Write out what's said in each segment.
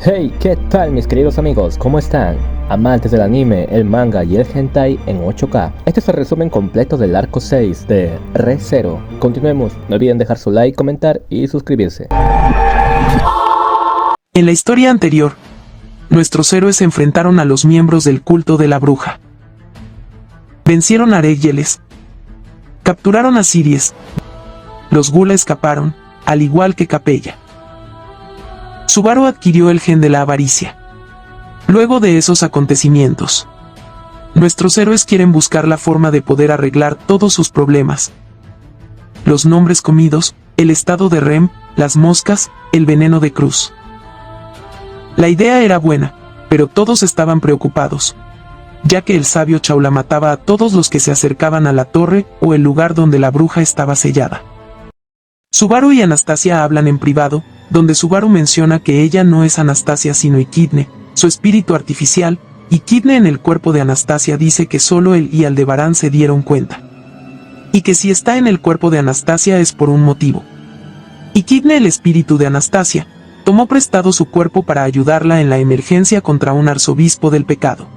Hey, ¿qué tal mis queridos amigos? ¿Cómo están? Amantes del anime, el manga y el hentai en 8K. Este es el resumen completo del arco 6 de Re:Zero. Continuemos, no olviden dejar su like, comentar y suscribirse. En la historia anterior, nuestros héroes se enfrentaron a los miembros del culto de la bruja. Vencieron a Aregyeles, capturaron a Siries, los Gula escaparon, al igual que Capella. Subaru adquirió el gen de la avaricia. Luego de esos acontecimientos, nuestros héroes quieren buscar la forma de poder arreglar todos sus problemas. Los nombres comidos, el estado de REM, las moscas, el veneno de Cruz. La idea era buena, pero todos estaban preocupados, ya que el sabio Chaula mataba a todos los que se acercaban a la torre o el lugar donde la bruja estaba sellada. Subaru y Anastasia hablan en privado, donde Subaru menciona que ella no es Anastasia sino Echidne, su espíritu artificial, y Echidne en el cuerpo de Anastasia dice que solo él y Aldebarán se dieron cuenta. Y que si está en el cuerpo de Anastasia es por un motivo. Echidne, el espíritu de Anastasia, tomó prestado su cuerpo para ayudarla en la emergencia contra un arzobispo del pecado.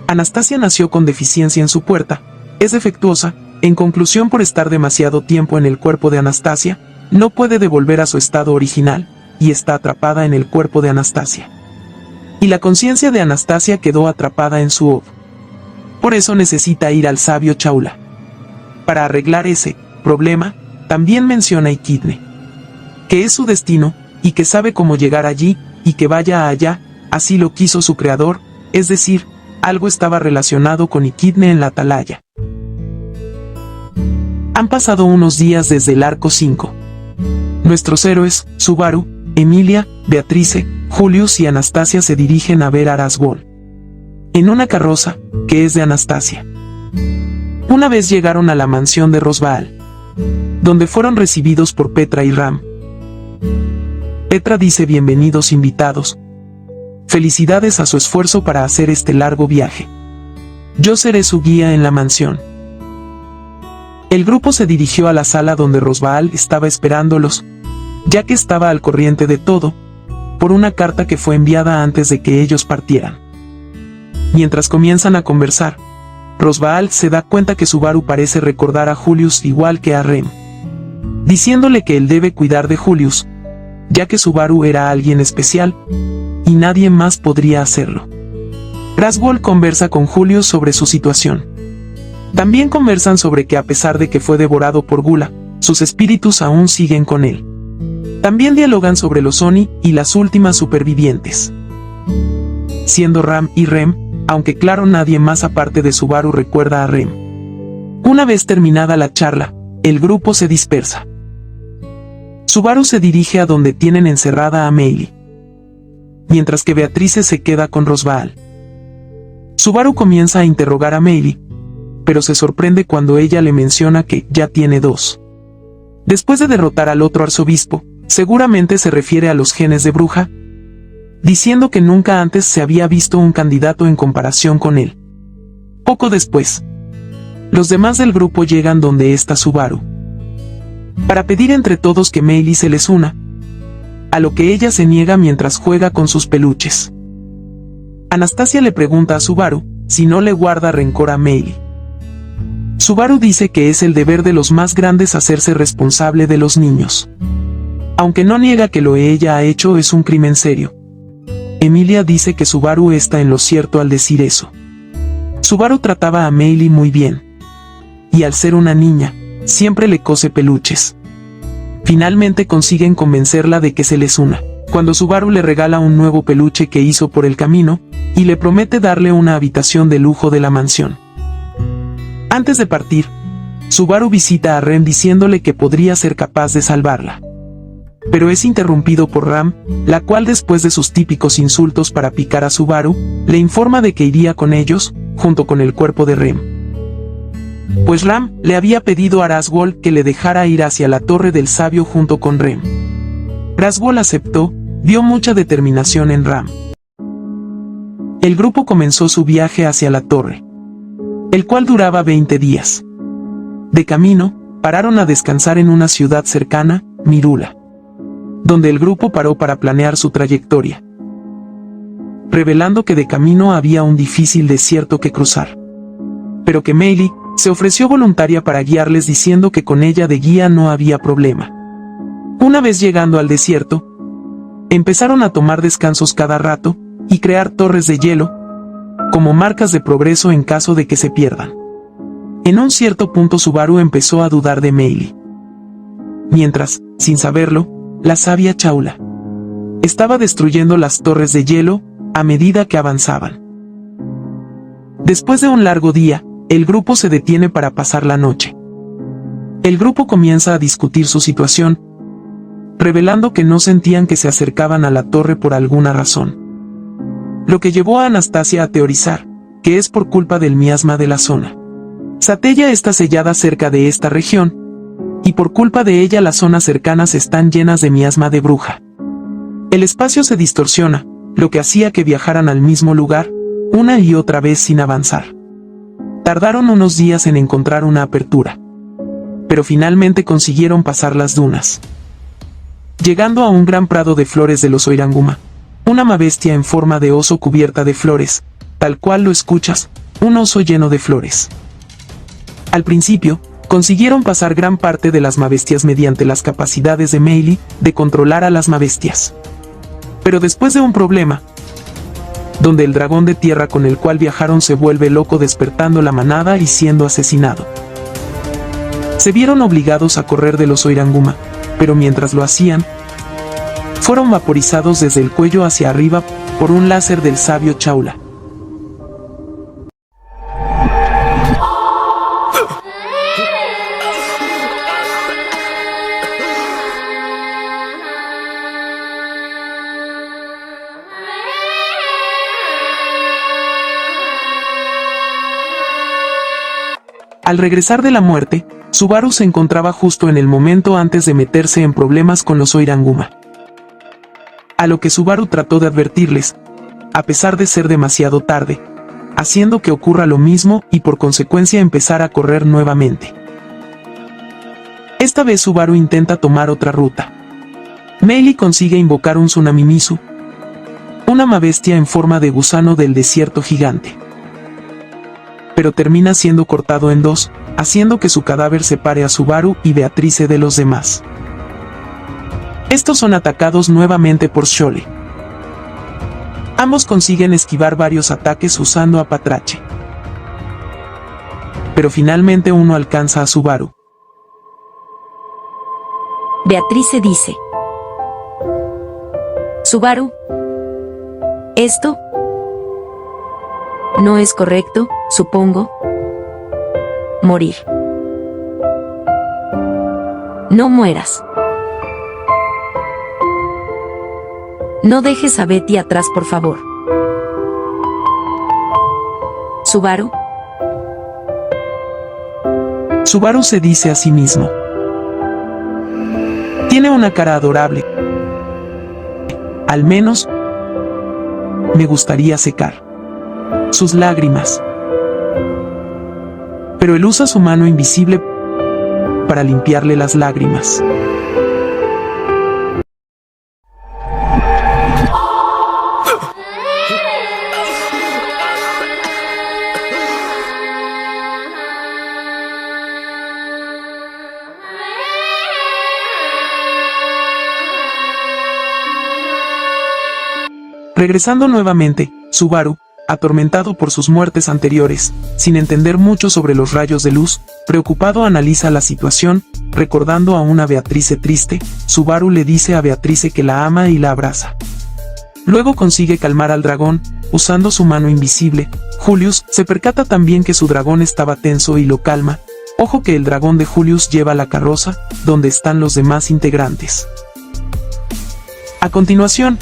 Anastasia nació con deficiencia en su puerta, es defectuosa, en conclusión por estar demasiado tiempo en el cuerpo de Anastasia, no puede devolver a su estado original, y está atrapada en el cuerpo de Anastasia. Y la conciencia de Anastasia quedó atrapada en su Ob. Por eso necesita ir al sabio Chaula. Para arreglar ese problema, también menciona a Echidne, que es su destino, y que sabe cómo llegar allí, y que vaya allá, así lo quiso su creador, es decir, algo estaba relacionado con Echidne en la atalaya. Han pasado unos días desde el arco 5. Nuestros héroes, Subaru, Emilia, Beatrice, Julius y Anastasia se dirigen a ver a Rasgol en una carroza, que es de Anastasia. Una vez llegaron a la mansión de Rosvaal, donde fueron recibidos por Petra y Ram. Petra dice: bienvenidos invitados. Felicidades a su esfuerzo para hacer este largo viaje. Yo seré su guía en la mansión. El grupo se dirigió a la sala donde Rosvaal estaba esperándolos, ya que estaba al corriente de todo, por una carta que fue enviada antes de que ellos partieran. Mientras comienzan a conversar, Rosvaal se da cuenta que Subaru parece recordar a Julius igual que a Rem, diciéndole que él debe cuidar de Julius, ya que Subaru era alguien especial, y nadie más podría hacerlo. Rasgol conversa con Julius sobre su situación. También conversan sobre que a pesar de que fue devorado por Gula, sus espíritus aún siguen con él. También dialogan sobre los Oni y las últimas supervivientes, siendo Ram y Rem, aunque claro nadie más aparte de Subaru recuerda a Rem. Una vez terminada la charla, el grupo se dispersa. Subaru se dirige a donde tienen encerrada a Meili, mientras que Beatrice se queda con Rosvaal. Subaru comienza a interrogar a Meili, pero se sorprende cuando ella le menciona que ya tiene dos. Después de derrotar al otro arzobispo, seguramente se refiere a los genes de bruja, diciendo que nunca antes se había visto un candidato en comparación con él. Poco después, los demás del grupo llegan donde está Subaru, para pedir entre todos que Meili se les una, a lo que ella se niega mientras juega con sus peluches. Anastasia le pregunta a Subaru si no le guarda rencor a Meili. Subaru dice que es el deber de los más grandes hacerse responsable de los niños, aunque no niega que lo que ella ha hecho es un crimen serio. Emilia dice que Subaru está en lo cierto al decir eso. Subaru trataba a Meili muy bien, y al ser una niña, siempre le cose peluches. Finalmente consiguen convencerla de que se les una, cuando Subaru le regala un nuevo peluche que hizo por el camino, y le promete darle una habitación de lujo de la mansión. Antes de partir, Subaru visita a Rem diciéndole que podría ser capaz de salvarla. Pero es interrumpido por Ram, la cual después de sus típicos insultos para picar a Subaru, le informa de que iría con ellos, junto con el cuerpo de Rem. Pues Ram le había pedido a Rasgol que le dejara ir hacia la torre del sabio junto con Rem. Rasgol aceptó, vio mucha determinación en Ram. El grupo comenzó su viaje hacia la torre, el cual duraba 20 días. De camino, pararon a descansar en una ciudad cercana, Mirula, donde el grupo paró para planear su trayectoria. revelando que de camino había un difícil desierto que cruzar. Pero que Meili se ofreció voluntaria para guiarles, diciendo que con ella de guía no había problema. Una vez llegando al desierto, empezaron a tomar descansos cada rato y crear torres de hielo como marcas de progreso en caso de que se pierdan. En un cierto punto Subaru empezó a dudar de Meili. Mientras, sin saberlo, la sabia Chaula estaba destruyendo las torres de hielo a medida que avanzaban. Después de un largo día, el grupo se detiene para pasar la noche. El grupo comienza a discutir su situación, revelando que no sentían que se acercaban a la torre por alguna razón. Lo que llevó a Anastasia a teorizar que es por culpa del miasma de la zona. Satella está sellada cerca de esta región, y por culpa de ella las zonas cercanas están llenas de miasma de bruja. El espacio se distorsiona, lo que hacía que viajaran al mismo lugar, una y otra vez sin avanzar. Tardaron unos días en encontrar una apertura, pero finalmente consiguieron pasar las dunas. Llegando a un gran prado de flores de los Oiranguma, una mabestia en forma de oso cubierta de flores, tal cual lo escuchas, un oso lleno de flores. Al principio, consiguieron pasar gran parte de las mabestias mediante las capacidades de Meili de controlar a las mabestias. Pero después de un problema, donde el dragón de tierra con el cual viajaron se vuelve loco despertando la manada y siendo asesinado, se vieron obligados a correr de los Oiranguma, pero mientras lo hacían, fueron vaporizados desde el cuello hacia arriba por un láser del sabio Chaula. Al regresar de la muerte, Subaru se encontraba justo en el momento antes de meterse en problemas con los Oiranguma. A lo que Subaru trató de advertirles, a pesar de ser demasiado tarde, haciendo que ocurra lo mismo y por consecuencia empezar a correr nuevamente. Esta vez Subaru intenta tomar otra ruta. Meili consigue invocar un Tsunami-Mizu, una mabestia en forma de gusano del desierto gigante, pero termina siendo cortado en dos, haciendo que su cadáver separe a Subaru y Beatrice de los demás. Estos son atacados nuevamente por Shole. Ambos consiguen esquivar varios ataques usando a Patrache, pero finalmente uno alcanza a Subaru. Beatrice dice: Subaru, esto no es correcto, supongo. Morir. No mueras. No dejes a Betty atrás, por favor. Subaru. Subaru se dice a sí mismo: tiene una cara adorable. Al menos me gustaría secar sus lágrimas. Pero él usa su mano invisible para limpiarle las lágrimas. Regresando nuevamente, Subaru, atormentado por sus muertes anteriores, sin entender mucho sobre los rayos de luz, preocupado analiza la situación, recordando a una Beatrice triste. Subaru le dice a Beatrice que la ama y la abraza. Luego consigue calmar al dragón, usando su mano invisible. Julius se percata también que su dragón estaba tenso y lo calma. Ojo que el dragón de Julius lleva la carroza, donde están los demás integrantes. A continuación,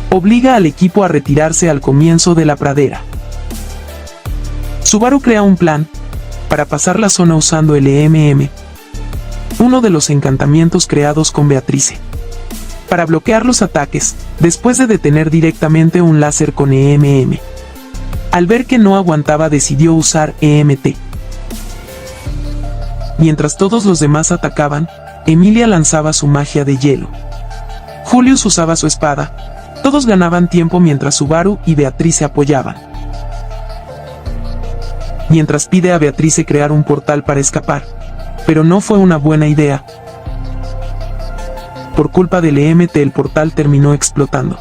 obliga al equipo a retirarse al comienzo de la pradera. Subaru crea un plan para pasar la zona usando el EMM, uno de los encantamientos creados con Beatrice, para bloquear los ataques, después de detener directamente un láser con EMM. Al ver que no aguantaba, decidió usar EMT. Mientras todos los demás atacaban, Emilia lanzaba su magia de hielo. Julius usaba su espada, Todos ganaban tiempo mientras Subaru y Beatriz se apoyaban. Mientras pide a Beatriz crear un portal para escapar, pero no fue una buena idea. Por culpa del EMT el portal terminó explotando,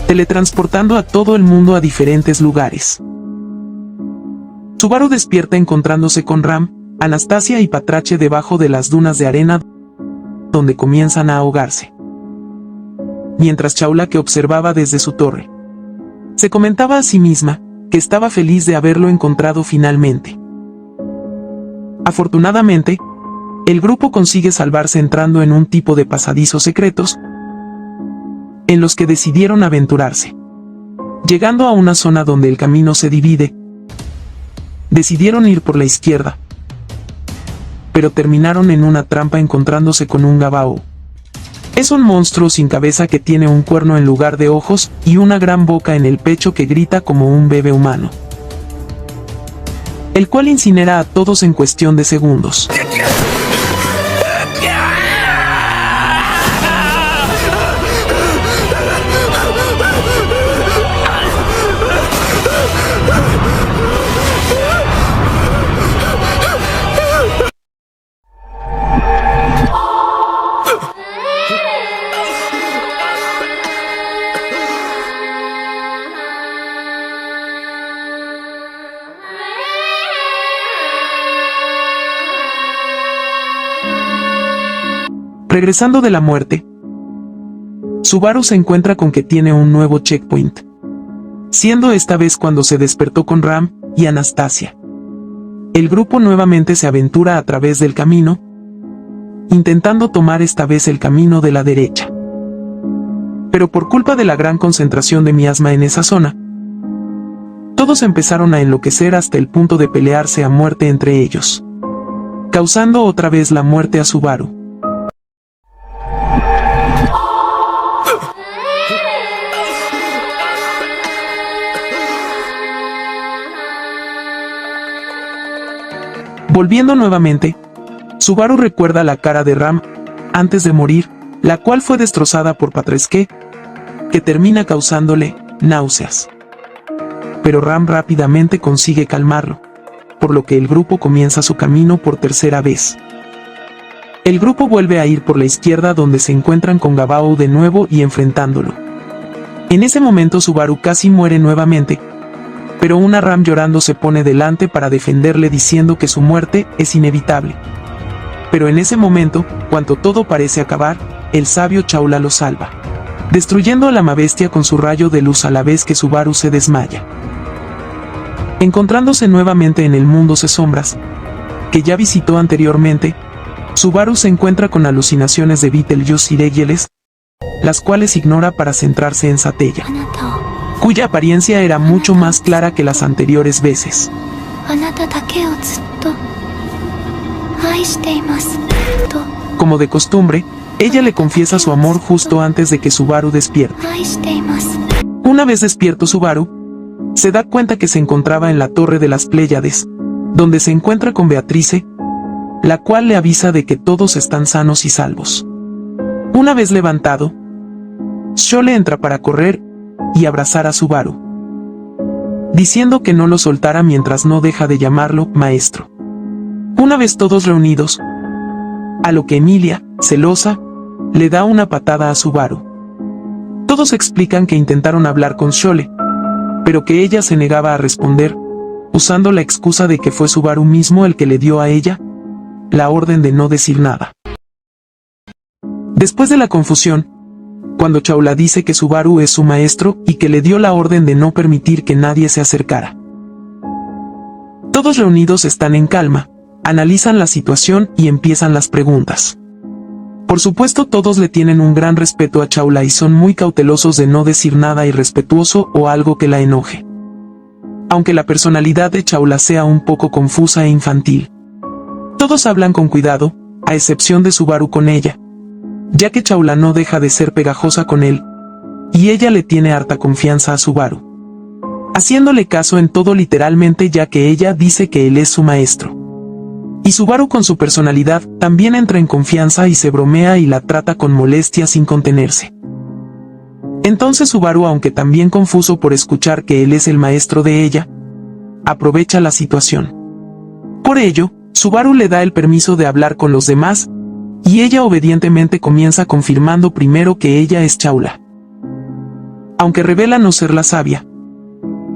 teletransportando a todo el mundo a diferentes lugares. Subaru despierta encontrándose con Ram, Anastasia y Patrache debajo de las dunas de arena, donde comienzan a ahogarse. Mientras Chaula, que observaba desde su torre, se comentaba a sí misma que estaba feliz de haberlo encontrado finalmente. Afortunadamente, el grupo consigue salvarse entrando en un tipo de pasadizos secretos en los que decidieron aventurarse. Llegando a una zona donde el camino se divide, decidieron ir por la izquierda, pero terminaron en una trampa encontrándose con un Gabao. Es un monstruo sin cabeza que tiene un cuerno en lugar de ojos y una gran boca en el pecho que grita como un bebé humano, el cual incinera a todos en cuestión de segundos. Regresando de la muerte, Subaru se encuentra con que tiene un nuevo checkpoint, siendo esta vez cuando se despertó con Ram y Anastasia. El grupo nuevamente se aventura a través del camino, intentando tomar esta vez el camino de la derecha. Pero por culpa de la gran concentración de miasma en esa zona, todos empezaron a enloquecer hasta el punto de pelearse a muerte entre ellos, causando otra vez la muerte a Subaru. Volviendo nuevamente, Subaru recuerda la cara de Ram antes de morir, la cual fue destrozada por Patrache, que termina causándole náuseas. Pero Ram rápidamente consigue calmarlo, por lo que el grupo comienza su camino por tercera vez. El grupo vuelve a ir por la izquierda donde se encuentran con Gabao de nuevo y enfrentándolo. En ese momento Subaru casi muere nuevamente, pero una Ram llorando se pone delante para defenderle diciendo que su muerte es inevitable. Pero en ese momento, cuando todo parece acabar, el sabio Chaula lo salva, destruyendo a la Mabestia con su rayo de luz a la vez que Subaru se desmaya. Encontrándose nuevamente en el mundo de sombras, que ya visitó anteriormente, Subaru se encuentra con alucinaciones de Betelgeuse y Regieles, las cuales ignora para centrarse en Satella, cuya apariencia era mucho más clara que las anteriores veces. Como de costumbre, ella le confiesa su amor justo antes de que Subaru despierte. Una vez despierto Subaru, se da cuenta que se encontraba en la Torre de las Pléyades, donde se encuentra con Beatrice, la cual le avisa de que todos están sanos y salvos. Una vez levantado, Shole entra para correr y abrazar a Subaru, diciendo que no lo soltara mientras no deja de llamarlo maestro. Una vez todos reunidos, a lo que Emilia, celosa, le da una patada a Subaru. Todos explican que intentaron hablar con Shole, pero que ella se negaba a responder, usando la excusa de que fue Subaru mismo el que le dio a ella la orden de no decir nada. Después de la confusión, cuando Chaula dice que Subaru es su maestro y que le dio la orden de no permitir que nadie se acercara. Todos reunidos están en calma, analizan la situación y empiezan las preguntas. Por supuesto todos le tienen un gran respeto a Chaula y son muy cautelosos de no decir nada irrespetuoso o algo que la enoje. Aunque la personalidad de Chaula sea un poco confusa e infantil, todos hablan con cuidado, a excepción de Subaru con ella, ya que Chaula no deja de ser pegajosa con él, y ella le tiene harta confianza a Subaru, haciéndole caso en todo literalmente ya que ella dice que él es su maestro. Y Subaru con su personalidad también entra en confianza y se bromea y la trata con molestia sin contenerse. Entonces Subaru, aunque también confuso por escuchar que él es el maestro de ella, aprovecha la situación. Por ello, Subaru le da el permiso de hablar con los demás, y ella obedientemente comienza confirmando primero que ella es Chaula, aunque revela no ser la sabia,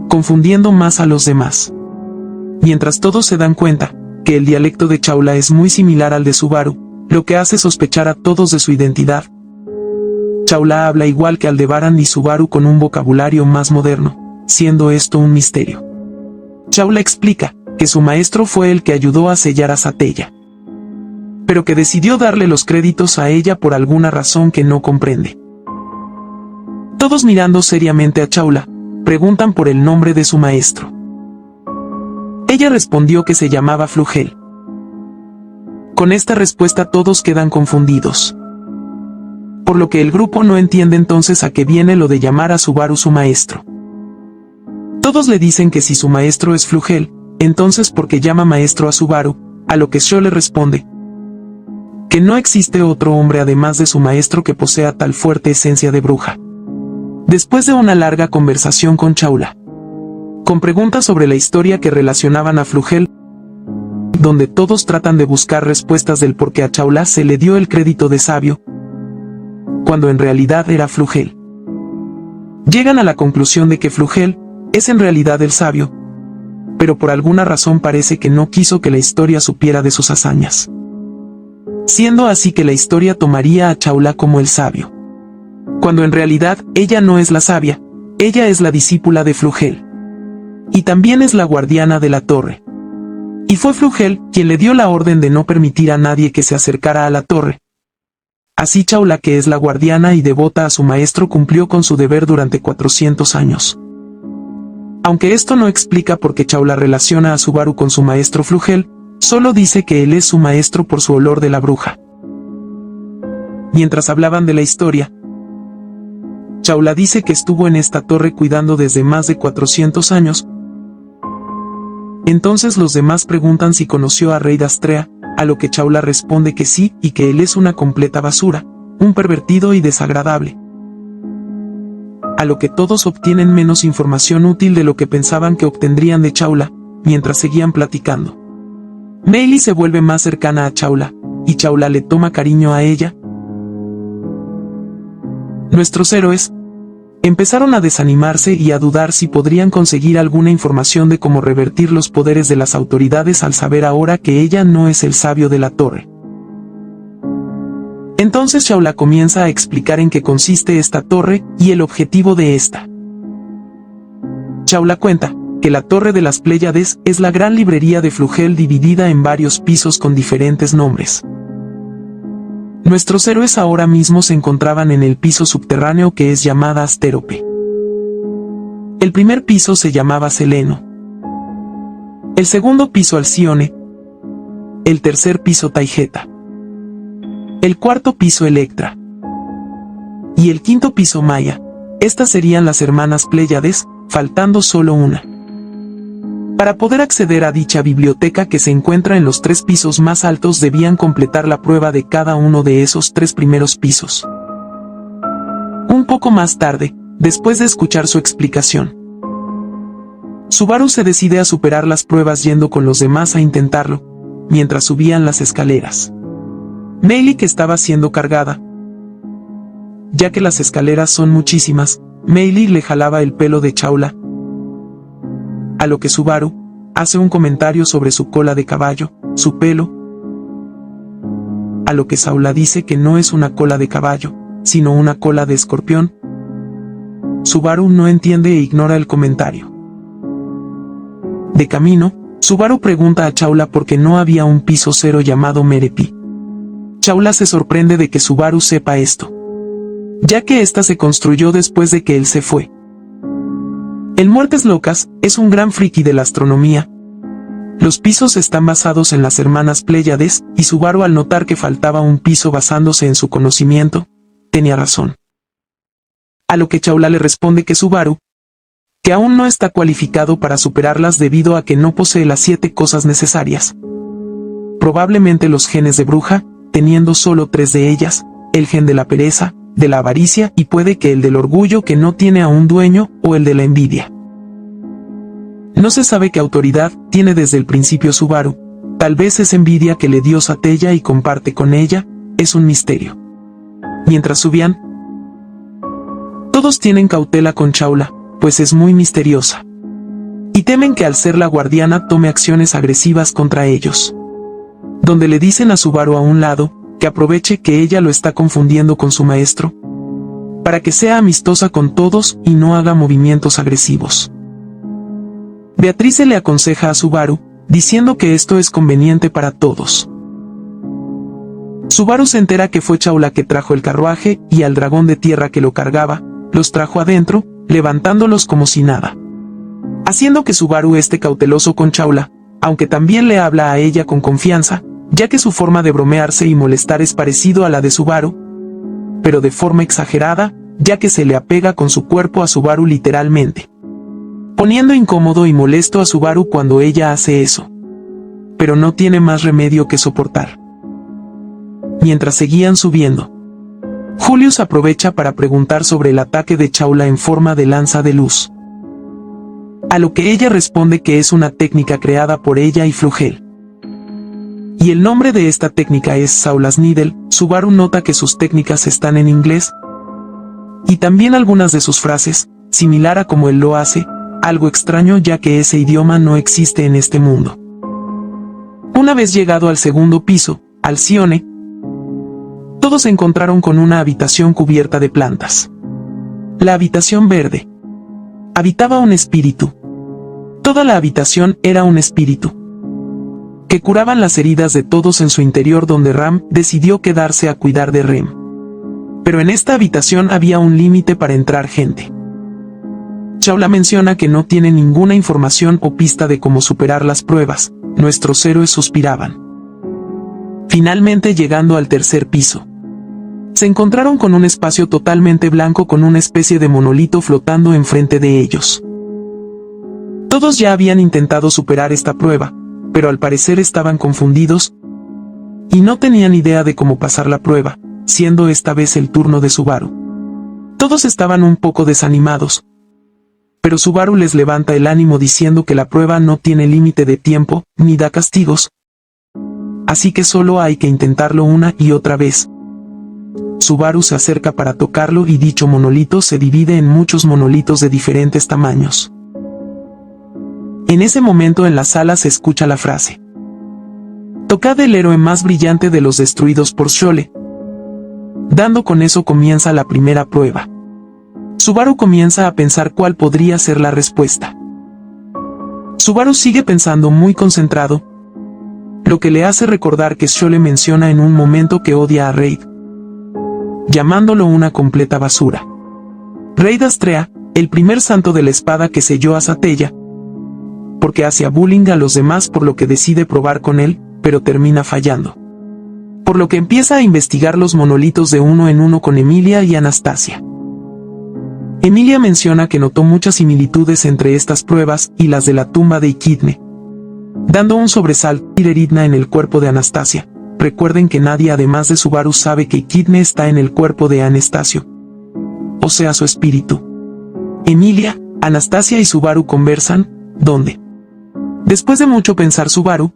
confundiendo más a los demás. Mientras todos se dan cuenta que el dialecto de Chaula es muy similar al de Subaru, lo que hace sospechar a todos de su identidad. Chaula habla igual que Aldebaran y Subaru con un vocabulario más moderno, siendo esto un misterio. Chaula explica que su maestro fue el que ayudó a sellar a Satella, pero que decidió darle los créditos a ella por alguna razón que no comprende. Todos mirando seriamente a Chaula, preguntan por el nombre de su maestro. Ella respondió que se llamaba Flugel. Con esta respuesta todos quedan confundidos, por lo que el grupo no entiende entonces a qué viene lo de llamar a Subaru su maestro. Todos le dicen que si su maestro es Flugel, entonces ¿por qué llama maestro a Subaru? A lo que Sho le responde que no existe otro hombre además de su maestro que posea tal fuerte esencia de bruja. Después de una larga conversación con Chaula, con preguntas sobre la historia que relacionaban a Flugel, donde todos tratan de buscar respuestas del por qué a Chaula se le dio el crédito de sabio, cuando en realidad era Flugel. Llegan a la conclusión de que Flugel es en realidad el sabio, pero por alguna razón parece que no quiso que la historia supiera de sus hazañas, siendo así que la historia tomaría a Chaula como el sabio, cuando en realidad ella no es la sabia, ella es la discípula de Flugel, y también es la guardiana de la torre. Y fue Flugel quien le dio la orden de no permitir a nadie que se acercara a la torre. Así Chaula, que es la guardiana y devota a su maestro, cumplió con su deber durante 400 años. Aunque esto no explica por qué Chaula relaciona a Subaru con su maestro Flugel, solo dice que él es su maestro por su olor de la bruja. Mientras hablaban de la historia, Chaula dice que estuvo en esta torre cuidando desde más de 400 años. Entonces los demás preguntan si conoció a Rey Dastrea, a lo que Chaula responde que sí y que él es una completa basura, un pervertido y desagradable. A lo que todos obtienen menos información útil de lo que pensaban que obtendrían de Chaula, mientras seguían platicando. Meili se vuelve más cercana a Chaula, y Chaula le toma cariño a ella. Nuestros héroes empezaron a desanimarse y a dudar si podrían conseguir alguna información de cómo revertir los poderes de las autoridades al saber ahora que ella no es el sabio de la torre. Entonces Chaula comienza a explicar en qué consiste esta torre y el objetivo de esta. Chaula cuenta que la Torre de las Pléyades es la gran librería de Flugel dividida en varios pisos con diferentes nombres. Nuestros héroes ahora mismo se encontraban en el piso subterráneo que es llamada Astérope. El primer piso se llamaba Seleno, el segundo piso Alcione, el tercer piso Taigeta, el cuarto piso Electra y el quinto piso Maya. Estas serían las hermanas Pléyades, faltando solo una. Para poder acceder a dicha biblioteca que se encuentra en los 3 pisos más altos debían completar la prueba de cada uno de esos 3 primeros pisos. Un poco más tarde, después de escuchar su explicación, Subaru se decide a superar las pruebas yendo con los demás a intentarlo, mientras subían las escaleras. Meili, que estaba siendo cargada, ya que las escaleras son muchísimas, Meili le jalaba el pelo de Chaula, a lo que Subaru hace un comentario sobre su cola de caballo, su pelo, a lo que Chaula dice que no es una cola de caballo, sino una cola de escorpión. Subaru no entiende e ignora el comentario. De camino, Subaru pregunta a Chaula por qué no había un piso 0 llamado Merepi. Chaula se sorprende de que Subaru sepa esto, ya que ésta se construyó después de que él se fue. El Muertes Locas es un gran friki de la astronomía. Los pisos están basados en las hermanas Pléyades, y Subaru, al notar que faltaba un piso basándose en su conocimiento, tenía razón. A lo que Chaula le responde que Subaru, que aún no está cualificado para superarlas debido a que no posee las 7 cosas necesarias. Probablemente los genes de bruja, teniendo solo 3 de ellas, el gen de la pereza, de la avaricia y puede que el del orgullo que no tiene a un dueño o el de la envidia. No se sabe qué autoridad tiene desde el principio Subaru, tal vez es envidia que le dio Satella y comparte con ella, es un misterio. Mientras subían, todos tienen cautela con Chaula, pues es muy misteriosa. Y temen que al ser la guardiana tome acciones agresivas contra ellos. Donde le dicen a Subaru a un lado, que aproveche que ella lo está confundiendo con su maestro, para que sea amistosa con todos y no haga movimientos agresivos. Beatrice le aconseja a Subaru, diciendo que esto es conveniente para todos. Subaru se entera que fue Chaula que trajo el carruaje y al dragón de tierra que lo cargaba, los trajo adentro, levantándolos como si nada. Haciendo que Subaru esté cauteloso con Chaula, aunque también le habla a ella con confianza, ya que su forma de bromearse y molestar es parecido a la de Subaru, pero de forma exagerada, ya que se le apega con su cuerpo a Subaru literalmente, poniendo incómodo y molesto a Subaru cuando ella hace eso. Pero no tiene más remedio que soportar. Mientras seguían subiendo, Julius aprovecha para preguntar sobre el ataque de Chaula en forma de lanza de luz. A lo que ella responde que es una técnica creada por ella y Flugel. Y el nombre de esta técnica es Saula's Needle. Subaru nota que sus técnicas están en inglés, y también algunas de sus frases, similar a como él lo hace, algo extraño ya que ese idioma no existe en este mundo. Una vez llegado al segundo piso, Alcione, todos se encontraron con una habitación cubierta de plantas. La habitación verde. Habitaba un espíritu. Toda la habitación era un espíritu, que curaban las heridas de todos en su interior, donde Ram decidió quedarse a cuidar de Rem. Pero en esta habitación había un límite para entrar gente. Chaula menciona que no tiene ninguna información o pista de cómo superar las pruebas. Nuestros héroes suspiraban. Finalmente, llegando al tercer piso, se encontraron con un espacio totalmente blanco con una especie de monolito flotando enfrente de ellos. Todos ya habían intentado superar esta prueba, pero al parecer estaban confundidos y no tenían idea de cómo pasar la prueba, siendo esta vez el turno de Subaru. Todos estaban un poco desanimados, pero Subaru les levanta el ánimo diciendo que la prueba no tiene límite de tiempo, ni da castigos, así que solo hay que intentarlo una y otra vez. Subaru se acerca para tocarlo y dicho monolito se divide en muchos monolitos de diferentes tamaños. En ese momento en la sala se escucha la frase: "Tocad el héroe más brillante de los destruidos por Xole". Dando con eso comienza la primera prueba. Subaru comienza a pensar cuál podría ser la respuesta. Subaru sigue pensando muy concentrado, lo que le hace recordar que Xole menciona en un momento que odia a Raid, llamándolo una completa basura. Raid Astrea, el primer santo de la espada que selló a Satella, porque hacía bullying a los demás, por lo que decide probar con él, pero termina fallando. Por lo que empieza a investigar los monolitos de uno en uno con Emilia y Anastasia. Emilia menciona que notó muchas similitudes entre estas pruebas y las de la tumba de Iquidne, dando un sobresalto y heridna en el cuerpo de Anastasia. Recuerden que nadie además de Subaru sabe que Iquidne está en el cuerpo de Anastasio, o sea su espíritu. Emilia, Anastasia y Subaru conversan, donde, después de mucho pensar, Subaru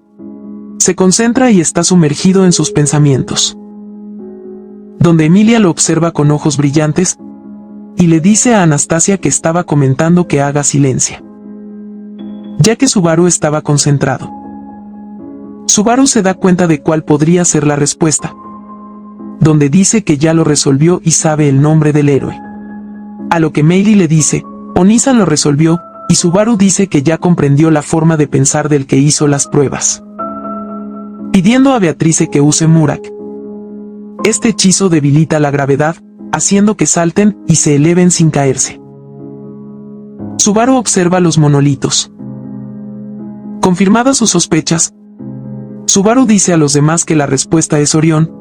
se concentra y está sumergido en sus pensamientos. Donde Emilia lo observa con ojos brillantes y le dice a Anastasia que estaba comentando que haga silencio, ya que Subaru estaba concentrado. Subaru se da cuenta de cuál podría ser la respuesta, donde dice que ya lo resolvió y sabe el nombre del héroe. A lo que Meili le dice, Onisan lo resolvió, y Subaru dice que ya comprendió la forma de pensar del que hizo las pruebas, pidiendo a Beatrice que use Murak. Este hechizo debilita la gravedad, haciendo que salten y se eleven sin caerse. Subaru observa los monolitos. Confirmadas sus sospechas, Subaru dice a los demás que la respuesta es Orión,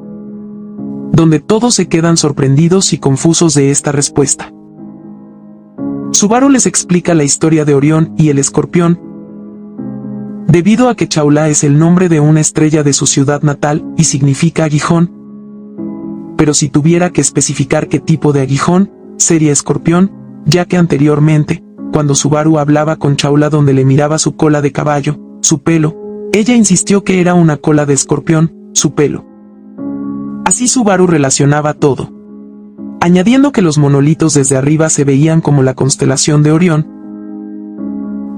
donde todos se quedan sorprendidos y confusos de esta respuesta. Subaru les explica la historia de Orión y el escorpión, debido a que Chaula es el nombre de una estrella de su ciudad natal y significa aguijón, pero si tuviera que especificar qué tipo de aguijón, sería escorpión, ya que anteriormente, cuando Subaru hablaba con Chaula donde le miraba su cola de caballo, su pelo, ella insistió que era una cola de escorpión, su pelo. Así Subaru relacionaba todo, añadiendo que los monolitos desde arriba se veían como la constelación de Orión,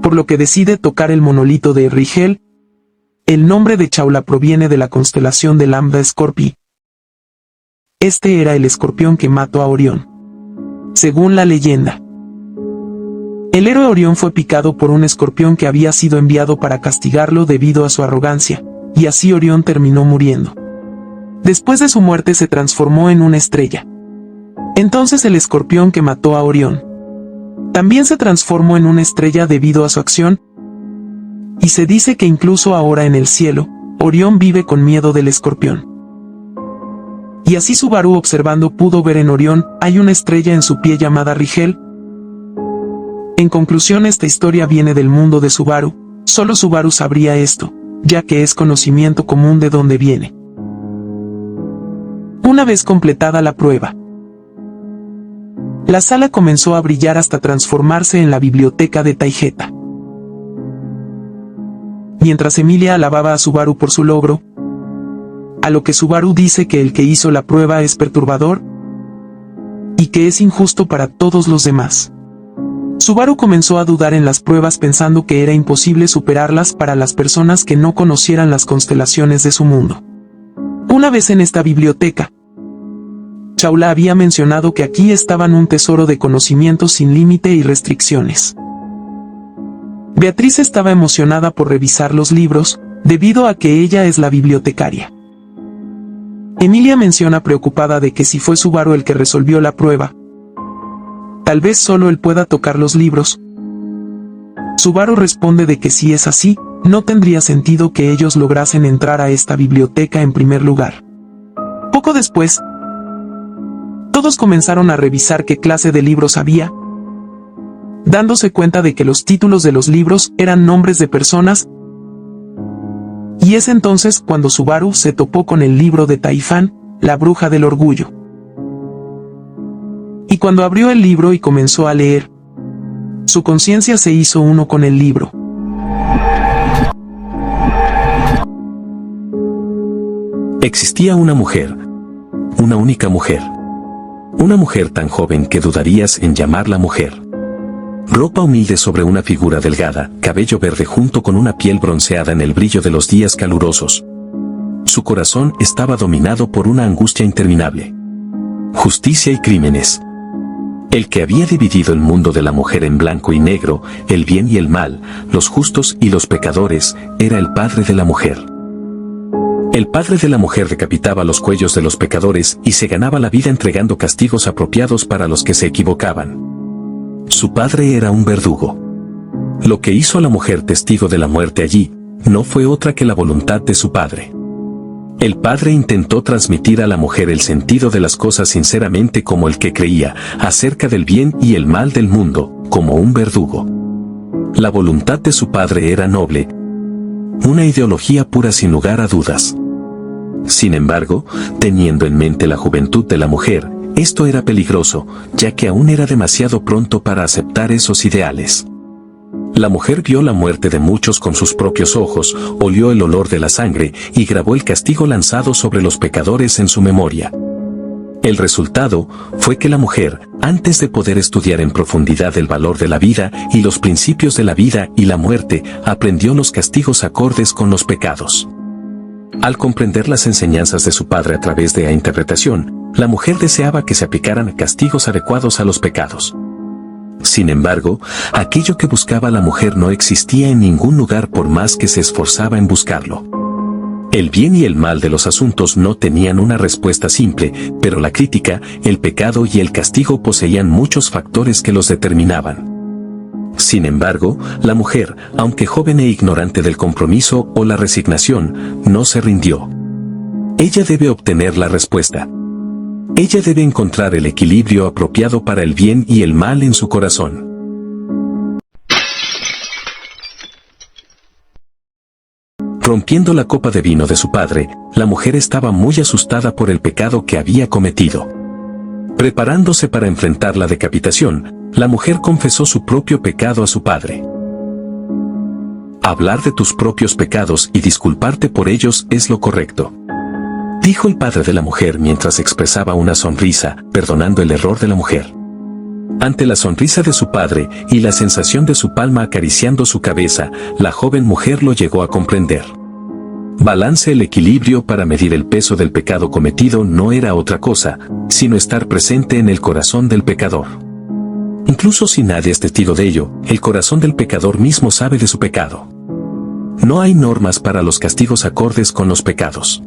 por lo que decide tocar el monolito de Rigel. El nombre de Chaula proviene de la constelación de Lambda Scorpii. Este era el escorpión que mató a Orión. Según la leyenda, el héroe Orión fue picado por un escorpión que había sido enviado para castigarlo debido a su arrogancia, y así Orión terminó muriendo. Después de su muerte se transformó en una estrella. Entonces el escorpión que mató a Orión también se transformó en una estrella debido a su acción, y se dice que incluso ahora en el cielo, Orión vive con miedo del escorpión. Y así Subaru observando pudo ver en Orión, hay una estrella en su pie llamada Rigel. En conclusión, esta historia viene del mundo de Subaru, solo Subaru sabría esto, ya que es conocimiento común de dónde viene. Una vez completada la prueba, la sala comenzó a brillar hasta transformarse en la biblioteca de Taijeta. Mientras Emilia alababa a Subaru por su logro, a lo que Subaru dice que el que hizo la prueba es perturbador y que es injusto para todos los demás. Subaru comenzó a dudar en las pruebas pensando que era imposible superarlas para las personas que no conocieran las constelaciones de su mundo. Una vez en esta biblioteca, Chaula había mencionado que aquí estaban un tesoro de conocimientos sin límite y restricciones. Beatriz estaba emocionada por revisar los libros, debido a que ella es la bibliotecaria. Emilia menciona preocupada de que si fue Subaru el que resolvió la prueba, tal vez solo él pueda tocar los libros. Subaru responde de que si es así, no tendría sentido que ellos lograsen entrar a esta biblioteca en primer lugar. Poco después, todos comenzaron a revisar qué clase de libros había, dándose cuenta de que los títulos de los libros eran nombres de personas, y es entonces cuando Subaru se topó con el libro de Taifán, la bruja del orgullo. Y cuando abrió el libro y comenzó a leer, su conciencia se hizo uno con el libro. Existía una mujer, una única mujer. Una mujer tan joven que dudarías en llamarla mujer. Ropa humilde sobre una figura delgada, cabello verde junto con una piel bronceada en el brillo de los días calurosos. Su corazón estaba dominado por una angustia interminable. Justicia y crímenes. El que había dividido el mundo de la mujer en blanco y negro, el bien y el mal, los justos y los pecadores, era el padre de la mujer. El padre de la mujer decapitaba los cuellos de los pecadores y se ganaba la vida entregando castigos apropiados para los que se equivocaban. Su padre era un verdugo. Lo que hizo a la mujer testigo de la muerte allí, no fue otra que la voluntad de su padre. El padre intentó transmitir a la mujer el sentido de las cosas sinceramente como el que creía, acerca del bien y el mal del mundo, como un verdugo. La voluntad de su padre era noble, una ideología pura sin lugar a dudas. Sin embargo, teniendo en mente la juventud de la mujer, esto era peligroso, ya que aún era demasiado pronto para aceptar esos ideales. La mujer vio la muerte de muchos con sus propios ojos, olió el olor de la sangre y grabó el castigo lanzado sobre los pecadores en su memoria. El resultado fue que la mujer, antes de poder estudiar en profundidad el valor de la vida y los principios de la vida y la muerte, aprendió los castigos acordes con los pecados. Al comprender las enseñanzas de su padre a través de la interpretación, la mujer deseaba que se aplicaran castigos adecuados a los pecados. Sin embargo, aquello que buscaba la mujer no existía en ningún lugar por más que se esforzaba en buscarlo. El bien y el mal de los asuntos no tenían una respuesta simple, pero la crítica, el pecado y el castigo poseían muchos factores que los determinaban. Sin embargo, la mujer, aunque joven e ignorante del compromiso o la resignación, no se rindió. Ella debe obtener la respuesta. Ella debe encontrar el equilibrio apropiado para el bien y el mal en su corazón. Rompiendo la copa de vino de su padre, la mujer estaba muy asustada por el pecado que había cometido. Preparándose para enfrentar la decapitación, la mujer confesó su propio pecado a su padre. Hablar de tus propios pecados y disculparte por ellos es lo correcto, dijo el padre de la mujer mientras expresaba una sonrisa, perdonando el error de la mujer. Ante la sonrisa de su padre y la sensación de su palma acariciando su cabeza, la joven mujer lo llegó a comprender. Balance el equilibrio para medir el peso del pecado cometido no era otra cosa, sino estar presente en el corazón del pecador. Incluso si nadie es testigo de ello, el corazón del pecador mismo sabe de su pecado. No hay normas para los castigos acordes con los pecados.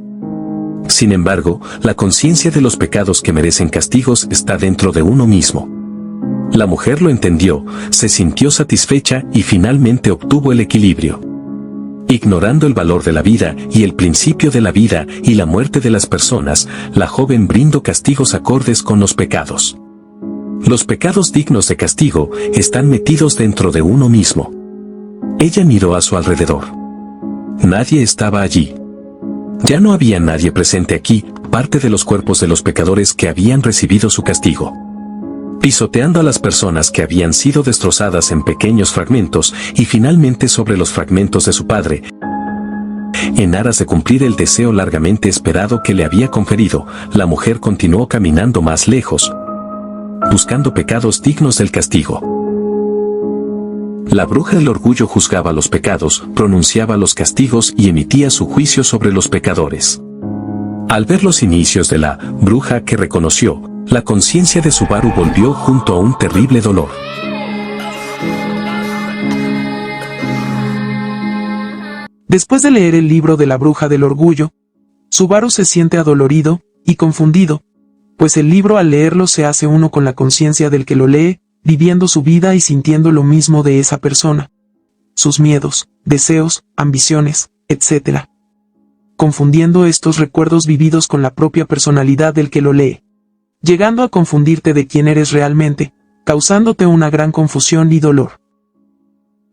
Sin embargo, la conciencia de los pecados que merecen castigos está dentro de uno mismo. La mujer lo entendió, se sintió satisfecha y finalmente obtuvo el equilibrio. Ignorando el valor de la vida y el principio de la vida y la muerte de las personas, la joven brindó castigos acordes con los pecados. Los pecados dignos de castigo están metidos dentro de uno mismo. Ella miró a su alrededor. Nadie estaba allí. Ya no había nadie presente aquí, parte de los cuerpos de los pecadores que habían recibido su castigo. Pisoteando a las personas que habían sido destrozadas en pequeños fragmentos y finalmente sobre los fragmentos de su padre, en aras de cumplir el deseo largamente esperado que le había conferido, la mujer continuó caminando más lejos, buscando pecados dignos del castigo. La bruja del orgullo juzgaba los pecados, pronunciaba los castigos y emitía su juicio sobre los pecadores. Al ver los inicios de la bruja que reconoció, la conciencia de Subaru volvió junto a un terrible dolor. Después de leer el libro de la bruja del orgullo, Subaru se siente adolorido y confundido, pues el libro al leerlo se hace uno con la conciencia del que lo lee, viviendo su vida y sintiendo lo mismo de esa persona. Sus miedos, deseos, ambiciones, etc. Confundiendo estos recuerdos vividos con la propia personalidad del que lo lee, llegando a confundirte de quién eres realmente, causándote una gran confusión y dolor.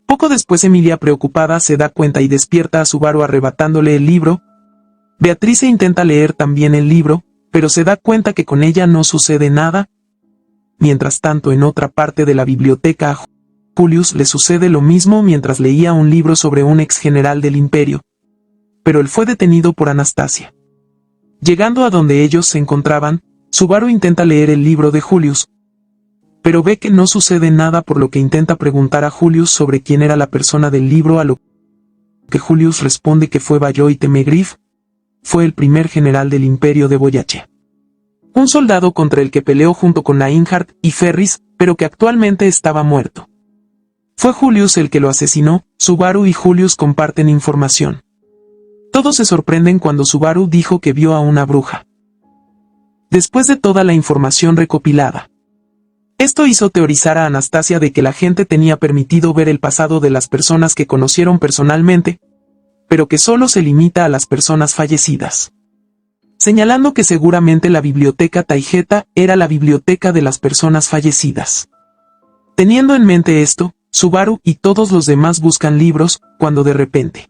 Poco después Emilia preocupada se da cuenta y despierta a Subaru arrebatándole el libro. Beatrice intenta leer también el libro, pero se da cuenta que con ella no sucede nada. Mientras tanto, en otra parte de la biblioteca a Julius le sucede lo mismo mientras leía un libro sobre un ex general del imperio. Pero él fue detenido por Anastasia. Llegando a donde ellos se encontraban, Subaru intenta leer el libro de Julius, pero ve que no sucede nada, por lo que intenta preguntar a Julius sobre quién era la persona del libro, a lo que Julius responde que fue Bayoy Temegrif, fue el primer general del imperio de Boyache. Un soldado contra el que peleó junto con Einhard y Ferris, pero que actualmente estaba muerto. Fue Julius el que lo asesinó. Subaru y Julius comparten información. Todos se sorprenden cuando Subaru dijo que vio a una bruja. Después de toda la información recopilada, esto hizo teorizar a Anastasia de que la gente tenía permitido ver el pasado de las personas que conocieron personalmente, pero que solo se limita a las personas fallecidas. Señalando que seguramente la biblioteca Taijeta era la biblioteca de las personas fallecidas. Teniendo en mente esto, Subaru y todos los demás buscan libros, cuando de repente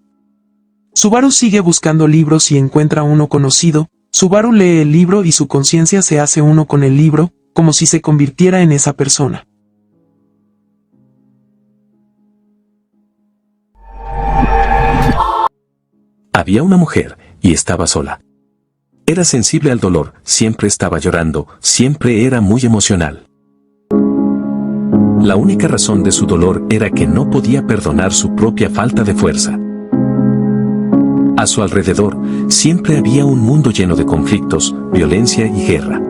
Subaru sigue buscando libros y encuentra uno conocido. Subaru lee el libro y su conciencia se hace uno con el libro, como si se convirtiera en esa persona. Había una mujer, y estaba sola. Era sensible al dolor, siempre estaba llorando, siempre era muy emocional. La única razón de su dolor era que no podía perdonar su propia falta de fuerza. A su alrededor, siempre había un mundo lleno de conflictos, violencia y guerra.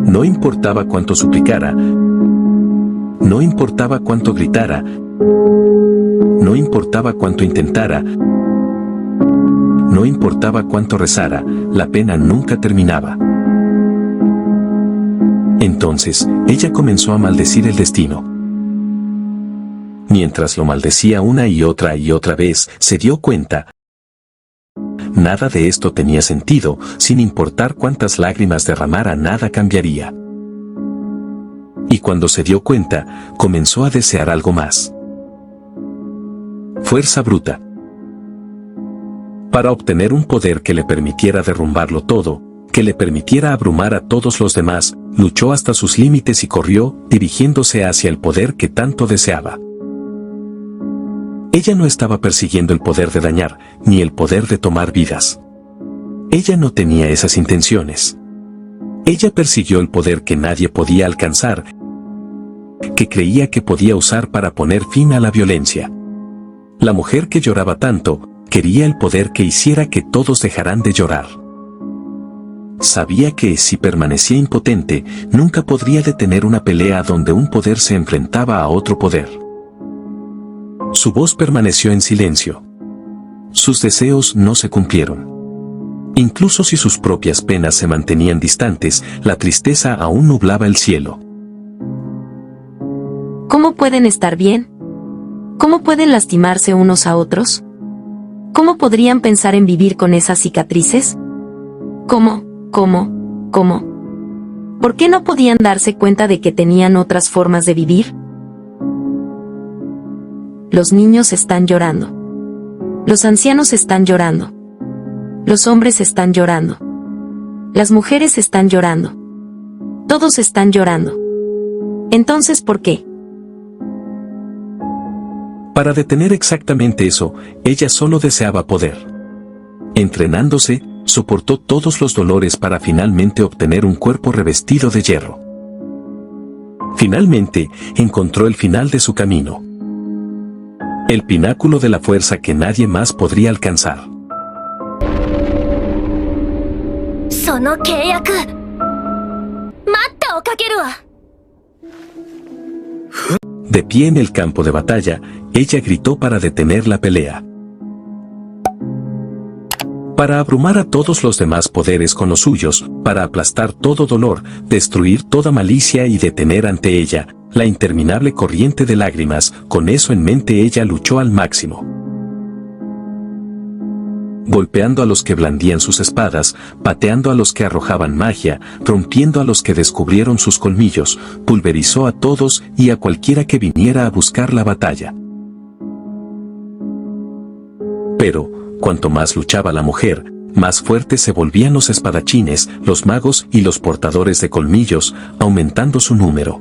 No importaba cuánto suplicara, no importaba cuánto gritara, no importaba cuánto intentara, no importaba cuánto rezara, la pena nunca terminaba. Entonces, ella comenzó a maldecir el destino. Mientras lo maldecía una y otra vez, se dio cuenta. Nada de esto tenía sentido, sin importar cuántas lágrimas derramara, nada cambiaría. Y cuando se dio cuenta, comenzó a desear algo más. Fuerza bruta. Para obtener un poder que le permitiera derrumbarlo todo, que le permitiera abrumar a todos los demás, luchó hasta sus límites y corrió, dirigiéndose hacia el poder que tanto deseaba. Ella no estaba persiguiendo el poder de dañar, ni el poder de tomar vidas. Ella no tenía esas intenciones. Ella persiguió el poder que nadie podía alcanzar, que creía que podía usar para poner fin a la violencia. La mujer que lloraba tanto, quería el poder que hiciera que todos dejaran de llorar. Sabía que si permanecía impotente, nunca podría detener una pelea donde un poder se enfrentaba a otro poder. Su voz permaneció en silencio. Sus deseos no se cumplieron. Incluso si sus propias penas se mantenían distantes, la tristeza aún nublaba el cielo. ¿Cómo pueden estar bien? ¿Cómo pueden lastimarse unos a otros? ¿Cómo podrían pensar en vivir con esas cicatrices? ¿Cómo? ¿Por qué no podían darse cuenta de que tenían otras formas de vivir? Los niños están llorando. Los ancianos están llorando. Los hombres están llorando. Las mujeres están llorando. Todos están llorando. Entonces, ¿por qué? Para detener exactamente eso, ella solo deseaba poder. Entrenándose, soportó todos los dolores para finalmente obtener un cuerpo revestido de hierro. Finalmente, encontró el final de su camino. El pináculo de la fuerza que nadie más podría alcanzar. De pie en el campo de batalla, ella gritó para detener la pelea. Para abrumar a todos los demás poderes con los suyos, para aplastar todo dolor, destruir toda malicia y detener ante ella la interminable corriente de lágrimas. Con eso en mente ella luchó al máximo. Golpeando a los que blandían sus espadas, pateando a los que arrojaban magia, rompiendo a los que descubrieron sus colmillos, pulverizó a todos y a cualquiera que viniera a buscar la batalla. Pero, cuanto más luchaba la mujer, más fuertes se volvían los espadachines, los magos y los portadores de colmillos, aumentando su número.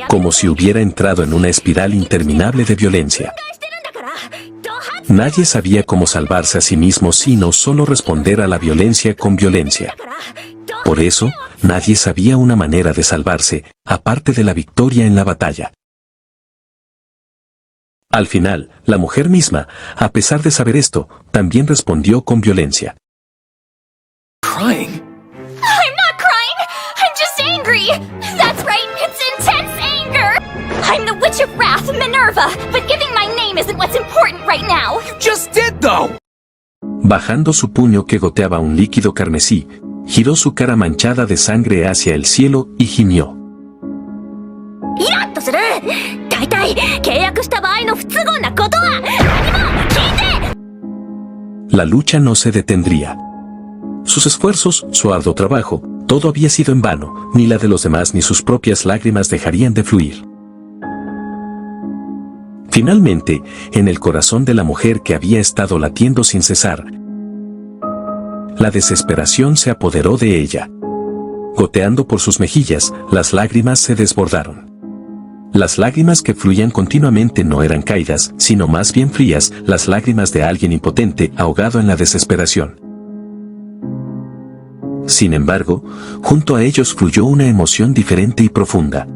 Como si hubiera entrado en una espiral interminable de violencia. Nadie sabía cómo salvarse a sí mismo sino solo responder a la violencia con violencia. Por eso, nadie sabía una manera de salvarse, aparte de la victoria en la batalla. Al final, la mujer misma, a pesar de saber esto, también respondió con violencia. Crying? I'm not crying! I'm just angry! That's right, it's intense anger! I'm the Witch of Wrath, Minerva, but giving my name isn't what's important right now! You just did, though! Bajando su puño que goteaba un líquido carmesí, giró su cara manchada de sangre hacia el cielo y gimió. La lucha no se detendría. Sus esfuerzos, su arduo trabajo, todo había sido en vano, ni la de los demás ni sus propias lágrimas dejarían de fluir. Finalmente, en el corazón de la mujer que había estado latiendo sin cesar, la desesperación se apoderó de ella. Goteando por sus mejillas, las lágrimas se desbordaron. Las lágrimas que fluían continuamente no eran caídas, sino más bien frías, las lágrimas de alguien impotente ahogado en la desesperación. Sin embargo, junto a ellos fluyó una emoción diferente y profunda.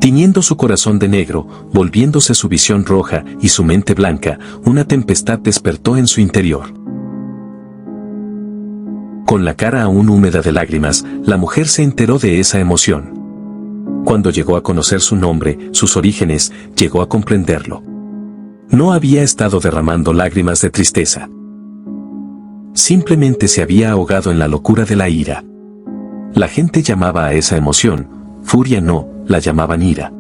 Tiñendo su corazón de negro, volviéndose su visión roja y su mente blanca, una tempestad despertó en su interior. Con la cara aún húmeda de lágrimas, la mujer se enteró de esa emoción. Cuando llegó a conocer su nombre, sus orígenes, llegó a comprenderlo. No había estado derramando lágrimas de tristeza. Simplemente se había ahogado en la locura de la ira. La gente llamaba a esa emoción, furia no, la llamaban ira.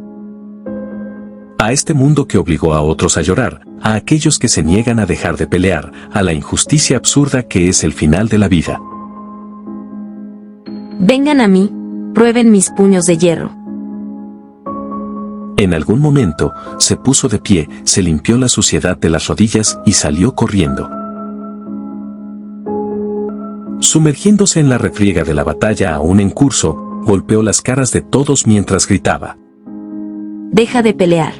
A este mundo que obligó a otros a llorar, a aquellos que se niegan a dejar de pelear, a la injusticia absurda que es el final de la vida. Vengan a mí, prueben mis puños de hierro. En algún momento, se puso de pie, se limpió la suciedad de las rodillas y salió corriendo. Sumergiéndose en la refriega de la batalla aún en curso, golpeó las caras de todos mientras gritaba: Deja de pelear.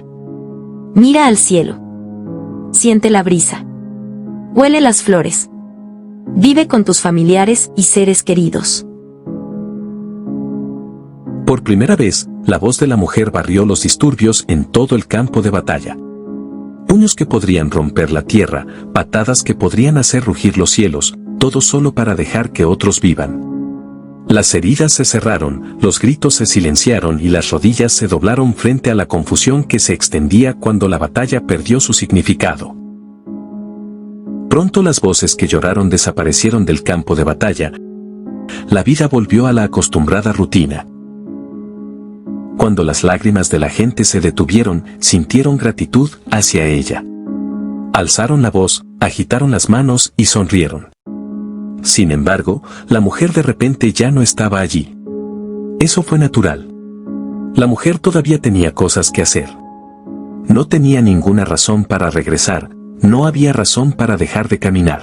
Mira al cielo. Siente la brisa. Huele las flores. Vive con tus familiares y seres queridos. Por primera vez, la voz de la mujer barrió los disturbios en todo el campo de batalla. Puños que podrían romper la tierra, patadas que podrían hacer rugir los cielos, todo solo para dejar que otros vivan. Las heridas se cerraron, los gritos se silenciaron y las rodillas se doblaron frente a la confusión que se extendía cuando la batalla perdió su significado. Pronto las voces que lloraron desaparecieron del campo de batalla. La vida volvió a la acostumbrada rutina. Cuando las lágrimas de la gente se detuvieron, sintieron gratitud hacia ella. Alzaron la voz, agitaron las manos y sonrieron. Sin embargo, la mujer de repente ya no estaba allí. Eso fue natural. La mujer todavía tenía cosas que hacer. No tenía ninguna razón para regresar, no había razón para dejar de caminar.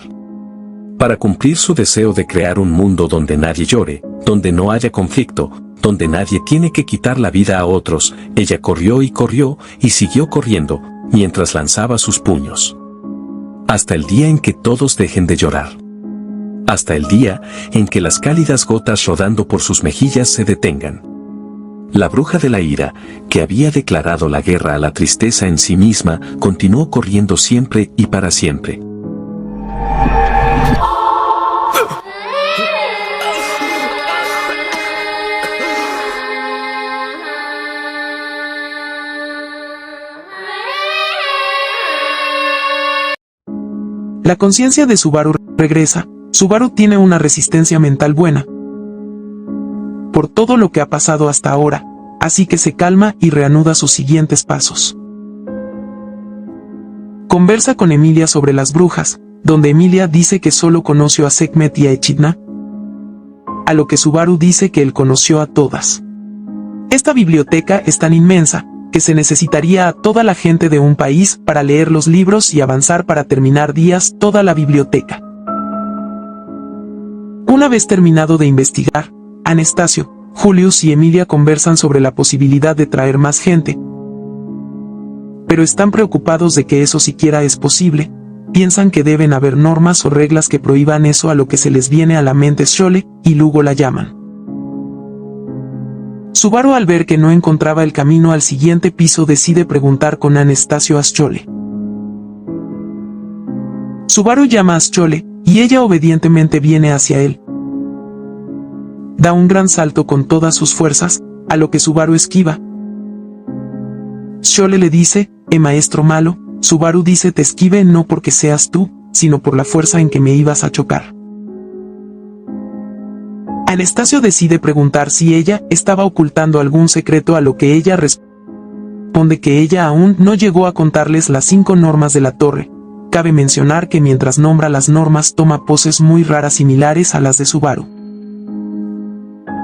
Para cumplir su deseo de crear un mundo donde nadie llore, donde no haya conflicto, donde nadie tiene que quitar la vida a otros, ella corrió y siguió corriendo, mientras lanzaba sus puños. Hasta el día en que todos dejen de llorar. Hasta el día en que las cálidas gotas rodando por sus mejillas se detengan. La bruja de la ira, que había declarado la guerra a la tristeza en sí misma, continuó corriendo siempre y para siempre. La conciencia de Subaru regresa. Subaru tiene una resistencia mental buena por todo lo que ha pasado hasta ahora, así que se calma y reanuda sus siguientes pasos. Conversa con Emilia sobre las brujas, donde Emilia dice que solo conoció a Sekhmet y a Echidna, a lo que Subaru dice que él conoció a todas. Esta biblioteca es tan inmensa que se necesitaría a toda la gente de un país para leer los libros y avanzar para terminar días toda la biblioteca. Una vez terminado de investigar, Anastasio, Julius y Emilia conversan sobre la posibilidad de traer más gente, pero están preocupados de que eso siquiera es posible. Piensan que deben haber normas o reglas que prohíban eso, a lo que se les viene a la mente Shole y Lugo la llaman. Subaru, al ver que no encontraba el camino al siguiente piso, decide preguntar con Anastasio a Shole. Subaru llama a Shole y ella obedientemente viene hacia él. Da un gran salto con todas sus fuerzas, a lo que Subaru esquiva. Shole le dice: maestro malo. Subaru dice: te esquive no porque seas tú, sino por la fuerza en que me ibas a chocar. Anastasio decide preguntar si ella estaba ocultando algún secreto, a lo que ella responde que ella aún no llegó a contarles las 5 normas de la torre. Cabe mencionar que mientras nombra las normas toma poses muy raras similares a las de Subaru.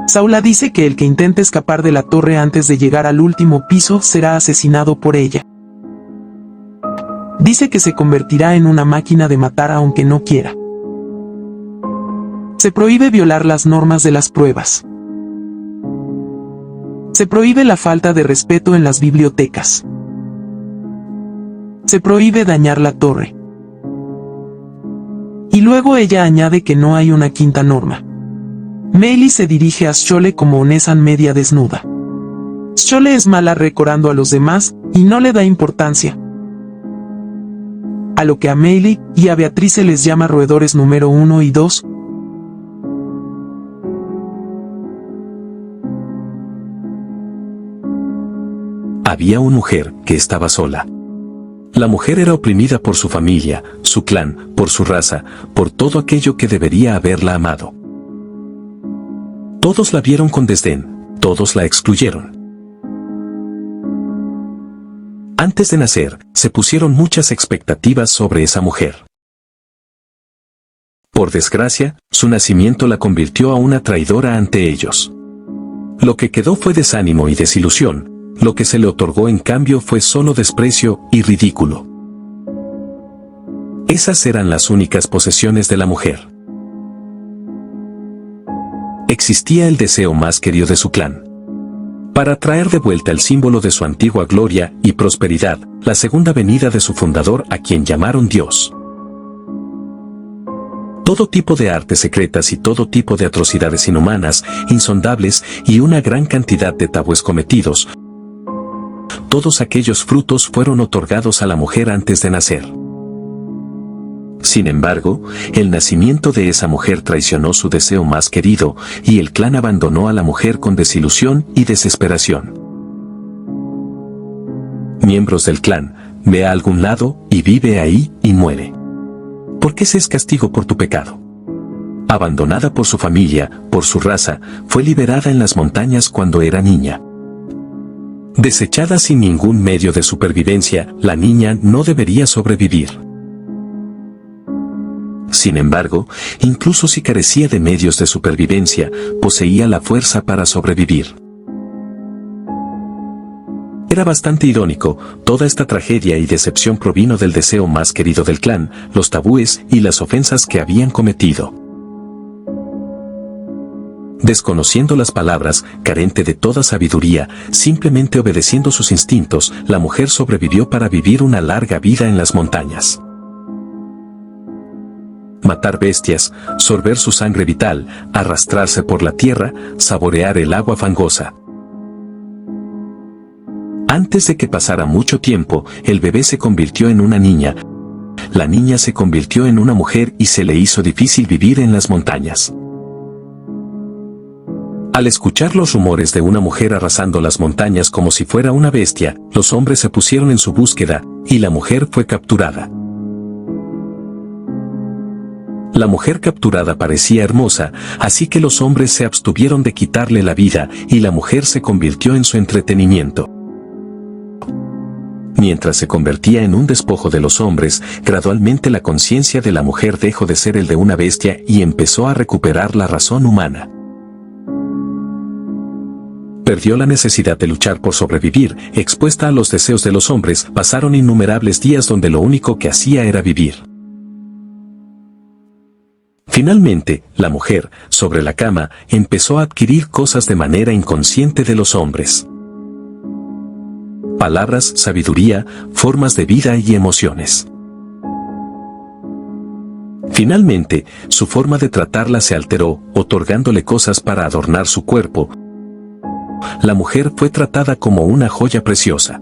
Saula dice que el que intente escapar de la torre antes de llegar al último piso será asesinado por ella. Dice que se convertirá en una máquina de matar aunque no quiera. Se prohíbe violar las normas de las pruebas. Se prohíbe la falta de respeto en las bibliotecas. Se prohíbe dañar la torre. Y luego ella añade que no hay una quinta norma. Meili se dirige a Shole como Onesan media desnuda. Shole es mala recordando a los demás y no le da importancia, a lo que a Meili y a Beatrice les llama roedores número 1 y 2. Había una mujer que estaba sola. La mujer era oprimida por su familia, su clan, por su raza, por todo aquello que debería haberla amado. Todos la vieron con desdén, todos la excluyeron. Antes de nacer, se pusieron muchas expectativas sobre esa mujer. Por desgracia, su nacimiento la convirtió a una traidora ante ellos. Lo que quedó fue desánimo y desilusión, Lo que se le otorgó en cambio fue solo desprecio y ridículo. Esas eran las únicas posesiones de la mujer. Existía el deseo más querido de su clan. Para traer de vuelta el símbolo de su antigua gloria y prosperidad, la segunda venida de su fundador, a quien llamaron Dios. Todo tipo de artes secretas y todo tipo de atrocidades inhumanas, insondables y una gran cantidad de tabúes cometidos. Todos aquellos frutos fueron otorgados a la mujer antes de nacer. Sin embargo, el nacimiento de esa mujer traicionó su deseo más querido, y el clan abandonó a la mujer con desilusión y desesperación. Miembros del clan, ve a algún lado, y vive ahí, y muere. Porque ese es castigo por tu pecado. Abandonada por su familia, por su raza, fue liberada en las montañas cuando era niña. Desechada sin ningún medio de supervivencia, la niña no debería sobrevivir. Sin embargo, incluso si carecía de medios de supervivencia, poseía la fuerza para sobrevivir. Era bastante irónico, toda esta tragedia y decepción provino del deseo más querido del clan, los tabúes y las ofensas que habían cometido. Desconociendo las palabras, carente de toda sabiduría, simplemente obedeciendo sus instintos, la mujer sobrevivió para vivir una larga vida en las montañas. Matar bestias, sorber su sangre vital, arrastrarse por la tierra, saborear el agua fangosa. Antes de que pasara mucho tiempo, el bebé se convirtió en una niña. La niña se convirtió en una mujer y se le hizo difícil vivir en las montañas. Al escuchar los rumores de una mujer arrasando las montañas como si fuera una bestia, los hombres se pusieron en su búsqueda, y la mujer fue capturada. La mujer capturada parecía hermosa, así que los hombres se abstuvieron de quitarle la vida, y la mujer se convirtió en su entretenimiento. Mientras se convertía en un despojo de los hombres, gradualmente la conciencia de la mujer dejó de ser el de una bestia y empezó a recuperar la razón humana. Perdió la necesidad de luchar por sobrevivir, expuesta a los deseos de los hombres. Pasaron innumerables días donde lo único que hacía era vivir. Finalmente, la mujer, sobre la cama, empezó a adquirir cosas de manera inconsciente de los hombres. Palabras, sabiduría, formas de vida y emociones. Finalmente, su forma de tratarla se alteró, otorgándole cosas para adornar su cuerpo. La mujer fue tratada como una joya preciosa.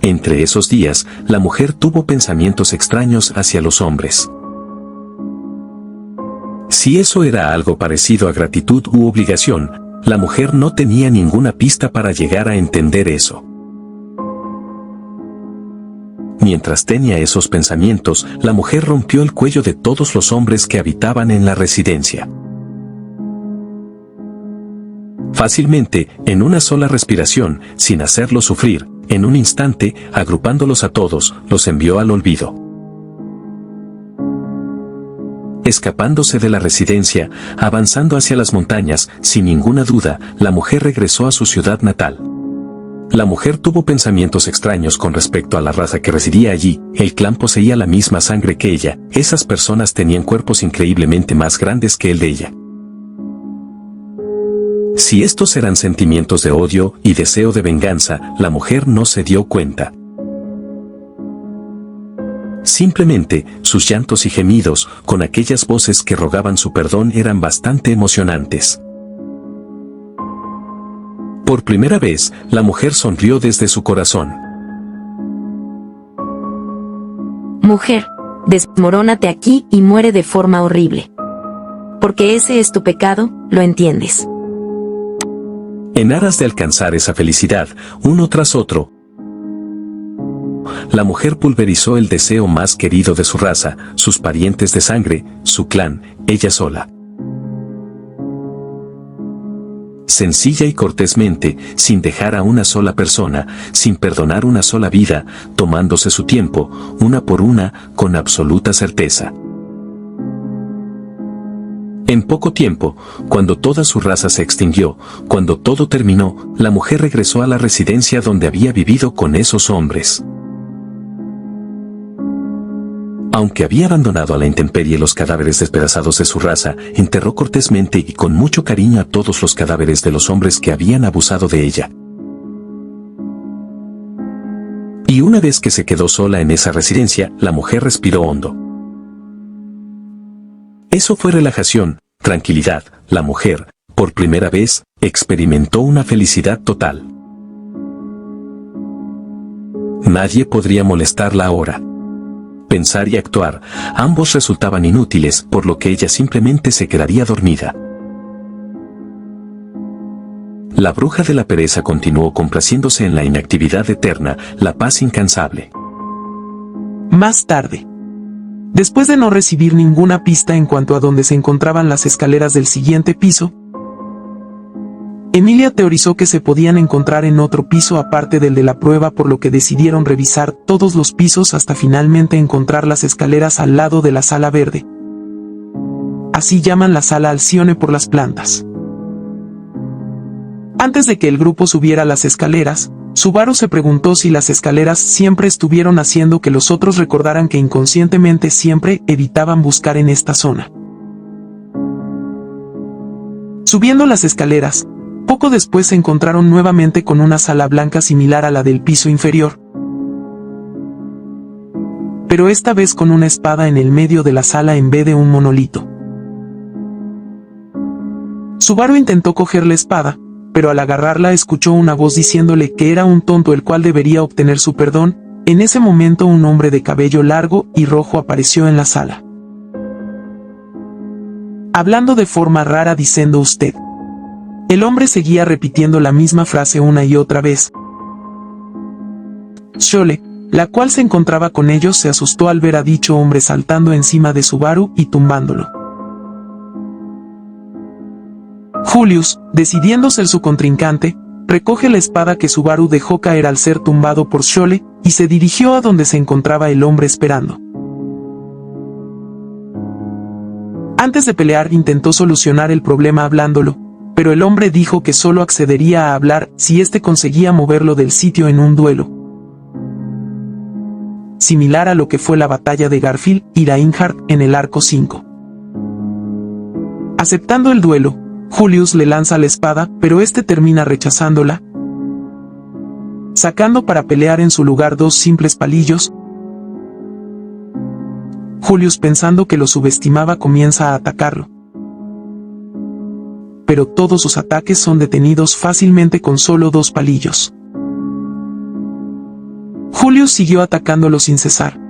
Entre esos días, la mujer tuvo pensamientos extraños hacia los hombres. Si eso era algo parecido a gratitud u obligación, la mujer no tenía ninguna pista para llegar a entender eso. Mientras tenía esos pensamientos, la mujer rompió el cuello de todos los hombres que habitaban en la residencia. Fácilmente, en una sola respiración, sin hacerlos sufrir, en un instante, agrupándolos a todos, los envió al olvido. Escapándose de la residencia, avanzando hacia las montañas, sin ninguna duda, la mujer regresó a su ciudad natal. La mujer tuvo pensamientos extraños con respecto a la raza que residía allí. El clan poseía la misma sangre que ella, esas personas tenían cuerpos increíblemente más grandes que el de ella. Si estos eran sentimientos de odio y deseo de venganza, la mujer no se dio cuenta. Simplemente, sus llantos y gemidos, con aquellas voces que rogaban su perdón, eran bastante emocionantes. Por primera vez, la mujer sonrió desde su corazón. Mujer, desmorónate aquí y muere de forma horrible. Porque ese es tu pecado, ¿lo entiendes? En aras de alcanzar esa felicidad, uno tras otro, la mujer pulverizó el deseo más querido de su raza, sus parientes de sangre, su clan, ella sola. Sencilla y cortésmente, sin dejar a una sola persona, sin perdonar una sola vida, tomándose su tiempo, una por una, con absoluta certeza. En poco tiempo, cuando toda su raza se extinguió, cuando todo terminó, la mujer regresó a la residencia donde había vivido con esos hombres. Aunque había abandonado a la intemperie los cadáveres despedazados de su raza, enterró cortésmente y con mucho cariño a todos los cadáveres de los hombres que habían abusado de ella. Y una vez que se quedó sola en esa residencia, la mujer respiró hondo. Eso fue relajación, tranquilidad. La mujer, por primera vez, experimentó una felicidad total. Nadie podría molestarla ahora. Pensar y actuar, ambos resultaban inútiles, por lo que ella simplemente se quedaría dormida. La bruja de la pereza continuó complaciéndose en la inactividad eterna, la paz incansable. Más tarde, después de no recibir ninguna pista en cuanto a dónde se encontraban las escaleras del siguiente piso, Emilia teorizó que se podían encontrar en otro piso aparte del de la prueba, por lo que decidieron revisar todos los pisos hasta finalmente encontrar las escaleras al lado de la sala verde. Así llaman la sala Alcione por las plantas. Antes de que el grupo subiera las escaleras, Subaru se preguntó si las escaleras siempre estuvieron haciendo que los otros recordaran que inconscientemente siempre evitaban buscar en esta zona. Subiendo las escaleras, poco después se encontraron nuevamente con una sala blanca similar a la del piso inferior, pero esta vez con una espada en el medio de la sala en vez de un monolito. Subaru intentó coger la espada, pero al agarrarla escuchó una voz diciéndole que era un tonto el cual debería obtener su perdón. En ese momento un hombre de cabello largo y rojo apareció en la sala, hablando de forma rara diciendo usted. El hombre seguía repitiendo la misma frase una y otra vez. Shole, la cual se encontraba con ellos, se asustó al ver a dicho hombre saltando encima de Subaru y tumbándolo. Julius, decidiendo ser su contrincante, recoge la espada que Subaru dejó caer al ser tumbado por Shole y se dirigió a donde se encontraba el hombre esperando. Antes de pelear intentó solucionar el problema hablándolo, pero el hombre dijo que solo accedería a hablar si éste conseguía moverlo del sitio en un duelo, similar a lo que fue la batalla de Garfield y Reinhardt en el arco 5. Aceptando el duelo, Julius le lanza la espada, pero este termina rechazándola, sacando para pelear en su lugar dos simples palillos. Julius, pensando que lo subestimaba, comienza a atacarlo, pero todos sus ataques son detenidos fácilmente con solo dos palillos. Julius siguió atacándolo sin cesar,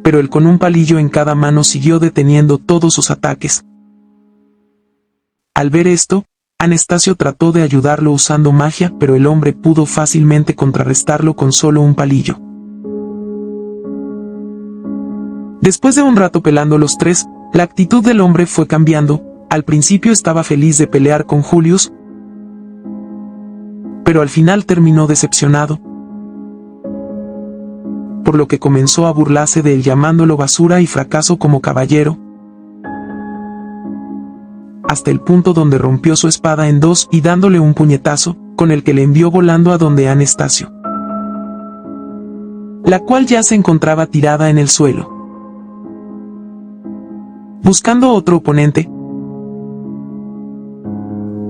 pero él con un palillo en cada mano siguió deteniendo todos sus ataques. Al ver esto, Anastasio trató de ayudarlo usando magia, pero el hombre pudo fácilmente contrarrestarlo con solo un palillo. Después de un rato pelando los tres, la actitud del hombre fue cambiando. Al principio estaba feliz de pelear con Julius, pero al final terminó decepcionado, por lo que comenzó a burlarse de él llamándolo basura y fracaso como caballero, hasta el punto donde rompió su espada en dos y dándole un puñetazo, con el que le envió volando a donde Anastasio, la cual ya se encontraba tirada en el suelo. Buscando otro oponente,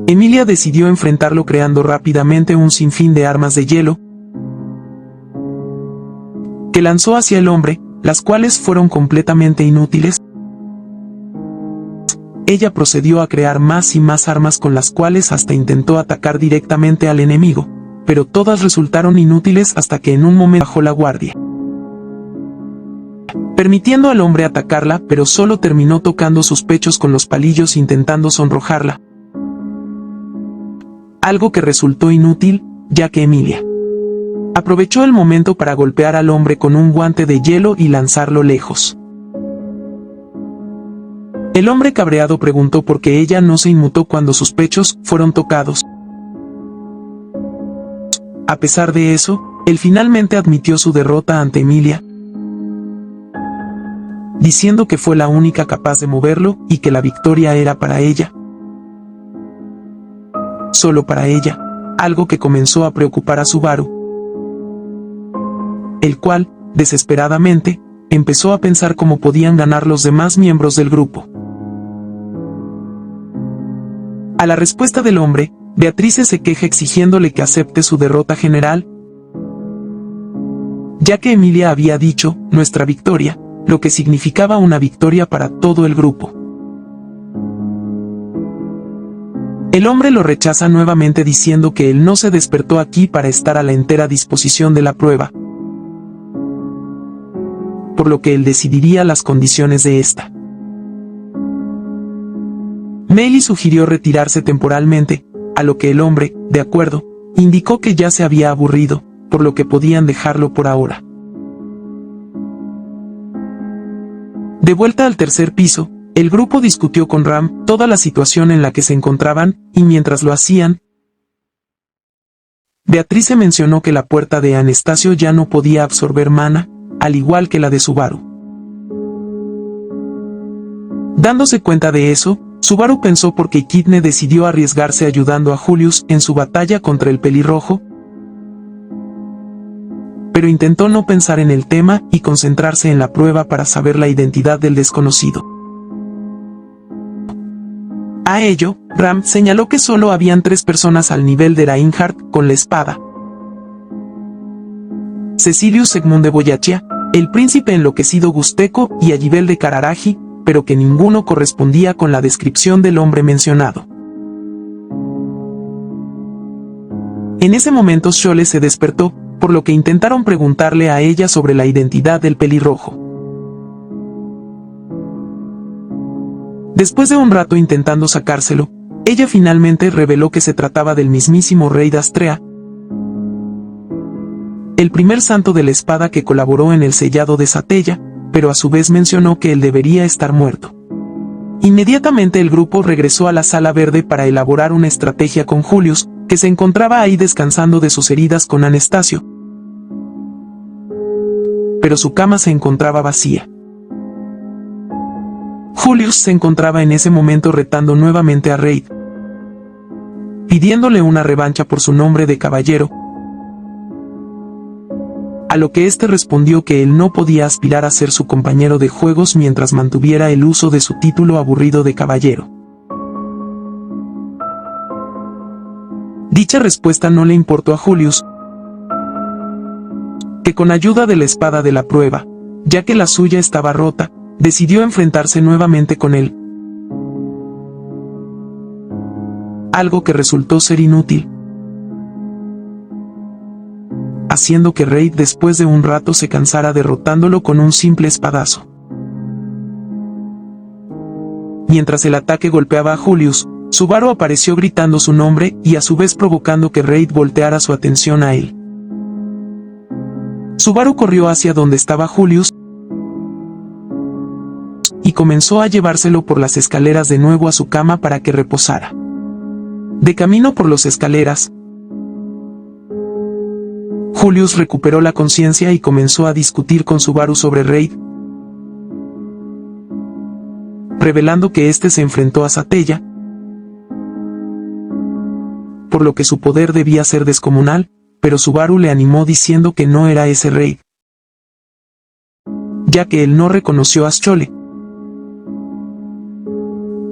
Emilia decidió enfrentarlo creando rápidamente un sinfín de armas de hielo que lanzó hacia el hombre, las cuales fueron completamente inútiles. Ella procedió a crear más y más armas con las cuales hasta intentó atacar directamente al enemigo, pero todas resultaron inútiles hasta que en un momento bajó la guardia, permitiendo al hombre atacarla, pero solo terminó tocando sus pechos con los palillos intentando sonrojarla, algo que resultó inútil, ya que Emilia aprovechó el momento para golpear al hombre con un guante de hielo y lanzarlo lejos. El hombre cabreado preguntó por qué ella no se inmutó cuando sus pechos fueron tocados. A pesar de eso, él finalmente admitió su derrota ante Emilia, diciendo que fue la única capaz de moverlo y que la victoria era para ella. Solo para ella, algo que comenzó a preocupar a Subaru, el cual, desesperadamente, empezó a pensar cómo podían ganar los demás miembros del grupo. A la respuesta del hombre, Beatrice se queja exigiéndole que acepte su derrota general, ya que Emilia había dicho, nuestra victoria, lo que significaba una victoria para todo el grupo. El hombre lo rechaza nuevamente diciendo que él no se despertó aquí para estar a la entera disposición de la prueba, por lo que él decidiría las condiciones de esta. Meili sugirió retirarse temporalmente, a lo que el hombre, de acuerdo, indicó que ya se había aburrido, por lo que podían dejarlo por ahora. De vuelta al tercer piso, el grupo discutió con Ram toda la situación en la que se encontraban, y mientras lo hacían, Beatrice mencionó que la puerta de Anastasio ya no podía absorber mana, al igual que la de Subaru. Dándose cuenta de eso, Subaru pensó por qué Kidne decidió arriesgarse ayudando a Julius en su batalla contra el pelirrojo, pero intentó no pensar en el tema y concentrarse en la prueba para saber la identidad del desconocido. A ello, Ram señaló que solo habían 3 personas al nivel de Reinhardt con la espada: Cecilius Segmund de Boyachia, el príncipe enloquecido Gusteco y Ayibel de Kararaji, pero que ninguno correspondía con la descripción del hombre mencionado. En ese momento Shole se despertó, por lo que intentaron preguntarle a ella sobre la identidad del pelirrojo. Después de un rato intentando sacárselo, ella finalmente reveló que se trataba del mismísimo rey de Astrea, el primer santo de la espada que colaboró en el sellado de Satella, pero a su vez mencionó que él debería estar muerto. Inmediatamente el grupo regresó a la sala verde para elaborar una estrategia con Julius, que se encontraba ahí descansando de sus heridas con Anastasio, pero su cama se encontraba vacía. Julius se encontraba en ese momento retando nuevamente a Reid, pidiéndole una revancha por su nombre de caballero, a lo que éste respondió que él no podía aspirar a ser su compañero de juegos mientras mantuviera el uso de su título aburrido de caballero. Dicha respuesta no le importó a Julius, que con ayuda de la espada de la prueba, ya que la suya estaba rota, decidió enfrentarse nuevamente con él, algo que resultó ser inútil, haciendo que Reid después de un rato se cansara derrotándolo con un simple espadazo. Mientras el ataque golpeaba a Julius, Subaru apareció gritando su nombre y a su vez provocando que Reid volteara su atención a él. Subaru corrió hacia donde estaba Julius y comenzó a llevárselo por las escaleras de nuevo a su cama para que reposara. De camino por las escaleras, Julius recuperó la conciencia y comenzó a discutir con Subaru sobre Reid, revelando que éste se enfrentó a Satella, por lo que su poder debía ser descomunal, pero Subaru le animó diciendo que no era ese Reid, ya que él no reconoció a Shole,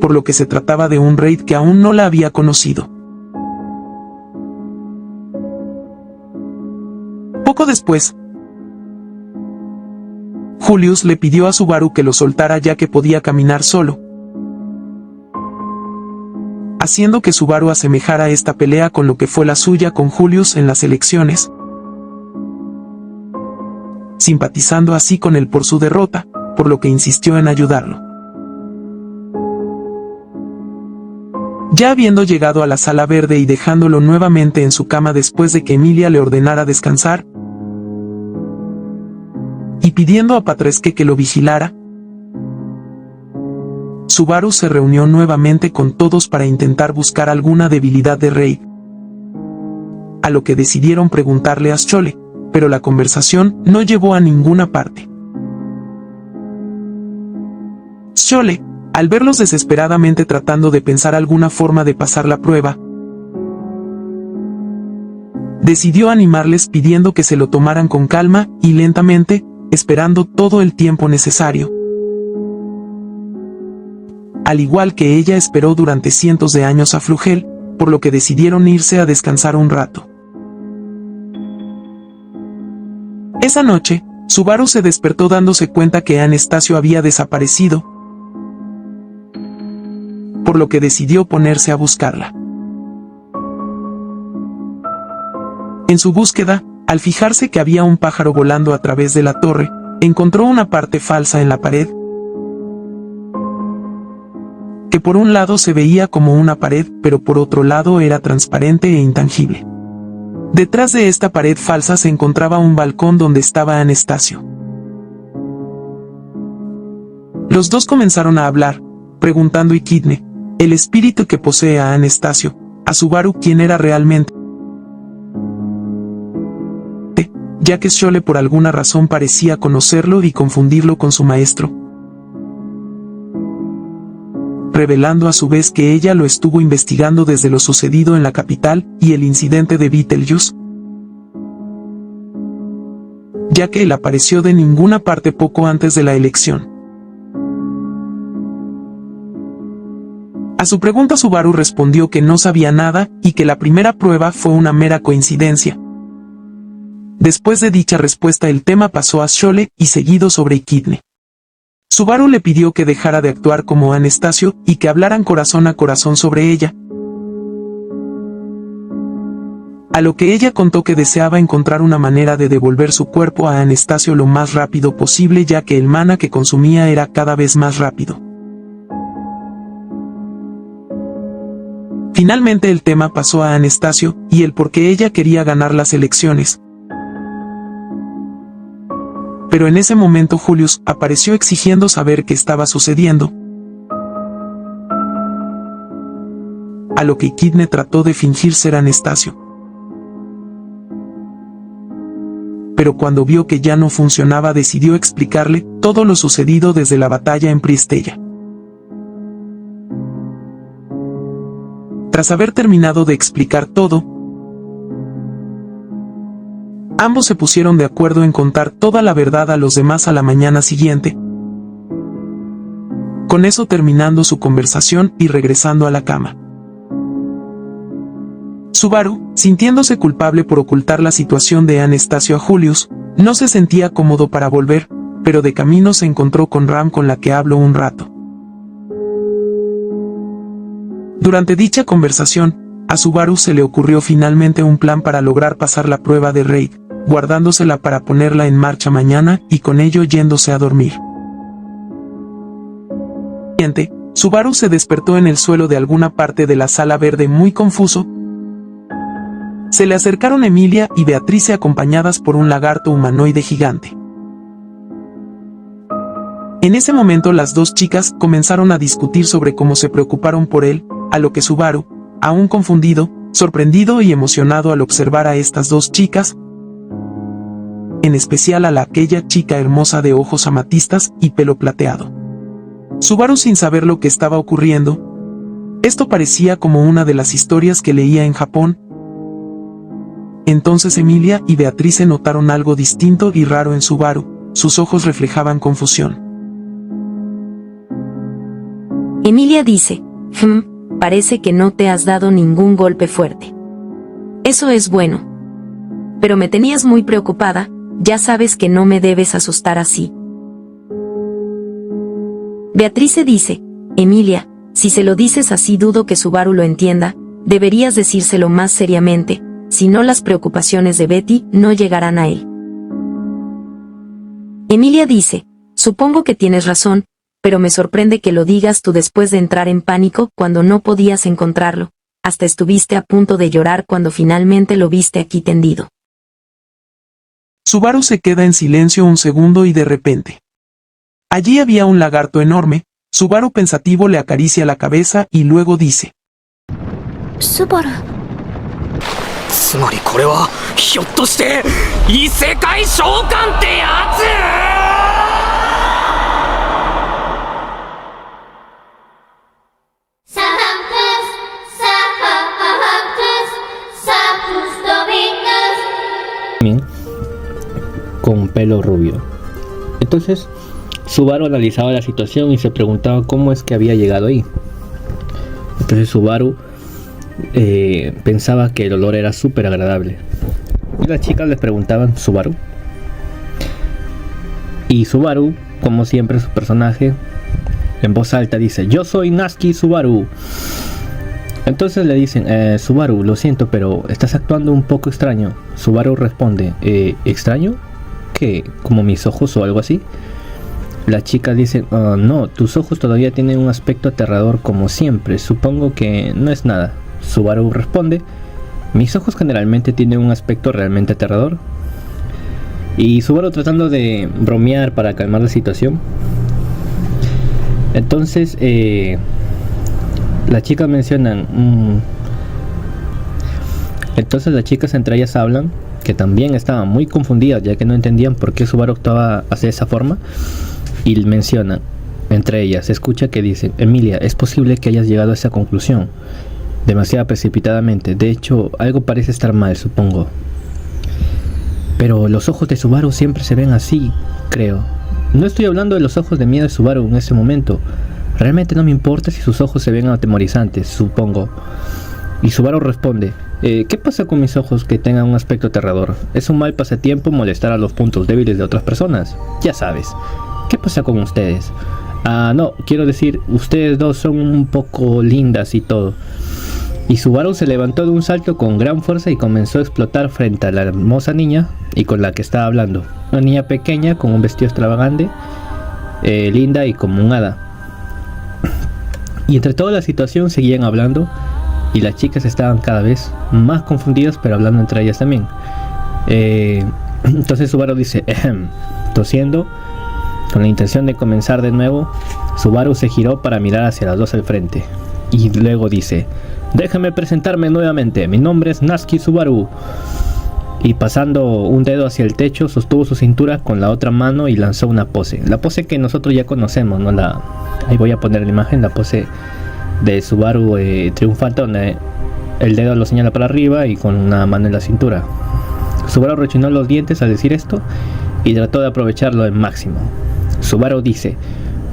por lo que se trataba de un Reid que aún no la había conocido. Poco después, Julius le pidió a Subaru que lo soltara ya que podía caminar solo, haciendo que Subaru asemejara esta pelea con lo que fue la suya con Julius en las elecciones, simpatizando así con él por su derrota, por lo que insistió en ayudarlo. Ya habiendo llegado a la sala verde y dejándolo nuevamente en su cama después de que Emilia le ordenara descansar, y pidiendo a Patresque que lo vigilara, Subaru se reunió nuevamente con todos para intentar buscar alguna debilidad de Reid, a lo que decidieron preguntarle a Shole, pero la conversación no llevó a ninguna parte. Shole, al verlos desesperadamente tratando de pensar alguna forma de pasar la prueba, decidió animarles pidiendo que se lo tomaran con calma y lentamente, esperando todo el tiempo necesario. Al igual que ella esperó durante cientos de años a Flugel, por lo que decidieron irse a descansar un rato. Esa noche, Subaru se despertó dándose cuenta que Anastasio había desaparecido, por lo que decidió ponerse a buscarla. En su búsqueda, al fijarse que había un pájaro volando a través de la torre, encontró una parte falsa en la pared, que por un lado se veía como una pared, pero por otro lado era transparente e intangible. Detrás de esta pared falsa se encontraba un balcón donde estaba Anastasio. Los dos comenzaron a hablar, preguntando a Echidne, el espíritu que posee a Anastasio, a Subaru quién era realmente, ya que Shole por alguna razón parecía conocerlo y confundirlo con su maestro, revelando a su vez que ella lo estuvo investigando desde lo sucedido en la capital y el incidente de Betelgeuse, ya que él apareció de ninguna parte poco antes de la elección. A su pregunta Subaru respondió que no sabía nada y que la primera prueba fue una mera coincidencia. Después de dicha respuesta el tema pasó a Shole y seguido sobre Echidne. Subaru le pidió que dejara de actuar como Anastasio y que hablaran corazón a corazón sobre ella. A lo que ella contó que deseaba encontrar una manera de devolver su cuerpo a Anastasio lo más rápido posible ya que el mana que consumía era cada vez más rápido. Finalmente el tema pasó a Anastasio y el por qué ella quería ganar las elecciones. Pero en ese momento Julius apareció exigiendo saber qué estaba sucediendo. A lo que Echidne trató de fingir ser Anastasio. Pero cuando vio que ya no funcionaba decidió explicarle todo lo sucedido desde la batalla en Priestella. Tras haber terminado de explicar todo, ambos se pusieron de acuerdo en contar toda la verdad a los demás a la mañana siguiente, con eso terminando su conversación y regresando a la cama. Subaru, sintiéndose culpable por ocultar la situación de Anastasio a Julius, no se sentía cómodo para volver, pero de camino se encontró con Ram con la que habló un rato. Durante dicha conversación, a Subaru se le ocurrió finalmente un plan para lograr pasar la prueba de Raid, guardándosela para ponerla en marcha mañana y con ello yéndose a dormir. Subaru se despertó en el suelo de alguna parte de la sala verde muy confuso. Se le acercaron Emilia y Beatrice acompañadas por un lagarto humanoide gigante. En ese momento las dos chicas comenzaron a discutir sobre cómo se preocuparon por él, a lo que Subaru, aún confundido, sorprendido y emocionado al observar a estas dos chicas, en especial a aquella chica hermosa de ojos amatistas y pelo plateado. Subaru sin saber lo que estaba ocurriendo, esto parecía como una de las historias que leía en Japón. Entonces Emilia y Beatrice notaron algo distinto y raro en Subaru, sus ojos reflejaban confusión. Emilia dice, parece que no te has dado ningún golpe fuerte. Eso es bueno. Pero me tenías muy preocupada, ya sabes que no me debes asustar así. Beatrice dice, Emilia, si se lo dices así dudo que Subaru lo entienda, deberías decírselo más seriamente, si no las preocupaciones de Betty no llegarán a él. Emilia dice, supongo que tienes razón, pero me sorprende que lo digas tú después de entrar en pánico cuando no podías encontrarlo, hasta estuviste a punto de llorar cuando finalmente lo viste aquí tendido. Subaru se queda en silencio un segundo y de repente. Allí había un lagarto enorme. Subaru pensativo le acaricia la cabeza y luego dice: Subaru. つまりこれはひょっとして異世界召喚ってやつ con pelo rubio. Entonces Subaru analizaba la situación y se preguntaba cómo es que había llegado ahí. Entonces Subaru pensaba que el olor era súper agradable. Y las chicas les preguntaban Subaru. Y Subaru, como siempre, su personaje en voz alta dice: yo soy Natsuki Subaru. Entonces le dicen: Subaru, lo siento, pero estás actuando un poco extraño. Subaru responde: ¿extraño? ¿Qué? ¿Como mis ojos o algo así? Las chicas dicen: no, tus ojos todavía tienen un aspecto aterrador como siempre. Supongo que no es nada. Subaru responde: mis ojos generalmente tienen un aspecto realmente aterrador. Y Subaru, tratando de bromear para calmar la situación, entonces las chicas mencionan entonces las chicas entre ellas hablan que también estaban muy confundidas, ya que no entendían por qué Subaru actuaba de esa forma, y mencionan entre ellas, se escucha que dicen: Emilia, es posible que hayas llegado a esa conclusión demasiado precipitadamente. De hecho, algo parece estar mal, supongo. Pero los ojos de Subaru siempre se ven así, creo. No estoy hablando de los ojos de miedo de Subaru en ese momento. Realmente no me importa si sus ojos se ven atemorizantes, supongo. Y Subaru responde: ¿qué pasa con mis ojos que tengan un aspecto aterrador? Es un mal pasatiempo molestar a los puntos débiles de otras personas. Ya sabes. ¿Qué pasa con ustedes? No, quiero decir, ustedes dos son un poco lindas y todo. Y Subaru se levantó de un salto con gran fuerza y comenzó a explotar frente a la hermosa niña y con la que estaba hablando. Una niña pequeña con un vestido extravagante, linda y como un hada. Y entre toda la situación seguían hablando y las chicas estaban cada vez más confundidas, pero hablando entre ellas también. Entonces Subaru dice: tosiendo, con la intención de comenzar de nuevo. Subaru se giró para mirar hacia las dos al frente y luego dice: déjame presentarme nuevamente, mi nombre es Natsuki Subaru. Y pasando un dedo hacia el techo, sostuvo su cintura con la otra mano y lanzó una pose. La pose que nosotros ya conocemos, ¿no? Ahí voy a poner la imagen, la pose de Subaru triunfante, donde el dedo lo señala para arriba y con una mano en la cintura. Subaru rechinó los dientes al decir esto y trató de aprovecharlo al máximo. Subaru dice: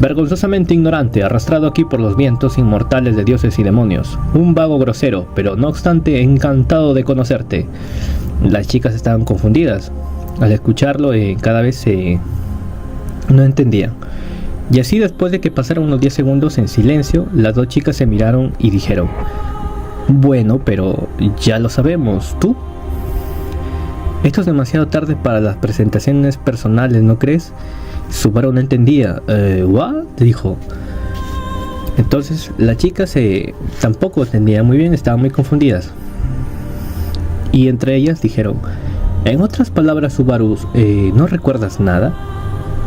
vergonzosamente ignorante, arrastrado aquí por los vientos inmortales de dioses y demonios. Un vago grosero, pero no obstante encantado de conocerte. Las chicas estaban confundidas. Al escucharlo, cada vez no entendían. Y así, después de que pasaron unos 10 segundos en silencio, las dos chicas se miraron y dijeron: bueno, pero ya lo sabemos, ¿tú? Esto es demasiado tarde para las presentaciones personales, ¿no crees? Subaru no entendía. ¿What? Dijo. Entonces las chicas tampoco entendían muy bien, estaban muy confundidas. Y entre ellas dijeron: en otras palabras, Subaru, ¿no recuerdas nada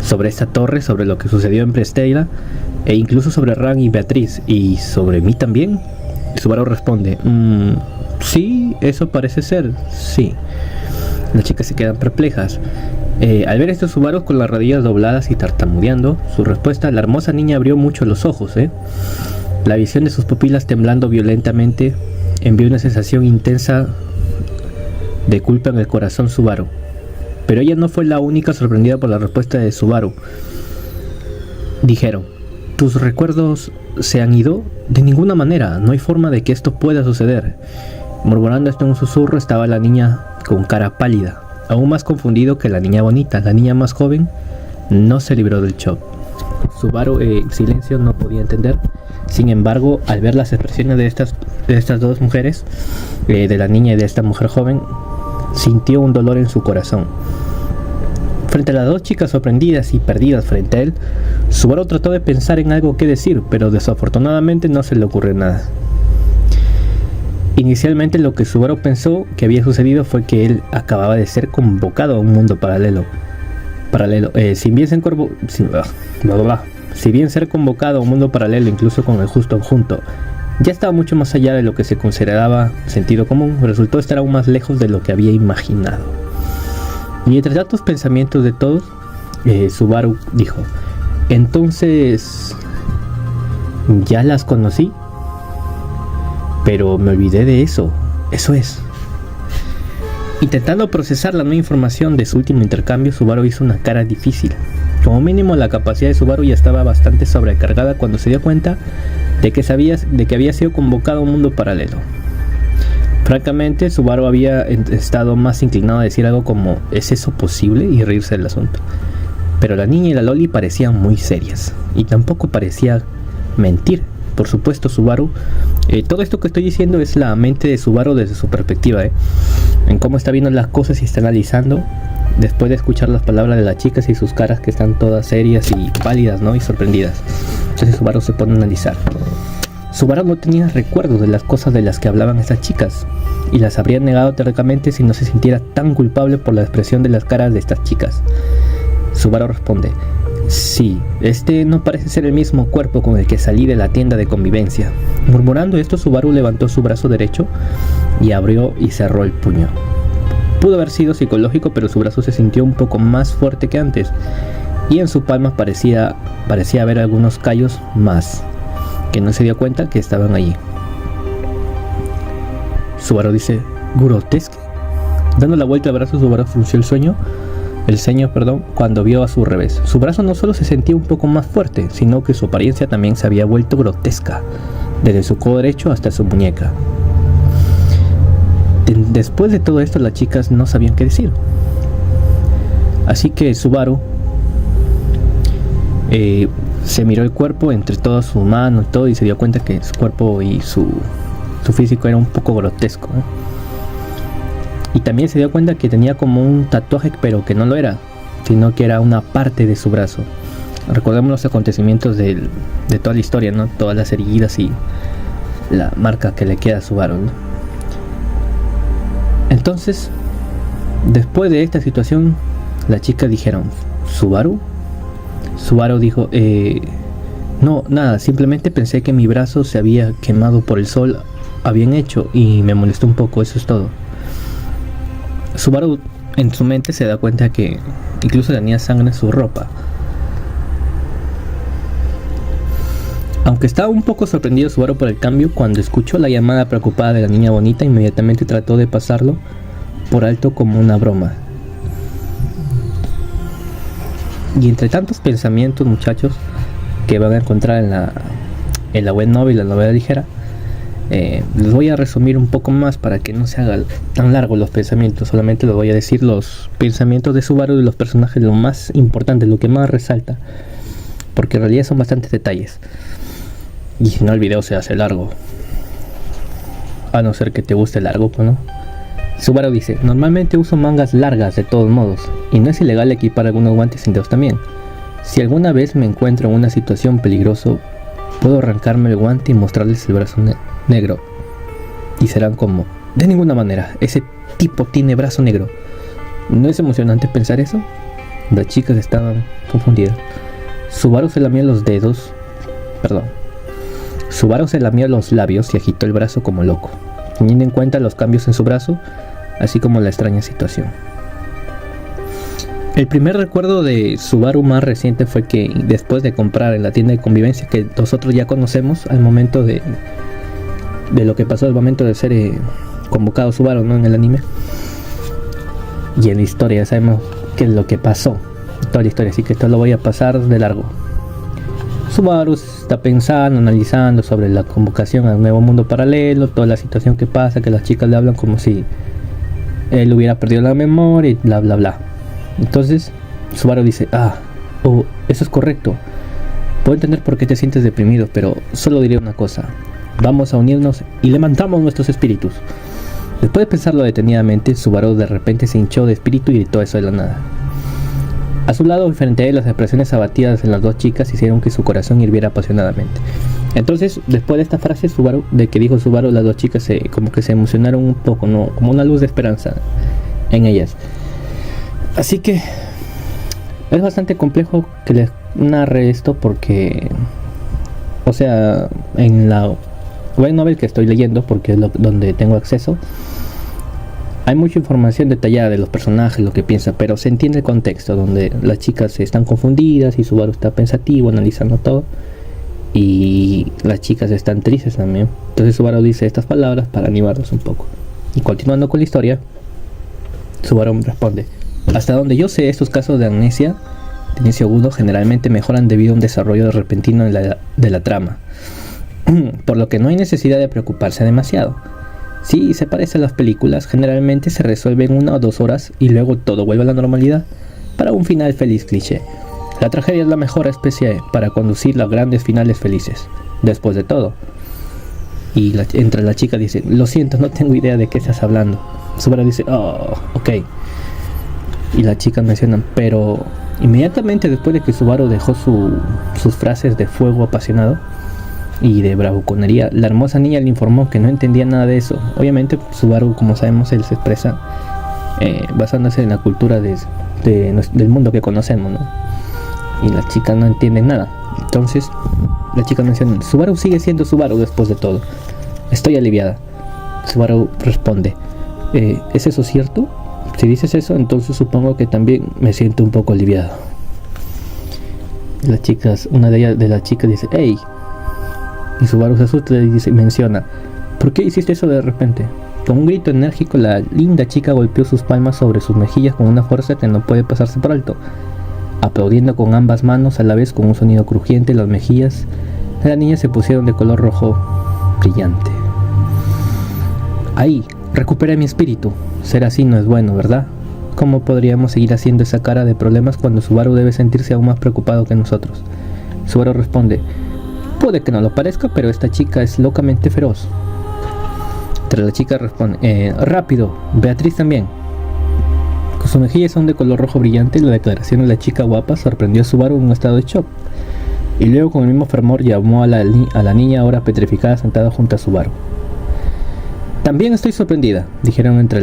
sobre esta torre, sobre lo que sucedió en Presteira, e incluso sobre Ran y Beatriz, y sobre mí también? Y Subaru responde: sí, eso parece ser, sí. Las chicas se quedan perplejas. Al ver estos Subaru con las rodillas dobladas y tartamudeando su respuesta, la hermosa niña abrió mucho los ojos. La visión de sus pupilas temblando violentamente envió una sensación intensa de culpa en el corazón Subaru. Pero ella no fue la única sorprendida por la respuesta de Subaru. Dijeron: ¿tus recuerdos se han ido? De ninguna manera, no hay forma de que esto pueda suceder. Murmurando esto en un susurro estaba la niña con cara pálida, aún más confundido que la niña bonita. La niña más joven no se libró del shock. Subaru en silencio no podía entender. Sin embargo, al ver las expresiones de estas dos mujeres, de la niña y de esta mujer joven, sintió un dolor en su corazón. Frente a las dos chicas sorprendidas y perdidas frente a él, Subaru trató de pensar en algo que decir, pero desafortunadamente no se le ocurrió nada. Inicialmente lo que Subaru pensó que había sucedido fue que él acababa de ser convocado a un mundo paralelo. Si bien ser convocado a un mundo paralelo, incluso con el justo junto, ya estaba mucho más allá de lo que se consideraba sentido común, resultó estar aún más lejos de lo que había imaginado. Y entre tantos pensamientos de todos, Subaru dijo: entonces, ¿ya las conocí? Pero me olvidé de eso. Eso es. Intentando procesar la nueva información de su último intercambio, Subaru hizo una cara difícil. Como mínimo, la capacidad de Subaru ya estaba bastante sobrecargada cuando se dio cuenta de que había sido convocado a un mundo paralelo. Francamente, Subaru había estado más inclinado a decir algo como ¿es eso posible? Y reírse del asunto. Pero la niña y la Loli parecían muy serias y tampoco parecía mentir. Por supuesto, Subaru, todo esto que estoy diciendo es la mente de Subaru desde su perspectiva, en cómo está viendo las cosas y está analizando después de escuchar las palabras de las chicas y sus caras que están todas serias y pálidas, ¿no? Y sorprendidas. Entonces Subaru se pone a analizar. Subaru no tenía recuerdos de las cosas de las que hablaban estas chicas y las habría negado teóricamente si no se sintiera tan culpable por la expresión de las caras de estas chicas. Subaru responde: sí, este no parece ser el mismo cuerpo con el que salí de la tienda de convivencia. Murmurando esto, Subaru levantó su brazo derecho y abrió y cerró el puño. Pudo haber sido psicológico, pero su brazo se sintió un poco más fuerte que antes y en su palma parecía haber algunos callos más, que no se dio cuenta que estaban allí. Subaru dice: ¿grotesque? Dando la vuelta al brazo, Subaru frunció el ceño, cuando vio a su revés. Su brazo no solo se sentía un poco más fuerte, sino que su apariencia también se había vuelto grotesca, desde su codo derecho hasta su muñeca. Después de todo esto, las chicas no sabían qué decir. Así que Subaru se miró el cuerpo entre toda su mano y todo, y se dio cuenta que su cuerpo y su físico era un poco grotesco, Y también se dio cuenta que tenía como un tatuaje, pero que no lo era, sino que era una parte de su brazo. Recordemos los acontecimientos de toda la historia, ¿no? Todas las heridas y la marca que le queda a Subaru, ¿no? Entonces, después de esta situación, las chicas dijeron: ¿Subaru? Subaru dijo: no, nada, simplemente pensé que mi brazo se había quemado por el sol habían hecho y me molestó un poco, eso es todo. Subaru en su mente se da cuenta que incluso tenía sangre en su ropa. Aunque estaba un poco sorprendido Subaru por el cambio, cuando escuchó la llamada preocupada de la niña bonita, inmediatamente trató de pasarlo por alto como una broma. Y entre tantos pensamientos, muchachos, que van a encontrar en la web novel, la novela ligera, les voy a resumir un poco más para que no se haga tan largo los pensamientos. Solamente les voy a decir los pensamientos de Subaru y los personajes, lo más importante, lo que más resalta, porque en realidad son bastantes detalles. Y si no, el video se hace largo, a no ser que te guste largo, ¿no? Subaru dice: normalmente uso mangas largas de todos modos, y no es ilegal equipar algunos guantes sin dedos también. Si alguna vez me encuentro en una situación peligrosa, puedo arrancarme el guante y mostrarles el brazo negro. Y serán como: de ninguna manera, ese tipo tiene brazo negro. ¿No es emocionante pensar eso? Las chicas estaban confundidas. Subaru se lamía los labios y agitó el brazo como loco, teniendo en cuenta los cambios en su brazo, así como la extraña situación. El primer recuerdo de Subaru más reciente fue que después de comprar en la tienda de convivencia, que nosotros ya conocemos al momento de lo que pasó, al momento de ser convocado Subaru, ¿no? En el anime y en la historia, ya sabemos qué es lo que pasó, toda la historia, así que esto lo voy a pasar de largo. Subaru está pensando, analizando sobre la convocación al nuevo mundo paralelo, toda la situación que pasa, que las chicas le hablan como si él hubiera perdido la memoria y bla bla bla. Entonces Subaru dice: eso es correcto, puedo entender por qué te sientes deprimido, pero solo diré una cosa: vamos a unirnos y levantamos nuestros espíritus. Después de pensarlo detenidamente, Subaru de repente se hinchó de espíritu y gritó eso de la nada. A su lado, frente a él, las expresiones abatidas en las dos chicas hicieron que su corazón hirviera apasionadamente. Entonces, después de esta frase que dijo Subaru, las dos chicas como que se emocionaron un poco, ¿no? Como una luz de esperanza en ellas. Así que es bastante complejo que les narre esto porque, o sea, en la web novel que estoy leyendo, porque es donde tengo acceso, hay mucha información detallada de los personajes, lo que piensa, pero se entiende el contexto, donde las chicas están confundidas y Subaru está pensativo, analizando todo, y las chicas están tristes también. Entonces Subaru dice estas palabras para animarlos un poco. Y continuando con la historia, Subaru responde: hasta donde yo sé, estos casos de amnesia de inicio agudo generalmente mejoran debido a un desarrollo repentino de la trama, por lo que no hay necesidad de preocuparse demasiado. Si se parece a las películas, generalmente se resuelve en 1 o 2 horas y luego todo vuelve a la normalidad para un final feliz cliché. La tragedia es la mejor especie para conducir a grandes finales felices, después de todo. Y entre la chica dice: lo siento, no tengo idea de qué estás hablando. Subaru dice: oh, ok. Y la chica menciona: pero inmediatamente después de que Subaru dejó sus frases de fuego apasionado y de bravuconería, la hermosa niña le informó que no entendía nada de eso. Obviamente Subaru, como sabemos, él se expresa basándose en la cultura del mundo que conocemos, ¿no? Y la chica no entiende nada. Entonces la chica menciona: Subaru sigue siendo Subaru después de todo. Estoy aliviada. Subaru responde: ¿es eso cierto? Si dices eso, entonces supongo que también me siento un poco aliviado. Una de las chicas dice: hey. Y Subaru se asusta y menciona: ¿por qué hiciste eso de repente? Con un grito enérgico, la linda chica golpeó sus palmas sobre sus mejillas con una fuerza que no puede pasarse por alto. Aplaudiendo con ambas manos a la vez con un sonido crujiente, las mejillas de la niña se pusieron de color rojo brillante. Ahí, recuperé mi espíritu. Ser así no es bueno, ¿verdad? ¿Cómo podríamos seguir haciendo esa cara de problemas cuando Subaru debe sentirse aún más preocupado que nosotros? Subaru responde: puede que no lo parezca, pero esta chica es locamente feroz. Pero la chica responde: rápido, Beatriz también. Con sus mejillas son de color rojo brillante, la declaración de la chica guapa sorprendió a Subaru en un estado de shock. Y luego con el mismo fervor llamó a la niña ahora petrificada sentada junto a Subaru. También estoy sorprendida, dijeron entre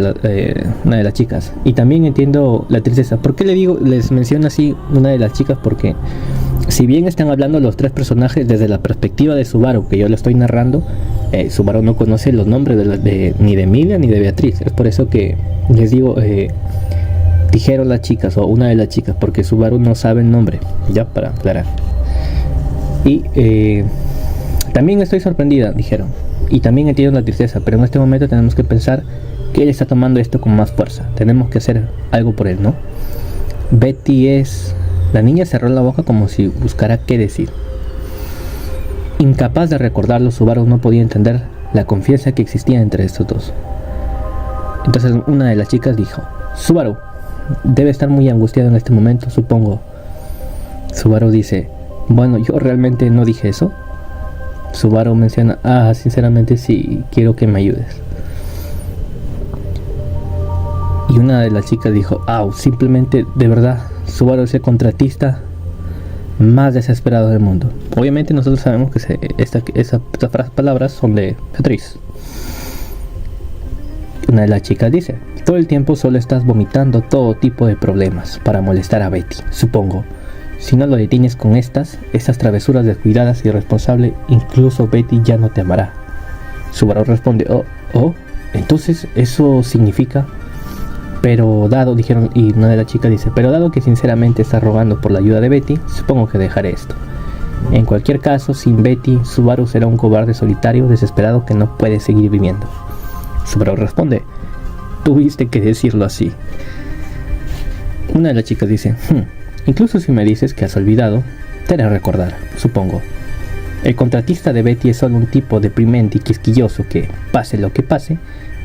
una de las chicas. Y también entiendo la tristeza. ¿Por qué les menciono así una de las chicas? Porque si bien están hablando los 3 personajes desde la perspectiva de Subaru, que yo lo estoy narrando, Subaru no conoce los nombres ni de Emilia ni de Beatriz. Es por eso que les digo, dijeron las chicas o una de las chicas, porque Subaru no sabe el nombre, ya para aclarar. Y también estoy sorprendida, dijeron. Y también entiendo la tristeza, pero en este momento tenemos que pensar que él está tomando esto con más fuerza. Tenemos que hacer algo por él, ¿no? Betty es... La niña cerró la boca como si buscara qué decir. Incapaz de recordarlo, Subaru no podía entender la confianza que existía entre estos dos. Entonces una de las chicas dijo: Subaru, debe estar muy angustiado en este momento, supongo. Subaru dice: bueno, yo realmente no dije eso. Subaru menciona: sinceramente sí, quiero que me ayudes. Y una de las chicas dijo: simplemente, de verdad, Subaru es el contratista más desesperado del mundo. Obviamente nosotros sabemos que esas palabras son de Beatriz. Una de las chicas dice: todo el tiempo solo estás vomitando todo tipo de problemas para molestar a Betty, supongo. Si no lo detienes con estas travesuras descuidadas y irresponsables, incluso Betty ya no te amará. Subaru responde: entonces eso significa... Pero dado, dijeron, y una de las chicas dice: pero dado que sinceramente estás rogando por la ayuda de Betty, supongo que dejaré esto. En cualquier caso, sin Betty, Subaru será un cobarde solitario, desesperado, que no puede seguir viviendo. Subaru responde: tuviste que decirlo así. Una de las chicas dice: incluso si me dices que has olvidado, te haré recordar, supongo. El contratista de Betty es solo un tipo deprimente y quisquilloso que, pase lo que pase,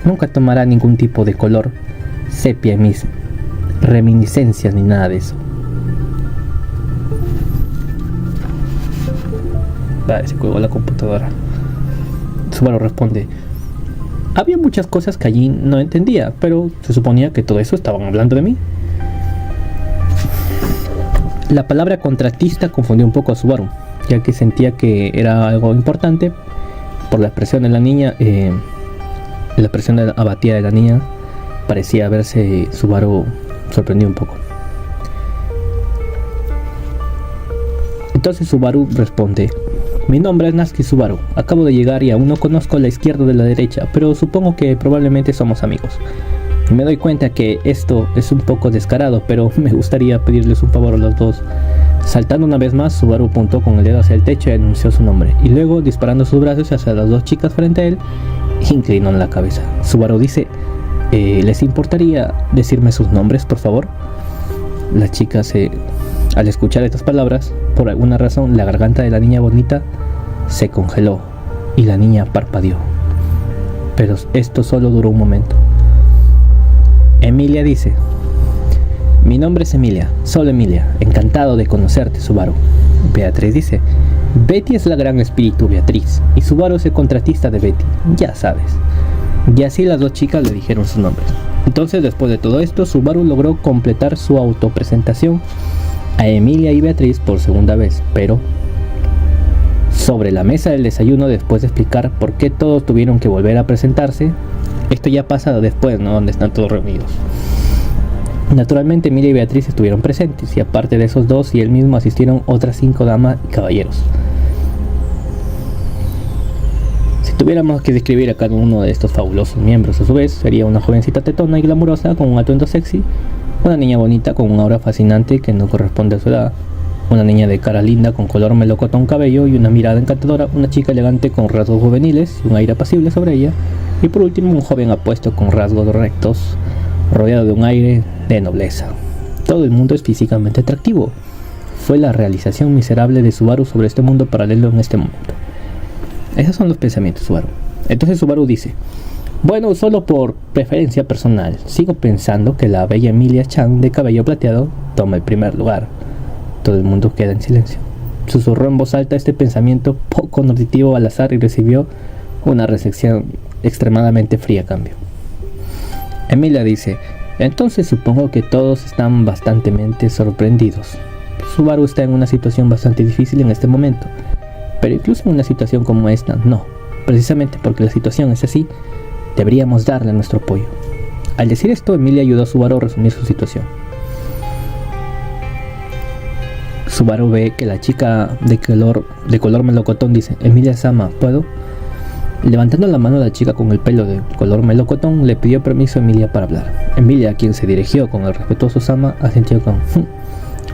nunca tomará ningún tipo de color sepia en mis reminiscencias ni nada de eso. Se colgó la computadora. Subaru responde: había muchas cosas que allí no entendía, pero se suponía que todo eso estaban hablando de mí. La palabra contratista confundió un poco a Subaru, ya que sentía que era algo importante por la expresión de la niña, la expresión abatida de la niña. Parecía haberse Subaru sorprendido un poco. Entonces Subaru responde: mi nombre es Natsuki Subaru, acabo de llegar y aún no conozco la izquierda de la derecha, pero supongo que probablemente somos amigos. Me doy cuenta que esto es un poco descarado, pero me gustaría pedirles un favor a los dos. Saltando una vez más, Subaru apuntó con el dedo hacia el techo y anunció su nombre, y luego, disparando sus brazos hacia las 2 chicas frente a él, inclinó la cabeza. Subaru dice: ¿Les importaría decirme sus nombres, por favor? La chica al escuchar estas palabras, por alguna razón, la garganta de la niña bonita se congeló y la niña parpadeó. Pero esto solo duró un momento. Emilia dice: mi nombre es Emilia, solo Emilia, encantado de conocerte, Subaru. Beatriz dice: Betty es la gran espíritu Beatriz, y Subaru es el contratista de Betty, ya sabes. Y así las dos chicas le dijeron sus nombres. Entonces, después de todo esto, Subaru logró completar su autopresentación a Emilia y Beatriz por segunda vez, pero sobre la mesa del desayuno, después de explicar por qué todos tuvieron que volver a presentarse. Esto ya pasa después, ¿no? Donde están todos reunidos. Naturalmente, Emilia y Beatriz estuvieron presentes, y aparte de esos dos y él mismo asistieron otras 5 damas y caballeros. Si tuviéramos que describir a cada uno de estos fabulosos miembros a su vez, sería una jovencita tetona y glamurosa con un atuendo sexy, una niña bonita con una aura fascinante que no corresponde a su edad, una niña de cara linda con color melocotón cabello y una mirada encantadora, una chica elegante con rasgos juveniles y un aire apacible sobre ella, y por último un joven apuesto con rasgos rectos, rodeado de un aire de nobleza. Todo el mundo es físicamente atractivo. Fue la realización miserable de Subaru sobre este mundo paralelo en este momento. Esos son los pensamientos de Subaru. Entonces Subaru dice: bueno, solo por preferencia personal, sigo pensando que la bella Emilia Chan de cabello plateado toma el primer lugar. Todo el mundo queda en silencio. Susurró en voz alta este pensamiento poco nutritivo al azar y recibió una recepción extremadamente fría a cambio. Emilia dice: entonces supongo que todos están bastante sorprendidos. Subaru está en una situación bastante difícil en este momento, pero incluso en una situación como esta, no. Precisamente porque la situación es así, deberíamos darle nuestro apoyo. Al decir esto, Emilia ayudó a Subaru a resumir su situación. Subaru ve que la chica de color melocotón dice: Emilia-sama, ¿puedo? Levantando la mano a la chica con el pelo de color melocotón, le pidió permiso a Emilia para hablar. Emilia, quien se dirigió con el respetuoso sama, asintió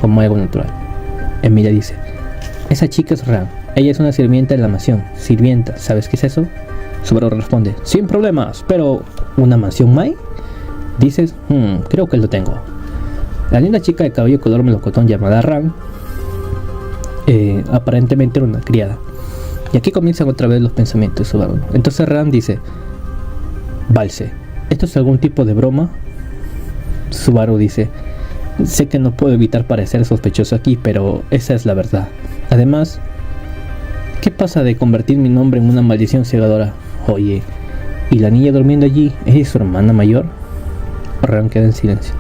como algo natural. Emilia dice: esa chica es Ran, ella es una sirvienta de la mansión. Sirvienta, ¿sabes qué es eso? Subaru responde: sin problemas, pero ¿una mansión Mai? Dices: creo que lo tengo. La linda chica de cabello color melocotón llamada Ran aparentemente era una criada. Y aquí comienzan otra vez los pensamientos de Subaru. Entonces Ran dice: Valse, ¿esto es algún tipo de broma? Subaru dice: sé que no puedo evitar parecer sospechoso aquí, pero esa es la verdad. Además, ¿qué pasa de convertir mi nombre en una maldición cegadora? Oye, ¿y la niña durmiendo allí es su hermana mayor? Ran queda en silencio.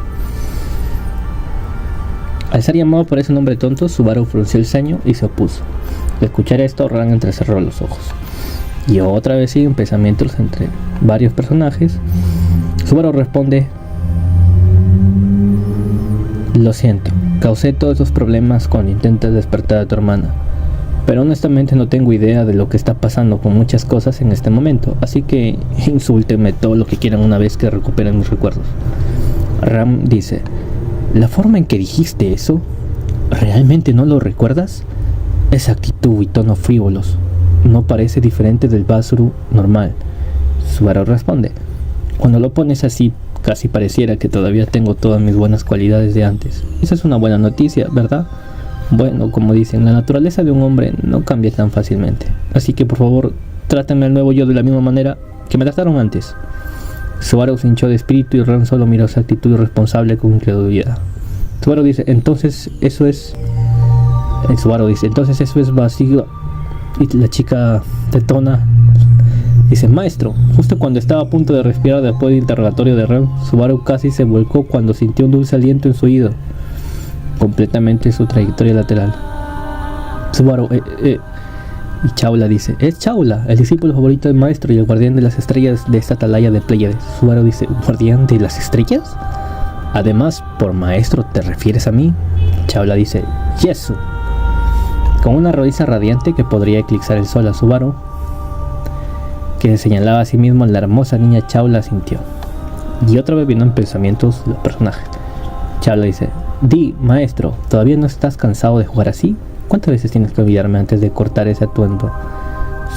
Al ser llamado por ese nombre tonto, Subaru frunció el ceño y se opuso. Al escuchar esto, Ran entrecerró los ojos. Y otra vez siguen pensamientos entre varios personajes. Subaru responde: lo siento, causé todos esos problemas cuando intentas despertar a tu hermana, pero honestamente no tengo idea de lo que está pasando con muchas cosas en este momento, así que insúltenme todo lo que quieran una vez que recuperen mis recuerdos. Ram dice: ¿la forma en que dijiste eso? ¿Realmente no lo recuerdas? Esa actitud y tono frívolos no parece diferente del Basuru normal. Subaru responde: cuando lo pones así, casi pareciera que todavía tengo todas mis buenas cualidades de antes. Esa es una buena noticia, ¿verdad? Bueno, como dicen, la naturaleza de un hombre no cambia tan fácilmente. Así que por favor, trátenme al nuevo yo de la misma manera que me trataron antes. Subaru se hinchó de espíritu y Ran solo miró su actitud irresponsable con incredulidad. Subaru dice: entonces eso es vacío. Y la chica tetona dice: maestro, justo cuando estaba a punto de respirar después del interrogatorio de Ran, Subaru casi se volcó cuando sintió un dulce aliento en su oído, completamente su trayectoria lateral. Subaru, y Chaula dice: es Chaula, el discípulo favorito del maestro y el guardián de las estrellas de esta atalaya de Pléyades. Subaru dice: ¿guardián de las estrellas? Además, ¿por maestro te refieres a mí? Chaula dice: Yesu. Con una risa radiante que podría eclipsar el sol a Subaru, que se señalaba a sí mismo, la hermosa niña Chaula sintió. Y otra vez vino en pensamientos los personajes. Chaula dice: di, maestro, ¿todavía no estás cansado de jugar así? ¿Cuántas veces tienes que olvidarme antes de cortar ese atuendo?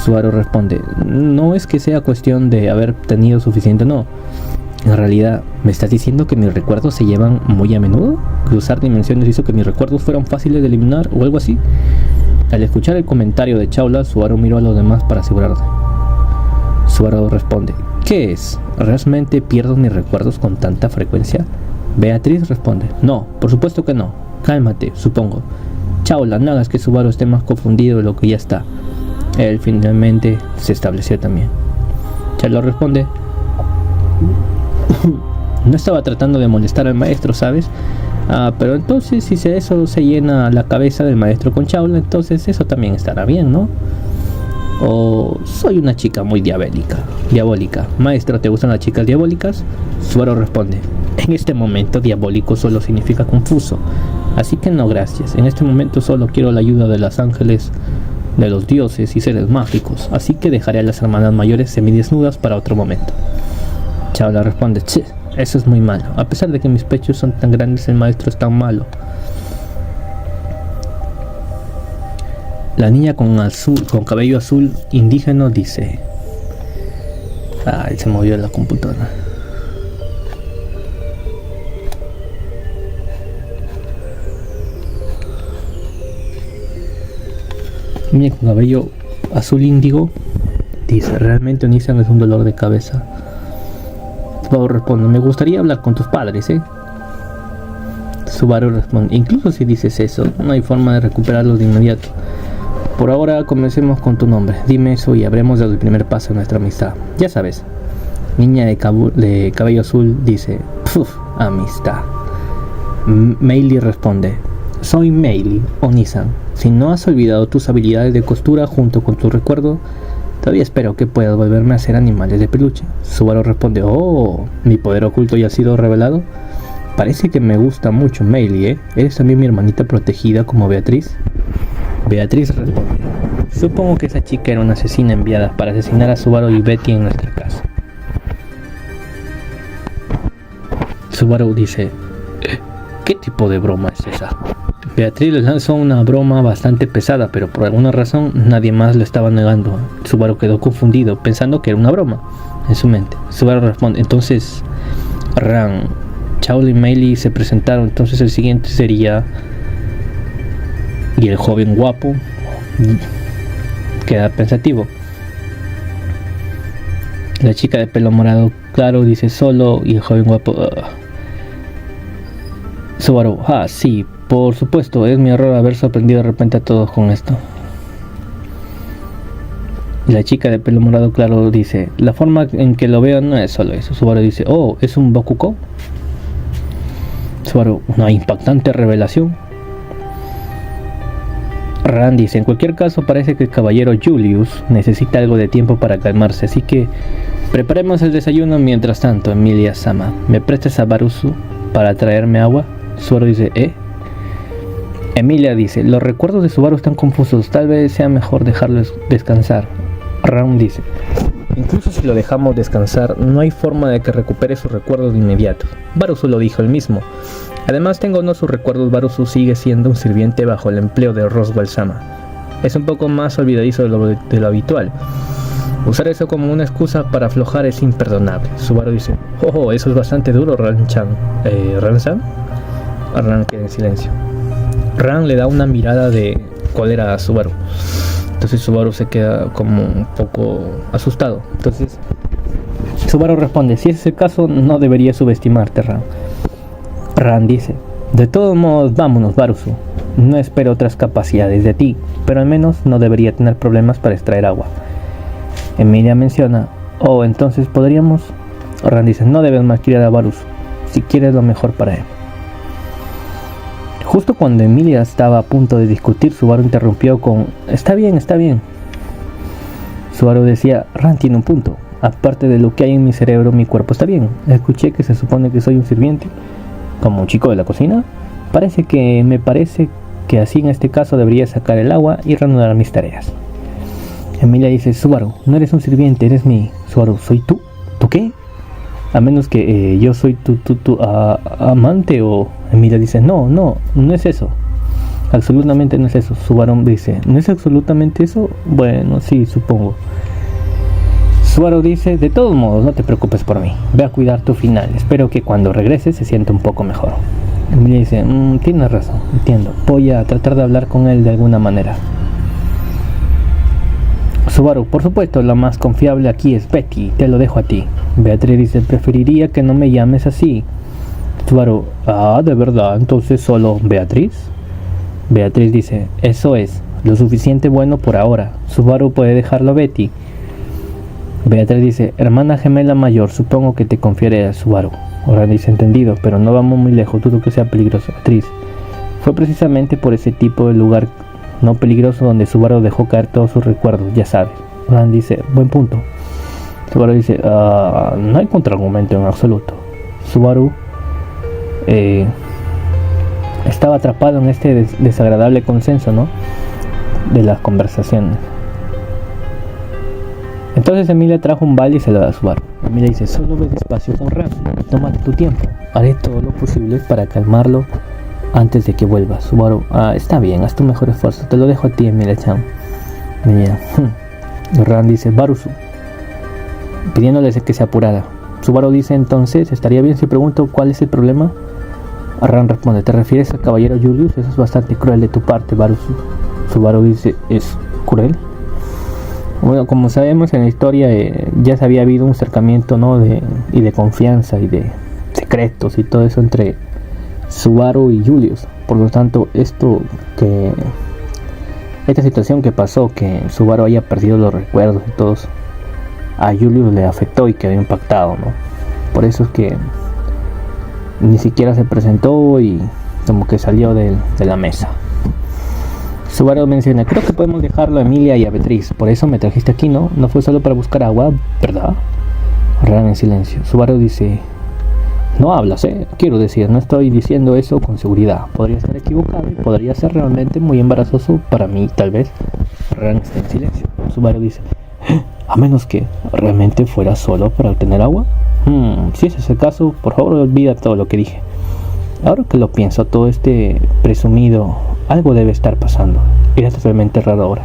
Subaru responde: no es que sea cuestión de haber tenido suficiente, no. En realidad, ¿me estás diciendo que mis recuerdos se llevan muy a menudo? ¿Cruzar dimensiones hizo que mis recuerdos fueran fáciles de eliminar o algo así? Al escuchar el comentario de Chaula, Subaru miró a los demás para asegurarse. Subaru responde: ¿qué es? ¿Realmente pierdo mis recuerdos con tanta frecuencia? Beatriz responde: no, por supuesto que no. Cálmate, supongo. Chaula, no hagas que Subaru esté más confundido de lo que ya está. Él finalmente se estableció también. Chaula responde: no estaba tratando de molestar al maestro, ¿sabes? Pero entonces si eso se llena la cabeza del maestro con Chaula, entonces eso también estará bien, ¿no? O soy una chica muy diabólica. Maestro, ¿te gustan las chicas diabólicas? Subaru responde: en este momento diabólico solo significa confuso, así que no gracias. En este momento solo quiero la ayuda de los ángeles, de los dioses y seres mágicos, así que dejaré a las hermanas mayores semidesnudas para otro momento. Chaula responde: che, eso es muy malo. A pesar de que mis pechos son tan grandes, el maestro es tan malo. La niña con cabello azul indígena dice: ay, se movió la computadora. Niña con cabello azul índigo dice: realmente Onisan es un dolor de cabeza. Subaru responde: me gustaría hablar con tus padres, ¿eh? Subaru responde: incluso si dices eso, no hay forma de recuperarlos de inmediato. Por ahora comencemos con tu nombre. Dime eso y habremos dado el primer paso en nuestra amistad. Ya sabes. Niña de cabello azul dice: puf, amistad. Meili responde: soy Meili, Onisan. Si no has olvidado tus habilidades de costura junto con tu recuerdo, todavía espero que puedas volverme a hacer animales de peluche. Subaru responde: oh, mi poder oculto ya ha sido revelado. Parece que me gusta mucho Meili, ¿eh? ¿Eres también mi hermanita protegida como Beatriz? Beatriz responde: supongo que esa chica era una asesina enviada para asesinar a Subaru y Betty en nuestra casa. Subaru dice: ¿qué tipo de broma es esa? Beatriz le lanzó una broma bastante pesada, pero por alguna razón nadie más lo estaba negando. Subaru quedó confundido, pensando que era una broma en su mente. Subaru responde: entonces, Ran, Chaula y Meili se presentaron, entonces el siguiente sería... Y el joven guapo queda pensativo. La chica de pelo morado claro dice: solo. Y el joven guapo... Subaru: sí, por supuesto, es mi error haber sorprendido de repente a todos con esto. La chica de pelo morado claro dice: la forma en que lo veo no es solo eso. Subaru dice: oh, ¿es un Bokuko? Subaru: una impactante revelación. Ran dice: en cualquier caso parece que el caballero Julius necesita algo de tiempo para calmarse, así que preparemos el desayuno. Mientras tanto, Emilia-sama, ¿me prestas a Barusu para traerme agua? Subaru dice: Emilia dice: los recuerdos de Subaru están confusos, tal vez sea mejor dejarlos descansar. Ran dice: incluso si lo dejamos descansar, no hay forma de que recupere sus recuerdos de inmediato. Barusu lo dijo él mismo. Además, tengo no sus recuerdos, Barusu sigue siendo un sirviente bajo el empleo de Roswell-sama. Es un poco más olvidadizo de lo habitual. Usar eso como una excusa para aflojar es imperdonable. Subaru dice: oh, eso es bastante duro, Ran-chan. ¿Ran-san? Ran queda en silencio. Ran le da una mirada de cólera a Subaru. Entonces Subaru se queda como un poco asustado. Entonces Subaru responde: si ese es el caso, no debería subestimarte, Ran. Ran dice: de todos modos, vámonos, Barusu. No espero otras capacidades de ti, pero al menos no debería tener problemas para extraer agua. Emilia menciona: oh, entonces podríamos... Ran dice: no debes malcriar a Barusu, si quieres lo mejor para él. Justo cuando Emilia estaba a punto de discutir, Subaru interrumpió con: está bien. Subaru decía: Ran tiene un punto. Aparte de lo que hay en mi cerebro, mi cuerpo está bien. Escuché que se supone que soy un sirviente, como un chico de la cocina. Me parece que así en este caso debería sacar el agua y reanudar mis tareas. Emilia dice: Subaru, no eres un sirviente, eres mi... Subaru: ¿soy tú? ¿Tú qué? A menos que yo soy tu amante o... Emilia dice: no es eso. Absolutamente no es eso. Subaru dice: ¿no es absolutamente eso? Bueno, sí, supongo. Subaru dice, de todos modos, no te preocupes por mí. Ve a cuidar tu final. Espero que cuando regreses se sienta un poco mejor. Emilia dice, tienes razón, entiendo. Voy a tratar de hablar con él de alguna manera. Subaru, por supuesto, la más confiable aquí es Betty. Te lo dejo a ti. Beatriz dice, preferiría que no me llames así. Subaru, ¿de verdad? Entonces solo Beatriz. Beatriz dice, eso es, lo suficiente bueno por ahora. Subaru puede dejarlo a Betty. Beatriz dice, hermana gemela mayor, supongo que te confiere a Subaru. Ahora dice, entendido, pero no vamos muy lejos, dudo que sea peligroso. Beatriz, fue precisamente por ese tipo de lugar no peligroso donde Subaru dejó caer todos sus recuerdos, ya sabes. Ran dice, buen punto. Subaru dice, no hay contraargumento en absoluto. Subaru estaba atrapado en este desagradable consenso, ¿no?, de las conversaciones. Entonces Emilia trajo un balde y se lo da a Subaru. Emilia dice, solo ve despacio con Ran, tómate tu tiempo, haré todo lo posible para calmarlo antes de que vuelva. Subaru, está bien, haz tu mejor esfuerzo, te lo dejo a ti, Emilia-chan. Emilia, Ran dice, Barusu, pidiéndole que se apurara. Subaru dice, entonces, ¿estaría bien si pregunto cuál es el problema? Ran responde, ¿te refieres al caballero Julius? Eso es bastante cruel de tu parte, Barusu. Subaru dice, ¿es cruel? Bueno, como sabemos en la historia ya se había habido un acercamiento, ¿no?, y de confianza y de secretos y todo eso entre Subaru y Julius. Por lo tanto, esta situación que pasó, que Subaru haya perdido los recuerdos y todos, a Julius le afectó y quedó impactado, ¿no? Por eso es que ni siquiera se presentó y como que salió de la mesa. Subaru menciona, creo que podemos dejarlo a Emilia y a Beatriz. Por eso me trajiste aquí, ¿no? No fue solo para buscar agua, ¿verdad? Ran en silencio. Subaru dice, no hablas, quiero decir, no estoy diciendo eso con seguridad. Podría estar equivocado y podría ser realmente muy embarazoso para mí, tal vez. Ran está en silencio. Subaru dice, a menos que realmente fuera solo para obtener agua. Si ese es el caso, por favor olvida todo lo que dije. Ahora que lo pienso, todo este presumido, algo debe estar pasando. Era totalmente raro ahora.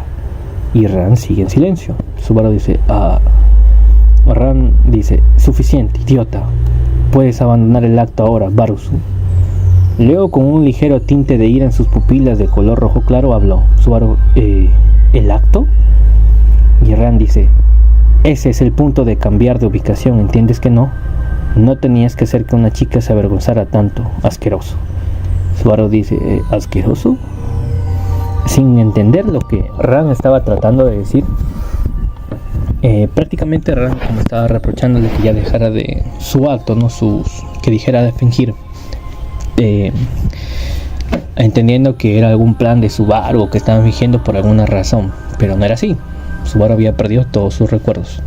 Y Ran sigue en silencio. Subaru dice, Ran dice, suficiente, idiota. Puedes abandonar el acto ahora, Barusu. Luego, con un ligero tinte de ira en sus pupilas de color rojo claro, habló. Subaru, ¿el acto? Y Ran dice, ese es el punto de cambiar de ubicación, ¿entiendes que no? No tenías que hacer que una chica se avergonzara tanto, asqueroso. Subaru dice, ¿asqueroso? Sin entender lo que Ran estaba tratando de decir. Prácticamente Ran como estaba reprochándole que ya dejara de su acto, ¿no? Que dijera de fingir, entendiendo que era algún plan de Subaru o que estaban fingiendo por alguna razón, pero no era así. Subaru había perdido todos sus recuerdos.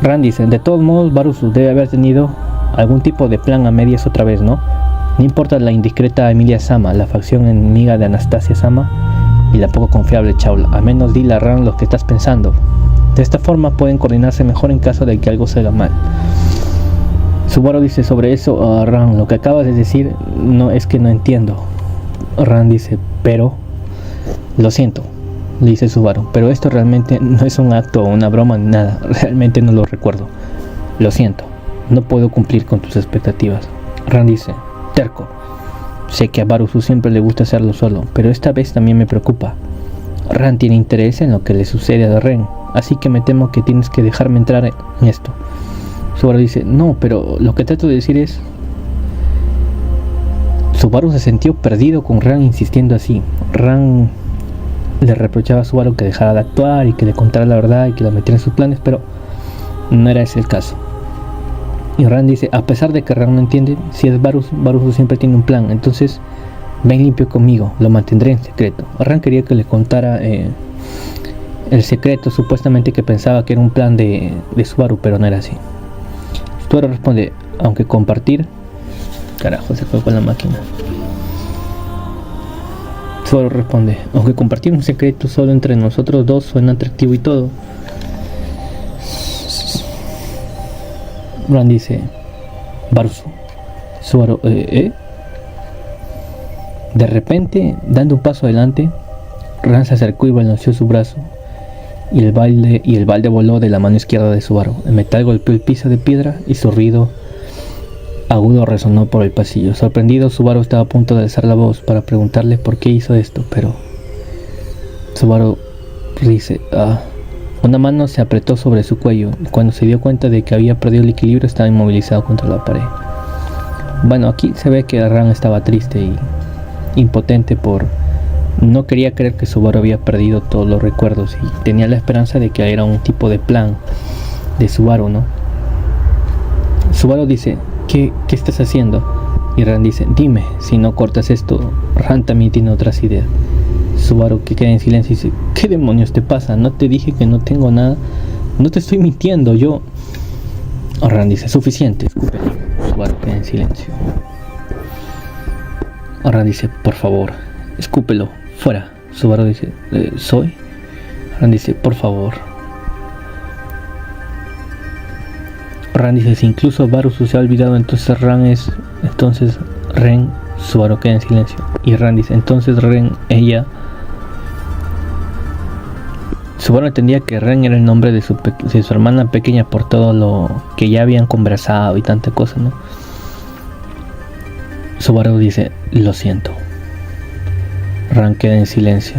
Ran dice, de todos modos, Barusu debe haber tenido algún tipo de plan a medias otra vez, ¿no? No importa la indiscreta Emilia Sama, la facción enemiga de Anastasia Sama y la poco confiable Chaula. Al menos dile a Ran lo que estás pensando. De esta forma pueden coordinarse mejor en caso de que algo salga mal. Subaru dice sobre eso, Ran, lo que acabas de decir no es que no entiendo. Ran dice, pero lo siento, le dice Subaru, pero esto realmente no es un acto o una broma ni nada, realmente no lo recuerdo. Lo siento, no puedo cumplir con tus expectativas. Ran dice, terco, sé que a Barusu siempre le gusta hacerlo solo, pero esta vez también me preocupa. Ran tiene interés en lo que le sucede a Ren, así que me temo que tienes que dejarme entrar en esto. Subaru dice, no, pero lo que trato de decir es... Subaru se sintió perdido con Ran insistiendo así. Ran le reprochaba a Subaru que dejara de actuar y que le contara la verdad y que la metiera en sus planes, pero no era ese el caso. Y Ran dice, a pesar de que Ran no entiende, si es Barusu siempre tiene un plan, entonces ven limpio conmigo, lo mantendré en secreto. Ran quería que le contara el secreto, supuestamente que pensaba que era un plan de Subaru, pero no era así. Subaru responde, aunque compartir... Carajo, se fue con la máquina. Subaru responde, aunque compartir un secreto solo entre nosotros dos suena atractivo y todo. Ran dice, Barusu. Subaru, De repente, dando un paso adelante, Ran se acercó y balanceó su brazo y el balde voló de la mano izquierda de Subaru. El metal golpeó el piso de piedra y su ruido agudo resonó por el pasillo. Sorprendido, Subaru estaba a punto de alzar la voz para preguntarle por qué hizo esto, pero Subaru dice, una mano se apretó sobre su cuello y cuando se dio cuenta de que había perdido el equilibrio estaba inmovilizado contra la pared. Bueno, aquí se ve que Ran estaba triste y impotente no quería creer que Subaru había perdido todos los recuerdos y tenía la esperanza de que era un tipo de plan de Subaru, ¿no? Subaru dice, ¿qué estás haciendo? Y Ran dice, dime, si no cortas esto. Ran también tiene otras ideas. Subaru, que queda en silencio, dice, ¿qué demonios te pasa? No te dije que no tengo nada. No te estoy mintiendo, yo... Ran dice, suficiente, escúpelo. Subaru queda en silencio. Ran dice, por favor, escúpelo, fuera. Subaru dice, ¿soy? Ran dice, por favor. Ran dice, si incluso Barusu se ha olvidado, entonces Ren. Subaru queda en silencio. Y Ran dice, entonces Ren, ella... Subaru entendía que Ren era el nombre de su hermana pequeña por todo lo que ya habían conversado y tanta cosa, ¿no? Subaru dice, lo siento. Ran queda en silencio.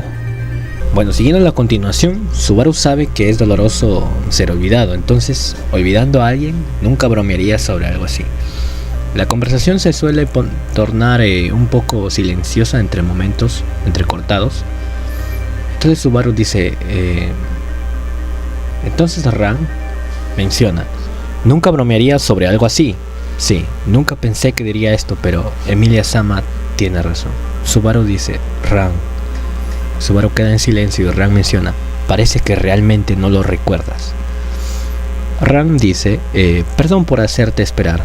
Bueno, siguiendo la continuación, Subaru sabe que es doloroso ser olvidado, entonces, olvidando a alguien, nunca bromearía sobre algo así. La conversación se suele tornar un poco silenciosa entre momentos entrecortados. Entonces Subaru dice, entonces Ran menciona, nunca bromearía sobre algo así. Sí, nunca pensé que diría esto, pero Emilia-sama tiene razón. Subaru dice, Ran. Subaru queda en silencio y Ran menciona, parece que realmente no lo recuerdas. Ran dice, perdón por hacerte esperar.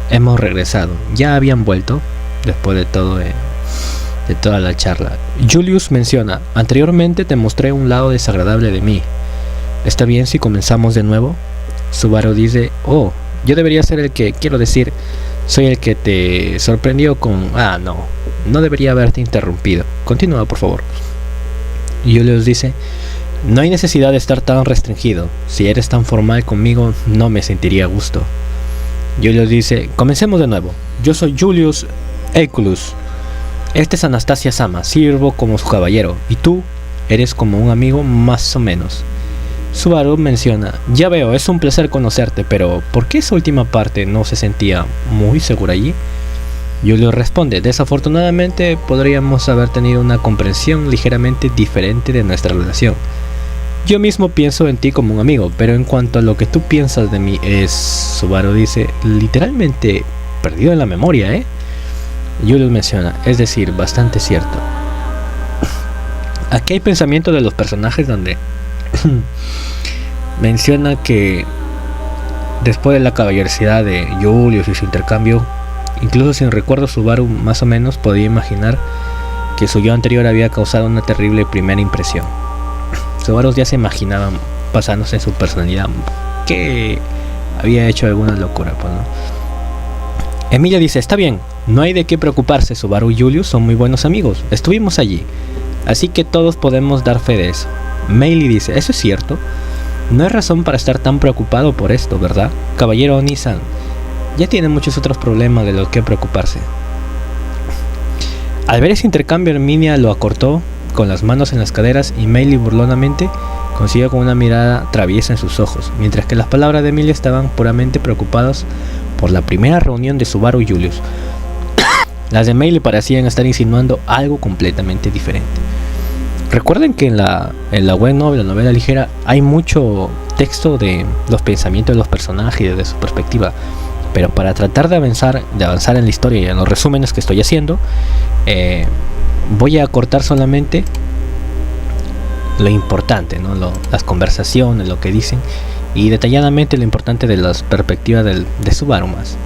Hemos regresado. Ya habían vuelto después de toda la charla. Julius menciona, anteriormente te mostré un lado desagradable de mí. ¿Está bien si comenzamos de nuevo? Subaru dice, yo debería ser el que, quiero decir, soy el que te sorprendió con... no debería haberte interrumpido. Continúa, por favor. Julius dice, no hay necesidad de estar tan restringido. Si eres tan formal conmigo, no me sentiría a gusto. Julius dice, comencemos de nuevo. Yo soy Julius Eculus. Este es Anastasia-sama, sirvo como su caballero. Y tú eres como un amigo más o menos. Subaru menciona, ya veo, es un placer conocerte, pero ¿por qué esa última parte no se sentía muy segura allí? Julius responde, desafortunadamente podríamos haber tenido una comprensión ligeramente diferente de nuestra relación. Yo mismo pienso en ti como un amigo, pero en cuanto a lo que tú piensas de mí Subaru dice, literalmente perdido en la memoria, ¿eh? Julius menciona, es decir, bastante cierto. Aquí hay pensamiento de los personajes donde menciona que después de la caballerosidad de Julius y su intercambio, incluso sin recuerdo, Subaru más o menos podía imaginar que su yo anterior había causado una terrible primera impresión. Subaru ya se imaginaba pasándose en su personalidad que había hecho alguna locura, pues, ¿no? Emilia dice, está bien, no hay de qué preocuparse, Subaru y Julius son muy buenos amigos, estuvimos allí, así que todos podemos dar fe de eso. Meili dice, eso es cierto, no hay razón para estar tan preocupado por esto, ¿verdad? Caballero Oni-san, ya tiene muchos otros problemas de los que preocuparse. Al ver ese intercambio, Emilia lo acortó con las manos en las caderas y Meili burlonamente consiguió con una mirada traviesa en sus ojos, mientras que las palabras de Emilia estaban puramente preocupadas por la primera reunión de Subaru y Julius. Las de Meili parecían estar insinuando algo completamente diferente. Recuerden que en la web novel, la novela ligera, hay mucho texto de los pensamientos de los personajes y desde su perspectiva, pero para tratar de avanzar en la historia y en los resúmenes que estoy haciendo, voy a cortar solamente lo importante, ¿no? Las conversaciones, lo que dicen, y detalladamente lo importante de las perspectivas de Subaru más.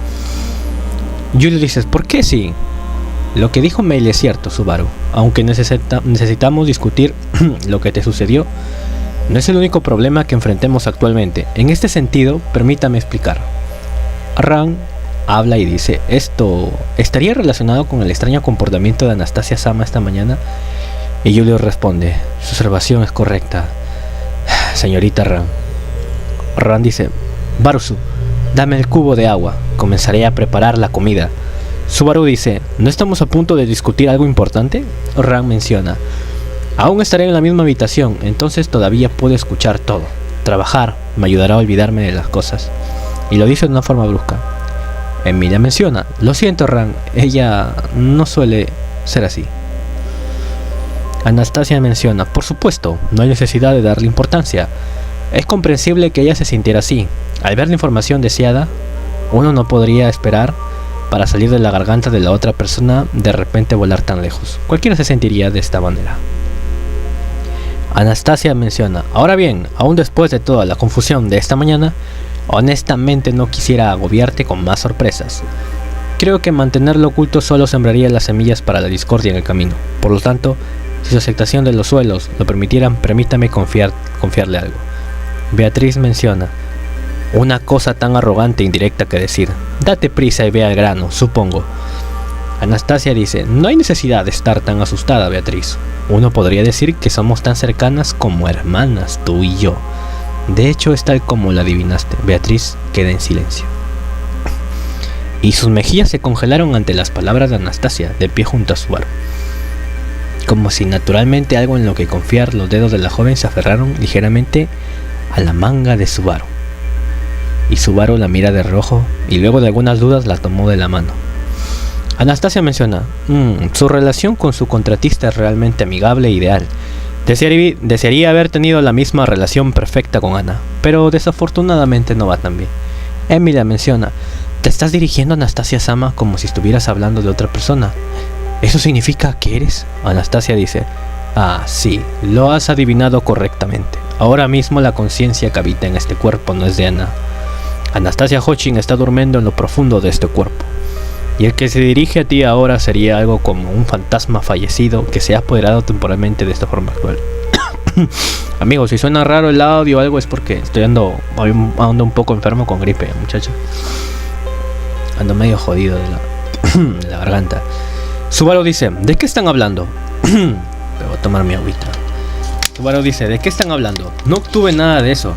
Julius dice, ¿por qué sí? Lo que dijo Meili es cierto, Subaru. Aunque necesitamos discutir lo que te sucedió, no es el único problema que enfrentemos actualmente. En este sentido, permítame explicar. Ran habla y dice, ¿esto estaría relacionado con el extraño comportamiento de Anastasia-sama esta mañana? Y Julius responde, su observación es correcta. señorita Ran. Ran dice, Barusu, dame el cubo de agua, comenzaré a preparar la comida. Subaru dice, ¿no estamos a punto de discutir algo importante? Ran menciona, aún estaré en la misma habitación, entonces todavía puedo escuchar todo. Trabajar me ayudará a olvidarme de las cosas. Y lo dice de una forma brusca. Emilia menciona, lo siento Ran, ella no suele ser así. Anastasia menciona, por supuesto, no hay necesidad de darle importancia. Es comprensible que ella se sintiera así. Al ver la información deseada, uno no podría esperar para salir de la garganta de la otra persona de repente volar tan lejos. Cualquiera se sentiría de esta manera. Anastasia menciona, ahora bien, aún después de toda la confusión de esta mañana, honestamente no quisiera agobiarte con más sorpresas. Creo que mantenerlo oculto solo sembraría las semillas para la discordia en el camino. Por lo tanto, si su aceptación de los suelos lo permitieran, permítame confiarle algo. Beatriz menciona, una cosa tan arrogante e indirecta que decir, date prisa y ve al grano, supongo. Anastasia dice, no hay necesidad de estar tan asustada, Beatriz. Uno podría decir que somos tan cercanas como hermanas, tú y yo. De hecho, es tal como la adivinaste. Beatriz queda en silencio. Y sus mejillas se congelaron ante las palabras de Anastasia, de pie junto a Subaru. Como si naturalmente algo en lo que confiar, los dedos de la joven se aferraron ligeramente a la manga de Subaru. Y Subaru la mira de reojo y luego de algunas dudas la tomó de la mano. Anastasia menciona, su relación con su contratista es realmente amigable e ideal. Desearía haber tenido la misma relación perfecta con Ana, pero desafortunadamente no va tan bien. Emilia menciona, te estás dirigiendo a Anastasia-sama como si estuvieras hablando de otra persona. ¿Eso significa que eres? Anastasia dice, sí, lo has adivinado correctamente. Ahora mismo la conciencia que habita en este cuerpo no es de Ana. Anastasia Hochin está durmiendo en lo profundo de este cuerpo. Y el que se dirige a ti ahora sería algo como un fantasma fallecido que se ha apoderado temporalmente de esta forma actual. Amigos, si suena raro el audio o algo es porque ando un poco enfermo con gripe, muchachos. Ando medio jodido de la garganta. Subaru dice, ¿de qué están hablando? Voy a tomar mi agüita. Subaru dice, ¿de qué están hablando? No obtuve nada de eso.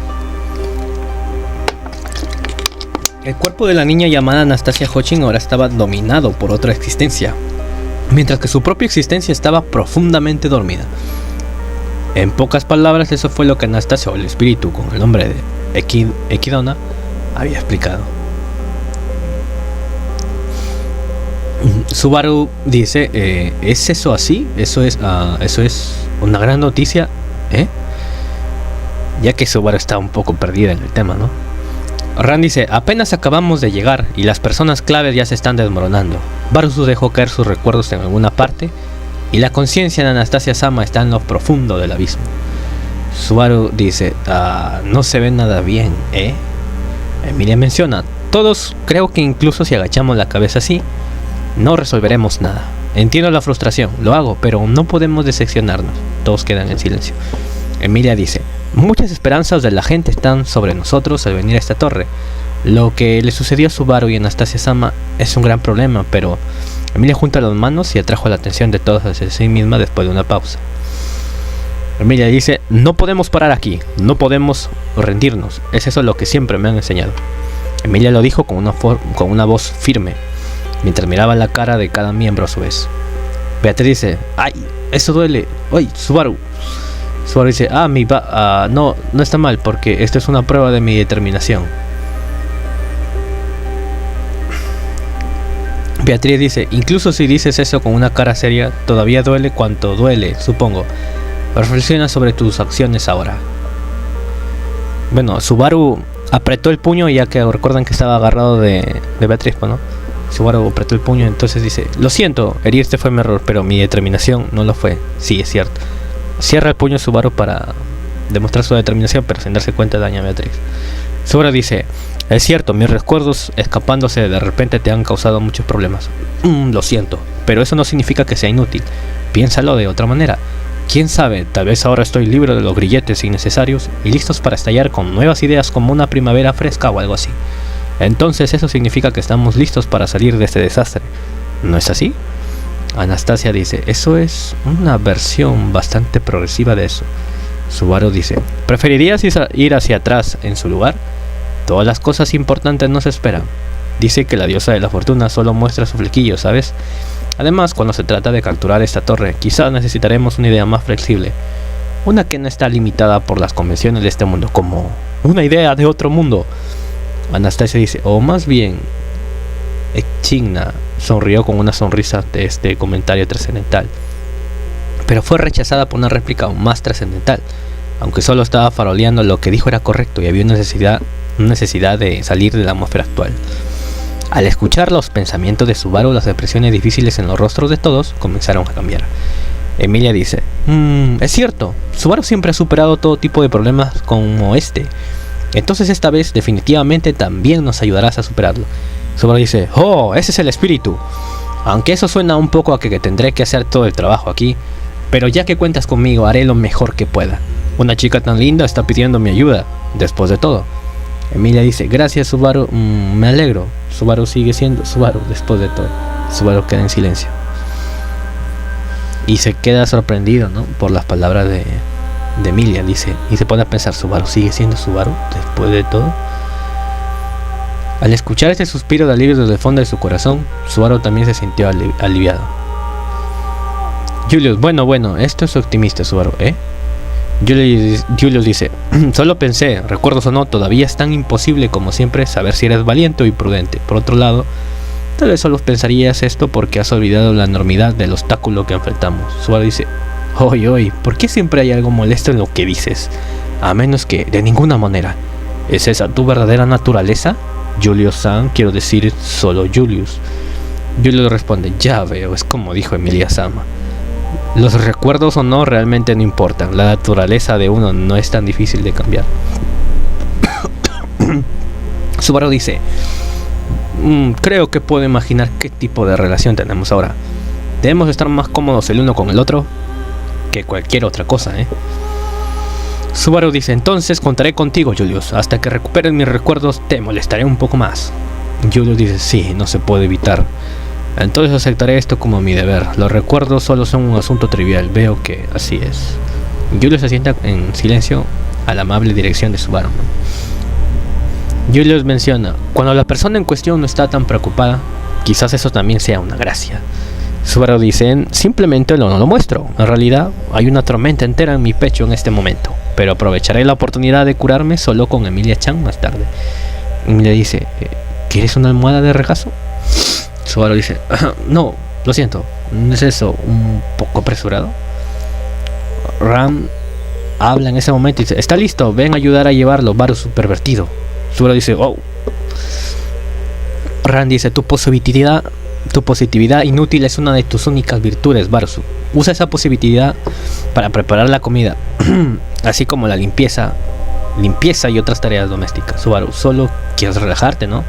El cuerpo de la niña llamada Anastasia Hochin ahora estaba dominado por otra existencia, mientras que su propia existencia estaba profundamente dormida. En pocas palabras, eso fue lo que Anastasia, o el espíritu con el nombre de Ekidona, había explicado. Subaru dice, ¿es eso así? Eso es una gran noticia, ya que Subaru está un poco perdida en el tema, ¿no? Ran dice, apenas acabamos de llegar y las personas claves ya se están desmoronando. Barusu dejó caer sus recuerdos en alguna parte y la conciencia de Anastasia-sama está en lo profundo del abismo. Subaru dice, no se ve nada bien, Emilia menciona, todos creo que incluso si agachamos la cabeza así, no resolveremos nada. Entiendo la frustración, lo hago, pero no podemos decepcionarnos. Todos quedan en silencio. Emilia dice, muchas esperanzas de la gente están sobre nosotros al venir a esta torre. Lo que le sucedió a Subaru y Anastasia-sama es un gran problema, pero Emilia junta las manos y atrajo la atención de todos hacia sí misma después de una pausa. Emilia dice, no podemos parar aquí, no podemos rendirnos, es eso lo que siempre me han enseñado. Emilia lo dijo con una voz firme, mientras miraba la cara de cada miembro a su vez. Beatriz dice, ¡ay! Eso duele. ¡Ay, Subaru! Subaru dice, no está mal porque esto es una prueba de mi determinación. Beatriz dice, incluso si dices eso con una cara seria, todavía duele cuanto duele, supongo. Reflexiona sobre tus acciones ahora. Bueno, Subaru apretó el puño ya que recuerdan que estaba agarrado de Beatriz, ¿no? Subaru apretó el puño, entonces dice, lo siento, herirte fue mi error, pero mi determinación no lo fue. Sí, es cierto. Cierra el puño Subaru para demostrar su determinación, pero sin darse cuenta daña a Beatriz. Subaru dice, es cierto, mis recuerdos escapándose de repente te han causado muchos problemas. Lo siento, pero eso no significa que sea inútil. Piénsalo de otra manera. Quién sabe, tal vez ahora estoy libre de los grilletes innecesarios y listos para estallar con nuevas ideas como una primavera fresca o algo así. Entonces eso significa que estamos listos para salir de este desastre. ¿No es así? Anastasia dice, eso es una versión bastante progresiva de eso. Subaru dice, ¿preferirías ir hacia atrás en su lugar? Todas las cosas importantes no se esperan. Dice que la diosa de la fortuna solo muestra su flequillo, ¿sabes? Además, cuando se trata de capturar esta torre, quizás necesitaremos una idea más flexible. Una que no está limitada por las convenciones de este mundo, como una idea de otro mundo. Anastasia dice, o más bien, Echidna sonrió con una sonrisa de este comentario trascendental, pero fue rechazada por una réplica aún más trascendental. Aunque solo estaba faroleando, lo que dijo era correcto y había una necesidad de salir de la atmósfera actual. Al escuchar los pensamientos de Subaru, las expresiones difíciles en los rostros de todos comenzaron a cambiar. Emilia dice, es cierto, Subaru siempre ha superado todo tipo de problemas como este. Entonces esta vez definitivamente también nos ayudarás a superarlo. Subaru dice, oh, ese es el espíritu. Aunque eso suena un poco a que tendré que hacer todo el trabajo aquí, pero ya que cuentas conmigo haré lo mejor que pueda. Una chica tan linda está pidiendo mi ayuda, después de todo. Emilia dice, gracias Subaru, me alegro. Subaru sigue siendo Subaru después de todo. Subaru queda en silencio. Y se queda sorprendido, ¿no?, por las palabras de Emilia, dice, y se pone a pensar, ¿Subaru sigue siendo Subaru después de todo? Al escuchar este suspiro de alivio desde el fondo de su corazón, Subaru también se sintió aliviado. Julius, bueno, esto es optimista, Subaru, ¿eh? Julius dice, solo pensé, recuerdos o no, todavía es tan imposible como siempre saber si eres valiente y prudente. Por otro lado, tal vez solo pensarías esto porque has olvidado la enormidad del obstáculo que enfrentamos. Subaru dice, oye, ¿por qué siempre hay algo molesto en lo que dices? A menos que, de ninguna manera. ¿Es esa tu verdadera naturaleza? Julius-san, quiero decir, solo Julius. Julius responde, ya veo, es como dijo Emilia-sama. Los recuerdos o no realmente no importan. La naturaleza de uno no es tan difícil de cambiar. Subaru dice, creo que puedo imaginar qué tipo de relación tenemos ahora. Debemos estar más cómodos el uno con el otro que cualquier otra cosa, ¿eh? Subaru dice, entonces contaré contigo, Julius. Hasta que recuperes mis recuerdos te molestaré un poco más. Julius dice, sí, no se puede evitar. Entonces aceptaré esto como mi deber. Los recuerdos solo son un asunto trivial. Veo que así es. Julius se sienta en silencio a la amable dirección de Subaru. Julius menciona, cuando la persona en cuestión no está tan preocupada, quizás eso también sea una gracia. Subaru dice, simplemente no lo muestro. En realidad hay una tormenta entera en mi pecho en este momento, pero aprovecharé la oportunidad de curarme solo con Emilia-chan más tarde. Emilia dice, ¿quieres una almohada de regazo? Subaru dice, no, lo siento, ¿no es eso un poco apresurado? Ram habla en ese momento y dice, está listo, ven a ayudar a llevarlo, Barusu pervertido. Subaru dice, oh. Ram dice, tu positividad inútil es una de tus únicas virtudes, Barusu. Usa esa positividad para preparar la comida, así como la limpieza y otras tareas domésticas. Subaru, solo quieres relajarte, ¿no?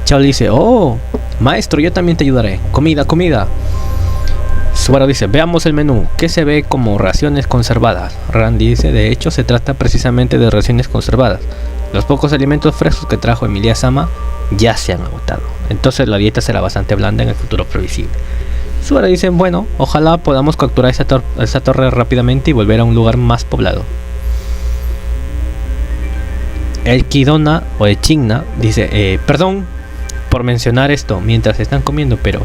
Chao dice, oh, maestro, yo también te ayudaré. Comida. Subaru dice, veamos el menú. ¿Qué se ve como raciones conservadas? Randy dice, de hecho se trata precisamente de raciones conservadas. Los pocos alimentos frescos que trajo Emilia-sama ya se han agotado. Entonces la dieta será bastante blanda en el futuro previsible. Subaru dice, bueno, ojalá podamos capturar esa torre rápidamente y volver a un lugar más poblado. El Kidona o Echidna dice, perdón por mencionar esto mientras están comiendo, pero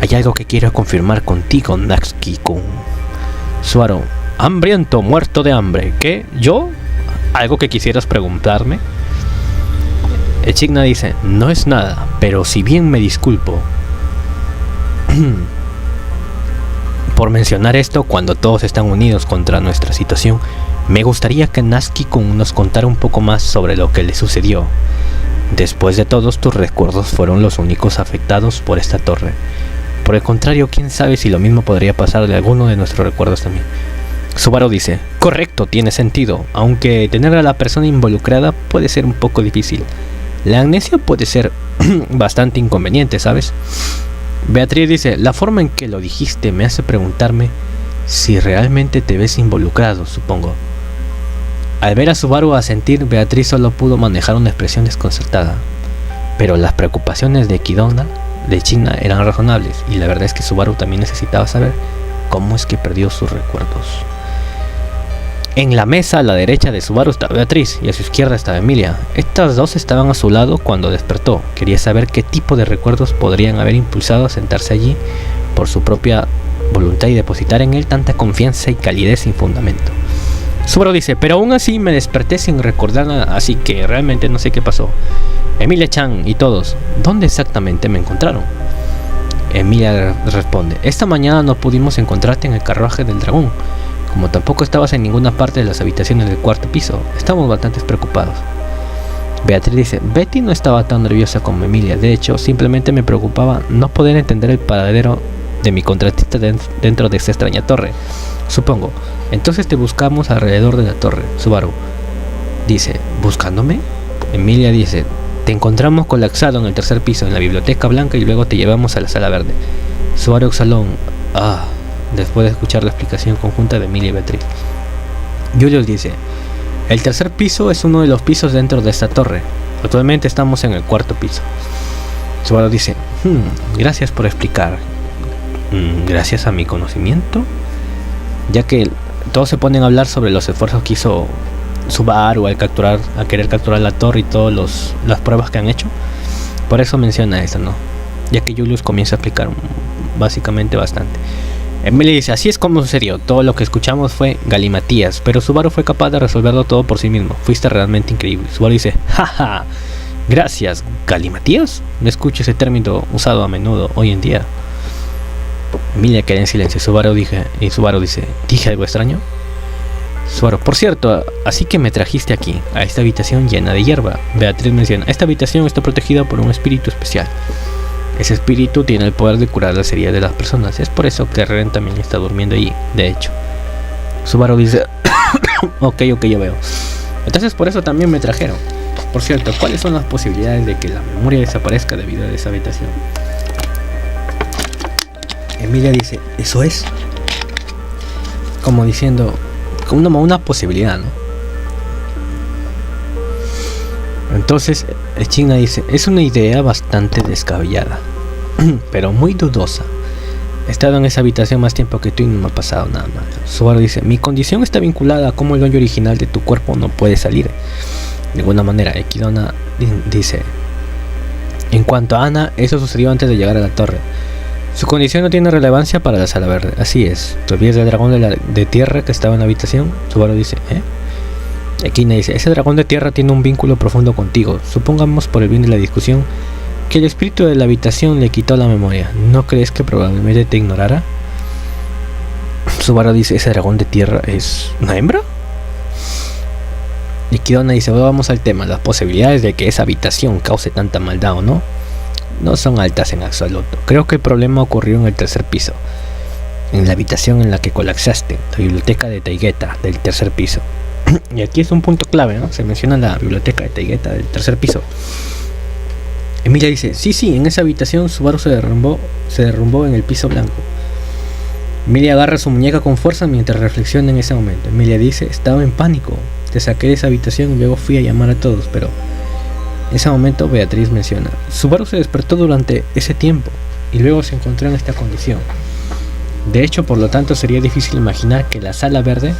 hay algo que quiero confirmar contigo, Natsuki-kun. Subaru, hambriento, muerto de hambre. ¿Qué? ¿Yo? ¿Algo que quisieras preguntarme? Echidna dice, no es nada, pero si bien me disculpo por mencionar esto cuando todos están unidos contra nuestra situación, me gustaría que Natsuki-kun nos contara un poco más sobre lo que le sucedió. Después de todos, tus recuerdos fueron los únicos afectados por esta torre. Por el contrario, quién sabe si lo mismo podría pasar de alguno de nuestros recuerdos también. Subaru dice, correcto, tiene sentido, aunque tener a la persona involucrada puede ser un poco difícil. La amnesia puede ser bastante inconveniente, ¿sabes? Beatriz dice, la forma en que lo dijiste me hace preguntarme si realmente te ves involucrado, supongo. Al ver a Subaru asentir, Beatriz solo pudo manejar una expresión desconcertada. Pero las preocupaciones de Kidona, de Echidna, eran razonables, y la verdad es que Subaru también necesitaba saber cómo es que perdió sus recuerdos. En la mesa a la derecha de Subaru estaba Beatriz y a su izquierda estaba Emilia. Estas dos estaban a su lado cuando despertó. Quería saber qué tipo de recuerdos podrían haber impulsado a sentarse allí por su propia voluntad y depositar en él tanta confianza y calidez sin fundamento. Subaru dice, pero aún así me desperté sin recordar nada, así que realmente no sé qué pasó. Emilia-chan y todos, ¿dónde exactamente me encontraron? Emilia responde, esta mañana no pudimos encontrarte en el carruaje del dragón. Como tampoco estabas en ninguna parte de las habitaciones del cuarto piso, estamos bastante preocupados. Beatriz dice, Betty no estaba tan nerviosa como Emilia, de hecho, simplemente me preocupaba no poder entender el paradero de mi contratista dentro de esta extraña torre. Supongo. Entonces te buscamos alrededor de la torre. Subaru dice, ¿buscándome? Emilia dice, te encontramos colapsado en el tercer piso, en la biblioteca blanca, y luego te llevamos a la sala verde. Subaru exhaló. Después de escuchar la explicación conjunta de Emilia y Beatriz. Julius dice, el tercer piso es uno de los pisos dentro de esta torre. Actualmente estamos en el cuarto piso. Subaru dice, gracias por explicar. Gracias a mi conocimiento, ya que todos se ponen a hablar sobre los esfuerzos que hizo Subaru a querer capturar la torre y todas las pruebas que han hecho. Por eso menciona esto, ¿no? Ya que Julius comienza a explicar básicamente bastante. Emily dice, así es como sucedió, todo lo que escuchamos fue galimatías, pero Subaru fue capaz de resolverlo todo por sí mismo, fuiste realmente increíble. Subaru dice, jaja, gracias. ¿Galimatías? Me escucho ese término usado a menudo hoy en día. Emilia queda en silencio. Subaru dice, ¿dije algo extraño? Subaru, por cierto, así que me trajiste aquí, a esta habitación llena de hierba. Beatriz menciona, esta habitación está protegida por un espíritu especial. Ese espíritu tiene el poder de curar las heridas de las personas. Es por eso que Ren también está durmiendo allí, de hecho. Subaru dice, ok, yo veo. Entonces por eso también me trajeron. Por cierto, ¿cuáles son las posibilidades de que la memoria desaparezca debido a esa habitación? Emilia dice, eso es. Como diciendo, como una posibilidad, ¿no? Entonces China dice, es una idea bastante descabellada, pero muy dudosa. He estado en esa habitación más tiempo que tú y no me ha pasado nada malo. Subaru dice, mi condición está vinculada a cómo el hoyo original de tu cuerpo no puede salir de alguna manera. Equidona dice, en cuanto a Ana, eso sucedió antes de llegar a la torre. Su condición no tiene relevancia para la sala verde. Así es. ¿Te olvidas del dragón de tierra que estaba en la habitación? Subaru dice, Equina dice, ese dragón de tierra tiene un vínculo profundo contigo. Supongamos, por el bien de la discusión, que el espíritu de la habitación le quitó la memoria. ¿No crees que probablemente te ignorara? Subaru dice, ¿ese dragón de tierra es una hembra? Equidona dice, vamos al tema. Las posibilidades de que esa habitación cause tanta maldad o no son altas en absoluto. Creo que el problema ocurrió en el tercer piso, en la habitación en la que colapsaste, la biblioteca de Taigeta del tercer piso. Y aquí es un punto clave, ¿no? Se menciona la biblioteca de Taigeta del tercer piso. Emilia dice, sí, en esa habitación Subaru se derrumbó en el piso blanco. Emilia agarra su muñeca con fuerza mientras reflexiona en ese momento. Emilia dice, estaba en pánico, te saqué de esa habitación y luego fui a llamar a todos, pero en ese momento Beatriz menciona, Subaru se despertó durante ese tiempo y luego se encontró en esta condición. De hecho, por lo tanto, sería difícil imaginar que la sala verde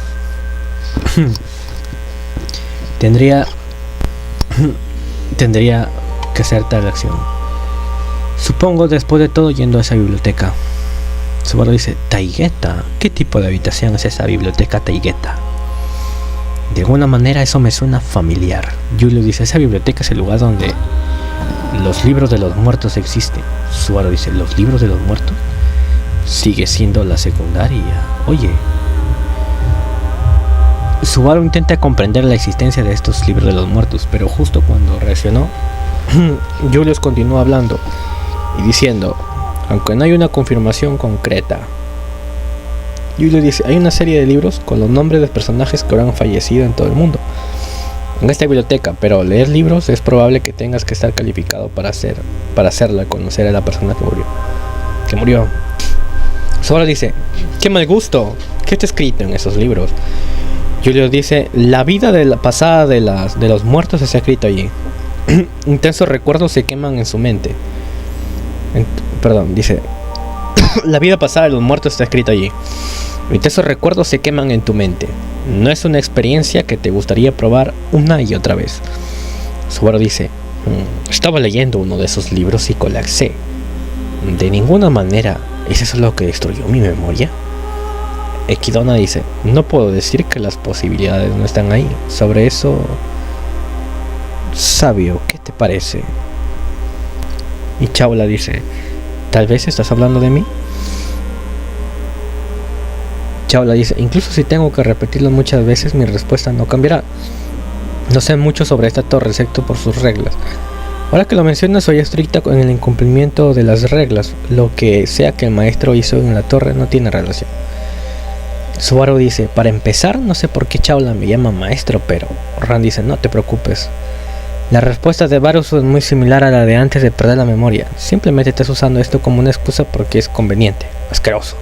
tendría que hacer tal acción. Supongo, después de todo, yendo a esa biblioteca. Subaru dice, Taigeta, ¿qué tipo de habitación es esa biblioteca Taigeta? De alguna manera eso me suena familiar. Julio dice, esa biblioteca es el lugar donde los libros de los muertos existen. Subaru dice, ¿los libros de los muertos? Sigue siendo la secundaria. Oye. Subaru intenta comprender la existencia de estos libros de los muertos, pero justo cuando reaccionó, Julius continuó hablando y diciendo, aunque no hay una confirmación concreta. Julius dice, hay una serie de libros con los nombres de personajes que habrán fallecido en todo el mundo en esta biblioteca, pero leer libros es probable que tengas que estar calificado para hacerla, conocer a la persona que murió. Subaru dice, qué mal gusto, ¿qué está escrito en esos libros? Julius dice, la vida pasada de los muertos está escrito allí. Intensos recuerdos se queman en su mente. Dice, La vida pasada de los muertos está escrita allí. Y esos recuerdos se queman en tu mente. No es una experiencia que te gustaría probar una y otra vez. Subaru dice: estaba leyendo uno de esos libros y colapsé. De ninguna manera, ¿es eso lo que destruyó mi memoria? Ekidona dice: no puedo decir que las posibilidades no están ahí. Sobre eso, sabio, ¿qué te parece? Y Chaula dice: ¿tal vez estás hablando de mí? Chaula dice: incluso si tengo que repetirlo muchas veces, mi respuesta no cambiará. No sé mucho sobre esta torre, excepto por sus reglas. Ahora que lo mencionas, soy estricta con el incumplimiento de las reglas. Lo que sea que el maestro hizo en la torre no tiene relación. Subaru dice: para empezar, no sé por qué Chaula me llama maestro, pero Ran dice: no te preocupes. La respuesta de Varus es muy similar a la de antes de perder la memoria. Simplemente estás usando esto como una excusa porque es conveniente. Asqueroso.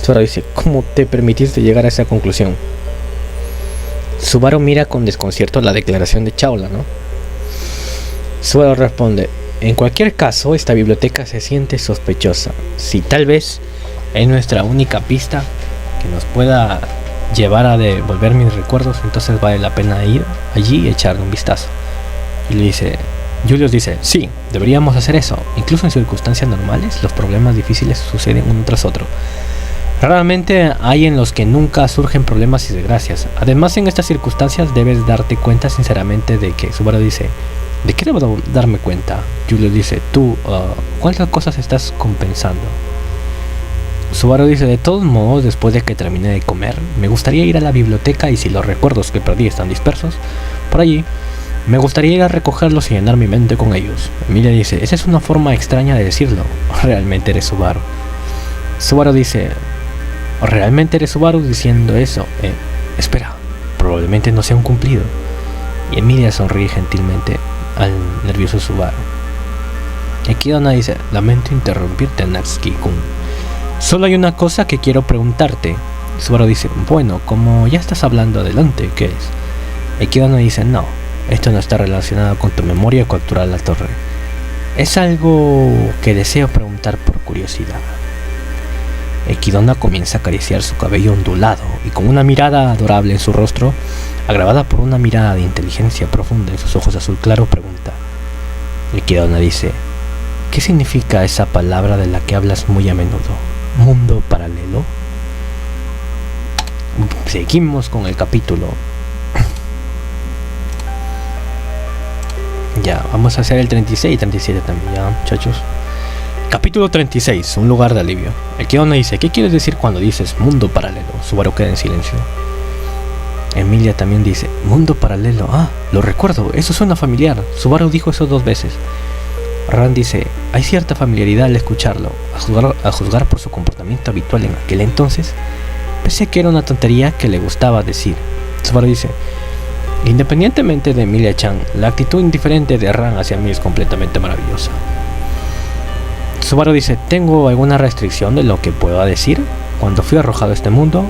Subaru dice: ¿cómo te permitiste llegar a esa conclusión? Subaru mira con desconcierto la declaración de Chaula, ¿no? Subaru responde: en cualquier caso, esta biblioteca se siente sospechosa. Si tal vez es nuestra única pista que nos pueda llevar a devolver mis recuerdos, entonces vale la pena ir allí y echarle un vistazo. Y le dice, Julius dice: sí, deberíamos hacer eso. Incluso en circunstancias normales, los problemas difíciles suceden uno tras otro. Raramente hay en los que nunca surgen problemas y desgracias. Además, en estas circunstancias debes darte cuenta sinceramente de que... Subaru dice: ¿de qué debo darme cuenta? Julius dice: tú, ¿cuántas cosas estás compensando? Subaru dice: de todos modos, después de que termine de comer, me gustaría ir a la biblioteca, y si los recuerdos que perdí están dispersos por allí, me gustaría ir a recogerlos y llenar mi mente con ellos. Emilia dice: esa es una forma extraña de decirlo. Realmente eres Subaru. Subaru dice: ¿realmente eres Subaru diciendo eso? Espera, probablemente no sea un cumplido. Y Emilia sonríe gentilmente al nervioso Subaru. Ekidona dice: lamento interrumpirte, Natsuki-kun. Solo hay una cosa que quiero preguntarte. Subaru dice: bueno, como ya estás hablando, adelante, ¿qué es? Ekidona dice: no, esto no está relacionado con tu memoria o capturar la torre. Es algo que deseo preguntar por curiosidad. Ekidona comienza a acariciar su cabello ondulado y con una mirada adorable en su rostro, agravada por una mirada de inteligencia profunda en sus ojos azul claro, pregunta. Ekidona dice: ¿qué significa esa palabra de la que hablas muy a menudo? ¿Mundo paralelo? Seguimos con el capítulo. Ya, vamos a hacer el 36 y 37 también, ya, muchachos. Capítulo 36, un lugar de alivio. Ekidona dice: ¿qué quieres decir cuando dices mundo paralelo? Subaru queda en silencio. Emilia también dice: mundo paralelo, lo recuerdo, eso suena familiar. Subaru dijo eso 2 veces. Ran dice: hay cierta familiaridad al escucharlo, a juzgar por su comportamiento habitual en aquel entonces. Pensé que era una tontería que le gustaba decir. Subaru dice: independientemente de Emilia-chan, la actitud indiferente de Ran hacia mí es completamente maravillosa. Subaru dice: ¿tengo alguna restricción de lo que pueda decir? Cuando fui arrojado a este mundo,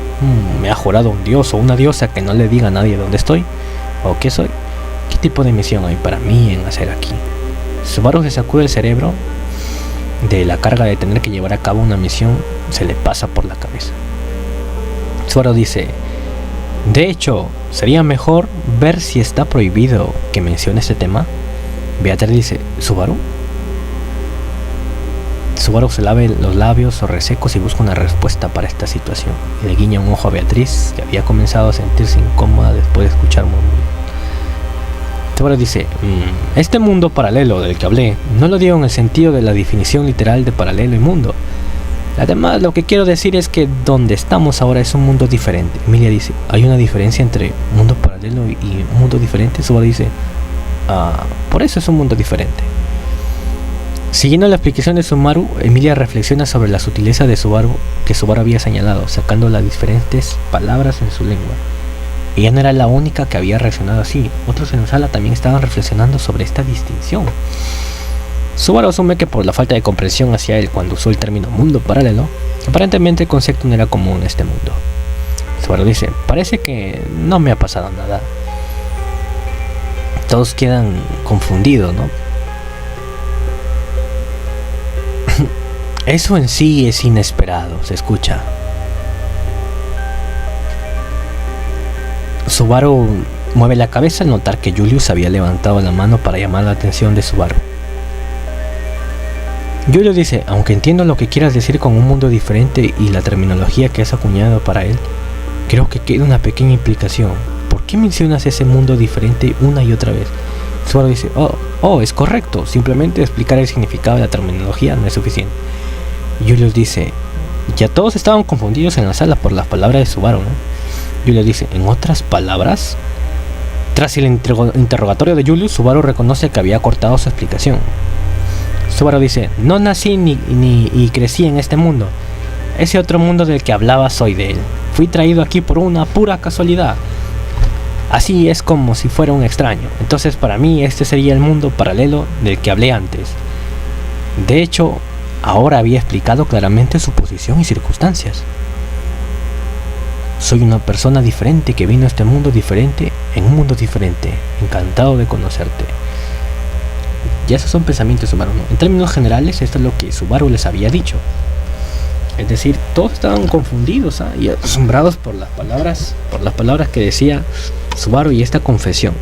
me ha jurado un dios o una diosa que no le diga a nadie dónde estoy o qué soy. ¿Qué tipo de misión hay para mí en hacer aquí? Subaru se sacude el cerebro de la carga de tener que llevar a cabo una misión, se le pasa por la cabeza. Subaru dice: de hecho, sería mejor ver si está prohibido que mencione este tema. Beatriz dice: ¿Subaru? Subaru se lave los labios o resecos y busca una respuesta para esta situación. Y le guiña un ojo a Beatriz, que había comenzado a sentirse incómoda después de escuchar murmullos. Subaru dice: este mundo paralelo del que hablé, no lo digo en el sentido de la definición literal de paralelo y mundo. Además, lo que quiero decir es que donde estamos ahora es un mundo diferente. Emilia dice: ¿hay una diferencia entre mundo paralelo y un mundo diferente? Subaru dice: por eso es un mundo diferente. Siguiendo la explicación de Subaru, Emilia reflexiona sobre la sutileza de Subaru que Subaru había señalado, sacando las diferentes palabras en su lengua. Ella no era la única que había reaccionado así. Otros en la sala también estaban reflexionando sobre esta distinción. Subaru asume que por la falta de comprensión hacia él cuando usó el término mundo paralelo, aparentemente el concepto no era común en este mundo. Subaru dice: parece que no me ha pasado nada. Todos quedan confundidos, ¿no? Eso en sí es inesperado, se escucha. Subaru mueve la cabeza al notar que Julius había levantado la mano para llamar la atención de Subaru. Julius dice, aunque entiendo lo que quieras decir con un mundo diferente y la terminología que has acuñado para él, creo que queda una pequeña implicación. ¿Por qué mencionas ese mundo diferente una y otra vez? Subaru dice, es correcto, simplemente explicar el significado de la terminología no es suficiente. Julius dice, ya todos estaban confundidos en la sala por las palabras de Subaru, ¿no? Julius dice, ¿en otras palabras? Tras el interrogatorio de Julius, Subaru reconoce que había cortado su explicación. Subaru dice, no nací ni crecí en este mundo. Ese otro mundo del que hablaba soy de él. Fui traído aquí por una pura casualidad. Así es como si fuera un extraño. Entonces para mí este sería el mundo paralelo del que hablé antes. De hecho, ahora había explicado claramente su posición y circunstancias. Soy una persona diferente que vino a este mundo diferente en un mundo diferente. Encantado de conocerte. Ya esos son pensamientos de Subaru, ¿no? En términos generales, esto es lo que Subaru les había dicho. Es decir, todos estaban confundidos y asombrados por las palabras que decía Subaru y esta confesión.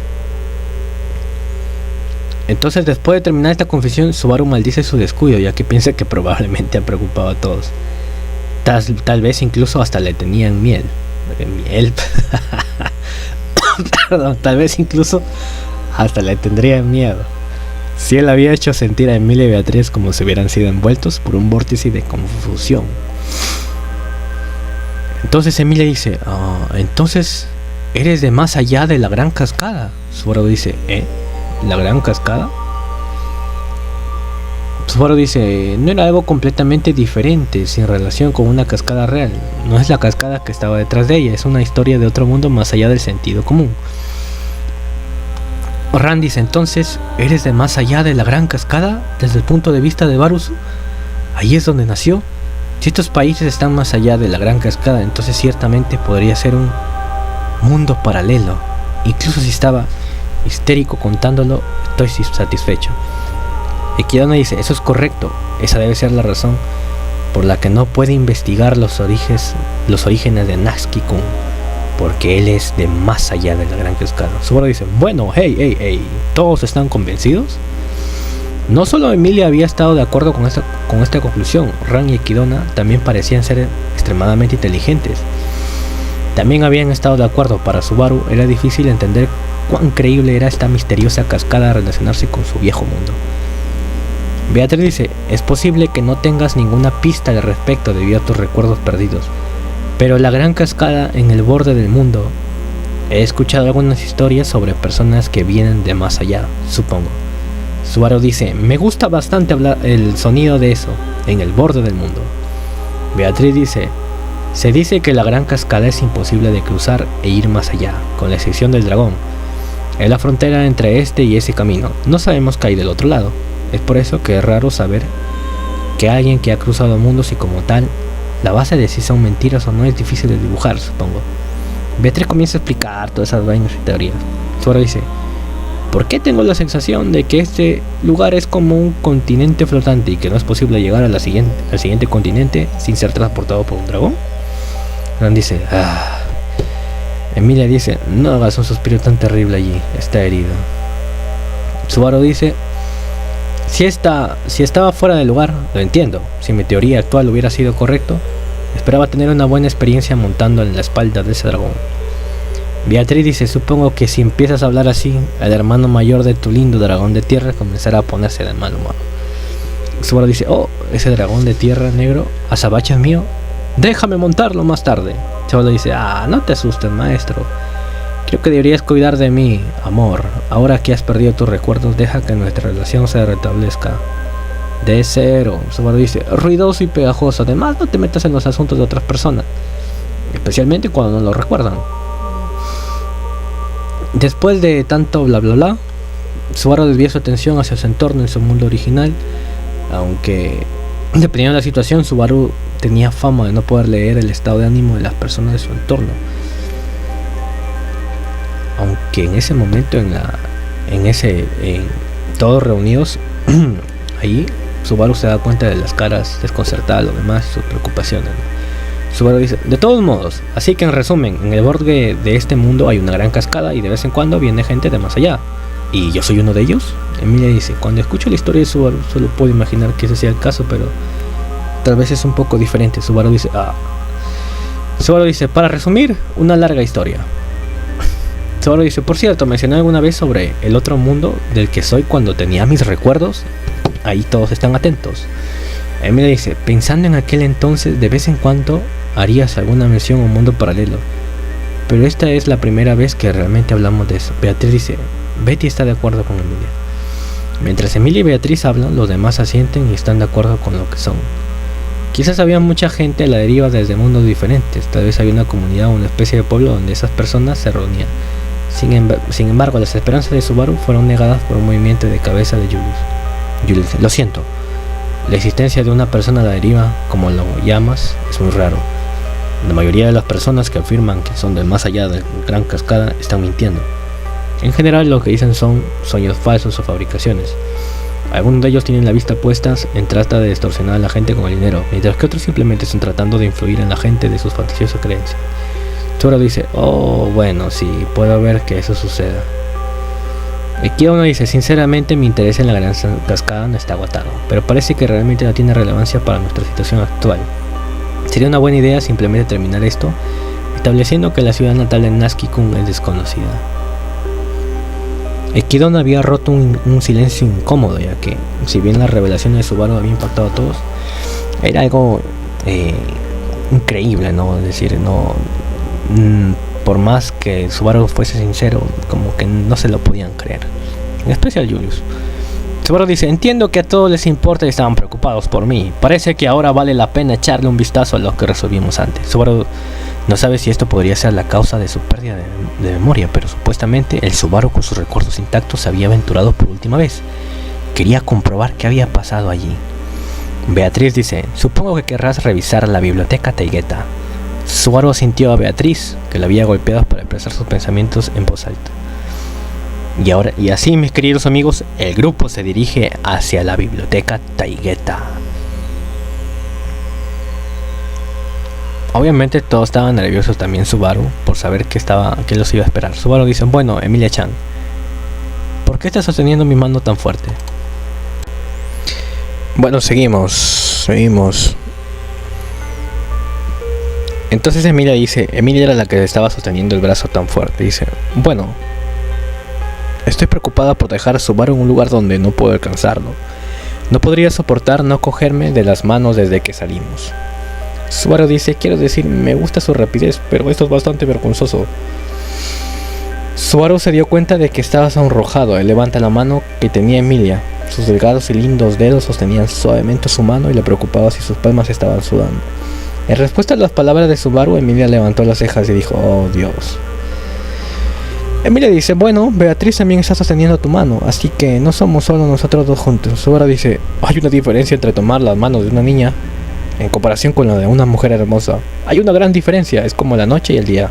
Entonces, después de terminar esta confesión, Subaru maldice su descuido, ya que piensa que probablemente ha preocupado a todos. Tal vez incluso hasta le tenían miel. Perdón, tal vez incluso hasta le tendrían miedo. Si él había hecho sentir a Emilia y Beatriz como si hubieran sido envueltos por un vórtice de confusión. Entonces Emilia dice, entonces eres de más allá de la gran cascada. Subaru dice, ¿la gran cascada? Subaru dice, no era algo completamente diferente, sin relación con una cascada real. No es la cascada que estaba detrás de ella, es una historia de otro mundo más allá del sentido común. Rand dice, entonces, ¿eres de más allá de la gran cascada? Desde el punto de vista de Barusu, ahí es donde nació. Si estos países están más allá de la gran cascada, entonces ciertamente podría ser un mundo paralelo. Incluso si estaba histérico contándolo, estoy satisfecho. Equidona dice, eso es correcto, esa debe ser la razón por la que no puede investigar los orígenes de Natsuki-kun, porque él es de más allá de la gran cascada. Subaru dice, bueno, hey, ¿todos están convencidos? No solo Emilia había estado de acuerdo con esta conclusión, Ran y Equidona también parecían ser extremadamente inteligentes. También habían estado de acuerdo. Para Subaru era difícil entender cuán creíble era esta misteriosa cascada a relacionarse con su viejo mundo. Beatriz dice, es posible que no tengas ninguna pista al respecto debido a tus recuerdos perdidos, pero la gran cascada en el borde del mundo, he escuchado algunas historias sobre personas que vienen de más allá, supongo. Subaru dice, me gusta bastante hablar el sonido de eso, en el borde del mundo. Beatriz dice, se dice que la gran cascada es imposible de cruzar e ir más allá, con la excepción del dragón. Es la frontera entre este y ese camino, no sabemos qué hay del otro lado. Es por eso que es raro saber que alguien que ha cruzado mundos y como tal, la base de si son mentiras o no es difícil de dibujar, supongo. Beatriz comienza a explicar todas esas vainas y teorías. Subaru dice, ¿por qué tengo la sensación de que este lugar es como un continente flotante y que no es posible llegar al siguiente continente sin ser transportado por un dragón? Ran dice, Emilia dice, no hagas un suspiro tan terrible allí, está herido. Subaru dice, si estaba fuera de lugar, lo entiendo. Si mi teoría actual hubiera sido correcto, esperaba tener una buena experiencia montando en la espalda de ese dragón. Beatriz dice, supongo que si empiezas a hablar así, el hermano mayor de tu lindo dragón de tierra comenzará a ponerse de mal humor. Subaru dice, ese dragón de tierra negro, Azabache es mío, déjame montarlo más tarde. Subaru dice, no te asustes, maestro. Creo que deberías cuidar de mí, amor. Ahora que has perdido tus recuerdos, deja que nuestra relación se restablezca. De cero. Subaru dice, ruidoso y pegajoso. Además, no te metas en los asuntos de otras personas, especialmente cuando no lo recuerdan. Después de tanto bla bla bla, Subaru desvía su atención hacia su entorno en su mundo original. Aunque, dependiendo de la situación, Subaru tenía fama de no poder leer el estado de ánimo de las personas de su entorno. Aunque en ese momento, todos reunidos, ahí Subaru se da cuenta de las caras desconcertadas, lo demás, sus preocupaciones, ¿no? Subaru dice, de todos modos, así que en resumen, en el borde de este mundo hay una gran cascada y de vez en cuando viene gente de más allá. ¿Y yo soy uno de ellos? Emilia dice, cuando escucho la historia de Subaru, solo puedo imaginar que ese sea el caso, pero tal vez es un poco diferente. Subaru dice, para resumir, una larga historia. Subaru dice, por cierto, mencioné alguna vez sobre el otro mundo del que soy cuando tenía mis recuerdos. Ahí todos están atentos. Emilia dice, pensando en aquel entonces, de vez en cuando harías alguna mención a un mundo paralelo. Pero esta es la primera vez que realmente hablamos de eso. Beatriz dice, Betty está de acuerdo con Emilia. Mientras Emilia y Beatriz hablan, los demás asienten y están de acuerdo con lo que son. Quizás había mucha gente a la deriva desde mundos diferentes. Tal vez había una comunidad o una especie de pueblo donde esas personas se reunían. Sin embargo, las esperanzas de Subaru fueron negadas por un movimiento de cabeza de Julius. Julius dice, lo siento. La existencia de una persona a la deriva, como lo llamas, es muy raro. La mayoría de las personas que afirman que son del más allá de la gran cascada están mintiendo. En general, lo que dicen son sueños falsos o fabricaciones. Algunos de ellos tienen la vista puesta en trata de extorsionar a la gente con el dinero, mientras que otros simplemente están tratando de influir en la gente de sus fantasiosas creencias. Subaru dice, bueno, sí, puedo ver que eso suceda. Kidona dice, sinceramente mi interés en la gran cascada no está agotado, pero parece que realmente no tiene relevancia para nuestra situación actual. Sería una buena idea simplemente terminar esto, estableciendo que la ciudad natal de Natsuki-kun es desconocida. Kidona había roto un silencio incómodo, ya que, si bien la revelación de Subaru había impactado a todos, era algo increíble, ¿no? Es decir, no, por más que Subaru fuese sincero, como que no se lo podían creer. En especial Julius. Subaru dice, entiendo que a todos les importa y estaban preocupados por mí. Parece que ahora vale la pena echarle un vistazo a lo que resolvimos antes. Subaru no sabe si esto podría ser la causa de su pérdida de memoria, pero supuestamente el Subaru con sus recuerdos intactos se había aventurado por última vez. Quería comprobar qué había pasado allí. Beatriz dice, supongo que querrás revisar la biblioteca Taigeta. Subaru asintió a Beatriz, que la había golpeado para expresar sus pensamientos en voz alta. Y así, mis queridos amigos, el grupo se dirige hacia la biblioteca Taigeta. Obviamente todos estaban nerviosos, también Subaru, por saber qué los iba a esperar. Subaru dice, bueno, Emilia-chan, ¿por qué estás sosteniendo mi mano tan fuerte? Bueno, seguimos. Entonces Emilia era la que estaba sosteniendo el brazo tan fuerte. Dice, bueno, estoy preocupada por dejar a Subaru en un lugar donde no puedo alcanzarlo. No podría soportar no cogerme de las manos desde que salimos. Subaru dice, quiero decir, me gusta su rapidez, pero esto es bastante vergonzoso. Subaru se dio cuenta de que estaba sonrojado. Él levanta la mano que tenía Emilia. Sus delgados y lindos dedos sostenían suavemente su mano y le preocupaba si sus palmas estaban sudando. En respuesta a las palabras de Subaru, Emilia levantó las cejas y dijo, oh Dios. Emilia dice, bueno, Beatriz también está sosteniendo tu mano, así que no somos solo nosotros dos juntos. Subaru dice, hay una diferencia entre tomar las manos de una niña en comparación con la de una mujer hermosa. Hay una gran diferencia, es como la noche y el día.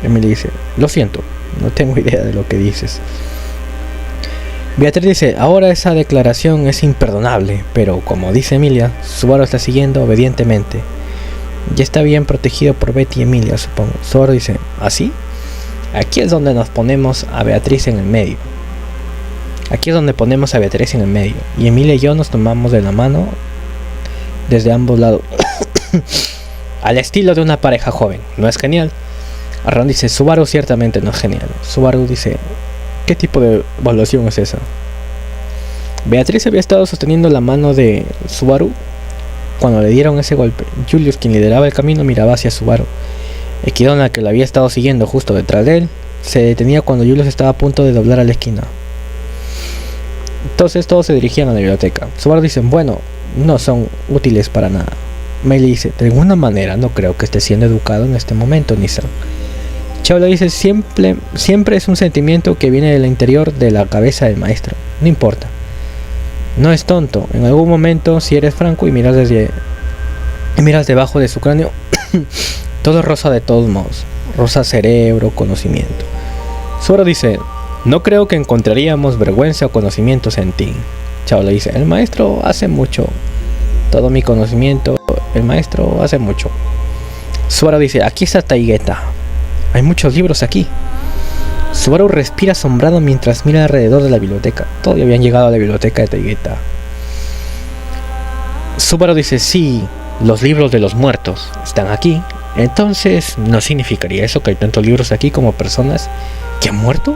Emilia dice, lo siento, no tengo idea de lo que dices. Beatriz dice, ahora esa declaración es imperdonable, pero como dice Emilia, Subaru está siguiendo obedientemente. Ya está bien protegido por Betty y Emilia, supongo. Subaru dice, ¿así? Aquí es donde nos ponemos a Beatriz en el medio. Y Emilia y yo nos tomamos de la mano desde ambos lados. Al estilo de una pareja joven. ¿No es genial? Ron dice, Subaru ciertamente no es genial. Subaru dice, ¿qué tipo de evaluación es esa? Beatriz había estado sosteniendo la mano de Subaru cuando le dieron ese golpe. Julius, quien lideraba el camino, miraba hacia Subaru. Kidona, que lo había estado siguiendo justo detrás de él, se detenía cuando Julius estaba a punto de doblar a la esquina. Entonces todos se dirigían a la biblioteca. Subaru dice, bueno, no son útiles para nada. May le dice, de alguna manera no creo que esté siendo educado en este momento, Nissan. Chao le dice, siempre es un sentimiento que viene del interior de la cabeza del maestro. No importa. No es tonto. En algún momento, si eres franco y miras debajo de su cráneo, todo es rosa de todos modos. Rosa cerebro, conocimiento. Subaru dice, no creo que encontraríamos vergüenza o conocimientos en ti. Chao le dice, el maestro hace mucho. Todo mi conocimiento, el maestro hace mucho. Subaru dice, aquí está Taigueta. Hay muchos libros aquí. Subaru respira asombrado mientras mira alrededor de la biblioteca. Todos habían llegado a la biblioteca de Taigueta. Subaru dice, sí, los libros de los muertos están aquí. Entonces, ¿no significaría eso que hay tantos libros aquí como personas que han muerto?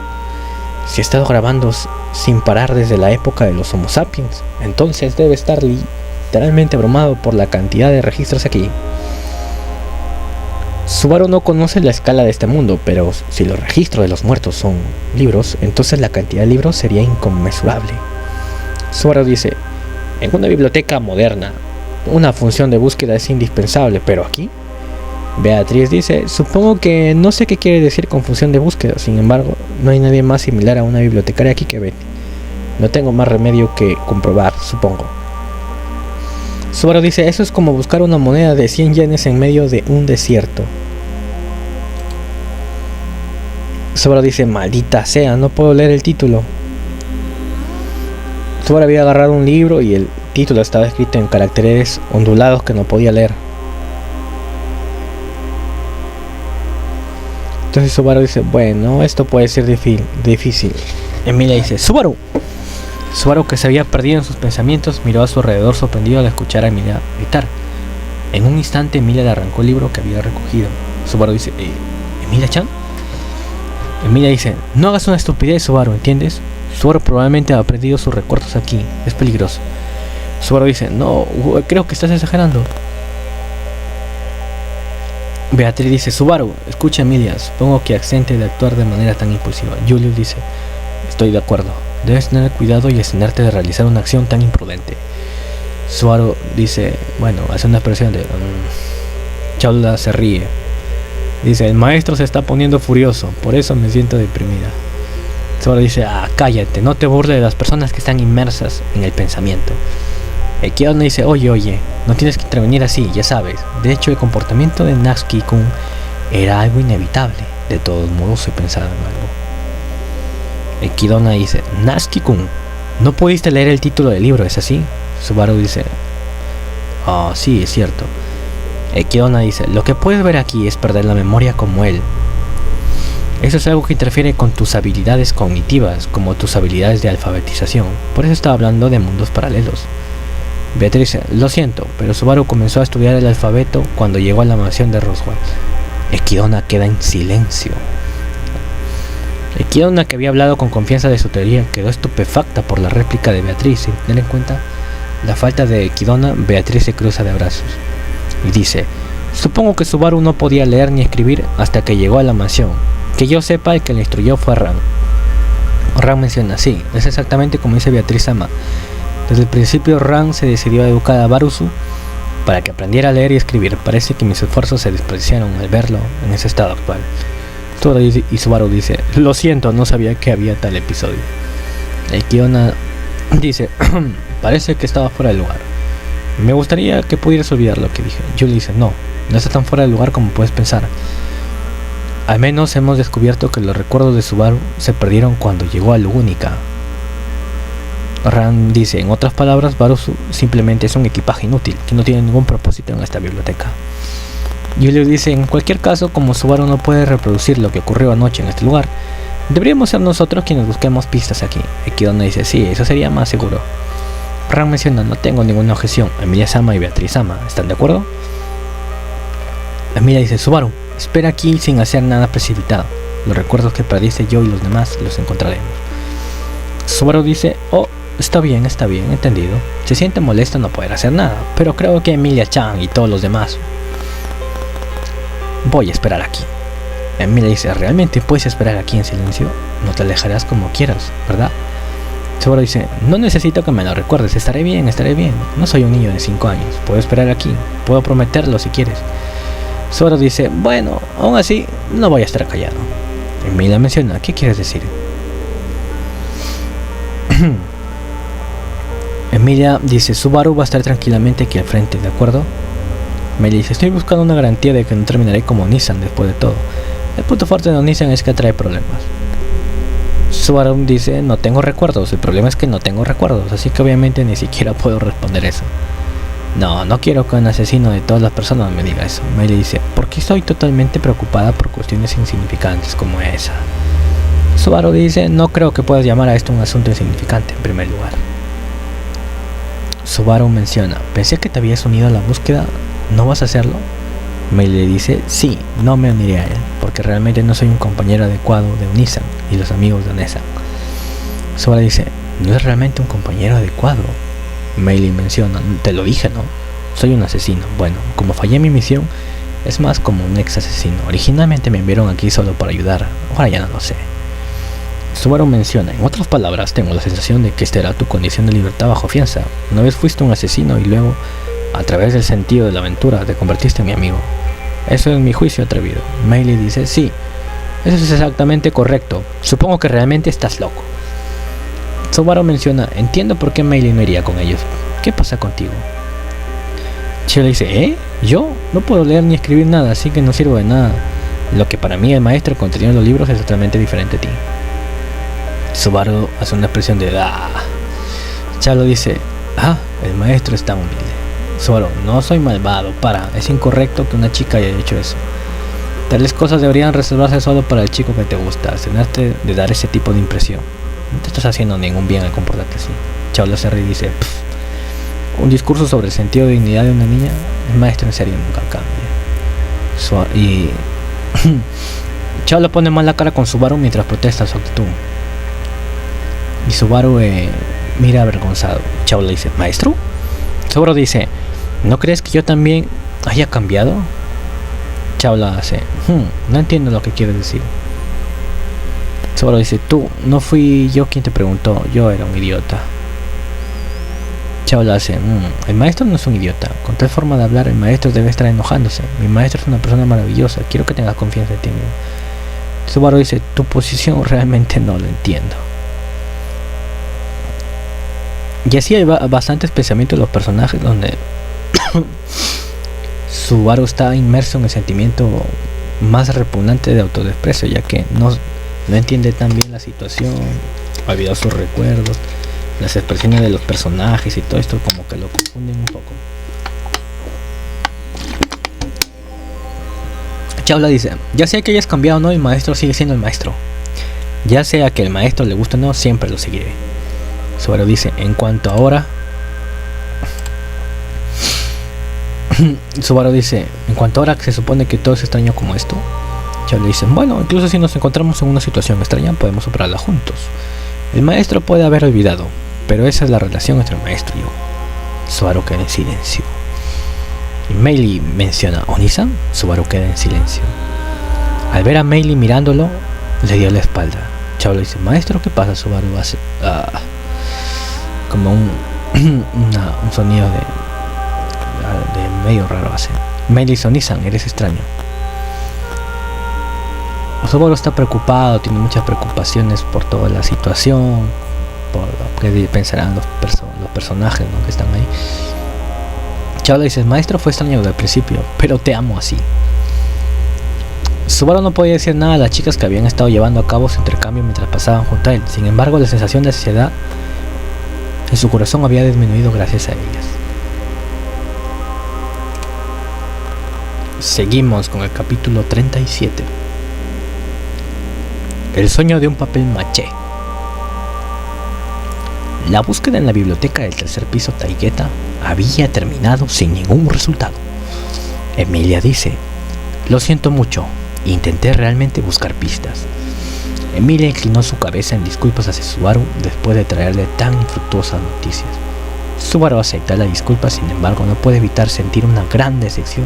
Si he estado grabando sin parar desde la época de los Homo sapiens, entonces debe estar literalmente abrumado por la cantidad de registros aquí. Subaru no conoce la escala de este mundo, pero si los registros de los muertos son libros, entonces la cantidad de libros sería inconmensurable. Subaru dice, en una biblioteca moderna, una función de búsqueda es indispensable, pero aquí... Beatriz dice, supongo que no sé qué quiere decir con función de búsqueda, sin embargo, no hay nadie más similar a una bibliotecaria aquí que Betty. No tengo más remedio que comprobar, supongo. Subaru dice, eso es como buscar una moneda de 100 yenes en medio de un desierto. Subaru dice, maldita sea, no puedo leer el título. Subaru había agarrado un libro y el título estaba escrito en caracteres ondulados que no podía leer. Entonces Subaru dice, bueno, esto puede ser difícil. Emilia dice, Subaru. Subaru, que se había perdido en sus pensamientos, miró a su alrededor sorprendido al escuchar a Emilia gritar. En un instante Emilia le arrancó el libro que había recogido. Subaru dice, ¿Emilia-chan? Emilia dice, no hagas una estupidez, Subaru, ¿entiendes? Subaru probablemente ha perdido sus recuerdos aquí, es peligroso. Subaru dice, no, creo que estás exagerando. Beatriz dice, Subaru, escucha Emilia, supongo que accente de actuar de manera tan impulsiva. Julius dice, estoy de acuerdo, debes tener cuidado y abstenerte de realizar una acción tan imprudente. Subaru dice, bueno, hace una expresión de... Chaula se ríe. Dice, el maestro se está poniendo furioso, por eso me siento deprimida. Subaru dice, cállate, no te burles de las personas que están inmersas en el pensamiento. Kidona dice, oye, no tienes que intervenir así, ya sabes. De hecho, el comportamiento de Natsuki-kun era algo inevitable. De todos modos, he pensado en algo. Kidona dice, Natsuki-kun, no pudiste leer el título del libro, ¿es así? Subaru dice, sí, es cierto. Kidona dice, lo que puedes ver aquí es perder la memoria como él. Eso es algo que interfiere con tus habilidades cognitivas, como tus habilidades de alfabetización. Por eso estaba hablando de mundos paralelos. Beatriz, lo siento, pero Subaru comenzó a estudiar el alfabeto cuando llegó a la mansión de Roswell. Kidona queda en silencio. Kidona, que había hablado con confianza de su teoría, quedó estupefacta por la réplica de Beatriz. Sin tener en cuenta la falta de Kidona, Beatriz se cruza de brazos y dice, supongo que Subaru no podía leer ni escribir hasta que llegó a la mansión. Que yo sepa, el que le instruyó fue Ran. Ran menciona, sí, es exactamente como dice Beatriz Sama. Desde el principio Ran se decidió a educar a Barusu para que aprendiera a leer y escribir. Parece que mis esfuerzos se desperdiciaron al verlo en ese estado actual. Y Subaru dice, lo siento, no sabía que había tal episodio. Kidona dice, parece que estaba fuera de lugar. Me gustaría que pudieras olvidar lo que dije. Julie dice, no está tan fuera de lugar como puedes pensar. Al menos hemos descubierto que los recuerdos de Subaru se perdieron cuando llegó a Lugúnica. Ran dice, en otras palabras, Barusu simplemente es un equipaje inútil que no tiene ningún propósito en esta biblioteca. Julius dice, en cualquier caso, como Subaru no puede reproducir lo que ocurrió anoche en este lugar, deberíamos ser nosotros quienes busquemos pistas aquí. Kidona dice, sí, eso sería más seguro. Ran menciona, no tengo ninguna objeción. Emilia Sama y Beatriz Sama, ¿están de acuerdo? Emilia dice, Subaru, espera aquí sin hacer nada precipitado. Los recuerdos que perdiste yo y los demás los encontraremos. Subaru dice, está bien, entendido. Se siente molesto no poder hacer nada, pero creo que Emilia-chan y todos los demás. Voy a esperar aquí. Emilia dice, ¿realmente puedes esperar aquí en silencio? No te alejarás como quieras, ¿verdad? Subaru dice, no necesito que me lo recuerdes, estaré bien. No soy un niño de 5 años, puedo esperar aquí, puedo prometerlo si quieres. Subaru dice, bueno, aún así, no voy a estar callado. Emilia menciona, ¿qué quieres decir? Emilia dice, Subaru va a estar tranquilamente aquí al frente, ¿de acuerdo? Emilia dice, estoy buscando una garantía de que no terminaré como Nissan después de todo. El punto fuerte de Nissan es que atrae problemas. Subaru dice, no tengo recuerdos, el problema es que no tengo recuerdos, así que obviamente ni siquiera puedo responder eso. No quiero que un asesino de todas las personas me diga eso. May le dice, ¿por qué estoy totalmente preocupada por cuestiones insignificantes como esa? Subaru dice, no creo que puedas llamar a esto un asunto insignificante en primer lugar. Subaru menciona, pensé que te habías unido a la búsqueda, ¿no vas a hacerlo? May le dice, sí, no me uniré a él, porque realmente no soy un compañero adecuado de Onisan y los amigos de Onesa. Subaru dice, ¿no es realmente un compañero adecuado? May menciona, te lo dije, ¿no? Soy un asesino. Bueno, como fallé en mi misión, es más como un ex asesino. Originalmente me enviaron aquí solo para ayudar, ahora ya no lo sé. Subaru menciona, en otras palabras, tengo la sensación de que esta era tu condición de libertad bajo fianza. Una vez fuiste un asesino y luego, a través del sentido de la aventura, te convertiste en mi amigo. Eso es mi juicio atrevido. May dice, sí, eso es exactamente correcto. Supongo que realmente estás loco. Subaru menciona, entiendo por qué May no iría con ellos. ¿Qué pasa contigo? Chio le dice, ¿yo? No puedo leer ni escribir nada, así que no sirvo de nada. Lo que para mí el maestro contenido en los libros es totalmente diferente a ti. Subaru hace una expresión de Chalo dice, el maestro es tan humilde. Subaru, no soy malvado, es incorrecto que una chica haya hecho eso. Tales cosas deberían reservarse solo para el chico que te gusta. Cenaste de dar ese tipo de impresión. No te estás haciendo ningún bien al comportarte así. Chalo se ríe y dice, un discurso sobre el sentido de dignidad de una niña, el maestro en serio nunca cambia. Y Chao le pone mal la cara con Subaru mientras protesta su actitud. Y Subaru mira avergonzado. Chao le dice, ¿maestro? Subaru dice, ¿no crees que yo también haya cambiado? Chao la hace, no entiendo lo que quieres decir. Subaru dice, no fui yo quien te preguntó, yo era un idiota. Chao la hace, el maestro no es un idiota. Con tal forma de hablar, el maestro debe estar enojándose. Mi maestro es una persona maravillosa, quiero que tengas confianza en ti mismo. Subaru dice, tu posición realmente no lo entiendo. Y así hay bastantes pensamientos de los personajes donde Subaru está inmerso en el sentimiento más repugnante de autodesprecio, ya que no entiende tan bien la situación, ha olvidado sus recuerdos, las expresiones de los personajes y todo esto como que lo confunden un poco. Chaula dice, ya sea que hayas cambiado o no, el maestro sigue siendo el maestro. Ya sea que el maestro le guste o no, siempre lo seguiré. Subaru dice, en cuanto ahora que se supone que todo es extraño como esto. Chaula dice, bueno, incluso si nos encontramos en una situación extraña, podemos superarla juntos. El maestro puede haber olvidado, pero esa es la relación entre el maestro y yo. Subaru queda en silencio. Y Meili menciona Onisan. Subaru queda en silencio. Al ver a Meili mirándolo, le dio la espalda. Chao le dice, maestro, ¿qué pasa? Subaru hace como un sonido de medio raro hace. Meili dice, Onisan, eres extraño. Subaru está preocupado, tiene muchas preocupaciones por toda la situación, por lo que pensarán los personajes, ¿no?, que están ahí. Chao le dice, maestro fue extraño desde el principio, pero te amo así. Subaru no podía decir nada a las chicas que habían estado llevando a cabo su intercambio mientras pasaban junto a él. Sin embargo, la sensación de ansiedad en su corazón había disminuido gracias a ellas. Seguimos con el capítulo 37. El sueño de un papel maché. La búsqueda en la biblioteca del tercer piso Taigueta había terminado sin ningún resultado. Emilia dice, lo siento mucho, intenté realmente buscar pistas. Emilia inclinó su cabeza en disculpas hacia Subaru después de traerle tan infructuosas noticias. Subaru acepta la disculpa, sin embargo no puede evitar sentir una gran decepción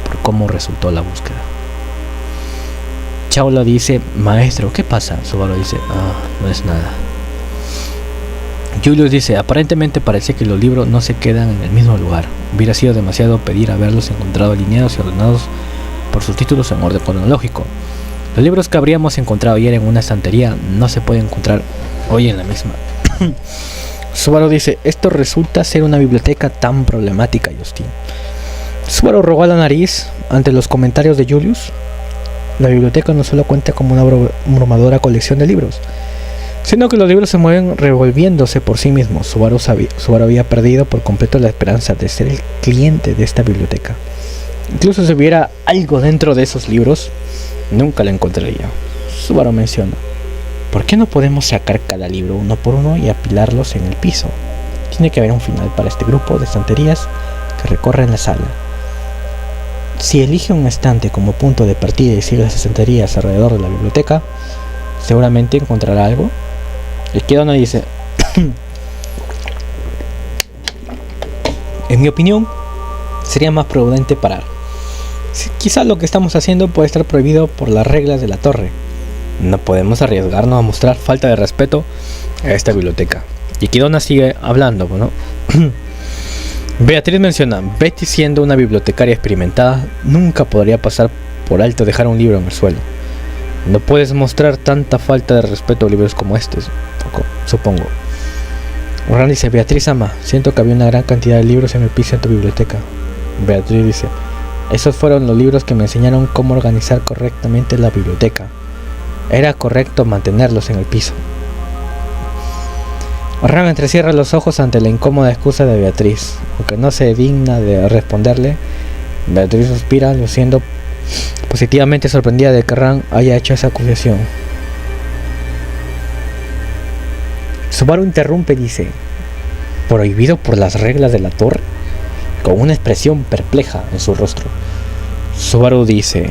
por cómo resultó la búsqueda. Chao le dice, maestro, ¿qué pasa? Subaru dice, no es nada. Julius dice, aparentemente parece que los libros no se quedan en el mismo lugar. Hubiera sido demasiado pedir haberlos encontrado alineados y ordenados por sus títulos en orden cronológico. Los libros que habríamos encontrado ayer en una estantería no se pueden encontrar hoy en la misma. Subaru dice, esto resulta ser una biblioteca tan problemática, Justin. Subaru rogó a la nariz ante los comentarios de Julius. La biblioteca no solo cuenta como una abrumadora colección de libros, sino que los libros se mueven revolviéndose por sí mismos. Subaru había perdido por completo la esperanza de ser el cliente de esta biblioteca. Incluso si hubiera algo dentro de esos libros, nunca lo encontraría. Subaru menciona: ¿por qué no podemos sacar cada libro uno por uno y apilarlos en el piso? Tiene que haber un final para este grupo de estanterías que recorren la sala. Si elige un estante como punto de partida y sigue las estanterías alrededor de la biblioteca, seguramente encontrará algo. Y Kedona dice: en mi opinión, sería más prudente parar. Quizás lo que estamos haciendo puede estar prohibido por las reglas de la torre. No podemos arriesgarnos a mostrar falta de respeto a esta biblioteca. Y Kedona sigue hablando, ¿no? Beatriz menciona: Betty, siendo una bibliotecaria experimentada, nunca podría pasar por alto dejar un libro en el suelo. No puedes mostrar tanta falta de respeto a libros como estos, supongo. Ran dice: Beatriz ama, siento que había una gran cantidad de libros en el piso en tu biblioteca. Beatriz dice: esos fueron los libros que me enseñaron cómo organizar correctamente la biblioteca. Era correcto mantenerlos en el piso. Ran entrecierra los ojos ante la incómoda excusa de Beatriz. Aunque no se digna de responderle, Beatriz suspira, luciendo positivamente sorprendida de que Ran haya hecho esa acusación. Subaru interrumpe y dice: ¿prohibido por las reglas de la torre? Con una expresión perpleja en su rostro. Subaru dice: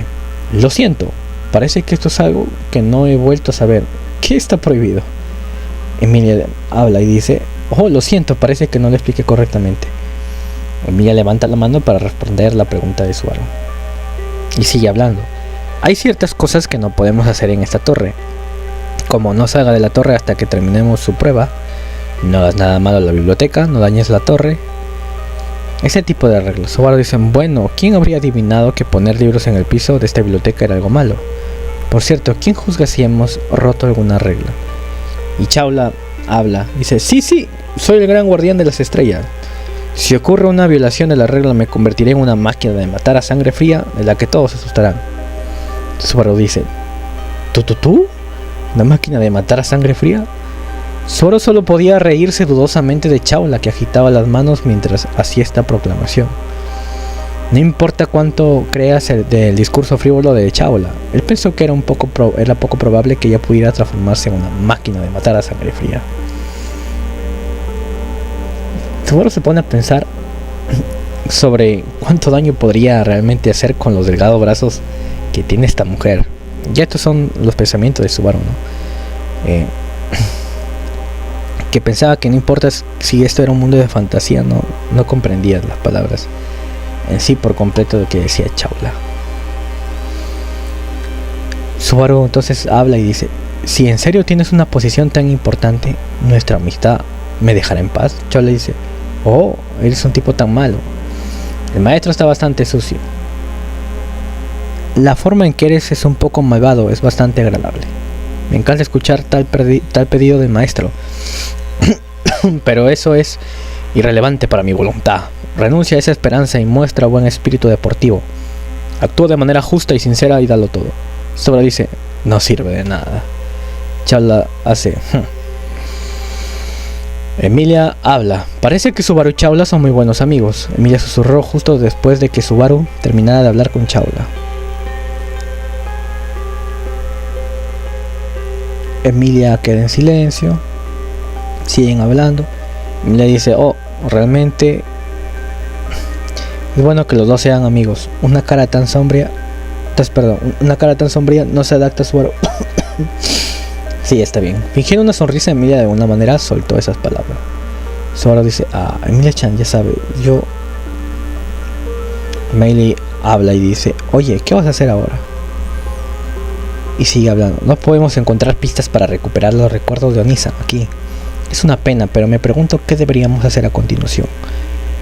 lo siento, parece que esto es algo que no he vuelto a saber. ¿Qué está prohibido? Emilia habla y dice: oh, lo siento, parece que no lo expliqué correctamente. Emilia levanta la mano para responder la pregunta de Subaru y sigue hablando: hay ciertas cosas que no podemos hacer en esta torre, como no salga de la torre hasta que terminemos su prueba, no hagas nada malo a la biblioteca, no dañes la torre, ese tipo de reglas. Subaru dice: bueno, ¿quién habría adivinado que poner libros en el piso de esta biblioteca era algo malo? Por cierto, ¿quién juzga si hemos roto alguna regla? Y Chaula habla, dice: sí, soy el gran guardián de las estrellas. Si ocurre una violación de la regla, me convertiré en una máquina de matar a sangre fría de la que todos se asustarán. Subaru dice: ¿Tú? ¿Una máquina de matar a sangre fría? Subaru solo podía reírse dudosamente de Chaula, que agitaba las manos mientras hacía esta proclamación. No importa cuánto creas del discurso frívolo de Chaula, él pensó que era poco probable que ella pudiera transformarse en una máquina de matar a sangre fría. Subaru se pone a pensar sobre cuánto daño podría realmente hacer con los delgados brazos que tiene esta mujer. Ya estos son los pensamientos de Subaru, ¿no? Que pensaba que no importa si esto era un mundo de fantasía, no comprendía las palabras en sí por completo de que decía Chaula. Subaru entonces habla y dice: si en serio tienes una posición tan importante, nuestra amistad me dejará en paz. Chaula dice: oh, eres un tipo tan malo. El maestro está bastante sucio. La forma en que eres es un poco malvado, es bastante agradable. Me encanta escuchar tal pedido del maestro. Pero eso es irrelevante para mi voluntad. Renuncia a esa esperanza y muestra buen espíritu deportivo. Actúa de manera justa y sincera y dalo todo. Subaru dice: no sirve de nada. Chaula hace: Emilia habla. Parece que Subaru y Chaula son muy buenos amigos. Emilia susurró justo después de que Subaru terminara de hablar con Chaula. Emilia queda en silencio. Siguen hablando. Emilia dice: oh, realmente es bueno que los dos sean amigos. Una cara tan sombría no se adapta a Subaru. Sí, está bien. Fingiendo una sonrisa, Emilia de alguna manera soltó esas palabras. Subaru dice: Emilia-chan, ya sabe, yo... Meili habla y dice: oye, ¿qué vas a hacer ahora? Y sigue hablando: no podemos encontrar pistas para recuperar los recuerdos de Onisa aquí. Es una pena, pero me pregunto qué deberíamos hacer a continuación.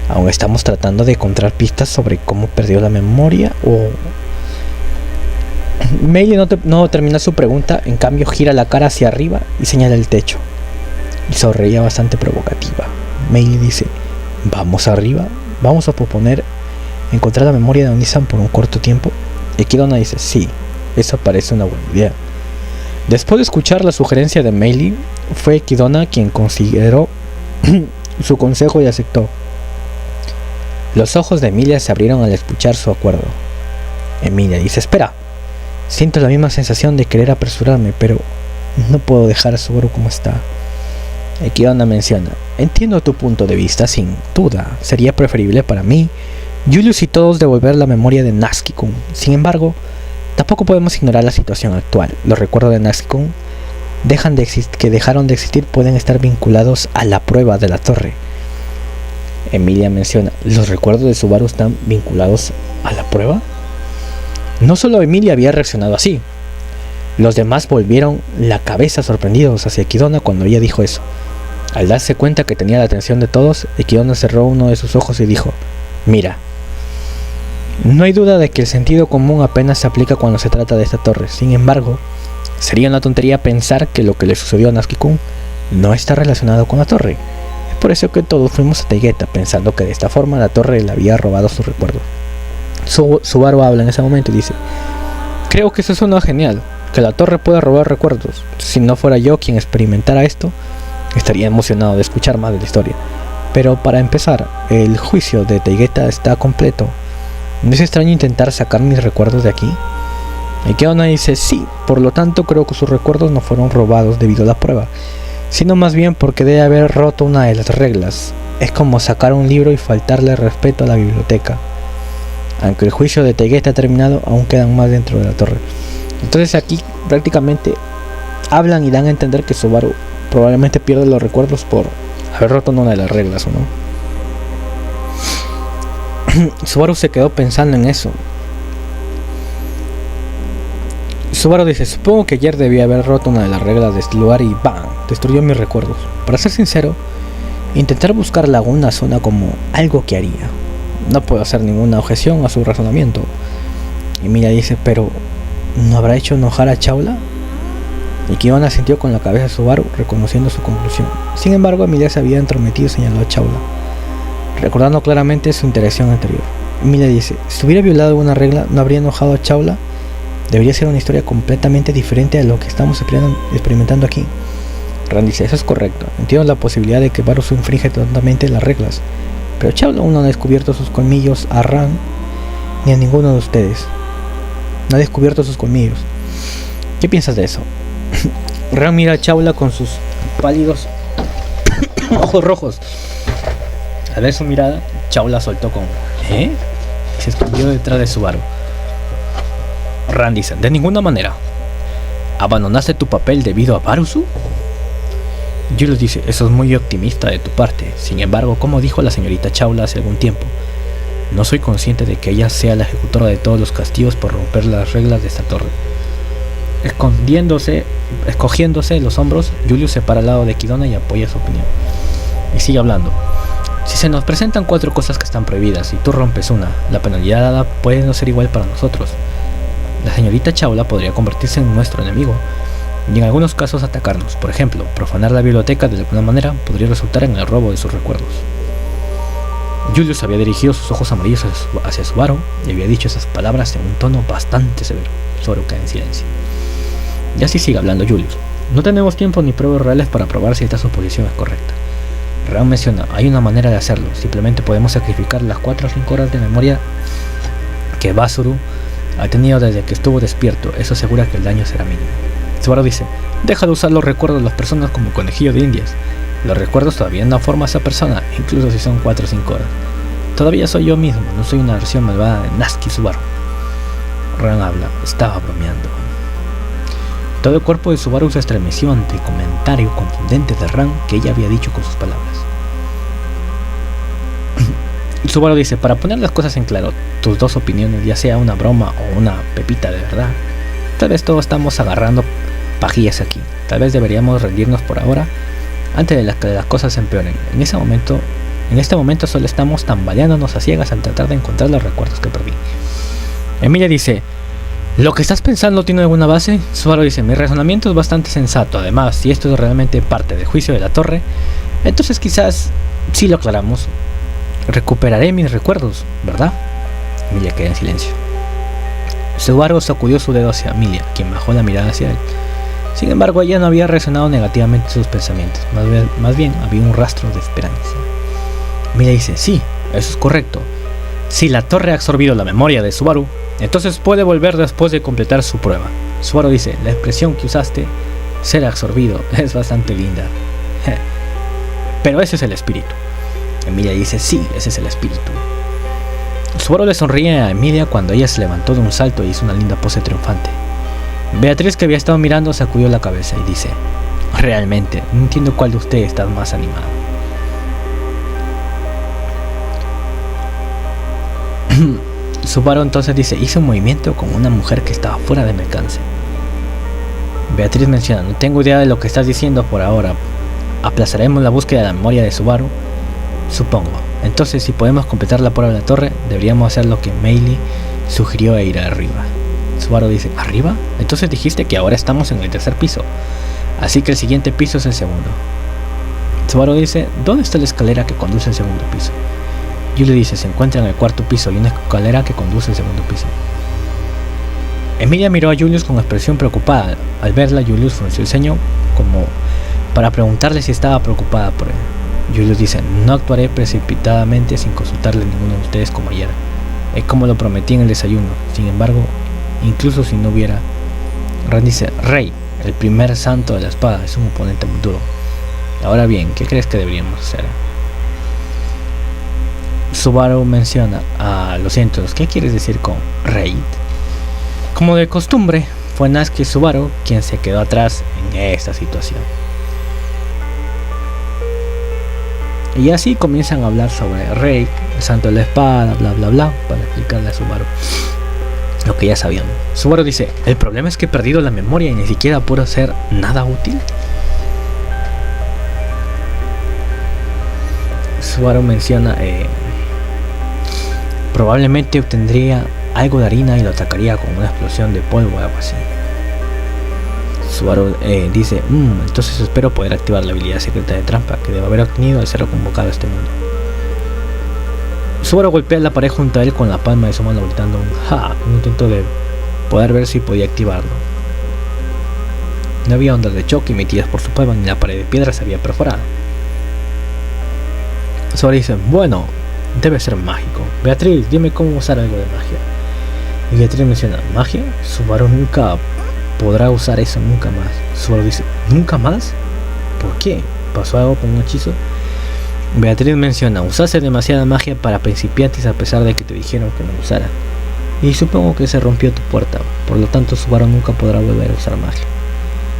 Aún estamos tratando de encontrar pistas sobre cómo perdió la memoria o... Meili no termina su pregunta, en cambio gira la cara hacia arriba y señala el techo. Y sonreía bastante provocativa. Meili dice: vamos arriba, vamos a proponer encontrar la memoria de Onisan por un corto tiempo. Y Kedona dice: sí, eso parece una buena idea. Después de escuchar la sugerencia de Meili, fue Kidona quien consideró su consejo y aceptó. Los ojos de Emilia se abrieron al escuchar su acuerdo. Emilia dice: espera, siento la misma sensación de querer apresurarme, pero no puedo dejar a Subaru como está. Kidona menciona: entiendo tu punto de vista, sin duda. Sería preferible para mí, Julius y todos devolver la memoria de Natsuki-kun. Sin embargo, tampoco podemos ignorar la situación actual. Los recuerdos de Natsuki-kun que dejaron de existir pueden estar vinculados a la prueba de la torre. Emilia menciona: ¿los recuerdos de Subaru están vinculados a la prueba? No solo Emilia había reaccionado así. Los demás volvieron la cabeza sorprendidos hacia Kidona cuando ella dijo eso. Al darse cuenta que tenía la atención de todos, Kidona cerró uno de sus ojos y dijo: mira, no hay duda de que el sentido común apenas se aplica cuando se trata de esta torre. Sin embargo, sería una tontería pensar que lo que le sucedió a Natsuki-kun no está relacionado con la torre. Es por eso que todos fuimos a Taygeta, pensando que de esta forma la torre le había robado sus recuerdos. Subaru habla en ese momento y dice: creo que eso suena genial, que la torre pueda robar recuerdos. Si no fuera yo quien experimentara esto, estaría emocionado de escuchar más de la historia. Pero para empezar, el juicio de Taygeta está completo. ¿No es extraño intentar sacar mis recuerdos de aquí? Y Kidona dice: sí, por lo tanto creo que sus recuerdos no fueron robados debido a la prueba, sino más bien porque debe haber roto una de las reglas. Es como sacar un libro y faltarle respeto a la biblioteca. Aunque el juicio de Taygeta ha terminado, aún quedan más dentro de la torre. Entonces aquí prácticamente hablan y dan a entender que Subaru probablemente pierde los recuerdos por haber roto una de las reglas, ¿o no? Subaru se quedó pensando en eso. Subaru dice: supongo que ayer debía haber roto una de las reglas de este lugar y ¡bam!, destruyó mis recuerdos. Para ser sincero, intentar buscar Laguna suena como algo que haría. No puedo hacer ninguna objeción a su razonamiento. Y Mila dice: pero ¿no habrá hecho enojar a Chaula? Y Kidona asintió con la cabeza a Subaru, reconociendo su conclusión. Sin embargo, Emilia se había entrometido y señaló a Chaula, recordando claramente su interacción anterior. Emilia dice: si hubiera violado alguna regla, ¿no habría enojado a Chaula? Debería ser una historia completamente diferente a lo que estamos experimentando aquí. Ran dice: eso es correcto. Entiendo la posibilidad de que Varus infringe totalmente las reglas, pero Chaula aún no ha descubierto sus colmillos a Ran ni a ninguno de ustedes. No ha descubierto sus colmillos. ¿Qué piensas de eso? Ran mira a Chaula con sus pálidos ojos rojos. Al ver su mirada, Chaula soltó con ¿eh? Y se escondió detrás de Subaru. Ran dice: de ninguna manera. ¿Abandonaste tu papel debido a Barusu? Julius dice: eso es muy optimista de tu parte. Sin embargo, como dijo la señorita Chaula hace algún tiempo, no soy consciente de que ella sea la ejecutora de todos los castigos por romper las reglas de esta torre. Escogiéndose los hombros, Julius se para al lado de Kidona y apoya su opinión. Y sigue hablando: si se nos presentan 4 cosas que están prohibidas y tú rompes una, la penalidad dada puede no ser igual para nosotros. La señorita Chaula podría convertirse en nuestro enemigo y en algunos casos atacarnos. Por ejemplo, profanar la biblioteca de alguna manera podría resultar en el robo de sus recuerdos. Julius había dirigido sus ojos amarillos hacia Subaru y había dicho esas palabras en un tono bastante severo. Subaru cae en silencio. Y así sigue hablando Julius: no tenemos tiempo ni pruebas reales para probar si esta suposición es correcta. Ran menciona: hay una manera de hacerlo, simplemente podemos sacrificar las 4 o 5 horas de memoria que Basuru ha tenido desde que estuvo despierto. Eso asegura que el daño será mínimo. Subaru dice: deja de usar los recuerdos de las personas como conejillo de indias. Los recuerdos todavía no forman a esa persona, incluso si son 4 o 5 horas. Todavía soy yo mismo, no soy una versión malvada de Natsuki Subaru. Ran habla: estaba bromeando. Todo el cuerpo de Subaru se estremeció ante el comentario contundente de Ran que ella había dicho con sus palabras. Subaru dice: para poner las cosas en claro, tus 2 opiniones, ya sea una broma o una pepita de verdad, tal vez todos estamos agarrando pajillas aquí. Tal vez deberíamos rendirnos por ahora, antes de que las cosas empeoren. En este momento solo estamos tambaleándonos a ciegas al tratar de encontrar los recuerdos que perdí. Emilia dice: ¿lo que estás pensando tiene alguna base? Subaru dice: mi razonamiento es bastante sensato. Además, si esto es realmente parte del juicio de la torre, entonces quizás si lo aclaramos, recuperaré mis recuerdos, ¿verdad? Emilia queda en silencio. Subaru sacudió su dedo hacia Emilia, quien bajó la mirada hacia él. Sin embargo, ella no había reaccionado negativamente a sus pensamientos, más bien había un rastro de esperanza. Emilia dice, sí, eso es correcto. Si la torre ha absorbido la memoria de Subaru, entonces puede volver después de completar su prueba. Subaru dice, la expresión que usaste, ser absorbido, es bastante linda. Pero ese es el espíritu. Emilia dice, sí, ese es el espíritu. Subaru le sonríe a Emilia cuando ella se levantó de un salto y hizo una linda pose triunfante. Beatriz, que había estado mirando, sacudió la cabeza y dice, realmente, no entiendo cuál de ustedes está más animado. Subaru entonces dice, hice un movimiento con una mujer que estaba fuera de mi alcance. Beatriz menciona, no tengo idea de lo que estás diciendo por ahora. ¿Aplazaremos la búsqueda de la memoria de Subaru? Supongo. Entonces, si podemos completar la prueba de la torre, deberíamos hacer lo que Meili sugirió e ir arriba. Subaru dice, ¿arriba? Entonces dijiste que ahora estamos en el tercer piso. Así que el siguiente piso es el segundo. Subaru dice, ¿dónde está la escalera que conduce al segundo piso? Julie dice, se encuentra en el cuarto piso y una escalera que conduce al segundo piso. Emilia miró a Julius con expresión preocupada. Al verla, Julius frunció el ceño como para preguntarle si estaba preocupada por él. Julius dice, no actuaré precipitadamente sin consultarle a ninguno de ustedes como ayer. Es como lo prometí en el desayuno. Sin embargo, incluso si no hubiera... Rand dice, Rey, el primer santo de la espada, es un oponente muy duro. Ahora bien, ¿qué crees que deberíamos hacer? Subaru menciona, lo siento, ¿qué quieres decir con raid? Como de costumbre, fue Natsuki Subaru quien se quedó atrás en esta situación. Y así comienzan a hablar sobre Rey, el santo de la espada, bla bla bla, para explicarle a Subaru lo que ya sabían. Subaru dice, el problema es que he perdido la memoria y ni siquiera puedo hacer nada útil. Subaru menciona, probablemente obtendría algo de harina y lo atacaría con una explosión de polvo o algo así. Subaru dice, entonces espero poder activar la habilidad secreta de trampa que debo haber obtenido al ser convocado a este mundo. Subaru golpea la pared junto a él con la palma de su mano gritando un ja, en un intento de poder ver si podía activarlo. No había ondas de choque emitidas por su palma ni la pared de piedra se había perforado. Subaru dice, bueno, debe ser mágico. Beatriz, dime cómo usar algo de magia. Y Beatriz menciona, ¿magia? Subaru nunca podrá usar eso nunca más. Subaru dice, ¿nunca más? ¿Por qué? ¿Pasó algo con un hechizo? Beatriz menciona, usaste demasiada magia para principiantes a pesar de que te dijeron que no lo usara. Y supongo que se rompió tu puerta, por lo tanto Subaru nunca podrá volver a usar magia.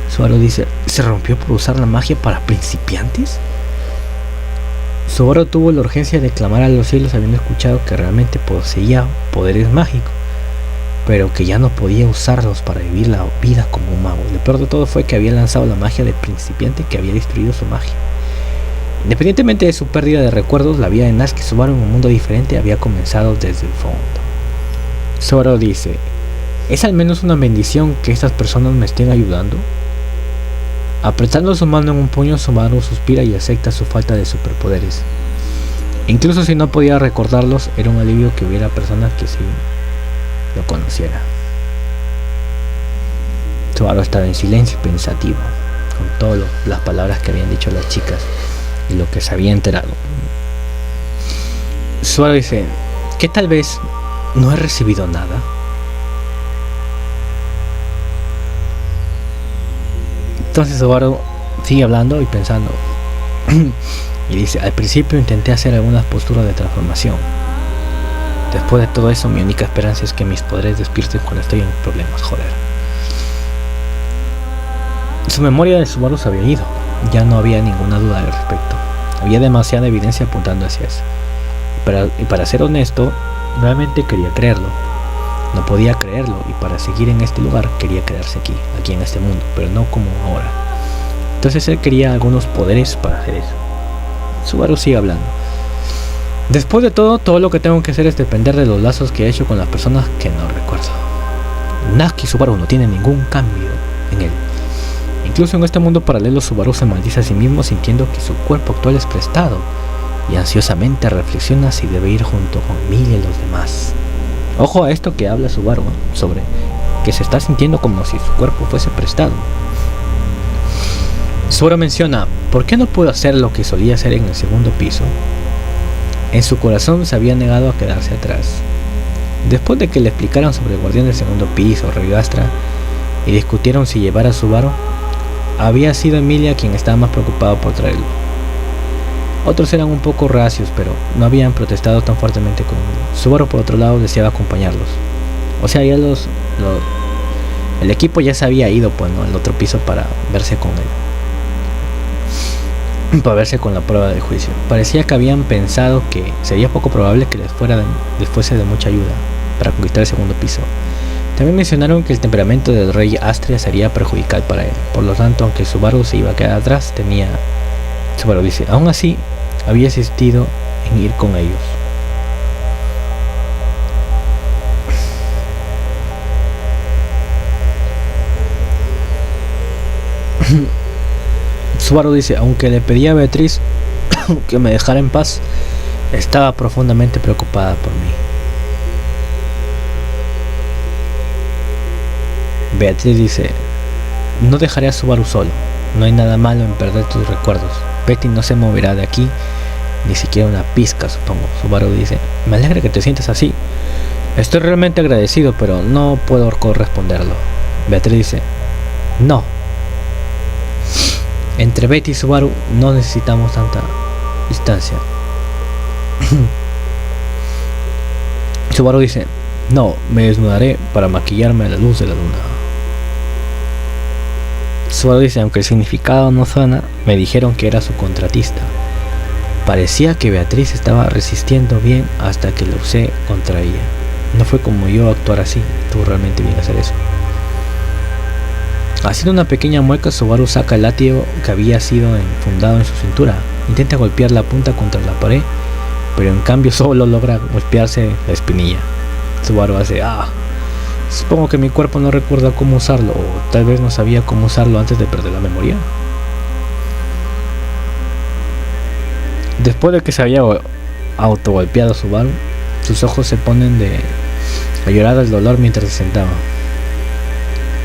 Subaru dice, ¿se rompió por usar la magia para principiantes? Subaru tuvo la urgencia de clamar a los cielos habiendo escuchado que realmente poseía poderes mágicos, pero que ya no podía usarlos para vivir la vida como un mago. Lo peor de todo fue que había lanzado la magia de principiante que había destruido su magia. Independientemente de su pérdida de recuerdos, la vida de Natsuki Subaru en un mundo diferente había comenzado desde el fondo. Subaru dice, ¿es al menos una bendición que estas personas me estén ayudando? Apretando su mano en un puño, Subaru suspira y acepta su falta de superpoderes. Incluso si no podía recordarlos, era un alivio que hubiera personas que sí lo conociera. Subaru estaba en silencio y pensativo, con todas las palabras que habían dicho las chicas y lo que se había enterado. Subaru dice, ¿que tal vez no he recibido nada? Entonces Subaru sigue hablando y pensando y dice, al principio intenté hacer algunas posturas de transformación. Después de todo eso, mi única esperanza es que mis poderes despierten cuando estoy en problemas, joder. Su memoria de Subaru se había ido, ya no había ninguna duda al respecto. Había demasiada evidencia apuntando hacia eso. Y para ser honesto, realmente quería creerlo. No podía creerlo y para seguir en este lugar quería quedarse aquí en este mundo, pero no como ahora. Entonces él quería algunos poderes para hacer eso. Subaru sigue hablando. Después de todo lo que tengo que hacer es depender de los lazos que he hecho con las personas que no recuerdo. Natsuki Subaru no tiene ningún cambio en él. Incluso en este mundo paralelo, Subaru se maldice a sí mismo sintiendo que su cuerpo actual es prestado y ansiosamente reflexiona si debe ir junto con Emilia y los demás. Ojo a esto que habla Subaru, sobre que se está sintiendo como si su cuerpo fuese prestado. Subaru menciona, ¿por qué no puedo hacer lo que solía hacer en el segundo piso? En su corazón se había negado a quedarse atrás. Después de que le explicaran sobre el guardián del segundo piso, Rey Astra, y discutieron si llevar a Subaru, había sido Emilia quien estaba más preocupada por traerlo. Otros eran un poco reacios, pero no habían protestado tan fuertemente como él. Subaru, por otro lado, deseaba acompañarlos. O sea, ya el equipo ya se había ido, pues, ¿no?, al otro piso para verse con él, para verse con la prueba del juicio. Parecía que habían pensado que sería poco probable que les fuese de mucha ayuda para conquistar el segundo piso. También mencionaron que el temperamento del rey Astria sería perjudicial para él. Por lo tanto, aunque Subaru se iba a quedar atrás, Subaru dice, aún así, había insistido en ir con ellos. Subaru dice, aunque le pedía a Beatriz que me dejara en paz, estaba profundamente preocupada por mí. Beatriz dice, no dejaré a Subaru solo, no hay nada malo en perder tus recuerdos. Betty no se moverá de aquí, ni siquiera una pizca, supongo. Subaru dice, me alegra que te sientas así. Estoy realmente agradecido, pero no puedo corresponderlo. Beatriz dice, no. Entre Betty y Subaru no necesitamos tanta distancia. Subaru dice, no, me desnudaré para maquillarme a la luz de la luna. Subaru dice, aunque el significado no suena, me dijeron que era su contratista. Parecía que Beatriz estaba resistiendo bien hasta que lo usé contra ella. No fue como yo actuar así, estuvo realmente bien hacer eso. Haciendo una pequeña mueca, Subaru saca el látigo que había sido enfundado en su cintura. Intenta golpear la punta contra la pared, pero en cambio solo logra golpearse la espinilla. Subaru hace supongo que mi cuerpo no recuerda cómo usarlo, o tal vez no sabía cómo usarlo antes de perder la memoria. Después de que se había autogolpeado Subaru, sus ojos se ponen a llorar del dolor mientras se sentaba.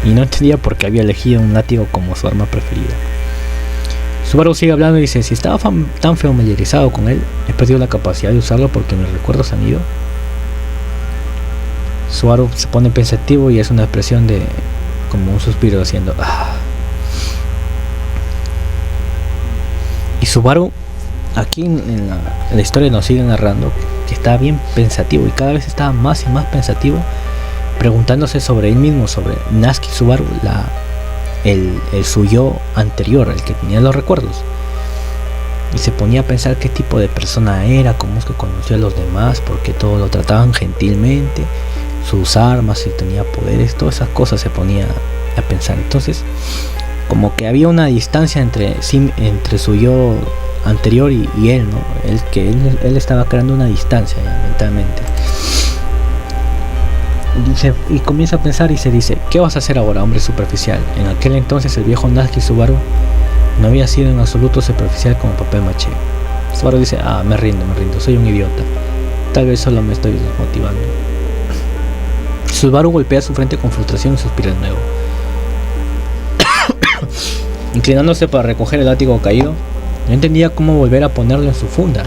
Y no entendía por qué había elegido un látigo como su arma preferida. Subaru sigue hablando y dice, si estaba tan familiarizado con él, he perdido la capacidad de usarlo porque mis recuerdos han ido. Subaru se pone pensativo y es una expresión de como un suspiro haciendo Y Subaru aquí en la historia nos sigue narrando que está bien pensativo y cada vez estaba más y más pensativo, preguntándose sobre él mismo, sobre Natsuki Subaru, el suyo anterior, el que tenía los recuerdos. Y se ponía a pensar qué tipo de persona era, cómo es que conoció a los demás, porque todos lo trataban gentilmente, sus armas, si tenía poderes, todas esas cosas se ponía a pensar. Entonces, como que había una distancia entre su yo anterior y él, ¿no? Él estaba creando una distancia ya, mentalmente. Y comienza a pensar y se dice, ¿qué vas a hacer ahora, hombre superficial? En aquel entonces el viejo Natsuki Subaru no había sido en absoluto superficial como papel maché. Subaru dice, me rindo, soy un idiota. Tal vez solo me estoy desmotivando. Subaru golpea su frente con frustración y suspira de nuevo. Inclinándose para recoger el látigo caído, no entendía cómo volver a ponerlo en su funda.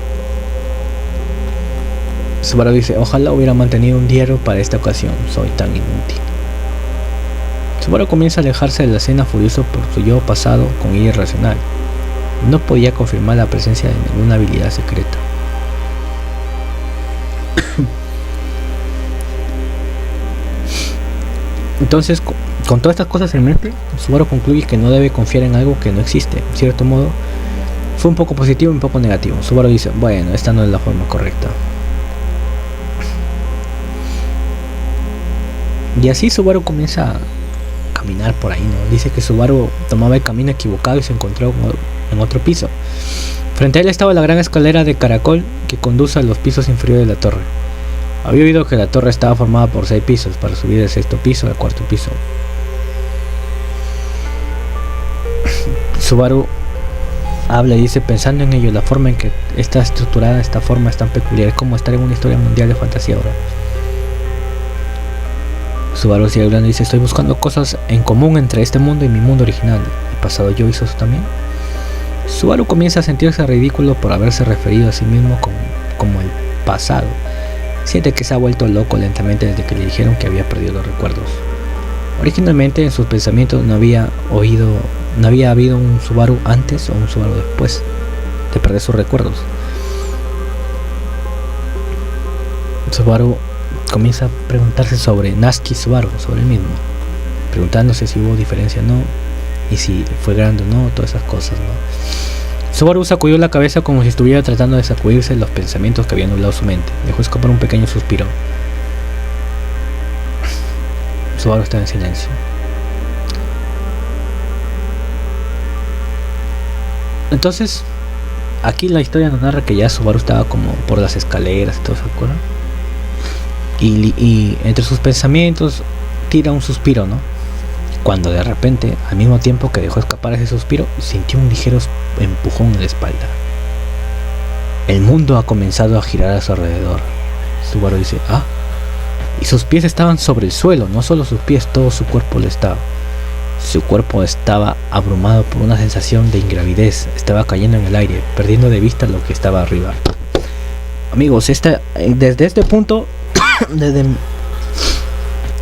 Subaru dice, ojalá hubiera mantenido un diario para esta ocasión, soy tan inútil. Subaru comienza a alejarse de la escena furioso por su yo pasado con ira irracional. No podía confirmar la presencia de ninguna habilidad secreta. Entonces, con todas estas cosas en mente, Subaru concluye que no debe confiar en algo que no existe. En cierto modo, fue un poco positivo y un poco negativo. Subaru dice, bueno, esta no es la forma correcta. Y así Subaru comienza a caminar por ahí, ¿no? Dice que Subaru tomaba el camino equivocado y se encontró en otro piso. Frente a él estaba la gran escalera de caracol que conduce a los pisos inferiores de la torre. Había oído que la torre estaba formada por 6 pisos para subir del 6º piso al 4º piso. Subaru habla y dice, pensando en ello, la forma en que está estructurada esta forma es tan peculiar, es como estar en una historia mundial de fantasía ahora. Subaru sigue hablando y dice, estoy buscando cosas en común entre este mundo y mi mundo original. ¿El pasado yo hizo eso también? Subaru comienza a sentirse ridículo por haberse referido a sí mismo como el pasado. Siente que se ha vuelto loco lentamente desde que le dijeron que había perdido los recuerdos. Originalmente en sus pensamientos no había habido un Subaru antes o un Subaru después de perder sus recuerdos. Subaru comienza a preguntarse sobre Natsuki Subaru, sobre él mismo, preguntándose si hubo diferencia o no, y si fue grande o no, todas esas cosas, ¿no? Subaru sacudió la cabeza como si estuviera tratando de sacudirse los pensamientos que habían nublado su mente. Dejó escapar un pequeño suspiro. Subaru estaba en silencio. Entonces, aquí la historia nos narra que ya Subaru estaba como por las escaleras y todo, ¿se acuerdan? Y entre sus pensamientos tira un suspiro, ¿no? Cuando de repente, al mismo tiempo que dejó escapar ese suspiro, sintió un ligero empujón en la espalda. El mundo ha comenzado a girar a su alrededor. Subaru dice, ah, y sus pies estaban sobre el suelo, no solo sus pies, todo su cuerpo lo estaba. Su cuerpo estaba abrumado por una sensación de ingravidez, estaba cayendo en el aire, perdiendo de vista lo que estaba arriba. Amigos, desde este punto, desde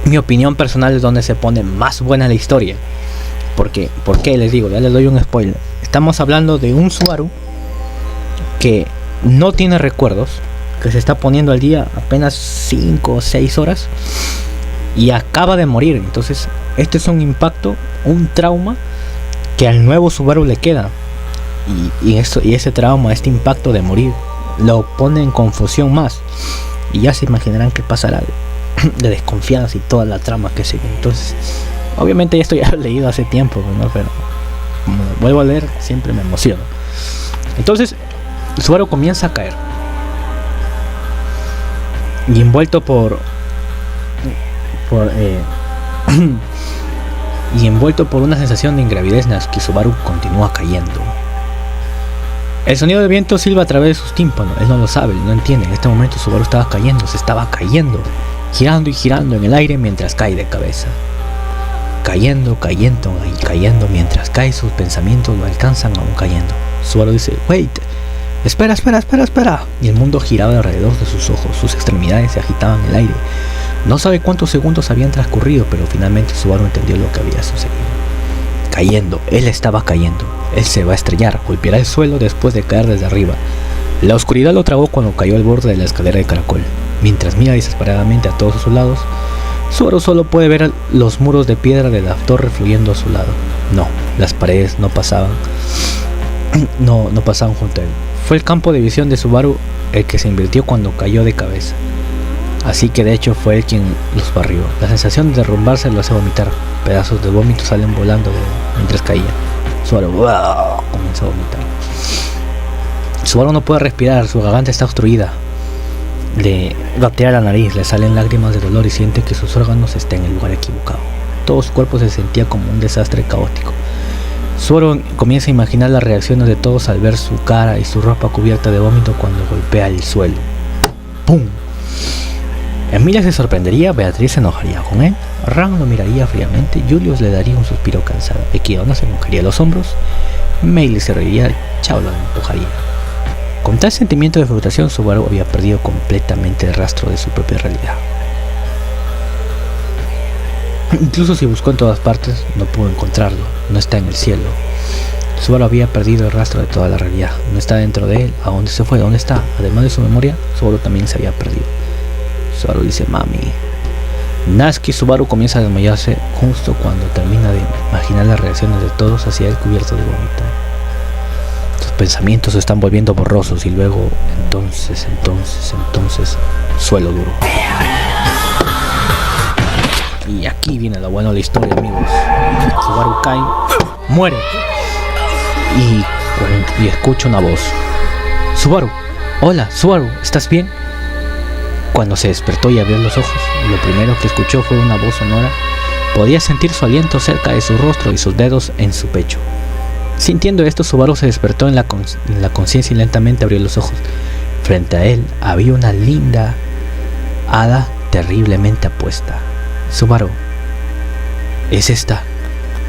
mi opinión personal, es donde se pone más buena la historia. ¿Por qué? Les digo, ya les doy un spoiler. Estamos hablando de un Subaru que no tiene recuerdos, que se está poniendo al día apenas 5 o 6 horas y acaba de morir. Entonces este es un impacto, un trauma que al nuevo Subaru le queda, y ese trauma, este impacto de morir, lo pone en confusión más, y ya se imaginarán qué pasará de desconfianza y toda la trama que sigue. Entonces obviamente esto ya lo he leído hace tiempo, ¿no? Pero como vuelvo a leer siempre me emociono. Entonces Subaru comienza a caer y envuelto por una sensación de ingravidez, Natsuki Subaru continúa cayendo. El sonido del viento silba a través de sus tímpanos. Él no lo sabe, no entiende. En este momento Subaru estaba cayendo, se estaba cayendo, girando y girando en el aire mientras cae de cabeza. Cayendo y cayendo mientras cae, sus pensamientos lo alcanzan aún cayendo. Subaru dice, wait, espera. Y el mundo giraba alrededor de sus ojos, sus extremidades se agitaban en el aire. No sabe cuántos segundos habían transcurrido, pero finalmente Subaru entendió lo que había sucedido. Cayendo, él estaba cayendo. Él se va a estrellar, golpeará el suelo después de caer desde arriba. La oscuridad lo tragó cuando cayó al borde de la escalera de caracol. Mientras mira desesperadamente a todos sus lados, Subaru solo puede ver los muros de piedra de la torre fluyendo a su lado. No, las paredes no pasaban. No pasaban junto a él. Fue el campo de visión de Subaru el que se invirtió cuando cayó de cabeza. Así que de hecho fue él quien los barrió. La sensación de derrumbarse lo hace vomitar. Pedazos de vómito salen volando de él mientras caía. Subaru comienza a vomitar. Subaru no puede respirar, su garganta está obstruida. Le gatea la nariz, le salen lágrimas de dolor y siente que sus órganos están en el lugar equivocado. Todo su cuerpo se sentía como un desastre caótico. Subaru comienza a imaginar las reacciones de todos al ver su cara y su ropa cubierta de vómito cuando golpea el suelo. ¡Pum! Emilia se sorprendería, Beatriz se enojaría con él, Ran lo miraría fríamente, Julius le daría un suspiro cansado, Equidna se mojaría los hombros, Meili se reiría, Chao lo empujaría. Con tal sentimiento de frustración, Subaru había perdido completamente el rastro de su propia realidad. Incluso si buscó en todas partes, no pudo encontrarlo, no está en el cielo. Subaru había perdido el rastro de toda la realidad, no está dentro de él. ¿A dónde se fue? ¿Dónde está? Además de su memoria, Subaru también se había perdido. Subaru dice, mami. Natsuki Subaru comienza a desmayarse justo cuando termina de imaginar las reacciones de todos hacia él cubierto de vómito. Sus pensamientos se están volviendo borrosos y luego, entonces, suelo duro. Y aquí viene lo bueno de la historia, amigos. Subaru cae, muere. Y escucha una voz. Subaru, hola, Subaru, ¿estás bien? Cuando se despertó y abrió los ojos, lo primero que escuchó fue una voz sonora. Podía sentir su aliento cerca de su rostro y sus dedos en su pecho. Sintiendo esto, Subaru se despertó en la conciencia y lentamente abrió los ojos. Frente a él había una linda hada terriblemente apuesta. Subaru, ¿es esta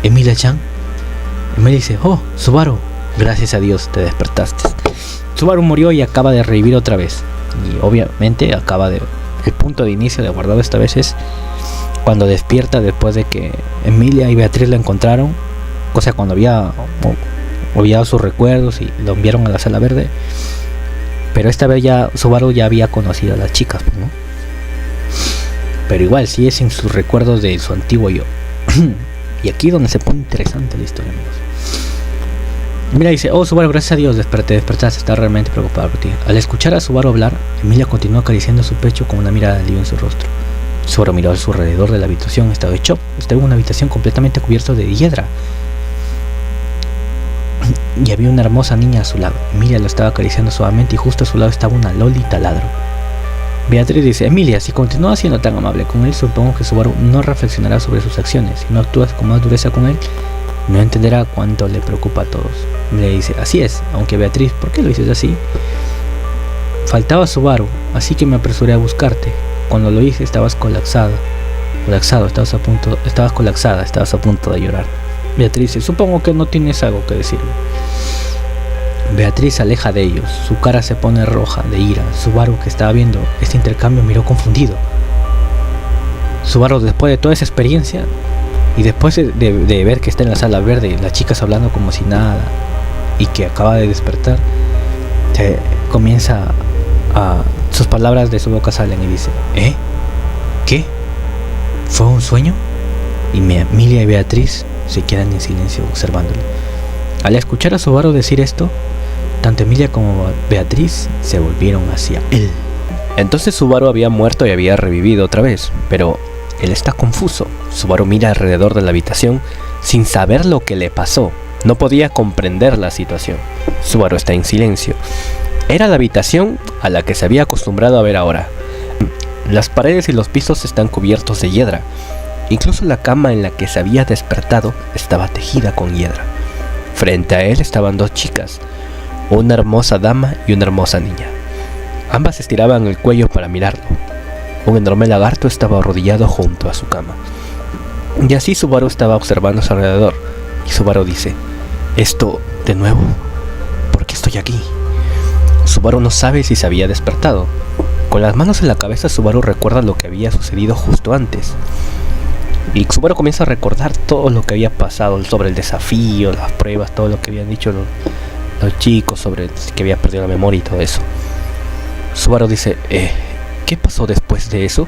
Emilia-chan? Emilia dice, oh, Subaru, Gracias a Dios te despertaste. Subaru murió y acaba de revivir otra vez. Y obviamente el punto de inicio de guardado esta vez es cuando despierta después de que Emilia y Beatriz la encontraron. O sea, cuando había olvidado sus recuerdos y lo enviaron a la sala verde. Pero esta vez ya Subaru ya había conocido a las chicas, ¿no? Pero igual sigue sin sus recuerdos de su antiguo yo. Y aquí donde se pone interesante la historia, amigos. Mira, dice, oh Subaru, gracias a Dios despertaste, estaba realmente preocupado por ti. Al escuchar a Subaru hablar, Emilia continuó acariciando su pecho con una mirada de alivio en su rostro. Subaru miró a su alrededor de la habitación, estaba de shock. Estaba en una habitación completamente cubierta de hiedra. Y había una hermosa niña a su lado. Emilia lo estaba acariciando suavemente y justo a su lado estaba una loli taladro. Beatriz dice, Emilia, si continúas siendo tan amable con él, supongo que Subaru no reflexionará sobre sus acciones. Si no actúas con más dureza con él, no entenderá cuánto le preocupa a todos. Le dice, así es, aunque Beatriz, ¿por qué lo dices así? Faltaba Subaru, así que me apresuré a buscarte. Cuando lo hice estabas colapsada, estabas a punto de llorar. Beatriz dice, supongo que no tienes algo que decirme. Beatriz se aleja de ellos, su cara se pone roja de ira. Subaru, que estaba viendo este intercambio, miró confundido. Subaru, después de toda esa experiencia y después de ver que está en la sala verde, las chicas hablando como si nada y que acaba de despertar, comienza a... sus palabras de su boca salen y dice, ¿qué? ¿Fue un sueño? Y Emilia y Beatriz se quedan en silencio observándolo. Al escuchar a Subaru decir esto, tanto Emilia como Beatriz se volvieron hacia él. Entonces Subaru había muerto y había revivido otra vez, pero él está confuso. Subaru mira alrededor de la habitación sin saber lo que le pasó. No podía comprender la situación. Subaru está en silencio. Era la habitación a la que se había acostumbrado a ver ahora. Las paredes y los pisos están cubiertos de hiedra. Incluso la cama en la que se había despertado estaba tejida con hiedra. Frente a él estaban dos chicas, una hermosa dama y una hermosa niña. Ambas estiraban el cuello para mirarlo. Un enorme lagarto estaba arrodillado junto a su cama. Y así Subaru estaba observando a su alrededor. Y Subaru dice, ¿esto de nuevo? ¿Por qué estoy aquí? Subaru no sabe si se había despertado. Con las manos en la cabeza, Subaru recuerda lo que había sucedido justo antes. Y Subaru comienza a recordar todo lo que había pasado sobre el desafío, las pruebas, todo lo que habían dicho los chicos sobre que había perdido la memoria y todo eso. Subaru dice, ¿qué pasó después de eso?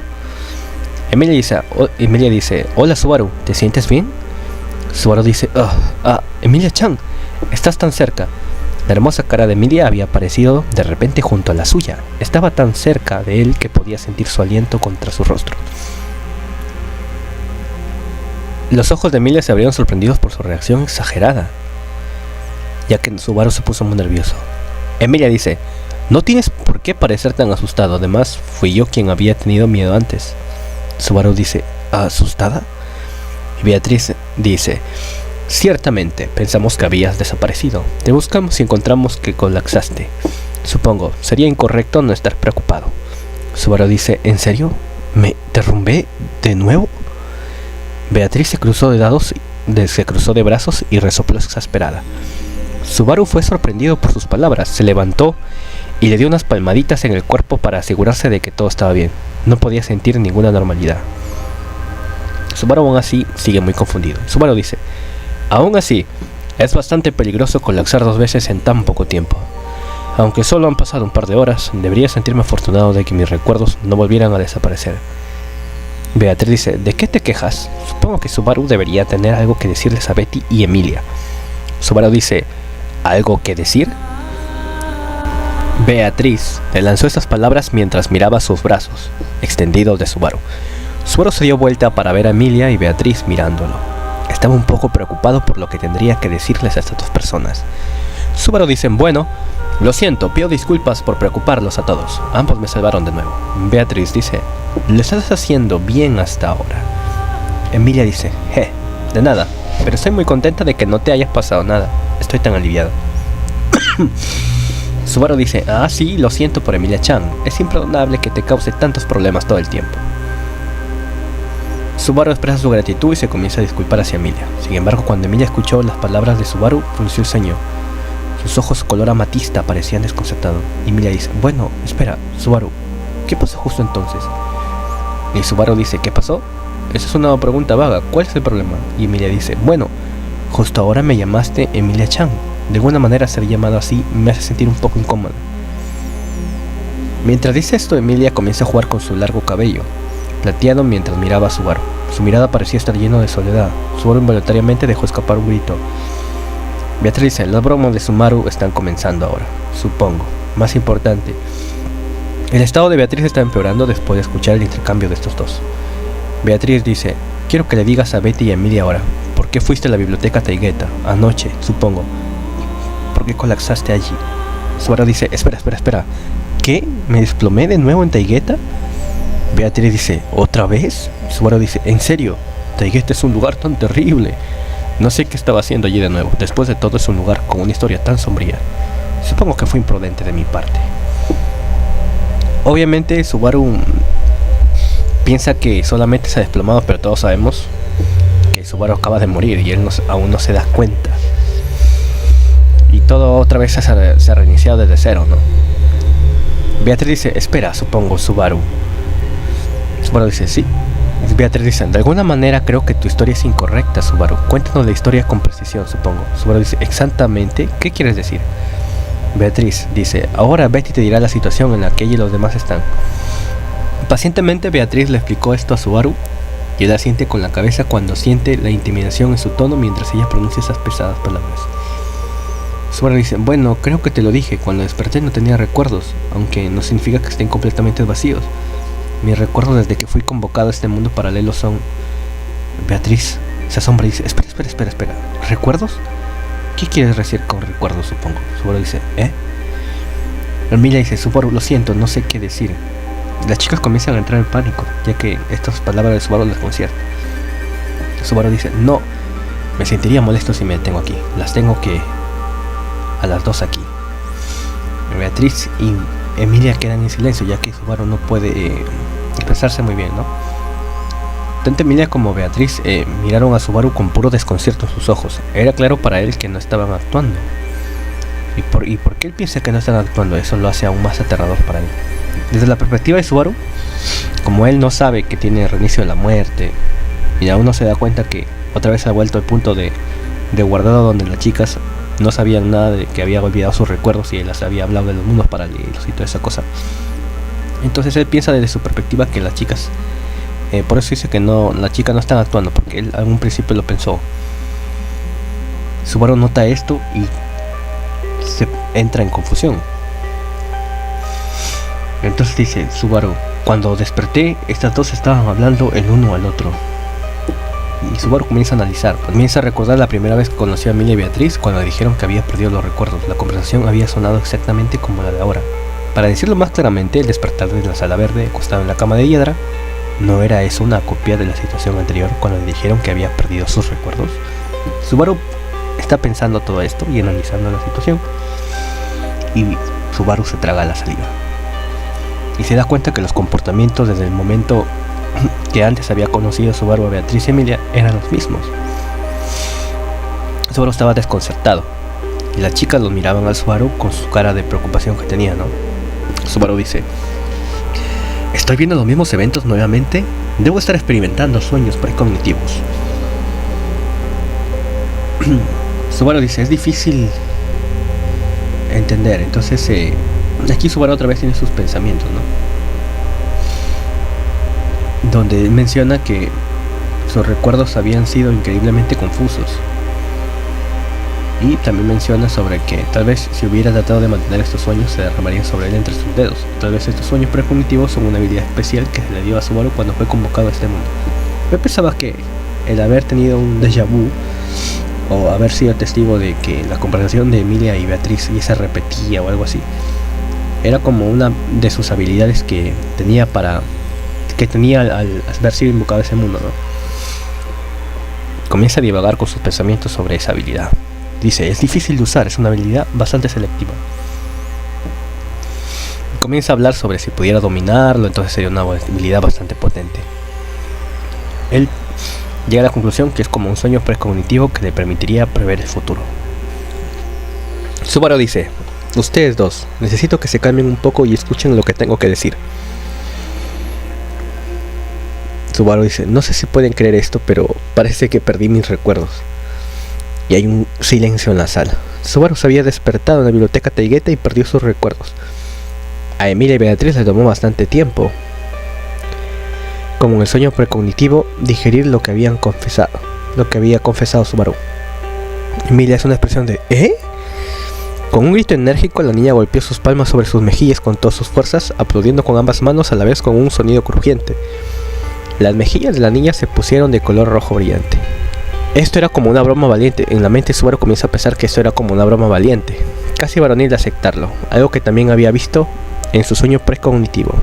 Emilia dice, hola Subaru, ¿te sientes bien? Subaru dice, Emilia-chan, estás tan cerca. La hermosa cara de Emilia había aparecido de repente junto a la suya. Estaba tan cerca de él que podía sentir su aliento contra su rostro. Los ojos de Emilia se abrieron sorprendidos por su reacción exagerada, ya que Subaru se puso muy nervioso. Emilia dice, no tienes por qué parecer tan asustado, además fui yo quien había tenido miedo antes. Subaru dice, ¿asustada? Y Beatriz dice, ciertamente, pensamos que habías desaparecido. Te buscamos y encontramos que colapsaste. Supongo, sería incorrecto no estar preocupado. Subaru dice, ¿en serio? ¿Me derrumbé de nuevo? Beatriz se cruzó de brazos y resopló exasperada. Subaru fue sorprendido por sus palabras, se levantó y le dio unas palmaditas en el cuerpo para asegurarse de que todo estaba bien. No podía sentir ninguna normalidad. Subaru aún así sigue muy confundido. Subaru dice, aún así, es bastante peligroso colapsar 2 veces en tan poco tiempo. Aunque solo han pasado un par de horas, debería sentirme afortunado de que mis recuerdos no volvieran a desaparecer. Beatriz dice, ¿de qué te quejas? Supongo que Subaru debería tener algo que decirles a Betty y Emilia. Subaru dice, ¿algo que decir? Beatriz le lanzó estas palabras mientras miraba sus brazos extendidos de Subaru. Subaru se dio vuelta para ver a Emilia y Beatriz mirándolo. Estaba un poco preocupado por lo que tendría que decirles a estas 2 personas. Subaru dice, bueno, lo siento, pido disculpas por preocuparlos a todos. Ambos me salvaron de nuevo. Beatriz dice, lo estás haciendo bien hasta ahora. Emilia dice, de nada, pero estoy muy contenta de que no te hayas pasado nada. Estoy tan aliviado. Subaru dice, sí, lo siento por Emilia-chan. Es imperdonable que te cause tantos problemas todo el tiempo. Subaru expresa su gratitud y se comienza a disculpar hacia Emilia. Sin embargo, cuando Emilia escuchó las palabras de Subaru, frunció el ceño. Sus ojos color amatista parecían desconcertados. Y Emilia dice, bueno, espera, Subaru, ¿qué pasó justo entonces? Y Subaru dice, ¿qué pasó? Esa es una pregunta vaga, ¿cuál es el problema? Y Emilia dice, bueno, justo ahora me llamaste Emilia-chan. De alguna manera ser llamado así me hace sentir un poco incómoda. Mientras dice esto, Emilia comienza a jugar con su largo cabello, plateado mientras miraba a Subaru. Su mirada parecía estar llena de soledad. Subaru involuntariamente dejó escapar un grito. Beatriz dice, las bromas de Subaru están comenzando ahora, supongo. Más importante, el estado de Beatriz está empeorando después de escuchar el intercambio de estos dos. Beatriz dice, quiero que le digas a Betty y a Emilia ahora, ¿por qué fuiste a la biblioteca Taigueta? Anoche, supongo. ¿Por qué colapsaste allí? Subaru dice, espera. ¿Qué? ¿Me desplomé de nuevo en Taigueta? Beatriz dice, ¿otra vez? Subaru dice, ¿en serio? Taigueta es un lugar tan terrible. No sé qué estaba haciendo allí de nuevo. Después de todo es un lugar con una historia tan sombría. Supongo que fue imprudente de mi parte. Obviamente Subaru piensa que solamente se ha desplomado, pero todos sabemos que Subaru acaba de morir y él aún no se da cuenta. Y todo otra vez se ha reiniciado desde cero, ¿no? Beatriz dice, espera, supongo, Subaru. Subaru dice, sí. Beatriz dice, de alguna manera creo que tu historia es incorrecta, Subaru. Cuéntanos la historia con precisión, supongo. Subaru dice, exactamente, ¿qué quieres decir? Beatriz dice, ahora Betty te dirá la situación en la que ella y los demás están. Pacientemente Beatriz le explicó esto a Subaru y él asiente con la cabeza cuando siente la intimidación en su tono mientras ella pronuncia esas pesadas palabras. Subaru dice, bueno, creo que te lo dije, cuando desperté no tenía recuerdos, aunque no significa que estén completamente vacíos. Mis recuerdos desde que fui convocado a este mundo paralelo son... Beatriz se asombra y dice, espera, ¿recuerdos? ¿Qué quieres decir con recuerdos, supongo? Subaru dice, Emilia dice, Subaru, lo siento, no sé qué decir. Las chicas comienzan a entrar en pánico, ya que estas palabras de Subaru les conciertan. Subaru dice, no, me sentiría molesto si me detengo aquí. Las tengo que... a las dos aquí. Beatriz y Emilia quedan en silencio, ya que Subaru no puede expresarse muy bien, ¿no? Tanto Emilia como Beatriz miraron a Subaru con puro desconcierto en sus ojos. Era claro para él que no estaban actuando. ¿Y por qué él piensa que no están actuando? Eso lo hace aún más aterrador para él. Desde la perspectiva de Subaru, como él no sabe que tiene el reinicio de la muerte y aún no se da cuenta que otra vez ha vuelto al punto de guardado donde las chicas no sabían nada, de que había olvidado sus recuerdos y él les había hablado de los mundos paralelos y toda esa cosa. Entonces él piensa desde su perspectiva que las chicas, por eso dice que no, las chicas no están actuando, porque él en un principio lo pensó. Subaru nota esto y se entra en confusión. Entonces dice Subaru, cuando desperté estas dos estaban hablando el uno al otro. Y Subaru comienza a analizar, comienza a recordar la primera vez que conoció a Emilia y Beatriz cuando le dijeron que había perdido los recuerdos. La conversación había sonado exactamente como la de ahora. Para decirlo más claramente, el despertar de la sala verde acostado en la cama de hiedra, ¿no era eso una copia de la situación anterior cuando le dijeron que había perdido sus recuerdos? Subaru está pensando todo esto y analizando la situación, y Subaru se traga la saliva y se da cuenta que los comportamientos desde el momento que antes había conocido Subaru a Beatriz y Emilia eran los mismos. Subaru estaba desconcertado y las chicas lo miraban al Subaru con su cara de preocupación que tenía, ¿no? Subaru dice, ¿estoy viendo los mismos eventos nuevamente? Debo estar experimentando sueños precognitivos. Subaru dice, es difícil entender. Entonces aquí Subaru otra vez tiene sus pensamientos, ¿no? Donde él menciona que sus recuerdos habían sido increíblemente confusos. Y también menciona sobre que tal vez si hubiera tratado de mantener estos sueños se derramarían sobre él entre sus dedos. Tal vez estos sueños precognitivos son una habilidad especial que se le dio a Subaru cuando fue convocado a este mundo. Yo pensaba que el haber tenido un déjà vu o haber sido testigo de que la conversación de Emilia y Beatriz ya se repetía o algo así era como una de sus habilidades que tenía al haber sido invocado a ese mundo, ¿no? Comienza a divagar con sus pensamientos sobre esa habilidad. Dice, es difícil de usar, es una habilidad bastante selectiva. Comienza a hablar sobre si pudiera dominarlo, entonces sería una habilidad bastante potente. Él llega a la conclusión que es como un sueño precognitivo que le permitiría prever el futuro. Subaru dice: ustedes dos, necesito que se calmen un poco y escuchen lo que tengo que decir. Subaru dice: no sé si pueden creer esto, pero parece que perdí mis recuerdos. Y hay un silencio en la sala. Subaru se había despertado en la biblioteca Taigueta y perdió sus recuerdos. A Emilia y Beatriz les tomó bastante tiempo, como en el sueño precognitivo, digerir lo que había confesado Subaru. Emilia es una expresión de ¿eh? Con un grito enérgico, la niña golpeó sus palmas sobre sus mejillas con todas sus fuerzas, aplaudiendo con ambas manos a la vez con un sonido crujiente. Las mejillas de la niña se pusieron de color rojo brillante. Esto era como una broma valiente. En la mente Subaru comienza a pensar que esto era como una broma valiente, casi varonil de aceptarlo, algo que también había visto en su sueño precognitivo.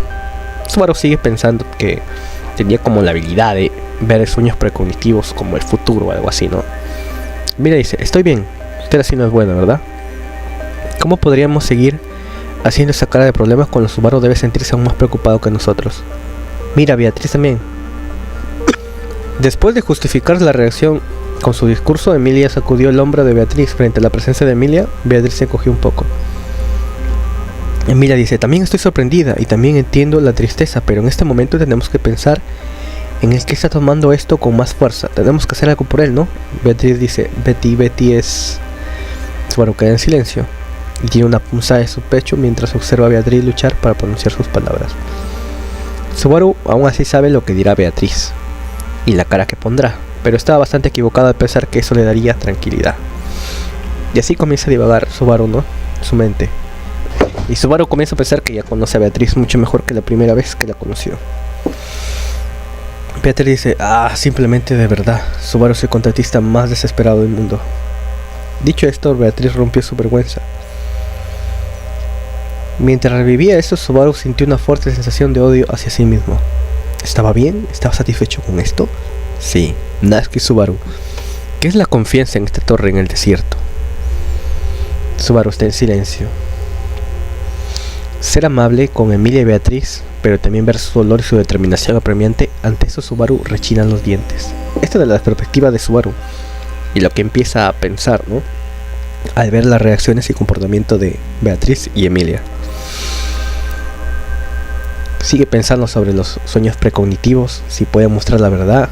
Subaru sigue pensando que tenía como la habilidad de ver sueños precognitivos como el futuro o algo así, ¿no? Mira, dice: estoy bien, usted así no es bueno, ¿verdad? ¿Cómo podríamos seguir haciendo esa cara de problemas cuando Subaru debe sentirse aún más preocupado que nosotros? Mira, Beatriz también. Después de justificar la reacción con su discurso, Emilia sacudió el hombro de Beatriz. Frente a la presencia de Emilia, Beatriz se encogió un poco. Emilia dice: también estoy sorprendida y también entiendo la tristeza, pero en este momento tenemos que pensar en el que está tomando esto con más fuerza. Tenemos que hacer algo por él, ¿no? Beatriz dice: Betty es... Subaru queda en silencio y tiene una punzada de su pecho mientras observa a Beatriz luchar para pronunciar sus palabras. Subaru aún así sabe lo que dirá Beatriz y la cara que pondrá, pero estaba bastante equivocado al pensar que eso le daría tranquilidad. Y así comienza a divagar Subaru, ¿no? Su mente. Y Subaru comienza a pensar que ya conoce a Beatriz mucho mejor que la primera vez que la conoció. Beatriz dice: simplemente de verdad, Subaru es el contratista más desesperado del mundo. Dicho esto, Beatriz rompió su vergüenza. Mientras revivía eso, Subaru sintió una fuerte sensación de odio hacia sí mismo. ¿Estaba bien? ¿Estaba satisfecho con esto? Sí, Natsuki Subaru. ¿Qué es la confianza en esta torre en el desierto? Subaru está en silencio. Ser amable con Emilia y Beatriz, pero también ver su dolor y su determinación apremiante. Ante eso, Subaru rechina los dientes. Esto de la perspectiva de Subaru y lo que empieza a pensar, ¿no? Al ver las reacciones y comportamiento de Beatriz y Emilia. Sigue pensando sobre los sueños precognitivos, si puede mostrar la verdad,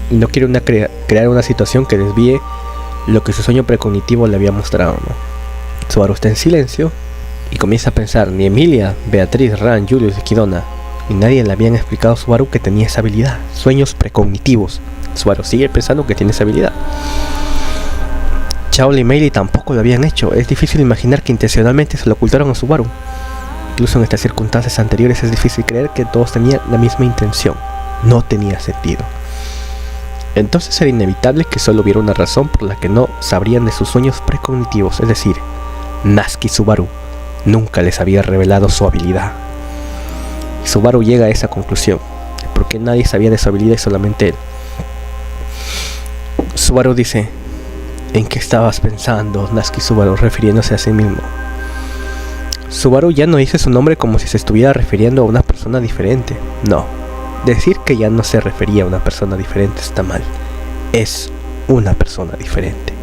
y no quiere crear una situación que desvíe lo que su sueño precognitivo le había mostrado, ¿no? Subaru está en silencio y comienza a pensar: ni Emilia, Beatriz, Ran, Julius y Kidona, y nadie le habían explicado a Subaru que tenía esa habilidad. Sueños precognitivos. Subaru sigue pensando que tiene esa habilidad. Chaol y Meili tampoco lo habían hecho. Es difícil imaginar que intencionalmente se lo ocultaron a Subaru. Incluso en estas circunstancias anteriores es difícil creer que todos tenían la misma intención. No tenía sentido. Entonces era inevitable que solo hubiera una razón por la que no sabrían de sus sueños precognitivos, es decir, Natsuki Subaru nunca les había revelado su habilidad. Subaru llega a esa conclusión, porque nadie sabía de su habilidad y solamente él. Subaru dice: ¿en qué estabas pensando, Natsuki Subaru? Refiriéndose a sí mismo. Subaru ya no dice su nombre como si se estuviera refiriendo a una persona diferente. No, decir que ya no se refería a una persona diferente está mal. Es una persona diferente.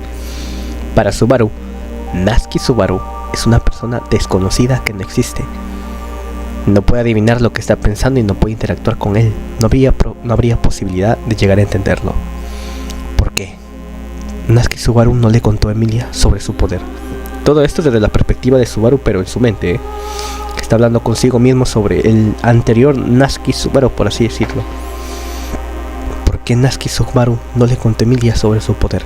Para Subaru, Natsuki Subaru es una persona desconocida que no existe. No puede adivinar lo que está pensando y no puede interactuar con él. No habría posibilidad de llegar a entenderlo. ¿Por qué? Natsuki Subaru no le contó a Emilia sobre su poder. Todo esto desde la perspectiva de Subaru, pero en su mente, que está hablando consigo mismo sobre el anterior Natsuki Subaru, por así decirlo. ¿Por qué Natsuki Subaru no le contó a Emilia sobre su poder?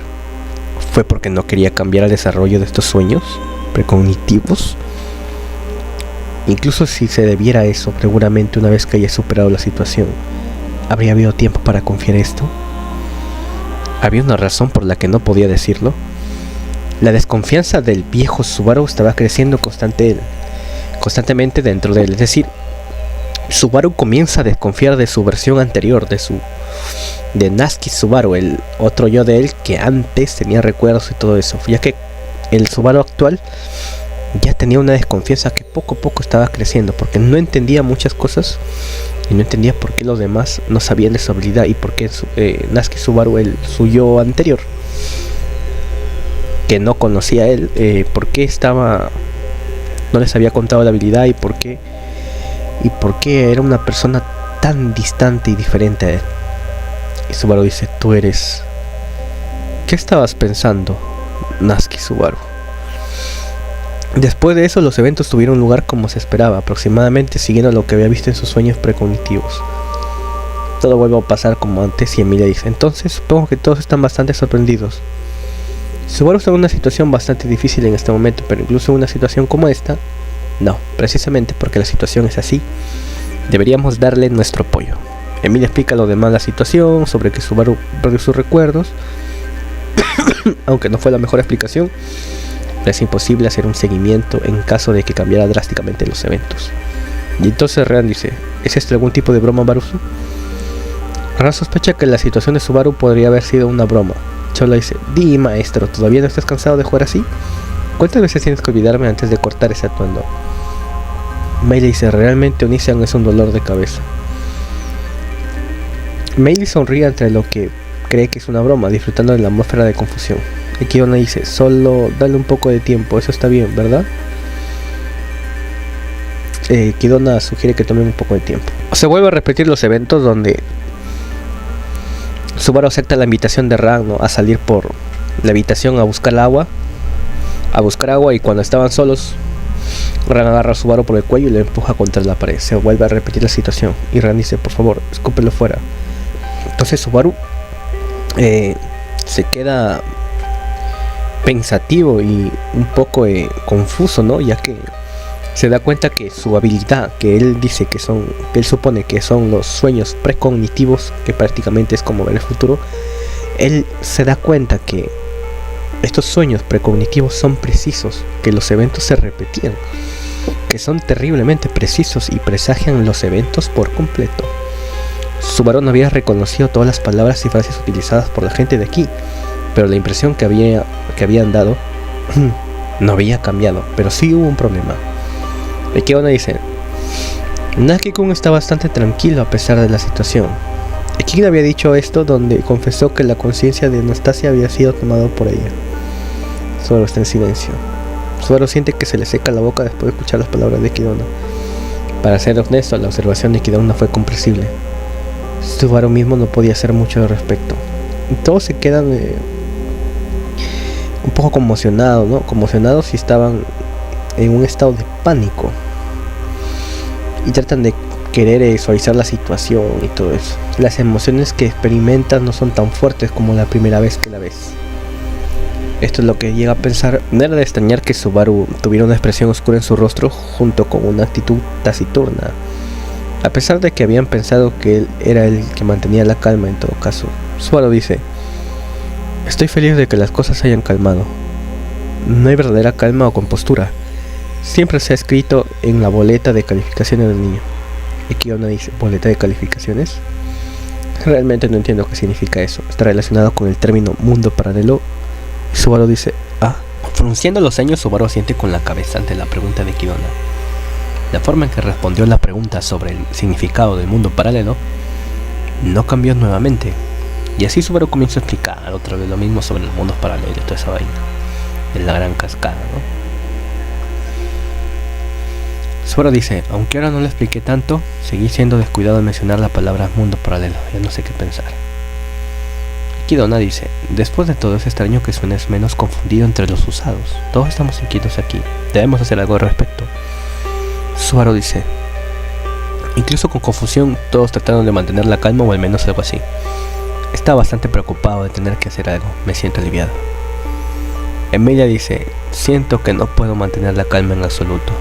¿Fue porque no quería cambiar el desarrollo de estos sueños precognitivos? Incluso si se debiera a eso, seguramente una vez que haya superado la situación, ¿habría habido tiempo para confiar esto? ¿Había una razón por la que no podía decirlo? La desconfianza del viejo Subaru estaba creciendo constantemente dentro de él. Es decir, Subaru comienza a desconfiar de su versión anterior, de Natsuki Subaru, el otro yo de él que antes tenía recuerdos y todo eso, ya que el Subaru actual ya tenía una desconfianza que poco a poco estaba creciendo, porque no entendía muchas cosas y no entendía por qué los demás no sabían de su habilidad y por qué Natsuki Subaru, su yo anterior, que no conocía a él, por qué no les había contado la habilidad y por qué era una persona tan distante y diferente a él. Y Subaru dice, tú eres... ¿Qué estabas pensando, Natsuki Subaru? Después de eso, los eventos tuvieron lugar como se esperaba, aproximadamente siguiendo lo que había visto en sus sueños precognitivos. Todo vuelve a pasar como antes y Emilia dice, entonces supongo que todos están bastante sorprendidos. Subaru está en una situación bastante difícil en este momento, pero incluso en una situación como esta, no, precisamente porque la situación es así, deberíamos darle nuestro apoyo. Emilia explica lo demás la situación, sobre que Subaru perdió sus recuerdos, aunque no fue la mejor explicación, es imposible hacer un seguimiento en caso de que cambiara drásticamente los eventos. Y entonces Rean dice, ¿es esto algún tipo de broma, Barusu? Rean sospecha que la situación de Subaru podría haber sido una broma. Chola dice, di maestro, ¿todavía no estás cansado de jugar así? ¿Cuántas veces tienes que olvidarme antes de cortar ese atuendo? Mei le dice, realmente Onision es un dolor de cabeza. Mei sonríe entre lo que cree que es una broma, disfrutando de la atmósfera de confusión. Y Kidona dice, solo dale un poco de tiempo, eso está bien, ¿verdad? Kidona sugiere que tome un poco de tiempo. Se vuelve a repetir los eventos donde Subaru acepta la invitación de Rean, ¿no?, a salir por la habitación a buscar agua, y cuando estaban solos, Rean agarra a Subaru por el cuello y le empuja contra la pared. Se vuelve a repetir la situación y Rean dice, por favor, escúpelo fuera. Entonces Subaru se queda pensativo y un poco confuso, ¿no? Ya que se da cuenta que su habilidad, que él dice que él supone que son los sueños precognitivos, que prácticamente es como ver el futuro, él se da cuenta que estos sueños precognitivos son precisos, que los eventos se repetían, que son terriblemente precisos y presagian los eventos por completo. Subaru no había reconocido todas las palabras y frases utilizadas por la gente de aquí, pero la impresión que habían dado no había cambiado, pero sí hubo un problema. Y Kidona dice, Natsuki-kun está bastante tranquilo a pesar de la situación. Kid había dicho esto donde confesó que la conciencia de Anastasia había sido tomada por ella. Subaru está en silencio. Subaru siente que se le seca la boca después de escuchar las palabras de Kidona. Para ser honesto, la observación de Kidona fue comprensible. Subaru mismo no podía hacer mucho al respecto. Y todos se quedan un poco conmocionados, ¿no? Conmocionados y estaban en un estado de pánico. Y tratan de querer suavizar la situación y todo eso. Las emociones que experimentas no son tan fuertes como la primera vez que la ves. Esto es lo que llega a pensar. No era de extrañar que Subaru tuviera una expresión oscura en su rostro junto con una actitud taciturna, a pesar de que habían pensado que él era el que mantenía la calma en todo caso. Subaru dice, estoy feliz de que las cosas se hayan calmado. No hay verdadera calma o compostura. Siempre se ha escrito en la boleta de calificaciones del niño. Y Kidona dice, ¿boleta de calificaciones? Realmente no entiendo qué significa eso. Está relacionado con el término mundo paralelo. Y Subaru dice, ah. Frunciendo los ceños, Subaru asiente con la cabeza ante la pregunta de Kidona. La forma en que respondió la pregunta sobre el significado del mundo paralelo no cambió nuevamente. Y así Subaru comienza a explicar otra vez lo mismo sobre los mundos paralelos y toda esa vaina de la gran cascada, ¿no? Subaru dice, aunque ahora no le expliqué tanto, seguí siendo descuidado al mencionar la palabra mundo paralelo, ya no sé qué pensar. Kidona dice, después de todo es extraño que suenes menos confundido entre los usados. Todos estamos inquietos aquí, debemos hacer algo al respecto. Subaru dice, incluso con confusión todos trataron de mantener la calma o al menos algo así. Estaba bastante preocupado de tener que hacer algo, me siento aliviado. Emilia dice, siento que no puedo mantener la calma en absoluto.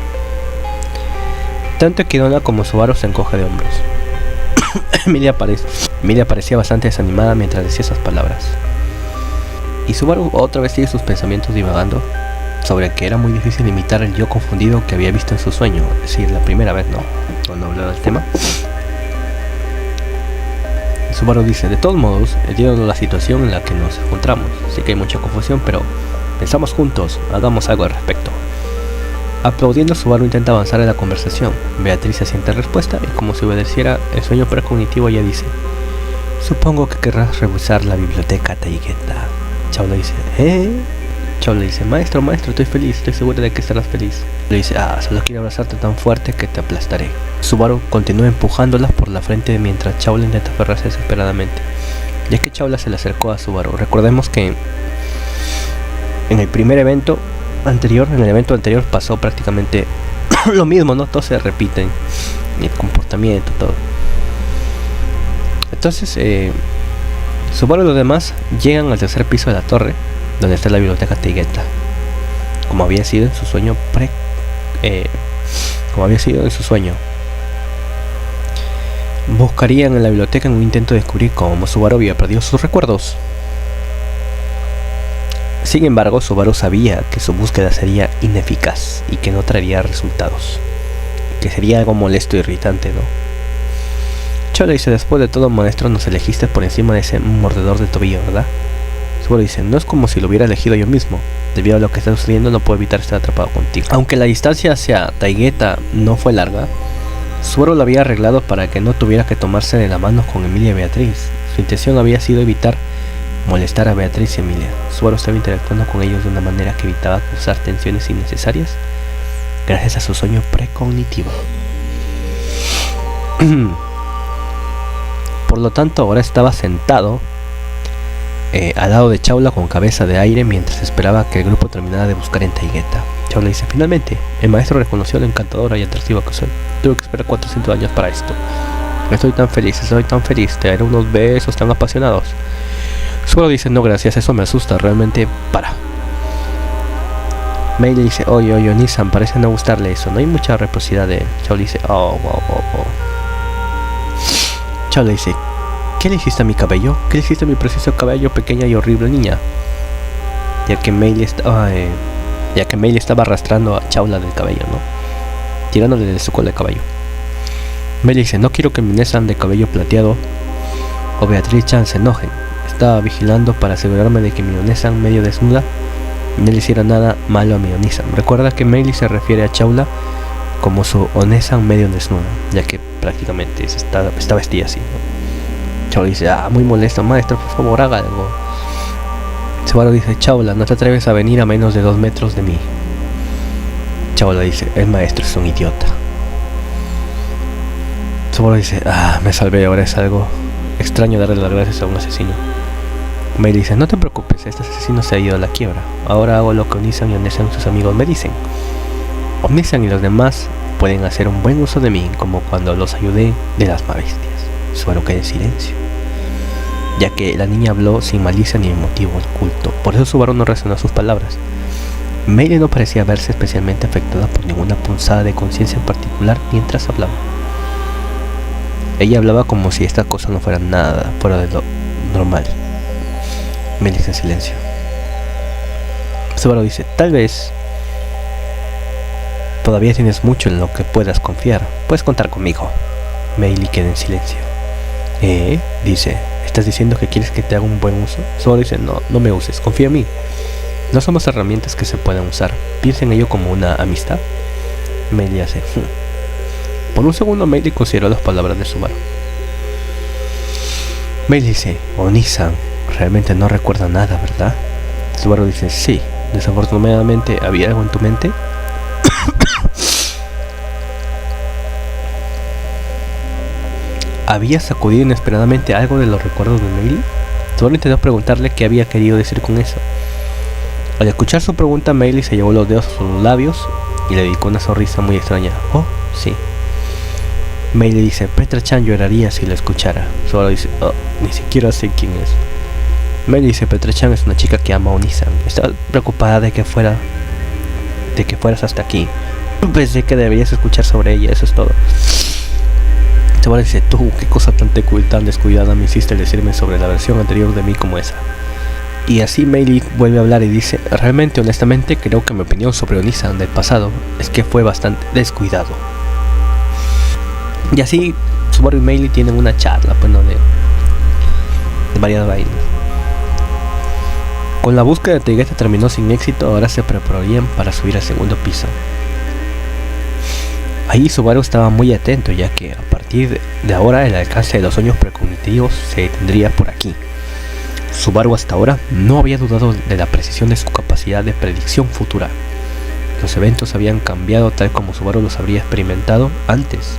Tanto Kidona como Subaru se encoge de hombros. Emilia parecía bastante desanimada mientras decía esas palabras. Y Subaru otra vez sigue sus pensamientos divagando sobre que era muy difícil imitar el yo confundido que había visto en su sueño, es decir, la primera vez, ¿no? Cuando hablaba del tema. Subaru dice, de todos modos, entiendo la situación en la que nos encontramos. Sé que hay mucha confusión, pero pensamos juntos, hagamos algo al respecto. Aplaudiendo, Subaru intenta avanzar en la conversación. Beatriz asiente respuesta y como si obedeciera el sueño precognitivo, ella dice, supongo que querrás revisar la biblioteca Taigeta. Chao le dice, Chao le dice, maestro, estoy feliz, estoy segura de que estarás feliz. Le dice, solo quiero abrazarte tan fuerte que te aplastaré. Subaru continúa empujándola por la frente mientras Chaula intenta aferrarse desesperadamente. Ya que Chaula se le acercó a Subaru. Recordemos que en el evento anterior pasó prácticamente lo mismo, ¿no? Todo se repite, el comportamiento, todo. Entonces, Subaru y los demás llegan al tercer piso de la torre, donde está la biblioteca Taygeta, como había sido en su sueño Buscarían en la biblioteca en un intento de descubrir cómo Subaru había perdido sus recuerdos. Sin embargo, Subaru sabía que su búsqueda sería ineficaz y que no traería resultados, que sería algo molesto e irritante, ¿no? Chao le dice, después de todo, maestro, nos elegiste por encima de ese mordedor de tobillo, ¿verdad? Subaru dice, no es como si lo hubiera elegido yo mismo. Debido a lo que está sucediendo, no puedo evitar estar atrapado contigo. Aunque la distancia hacia Taygeta no fue larga, Subaru lo había arreglado para que no tuviera que tomarse de la mano con Emilia y Beatriz. Su intención había sido evitar molestar a Beatriz y Emilia. Subaru estaba interactuando con ellos de una manera que evitaba causar tensiones innecesarias gracias a su sueño precognitivo. Por lo tanto, ahora estaba sentado al lado de Chaula con cabeza de aire mientras esperaba que el grupo terminara de buscar en Taygeta. Chaula dice, finalmente, el maestro reconoció lo encantadora y atractiva que soy. Tuve que esperar 400 años para esto. Estoy tan feliz, te daré unos besos tan apasionados. Subaru dice, no gracias, eso me asusta, realmente para. Mei le dice, oye, Nissan, parece no gustarle eso, no hay mucha reciprocidad de él. Chaula dice, oh. Chaula dice, ¿qué le hiciste a mi cabello? ¿Qué le hiciste a mi precioso cabello, pequeña y horrible niña? Ya que Mei le estaba arrastrando a Chaula del cabello, ¿no? Tirándole de su cola de caballo. Mei le dice, no quiero que mi Nissan de cabello plateado o Beatriz Chan se enojen. Estaba vigilando para asegurarme de que mi Onesan medio desnuda no le hiciera nada malo a mi Onisan. Recuerda que Meili se refiere a Chaula como su Onesan medio desnuda, ya que prácticamente está vestida así, ¿no? Chaula dice, muy molesto, maestro, por favor haga algo. Subaru dice, Chaula, no te atreves a venir a menos de 2 metros de mí. Chaula dice, el maestro es un idiota. Subaru dice, me salvé, ahora es algo extraño darle las gracias a un asesino. Mei dice, no te preocupes, este asesino se ha ido a la quiebra. Ahora hago lo que Onisan y Onesan, sus amigos, me dicen. Onisan y los demás pueden hacer un buen uso de mí, como cuando los ayudé de las bestias. Subaru cae en silencio, ya que la niña habló sin malicia ni motivo oculto. Por eso Subaru no reaccionó a sus palabras. Meili no parecía verse especialmente afectada por ninguna punzada de conciencia en particular mientras hablaba. Ella hablaba como si esta cosa no fuera nada fuera de lo normal. Meili en silencio. Subaru dice, tal vez todavía tienes mucho en lo que puedas confiar. Puedes contar conmigo. Meili queda en silencio. Dice, ¿estás diciendo que quieres que te haga un buen uso? Subaru dice, no me uses, confía en mí. No somos herramientas que se puedan usar. Piensa en ello como una amistad. Meili hace, Por un segundo Meili consideró las palabras de Subaru. Meili dice, Onisan realmente no recuerda nada, ¿verdad? Subaru dice, sí, desafortunadamente había algo en tu mente. ¿Había sacudido inesperadamente algo de los recuerdos de Meili? Subaru intentó preguntarle qué había querido decir con eso. Al escuchar su pregunta, Meili se llevó los dedos a sus labios y le dedicó una sonrisa muy extraña. Oh, sí. Meili dice, Petra Chan lloraría si lo escuchara. Subaru dice, ni siquiera sé quién es. Meili dice, Petra Chan es una chica que ama a Onisan. Estaba preocupada de que fueras hasta aquí. Pensé que deberías escuchar sobre ella, eso es todo. Subaru dice, tú, qué cosa tan descuidada me hiciste decirme sobre la versión anterior de mí como esa. Y así Meili vuelve a hablar y dice, realmente, honestamente, creo que mi opinión sobre Onisan del pasado es que fue bastante descuidado. Y así Subaru y Meili tienen una charla, bueno, de varias vainas. Con la búsqueda de Taygeta terminó sin éxito, ahora se prepararían para subir al segundo piso. Ahí Subaru estaba muy atento, ya que a partir de ahora el alcance de los sueños precognitivos se detendría por aquí. Subaru hasta ahora no había dudado de la precisión de su capacidad de predicción futura. Los eventos habían cambiado tal como Subaru los habría experimentado antes.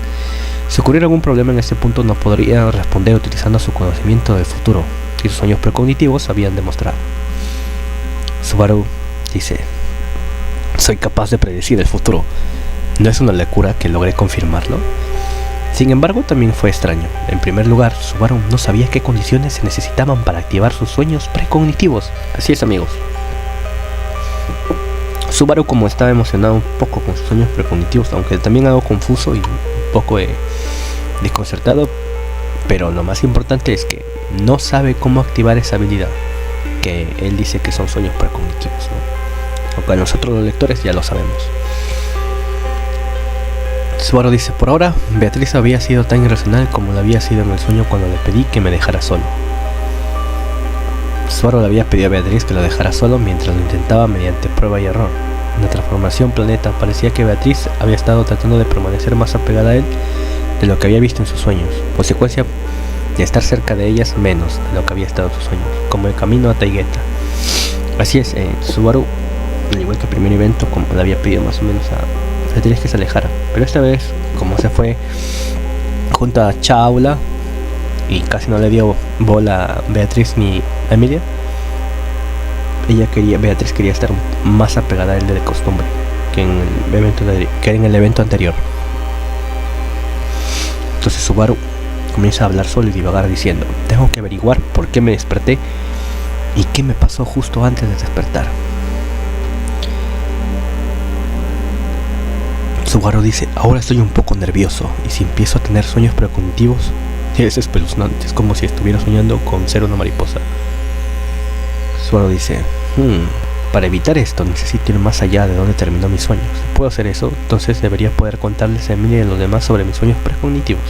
Si ocurriera algún problema en este punto, no podría responder utilizando su conocimiento del futuro y sus sueños precognitivos habían demostrado. Subaru dice: soy capaz de predecir el futuro. ¿No es una locura que logré confirmarlo? Sin embargo, también fue extraño. En primer lugar, Subaru no sabía qué condiciones se necesitaban para activar sus sueños precognitivos. Así es, amigos. Subaru, como estaba emocionado un poco con sus sueños precognitivos, aunque también algo confuso y un poco desconcertado, pero lo más importante es que no sabe cómo activar esa habilidad, que él dice que son sueños precognitivos, ¿no? Aunque nosotros los lectores ya lo sabemos. Subaru dice: por ahora, Beatriz había sido tan irracional como lo había sido en el sueño cuando le pedí que me dejara solo. Subaru le había pedido a Beatriz que lo dejara solo mientras lo intentaba mediante prueba y error. En la transformación planeta parecía que Beatriz había estado tratando de permanecer más apegada a él de lo que había visto en sus sueños, consecuencia de estar cerca de ellas menos de lo que había estado en sus sueños, como el camino a Taigueta. Así es, Subaru, al igual que el primer evento, como le había pedido más o menos a Beatriz que se alejara, pero esta vez, como se fue junto a Chaula y casi no le dio bola a Beatriz ni a Emilia, Beatriz quería estar más apegada a él de costumbre que en el evento anterior. Entonces Subaru comienza a hablar solo y divagar diciendo: tengo que averiguar por qué me desperté y qué me pasó justo antes de despertar. Subaru dice: ahora estoy un poco nervioso y si empiezo a tener sueños precognitivos es espeluznante, es como si estuviera soñando con ser una mariposa. Subaru dice: para evitar esto necesito ir más allá de donde terminó mis sueños. Si puedo hacer eso, entonces debería poder contarles a Emilia y a los demás sobre mis sueños precognitivos.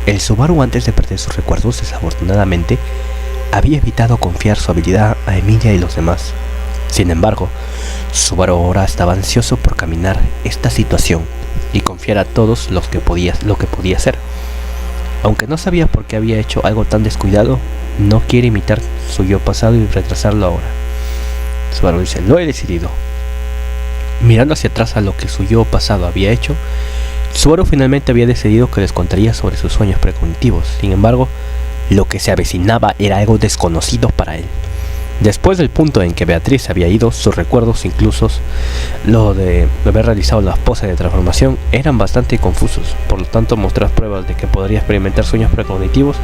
El Subaru, antes de perder sus recuerdos, desafortunadamente había evitado confiar su habilidad a Emilia y los demás. Sin embargo, Subaru ahora estaba ansioso por caminar esta situación y confiar a todos lo que podía hacer. Aunque no sabía por qué había hecho algo tan descuidado, no quiere imitar su yo pasado y retrasarlo ahora. Subaru dice: lo he decidido. Mirando hacia atrás a lo que su yo pasado había hecho, Subaru finalmente había decidido que les contaría sobre sus sueños precognitivos. Sin embargo, lo que se avecinaba era algo desconocido para él. Después del punto en que Beatriz había ido, sus recuerdos, incluso lo de haber realizado las poses de transformación, eran bastante confusos. Por lo tanto, mostrar pruebas de que podría experimentar sueños precognitivos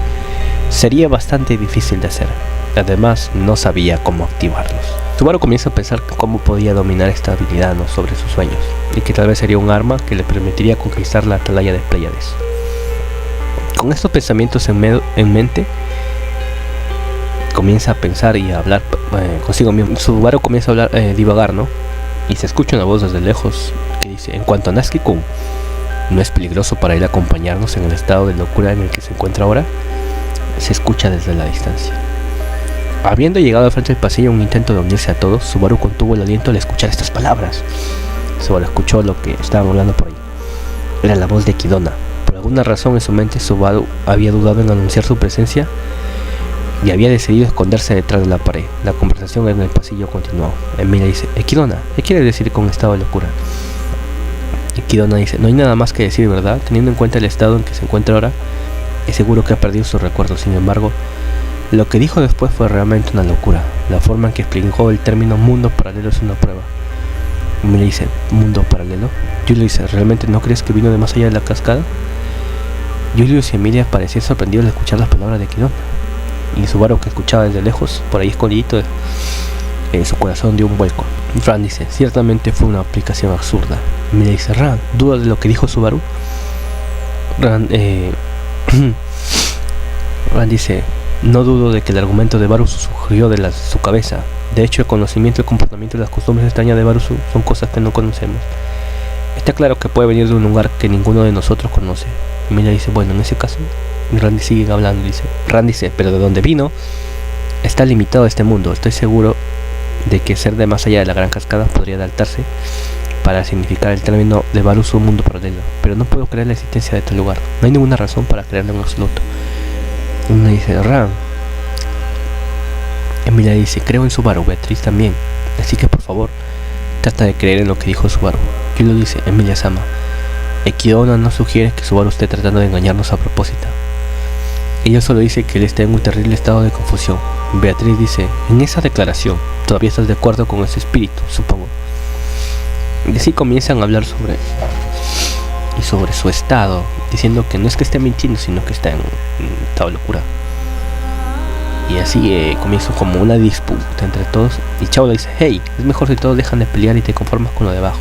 sería bastante difícil de hacer. Además, no sabía cómo activarlos. Subaru comienza a pensar cómo podía dominar esta habilidad, ¿no?, sobre sus sueños, y que tal vez sería un arma que le permitiría conquistar la atalaya de Pléyades. Con estos pensamientos en mente, comienza a pensar y a hablar consigo mismo. Subaru comienza a hablar, divagar, ¿no? Y se escucha una voz desde lejos que dice: en cuanto a Natsuki-kun, ¿no es peligroso para él acompañarnos en el estado de locura en el que se encuentra ahora? Se escucha desde la distancia. Habiendo llegado al frente del pasillo un intento de unirse a todos, Subaru contuvo el aliento al escuchar estas palabras. Subaru escuchó lo que estaban hablando por ahí. Era la voz de Kidona. Por alguna razón en su mente, Subaru había dudado en anunciar su presencia y había decidido esconderse detrás de la pared. La conversación en el pasillo continuó. Emilia dice: Kidona, ¿qué quiere decir con estado de locura? Y Kidona dice: no hay nada más que decir, ¿verdad? Teniendo en cuenta el estado en que se encuentra ahora, es seguro que ha perdido sus recuerdos. Sin embargo, lo que dijo después fue realmente una locura. La forma en que explicó el término mundo paralelo es una prueba. Emilia dice: ¿mundo paralelo? Julio dice: ¿realmente no crees que vino de más allá de la cascada? Julius y Emilia parecían sorprendidos al escuchar las palabras de Kidona. Y Subaru, que escuchaba desde lejos, por ahí escondidito, su corazón dio un vuelco. Ran dice: ciertamente fue una aplicación absurda. Emilia dice: Ran, ¿dudas de lo que dijo Subaru? Ran dice: no dudo de que el argumento de Barusu surgió de su cabeza. De hecho, el conocimiento, el comportamiento y las costumbres extrañas de Barusu son cosas que no conocemos. Está claro que puede venir de un lugar que ninguno de nosotros conoce. Emilia dice: bueno, en ese caso. Randy sigue hablando, Randy dice: pero de donde vino está limitado a este mundo. Estoy seguro de que ser de más allá de la gran cascada podría adaptarse para significar el término de Barusu, mundo paralelo, pero no puedo creer la existencia de tal lugar. No hay ninguna razón para creerlo en absoluto. Y uno dice: Ran, Emilia dice, creo en Subaru, Beatriz también. Así que por favor, trata de creer en lo que dijo Subaru. Yulo dice, Emilia-sama, Ekiona no sugiere que Subaru esté tratando de engañarnos a propósito. Ella solo dice que él está en un terrible estado de confusión. Beatriz dice, en esa declaración, todavía estás de acuerdo con ese espíritu, supongo. Y así comienzan a hablar sobre su estado, diciendo que no es que esté mintiendo, sino que está en un estado de locura. Y así comienza como una disputa entre todos. Y Chao le dice, hey, es mejor si todos dejan de pelear y te conformas con lo de abajo.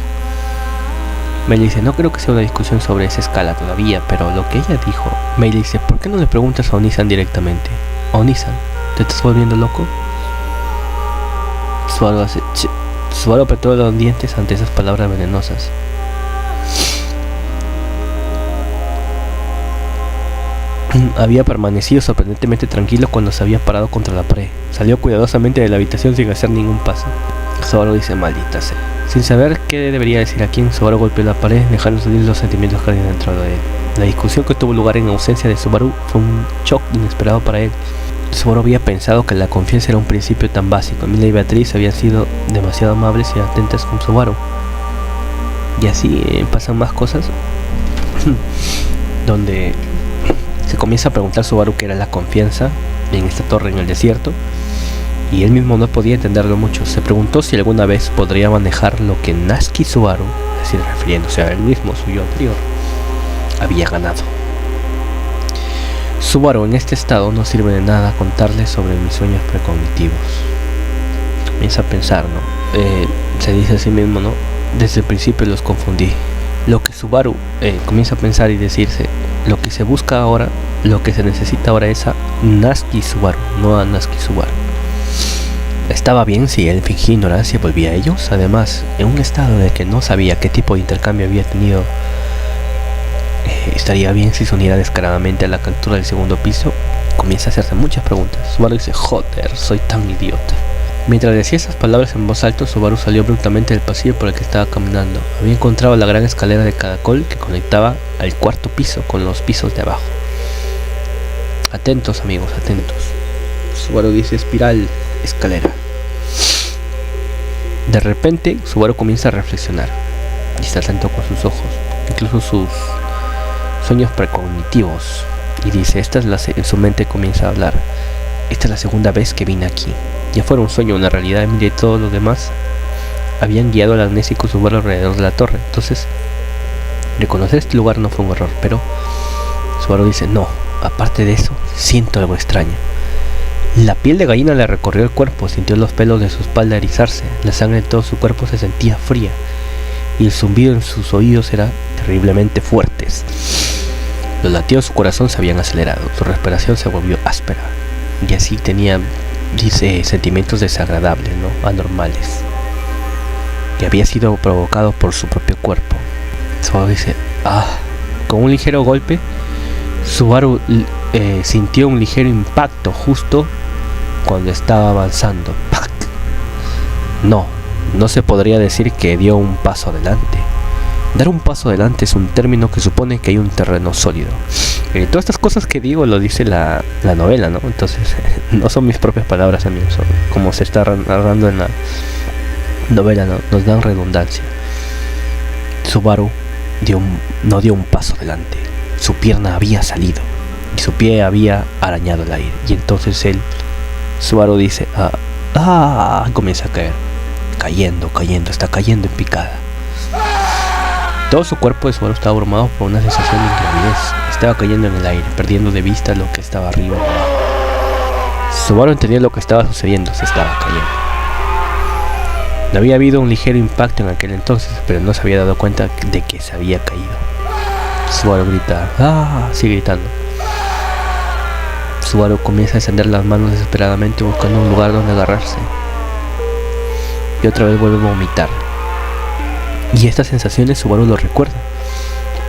Mei le dice, no creo que sea una discusión sobre esa escala todavía, pero lo que ella dijo. Mei le dice, ¿por qué no le preguntas a Onisan directamente? Onisan, ¿te estás volviendo loco? Subaru hace Subaru apretó los dientes ante esas palabras venenosas. Había permanecido sorprendentemente tranquilo cuando se había parado contra la pared. Salió cuidadosamente de la habitación sin hacer ningún paso. Subaru dice, maldita sea. Sin saber qué debería decir a quién, Subaru golpeó la pared, dejando salir los sentimientos que había dentro de él. La discusión que tuvo lugar en ausencia de Subaru fue un shock inesperado para él. Subaru había pensado que la confianza era un principio tan básico. Emilia y Beatriz habían sido demasiado amables y atentas con Subaru. Y así pasan más cosas donde se comienza a preguntar Subaru qué era la confianza en esta torre en el desierto, y él mismo no podía entenderlo mucho. Se preguntó si alguna vez podría manejar lo que Natsuki Subaru, es decir, refiriéndose a él mismo, su yo anterior, había ganado. Subaru, en este estado no sirve de nada contarle sobre mis sueños precognitivos. Comienza a pensar, ¿no? Se dice a sí mismo, ¿no? Desde el principio los confundí. Lo que Subaru comienza a pensar y decirse, lo que se busca ahora, lo que se necesita ahora es a Natsuki Subaru, no a Natsuki Subaru. Estaba bien si él fingía ignorancia y volvía a ellos. Además, en un estado de que no sabía qué tipo de intercambio había tenido, estaría bien si se uniera descaradamente a la captura del segundo piso. Comienza a hacerse muchas preguntas. Subaru dice, joder, soy tan idiota. Mientras decía esas palabras en voz alta, Subaru salió abruptamente del pasillo por el que estaba caminando. Había encontrado la gran escalera de caracol que conectaba al cuarto piso con los pisos de abajo. Atentos, amigos, atentos. Subaru dice, espiral, escalera. De repente, Subaru comienza a reflexionar y está atento con sus ojos, incluso sus sueños precognitivos. Y dice, en su mente comienza a hablar. Esta es la segunda vez que vine aquí. Ya fuera un sueño o una realidad, Emilia y todos los demás habían guiado al amnésico Subaru alrededor de la torre. Entonces, reconocer este lugar no fue un error, pero Subaru dice, no, aparte de eso, siento algo extraño. La piel de gallina le recorrió el cuerpo, sintió los pelos de su espalda erizarse, la sangre de todo su cuerpo se sentía fría, y el zumbido en sus oídos era terriblemente fuertes. Los latidos de su corazón se habían acelerado, su respiración se volvió áspera, y así tenía, dice, sentimientos desagradables, ¿no? Anormales, que había sido provocado por su propio cuerpo. Subaru dice, con un ligero golpe, Subaru sintió un ligero impacto justo cuando estaba avanzando. ¡Pac! No se podría decir que dio un paso adelante. Dar un paso adelante es un término que supone que hay un terreno sólido. Todas estas cosas que digo lo dice la novela, ¿no? Entonces, no son mis propias palabras, amigos. Como se está narrando en la novela, ¿no? Nos dan redundancia. Subaru no dio un paso adelante. Su pierna había salido y su pie había arañado el aire. Y entonces Subaru dice, comienza a caer. Cayendo, está cayendo en picada. Todo su cuerpo de Subaru estaba abrumado por una sensación de ingravidez. Estaba cayendo en el aire, perdiendo de vista lo que estaba arriba y abajo. Subaru entendía lo que estaba sucediendo, se estaba cayendo. No había habido un ligero impacto en aquel entonces, pero no se había dado cuenta de que se había caído. Subaru grita, sigue gritando. Subaru comienza a extender las manos desesperadamente buscando un lugar donde agarrarse. Y otra vez vuelve a vomitar. Y estas sensaciones Subaru lo recuerda.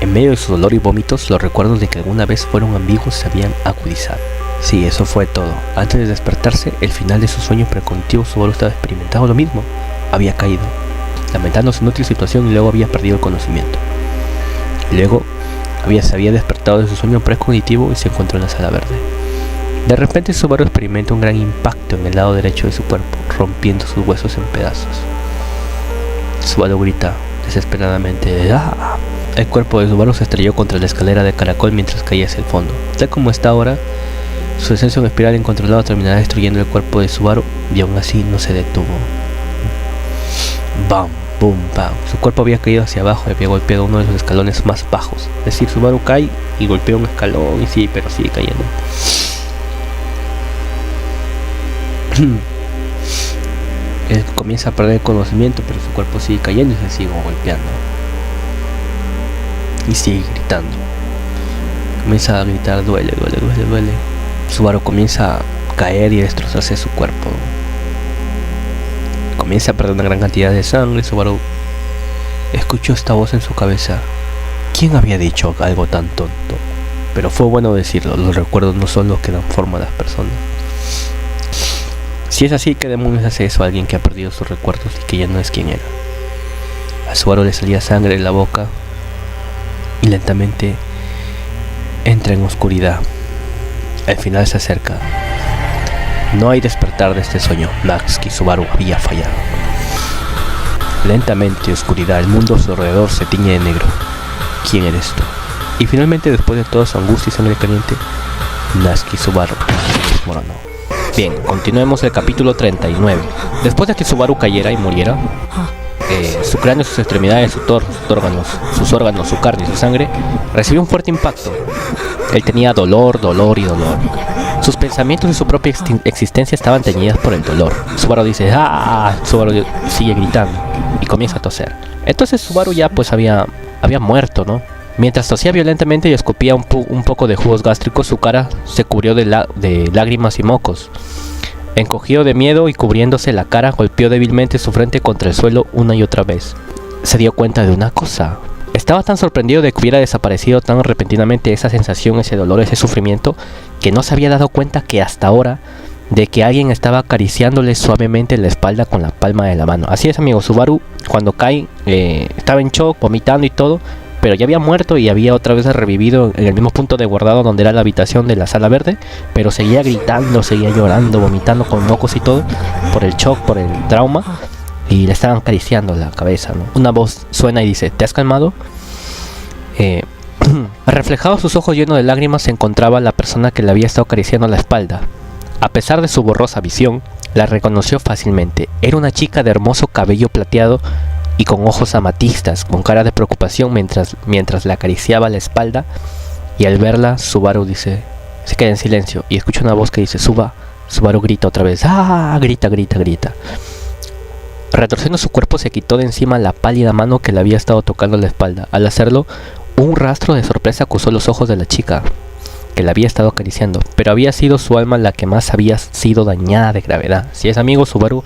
En medio de su dolor y vómitos, los recuerdos de que alguna vez fueron ambiguos se habían agudizado. Sí, eso fue todo. Antes de despertarse, el final de su sueño precognitivo, Subaru estaba experimentando lo mismo. Había caído, lamentando su inútil situación, y luego había perdido el conocimiento. Luego se había despertado de su sueño precognitivo y se encontró en la sala verde. De repente Subaru experimenta un gran impacto en el lado derecho de su cuerpo, rompiendo sus huesos en pedazos. Subaru grita desesperadamente ¡ah! El cuerpo de Subaru se estrelló contra la escalera de caracol mientras caía hacia el fondo. Tal como está ahora, su descenso en espiral incontrolado terminará destruyendo el cuerpo de Subaru y aún así no se detuvo. ¡Bam! ¡Bum! ¡Bam! Su cuerpo había caído hacia abajo y había golpeado uno de los escalones más bajos. Es decir, Subaru cae y golpea un escalón y sí, pero sigue cayendo. Él comienza a perder conocimiento, pero su cuerpo sigue cayendo y se sigue golpeando. Y sigue gritando. Comienza a gritar, duele, duele, duele, duele. Subaru comienza a caer y a destrozarse su cuerpo. Comienza a perder una gran cantidad de sangre. Subaru escuchó esta voz en su cabeza. ¿Quién había dicho algo tan tonto? Pero fue bueno decirlo, los recuerdos no son los que dan forma a las personas. Si es así, ¿qué demonios hace eso a alguien que ha perdido sus recuerdos y que ya no es quien era? A Subaru le salía sangre en la boca y lentamente entra en oscuridad. El final se acerca. No hay despertar de este sueño. Natsuki Subaru había fallado. Lentamente, oscuridad, el mundo a su alrededor se tiñe de negro. ¿Quién eres tú? Y finalmente, después de toda su angustia y sangre caliente, Natsuki Subaru se desmoronó. Bien, continuemos el capítulo 39. Después de que Subaru cayera y muriera, su cráneo, sus extremidades, sus órganos, su carne y su sangre recibió un fuerte impacto. Él tenía dolor, dolor y dolor. Sus pensamientos y su propia existencia estaban teñidas por el dolor. Subaru dice ¡ah! Subaru sigue gritando y comienza a toser. Entonces Subaru ya pues había muerto, ¿no? Mientras tosía violentamente y escupía un poco de jugos gástricos, su cara se cubrió de lágrimas y mocos. Encogido de miedo y cubriéndose la cara, golpeó débilmente su frente contra el suelo una y otra vez. Se dio cuenta de una cosa. Estaba tan sorprendido de que hubiera desaparecido tan repentinamente esa sensación, ese dolor, ese sufrimiento, que no se había dado cuenta que hasta ahora de que alguien estaba acariciándole suavemente la espalda con la palma de la mano. Así es, amigos, Subaru cuando cae estaba en shock, vomitando y todo, pero ya había muerto y había otra vez revivido en el mismo punto de guardado donde era la habitación de la sala verde, pero seguía gritando, seguía llorando, vomitando con mocos y todo, por el shock, por el trauma, y le estaban acariciando la cabeza, ¿no? Una voz suena y dice, ¿te has calmado? Reflejado a sus ojos llenos de lágrimas se encontraba la persona que le había estado acariciando la espalda. A pesar de su borrosa visión, la reconoció fácilmente. Era una chica de hermoso cabello plateado y con ojos amatistas, con cara de preocupación mientras le acariciaba la espalda, y al verla, Subaru se queda en silencio y escucha una voz que dice, Subaru grita otra vez, ¡ah! Grita. Retorciendo su cuerpo se quitó de encima la pálida mano que le había estado tocando la espalda. Al hacerlo, un rastro de sorpresa acusó los ojos de la chica que la había estado acariciando, pero había sido su alma la que más había sido dañada de gravedad. Si es amigo, Subaru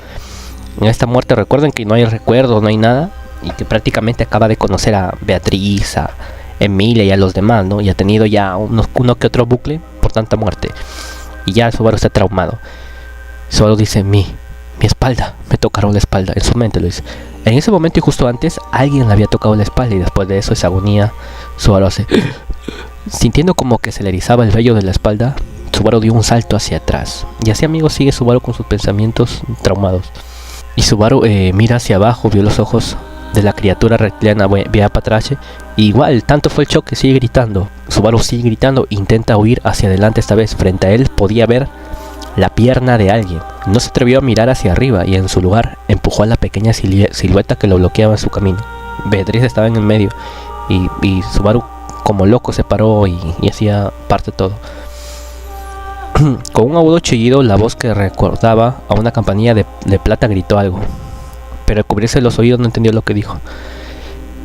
en esta muerte, recuerden que no hay recuerdos, no hay nada, y que prácticamente acaba de conocer a Beatriz, a Emilia y a los demás, ¿no? Y ha tenido ya uno que otro bucle por tanta muerte, y ya Subaru está traumado. Subaru dice, mi espalda, me tocaron la espalda, en su mente lo dice. En ese momento y justo antes, alguien le había tocado la espalda, y después de eso, esa agonía, Subaru hace... Sintiendo como que se le erizaba el vello de la espalda, Subaru dio un salto hacia atrás. Y así, amigos, sigue Subaru con sus pensamientos traumados. Y Subaru mira hacia abajo, vio los ojos de la criatura reptiliana vía Patrache. Y igual, tanto fue el shock que sigue gritando. Subaru sigue gritando, intenta huir hacia adelante esta vez. Frente a él podía ver la pierna de alguien. No se atrevió a mirar hacia arriba y en su lugar empujó a la pequeña silueta que lo bloqueaba en su camino. Beatriz estaba en el medio y Subaru como loco se paró y hacía parte de todo. Con un agudo chillido, la voz que recordaba a una campanilla de plata gritó algo, pero al cubrirse los oídos no entendió lo que dijo.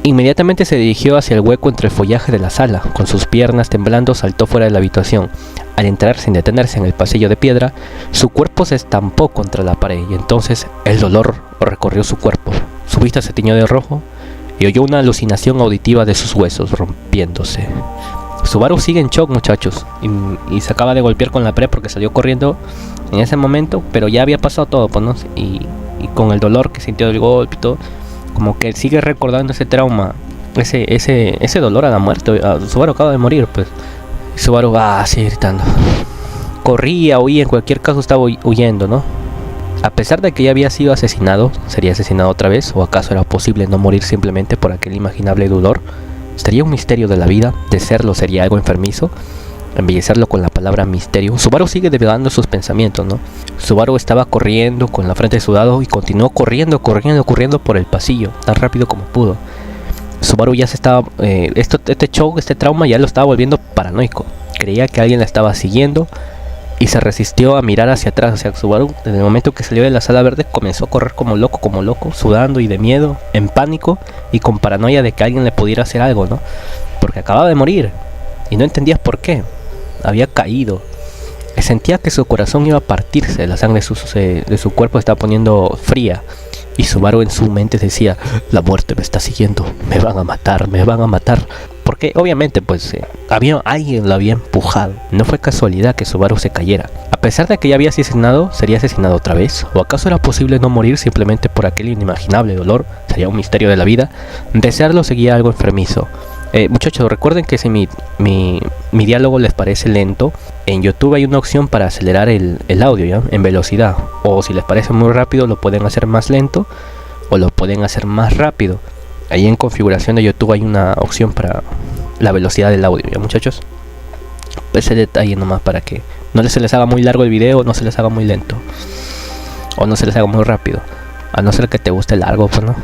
Inmediatamente se dirigió hacia el hueco entre el follaje de la sala. Con sus piernas temblando saltó fuera de la habitación. Al entrar sin detenerse en el pasillo de piedra, su cuerpo se estampó contra la pared y entonces el dolor recorrió su cuerpo. Su vista se tiñó de rojo y oyó una alucinación auditiva de sus huesos rompiéndose. Subaru sigue en shock, muchachos, y se acaba de golpear con la pared porque salió corriendo en ese momento, pero ya había pasado todo, pues, ¿no? Y con el dolor que sintió del golpe y todo, como que sigue recordando ese trauma, ese dolor a la muerte. Subaru acaba de morir, pues. Y Subaru sigue gritando. corría, huía, en cualquier caso estaba huyendo, ¿no? A pesar de que ya había sido asesinado, ¿sería asesinado otra vez? ¿O acaso era posible no morir simplemente por aquel inimaginable dolor? ¿Sería un misterio de la vida? ¿De serlo sería algo enfermizo? Embellecerlo con la palabra misterio. Subaru sigue devagando sus pensamientos, ¿no? Subaru estaba corriendo con la frente sudado y continuó corriendo por el pasillo, tan rápido como pudo. Subaru ya se estaba... este trauma ya lo estaba volviendo paranoico. Creía que alguien la estaba siguiendo y se resistió a mirar hacia atrás. O sea, Subaru, desde el momento que salió de la sala verde, comenzó a correr como loco, sudando y de miedo, en pánico y con paranoia de que alguien le pudiera hacer algo, ¿no? Porque acababa de morir y no entendía por qué. Había caído. Sentía que su corazón iba a partirse, la sangre de su cuerpo estaba poniendo fría. Y Subaru en su mente decía: la muerte me está siguiendo, me van a matar. Porque obviamente alguien lo había empujado. No fue casualidad que Subaru se cayera. A pesar de que ya había asesinado, ¿sería asesinado otra vez? ¿O acaso era posible no morir simplemente por aquel inimaginable dolor? ¿Sería un misterio de la vida? Desearlo seguía algo enfermizo. Muchachos, recuerden que si mi diálogo les parece lento, en YouTube hay una opción para acelerar el audio, ¿ya? En velocidad. O si les parece muy rápido, lo pueden hacer más lento o lo pueden hacer más rápido. Ahí en configuración de YouTube hay una opción para la velocidad del audio, ¿ya, muchachos? Ese detalle nomás para que no se les haga muy largo el video, no se les haga muy lento o no se les haga muy rápido. A no ser que te guste largo, pues no.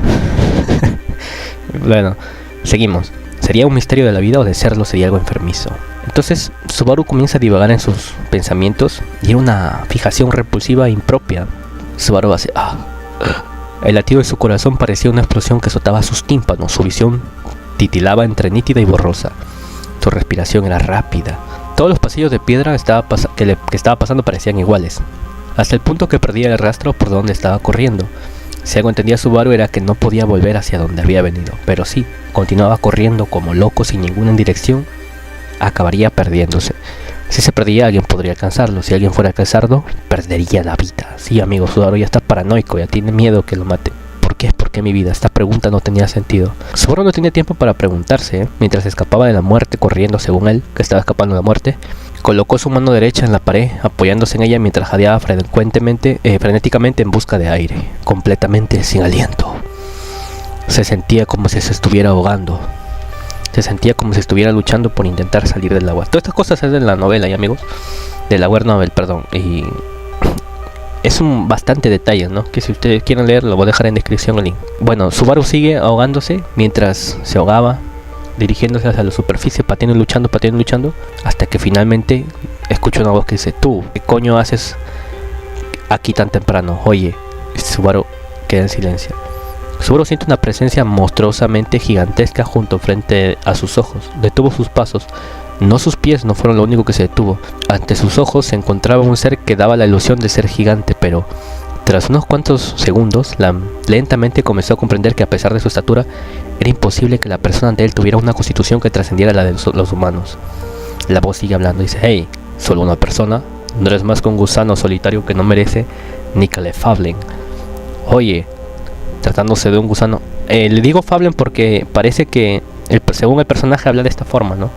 Bueno, seguimos. ¿Sería un misterio de la vida o de serlo sería algo enfermizo? Entonces Subaru comienza a divagar en sus pensamientos y era una fijación repulsiva e impropia. Subaru hace El latido de su corazón parecía una explosión que azotaba sus tímpanos. Su visión titilaba entre nítida y borrosa. Su respiración era rápida. Todos los pasillos de piedra que estaba pasando parecían iguales, hasta el punto que perdía el rastro por donde estaba corriendo. Si algo entendía Subaru era que no podía volver hacia donde había venido, pero sí, continuaba corriendo como loco sin ninguna dirección, acabaría perdiéndose. Si se perdía, alguien podría alcanzarlo. Si alguien fuera a alcanzarlo, perdería la vida. Sí, amigo, Subaru ya está paranoico, ya tiene miedo que lo mate. ¿Por qué? ¿Por qué mi vida? Esta pregunta no tenía sentido. Subaru no tenía tiempo para preguntarse, mientras escapaba de la muerte, corriendo según él, que estaba escapando de la muerte. Colocó su mano derecha en la pared, apoyándose en ella mientras jadeaba frenéticamente en busca de aire, completamente sin aliento. Se sentía como si se estuviera ahogando. Se sentía como si estuviera luchando por intentar salir del agua. Todas estas cosas es de la novela, ¿ya, amigos? De la web novel, perdón. Y es bastante detalles, ¿no? Que si ustedes quieren leer, lo voy a dejar en descripción el link. Bueno, Subaru sigue ahogándose mientras se ahogaba, dirigiéndose hacia la superficie, pateando y luchando, hasta que finalmente escucha una voz que dice: tú, ¿qué coño haces aquí tan temprano? Oye. Subaru queda en silencio. Subaru siente una presencia monstruosamente gigantesca frente a sus ojos. Detuvo sus pasos. No, sus pies no fueron lo único que se detuvo. Ante sus ojos se encontraba un ser que daba la ilusión de ser gigante, pero tras unos cuantos segundos, lentamente comenzó a comprender que a pesar de su estatura, era imposible que la persona ante él tuviera una constitución que trascendiera la de los humanos. La voz sigue hablando, dice: hey, solo una persona, no eres más que un gusano solitario que no merece ni que le fablen. Oye, tratándose de un gusano, le digo fablen porque parece que según el personaje habla de esta forma, ¿no?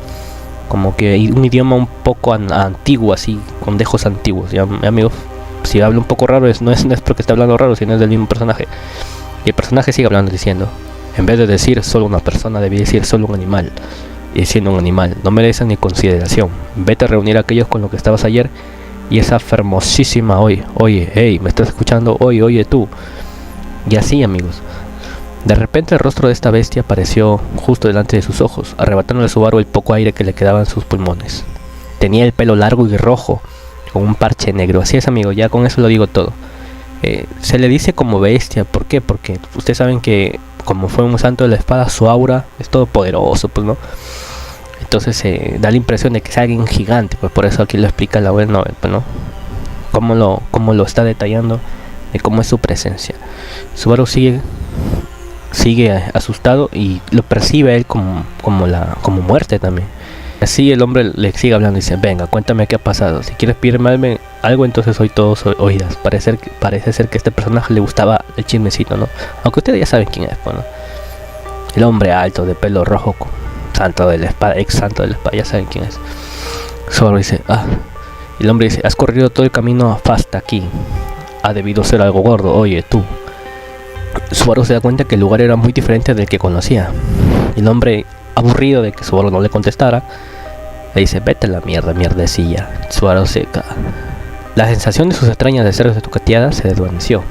Como que hay un idioma un poco antiguo, así, con dejos antiguos, ¿ya, amigos? Si habla un poco raro, no es porque esté hablando raro, sino es del mismo personaje. Y el personaje sigue hablando diciendo: en vez de decir solo una persona, debí decir solo un animal. Y siendo un animal, no merecen ni consideración. Vete a reunir a aquellos con los que estabas ayer y esa fermosísima hoy. Oye, hey, ¿me estás escuchando? Oye tú. Y así, amigos. De repente el rostro de esta bestia apareció justo delante de sus ojos, arrebatándole a Subaru el poco aire que le quedaba en sus pulmones. Tenía el pelo largo y rojo, con un parche negro. Así es, amigo, ya con eso lo digo todo. Se le dice como bestia. ¿Por qué? Porque ustedes saben que como fue un santo de la espada, su aura es todopoderoso, pues, ¿no? Entonces da la impresión de que es alguien gigante, pues por eso aquí lo explica la web novel, pues, ¿no? Cómo lo está detallando, de cómo es su presencia. Subaru sigue asustado y lo percibe él como muerte también. Así el hombre le sigue hablando y dice: venga, cuéntame qué ha pasado. Si quieres pedirme algo, entonces soy todo oídas. Parece ser que a este personaje le gustaba el chismecito, ¿no? Aunque ustedes ya saben quién es, pues, ¿no? El hombre alto, de pelo rojo, santo de la espada, ex santo de la espada, ya saben quién es. Subaru dice: El hombre dice, has corrido todo el camino hasta aquí. Ha debido ser algo gordo, oye tú. Subaru se da cuenta que el lugar era muy diferente del que conocía. El hombre, aburrido de que Subaru no le contestara, le dice, vete a la mierda, mierdecilla. Subaru seca. La sensación de sus extrañas deseos de tocateada se desvaneció.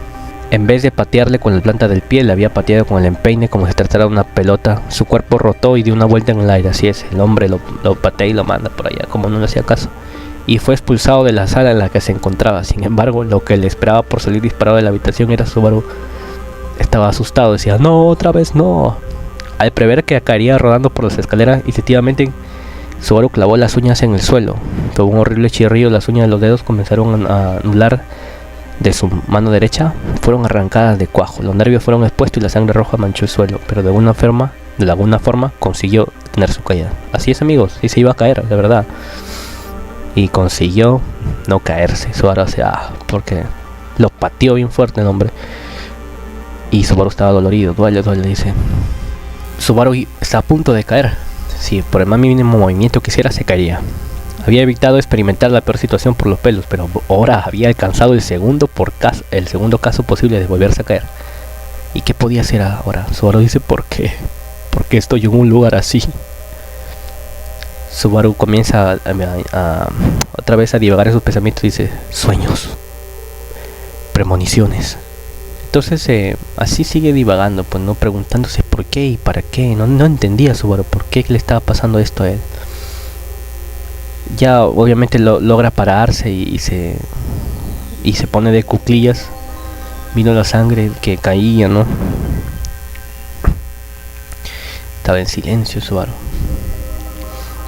En vez de patearle con la planta del pie, le había pateado con el empeine como si tratara de una pelota. Su cuerpo rotó y dio una vuelta en el aire. Así es, el hombre lo patea y lo manda por allá, como no le hacía caso. Y fue expulsado de la sala en la que se encontraba. Sin embargo, lo que le esperaba por salir disparado de la habitación era Subaru. Estaba asustado, decía, no, otra vez no. Al prever que caería rodando por las escaleras, instintivamente Subaru clavó las uñas en el suelo. Con un horrible chirrido, las uñas de los dedos comenzaron a anular de su mano derecha. Fueron arrancadas de cuajo, los nervios fueron expuestos y la sangre roja manchó el suelo. Pero de alguna forma consiguió tener su caída. Así es, amigos, sí se iba a caer, de verdad. Y consiguió no caerse. Subaru porque lo pateó bien fuerte el hombre. Y Subaru estaba dolorido, duele, dice. Subaru está a punto de caer. Si por el más mínimo movimiento que hiciera se caería. Había evitado experimentar la peor situación por los pelos, pero ahora había alcanzado el segundo caso posible de volverse a caer. ¿Y qué podía hacer ahora? Subaru dice, ¿por qué? ¿Por qué estoy en un lugar así? Subaru comienza otra vez a divagar en sus pensamientos y dice, sueños, premoniciones. Entonces así sigue divagando, pues no, preguntándose por qué y para qué. No entendía Subaru por qué le estaba pasando esto a él. Ya obviamente logra pararse y se pone de cuclillas. Vino la sangre que caía, ¿no? Estaba en silencio Subaru.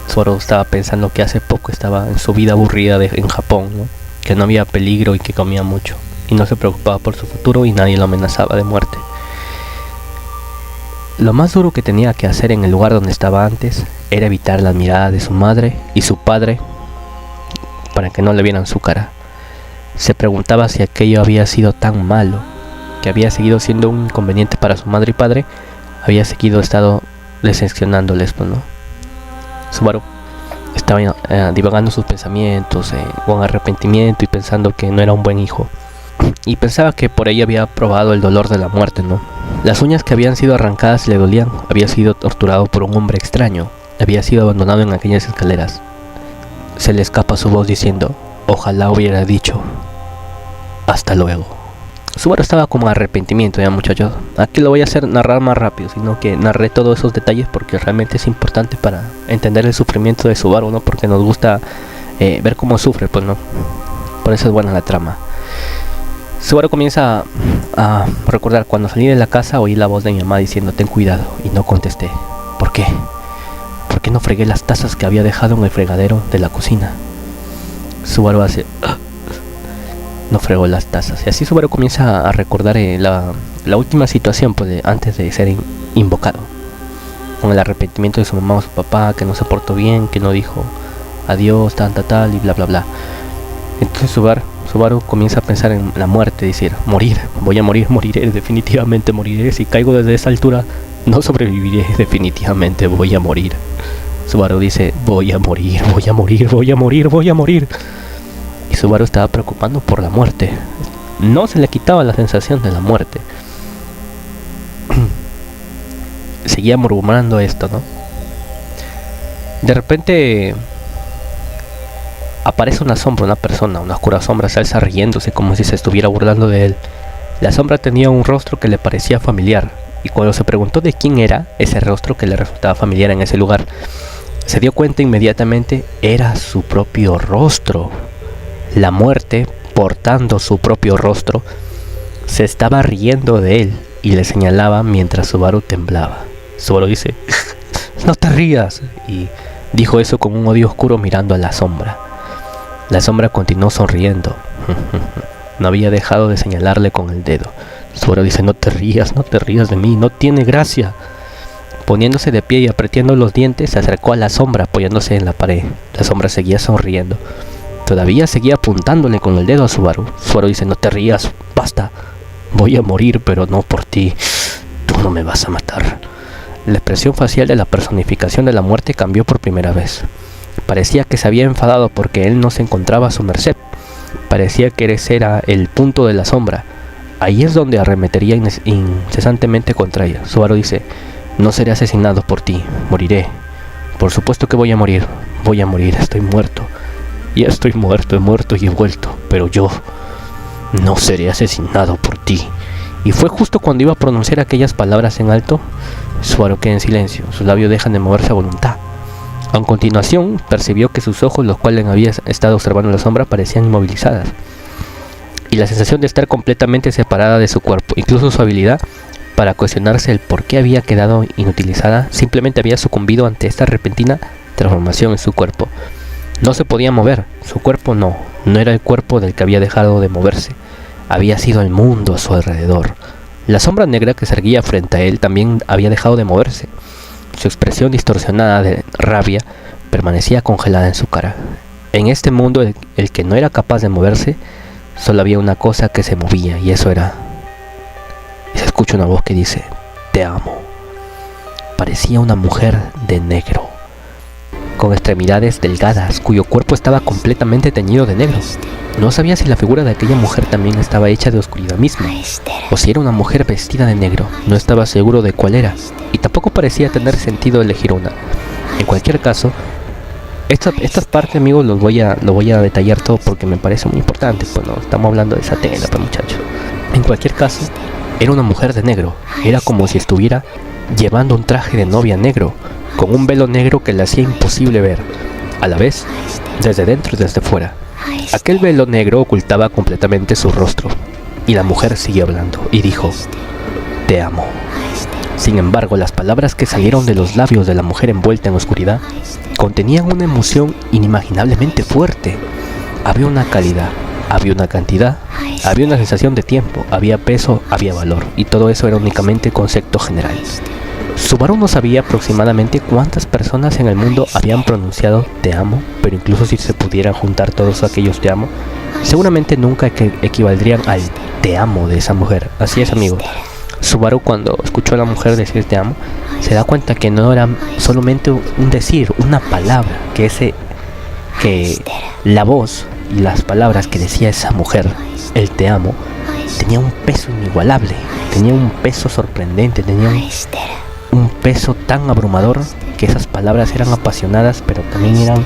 Subaru estaba pensando que hace poco estaba en su vida aburrida en Japón, ¿no? Que no había peligro y que comía mucho. Y no se preocupaba por su futuro y nadie lo amenazaba de muerte. Lo más duro que tenía que hacer en el lugar donde estaba antes era evitar las miradas de su madre y su padre para que no le vieran su cara. Se preguntaba si aquello había sido tan malo, que había seguido siendo un inconveniente para su madre y padre, había estado decepcionándoles, pues, ¿no? Subaru estaba divagando sus pensamientos con arrepentimiento y pensando que no era un buen hijo. Y pensaba que por ello había probado el dolor de la muerte, ¿no? Las uñas que habían sido arrancadas le dolían. Había sido torturado por un hombre extraño. Había sido abandonado en aquellas escaleras. Se le escapa su voz diciendo, ojalá hubiera dicho, hasta luego. Subaru estaba como arrepentimiento, ya muchachos. Aquí lo voy a hacer narrar más rápido, sino que narré todos esos detalles porque realmente es importante para entender el sufrimiento de Subaru, ¿no? Porque nos gusta ver cómo sufre, pues, ¿no? Por eso es buena la trama. Subaru comienza a recordar, cuando salí de la casa oí la voz de mi mamá diciendo, ten cuidado, y no contesté. ¿Por qué? ¿Por qué no fregué las tazas que había dejado en el fregadero de la cocina? Subaru hace... no fregó las tazas. Y así Subaru comienza a recordar la última situación, pues, antes de ser invocado. Con el arrepentimiento de su mamá o su papá, que no se portó bien, que no dijo adiós, tal, y bla, bla, bla. Entonces Subaru comienza a pensar en la muerte, decir, morir, voy a morir, moriré, definitivamente moriré. Si caigo desde esa altura, no sobreviviré, definitivamente voy a morir. Subaru dice, voy a morir, voy a morir, voy a morir, voy a morir. Y Subaru estaba preocupando por la muerte. No se le quitaba la sensación de la muerte. Seguía murmurando esto, ¿no? De repente aparece una sombra, una persona, una oscura sombra, se alza riéndose como si se estuviera burlando de él. La sombra tenía un rostro que le parecía familiar, y cuando se preguntó de quién era ese rostro que le resultaba familiar en ese lugar, se dio cuenta inmediatamente, era su propio rostro. La muerte, portando su propio rostro, se estaba riendo de él y le señalaba mientras Subaru temblaba. Subaru dice, no te rías, y dijo eso con un odio oscuro mirando a la sombra. La sombra continuó sonriendo. No había dejado de señalarle con el dedo. Subaru dice, no te rías de mí, no tiene gracia. Poniéndose de pie y apretando los dientes, se acercó a la sombra apoyándose en la pared. La sombra seguía sonriendo. Todavía seguía apuntándole con el dedo a Subaru. Subaru dice, no te rías, basta. Voy a morir, pero no por ti. Tú no me vas a matar. La expresión facial de la personificación de la muerte cambió por primera vez. Parecía que se había enfadado porque él no se encontraba a su merced. Parecía que ese era el punto de la sombra. Ahí es donde arremetería incesantemente contra ella. Subaru dice: no seré asesinado por ti, moriré. Por supuesto que voy a morir, estoy muerto. Ya estoy muerto, he muerto y he vuelto. Pero yo no seré asesinado por ti. Y fue justo cuando iba a pronunciar aquellas palabras en alto, Subaru queda en silencio, sus labios dejan de moverse a voluntad. A continuación, percibió que sus ojos, los cuales había estado observando la sombra, parecían inmovilizadas. Y la sensación de estar completamente separada de su cuerpo, incluso su habilidad para cuestionarse el por qué había quedado inutilizada, simplemente había sucumbido ante esta repentina transformación en su cuerpo. No se podía mover, su cuerpo no era el cuerpo del que había dejado de moverse, había sido el mundo a su alrededor. La sombra negra que se erguía frente a él también había dejado de moverse. Su expresión distorsionada de rabia permanecía congelada en su cara. En este mundo, el que no era capaz de moverse, solo había una cosa que se movía, y eso era... Y se escucha una voz que dice: te amo. Parecía una mujer de negro, con extremidades delgadas, cuyo cuerpo estaba completamente teñido de negro. No sabía si la figura de aquella mujer también estaba hecha de oscuridad misma, o si era una mujer vestida de negro. No estaba seguro de cuál era, y tampoco parecía tener sentido elegir una. En cualquier caso, estas partes, amigos, lo voy a detallar todo porque me parece muy importante. Pues no, estamos hablando de esa tela, pues, muchachos. En cualquier caso, era una mujer de negro. Era como si estuviera llevando un traje de novia negro, con un velo negro que le hacía imposible ver, a la vez, desde dentro y desde fuera. Aquel velo negro ocultaba completamente su rostro, y la mujer siguió hablando, y dijo: te amo. Sin embargo, las palabras que salieron de los labios de la mujer envuelta en oscuridad contenían una emoción inimaginablemente fuerte. Había una calidad, había una cantidad, había una sensación de tiempo, había peso, había valor, y todo eso era únicamente concepto general. Subaru no sabía aproximadamente cuántas personas en el mundo habían pronunciado te amo, pero incluso si se pudieran juntar todos aquellos te amo, seguramente nunca equivaldrían al te amo de esa mujer. Así es, amigos. Subaru, cuando escuchó a la mujer decir te amo, se da cuenta que no era solamente un decir, una palabra, que la voz y las palabras que decía esa mujer, el te amo, tenía un peso inigualable, tenía un peso sorprendente, tenía un peso tan abrumador que esas palabras eran apasionadas, pero también eran,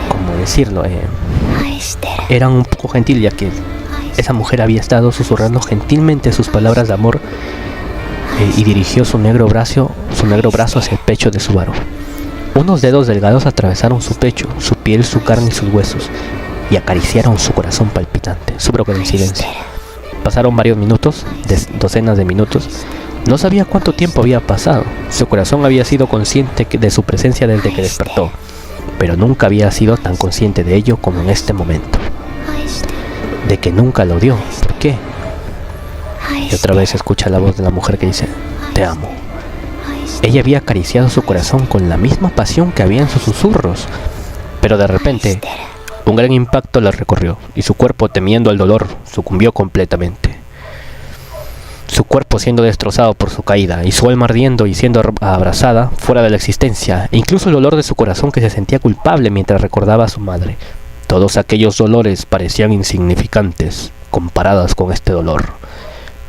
¿cómo decirlo? Eran un poco gentil, ya que esa mujer había estado susurrando gentilmente sus palabras de amor, y dirigió su negro brazo hacia el pecho de Subaru. Unos dedos delgados atravesaron su pecho, su piel, su carne y sus huesos, y acariciaron su corazón palpitante. Subaru quedó en silencio. Pasaron varios minutos, docenas de minutos. No sabía cuánto tiempo había pasado. Su corazón había sido consciente de su presencia desde que despertó, pero nunca había sido tan consciente de ello como en este momento. De que nunca lo dio. ¿Por qué? Y otra vez se escucha la voz de la mujer que dice: te amo. Ella había acariciado su corazón con la misma pasión que había en sus susurros, pero de repente un gran impacto la recorrió, y su cuerpo, temiendo el dolor, sucumbió completamente. Su cuerpo siendo destrozado por su caída, y su alma ardiendo y siendo abrazada fuera de la existencia, e incluso el dolor de su corazón, que se sentía culpable mientras recordaba a su madre. Todos aquellos dolores parecían insignificantes comparadas con este dolor.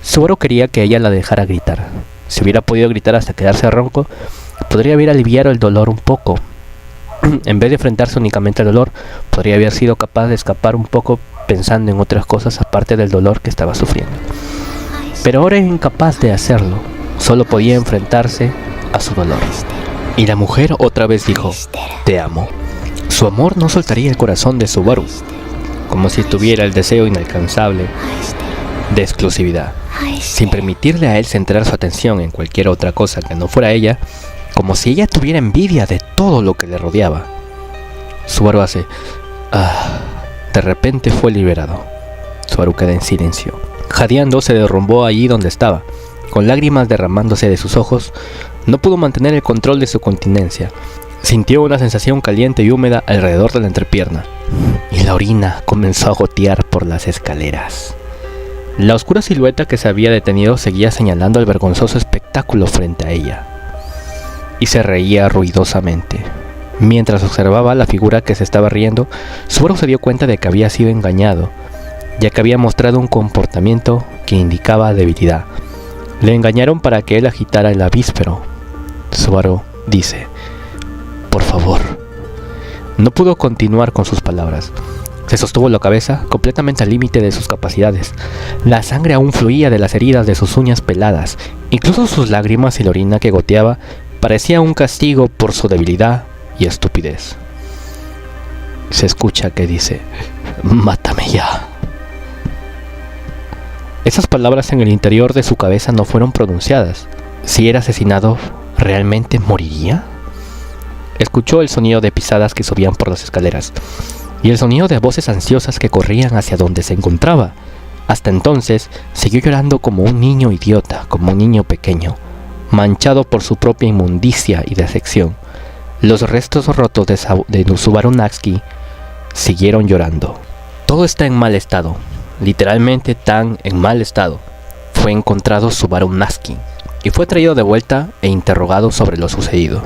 Subaru quería que ella la dejara gritar. Si hubiera podido gritar hasta quedarse ronco, podría haber aliviado el dolor un poco. En vez de enfrentarse únicamente al dolor, podría haber sido capaz de escapar un poco pensando en otras cosas aparte del dolor que estaba sufriendo. Pero ahora era incapaz de hacerlo, solo podía enfrentarse a su dolor. Y la mujer otra vez dijo: te amo. Su amor no soltaría el corazón de Subaru, como si tuviera el deseo inalcanzable de exclusividad, sin permitirle a él centrar su atención en cualquier otra cosa que no fuera ella, como si ella tuviera envidia de todo lo que le rodeaba. Subaru hace de repente fue liberado. Subaru queda en silencio. Jadeando, se derrumbó allí donde estaba, con lágrimas derramándose de sus ojos. No pudo mantener el control de su continencia. Sintió una sensación caliente y húmeda alrededor de la entrepierna, y la orina comenzó a gotear por las escaleras. La oscura silueta que se había detenido seguía señalando el vergonzoso espectáculo frente a ella, y se reía ruidosamente. Mientras observaba la figura que se estaba riendo, Subaru se dio cuenta de que había sido engañado, ya que había mostrado un comportamiento que indicaba debilidad. Le engañaron para que él agitara el avíspero. Subaru dice: por favor. No pudo continuar con sus palabras. Se sostuvo la cabeza completamente al límite de sus capacidades. La sangre aún fluía de las heridas de sus uñas peladas. Incluso sus lágrimas y la orina que goteaba parecía un castigo por su debilidad y estupidez. Se escucha que dice: mátame ya. Esas palabras en el interior de su cabeza no fueron pronunciadas. Si era asesinado, ¿realmente moriría? Escuchó el sonido de pisadas que subían por las escaleras y el sonido de voces ansiosas que corrían hacia donde se encontraba. Hasta entonces siguió llorando como un niño idiota, como un niño pequeño, manchado por su propia inmundicia y decepción. Los restos rotos de Subaru Natsuki siguieron llorando. Todo está en mal estado, literalmente tan en mal estado. Fue encontrado Subaru Natsuki y fue traído de vuelta e interrogado sobre lo sucedido.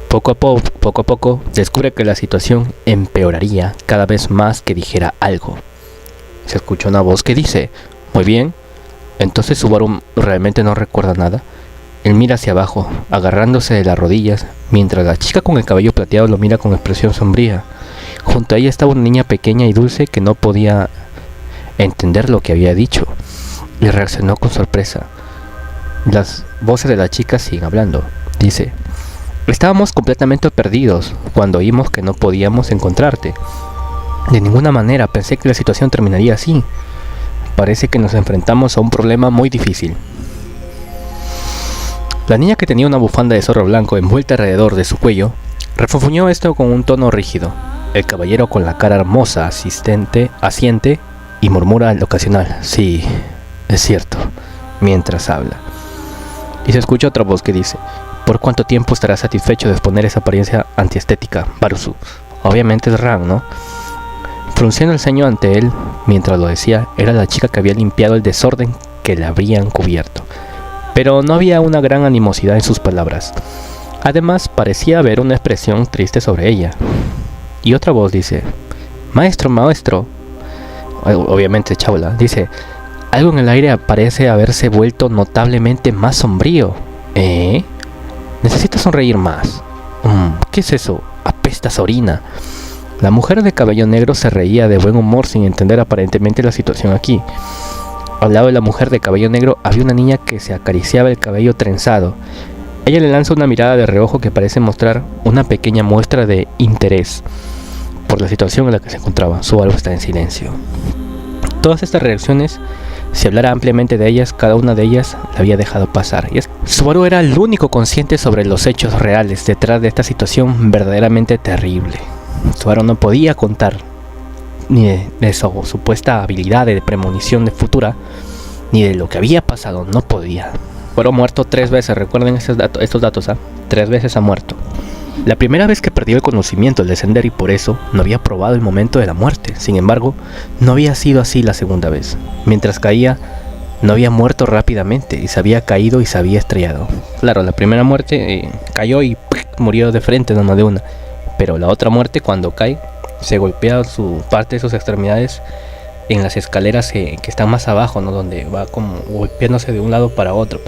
Poco a poco, descubre que la situación empeoraría cada vez más que dijera algo. Se escucha una voz que dice: muy bien, entonces Subaru realmente no recuerda nada. Él mira hacia abajo, agarrándose de las rodillas, mientras la chica con el cabello plateado lo mira con expresión sombría. Junto a ella estaba una niña pequeña y dulce que no podía entender lo que había dicho, y reaccionó con sorpresa. Las voces de la chica siguen hablando. Dice: estábamos completamente perdidos cuando oímos que no podíamos encontrarte. De ninguna manera pensé que la situación terminaría así. Parece que nos enfrentamos a un problema muy difícil. La niña, que tenía una bufanda de zorro blanco envuelta alrededor de su cuello, refunfuñó esto con un tono rígido. El caballero, con la cara hermosa, asiente y murmura al ocasional: sí, es cierto, mientras habla. Y se escucha otra voz que dice: ¿por cuánto tiempo estarás satisfecho de exponer esa apariencia antiestética, Barusu? Obviamente es Ran, ¿no? Frunciendo el ceño ante él mientras lo decía, era la chica que había limpiado el desorden que le habrían cubierto. Pero no había una gran animosidad en sus palabras. Además, parecía haber una expresión triste sobre ella. Y otra voz dice: maestro, obviamente Chaula, dice: algo en el aire parece haberse vuelto notablemente más sombrío. Necesitas sonreír más. ¿Qué es eso? Apestas a orina. La mujer de cabello negro se reía de buen humor sin entender aparentemente la situación aquí. Al lado de la mujer de cabello negro había una niña que se acariciaba el cabello trenzado. Ella le lanza una mirada de reojo que parece mostrar una pequeña muestra de interés por la situación en la que se encontraba. Subaru está en silencio. Todas estas reacciones, si hablara ampliamente de ellas, cada una de ellas la había dejado pasar. Y es que Subaru era el único consciente sobre los hechos reales detrás de esta situación verdaderamente terrible. Subaru no podía contar ni de su supuesta habilidad de premonición de futura, ni de lo que había pasado. No podía. Subaru ha muerto 3 veces, recuerden estos datos, 3 veces ha muerto. La primera vez que perdió el conocimiento al descender, y por eso no había probado el momento de la muerte. Sin embargo, no había sido así la segunda vez. Mientras caía, no había muerto rápidamente y se había caído y se había estrellado. Claro, la primera muerte cayó y murió de frente, no de una. Pero la otra muerte, cuando cae, se golpea su parte de sus extremidades en las escaleras que están más abajo, ¿no? Donde va como golpeándose de un lado para otro,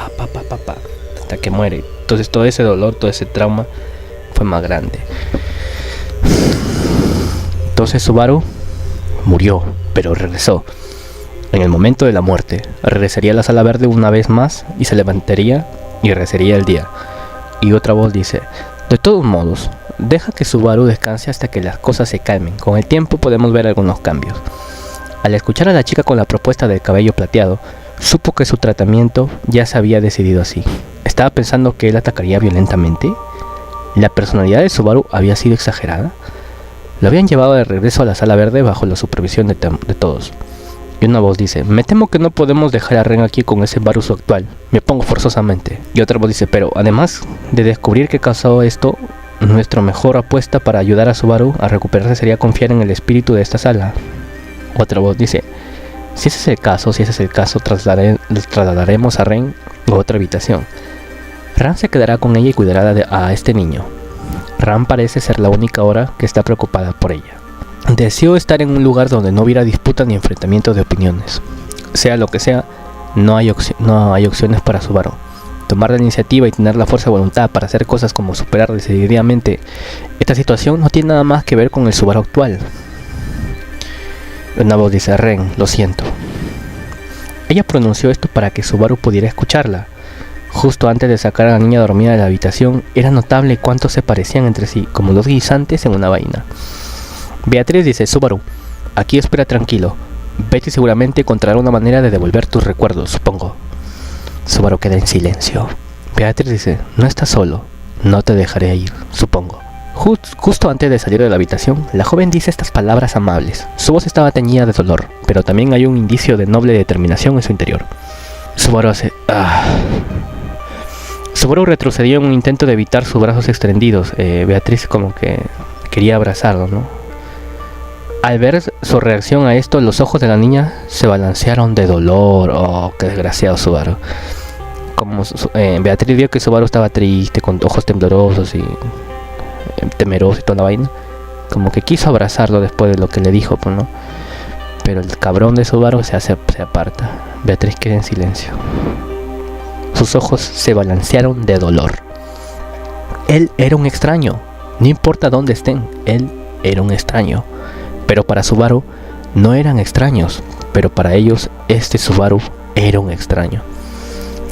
hasta que muere. Entonces todo ese dolor, todo ese trauma fue más grande. Entonces Subaru murió, pero regresó. En el momento de la muerte, regresaría a la sala verde una vez más y se levantaría y regresaría el día. Y otra voz dice: de todos modos, deja que Subaru descanse hasta que las cosas se calmen. Con el tiempo podemos ver algunos cambios. Al escuchar a la chica con la propuesta del cabello plateado, supo que su tratamiento ya se había decidido así. Estaba pensando que él atacaría violentamente. ¿La personalidad de Subaru había sido exagerada? Lo habían llevado de regreso a la sala verde bajo la supervisión de todos. Y una voz dice: me temo que no podemos dejar a Ren aquí con ese Barusu actual. Me pongo forzosamente. Y otra voz dice: pero además de descubrir qué causó esto, nuestra mejor apuesta para ayudar a Subaru a recuperarse sería confiar en el espíritu de esta sala. Otra voz dice: si ese es el caso, trasladaremos a Ren a otra habitación. Ran se quedará con ella y cuidará a este niño. Ran parece ser la única ahora que está preocupada por ella. Deseo estar en un lugar donde no hubiera disputa ni enfrentamiento de opiniones. Sea lo que sea, no hay opciones para Subaru. Tomar la iniciativa y tener la fuerza de voluntad para hacer cosas como superar decididamente esta situación no tiene nada más que ver con el Subaru actual. Una voz dice: Ren, lo siento. Ella pronunció esto para que Subaru pudiera escucharla. Justo antes de sacar a la niña dormida de la habitación, era notable cuánto se parecían entre sí, como dos guisantes en una vaina. Beatriz dice: Subaru, aquí espera tranquilo. Betty seguramente encontrará una manera de devolver tus recuerdos, supongo. Subaru queda en silencio. Beatriz dice: no estás solo, no te dejaré ir, supongo. Justo antes de salir de la habitación, la joven dice estas palabras amables. Su voz estaba teñida de dolor, pero también hay un indicio de noble determinación en su interior. Subaru hace... Subaru retrocedió en un intento de evitar sus brazos extendidos. Beatriz como que quería abrazarlo, ¿no? Al ver su reacción a esto, los ojos de la niña se balancearon de dolor. Oh, qué desgraciado Subaru. Como Beatriz vio que Subaru estaba triste, con ojos temblorosos y temeroso y toda la vaina, como que quiso abrazarlo después de lo que le dijo, pues, ¿no? Pero el cabrón de Subaru se aparta. Beatriz queda en silencio. Sus ojos se balancearon de dolor. Él era un extraño. No importa dónde estén, él era un extraño. Pero para Subaru no eran extraños. Pero para ellos este Subaru era un extraño.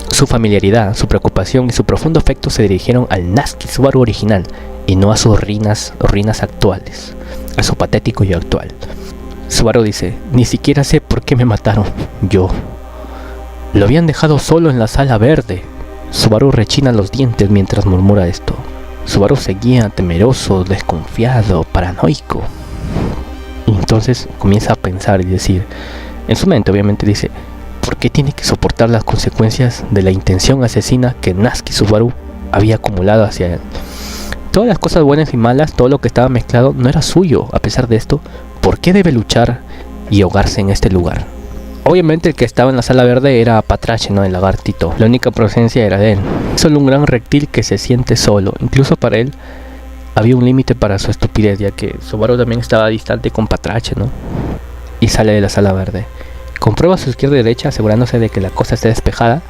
Su familiaridad, su preocupación y su profundo afecto se dirigieron al Natsuki Subaru original y no a sus ruinas actuales, a su patético yo actual. Subaru dice: ni siquiera sé por qué me mataron. Yo. Lo habían dejado solo en la sala verde. Subaru rechina los dientes mientras murmura esto. Subaru seguía temeroso, desconfiado, paranoico. Y entonces comienza a pensar y decir, en su mente obviamente dice: ¿por qué tiene que soportar las consecuencias de la intención asesina que Natsuki Subaru había acumulado hacia él? Todas las cosas buenas y malas, todo lo que estaba mezclado, no era suyo. A pesar de esto, ¿por qué debe luchar y ahogarse en este lugar? Obviamente el que estaba en la sala verde era Patrache, ¿no? El lagartito. La única presencia era de él. Solo un gran reptil que se siente solo. Incluso para él había un límite para su estupidez, ya que Subaru también estaba distante con Patrache, ¿no? Y sale de la sala verde. Comprueba su izquierda y derecha, asegurándose de que la cosa esté despejada,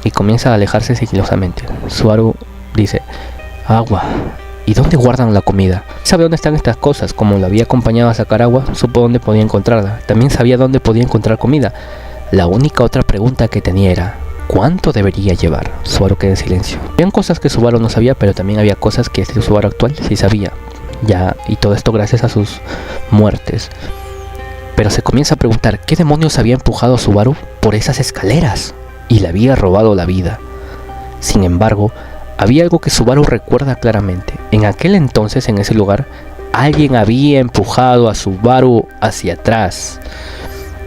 y comienza a alejarse sigilosamente. Subaru dice: agua. ¿Y dónde guardan la comida? Sabe dónde están estas cosas. Como lo había acompañado a sacar agua, supo dónde podía encontrarla. También sabía dónde podía encontrar comida. La única otra pregunta que tenía era: ¿cuánto debería llevar? Subaru queda en silencio. Habían cosas que Subaru no sabía, pero también había cosas que este Subaru actual sí sabía. Ya, y todo esto gracias a sus muertes. Pero se comienza a preguntar: ¿qué demonios había empujado a Subaru por esas escaleras? Y le había robado la vida. Sin embargo, había algo que Subaru recuerda claramente. En aquel entonces, en ese lugar, alguien había empujado a Subaru hacia atrás.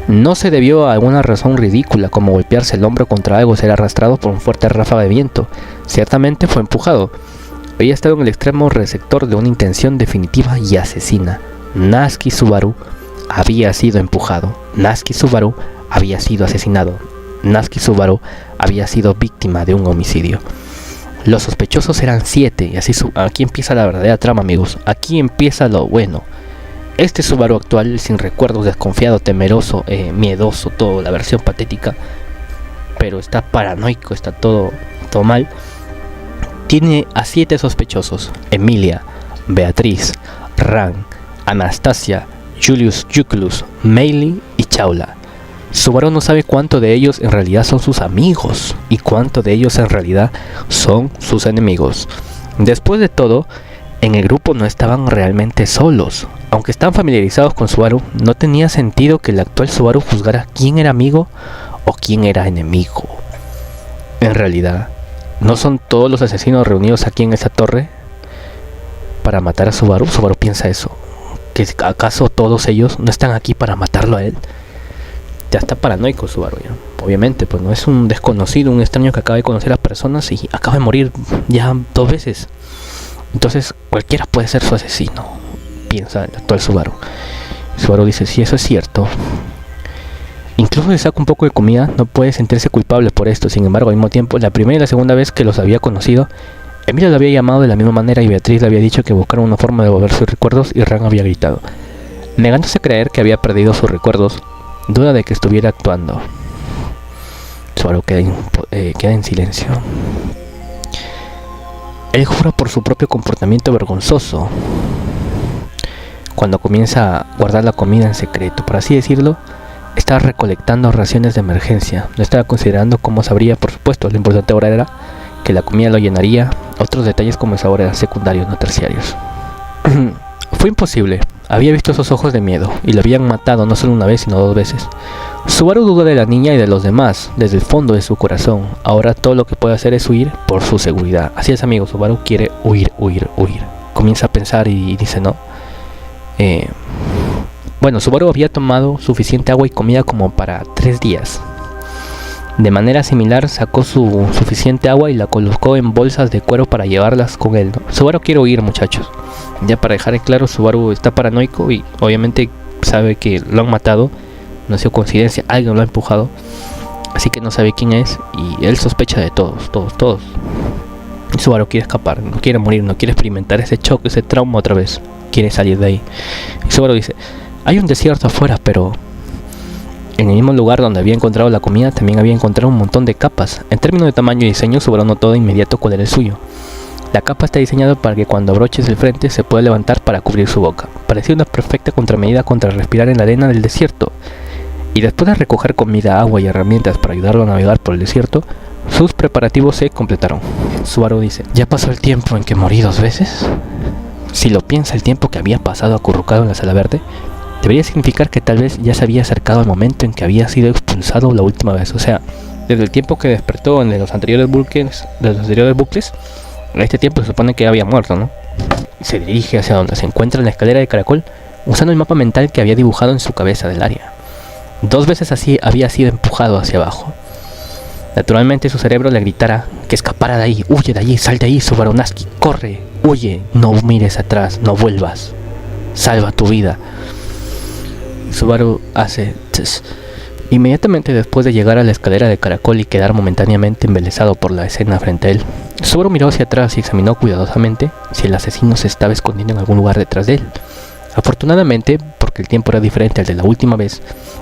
No se debió a alguna razón ridícula como golpearse el hombro contra algo o ser arrastrado por un fuerte ráfaga de viento. Ciertamente fue empujado. Había estado en el extremo receptor de una intención definitiva y asesina. Natsuki Subaru había sido empujado. Natsuki Subaru había sido asesinado. Natsuki Subaru había sido víctima de un homicidio. Los sospechosos eran 7 y así aquí empieza la verdadera trama, amigos. Aquí empieza lo bueno. Este Subaru actual, sin recuerdos, desconfiado, temeroso, miedoso, todo, la versión patética, pero está paranoico, está todo mal. Tiene a 7 sospechosos: Emilia, Beatriz, Ran, Anastasia, Julius Yuculus, Meili y Chaula. Subaru no sabe cuánto de ellos en realidad son sus amigos y cuánto de ellos en realidad son sus enemigos. Después de todo, en el grupo no estaban realmente solos. Aunque están familiarizados con Subaru, no tenía sentido que el actual Subaru juzgara quién era amigo o quién era enemigo. En realidad, ¿no son todos los asesinos reunidos aquí en esa torre para matar a Subaru? Subaru piensa eso. ¿Que acaso todos ellos no están aquí para matarlo a él? Ya está paranoico Subaru, ya. Obviamente, pues no es un desconocido, un extraño que acaba de conocer a personas y acaba de morir ya 2 veces. Entonces cualquiera puede ser su asesino, piensa el actual Subaru. Subaru dice: si eso es cierto, incluso si saca un poco de comida, no puede sentirse culpable por esto. Sin embargo, al mismo tiempo, la primera y la segunda vez que los había conocido, Emilia lo había llamado de la misma manera y Beatriz le había dicho que buscara una forma de devolver sus recuerdos y Ran había gritado. Negándose a creer que había perdido sus recuerdos, duda de que estuviera actuando. Subaru queda en silencio. Él jura por su propio comportamiento vergonzoso. Cuando comienza a guardar la comida en secreto, por así decirlo, estaba recolectando raciones de emergencia. No estaba considerando cómo sabría, por supuesto. Lo importante ahora era que la comida lo llenaría. Otros detalles como el sabor eran secundarios, no terciarios. Fue imposible. Había visto esos ojos de miedo y lo habían matado no solo una vez sino 2 veces. Subaru duda de la niña y de los demás desde el fondo de su corazón. Ahora todo lo que puede hacer es huir por su seguridad. Así es, amigos, Subaru quiere huir. Comienza a pensar y dice no. Bueno, Subaru había tomado suficiente agua y comida como para 3 días. De manera similar sacó su suficiente agua y la colocó en bolsas de cuero para llevarlas con él, ¿no? Subaru quiere huir, muchachos. Ya para dejar en claro, Subaru está paranoico y obviamente sabe que lo han matado. No ha sido coincidencia, alguien lo ha empujado. Así que no sabe quién es y él sospecha de todos. Y Subaru quiere escapar, no quiere morir, no quiere experimentar ese choque, ese trauma otra vez. Quiere salir de ahí. Y Subaru dice, hay un desierto afuera, pero en el mismo lugar donde había encontrado la comida también había encontrado un montón de capas. En términos de tamaño y diseño, Subaru notó de inmediato cuál era el suyo. La capa está diseñada para que cuando abroches el frente se pueda levantar para cubrir su boca. Parecía una perfecta contramedida contra respirar en la arena del desierto. Y después de recoger comida, agua y herramientas para ayudarlo a navegar por el desierto, sus preparativos se completaron. Subaru dice, ¿ya pasó el tiempo en que morí 2 veces? Si lo piensa, el tiempo que había pasado acurrucado en la sala verde debería significar que tal vez ya se había acercado al momento en que había sido expulsado la última vez. O sea, desde el tiempo que despertó en los anteriores bucles, en este tiempo se supone que había muerto, ¿no? Se dirige hacia donde se encuentra la escalera de caracol, usando el mapa mental que había dibujado en su cabeza del área. 2 veces así había sido empujado hacia abajo. Naturalmente su cerebro le gritara que escapara de ahí, huye de allí, sal de ahí, Subaru Natsuki, corre, huye, no mires atrás, no vuelvas, salva tu vida. Subaru hace tss. Inmediatamente después de llegar a la escalera de caracol y quedar momentáneamente embelesado por la escena frente a él, Subaru miró hacia atrás y examinó cuidadosamente si el asesino se estaba escondiendo en algún lugar detrás de él. Afortunadamente, porque el tiempo era diferente al de la última vez,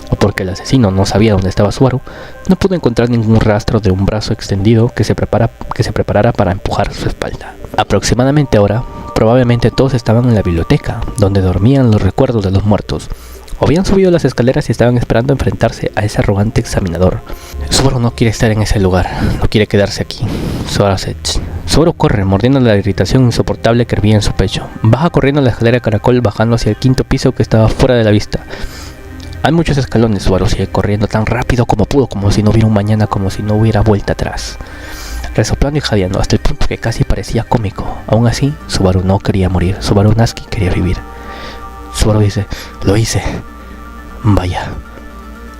o porque el asesino no sabía dónde estaba Subaru, no pudo encontrar ningún rastro de un brazo extendido que se preparara para empujar su espalda. Aproximadamente ahora, probablemente todos estaban en la biblioteca, donde dormían los recuerdos de los muertos. O habían subido las escaleras y estaban esperando enfrentarse a ese arrogante examinador. Subaru no quiere estar en ese lugar, no quiere quedarse aquí. Subaru corre, mordiendo la irritación insoportable que hervía en su pecho. Baja corriendo la escalera de caracol, bajando hacia el 5.º piso que estaba fuera de la vista. Hay muchos escalones. Subaru sigue corriendo tan rápido como pudo, como si no hubiera un mañana, como si no hubiera vuelta atrás. Resoplando y jadeando hasta el punto que casi parecía cómico. Aún así, Subaru no quería morir. Subaru Natsuki quería vivir. Subaru dice, lo hice. Vaya.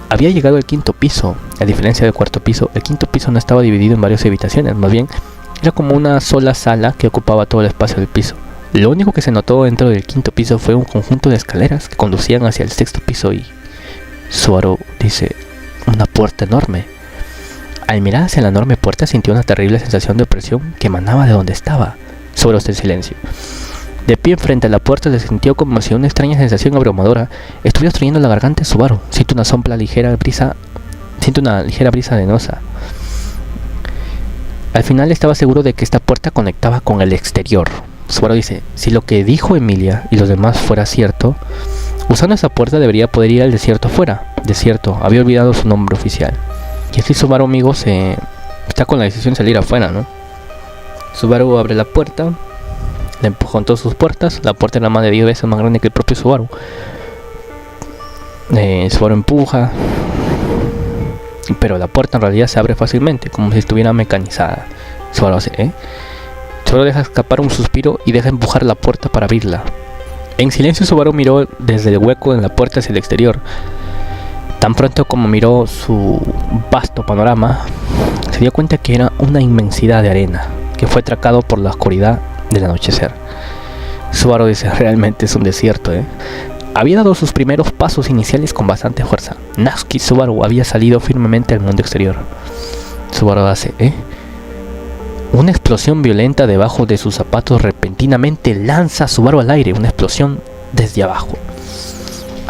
Había llegado al 5.º piso. A diferencia del 4.º piso, el 5.º piso no estaba dividido en varias habitaciones. Más bien, era como una sola sala que ocupaba todo el espacio del piso. Lo único que se notó dentro del 5.º piso fue un conjunto de escaleras que conducían hacia el 6.º piso y... Subaru dice, una puerta enorme. Al mirar hacia la enorme puerta sintió una terrible sensación de opresión que emanaba de donde estaba. Subaru está en silencio. De pie frente a la puerta se sintió como si una extraña sensación abrumadora estuviera destruyendo la garganta de Subaru. Siente una ligera brisa arenosa. Al final estaba seguro de que esta puerta conectaba con el exterior. Subaru dice, si lo que dijo Emilia y los demás fuera cierto, usando esa puerta debería poder ir al desierto afuera. Desierto, había olvidado su nombre oficial. Y así Subaru, amigos, está con la decisión de salir afuera, ¿no? Subaru abre la puerta. Le empujó en todas sus puertas. La puerta era más de 10 veces más grande que el propio Subaru. Subaru empuja. Pero la puerta en realidad se abre fácilmente, como si estuviera mecanizada. Subaru hace, Subaru deja escapar un suspiro y deja empujar la puerta para abrirla. En silencio Subaru miró desde el hueco en la puerta hacia el exterior. Tan pronto como miró su vasto panorama, se dio cuenta que era una inmensidad de arena, que fue atracado por la oscuridad del anochecer. Subaru dice, realmente es un desierto, Había dado sus primeros pasos iniciales con bastante fuerza. Natsuki Subaru había salido firmemente al mundo exterior. Subaru hace, Una explosión violenta debajo de sus zapatos repentinamente lanza a Subaru al aire, una explosión desde abajo.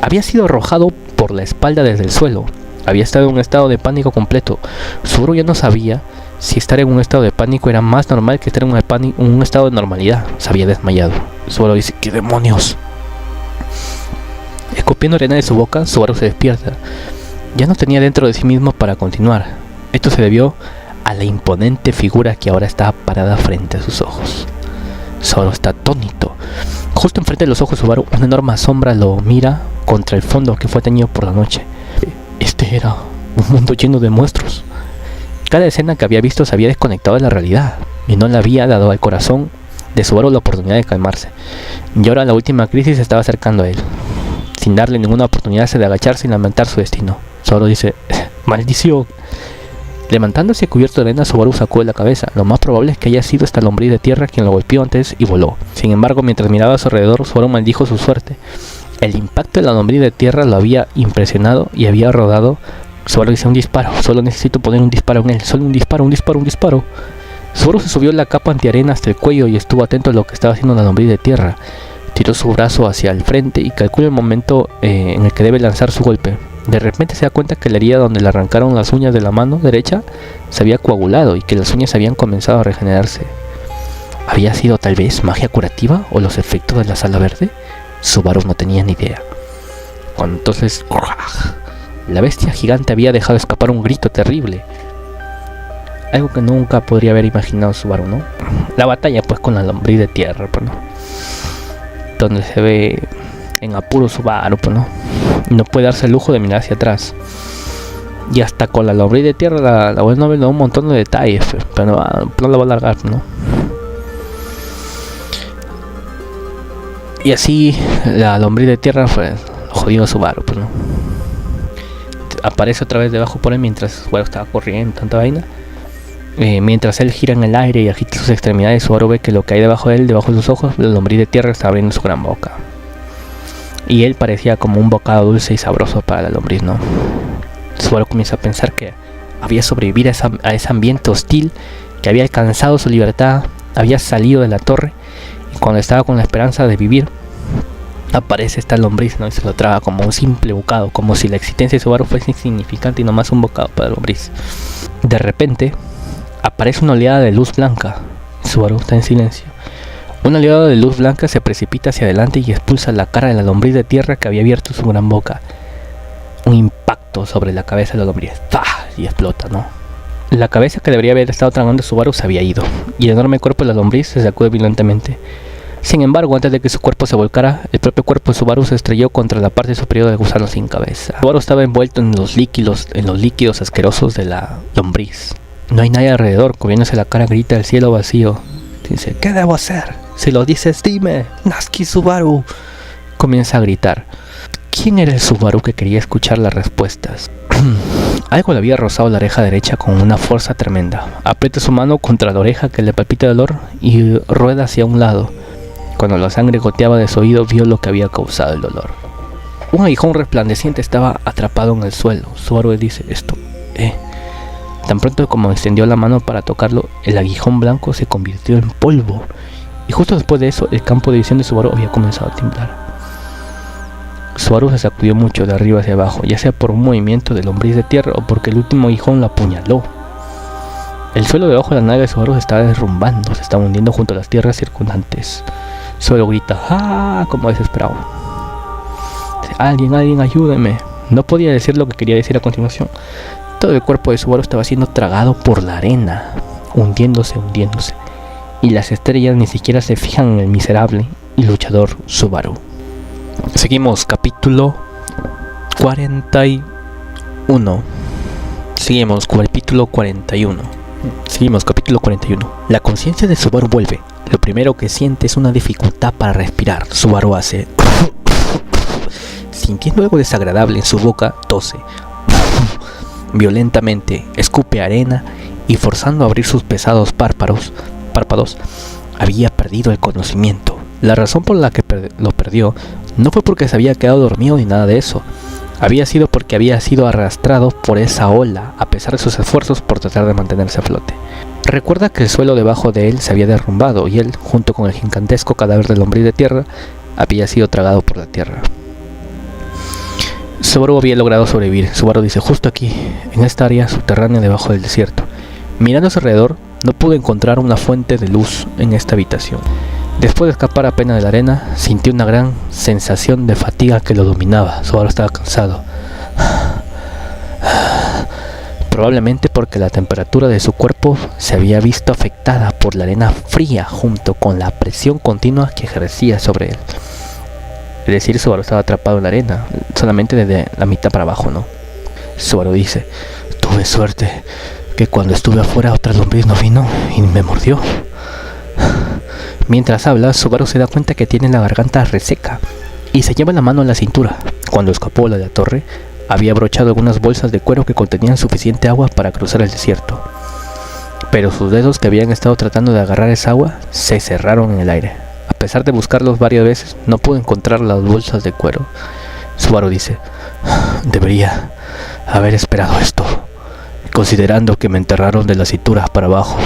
Había sido arrojado por la espalda desde el suelo. Había estado en un estado de pánico completo. Subaru ya no sabía si estar en un estado de pánico era más normal que estar en un estado de normalidad. Se había desmayado. Subaru dice, ¿qué demonios? Escupiendo arena de su boca, Subaru se despierta. Ya no tenía dentro de sí mismo para continuar. Esto se debió a la imponente figura que ahora estaba parada frente a sus ojos. Subaru está atónito. Justo enfrente de los ojos de Subaru, una enorme sombra lo mira contra el fondo que fue teñido por la noche. Este era un mundo lleno de monstruos. Cada escena que había visto se había desconectado de la realidad y no le había dado al corazón de Subaru la oportunidad de calmarse. Y ahora la última crisis se estaba acercando a él, sin darle ninguna oportunidad de agacharse y lamentar su destino. Subaru dice, ¡maldición! Levantándose cubierto de arena, Subaru sacude la cabeza. Lo más probable es que haya sido esta lombriz de tierra quien lo golpeó antes y voló. Sin embargo, mientras miraba a su alrededor, Subaru maldijo su suerte. El impacto de la lombriz de tierra lo había impresionado y había rodado. Subaru dice, un disparo, solo necesito poner un disparo en él, solo un disparo. Subaru se subió la capa antiarena hasta el cuello y estuvo atento a lo que estaba haciendo la lombriz de tierra. Tiró su brazo hacia el frente y calcula el momento en el que debe lanzar su golpe. De repente se da cuenta que la herida donde le arrancaron las uñas de la mano derecha se había coagulado y que las uñas habían comenzado a regenerarse. ¿Había sido tal vez magia curativa o los efectos de la sala verde? Subaru no tenía ni idea. Cuando entonces la bestia gigante había dejado escapar un grito terrible. Algo que nunca podría haber imaginado Subaru, ¿no? La batalla pues con la lombriz de tierra, pues, ¿no? Donde se ve en apuro Subaru, pues, ¿no? No puede darse el lujo de mirar hacia atrás. Y hasta con la lombriz de tierra la web novel da un montón de detalles, pero no la va a alargar, ¿no? Y así la lombriz de tierra pues jodido a Subaru, pues, ¿no? Aparece otra vez debajo por él mientras Subaru estaba corriendo, tanta vaina. Mientras él gira en el aire y agita sus extremidades, Subaru ve que lo que hay debajo de él, debajo de sus ojos, la lombriz de tierra está abriendo su gran boca. Y él parecía como un bocado dulce y sabroso para la lombriz, ¿no? Subaru comienza a pensar que había sobrevivido a ese ambiente hostil, que había alcanzado su libertad, había salido de la torre, y cuando estaba con la esperanza de vivir, aparece esta lombriz, ¿no? Y se lo traga como un simple bocado, como si la existencia de Subaru fuese insignificante y nomás un bocado para la lombriz. De repente, aparece una oleada de luz blanca. Subaru está en silencio. Una oleada de luz blanca se precipita hacia adelante y expulsa la cara de la lombriz de tierra que había abierto su gran boca. Un impacto sobre la cabeza de la lombriz. ¡Fah! Y explota, ¿no? La cabeza que debería haber estado tragando Subaru se había ido, y el enorme cuerpo de la lombriz se sacude violentamente. Sin embargo, antes de que su cuerpo se volcara, el propio cuerpo de Subaru se estrelló contra la parte superior del gusano sin cabeza. Subaru estaba envuelto en los líquidos asquerosos de la lombriz. No hay nadie alrededor, cubriéndose la cara, grita al cielo vacío. Dice, ¿qué debo hacer? Si lo dices, dime, Natsuki Subaru. Comienza a gritar. ¿Quién era el Subaru que quería escuchar las respuestas? Algo le había rozado la oreja derecha con una fuerza tremenda. Aprieta su mano contra la oreja que le palpita de dolor y rueda hacia un lado. Cuando la sangre goteaba de su oído, vio lo que había causado el dolor. Un aguijón resplandeciente estaba atrapado en el suelo. Subaru dice, esto, Tan pronto como extendió la mano para tocarlo, el aguijón blanco se convirtió en polvo. Y justo después de eso, el campo de visión de Subaru había comenzado a temblar. Subaru se sacudió mucho de arriba hacia abajo, ya sea por un movimiento de lombriz de tierra o porque el último aguijón lo apuñaló. El suelo debajo de la nalga de Subaru se estaba derrumbando, se estaba hundiendo junto a las tierras circundantes. Subaru grita, ¡ah!, como desesperado. Alguien, ayúdeme. No podía decir lo que quería decir a continuación. Todo el cuerpo de Subaru estaba siendo tragado por la arena, hundiéndose. Y las estrellas ni siquiera se fijan en el miserable y luchador Subaru. Seguimos capítulo 41. Seguimos capítulo 41. La conciencia de Subaru vuelve. Lo primero que siente es una dificultad para respirar. Subaru hace sintiendo algo desagradable en su boca, tose violentamente, escupe arena y forzando a abrir sus pesados párpados, había perdido el conocimiento. La razón por la que lo perdió no fue porque se había quedado dormido ni nada de eso. Había sido porque había sido arrastrado por esa ola, a pesar de sus esfuerzos por tratar de mantenerse a flote. Recuerda que el suelo debajo de él se había derrumbado y él, junto con el gigantesco cadáver del lombriz de tierra, había sido tragado por la tierra. Subaru había logrado sobrevivir. Subaru dice: justo aquí, en esta área subterránea debajo del desierto. Mirando a su alrededor, no pudo encontrar una fuente de luz en esta habitación. Después de escapar apenas de la arena, sintió una gran sensación de fatiga que lo dominaba. Subaru estaba cansado. Probablemente porque la temperatura de su cuerpo se había visto afectada por la arena fría junto con la presión continua que ejercía sobre él. Es decir, Subaru estaba atrapado en la arena, solamente desde la mitad para abajo, ¿no? Subaru dice: tuve suerte que cuando estuve afuera otra lombriz no vino y me mordió. Mientras habla, Subaru se da cuenta que tiene la garganta reseca y se lleva la mano a la cintura. Cuando escapó de la torre, había abrochado algunas bolsas de cuero que contenían suficiente agua para cruzar el desierto. Pero sus dedos, que habían estado tratando de agarrar esa agua, se cerraron en el aire. A pesar de buscarlos varias veces, no pudo encontrar las bolsas de cuero. Subaru dice: debería haber esperado esto, considerando que me enterraron de la cintura para abajo.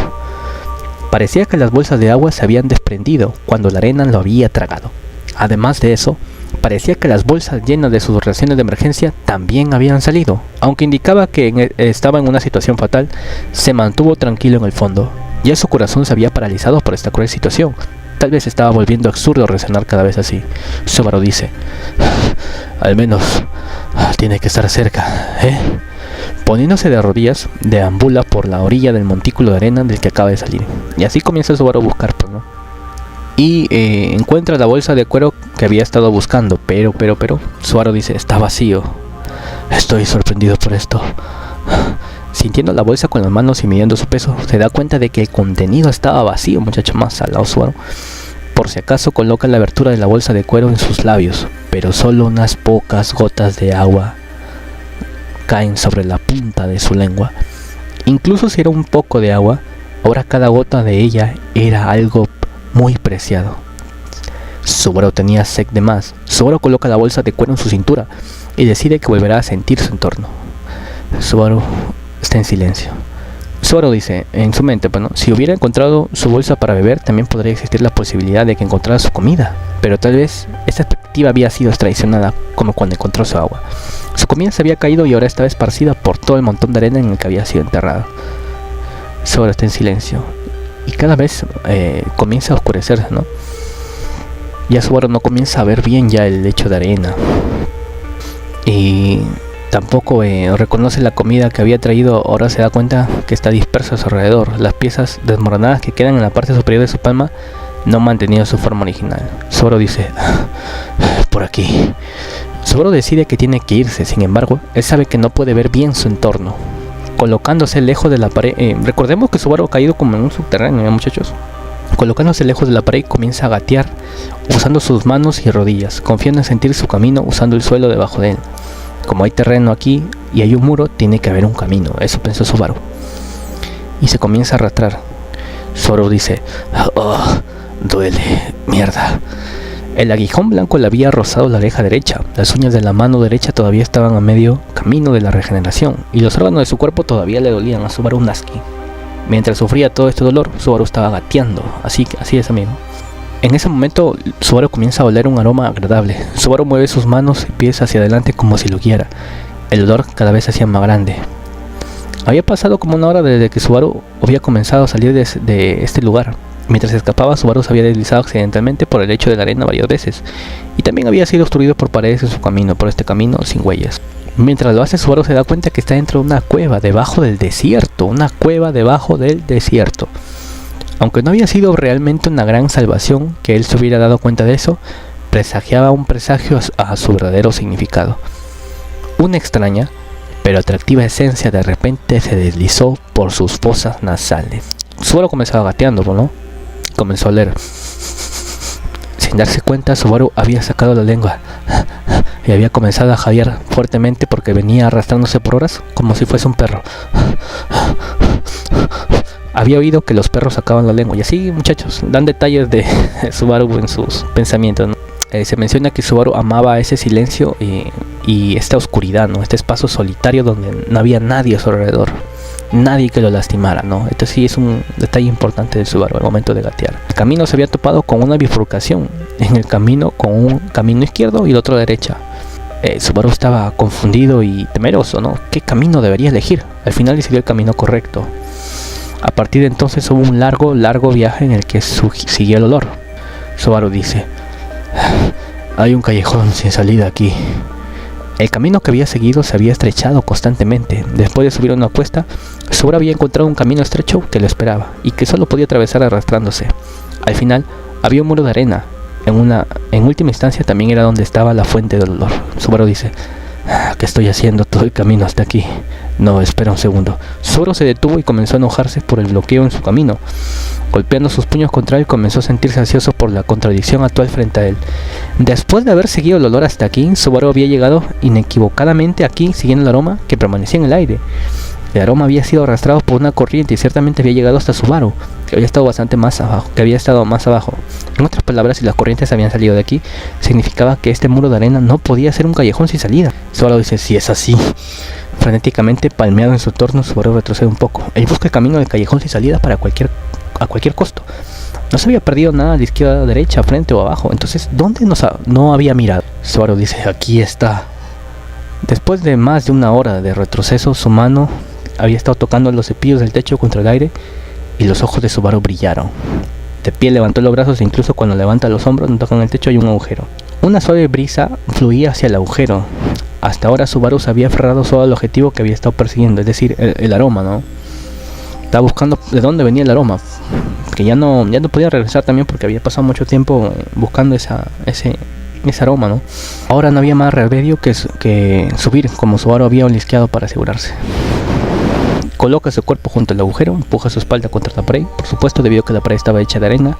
Parecía que las bolsas de agua se habían desprendido cuando la arena lo había tragado. Además de eso, parecía que las bolsas llenas de sus raciones de emergencia también habían salido. Aunque indicaba que estaba en una situación fatal, se mantuvo tranquilo en el fondo. Ya su corazón se había paralizado por esta cruel situación. Tal vez estaba volviendo absurdo reaccionar cada vez así. Subaru dice: al menos tiene que estar cerca, ¿eh? Poniéndose de rodillas, deambula por la orilla del montículo de arena del que acaba de salir. Y así comienza Subaru a buscar, ¿no? Y encuentra la bolsa de cuero que había estado buscando, pero Subaru dice: está vacío. Estoy sorprendido por esto. Sintiendo la bolsa con las manos y midiendo su peso, se da cuenta de que el contenido estaba vacío. Muchacho, más al lado Subaru. Por si acaso coloca la abertura de la bolsa de cuero en sus labios, pero solo unas pocas gotas de agua caen sobre la punta de su lengua. Incluso si era un poco de agua, ahora cada gota de ella era algo muy preciado. Subaru tenía sed de más. Subaru coloca la bolsa de cuero en su cintura y decide que volverá a sentir su entorno. Subaru está en silencio. Subaru dice en su mente: bueno, si hubiera encontrado su bolsa para beber, también podría existir la posibilidad de que encontrara su comida. Pero tal vez esta expectativa había sido traicionada, como cuando encontró su agua. Su comida se había caído y ahora estaba esparcida por todo el montón de arena en el que había sido enterrada. Subaru está en silencio y cada vez comienza a oscurecerse, ¿no? Ya Subaru no comienza a ver bien ya el lecho de arena y tampoco reconoce la comida que había traído. Ahora se da cuenta que está dispersa a su alrededor. Las piezas desmoronadas que quedan en la parte superior de su palma no han mantenido su forma original. Subaru dice: por aquí. Subaru decide que tiene que irse. Sin embargo, él sabe que no puede ver bien su entorno. Colocándose lejos de la pared, recordemos que Subaru ha caído como en un subterráneo, muchachos. Colocándose lejos de la pared, comienza a gatear usando sus manos y rodillas, confiando en sentir su camino usando el suelo debajo de él. Como hay terreno aquí y hay un muro, tiene que haber un camino. Eso pensó Subaru. Y se comienza a arrastrar. Subaru dice: oh, duele, mierda. El aguijón blanco le había rozado la oreja derecha. Las uñas de la mano derecha todavía estaban a medio camino de la regeneración, y los órganos de su cuerpo todavía le dolían a Subaru Natsuki. Mientras sufría todo este dolor, Subaru estaba gateando. Así es, amigo. En ese momento, Subaru comienza a oler un aroma agradable. Subaru mueve sus manos y pies hacia adelante como si lo guiara. El olor cada vez se hacía más grande. Había pasado como una hora desde que Subaru había comenzado a salir de este lugar. Mientras escapaba, Subaru se había deslizado accidentalmente por el lecho de la arena varias veces, y también había sido obstruido por paredes en su camino, por este camino sin huellas. Mientras lo hace, Subaru se da cuenta que está dentro de una cueva debajo del desierto, una cueva debajo del desierto. Aunque no había sido realmente una gran salvación que él se hubiera dado cuenta de eso, presagiaba un presagio a su verdadero significado. Una extraña, pero atractiva esencia de repente se deslizó por sus fosas nasales. Subaru comenzaba gateando, ¿no? Comenzó a oler. Sin darse cuenta, Subaru había sacado la lengua y había comenzado a jadear fuertemente porque venía arrastrándose por horas como si fuese un perro. Había oído que los perros sacaban la lengua. Y así, muchachos, dan detalles de Subaru en sus pensamientos, ¿no? Se menciona que Subaru amaba ese silencio y esta oscuridad, ¿no? Este espacio solitario donde no había nadie a su alrededor. nadie que lo lastimara, ¿no? Esto sí es un detalle importante del Subaru al momento de gatear. El camino se había topado con una bifurcación en el camino, con un camino izquierdo y el otro derecha. Subaru estaba confundido y temeroso, ¿no? ¿Qué camino debería elegir? Al final decidió el camino correcto. A partir de entonces hubo un largo viaje en el que siguió el olor. Subaru dice: hay un callejón sin salida aquí. El camino que había seguido se había estrechado constantemente. Después de subir una cuesta, Subaru había encontrado un camino estrecho que lo esperaba y que solo podía atravesar arrastrándose. Al final había un muro de arena. En última instancia también era donde estaba la fuente del olor. Subaru dice: ¿qué estoy haciendo todo el camino hasta aquí? No, espera un segundo. Subaru se detuvo y comenzó a enojarse por el bloqueo en su camino. Golpeando sus puños contra él, comenzó a sentirse ansioso por la contradicción actual frente a él. Después de haber seguido el olor hasta aquí, Subaru había llegado inequivocadamente aquí siguiendo el aroma que permanecía en el aire. El aroma había sido arrastrado por una corriente y ciertamente había llegado hasta Subaru, que había estado más abajo. En otras palabras, si las corrientes habían salido de aquí, significaba que este muro de arena no podía ser un callejón sin salida. Subaru dice: si es así. Frenéticamente palmeado en su torno, Subaru retrocede un poco. Él busca el camino del callejón sin salida a cualquier costo. No se había perdido nada a la izquierda, derecha, frente o abajo. Entonces, ¿dónde no había mirado? Subaru dice: aquí está. Después de más de una hora de retroceso, su mano había estado tocando los cepillos del techo contra el aire y los ojos de Subaru brillaron. De pie levantó los brazos e incluso cuando levanta los hombros no tocan el techo hay un agujero. Una suave brisa fluía hacia el agujero. Hasta ahora Subaru se había aferrado solo al objetivo que había estado persiguiendo, es decir, el aroma, ¿no? Estaba buscando de dónde venía el aroma, que ya no podía regresar también porque había pasado mucho tiempo buscando ese aroma, ¿no? Ahora no había más remedio que subir, como Subaru había olisqueado para asegurarse. Coloca su cuerpo junto al agujero, empuja su espalda contra la pared, por supuesto debido a que la pared estaba hecha de arena.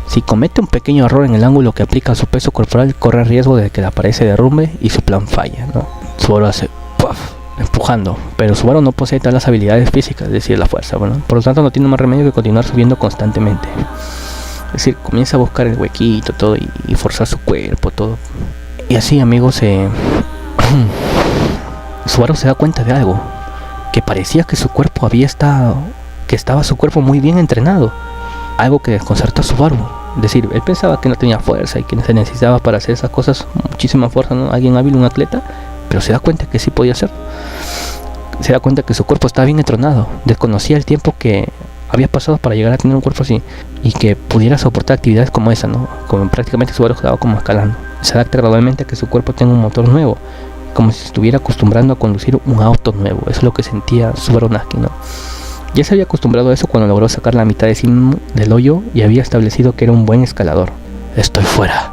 Si comete un pequeño error en el ángulo que aplica a su peso corporal, corre el riesgo de que la pared se derrumbe y su plan falla, ¿no? Subaru hace ¡puff! Empujando, pero Subaru no posee todas las habilidades físicas, es decir, la fuerza, ¿no? Por lo tanto no tiene más remedio que continuar subiendo constantemente. Es decir, comienza a buscar el huequito, todo, y forzar su cuerpo, todo. Y así, amigos, Subaru se da cuenta de algo, que parecía que su cuerpo estaba su cuerpo muy bien entrenado. Algo que desconcertó a Subaru. Es decir, él pensaba que no tenía fuerza y que se necesitaba para hacer esas cosas muchísima fuerza, ¿no? Alguien hábil, un atleta, pero se da cuenta que sí podía hacer. Se da cuenta que su cuerpo estaba bien entrenado. Desconocía el tiempo que había pasado para llegar a tener un cuerpo así y que pudiera soportar actividades como esa, ¿no? Como prácticamente Subaru estaba como escalando. Se adapta gradualmente a que su cuerpo tenga un motor nuevo, como si se estuviera acostumbrando a conducir un auto nuevo. Eso es lo que sentía Subaru Naki, ¿no? Ya se había acostumbrado a eso cuando logró sacar la mitad de sí del hoyo y había establecido que era un buen escalador. Estoy fuera.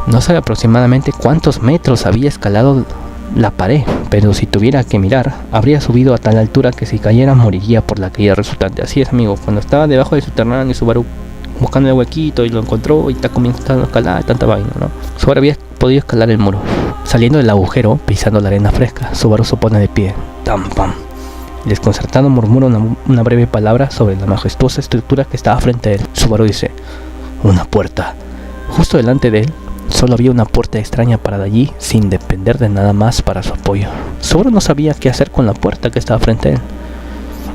No sabe aproximadamente cuántos metros había escalado la pared, pero si tuviera que mirar, habría subido a tal altura que si cayera moriría por la caída resultante. Así es, amigo, cuando estaba debajo de su subterráneo, Subaru buscando el huequito y lo encontró y está comenzando a escalar, tanta vaina, ¿no? Subaru había podido escalar el muro. Saliendo del agujero, pisando la arena fresca, Subaru se pone de pie. ¡Tam, pam! Desconcertado murmura una breve palabra sobre la majestuosa estructura que estaba frente a él. Subaru dice: una puerta. Justo delante de él solo había una puerta extraña parada allí sin depender de nada más para su apoyo. Subaru no sabía qué hacer con la puerta que estaba frente a él.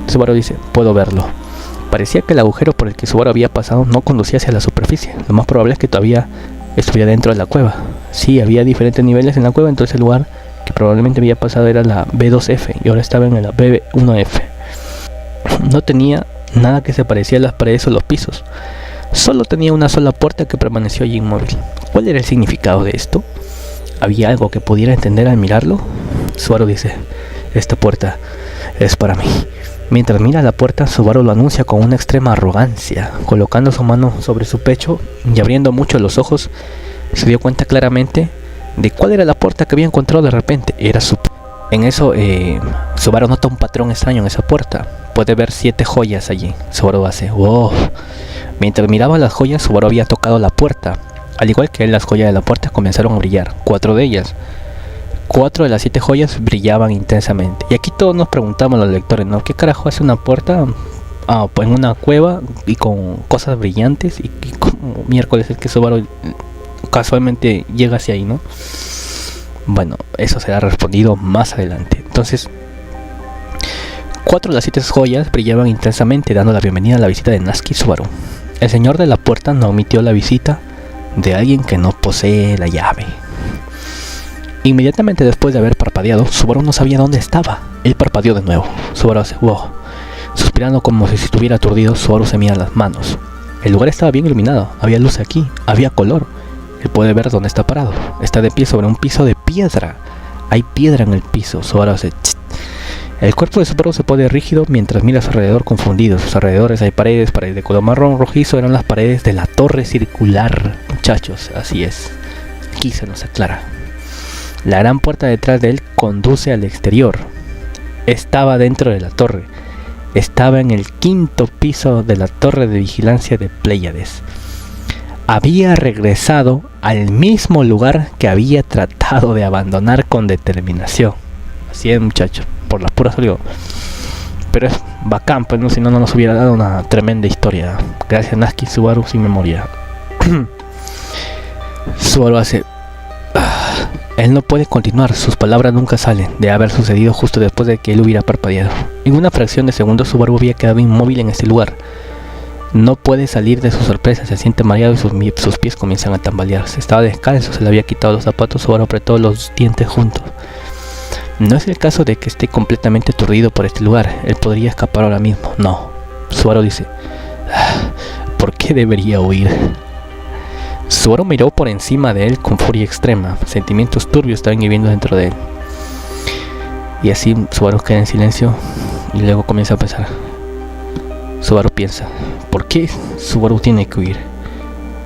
Subaru dice: puedo verlo. Parecía que el agujero por el que Subaru había pasado no conducía hacia la superficie. Lo más probable es que todavía estuviera dentro de la cueva. Sí, había diferentes niveles en la cueva, entonces el lugar que probablemente había pasado era la B2F y ahora estaba en la B1F. No tenía nada que se parecía a las paredes o los pisos. Solo tenía una sola puerta que permaneció allí inmóvil. ¿Cuál era el significado de esto? ¿Había algo que pudiera entender al mirarlo? Subaru dice: esta puerta es para mí. Mientras mira la puerta, Subaru lo anuncia con una extrema arrogancia. Colocando su mano sobre su pecho y abriendo mucho los ojos, se dio cuenta claramente de cuál era la puerta que había encontrado de repente. Era su... En eso, Subaru nota un patrón extraño en esa puerta. Puede ver 7 joyas allí. Subaru hace: wow. Mientras miraba las joyas, Subaru había tocado la puerta. Al igual que él, las joyas de la puerta comenzaron a brillar. 4 de ellas. 4 de las 7 joyas brillaban intensamente. Y aquí todos nos preguntamos los lectores, ¿no? ¿Qué carajo hace una puerta pues en una cueva y con cosas brillantes? Y como miércoles es que Subaru casualmente llega hacia ahí, ¿no? Bueno, eso será respondido más adelante. Entonces, 4 de las 7 joyas brillaban intensamente, dando la bienvenida a la visita de Natsuki Subaru. El señor de la puerta no omitió la visita de alguien que no posee la llave. Inmediatamente después de haber parpadeado, Subaru no sabía dónde estaba. Él parpadeó de nuevo. Subaru hace wow. Suspirando como si estuviera aturdido, Subaru se mira las manos. El lugar estaba bien iluminado, había luz aquí, había color. Él puede ver dónde está parado. Está de pie sobre un piso de piedra. Hay piedra en el piso. Subaru hace tss. El cuerpo de Subaru se pone rígido mientras mira a su alrededor confundido. A sus alrededores hay paredes de color marrón rojizo. Eran las paredes de la torre circular. Muchachos, así es. Aquí se nos aclara. La gran puerta detrás de él conduce al exterior. Estaba dentro de la torre. Estaba en el 5º piso de la torre de vigilancia de Pléyades. Había regresado al mismo lugar que había tratado de abandonar con determinación. Así es, muchachos, por la pura salud. Pero es bacán, pues no, si no nos hubiera dado una tremenda historia. Gracias Natsuki Subaru sin memoria. Subaru hace... Él no puede continuar, sus palabras nunca salen de haber sucedido justo después de que él hubiera parpadeado. En una fracción de segundo Subaru había quedado inmóvil en este lugar. No puede salir de su sorpresa, se siente mareado y sus pies comienzan a tambalearse. Estaba descalzo, se le había quitado los zapatos, Subaru apretó los dientes juntos. No es el caso de que esté completamente aturdido por este lugar, él podría escapar ahora mismo. No, Subaru dice, ¿por qué debería huir? Subaru miró por encima de él con furia extrema, sentimientos turbios estaban viviendo dentro de él. Y así Subaru queda en silencio y luego comienza a pensar. Subaru piensa, ¿por qué Subaru tiene que huir?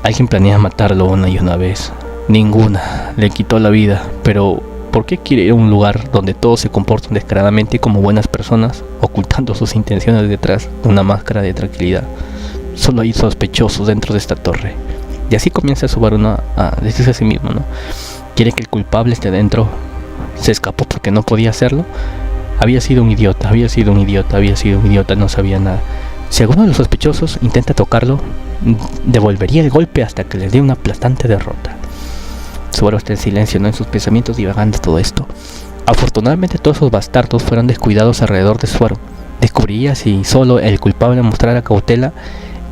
Alguien planea matarlo una y una vez. Ninguna, le quitó la vida, pero ¿por qué quiere ir a un lugar donde todos se comportan descaradamente como buenas personas, ocultando sus intenciones detrás de una máscara de tranquilidad? Solo hay sospechosos dentro de esta torre. Y así comienza Subaru a decirse a sí mismo, ¿no? Quiere que el culpable esté dentro. Se escapó porque no podía hacerlo. Había sido un idiota, no sabía nada. Si alguno de los sospechosos intenta tocarlo, devolvería el golpe hasta que les dé una aplastante derrota. Subaru está en silencio, ¿no? En sus pensamientos divagando todo esto. Afortunadamente todos esos bastardos fueron descuidados alrededor de Subaru. Descubriría si solo el culpable mostrara cautela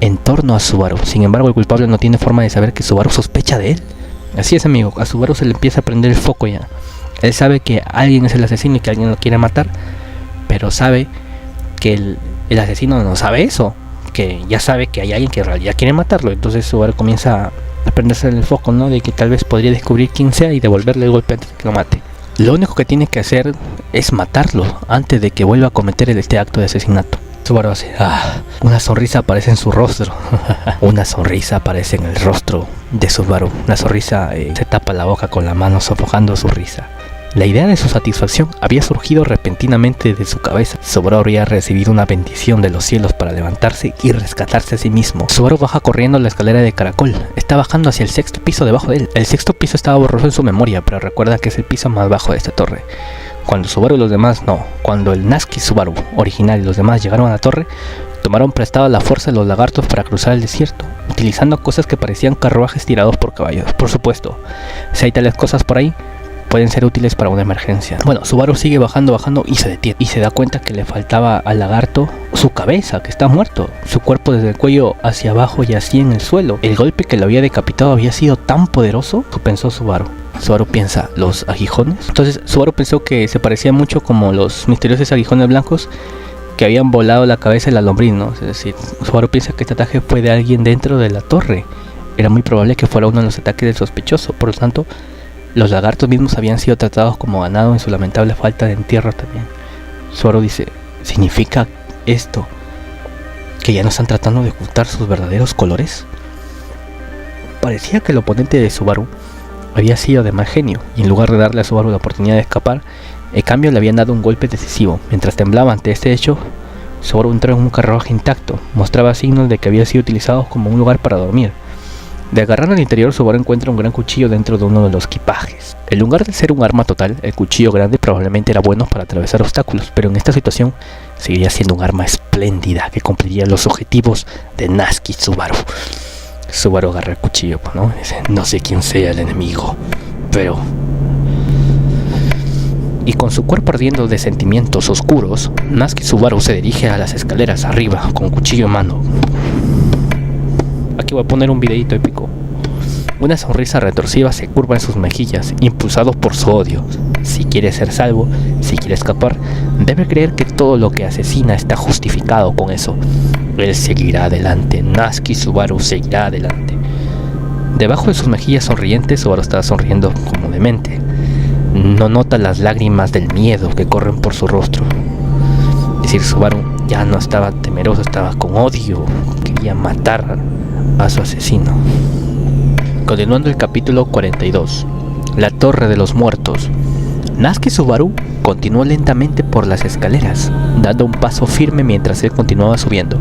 en torno a Subaru. Sin embargo, el culpable no tiene forma de saber que Subaru sospecha de él. Así es, amigo, a Subaru se le empieza a prender el foco ya. Él sabe que alguien es el asesino y que alguien lo quiere matar, pero sabe que el asesino no sabe eso, que ya sabe que hay alguien que en realidad quiere matarlo. Entonces Subaru comienza a prenderse el foco, ¿no? De que tal vez podría descubrir quién sea y devolverle el golpe antes de que lo mate. Lo único que tiene que hacer es matarlo antes de que vuelva a cometer este acto de asesinato. Subaru hace, una sonrisa aparece en su rostro. Una sonrisa aparece en el rostro de Subaru. La sonrisa se tapa la boca con la mano sofocando su risa. La idea de su satisfacción había surgido repentinamente de su cabeza. Subaru habría recibido una bendición de los cielos para levantarse y rescatarse a sí mismo. Subaru baja corriendo la escalera de caracol. Está bajando hacia el 6º piso debajo de él. El 6º piso estaba borroso en su memoria, pero recuerda que es el piso más bajo de esta torre. Cuando Subaru y los demás cuando el Natsuki Subaru original y los demás llegaron a la torre, tomaron prestada la fuerza de los lagartos para cruzar el desierto, utilizando cosas que parecían carruajes tirados por caballos. Por supuesto, si hay tales cosas por ahí, pueden ser útiles para una emergencia. Bueno, Subaru sigue bajando y se detiene. Y se da cuenta que le faltaba al lagarto su cabeza, que está muerto. Su cuerpo desde el cuello hacia abajo yacía en el suelo. El golpe que lo había decapitado había sido tan poderoso, pensó Subaru. Subaru piensa, ¿los aguijones? Entonces Subaru pensó que se parecía mucho como los misteriosos aguijones blancos que habían volado la cabeza de la lombriz, ¿no? Es decir, Subaru piensa que este ataque fue de alguien dentro de la torre. Era muy probable que fuera uno de los ataques del sospechoso. Por lo tanto, los lagartos mismos habían sido tratados como ganado en su lamentable falta de entierro también. Subaru dice, ¿significa esto que ya no están tratando de ocultar sus verdaderos colores? Parecía que el oponente de Subaru había sido de mal genio, y en lugar de darle a Subaru la oportunidad de escapar, en cambio le habían dado un golpe decisivo. Mientras temblaba ante este hecho, Subaru entró en un carruaje intacto. Mostraba signos de que había sido utilizado como un lugar para dormir. De agarrar al interior, Subaru encuentra un gran cuchillo dentro de uno de los equipajes. En lugar de ser un arma total, el cuchillo grande probablemente era bueno para atravesar obstáculos, pero en esta situación seguiría siendo un arma espléndida que cumpliría los objetivos de Natsuki Subaru. Subaru agarra el cuchillo, ¿no? Dice, no sé quién sea el enemigo, pero... y con su cuerpo ardiendo de sentimientos oscuros, Natsuki Subaru se dirige a las escaleras arriba con cuchillo en mano. Aquí voy a poner un videito épico. Una sonrisa retorcida se curva en sus mejillas, impulsado por su odio. Si quiere ser salvo, si quiere escapar, debe creer que todo lo que asesina está justificado con eso. Él seguirá adelante, Natsuki Subaru seguirá adelante. Debajo de sus mejillas sonrientes, Subaru estaba sonriendo como demente. No nota las lágrimas del miedo que corren por su rostro. Es decir, Subaru ya no estaba temeroso, estaba con odio. Quería matar a su asesino. Continuando el capítulo 42. La Torre de los Muertos. Natsuki Subaru continuó lentamente por las escaleras, dando un paso firme mientras él continuaba subiendo.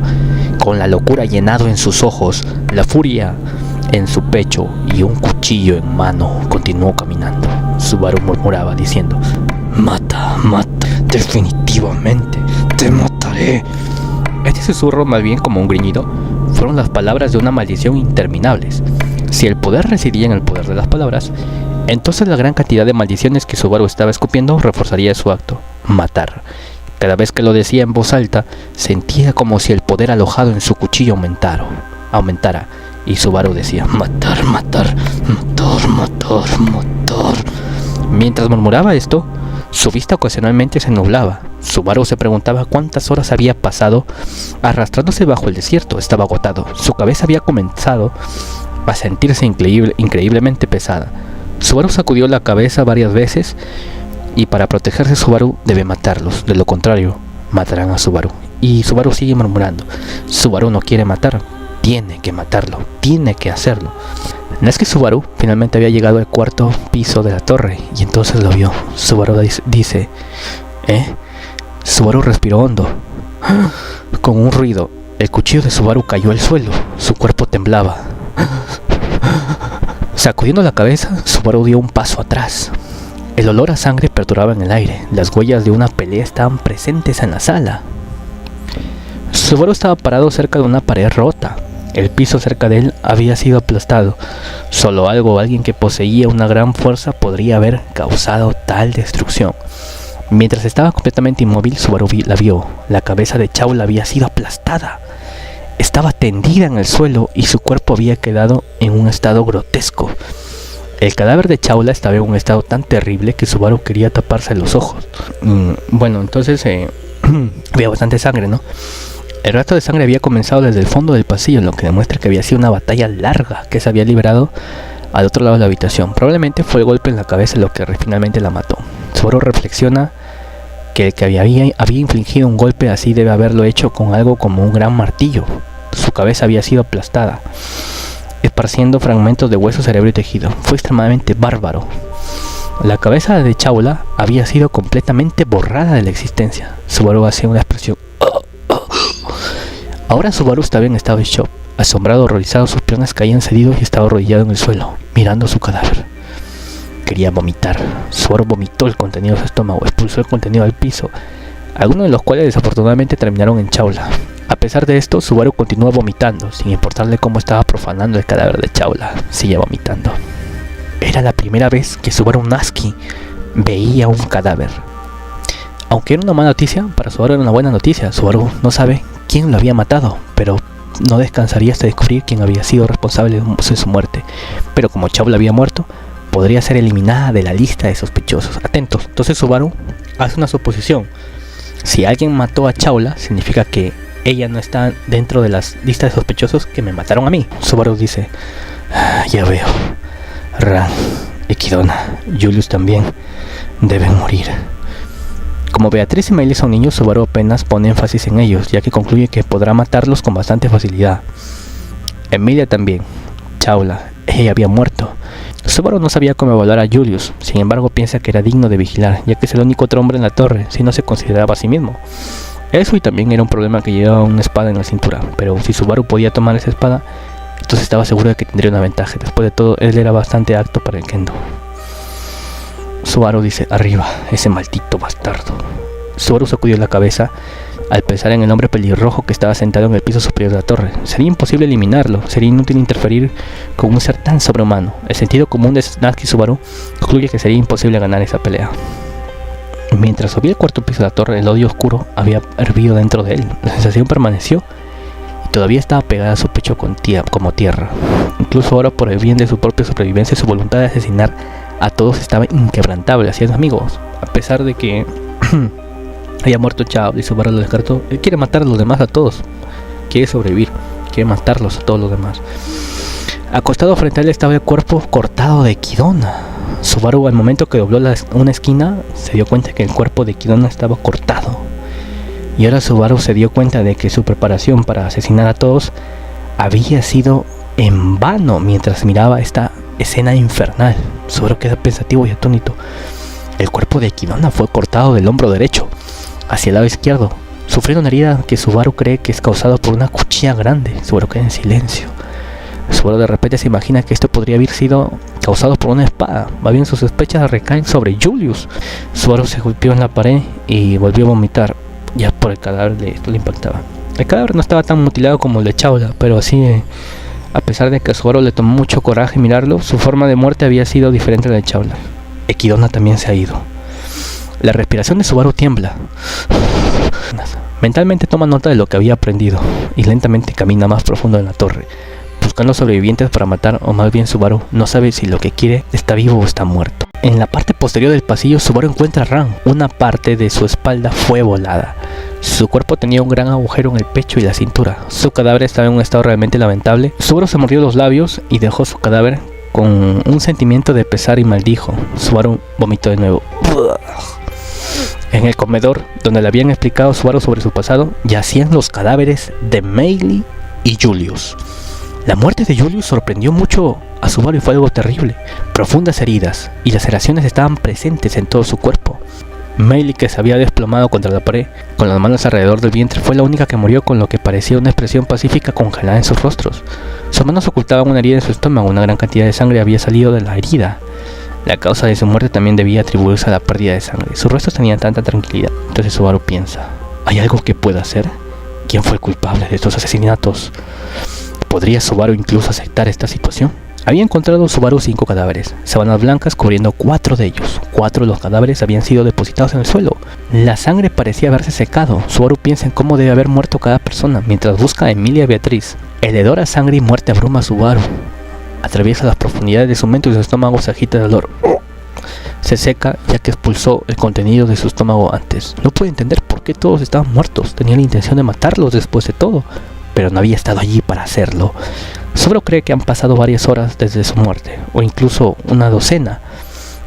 Con la locura llenado en sus ojos, la furia en su pecho y un cuchillo en mano, continuó caminando. Subaru murmuraba diciendo: mata, mata, definitivamente, te mataré. Este susurro, más bien como un gruñido, fueron las palabras de una maldición interminables. Si el poder residía en el poder de las palabras, entonces la gran cantidad de maldiciones que Subaru estaba escupiendo reforzaría su acto: matar. Cada vez que lo decía en voz alta, sentía como si el poder alojado en su cuchillo aumentara, y Subaru decía: matar, matar, matar, matar, matar. Mientras murmuraba esto, su vista ocasionalmente se nublaba. Subaru se preguntaba cuántas horas había pasado arrastrándose bajo el desierto. Estaba agotado. Su cabeza había comenzado a sentirse increíblemente pesada. Subaru sacudió la cabeza varias veces, y para protegerse Subaru debe matarlos. De lo contrario, matarán a Subaru. Y Subaru sigue murmurando. Subaru no quiere matar. Tiene que matarlo. Tiene que hacerlo. Natsuki Subaru finalmente había llegado al cuarto piso de la torre, y entonces lo vio. Subaru dice: Subaru respiró hondo. Con un ruido, el cuchillo de Subaru cayó al suelo. Su cuerpo temblaba. Sacudiendo la cabeza, Subaru dio un paso atrás. El olor a sangre perduraba en el aire. Las huellas de una pelea estaban presentes en la sala. Subaru estaba parado cerca de una pared rota. El piso cerca de él había sido aplastado. Solo algo o alguien que poseía una gran fuerza podría haber causado tal destrucción. Mientras estaba completamente inmóvil, Subaru la vio. La cabeza de Chaula había sido aplastada. Estaba tendida en el suelo y su cuerpo había quedado en un estado grotesco. El cadáver de Chaula estaba en un estado tan terrible que Subaru quería taparse los ojos. Bueno, entonces había bastante sangre, ¿no? El rastro de sangre había comenzado desde el fondo del pasillo, lo que demuestra que había sido una batalla larga que se había librado al otro lado de la habitación. Probablemente fue el golpe en la cabeza lo que finalmente la mató. Subaru reflexiona que el que había infligido un golpe así debe haberlo hecho con algo como un gran martillo. Su cabeza había sido aplastada, esparciendo fragmentos de hueso, cerebro y tejido. Fue extremadamente bárbaro. La cabeza de Chaula había sido completamente borrada de la existencia. Subaru hacía una expresión. Ahora Subaru estaba en estado de shock. Asombrado, horrorizado, sus piernas caían cedidos y estaba arrodillado en el suelo, mirando su cadáver. Quería vomitar. Subaru vomitó el contenido de su estómago, expulsó el contenido al piso, algunos de los cuales desafortunadamente terminaron en Chaula. A pesar de esto, Subaru continuó vomitando, sin importarle cómo estaba profanando el cadáver de Chaula. Seguía vomitando. Era la primera vez que Subaru Natsuki veía un cadáver. Aunque era una mala noticia, para Subaru era una buena noticia. Subaru no sabe quién lo había matado, pero no descansaría hasta descubrir quién había sido responsable de su muerte. Pero como Chaula había muerto, podría ser eliminada de la lista de sospechosos. Atentos, entonces Subaru hace una suposición. Si alguien mató a Chaula, significa que ella no está dentro de las listas de sospechosos que me mataron a mí. Subaru dice: ya veo. Ran, Equidona, Julius también deben morir. Como Beatriz y Miley son niños, Subaru apenas pone énfasis en ellos, ya que concluye que podrá matarlos con bastante facilidad. Emilia también. Chaula, ella había muerto. Subaru no sabía cómo evaluar a Julius, sin embargo piensa que era digno de vigilar, ya que es el único otro hombre en la torre, si no se consideraba a sí mismo. Eso y también era un problema que llevaba una espada en la cintura, pero si Subaru podía tomar esa espada, entonces estaba seguro de que tendría una ventaja. Después de todo, él era bastante apto para el kendo. Subaru dice: arriba, ese maldito bastardo. Subaru sacudió la cabeza al pensar en el hombre pelirrojo que estaba sentado en el piso superior de la torre. Sería imposible eliminarlo, sería inútil interferir con un ser tan sobrehumano. El sentido común de Natsuki Subaru concluye que sería imposible ganar esa pelea. Mientras subía el cuarto piso de la torre, el odio oscuro había hervido dentro de él. La sensación permaneció y todavía estaba pegada a su pecho como tierra. Incluso ahora, por el bien de su propia supervivencia, su voluntad de asesinar a todos estaba inquebrantable. Así es, amigos. A pesar de que haya muerto Chao y Subaru lo descartó, él quiere matar a los demás, a todos. Quiere sobrevivir, quiere matarlos a todos los demás. Acostado frente a él estaba el cuerpo cortado de Kidona. Subaru, al momento que dobló una esquina, se dio cuenta que el cuerpo de Kidona estaba cortado. Y ahora Subaru se dio cuenta de que su preparación para asesinar a todos había sido en vano mientras miraba esta escena infernal. Subaru queda pensativo y atónito. El cuerpo de Kidona fue cortado del hombro derecho hacia el lado izquierdo, sufriendo una herida que Subaru cree que es causada por una cuchilla grande. Subaru queda en silencio. Subaru de repente se imagina que esto podría haber sido causado por una espada. Más bien sus sospechas recaen sobre Julius. Subaru se golpeó en la pared y volvió a vomitar. Ya por el cadáver esto le impactaba. El cadáver no estaba tan mutilado como el de Chaula, pero así, a pesar de que a Subaru le tomó mucho coraje mirarlo, su forma de muerte había sido diferente a la de Chaula. Kidona también se ha ido. La respiración de Subaru tiembla. Mentalmente toma nota de lo que había aprendido y lentamente camina más profundo en la torre, buscando sobrevivientes para matar, o más bien Subaru no sabe si lo que quiere está vivo o está muerto. En la parte posterior del pasillo, Subaru encuentra a Ran. Una parte de su espalda fue volada. Su cuerpo tenía un gran agujero en el pecho y la cintura. Su cadáver estaba en un estado realmente lamentable. Subaru se mordió los labios y dejó su cadáver con un sentimiento de pesar y maldijo. Subaru vomitó de nuevo. En el comedor, donde le habían explicado a Subaru sobre su pasado, yacían los cadáveres de Meili y Julius. La muerte de Julius sorprendió mucho a Subaru y fue algo terrible. Profundas heridas y laceraciones estaban presentes en todo su cuerpo. Meili, que se había desplomado contra la pared con las manos alrededor del vientre, fue la única que murió con lo que parecía una expresión pacífica congelada en sus rostros. Sus manos ocultaban una herida en su estómago. Una gran cantidad de sangre había salido de la herida. La causa de su muerte también debía atribuirse a la pérdida de sangre. Sus restos tenían tanta tranquilidad. Entonces Subaru piensa, ¿hay algo que pueda hacer? ¿Quién fue el culpable de estos asesinatos? ¿Podría Subaru incluso aceptar esta situación? Había encontrado Subaru 5 cadáveres, sábanas blancas cubriendo 4 de ellos. 4 de los cadáveres habían sido depositados en el suelo. La sangre parecía haberse secado. Subaru piensa en cómo debe haber muerto cada persona mientras busca a Emilia Beatriz. El hedor a sangre y muerte abruma a Subaru. Atraviesa las profundidades de su mente y su estómago se agita de dolor. Se seca ya que expulsó el contenido de su estómago antes. No puede entender por qué todos estaban muertos. Tenía la intención de matarlos después de todo, pero no había estado allí para hacerlo. Subaru cree que han pasado varias horas desde su muerte, o incluso una docena.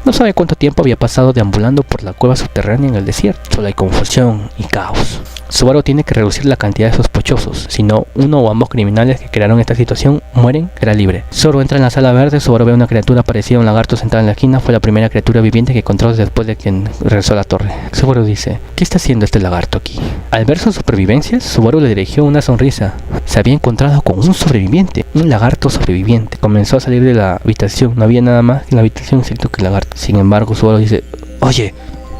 No sabe cuánto tiempo había pasado deambulando por la cueva subterránea en el desierto. Solo hay confusión y caos. Subaru tiene que reducir la cantidad de sospechosos, si no uno o ambos criminales que crearon esta situación mueren, será libre. Subaru entra en la sala verde. Subaru ve una criatura parecida a un lagarto sentada en la esquina. Fue la primera criatura viviente que encontró después de quien regresó a la torre. Subaru dice, ¿qué está haciendo este lagarto aquí? Al ver sus supervivencias, Subaru le dirigió una sonrisa. Se había encontrado con un sobreviviente, un lagarto sobreviviente. Comenzó a salir de la habitación. No había nada más en la habitación excepto que el lagarto. Sin embargo, Subaru dice, oye,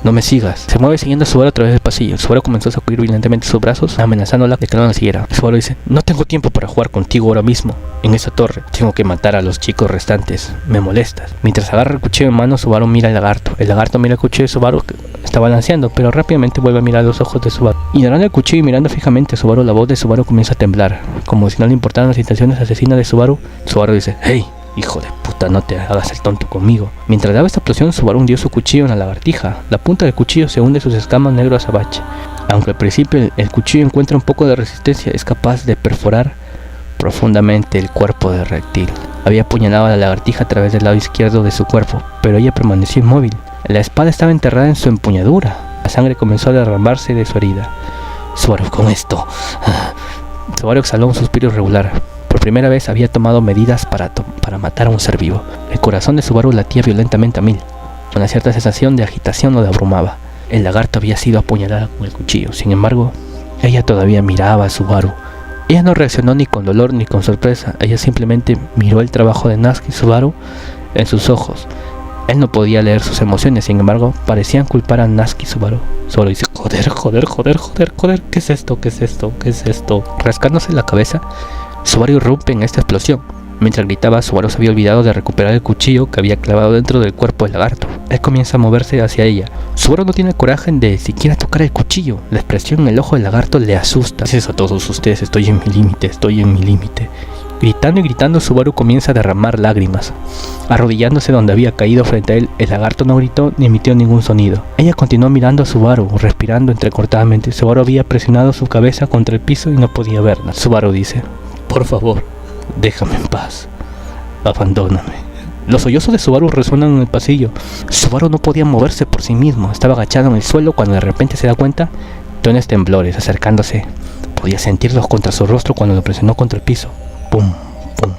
no me sigas. Se mueve siguiendo a Subaru a través del pasillo. Subaru comenzó a sacudir violentemente sus brazos, amenazándola de que no la siguiera. Subaru dice, no tengo tiempo para jugar contigo ahora mismo, en esa torre. Tengo que matar a los chicos restantes. Me molestas. Mientras agarra el cuchillo en mano, Subaru mira al lagarto. El lagarto mira el cuchillo de Subaru que está balanceando, pero rápidamente vuelve a mirar los ojos de Subaru. Ignorando el cuchillo y mirando fijamente a Subaru, la voz de Subaru comienza a temblar. Como si no le importaran las intenciones asesinas de Subaru, Subaru dice, hey, hijo de puta, no te hagas el tonto conmigo. Mientras daba esta explosión, Subaru hundió su cuchillo en la lagartija. La punta del cuchillo se hunde sus escamas negro azabache. Aunque al principio el cuchillo encuentra un poco de resistencia, es capaz de perforar profundamente el cuerpo del reptil. Había apuñalado a la lagartija a través del lado izquierdo de su cuerpo, pero ella permaneció inmóvil. La espada estaba enterrada en su empuñadura. La sangre comenzó a derramarse de su herida. Subaru, con esto. Subaru exhaló un suspiro irregular. Por primera vez había tomado medidas para matar a un ser vivo. El corazón de Subaru latía violentamente a 1000. Una cierta sensación de agitación lo abrumaba. El lagarto había sido apuñalado con el cuchillo. Sin embargo, ella todavía miraba a Subaru. Ella no reaccionó ni con dolor ni con sorpresa. Ella simplemente miró el trabajo de Natsuki Subaru en sus ojos. Él no podía leer sus emociones, sin embargo, parecían culpar a Natsuki Subaru. Subaru dice, joder, ¿qué es esto? Rascándose la cabeza, Subaru irrumpe en esta explosión. Mientras gritaba, Subaru se había olvidado de recuperar el cuchillo que había clavado dentro del cuerpo del lagarto. Él comienza a moverse hacia ella. Subaru no tiene coraje de siquiera tocar el cuchillo. La expresión en el ojo del lagarto le asusta. Gracias a todos ustedes, estoy en mi límite, estoy en mi límite. Gritando y gritando, Subaru comienza a derramar lágrimas. Arrodillándose donde había caído frente a él, el lagarto no gritó ni emitió ningún sonido. Ella continuó mirando a Subaru, respirando entrecortadamente. Subaru había presionado su cabeza contra el piso y no podía verla. Subaru dice: por favor, déjame en paz. Abandóname. Los sollozos de Subaru resuenan en el pasillo. Subaru no podía moverse por sí mismo. Estaba agachado en el suelo cuando de repente se da cuenta de unos temblores acercándose. Podía sentirlos contra su rostro cuando lo presionó contra el piso. ¡Pum! ¡Pum!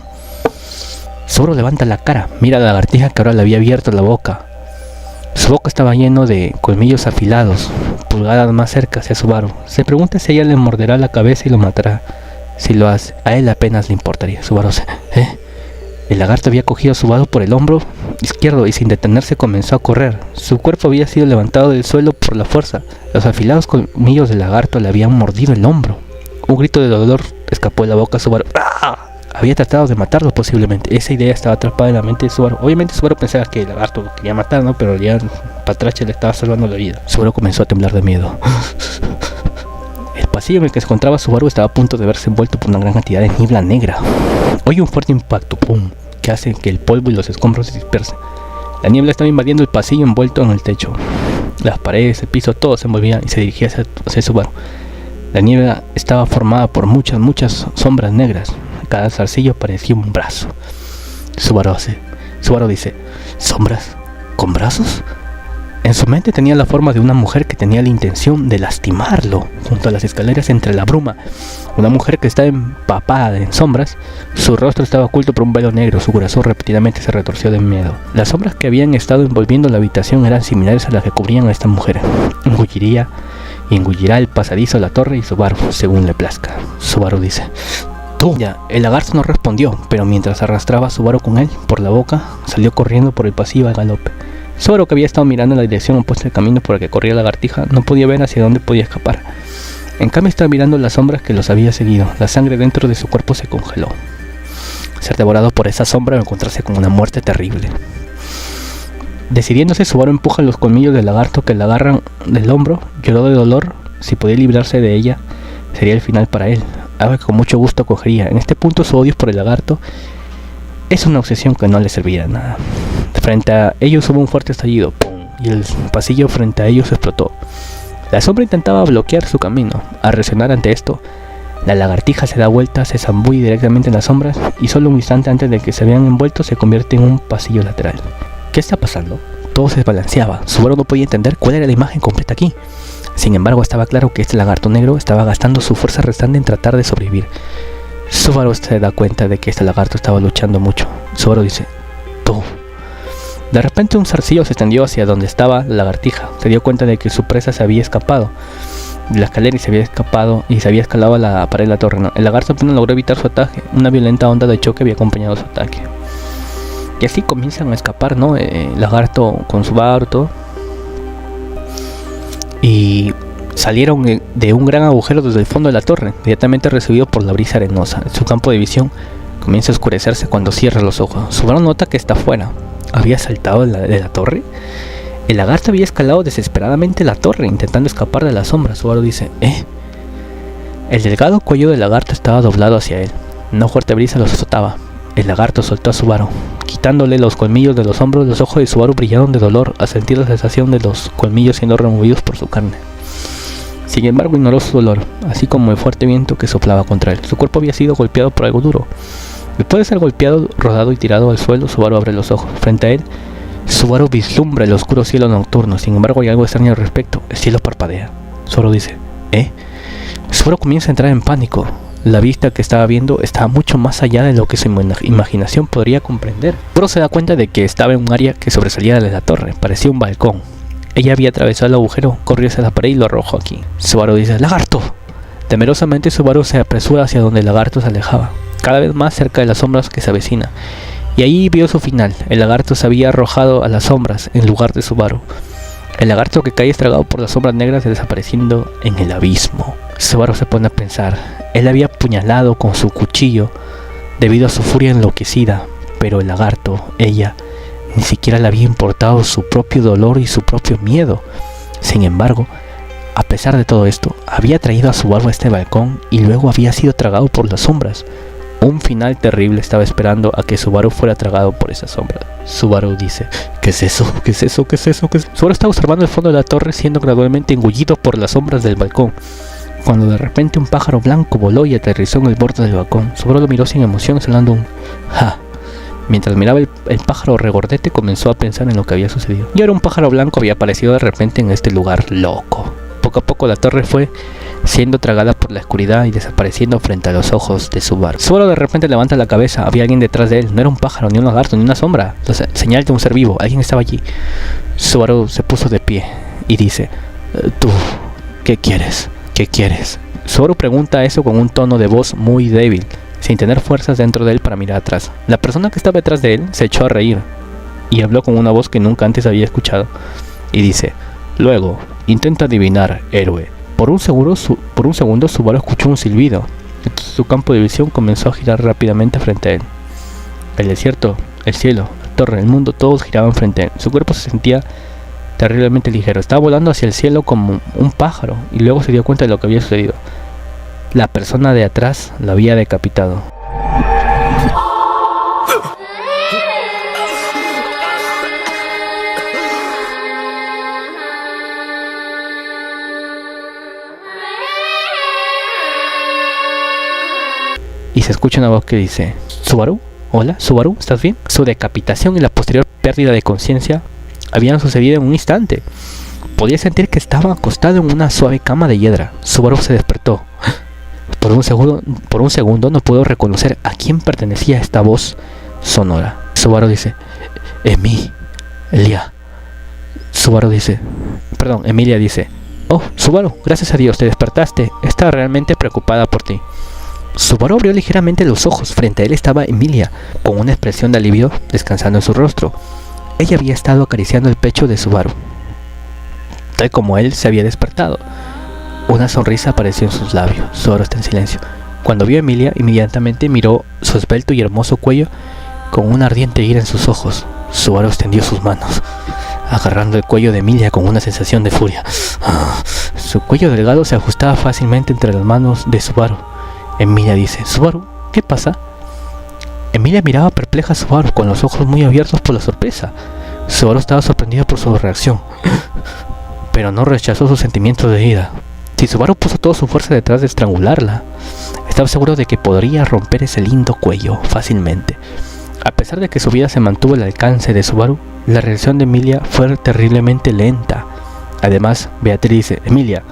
Subaru levanta la cara, mira a la lagartija que ahora le había abierto la boca. Su boca estaba lleno de colmillos afilados, pulgadas más cerca hacia Subaru. Se pregunta si ella le morderá la cabeza y lo matará. Si lo hace, a él apenas le importaría. Subaru El lagarto había cogido a Subaru por el hombro izquierdo y sin detenerse comenzó a correr. Su cuerpo había sido levantado del suelo por la fuerza. Los afilados colmillos del lagarto le habían mordido el hombro. Un grito de dolor escapó de la boca a Subaru. ¡Ah! Había tratado de matarlo posiblemente. Esa idea estaba atrapada en la mente de Subaru. Obviamente Subaru pensaba que el lagarto lo quería matar, ¿no? Pero ya Patrache le estaba salvando la vida. Subaru comenzó a temblar de miedo. El pasillo en el que se encontraba Subaru estaba a punto de verse envuelto por una gran cantidad de niebla negra. Oye un fuerte impacto, ¡pum!, que hace que el polvo y los escombros se dispersen. La niebla estaba invadiendo el pasillo envuelto en el techo. Las paredes, el piso, todo se envolvía y se dirigía hacia Subaru. La niebla estaba formada por muchas sombras negras. Cada zarcillo parecía un brazo. Subaru dice: ¿sombras con brazos? En su mente tenía la forma de una mujer que tenía la intención de lastimarlo. Junto a las escaleras entre la bruma, una mujer que estaba empapada en sombras. Su rostro estaba oculto por un velo negro. Su corazón repetidamente se retorció de miedo. Las sombras que habían estado envolviendo la habitación eran similares a las que cubrían a esta mujer. Engullirá el pasadizo, la torre y Subaru, según le plazca. Subaru dice: ¡tú! Ya, el lagarto no respondió, pero mientras arrastraba a Subaru con él por la boca, salió corriendo por el pasillo al galope. Subaru, que había estado mirando en la dirección opuesta al camino por el que corría la lagartija, no podía ver hacia dónde podía escapar. En cambio estaba mirando las sombras que los había seguido. La sangre dentro de su cuerpo se congeló. Ser devorado por esa sombra o encontrarse con una muerte terrible. Decidiéndose, Subaru empuja los colmillos del lagarto que le agarran del hombro. Lloró de dolor. Si podía librarse de ella, sería el final para él, algo que con mucho gusto acogería. En este punto su odio por el lagarto es una obsesión que no le servía de nada. Frente a ellos hubo un fuerte estallido, ¡pum!, y el pasillo frente a ellos explotó. La sombra intentaba bloquear su camino. Al reaccionar ante esto, la lagartija se da vuelta, se zambulle directamente en las sombras y solo un instante antes de que se vean envueltos se convierte en un pasillo lateral. ¿Qué está pasando? Todo se desbalanceaba. Subaru no podía entender cuál era la imagen completa aquí. Sin embargo, estaba claro que este lagarto negro estaba gastando su fuerza restante en tratar de sobrevivir. Subaru se da cuenta de que este lagarto estaba luchando mucho. Subaru dice: ¡tú! De repente un zarcillo se extendió hacia donde estaba la lagartija. Se dio cuenta de que su presa se había escapado de la escalera y se había escalado a la pared de la torre. El lagarto apenas logró evitar su ataque. Una violenta onda de choque había acompañado su ataque. Y así comienzan a escapar, ¿no? El lagarto con su barro, todo. Y salieron de un gran agujero desde el fondo de la torre, inmediatamente recibido por la brisa arenosa. Su campo de visión comienza a oscurecerse cuando cierra los ojos. Subaru nota que está afuera. Había saltado de la torre. El lagarto había escalado desesperadamente la torre, intentando escapar de la sombra. Subaru dice: El delgado cuello del lagarto estaba doblado hacia él. Una fuerte brisa lo azotaba. El lagarto soltó a Subaru, quitándole los colmillos de los hombros. Los ojos de Subaru brillaron de dolor al sentir la sensación de los colmillos siendo removidos por su carne. Sin embargo, ignoró su dolor, así como el fuerte viento que soplaba contra él. Su cuerpo había sido golpeado por algo duro. Después de ser golpeado, rodado y tirado al suelo, Subaru abre los ojos. Frente a él, Subaru vislumbra el oscuro cielo nocturno. Sin embargo, hay algo extraño al respecto. El cielo parpadea. Subaru dice: Subaru comienza a entrar en pánico. La vista que estaba viendo estaba mucho más allá de lo que su imaginación podría comprender. Subaru se da cuenta de que estaba en un área que sobresalía de la torre. Parecía un balcón. Ella había atravesado el agujero, corrió hacia la pared y lo arrojó aquí. Subaru dice: ¡lagarto! Temerosamente, Subaru se apresura hacia donde el lagarto se alejaba, cada vez más cerca de las sombras que se avecina. Y ahí vio su final. El lagarto se había arrojado a las sombras en lugar de Subaru. El lagarto que cae estragado por las sombras negras desapareciendo en el abismo. Subaru se pone a pensar. Él había apuñalado con su cuchillo debido a su furia enloquecida, pero el lagarto, ella, ni siquiera le había importado su propio dolor y su propio miedo. Sin embargo, a pesar de todo esto, había traído a Subaru a este balcón y luego había sido tragado por las sombras. Un final terrible estaba esperando a que Subaru fuera tragado por esas sombras. Subaru dice, ¿qué es eso? ¿Qué es eso? ¿Qué es eso? ¿Qué es eso? Subaru estaba observando el fondo de la torre siendo gradualmente engullido por las sombras del balcón, cuando de repente un pájaro blanco voló y aterrizó en el borde del balcón. Subaru lo miró sin emoción, sonando un ¡ja! Mientras miraba el pájaro regordete, comenzó a pensar en lo que había sucedido. Y ahora un pájaro blanco había aparecido de repente en este lugar loco. Poco a poco la torre fue siendo tragada por la oscuridad y desapareciendo frente a los ojos de Subaru. Subaru de repente levanta la cabeza, había alguien detrás de él, no era un pájaro, ni un lagarto, ni una sombra, señal de un ser vivo, alguien estaba allí. Subaru se puso de pie y dice, ¿tú qué quieres? ¿Qué quieres? Subaru pregunta eso con un tono de voz muy débil, sin tener fuerzas dentro de él para mirar atrás. La persona que estaba detrás de él se echó a reír y habló con una voz que nunca antes había escuchado y dice, luego, intenta adivinar, héroe. Por un segundo Subaru escuchó un silbido. Su campo de visión comenzó a girar rápidamente frente a él. El desierto, el cielo, la torre, el mundo, todos giraban frente a él. Su cuerpo se sentía terriblemente ligero. Estaba volando hacia el cielo como un pájaro y luego se dio cuenta de lo que había sucedido. La persona de atrás lo había decapitado. Y se escucha una voz que dice, ¿Subaru? ¿Hola? ¿Subaru? ¿Estás bien? Su decapitación y la posterior pérdida de conciencia habían sucedido en un instante. Podía sentir que estaba acostado en una suave cama de hiedra. Subaru se despertó. Por un segundo no pudo reconocer a quién pertenecía esta voz sonora. Subaru dice, Emilia. Emilia dice, oh, Subaru, gracias a Dios te despertaste. Estaba realmente preocupada por ti. Subaru abrió ligeramente los ojos. Frente a él estaba Emilia, con una expresión de alivio descansando en su rostro. Ella había estado acariciando el pecho de Subaru, tal como él se había despertado. Una sonrisa apareció en sus labios. Subaru está en silencio. Cuando vio a Emilia, inmediatamente miró su esbelto y hermoso cuello con una ardiente ira en sus ojos. Subaru extendió sus manos, agarrando el cuello de Emilia con una sensación de furia. Su cuello delgado se ajustaba fácilmente entre las manos de Subaru. Emilia dice, Subaru, ¿qué pasa? Emilia miraba perpleja a Subaru con los ojos muy abiertos por la sorpresa. Subaru estaba sorprendido por su reacción, pero no rechazó sus sentimientos de ira. Si Subaru puso toda su fuerza detrás de estrangularla, estaba seguro de que podría romper ese lindo cuello fácilmente. A pesar de que su vida se mantuvo al alcance de Subaru, la reacción de Emilia fue terriblemente lenta. Además, Beatriz dice, Emilia,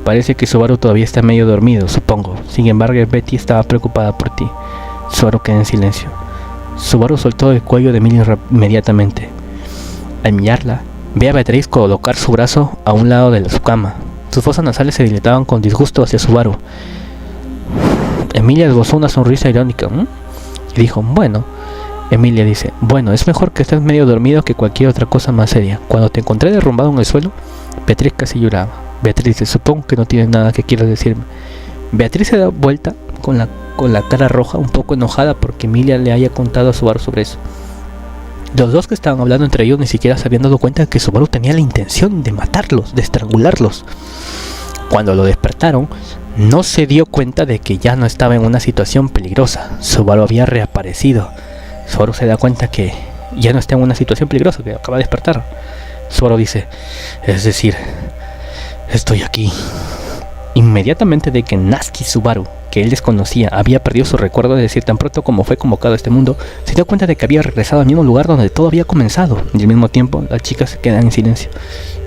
parece que Subaru todavía está medio dormido, supongo. Sin embargo, Betty estaba preocupada por ti. Subaru quedó en silencio. Subaru soltó el cuello de Emilia inmediatamente. Al mirarla, ve a Beatriz colocar su brazo a un lado de su cama. Sus fosas nasales se dilataban con disgusto hacia Subaru. Emilia esbozó una sonrisa irónica y dijo, bueno. Emilia dice, bueno, es mejor que estés medio dormido que cualquier otra cosa más seria. Cuando te encontré derrumbado en el suelo, Beatriz casi lloraba. Beatriz dice, supongo que no tienes nada que quieras decirme. Beatriz se da vuelta con la cara roja, un poco enojada porque Emilia le haya contado a Subaru sobre eso. Los dos que estaban hablando entre ellos ni siquiera se habían dado cuenta de que Subaru tenía la intención de matarlos, de estrangularlos. Cuando lo despertaron, no se dio cuenta de que ya no estaba en una situación peligrosa. Subaru había reaparecido. Subaru se da cuenta que ya no está en una situación peligrosa, que acaba de despertar. Subaru dice, es decir, estoy aquí. Inmediatamente de que Natsuki Subaru, que él desconocía, había perdido su recuerdo, de decir, tan pronto como fue convocado a este mundo, se dio cuenta de que había regresado al mismo lugar donde todo había comenzado. Y al mismo tiempo, las chicas se quedan en silencio.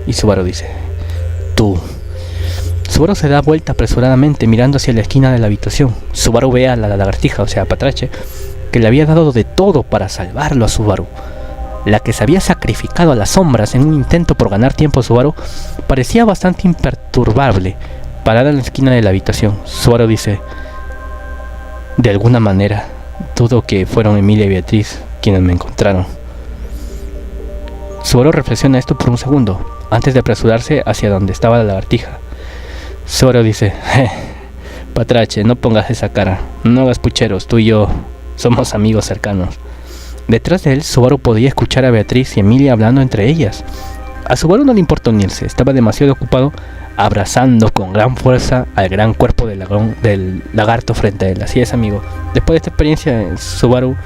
Y Subaru dice, tú. Subaru se da vuelta apresuradamente, mirando hacia la esquina de la habitación. Subaru ve a la lagartija, o sea, a Patrache, que le había dado de todo para salvarlo a Subaru. La que se había sacrificado a las sombras en un intento por ganar tiempo a Subaru, parecía bastante imperturbable, parada en la esquina de la habitación. Subaru dice, de alguna manera, dudo que fueron Emilia y Beatriz quienes me encontraron. Subaru reflexiona esto por un segundo, antes de apresurarse hacia donde estaba la lagartija. Subaru dice, Patrache, no pongas esa cara, no hagas pucheros, tú y yo somos amigos cercanos. Detrás de él, Subaru podía escuchar a Beatriz y Emilia hablando entre ellas. A Subaru no le importó unirse, estaba demasiado ocupado abrazando con gran fuerza al gran cuerpo del lagarto frente a él. Así es, amigo. Después de esta experiencia, Subaru,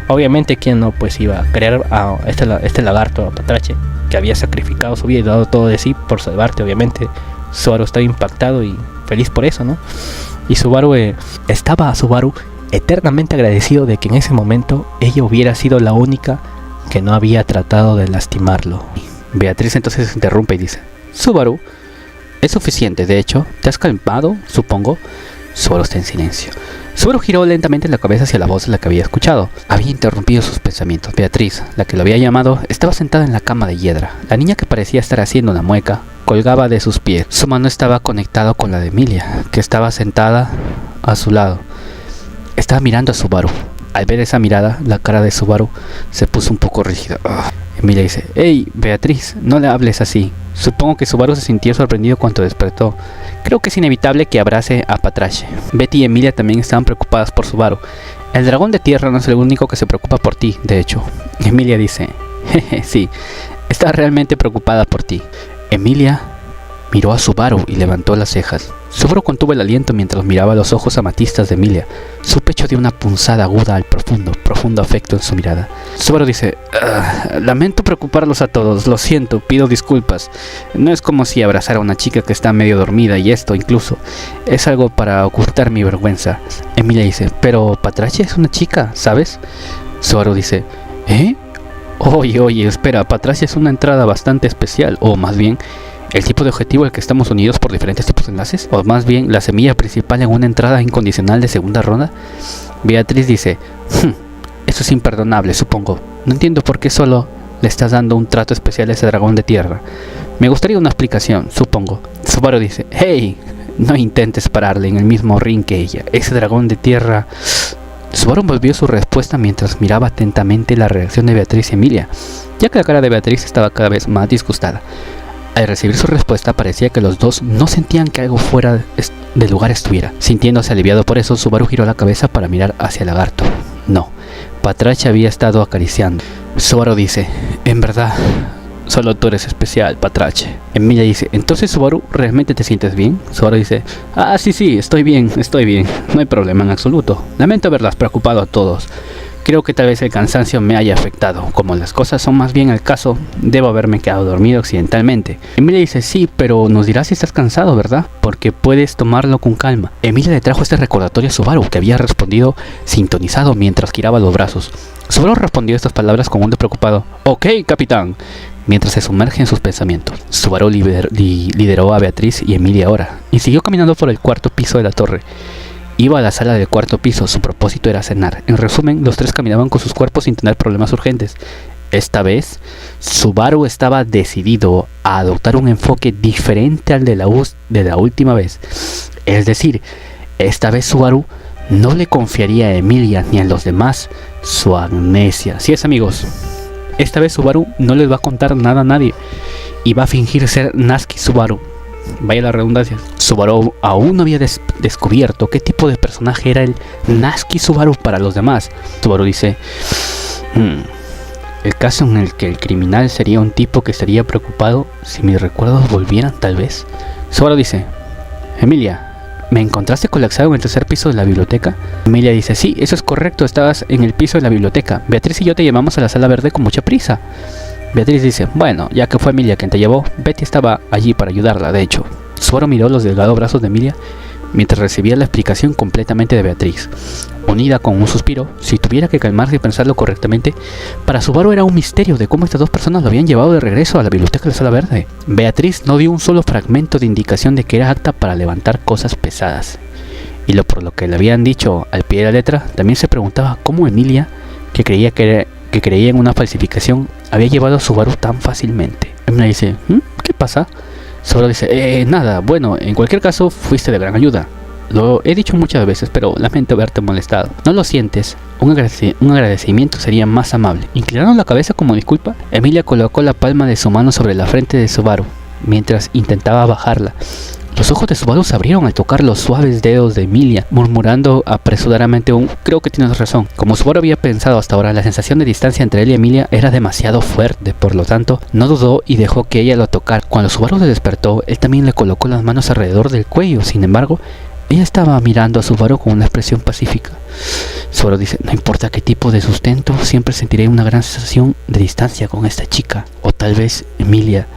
obviamente, ¿quién no pues iba a querer a este lagarto, a Patrache, que había sacrificado su vida y dado todo de sí por salvarte? Obviamente, Subaru estaba impactado y feliz por eso, ¿no? Y Subaru estaba eternamente agradecido de que en ese momento ella hubiera sido la única que no había tratado de lastimarlo. Beatriz entonces se interrumpe y dice: Subaru, es suficiente, de hecho, ¿te has calmado, supongo? Subaru está en silencio. Subaru giró lentamente la cabeza hacia la voz de la que había escuchado. Había interrumpido sus pensamientos. Beatriz, la que lo había llamado, estaba sentada en la cama de hiedra. La niña, que parecía estar haciendo una mueca, colgaba de sus pies. Su mano estaba conectada con la de Emilia, que estaba sentada a su lado. Estaba mirando a Subaru. Al ver esa mirada, la cara de Subaru se puso un poco rígida. Emilia dice: hey, Beatriz, no le hables así. Supongo que Subaru se sintió sorprendido cuando despertó. Creo que es inevitable que abrace a Patrache. Betty y Emilia también estaban preocupadas por Subaru. El dragón de tierra no es el único que se preocupa por ti, de hecho. Emilia dice: jeje, sí, está realmente preocupada por ti. Emilia miró a Subaru y levantó las cejas. Subaru contuvo el aliento mientras miraba los ojos amatistas de Emilia. Su pecho dio una punzada aguda al profundo afecto en su mirada. Subaru dice: lamento preocuparlos a todos, lo siento, pido disculpas. No es como si abrazara a una chica que está medio dormida, y esto incluso es algo para ocultar mi vergüenza. Emilia dice: pero Patrache es una chica, ¿sabes? Subaru dice: ¿eh? Oye, espera, Patrache es una entrada bastante especial, o más bien el tipo de objetivo al que estamos unidos por diferentes tipos de enlaces, o más bien la semilla principal en una entrada incondicional de segunda ronda. Beatriz dice: eso es imperdonable, supongo. No entiendo por qué solo le estás dando un trato especial a ese dragón de tierra. Me gustaría una explicación, supongo. Subaru dice: hey, no intentes pararle en el mismo ring que ella. Ese dragón de tierra... Subaru envolvió su respuesta mientras miraba atentamente la reacción de Beatriz y Emilia, ya que la cara de Beatriz estaba cada vez más disgustada. Al recibir su respuesta, parecía que los dos no sentían que algo fuera del lugar estuviera. Sintiéndose aliviado por eso, Subaru giró la cabeza para mirar hacia el lagarto. No, Patrache había estado acariciando. Subaru dice: en verdad, solo tú eres especial, Patrache. Emilia dice: entonces, Subaru, ¿realmente te sientes bien? Subaru dice: sí, estoy bien, no hay problema en absoluto. Lamento haberlas preocupado a todos. Creo que tal vez el cansancio me haya afectado. Como las cosas son más bien el caso, debo haberme quedado dormido accidentalmente. Emilia dice: sí, pero nos dirás si estás cansado, ¿verdad? Porque puedes tomarlo con calma. Emilia le trajo este recordatorio a Subaru, que había respondido sintonizado mientras giraba los brazos. Subaru respondió estas palabras con un preocupado: ok, capitán, mientras se sumerge en sus pensamientos. Subaru lideró a Beatriz y Emilia ahora, y siguió caminando por el cuarto piso de la torre. Iba a la sala del cuarto piso, su propósito era cenar. En resumen, los tres caminaban con sus cuerpos sin tener problemas urgentes. Esta vez, Subaru estaba decidido a adoptar un enfoque diferente al de la última vez. Es decir, esta vez Subaru no le confiaría a Emilia ni a los demás su amnesia. Así es, amigos, esta vez Subaru no les va a contar nada a nadie y va a fingir ser Natsuki Subaru. Vaya la redundancia. Subaru aún no había descubierto qué tipo de personaje era el Natsuki Subaru para los demás. Subaru dice: el caso en el que el criminal sería un tipo que estaría preocupado si mis recuerdos volvieran, tal vez. Subaru dice: Emilia, ¿me encontraste colapsado en el tercer piso de la biblioteca? Emilia dice: sí, eso es correcto, estabas en el piso de la biblioteca. Beatriz y yo te llevamos a la sala verde con mucha prisa. Beatriz dice: bueno, ya que fue Emilia quien te llevó, Betty estaba allí para ayudarla, de hecho. Subaru miró los delgados brazos de Emilia mientras recibía la explicación completamente de Beatriz. Unida con un suspiro, si tuviera que calmarse y pensarlo correctamente, para Subaru era un misterio de cómo estas dos personas lo habían llevado de regreso a la biblioteca de la sala verde. Beatriz no dio un solo fragmento de indicación de que era apta para levantar cosas pesadas. Y por lo que le habían dicho al pie de la letra, también se preguntaba cómo Emilia, que creía en una falsificación, había llevado a Subaru tan fácilmente. Emilia dice: ¿qué pasa? Subaru dice: nada, bueno, en cualquier caso fuiste de gran ayuda. Lo he dicho muchas veces, pero lamento haberte molestado. ¿No lo sientes? Un agradecimiento sería más amable. Inclinando la cabeza como disculpa, Emilia colocó la palma de su mano sobre la frente de Subaru mientras intentaba bajarla. Los ojos de Subaru se abrieron al tocar los suaves dedos de Emilia, murmurando apresuradamente creo que tienes razón. Como Subaru había pensado hasta ahora, la sensación de distancia entre él y Emilia era demasiado fuerte, por lo tanto, no dudó y dejó que ella lo tocara. Cuando Subaru se despertó, él también le colocó las manos alrededor del cuello. Sin embargo, ella estaba mirando a Subaru con una expresión pacífica. Subaru dice, no importa qué tipo de sustento, siempre sentiré una gran sensación de distancia con esta chica. O tal vez Emilia,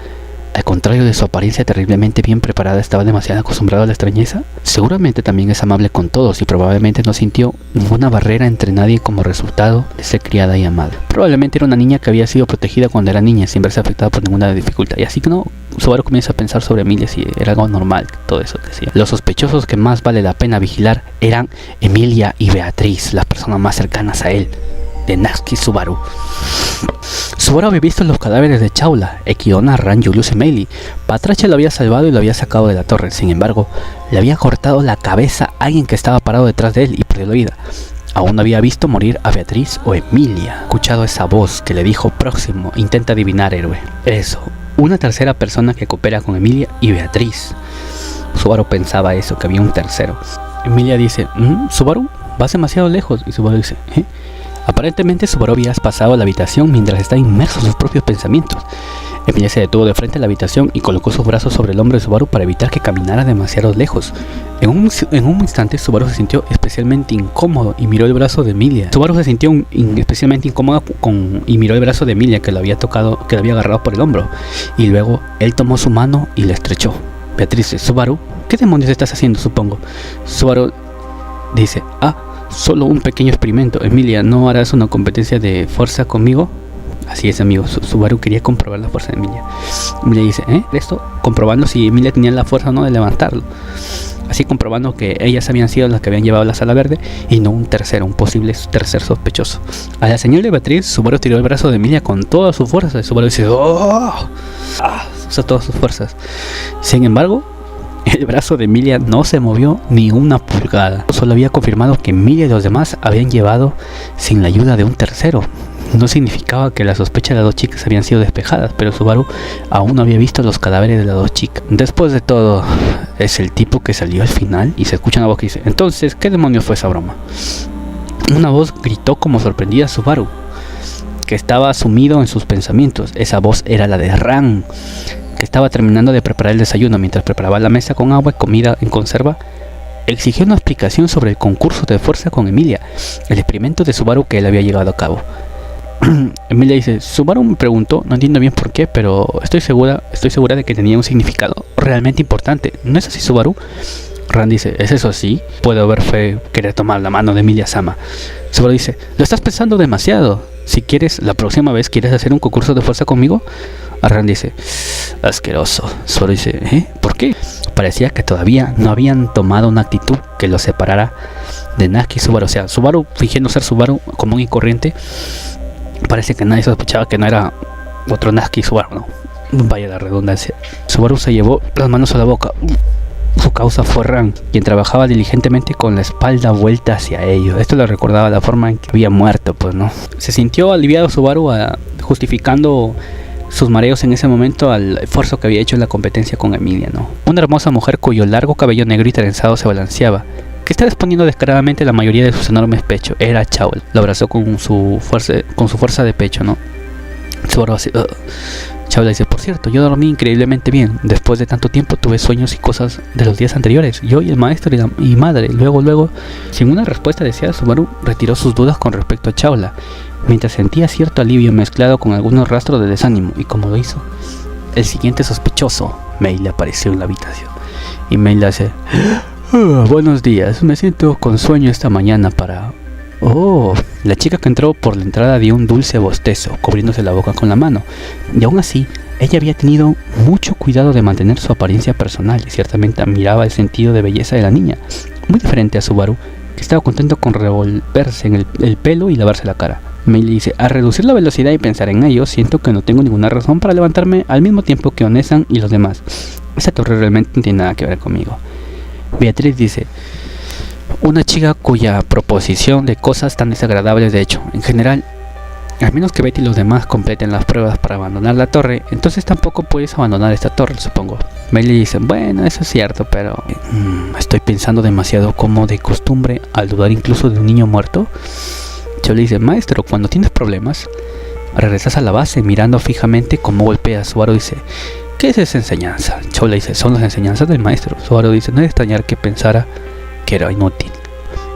al contrario de su apariencia terriblemente bien preparada, estaba demasiado acostumbrada a la extrañeza. Seguramente también es amable con todos y probablemente no sintió ninguna barrera entre nadie como resultado de ser criada y amada. Probablemente era una niña que había sido protegida cuando era niña sin verse afectada por ninguna dificultad. Y así que Subaru comienza a pensar sobre Emilia si era algo normal, todo eso que decía. Los sospechosos que más vale la pena vigilar eran Emilia y Beatriz, las personas más cercanas a él, de Natsuki Subaru. Subaru había visto los cadáveres de Chaula, Ekiona, Ran, Julius y Meili. Patracha lo había salvado y lo había sacado de la torre. Sin embargo, le había cortado la cabeza a alguien que estaba parado detrás de él y perdió la vida. Aún no había visto morir a Beatriz o Emilia. Escuchado esa voz que le dijo próximo, intenta adivinar, héroe. Eso, una tercera persona que coopera con Emilia y Beatriz. Subaru pensaba eso, que había un tercero. Emilia dice, Subaru, vas demasiado lejos. Y Subaru dice, ¿eh? Aparentemente Subaru había pasado a la habitación mientras estaba inmerso en sus propios pensamientos. Emilia se detuvo de frente a la habitación y colocó sus brazos sobre el hombro de Subaru para evitar que caminara demasiado lejos. En un instante Subaru se sintió especialmente incómodo y miró el brazo de Emilia. Subaru se sintió especialmente incómodo y miró el brazo de Emilia que lo había tocado, que lo había agarrado por el hombro. Y luego él tomó su mano y la estrechó. Beatriz dice, Subaru, ¿qué demonios estás haciendo, supongo? Subaru dice, solo un pequeño experimento. Emilia, ¿no harás una competencia de fuerza conmigo? Así es, amigo. Subaru quería comprobar la fuerza de Emilia. Emilia dice, esto, comprobando si Emilia tenía la fuerza o no de levantarlo. Así comprobando que ellas habían sido las que habían llevado la sala verde y no un posible tercer sospechoso. A la señal de Beatriz, Subaru tiró el brazo de Emilia con toda su fuerza. Subaru dice, usa todas sus fuerzas. Sin embargo, el brazo de Emilia no se movió ni una pulgada. Solo había confirmado que Emilia y los demás habían llevado sin la ayuda de un tercero. No significaba que las sospechas de las dos chicas habían sido despejadas, pero Subaru aún no había visto los cadáveres de las dos chicas. Después de todo, es el tipo que salió al final y se escucha una voz que dice, entonces, ¿qué demonios fue esa broma? Una voz gritó como sorprendida a Subaru, que estaba sumido en sus pensamientos. Esa voz era la de Ran, que estaba terminando de preparar el desayuno mientras preparaba la mesa con agua y comida en conserva. Exigió una explicación sobre el concurso de fuerza con Emilia, el experimento de Subaru que él había llevado a cabo. Emilia dice, Subaru me preguntó, no entiendo bien por qué, pero estoy segura de que tenía un significado realmente importante. ¿No es así, Subaru? Ran dice, ¿es eso así? Puedo ver fe querer tomar la mano de Emilia Sama. Subaru dice, lo estás pensando demasiado. Si quieres, la próxima vez quieres hacer un concurso de fuerza conmigo. Ran dice, asqueroso. Subaru dice, ¿por qué? Parecía que todavía no habían tomado una actitud que los separara de Natsuki Subaru. O sea, Subaru fingiendo ser Subaru común y corriente. Parece que nadie sospechaba que no era otro Natsuki Subaru, ¿no? Vaya la redundancia. Subaru se llevó las manos a la boca. Su causa fue Ran, quien trabajaba diligentemente con la espalda vuelta hacia ellos. Esto le recordaba la forma en que había muerto, pues, ¿no? Se sintió aliviado Subaru justificando sus mareos en ese momento al esfuerzo que había hecho en la competencia con Emilia, ¿no? Una hermosa mujer cuyo largo cabello negro y trenzado se balanceaba, que está exponiendo descaradamente la mayoría de sus enormes pechos. Era Chaula. Lo abrazó con su fuerza de pecho, ¿no? Subaru así, Chaula dice, por cierto, yo dormí increíblemente bien. Después de tanto tiempo tuve sueños y cosas de los días anteriores. Yo y el maestro y madre. Luego, sin una respuesta deseada, Subaru retiró sus dudas con respecto a Chaula, mientras sentía cierto alivio mezclado con algunos rastros de desánimo. Y como lo hizo, el siguiente sospechoso, Meili, apareció en la habitación. Y Meili dice, buenos días, me siento con sueño esta mañana para... la chica que entró por la entrada dio un dulce bostezo, cubriéndose la boca con la mano. Y aún así, ella había tenido mucho cuidado de mantener su apariencia personal y ciertamente admiraba el sentido de belleza de la niña, muy diferente a Subaru, que estaba contento con revolverse en el pelo y lavarse la cara. Meili dice, al reducir la velocidad y pensar en ello, siento que no tengo ninguna razón para levantarme al mismo tiempo que Onesan y los demás. Esa torre realmente no tiene nada que ver conmigo. Beatriz dice, una chica cuya proposición de cosas tan desagradables, de hecho, en general, al menos que Betty y los demás completen las pruebas para abandonar la torre, entonces tampoco puedes abandonar esta torre, supongo. Bailey dice, bueno, eso es cierto, pero estoy pensando demasiado como de costumbre al dudar incluso de un niño muerto. Cho le dice, maestro, cuando tienes problemas, regresas a la base mirando fijamente cómo golpea. Subaru dice, ¿qué es esa enseñanza? Cho le dice, son las enseñanzas del maestro. Subaru dice, no es de extrañar que pensara que era inútil.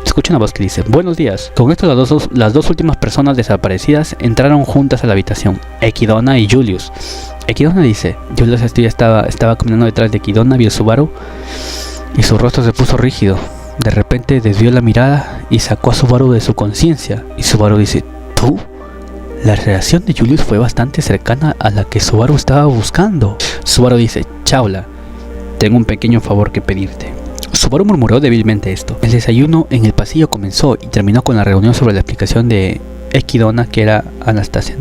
Escucha una voz que dice, buenos días. Con esto las dos últimas personas desaparecidas entraron juntas a la habitación, Equidona y Julius. Equidona dice, Julius estaba caminando detrás de Equidona, vio a Subaru y su rostro se puso rígido. De repente desvió la mirada y sacó a Subaru de su conciencia. Y Subaru dice, ¿tú? La reacción de Julius fue bastante cercana a la que Subaru estaba buscando. Subaru dice, Chaula, tengo un pequeño favor que pedirte. Subaru murmuró débilmente esto. El desayuno en el pasillo comenzó y terminó con la reunión sobre la explicación de Equidona, que era Anastasia.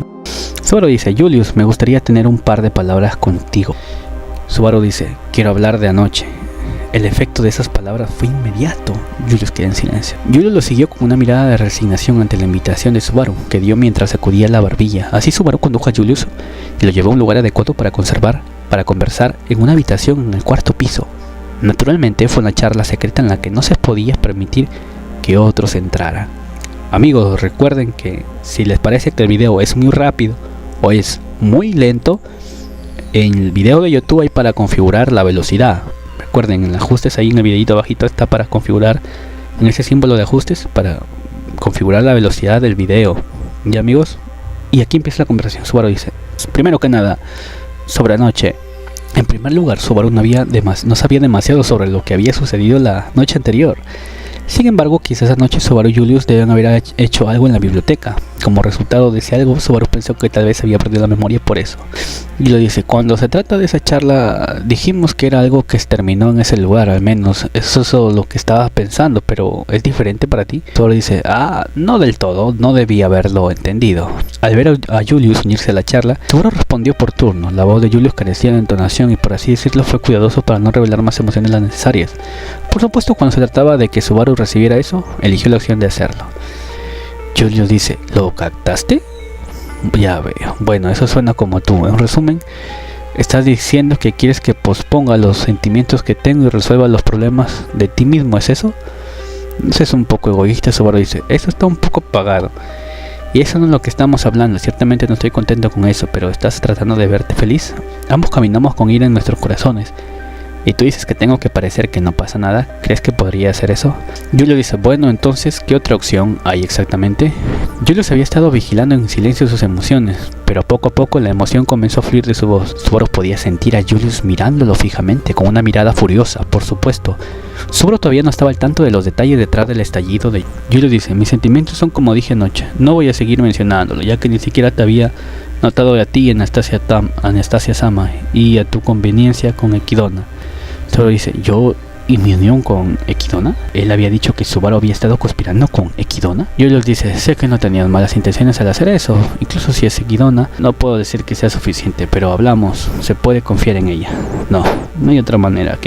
Subaru dice, Julius, me gustaría tener un par de palabras contigo. Subaru dice, quiero hablar de anoche. El efecto de esas palabras fue inmediato. Julius quedó en silencio. Julius lo siguió con una mirada de resignación ante la invitación de Subaru, que dio mientras sacudía la barbilla. Así Subaru condujo a Julius y lo llevó a un lugar adecuado para conversar en una habitación en el cuarto piso. Naturalmente fue una charla secreta en la que no se podía permitir que otros entraran. Amigos, recuerden que si les parece que el video es muy rápido o es muy lento, en el video de YouTube hay para configurar la velocidad. Recuerden, en ajustes ahí en el videito abajito está para configurar, en ese símbolo de ajustes, para configurar la velocidad del video. ¿Ya, amigos? Y aquí empieza la conversación. Subaru dice, primero que nada, sobre anoche. En primer lugar, Subaru no sabía demasiado sobre lo que había sucedido la noche anterior. Sin embargo, quizás esa noche Subaru y Julius deben haber hecho algo en la biblioteca. Como resultado de ese algo, Subaru pensó que tal vez había perdido la memoria por eso. Y lo dice, cuando se trata de esa charla, dijimos que era algo que se terminó en ese lugar, al menos eso es lo que estaba pensando, pero ¿es diferente para ti? Subaru dice, no del todo, no debía haberlo entendido. Al ver a Julius unirse a la charla, Subaru respondió por turno. La voz de Julius carecía de entonación y, por así decirlo, fue cuidadoso para no revelar más emociones de las necesarias. Por supuesto, cuando se trataba de que Subaru recibiera eso, eligió la opción de hacerlo. Julius dice, ¿lo captaste? Ya veo. Bueno, eso suena como tú. En resumen, estás diciendo que quieres que posponga los sentimientos que tengo y resuelva los problemas de ti mismo, ¿es eso? Eso es un poco egoísta. Subaru dice, eso está un poco apagado. Y eso no es lo que estamos hablando. Ciertamente no estoy contento con eso, pero estás tratando de verte feliz. Ambos caminamos con ira en nuestros corazones. Y tú dices que tengo que parecer que no pasa nada. ¿Crees que podría hacer eso? Julius dice, bueno, entonces, ¿qué otra opción hay exactamente? Julius había estado vigilando en silencio sus emociones, pero poco a poco la emoción comenzó a fluir de su voz. Subaru podía sentir a Julius mirándolo fijamente, con una mirada furiosa, por supuesto. Subaru todavía no estaba al tanto de los detalles detrás del estallido de Julius. Dice, mis sentimientos son como dije anoche. No voy a seguir mencionándolo, ya que ni siquiera te había notado a ti, Anastasia Sama, y a tu conveniencia con Equidona. Solo dice, ¿yo y mi unión con Equidona? Él había dicho que Subaru había estado conspirando con Equidona. Julius dice, sé que no tenías malas intenciones al hacer eso. Incluso si es Equidona, no puedo decir que sea suficiente, pero hablamos, se puede confiar en ella. No hay otra manera,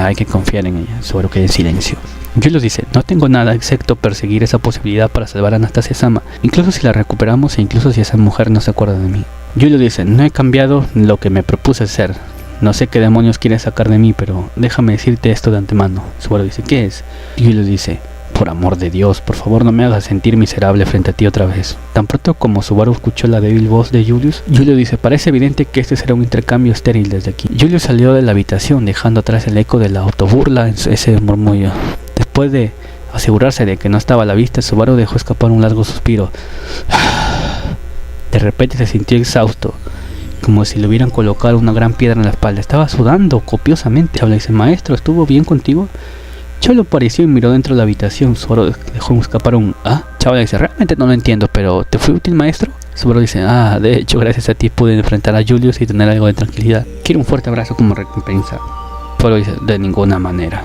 hay que confiar en ella. Subaru queda en silencio. Julius dice, no tengo nada excepto perseguir esa posibilidad para salvar a Anastasia Sama, incluso si la recuperamos e incluso si esa mujer no se acuerda de mí. Julius dice, no he cambiado lo que me propuse ser. No sé qué demonios quieres sacar de mí, pero déjame decirte esto de antemano. Subaru dice, ¿qué es? Julius dice, por amor de Dios, por favor no me hagas sentir miserable frente a ti otra vez. Tan pronto como Subaru escuchó la débil voz de Julius dice, parece evidente que este será un intercambio estéril desde aquí. Julius salió de la habitación dejando atrás el eco de la autoburla en ese murmullo. Después de asegurarse de que no estaba a la vista, Subaru dejó escapar un largo suspiro. De repente se sintió exhausto, como si le hubieran colocado una gran piedra en la espalda. Estaba sudando copiosamente. Chaula dice, maestro, ¿estuvo bien contigo? Chaula apareció y miró dentro de la habitación. Subaru dejó escapar un Chaula dice, realmente no lo entiendo, pero ¿te fue útil, maestro? Subaru dice, de hecho, gracias a ti pude enfrentar a Julius y tener algo de tranquilidad. Quiero un fuerte abrazo como recompensa. Subaru dice, de ninguna manera.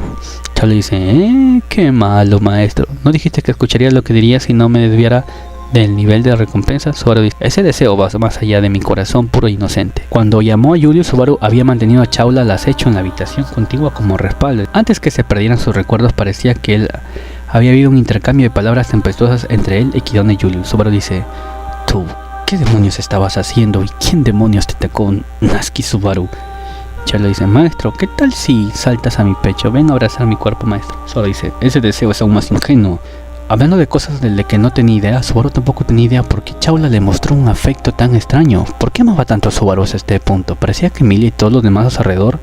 Chaula dice, qué malo, maestro. ¿No dijiste que escucharía lo que diría si no me desviara del nivel de recompensa? Subaru dice, ese deseo va más allá de mi corazón puro e inocente. Cuando llamó a Julius, Subaru había mantenido a Chaula al acecho en la habitación contigua como respaldo. Antes que se perdieran sus recuerdos, parecía que él había habido un intercambio de palabras tempestuosas entre él, Ekidone y Julius. Subaru dice: tú, ¿qué demonios estabas haciendo? ¿Y quién demonios te atacó, Natsuki Subaru? Charlo dice: maestro, ¿qué tal si saltas a mi pecho? Ven a abrazar mi cuerpo, maestro. Subaru dice: ese deseo es aún más ingenuo. Hablando de cosas de que no tenía idea, Subaru tampoco tenía idea por qué Chaula le mostró un afecto tan extraño. ¿Por qué amaba tanto a Subaru hasta este punto? Parecía que Emilia y todos los demás a su alrededor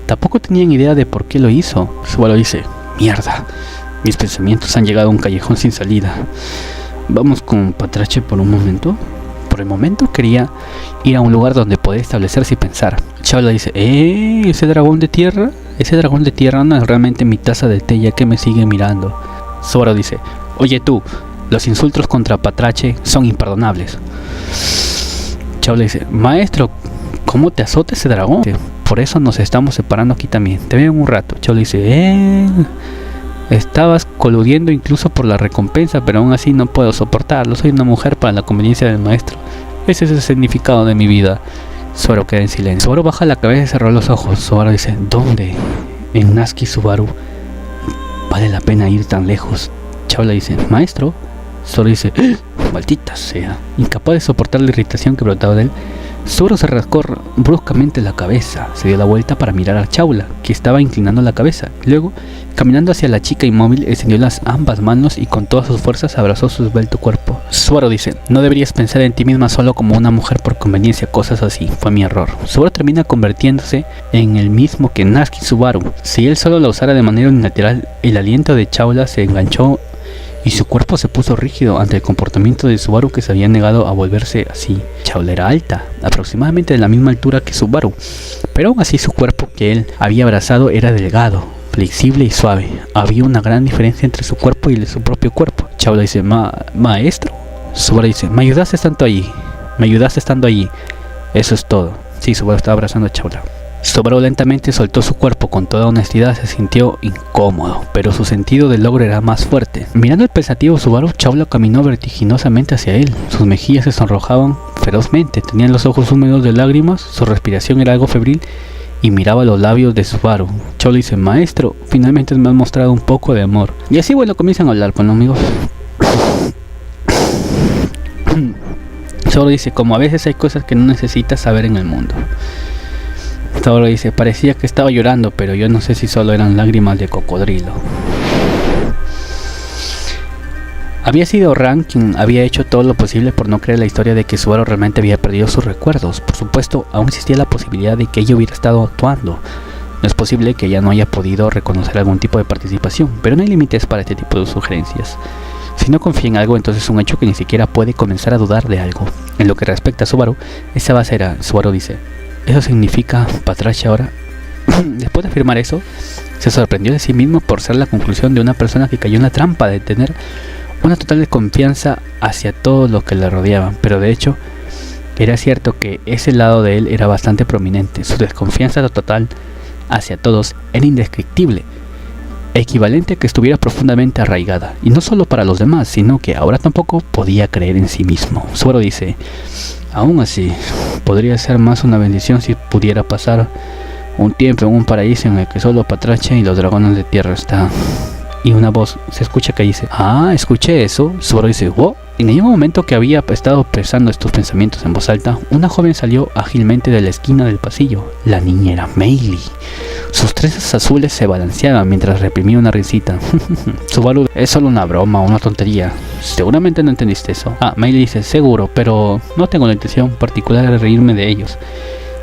tampoco tenían idea de por qué lo hizo. Subaru dice: mierda, mis pensamientos han llegado a un callejón sin salida. Vamos con Patrache por un momento. Por el momento quería ir a un lugar donde poder establecerse y pensar. Chaula dice: ese dragón de tierra no es realmente mi taza de té, ya que me sigue mirando. Subaru dice: oye tú, los insultos contra Patrache son imperdonables. Chaula dice: maestro, ¿cómo te azota ese dragón? Por eso nos estamos separando aquí también. Te veo en un rato. Chaula dice: estabas coludiendo incluso por la recompensa, pero aún así no puedo soportarlo. Soy una mujer para la conveniencia del maestro. Ese es el significado de mi vida. Subaru queda en silencio. Subaru baja la cabeza y cerró los ojos. Subaru dice: ¿dónde? En Natsuki Subaru. Vale la pena ir tan lejos. Chaula dice: maestro. Subaru dice: maldita sea. Incapaz de soportar la irritación que brotaba de él, Subaru se rascó bruscamente la cabeza. Se dio la vuelta para mirar a Chaula, que estaba inclinando la cabeza. Luego, caminando hacia la chica inmóvil, extendió las ambas manos y con todas sus fuerzas abrazó su esbelto cuerpo. Subaru dice: no deberías pensar en ti misma solo como una mujer por conveniencia, cosas así. Fue mi error. Subaru termina convirtiéndose en el mismo que Natsuki Subaru. Si él solo la usara de manera unilateral, el aliento de Chaula se enganchó y su cuerpo se puso rígido ante el comportamiento de Subaru, que se había negado a volverse así. Chaula era alta, aproximadamente de la misma altura que Subaru, pero aún así su cuerpo que él había abrazado era delgado, flexible y suave. Había una gran diferencia entre su cuerpo y el de su propio cuerpo. Chaula dice: maestro. Subaru dice: me ayudaste estando allí. Eso es todo. Sí, Subaru estaba abrazando a Chaula. Subaru lentamente soltó su cuerpo. Con toda honestidad se sintió incómodo, pero su sentido del logro era más fuerte. Mirando el pensativo Subaru, Chaula caminó vertiginosamente hacia él. Sus mejillas se sonrojaban ferozmente, tenían los ojos húmedos de lágrimas, su respiración era algo febril y miraba los labios de Subaru. Chaula dice: maestro, finalmente me has mostrado un poco de amor. Y así bueno, comienzan a hablar con los amigos. Subaru dice: como a veces hay cosas que no necesitas saber en el mundo. Subaru dice: parecía que estaba llorando, pero yo no sé si solo eran lágrimas de cocodrilo. Había sido Ran quien había hecho todo lo posible por no creer la historia de que Subaru realmente había perdido sus recuerdos. Por supuesto, aún existía la posibilidad de que ella hubiera estado actuando. No es posible que ella no haya podido reconocer algún tipo de participación, pero no hay límites para este tipo de sugerencias. Si no confía en algo, entonces es un hecho que ni siquiera puede comenzar a dudar de algo. En lo que respecta a Subaru, esa base era: Subaru dice: ¿eso significa Patrache ahora? Después de afirmar eso, se sorprendió de sí mismo por ser la conclusión de una persona que cayó en la trampa de tener una total desconfianza hacia todo lo que le rodeaba. Pero de hecho, era cierto que ese lado de él era bastante prominente. Su desconfianza total hacia todos era indescriptible, equivalente a que estuviera profundamente arraigada, y no solo para los demás, sino que ahora tampoco podía creer en sí mismo. Subaru dice: aún así, podría ser más una bendición si pudiera pasar un tiempo en un paraíso en el que solo Patrache y los dragones de tierra están. Y una voz se escucha que dice: escuché eso. Subaru dice: wow. En el mismo momento que había estado expresando estos pensamientos en voz alta, una joven salió ágilmente de la esquina del pasillo. La niña era Meili. Sus trenzas azules se balanceaban mientras reprimía una risita. Subaru: es solo una broma, una tontería. Seguramente no entendiste eso. Meili dice: seguro, pero no tengo la intención particular de reírme de ellos.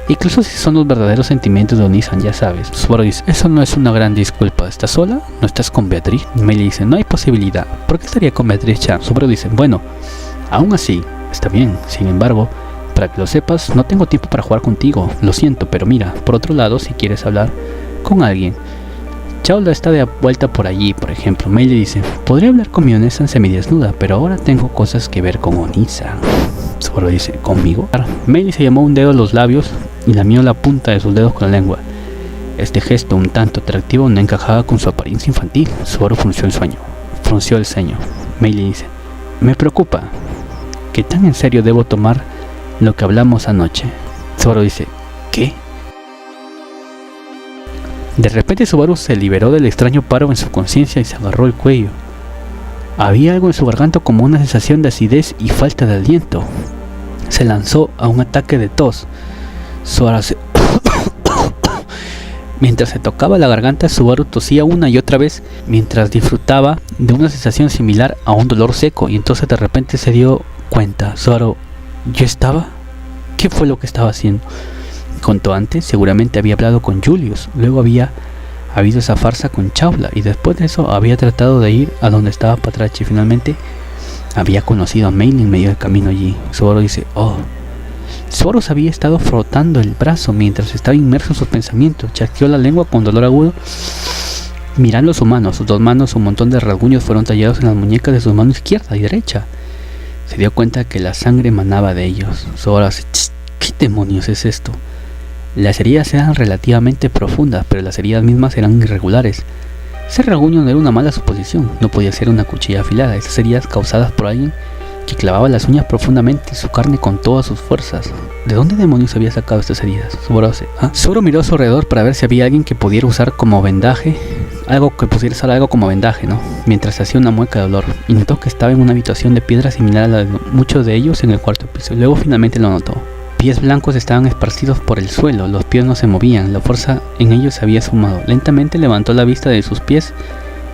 Incluso si son los verdaderos sentimientos de Onisan, ya sabes. Subaru dice: eso no es una gran disculpa. ¿Estás sola? ¿No estás con Beatriz? Meili dice: no hay posibilidad. ¿Por qué estaría con Beatriz-chan? Subaru dice: bueno, aún así, está bien. Sin embargo, para que lo sepas, no tengo tiempo para jugar contigo. Lo siento, pero mira, por otro lado, si quieres hablar con alguien, Chaula está de vuelta por allí, por ejemplo. Meili dice: podría hablar con mi Onisan semidesnuda, pero ahora tengo cosas que ver con Onisan. Subaru dice: ¿conmigo? Meili se llamó un dedo a los labios y lamió la punta de sus dedos con la lengua. Este gesto un tanto atractivo no encajaba con su apariencia infantil. Subaru frunció el ceño. Meili dice: me preocupa. ¿Qué tan en serio debo tomar lo que hablamos anoche? Subaru dice: ¿qué? De repente Subaru se liberó del extraño paro en su conciencia y se agarró el cuello. Había algo en su garganta como una sensación de acidez y falta de aliento. Se lanzó a un ataque de tos. Subaru se... Mientras se tocaba la garganta, Subaru tosía una y otra vez mientras disfrutaba de una sensación similar a un dolor seco, y entonces de repente se dio cuenta. Subaru, ¿yo estaba? ¿Qué fue lo que estaba haciendo? Contó antes, seguramente había hablado con Julius, luego había habido esa farsa con Chawla, y después de eso había tratado de ir a donde estaba Patrachi. Finalmente había conocido a Meili en medio del camino allí. Subaru dice, oh. Subaru se había estado frotando el brazo mientras estaba inmerso en sus pensamientos. Chasqueó la lengua con dolor agudo, mirando sus manos. Sus dos manos, un montón de rasguños fueron tallados en las muñecas de sus manos izquierda y derecha. Se dio cuenta que la sangre emanaba de ellos. Subaru dice, ¿qué demonios es esto? Las heridas eran relativamente profundas, pero las heridas mismas eran irregulares. Ese rasguño no era una mala suposición, no podía ser una cuchilla afilada. Esas heridas causadas por alguien que clavaba las uñas profundamente en su carne con todas sus fuerzas. ¿De dónde demonios había sacado estas heridas? Subaru miró a su alrededor para ver si había alguien que pudiera usar como vendaje, algo como vendaje, ¿no? Mientras hacía una mueca de dolor, y notó que estaba en una habitación de piedra similar a la de muchos de ellos en el cuarto piso. Luego finalmente lo notó. Pies blancos estaban esparcidos por el suelo, los pies no se movían, la fuerza en ellos se había esfumado. Lentamente levantó la vista de sus pies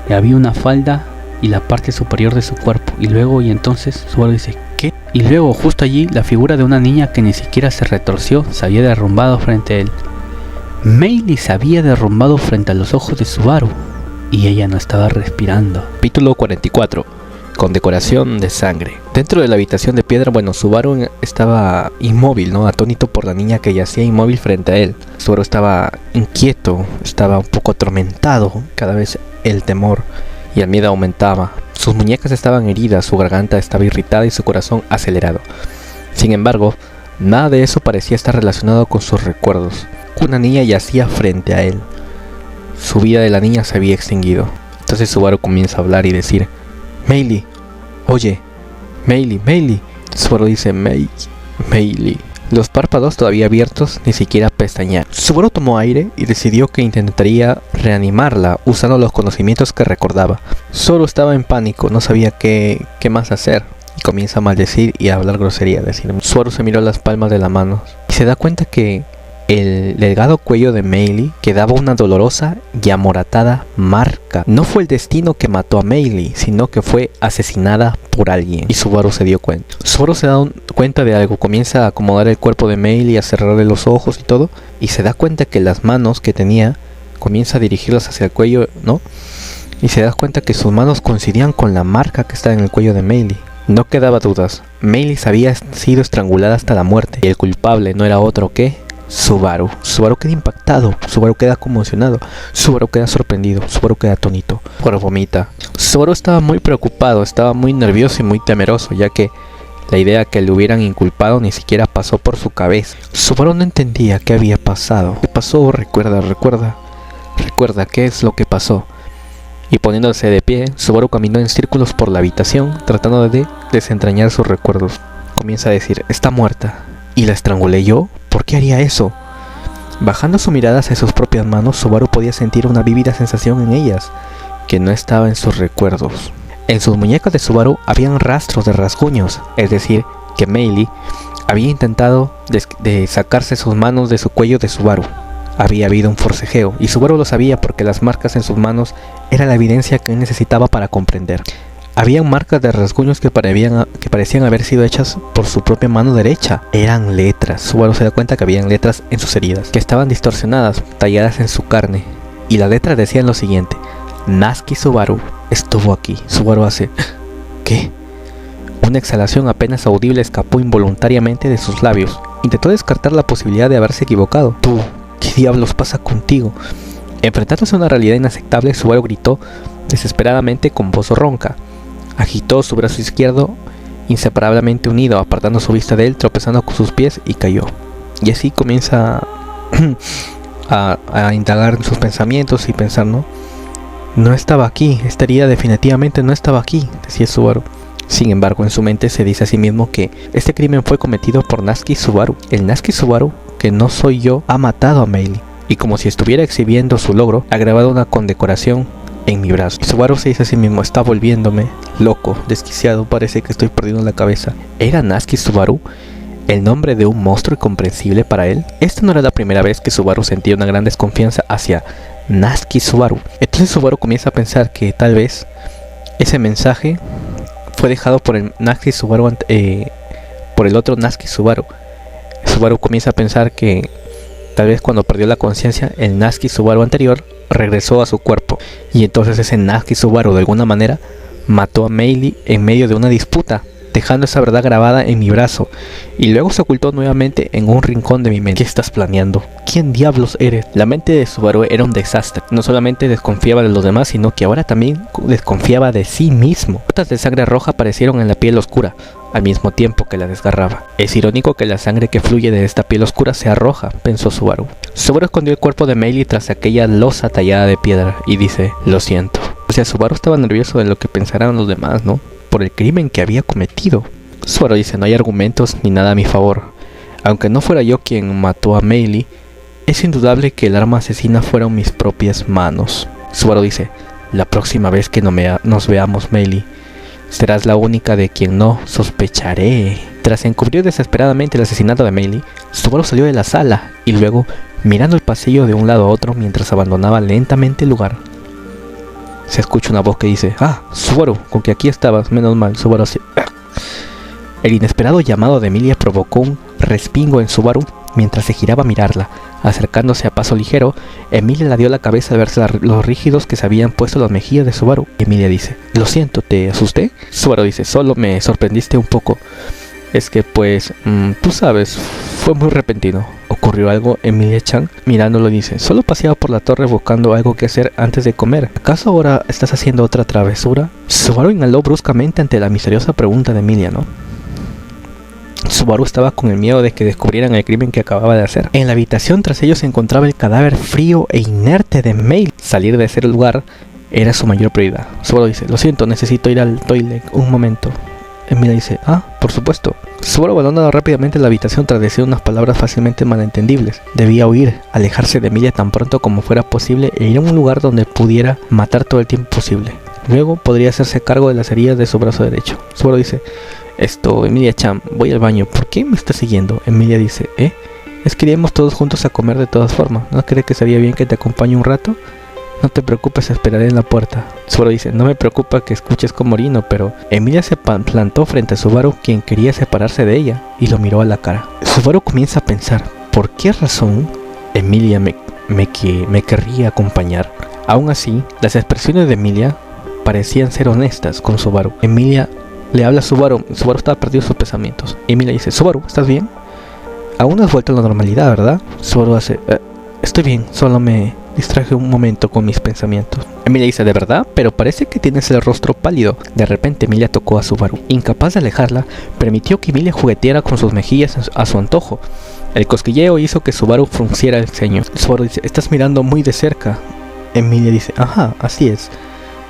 y había una falda y la parte superior de su cuerpo, y entonces Subaru dice, ¿qué? Y luego justo allí la figura de una niña que ni siquiera se retorció se había derrumbado frente a él. Meili se había derrumbado frente a los ojos de Subaru y ella no estaba respirando. Capítulo 44. Condecoración de sangre. Dentro de la habitación de piedra, Subaru estaba inmóvil, ¿no? Atónito por la niña que yacía inmóvil frente a él. Subaru estaba inquieto, estaba un poco atormentado. Cada vez el temor y el miedo aumentaba. Sus muñecas estaban heridas, su garganta estaba irritada y su corazón acelerado. Sin embargo, nada de eso parecía estar relacionado con sus recuerdos. Una niña yacía frente a él. Su vida de la niña se había extinguido. Entonces Subaru comienza a hablar y decir, Meili, oye, Meili. Subaru dice, Meili. Los párpados todavía abiertos, ni siquiera pestañear. Subaru tomó aire y decidió que intentaría reanimarla usando los conocimientos que recordaba. Subaru estaba en pánico, no sabía qué más hacer, y comienza a maldecir y a hablar grosería. Subaru se miró las palmas de las manos y se da cuenta que el delgado cuello de Meili quedaba una dolorosa y amoratada marca. No fue el destino que mató a Meili, sino que fue asesinada por alguien. Y Subaru se dio cuenta. Subaru se da cuenta de algo. Comienza a acomodar el cuerpo de Meili, a cerrarle los ojos y todo. Y se da cuenta que las manos que tenía, comienza a dirigirlas hacia el cuello, ¿no? Y se da cuenta que sus manos coincidían con la marca que está en el cuello de Meili. No quedaba dudas. Meili había sido estrangulada hasta la muerte. Y el culpable no era otro que Subaru. Subaru queda impactado, Subaru queda conmocionado, Subaru queda sorprendido, Subaru queda atónito. Subaru vomita. Subaru estaba muy preocupado, estaba muy nervioso y muy temeroso, ya que la idea que le hubieran inculpado ni siquiera pasó por su cabeza. Subaru no entendía qué había pasado. ¿Qué pasó? Recuerda, ¿qué es lo que pasó? Y poniéndose de pie, Subaru caminó en círculos por la habitación, tratando de desentrañar sus recuerdos. Comienza a decir, está muerta. ¿Y la estrangulé yo? ¿Por qué haría eso? Bajando su mirada hacia sus propias manos, Subaru podía sentir una vívida sensación en ellas, que no estaba en sus recuerdos. En sus muñecas de Subaru habían rastros de rasguños, es decir, que Meili había intentado de sacarse sus manos de su cuello de Subaru. Había habido un forcejeo, y Subaru lo sabía porque las marcas en sus manos era la evidencia que él necesitaba para comprender. Habían marcas de rasguños que parecían haber sido hechas por su propia mano derecha. Eran letras. Subaru se da cuenta que habían letras en sus heridas, que estaban distorsionadas, talladas en su carne. Y las letras decían lo siguiente: Natsuki Subaru estuvo aquí. Subaru hace... ¿qué? Una exhalación apenas audible escapó involuntariamente de sus labios. Intentó descartar la posibilidad de haberse equivocado. Tú, ¿qué diablos pasa contigo? Enfrentándose a una realidad inaceptable, Subaru gritó desesperadamente con voz ronca. Agitó su brazo izquierdo inseparablemente unido, apartando su vista de él, tropezando con sus pies, y cayó. Y así comienza a indagar en sus pensamientos y pensar, no estaba aquí, esta herida definitivamente no estaba aquí, decía Subaru. Sin embargo, en su mente se dice a sí mismo que este crimen fue cometido por Natsuki Subaru. El Natsuki Subaru, que no soy yo, ha matado a Meili. Y como si estuviera exhibiendo su logro, ha grabado una condecoración en mi brazo. Subaru se dice a sí mismo, está volviéndome loco, desquiciado, parece que estoy perdiendo la cabeza. ¿Era Natsuki Subaru el nombre de un monstruo incomprensible para él? Esta no era la primera vez que Subaru sentía una gran desconfianza hacia Natsuki Subaru. Entonces Subaru comienza a pensar que tal vez ese mensaje fue dejado por el Natsuki Subaru, por el otro Natsuki Subaru. Subaru comienza a pensar que tal vez cuando perdió la conciencia, el Natsuki Subaru anterior regresó a su cuerpo, y entonces ese Natsuki Subaru de alguna manera mató a Meili en medio de una disputa, dejando esa verdad grabada en mi brazo, y luego se ocultó nuevamente en un rincón de mi mente. ¿Qué estás planeando? ¿Quién diablos eres? La mente de Subaru era un desastre. No solamente desconfiaba de los demás, sino que ahora también desconfiaba de sí mismo. Gotas de sangre roja aparecieron en la piel oscura, al mismo tiempo que la desgarraba. Es irónico que la sangre que fluye de esta piel oscura sea roja, pensó Subaru. Subaru escondió el cuerpo de Meili tras aquella losa tallada de piedra y dice, lo siento. O sea, Subaru estaba nervioso de lo que pensarán los demás, ¿no? Por el crimen que había cometido. Subaru dice, no hay argumentos ni nada a mi favor. Aunque no fuera yo quien mató a Meili, es indudable que el arma asesina fueron mis propias manos. Subaru dice, la próxima vez que nos veamos, Meili, serás la única de quien no sospecharé. Tras encubrir desesperadamente el asesinato de Meili, Subaru salió de la sala y luego, mirando el pasillo de un lado a otro mientras abandonaba lentamente el lugar, se escucha una voz que dice, Subaru, con que aquí estabas, menos mal. Subaru así. El inesperado llamado de Emilia provocó un respingo en Subaru mientras se giraba a mirarla. Acercándose a paso ligero, Emilia le dio la cabeza al verse los rígidos que se habían puesto las mejillas de Subaru. Emilia dice, lo siento, ¿te asusté? Subaru dice, solo me sorprendiste un poco. Es que pues, tú sabes, fue muy repentino. ¿Ocurrió algo? Emilia-chan mirándolo dice, solo paseaba por la torre buscando algo que hacer antes de comer. ¿Acaso ahora estás haciendo otra travesura? Subaru inhaló bruscamente ante la misteriosa pregunta de Emilia, ¿no? Subaru estaba con el miedo de que descubrieran el crimen que acababa de hacer. En la habitación tras ellos se encontraba el cadáver frío e inerte de Meili. Salir de ese lugar era su mayor prioridad. Subaru dice, lo siento, necesito ir al toilet un momento. Emilia dice, por supuesto. Subaru abandonó rápidamente la habitación tras decir unas palabras fácilmente malentendibles. Debía huir, alejarse de Emilia tan pronto como fuera posible e ir a un lugar donde pudiera matar todo el tiempo posible. Luego podría hacerse cargo de las heridas de su brazo derecho. Subaru dice, Emilia-chan, voy al baño, ¿por qué me estás siguiendo? Emilia dice, es que iríamos todos juntos a comer de todas formas, ¿no crees que sería bien que te acompañe un rato? No te preocupes, esperaré en la puerta. Subaru dice, no me preocupa que escuches como orino, pero Emilia se plantó frente a Subaru, quien quería separarse de ella, y lo miró a la cara. Subaru comienza a pensar, ¿por qué razón Emilia me querría acompañar? Aún así, las expresiones de Emilia parecían ser honestas con Subaru. Emilia le habla a Subaru estaba perdido sus pensamientos. Emilia dice, Subaru, ¿estás bien? Aún no has vuelto a la normalidad, ¿verdad? Subaru hace, estoy bien, solo me distraje un momento con mis pensamientos. Emilia dice, ¿de verdad? Pero parece que tienes el rostro pálido. De repente Emilia tocó a Subaru. Incapaz de alejarla, permitió que Emilia jugueteara con sus mejillas a su antojo. El cosquilleo hizo que Subaru frunciera el ceño. Subaru dice, estás mirando muy de cerca. Emilia dice, ajá, así es.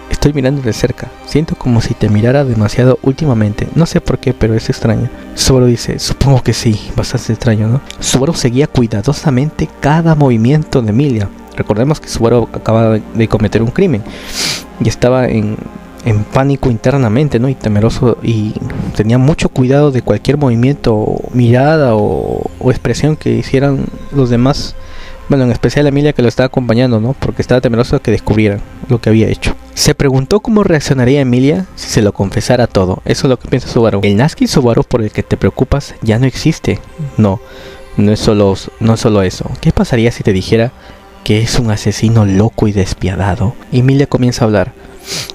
Estoy mirando de cerca. Siento como si te mirara demasiado últimamente. No sé por qué, pero es extraño. Subaru dice, supongo que sí, bastante extraño, ¿no? Subaru seguía cuidadosamente cada movimiento de Emilia. Recordemos que Subaru acaba de cometer un crimen y estaba en pánico internamente, ¿no? Y temeroso, y tenía mucho cuidado de cualquier movimiento, mirada o expresión que hicieran los demás. Bueno, en especial Emilia, que lo estaba acompañando, ¿no? Porque estaba temeroso de que descubrieran lo que había hecho. Se preguntó cómo reaccionaría Emilia si se lo confesara todo. Eso es lo que piensa Subaru. El Natsuki Subaru por el que te preocupas ya no existe. No es solo eso. ¿Qué pasaría si te dijera que es un asesino loco y despiadado? Emilia comienza a hablar.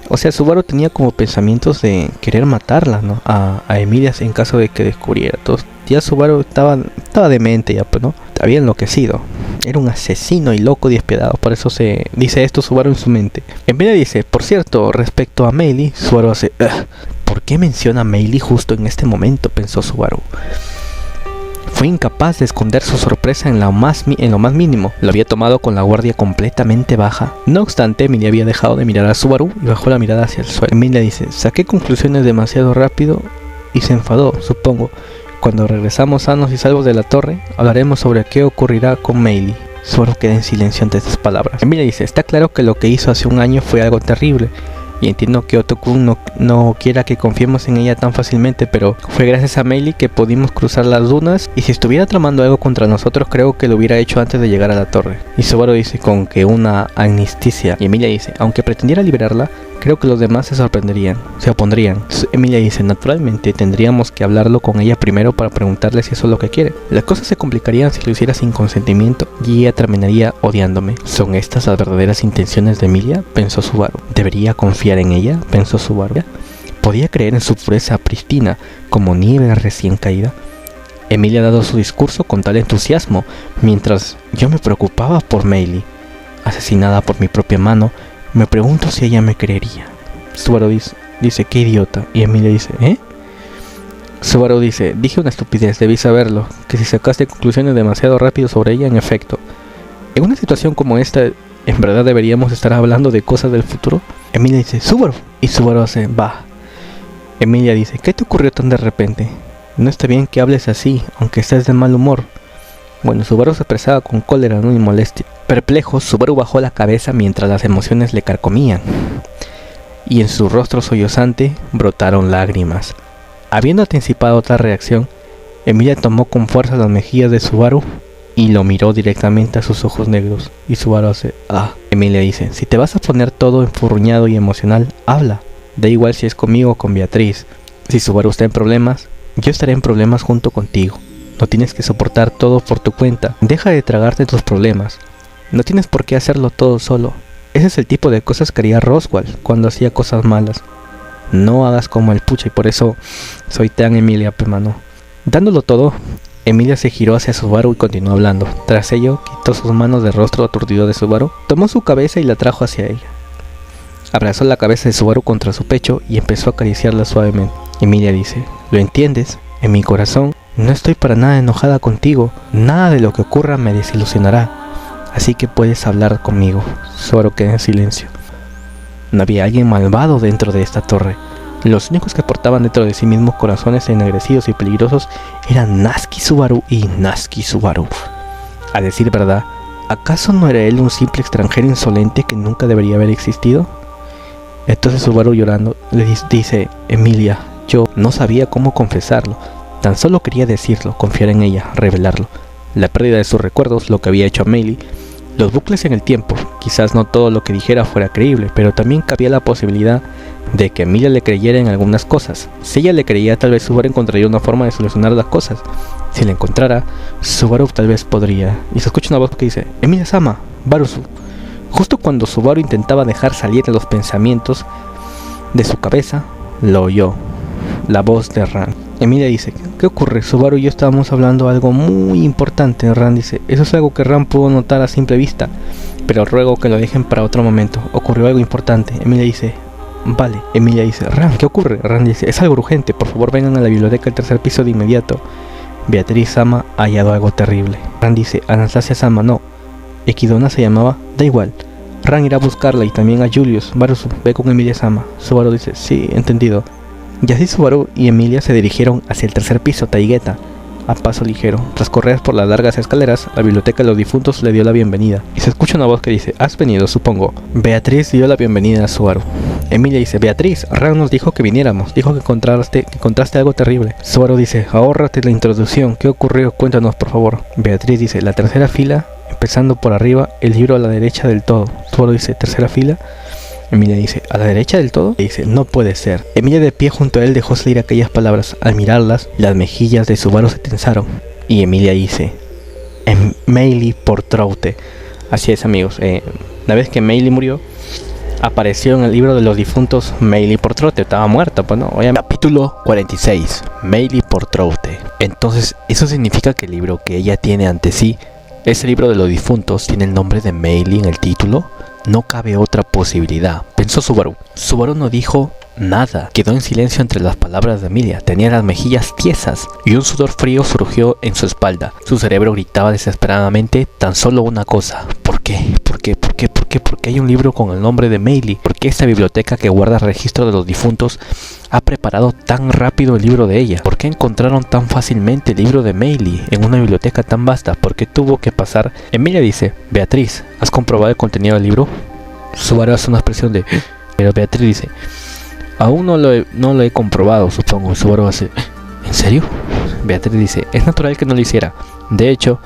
O sea, Subaru tenía como pensamientos de querer matarla, ¿no? A Emilia en caso de que descubriera. Entonces, ya Subaru estaba demente, ya, pues, ¿no? Había enloquecido. Era un asesino y loco y despiadado. Por eso se dice esto Subaru en su mente. Emilia dice, por cierto, respecto a Meili, Subaru hace, ¿por qué menciona a Meili justo en este momento? Pensó Subaru. Fue incapaz de esconder su sorpresa en lo más mínimo. Lo había tomado con la guardia completamente baja. No obstante, Emilia había dejado de mirar a Subaru y bajó la mirada hacia el suelo. Emilia dice, saqué conclusiones demasiado rápido y se enfadó, supongo. Cuando regresamos sanos y salvos de la torre, hablaremos sobre qué ocurrirá con Meili. Subaru queda en silencio ante estas palabras. Emilia dice, está claro que lo que hizo hace un año fue algo terrible. Y entiendo que Otto-kun no quiera que confiemos en ella tan fácilmente, pero fue gracias a Meili que pudimos cruzar las dunas, y si estuviera tramando algo contra nosotros creo que lo hubiera hecho antes de llegar a la torre. Y Subaru dice con que una amnisticia, y Emilia dice, aunque pretendiera liberarla, creo que los demás se opondrían. Emilia dice, naturalmente tendríamos que hablarlo con ella primero para preguntarle si eso es lo que quiere. Las cosas se complicarían si lo hiciera sin consentimiento y ella terminaría odiándome. ¿Son estas las verdaderas intenciones de Emilia?, pensó Subaru. ¿Debería confiar en ella?, pensó Subaru. ¿Podía creer en su pureza prístina como nieve recién caída? Emilia ha dado su discurso con tal entusiasmo, mientras yo me preocupaba por Meili, asesinada por mi propia mano. Me pregunto si ella me creería. Subaru dice, qué idiota. Y Emilia dice, ¿eh? Subaru dice, dije una estupidez, debí saberlo, que si sacaste conclusiones demasiado rápido sobre ella, en efecto. En una situación como esta, ¿en verdad deberíamos estar hablando de cosas del futuro? Emilia dice, Subaru. Y Subaru hace, bah. Emilia dice, ¿qué te ocurrió tan de repente? No está bien que hables así, aunque estés de mal humor. Bueno, Subaru se expresaba con cólera, ¿no?, y molestia. Perplejo, Subaru bajó la cabeza mientras las emociones le carcomían, y en su rostro sollozante brotaron lágrimas. Habiendo anticipado otra reacción, Emilia tomó con fuerza las mejillas de Subaru y lo miró directamente a sus ojos negros. Y Subaru hace, ah. Emilia dice, si te vas a poner todo enfurruñado y emocional, habla. Da igual si es conmigo o con Beatriz. Si Subaru está en problemas, yo estaré en problemas junto contigo. No tienes que soportar todo por tu cuenta. Deja de tragarte tus problemas. No tienes por qué hacerlo todo solo. Ese es el tipo de cosas que haría Roswell cuando hacía cosas malas. No hagas como el pucha, y por eso soy tan Emilia, hermano. Dándolo todo, Emilia se giró hacia Subaru y continuó hablando. Tras ello, quitó sus manos del rostro aturdido de Subaru, tomó su cabeza y la trajo hacia ella. Abrazó la cabeza de Subaru contra su pecho y empezó a acariciarla suavemente. Emilia dice, ¿lo entiendes? En mi corazón no estoy para nada enojada contigo. Nada de lo que ocurra me desilusionará. Así que puedes hablar conmigo. Subaru queda en silencio. No había alguien malvado dentro de esta torre. Los únicos que portaban dentro de sí mismos corazones ennegrecidos y peligrosos eran Natsuki Subaru y Natsuki Subaru. A decir verdad, ¿acaso no era él un simple extranjero insolente que nunca debería haber existido? Entonces Subaru, llorando, le dice, Emilia, yo no sabía cómo confesarlo. Tan solo quería decirlo, confiar en ella, revelarlo. La pérdida de sus recuerdos, lo que había hecho a Meili, los bucles en el tiempo. Quizás no todo lo que dijera fuera creíble, pero también cabía la posibilidad de que Emilia le creyera en algunas cosas. Si ella le creía, tal vez Subaru encontraría una forma de solucionar las cosas. Si la encontrara, Subaru tal vez podría. Y se escucha una voz que dice, Emilia-sama, Barusu. Justo cuando Subaru intentaba dejar salir los pensamientos de su cabeza, lo oyó. La voz de Ran. Emilia dice, ¿qué ocurre? Subaru y yo estábamos hablando algo muy importante. Ran dice, eso es algo que Ran pudo notar a simple vista, pero ruego que lo dejen para otro momento. Ocurrió algo importante. Emilia dice, vale. Emilia dice, Ran, ¿qué ocurre? Ran dice, es algo urgente, por favor vengan a la biblioteca del tercer piso de inmediato. Beatriz-sama ha hallado algo terrible. Ran dice, Anastasia-sama, no. Equidona se llamaba, da igual. Ran irá a buscarla y también a Julius. Barusu, ve con Emilia-sama. Subaru dice, sí, entendido. Y así Subaru y Emilia se dirigieron hacia el tercer piso, Taigeta, a paso ligero. Tras correr por las largas escaleras, la biblioteca de los difuntos le dio la bienvenida. Y se escucha una voz que dice, has venido, supongo. Beatriz dio la bienvenida a Subaru. Emilia dice, Beatriz, Ran nos dijo que viniéramos, dijo que encontraste algo terrible. Subaru dice, ahórrate la introducción, ¿qué ocurrió? Cuéntanos, por favor. Beatriz dice, la tercera fila, empezando por arriba, el libro a la derecha del todo. Subaru dice, ¿tercera fila? Emilia dice, ¿a la derecha del todo? Y dice, no puede ser. Emilia de pie junto a él dejó salir aquellas palabras. Al mirarlas, las mejillas de Subaru se tensaron. Y Emilia dice, Meili Portroute. Así es, amigos. La vez que Meili murió, apareció en el libro de los difuntos Meili Portroute. Estaba muerta, pues no. Oye, capítulo 46. Meili Portroute. Entonces, eso significa que el libro que ella tiene ante sí, ese libro de los difuntos, tiene el nombre de Meili en el título. No cabe otra posibilidad, pensó Subaru. Subaru no dijo nada, quedó en silencio entre las palabras de Emilia. Tenía las mejillas tiesas y un sudor frío surgió en su espalda. Su cerebro gritaba desesperadamente tan solo una cosa: ¿por qué? ¿Por qué? ¿Por qué? ¿Por que porque hay un libro con el nombre de Meili, porque esta biblioteca que guarda registro de los difuntos ha preparado tan rápido el libro de ella. ¿Por qué encontraron tan fácilmente el libro de Meili en una biblioteca tan vasta? ¿Por qué tuvo que pasar? Emilia dice, Beatriz, ¿has comprobado el contenido del libro? Subaru hace una expresión de... Pero Beatriz dice, aún no lo he comprobado, supongo. Subaru hace, ¿en serio? Beatriz dice, es natural que no lo hiciera. De hecho,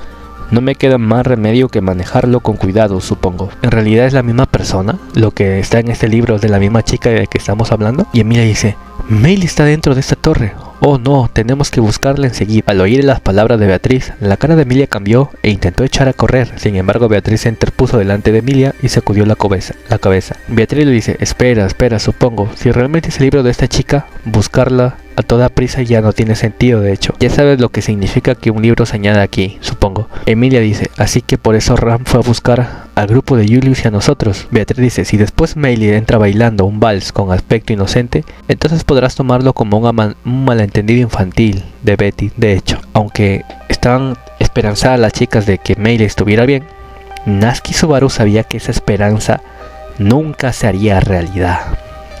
no me queda más remedio que manejarlo con cuidado, supongo. ¿En realidad es la misma persona? ¿Lo que está en este libro es de la misma chica de que estamos hablando? Y Emilia dice, Meili está dentro de esta torre. Oh no, tenemos que buscarla enseguida. Al oír las palabras de Beatriz, la cara de Emilia cambió e intentó echar a correr. Sin embargo, Beatriz se interpuso delante de Emilia y sacudió la cabeza. Beatriz le dice, espera, supongo. Si realmente es el libro de esta chica, buscarla a toda prisa ya no tiene sentido, de hecho. Ya sabes lo que significa que un libro se añade aquí, supongo. Emilia dice, así que por eso Ram fue a buscar al grupo de Julius y a nosotros. Beatriz dice, si después Meili entra bailando un vals con aspecto inocente, entonces podrás tomarlo como un malentendido infantil de Betty. De hecho, aunque estaban esperanzadas las chicas de que Meili estuviera bien, Natsuki Subaru sabía que esa esperanza nunca se haría realidad.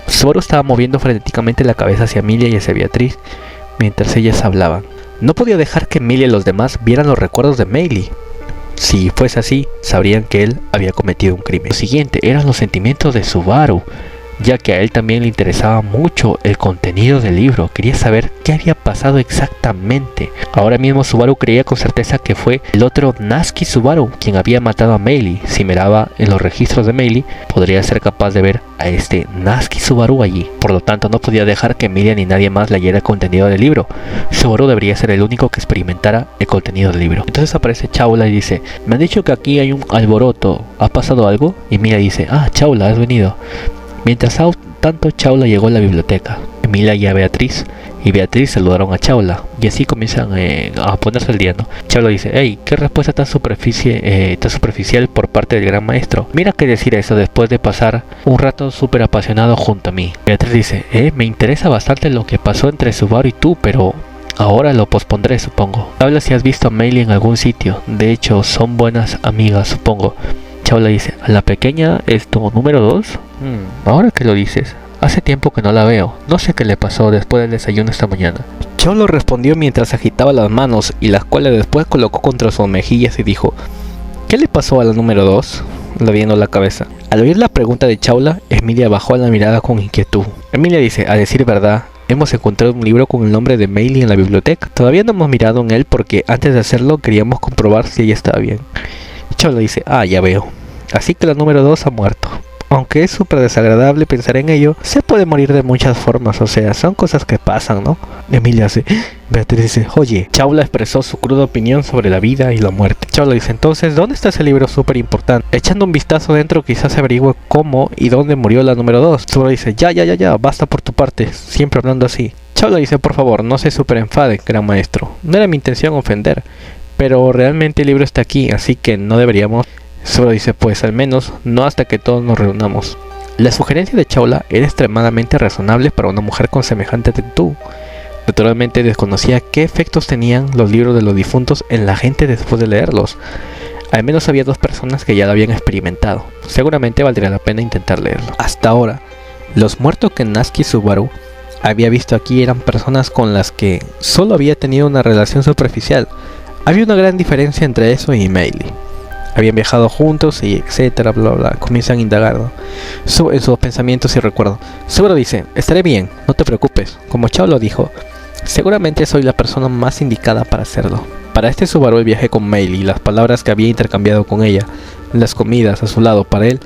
Subaru estaba moviendo frenéticamente la cabeza hacia Emilia y hacia Beatriz mientras ellas hablaban. No podía dejar que Emilia y los demás vieran los recuerdos de Meili. Si fuese así, sabrían que él había cometido un crimen. Lo siguiente eran los sentimientos de Subaru, ya que a él también le interesaba mucho el contenido del libro. Quería saber qué había pasado exactamente. Ahora mismo Subaru creía con certeza que fue el otro Natsuki Subaru quien había matado a Meili. Si miraba en los registros de Meili, podría ser capaz de ver a este Natsuki Subaru allí. Por lo tanto, no podía dejar que Emilia ni nadie más leyera el contenido del libro. Subaru debería ser el único que experimentara el contenido del libro. Entonces aparece Chaula y dice, me han dicho que aquí hay un alboroto. ¿Ha pasado algo? Y Emilia dice, Chaula, has venido. Mientras tanto, Chaula llegó a la biblioteca. Emilia y Beatriz saludaron a Chaula y así comienzan a ponerse al día, ¿no? Chaula dice, hey, qué respuesta tan superficial por parte del gran maestro. Mira qué decir eso después de pasar un rato súper apasionado junto a mí. Beatriz dice, me interesa bastante lo que pasó entre Subaru y tú, pero ahora lo pospondré, supongo. Habla si has visto a Meili en algún sitio. De hecho, son buenas amigas, supongo. Chaula dice, ¿a la pequeña es tu número 2? Ahora que lo dices, hace tiempo que no la veo. No sé qué le pasó después del desayuno esta mañana. Chaula respondió mientras agitaba las manos y las cuales después colocó contra sus mejillas y dijo, ¿qué le pasó a la número 2? Laviendo la cabeza. Al oír la pregunta de Chaula, Emilia bajó la mirada con inquietud. Emilia dice, a decir verdad, hemos encontrado un libro con el nombre de Meili en la biblioteca. Todavía no hemos mirado en él porque antes de hacerlo queríamos comprobar si ella estaba bien. Chaula dice, ya veo. Así que la número 2 ha muerto. Aunque es súper desagradable pensar en ello, se puede morir de muchas formas, o sea, son cosas que pasan, ¿no? Emilia dice, Beatriz dice, oye, Chaula expresó su cruda opinión sobre la vida y la muerte. Chaula dice, entonces, ¿dónde está ese libro súper importante? Echando un vistazo dentro quizás se averigüe cómo y dónde murió la número 2. Chaula dice, ya, basta por tu parte, siempre hablando así. Chaula dice, por favor, no se súper enfade, gran maestro. No era mi intención ofender, pero realmente el libro está aquí, así que no deberíamos... Solo dice, pues al menos no hasta que todos nos reunamos. La sugerencia de Chaula era extremadamente razonable para una mujer con semejante actitud. Naturalmente desconocía qué efectos tenían los libros de los difuntos en la gente después de leerlos. Al menos había 2 personas que ya lo habían experimentado. Seguramente valdría la pena intentar leerlo. Hasta ahora, los muertos que Natsuki Subaru había visto aquí eran personas con las que solo había tenido una relación superficial. Había una gran diferencia entre eso y Meili. Habían viajado juntos y etcétera, bla bla. Comienzan a indagar, ¿no? En sus pensamientos y recuerdos. Subaru dice, estaré bien, no te preocupes. Como Chao lo dijo, seguramente soy la persona más indicada para hacerlo. Para este Subaru el viaje con Meili y las palabras que había intercambiado con ella, las comidas a su lado para él,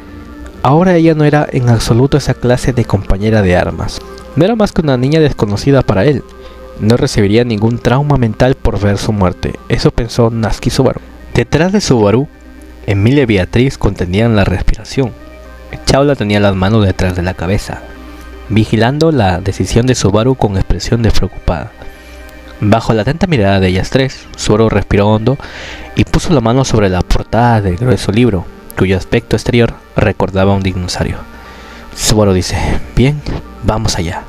ahora ella no era en absoluto esa clase de compañera de armas. No era más que una niña desconocida para él. No recibiría ningún trauma mental por ver su muerte. Eso pensó Natsuki Subaru. Detrás de Subaru, Emilia y Beatriz contenían la respiración. Chaula tenía las manos detrás de la cabeza, vigilando la decisión de Subaru con expresión despreocupada. Bajo la atenta mirada de ellas tres, Subaru respiró hondo y puso la mano sobre la portada del grueso libro, cuyo aspecto exterior recordaba a un dinosaurio. Subaru dice, bien, vamos allá.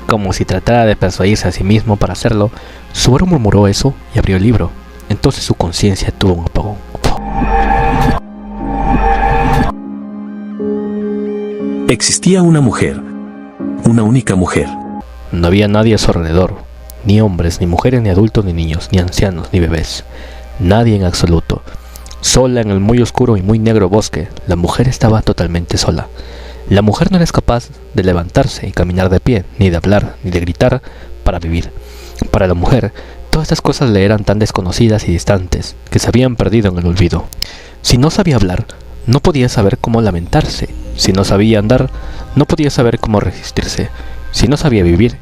Como si tratara de persuadirse a sí mismo para hacerlo, Subaru murmuró eso y abrió el libro. Entonces su conciencia tuvo un apagón. Existía una mujer, una única mujer. No había nadie a su alrededor, ni hombres, ni mujeres, ni adultos, ni niños, ni ancianos, ni bebés. Nadie en absoluto. Sola en el muy oscuro y muy negro bosque, la mujer estaba totalmente sola. La mujer no era capaz de levantarse y caminar de pie, ni de hablar, ni de gritar para vivir. Para la mujer, todas estas cosas le eran tan desconocidas y distantes, que se habían perdido en el olvido. Si no sabía hablar, no podía saber cómo lamentarse. Si no sabía andar, no podía saber cómo resistirse. Si no sabía vivir,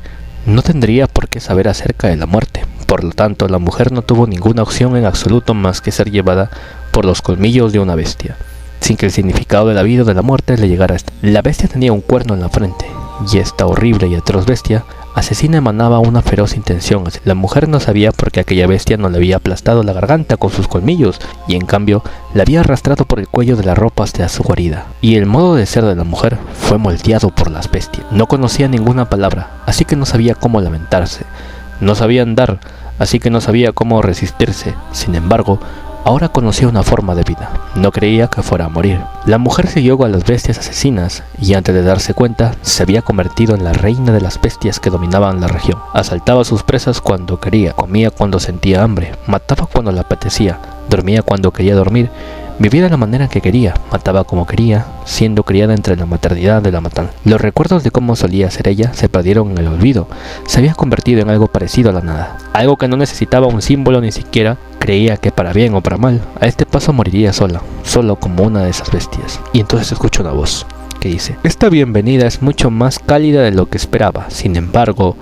no tendría por qué saber acerca de la muerte. Por lo tanto, la mujer no tuvo ninguna opción en absoluto más que ser llevada por los colmillos de una bestia, sin que el significado de la vida o de la muerte le llegara a esta. La bestia tenía un cuerno en la frente, y esta horrible y atroz bestia asesina emanaba una feroz intención. La mujer no sabía por qué aquella bestia no le había aplastado la garganta con sus colmillos, y en cambio la había arrastrado por el cuello de la ropa hasta su guarida. Y el modo de ser de la mujer fue moldeado por las bestias. No conocía ninguna palabra, así que no sabía cómo lamentarse. No sabía andar, así que no sabía cómo resistirse. Sin embargo, ahora conocía una forma de vida. No creía que fuera a morir. La mujer siguió a las bestias asesinas y antes de darse cuenta se había convertido en la reina de las bestias que dominaban la región. Asaltaba a sus presas cuando quería, comía cuando sentía hambre, mataba cuando le apetecía, dormía cuando quería dormir, vivía de la manera que quería, mataba como quería, siendo criada entre la maternidad de la matanza. Los recuerdos de cómo solía ser ella se perdieron en el olvido. Se había convertido en algo parecido a la nada, algo que no necesitaba un símbolo ni siquiera. Creía que para bien o para mal, a este paso moriría sola, solo como una de esas bestias. Y entonces escucho una voz que dice: esta bienvenida es mucho más cálida de lo que esperaba, sin embargo,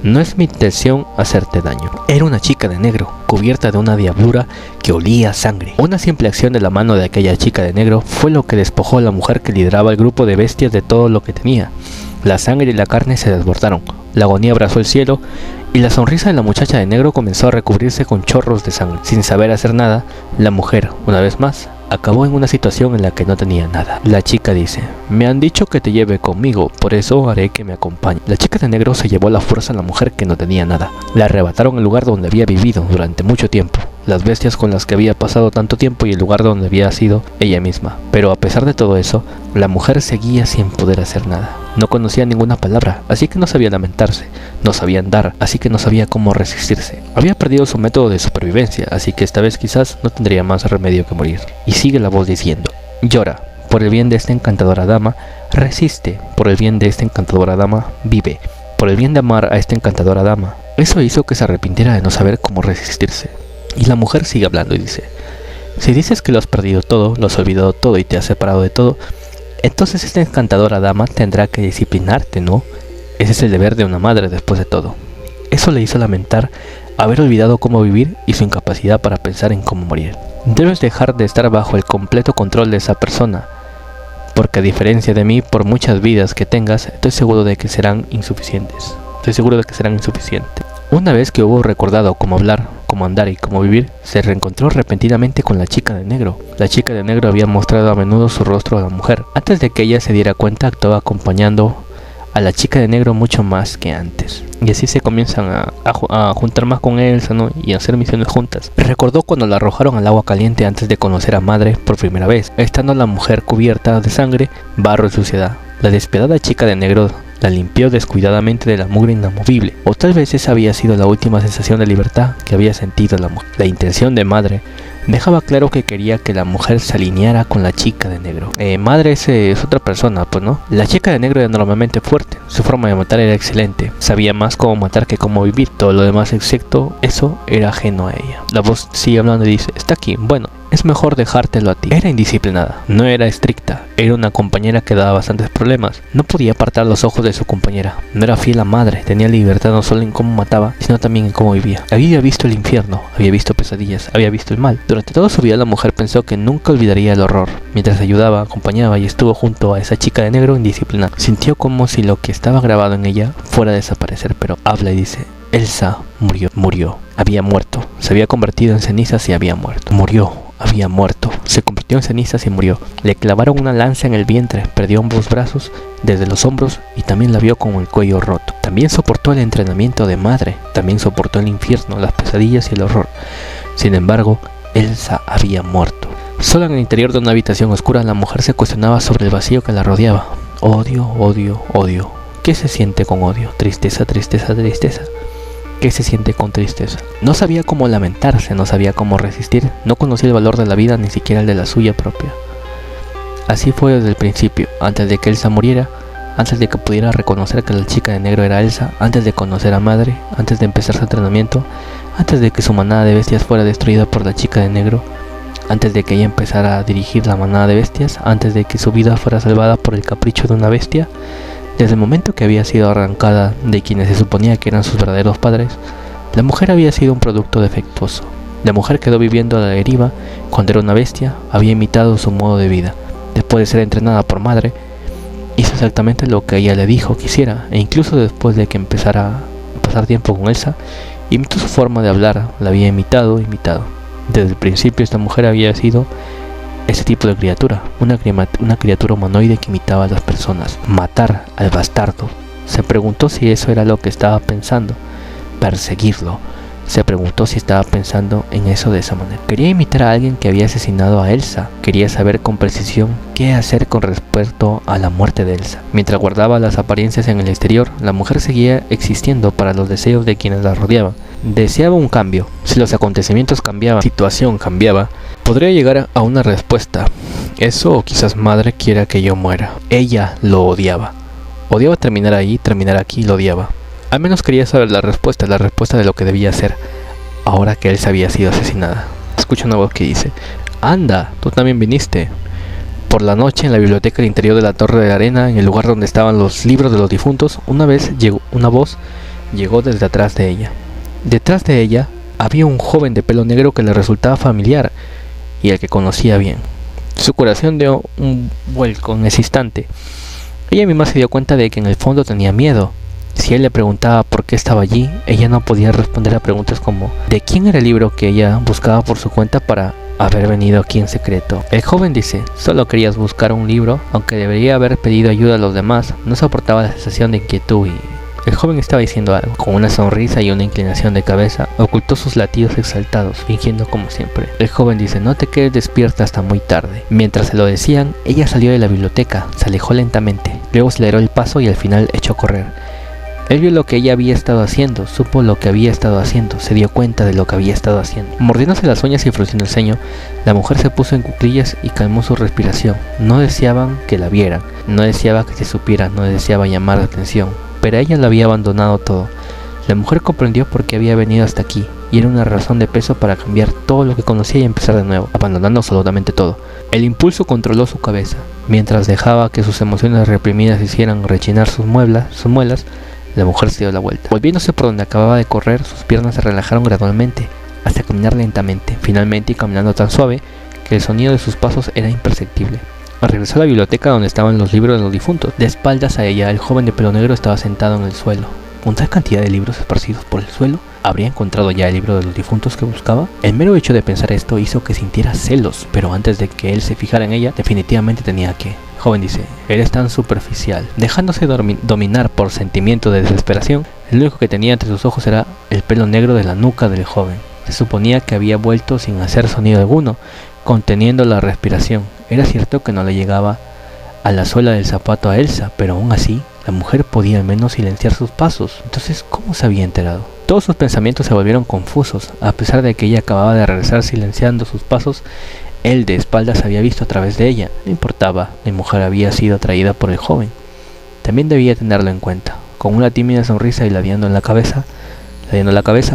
no es mi intención hacerte daño. Era una chica de negro, cubierta de una diablura que olía a sangre. Una simple acción de la mano de aquella chica de negro fue lo que despojó a la mujer que lideraba el grupo de bestias de todo lo que tenía. La sangre y la carne se desbordaron, la agonía abrazó el cielo, y la sonrisa de la muchacha de negro comenzó a recubrirse con chorros de sangre. Sin saber hacer nada, la mujer, una vez más, acabó en una situación en la que no tenía nada. La chica dice: me han dicho que te lleve conmigo, por eso haré que me acompañe. La chica de negro se llevó a la fuerza a la mujer que no tenía nada. Le arrebataron el lugar donde había vivido durante mucho tiempo, las bestias con las que había pasado tanto tiempo y el lugar donde había sido ella misma. Pero a pesar de todo eso, la mujer seguía sin poder hacer nada. No conocía ninguna palabra, así que no sabía lamentarse. No sabía andar, así que no sabía cómo resistirse. Había perdido su método de supervivencia, así que esta vez quizás no tendría más remedio que morir. Y sigue la voz diciendo: llora, por el bien de esta encantadora dama, resiste, por el bien de esta encantadora dama, vive, por el bien de amar a esta encantadora dama. Eso hizo que se arrepintiera de no saber cómo resistirse. Y la mujer sigue hablando y dice: si dices que lo has perdido todo, lo has olvidado todo y te has separado de todo, entonces esta encantadora dama tendrá que disciplinarte, ¿no? Ese es el deber de una madre después de todo. Eso le hizo lamentar haber olvidado cómo vivir y su incapacidad para pensar en cómo morir. Debes dejar de estar bajo el completo control de esa persona, porque a diferencia de mí, por muchas vidas que tengas, estoy seguro de que serán insuficientes. Una vez que hubo recordado cómo hablar, cómo andar y cómo vivir, se reencontró repentinamente con la chica de negro. La chica de negro había mostrado a menudo su rostro a la mujer. Antes de que ella se diera cuenta, actuaba acompañando a la chica de negro mucho más que antes. Y así se comienzan a juntar más con Elsa, ¿no? Y a hacer misiones juntas. Recordó cuando la arrojaron al agua caliente antes de conocer a Madre por primera vez, estando la mujer cubierta de sangre, barro y suciedad. La despiadada chica de negro la limpió descuidadamente de la mugre inamovible, o tal vez esa había sido la última sensación de libertad que había sentido la mujer. La intención de Madre dejaba claro que quería que la mujer se alineara con la chica de negro. Madre es otra persona, pues no. La chica de negro era normalmente fuerte, su forma de matar era excelente, sabía más cómo matar que cómo vivir, todo lo demás excepto eso era ajeno a ella. La voz sigue hablando y dice: está aquí, bueno, es mejor dejártelo a ti. Era indisciplinada, no era estricta, era una compañera que daba bastantes problemas. No podía apartar los ojos de su compañera, no era fiel a Madre, tenía libertad no solo en cómo mataba, sino también en cómo vivía. Había visto el infierno, había visto pesadillas, había visto el mal. Durante toda su vida la mujer pensó que nunca olvidaría el horror. Mientras ayudaba, acompañaba y estuvo junto a esa chica de negro indisciplinada, sintió como si lo que estaba grabado en ella fuera a desaparecer, pero habla y dice: Elsa murió, había muerto, se había convertido en cenizas y había muerto. Había muerto, se convirtió en cenizas y murió. Le clavaron una lanza en el vientre, perdió ambos brazos desde los hombros y también la vio con el cuello roto. También soportó el entrenamiento de Madre, también soportó el infierno, las pesadillas y el horror. Sin embargo, Elsa había muerto. Sola en el interior de una habitación oscura, la mujer se cuestionaba sobre el vacío que la rodeaba. Odio, odio, odio. ¿Qué se siente con odio? Tristeza, tristeza, tristeza. ¿Qué se siente con tristeza? No sabía cómo lamentarse, no sabía cómo resistir, no conocía el valor de la vida, ni siquiera el de la suya propia. Así fue desde el principio, antes de que Elsa muriera, antes de que pudiera reconocer que la chica de negro era Elsa, antes de conocer a Madre, antes de empezar su entrenamiento, antes de que su manada de bestias fuera destruida por la chica de negro, antes de que ella empezara a dirigir la manada de bestias, antes de que su vida fuera salvada por el capricho de una bestia. Desde el momento que había sido arrancada de quienes se suponía que eran sus verdaderos padres, la mujer había sido un producto defectuoso. La mujer quedó viviendo a la deriva cuando era una bestia, había imitado su modo de vida. Después de ser entrenada por Madre, hizo exactamente lo que ella le dijo que hiciera, e incluso después de que empezara a pasar tiempo con Elsa, imitó su forma de hablar, la había imitado. Desde el principio esta mujer había sido ese tipo de criatura, una criatura humanoide que imitaba a las personas. Matar al bastardo. Se preguntó si eso era lo que estaba pensando. Perseguirlo. Se preguntó si estaba pensando en eso de esa manera. Quería imitar a alguien que había asesinado a Elsa. Quería saber con precisión qué hacer con respecto a la muerte de Elsa. Mientras guardaba las apariencias en el exterior, la mujer seguía existiendo para los deseos de quienes la rodeaban. Deseaba un cambio. Si los acontecimientos cambiaban, la situación cambiaba, podría llegar a una respuesta. Eso o quizás Madre quiera que yo muera. Ella lo odiaba. Odiaba terminar ahí, terminar aquí, lo odiaba. Al menos quería saber la respuesta de lo que debía hacer, ahora que Elsa había sido asesinada. Escucha una voz que dice: ¡Anda! Tú también viniste. Por la noche, en la biblioteca del interior de la Torre de la Arena, en el lugar donde estaban los libros de los difuntos, una voz llegó desde atrás de ella. Detrás de ella había un joven de pelo negro que le resultaba familiar y al que conocía bien. Su corazón dio un vuelco en ese instante. Ella misma se dio cuenta de que en el fondo tenía miedo. Si él le preguntaba por qué estaba allí, ella no podía responder a preguntas como ¿de quién era el libro que ella buscaba por su cuenta para haber venido aquí en secreto? El joven dice: solo querías buscar un libro, aunque debería haber pedido ayuda a los demás. No soportaba la sensación de inquietud y... El joven estaba diciendo algo. Con una sonrisa y una inclinación de cabeza, ocultó sus latidos exaltados, fingiendo como siempre. El joven dice: no te quedes despierta hasta muy tarde. Mientras se lo decían, ella salió de la biblioteca, se alejó lentamente, luego aceleró el paso y al final echó a correr. Él vio lo que ella había estado haciendo, supo lo que había estado haciendo, se dio cuenta de lo que había estado haciendo. Mordiéndose las uñas y frunciendo el ceño, la mujer se puso en cuclillas y calmó su respiración. No deseaban que la vieran, no deseaba que se supiera, no deseaba llamar la atención, pero ella lo había abandonado todo. La mujer comprendió por qué había venido hasta aquí, y era una razón de peso para cambiar todo lo que conocía y empezar de nuevo, abandonando absolutamente todo. El impulso controló su cabeza, mientras dejaba que sus emociones reprimidas hicieran rechinar sus muelas. La mujer se dio la vuelta. Volviéndose por donde acababa de correr, sus piernas se relajaron gradualmente, hasta caminar lentamente, finalmente caminando tan suave que el sonido de sus pasos era imperceptible. Regresó a la biblioteca donde estaban los libros de los difuntos. De espaldas a ella, el joven de pelo negro estaba sentado en el suelo. Con tal cantidad de libros esparcidos por el suelo, ¿habría encontrado ya el libro de los difuntos que buscaba? El mero hecho de pensar esto hizo que sintiera celos, pero antes de que él se fijara en ella, definitivamente tenía que... El joven dice: eres tan superficial. Dejándose dominar por sentimiento de desesperación, el único que tenía entre sus ojos era el pelo negro de la nuca del joven. Se suponía que había vuelto sin hacer sonido alguno, conteniendo la respiración. Era cierto que no le llegaba a la suela del zapato a Elsa, pero aún así, la mujer podía al menos silenciar sus pasos. Entonces, ¿cómo se había enterado? Todos sus pensamientos se volvieron confusos. A pesar de que ella acababa de regresar silenciando sus pasos, él de espaldas había visto a través de ella. No importaba, la mujer había sido atraída por el joven. También debía tenerlo en cuenta. Con una tímida sonrisa y ladeando la cabeza,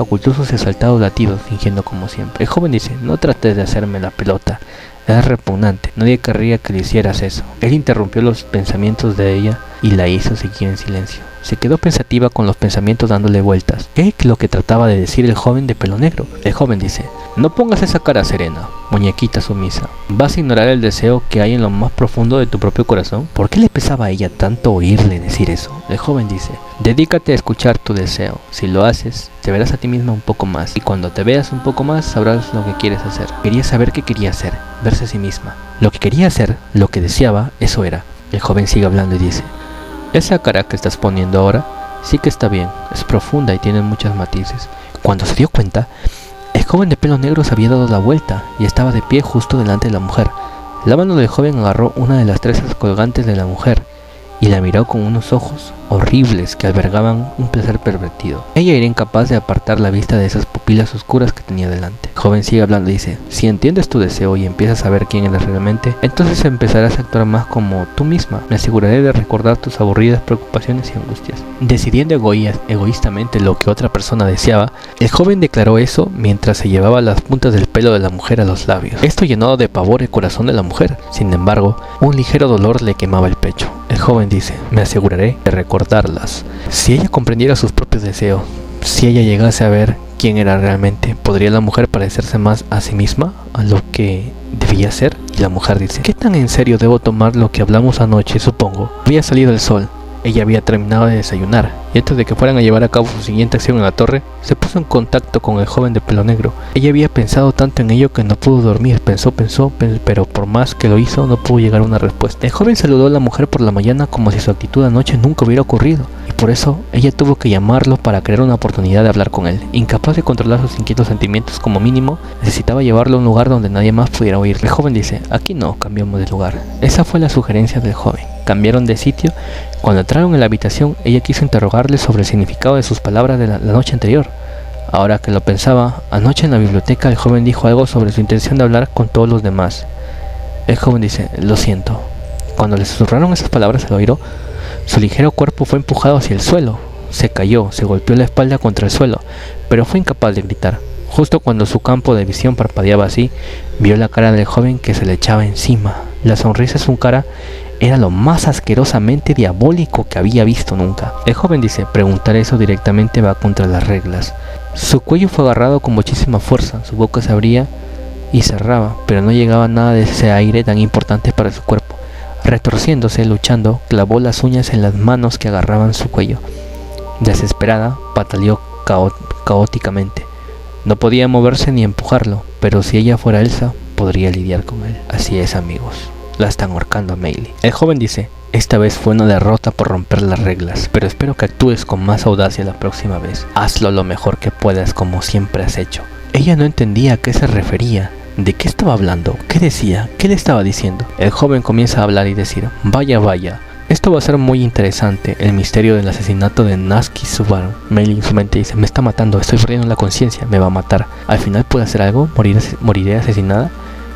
ocultó sus exaltados latidos, fingiendo como siempre. El joven dice: no trates de hacerme la pelota. Es repugnante. Nadie querría que le hicieras eso. Él interrumpió los pensamientos de ella y la hizo seguir en silencio. Se quedó pensativa con los pensamientos dándole vueltas. ¿Qué es lo que trataba de decir el joven de pelo negro? El joven dice: no pongas esa cara serena, muñequita sumisa. ¿Vas a ignorar el deseo que hay en lo más profundo de tu propio corazón? ¿Por qué le pesaba a ella tanto oírle decir eso? El joven dice: dedícate a escuchar tu deseo. Si lo haces, te verás a ti misma un poco más. Y cuando te veas un poco más, sabrás lo que quieres hacer. Quería saber qué quería hacer. Verse a sí misma. Lo que quería hacer, lo que deseaba, eso era. El joven sigue hablando y dice: esa cara que estás poniendo ahora sí que está bien, es profunda y tiene muchos matices. Cuando se dio cuenta, el joven de pelo negro se había dado la vuelta y estaba de pie justo delante de la mujer. La mano del joven agarró una de las trenzas colgantes de la mujer y la miró con unos ojos horribles que albergaban un placer pervertido. Ella era incapaz de apartar la vista de esas pupilas oscuras que tenía delante. El joven sigue hablando y dice: si entiendes tu deseo y empiezas a ver quién eres realmente, entonces empezarás a actuar más como tú misma. Me aseguraré de recordar tus aburridas preocupaciones y angustias. Decidiendo egoístamente lo que otra persona deseaba, el joven declaró eso mientras se llevaba las puntas del pelo de la mujer a los labios. Esto llenó de pavor el corazón de la mujer. Sin embargo, un ligero dolor le quemaba el pecho. El joven dice: me aseguraré de recordarlas. Si ella comprendiera sus propios deseos, si ella llegase a ver quién era realmente, ¿podría la mujer parecerse más a sí misma, a lo que debía ser? Y la mujer dice: ¿qué tan en serio debo tomar lo que hablamos anoche? Supongo. Había salido el sol. Ella había terminado de desayunar, y antes de que fueran a llevar a cabo su siguiente acción en la torre, se puso en contacto con el joven de pelo negro. Ella había pensado tanto en ello que no pudo dormir. Pensó, pero por más que lo hizo, no pudo llegar a una respuesta. El joven saludó a la mujer por la mañana como si su actitud anoche nunca hubiera ocurrido, y por eso ella tuvo que llamarlo para crear una oportunidad de hablar con él. Incapaz de controlar sus inquietos sentimientos, como mínimo, necesitaba llevarlo a un lugar donde nadie más pudiera oír. El joven dice: aquí no, cambiamos de lugar. Esa fue la sugerencia del joven. Cambiaron de sitio. Cuando entraron en la habitación, ella quiso interrogarle sobre el significado de sus palabras de la noche anterior. Ahora que lo pensaba, anoche en la biblioteca el joven dijo algo sobre su intención de hablar con todos los demás. El joven dice: lo siento. Cuando le susurraron esas palabras al oído, su ligero cuerpo fue empujado hacia el suelo. Se cayó, se golpeó la espalda contra el suelo, pero fue incapaz de gritar. Justo cuando su campo de visión parpadeaba así, vio la cara del joven que se le echaba encima. La sonrisa de su cara era lo más asquerosamente diabólico que había visto nunca. El joven dice: preguntar eso directamente va contra las reglas. Su cuello fue agarrado con muchísima fuerza, su boca se abría y cerraba, pero no llegaba nada de ese aire tan importante para su cuerpo. Retorciéndose, luchando, clavó las uñas en las manos que agarraban su cuello. Desesperada, pataleó caóticamente. No podía moverse ni empujarlo, pero si ella fuera Elsa, podría lidiar con él. Así es, amigos. La están ahorcando a Meili. El joven dice: esta vez fue una derrota por romper las reglas, pero espero que actúes con más audacia la próxima vez. Hazlo lo mejor que puedas, como siempre has hecho. Ella no entendía a qué se refería. ¿De qué estaba hablando? ¿Qué decía? ¿Qué le estaba diciendo? El joven comienza a hablar y decir: vaya, esto va a ser muy interesante, el misterio del asesinato de Natsuki Subaru. Meili en su mente dice: me está matando, estoy perdiendo la conciencia, me va a matar. Al final puede hacer algo, moriré asesinada.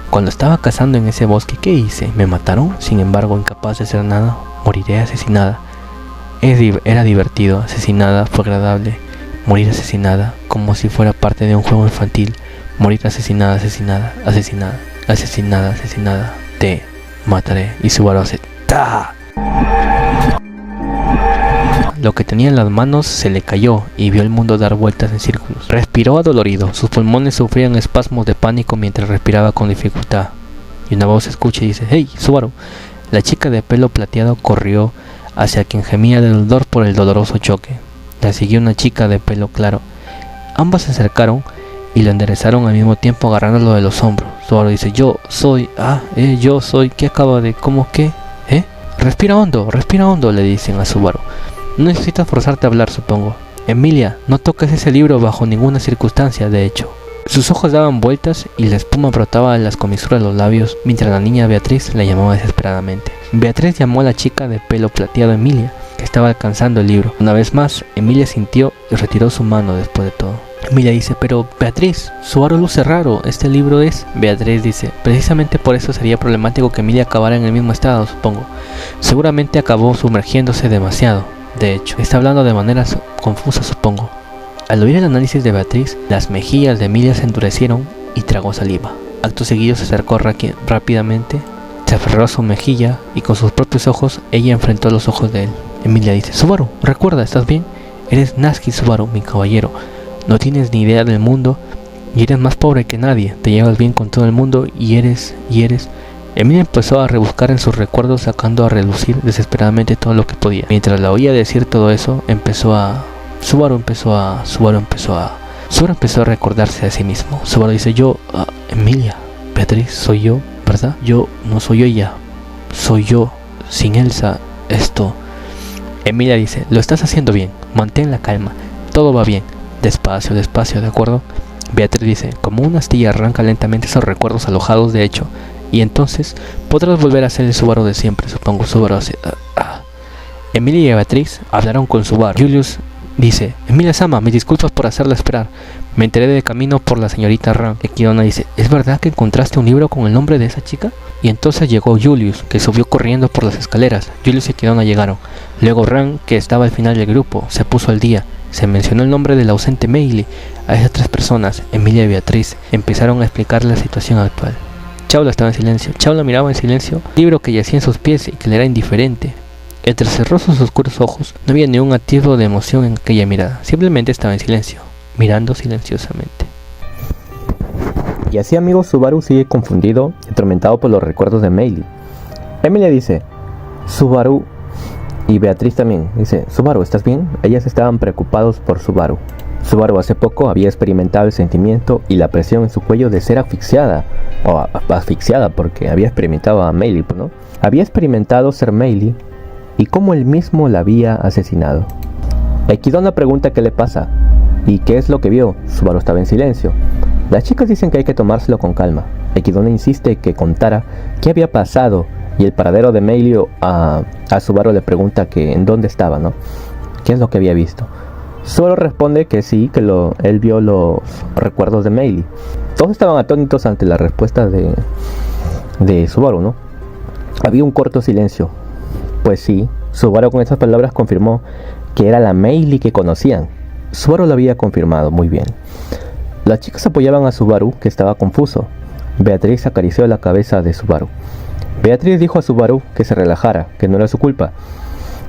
Cuando estaba cazando en ese bosque, ¿qué hice? ¿Me mataron? Sin embargo, incapaz de hacer nada, moriré asesinada. Era divertido, asesinada, fue agradable. Morir asesinada, como si fuera parte de un juego infantil. Morir asesinada, te mataré. Y Subaru hace ¡ta! Lo que tenía en las manos se le cayó y vio el mundo dar vueltas en círculos. Respiró adolorido, sus pulmones sufrían espasmos de pánico mientras respiraba con dificultad. Y una voz se escucha y dice: ¡hey, Subaru! La chica de pelo plateado corrió hacia quien gemía de dolor por el doloroso choque. La siguió una chica de pelo claro. Ambas se acercaron y lo enderezaron al mismo tiempo, agarrándolo de los hombros. Subaru dice: yo soy, ¿qué acaba de, cómo qué? Respira hondo, le dicen a Subaru. No necesitas forzarte a hablar, supongo. Emilia, no toques ese libro bajo ninguna circunstancia, de hecho. Sus ojos daban vueltas y la espuma brotaba en las comisuras de los labios, mientras la niña Beatriz la llamaba desesperadamente. Beatriz llamó a la chica de pelo plateado Emilia, que estaba alcanzando el libro. Una vez más, Emilia sintió y retiró su mano después de todo. Emilia dice: pero Beatriz, Subaru luce raro, este libro es... Beatriz dice: precisamente por eso sería problemático que Emilia acabara en el mismo estado, supongo. Seguramente acabó sumergiéndose demasiado. De hecho, está hablando de manera confusa, supongo. Al oír el análisis de Beatriz, las mejillas de Emilia se endurecieron y tragó saliva. Acto seguido se acercó rápidamente, se aferró a su mejilla y con sus propios ojos ella enfrentó los ojos de él. Emilia dice: Subaru, recuerda, ¿estás bien? Eres Natsuki Subaru, mi caballero. No tienes ni idea del mundo y eres más pobre que nadie. Te llevas bien con todo el mundo y eres... Emilia empezó a rebuscar en sus recuerdos, sacando a relucir desesperadamente todo lo que podía. Mientras la oía decir todo eso, Subaru empezó a recordarse a sí mismo. Subaru dice: Emilia, Beatriz, soy yo, ¿verdad? Yo no soy ella, soy yo, sin Elsa, esto... Emilia dice: lo estás haciendo bien, mantén la calma, todo va bien, despacio, ¿de acuerdo? Beatriz dice: como una astilla arranca lentamente esos recuerdos alojados de hecho, y entonces podrás volver a ser el Subaru de siempre, supongo. Subaru hace... Emilia y Beatriz hablaron con Subaru. Julius dice: Emilia-sama, mis disculpas por hacerla esperar. Me enteré de camino por la señorita Ran. Ekidona dice: ¿es verdad que encontraste un libro con el nombre de esa chica? Y entonces llegó Julius, que subió corriendo por las escaleras. Julius y Ekidona llegaron. Luego Ran, que estaba al final del grupo, se puso al día. Se mencionó el nombre del ausente Meili. A esas tres personas, Emilia y Beatriz, empezaron a explicar la situación actual. Chaula estaba en silencio. Chaula miraba en silencio el libro que yacía en sus pies y que le era indiferente. Entre cerró sus oscuros ojos, no había ni un atisbo de emoción en aquella mirada. Simplemente estaba en silencio, mirando silenciosamente. Y así, amigos, Subaru sigue confundido y atormentado por los recuerdos de Meili. Emilia dice: Subaru, y Beatriz también dice: Subaru, ¿estás bien? Ellas estaban preocupados por Subaru. Subaru hace poco había experimentado el sentimiento y la presión en su cuello de ser asfixiada, o asfixiada porque había experimentado a Meili, ¿no? Había experimentado ser Meili y cómo él mismo la había asesinado. Ekidona pregunta qué le pasa y qué es lo que vio. Subaru estaba en silencio. Las chicas dicen que hay que tomárselo con calma. Ekidona insiste que contara qué había pasado y el paradero de Meili. A Subaru le pregunta que en dónde estaba, ¿no? ¿Qué es lo que había visto? Subaru responde que sí, que él vio los recuerdos de Meili. Todos estaban atónitos ante la respuesta de Subaru, ¿no? Había un corto silencio. Pues sí, Subaru con estas palabras confirmó que era la Meili que conocían. Subaru lo había confirmado muy bien. Las chicas apoyaban a Subaru, que estaba confuso. Beatriz acarició la cabeza de Subaru. Beatriz dijo a Subaru que se relajara, que no era su culpa,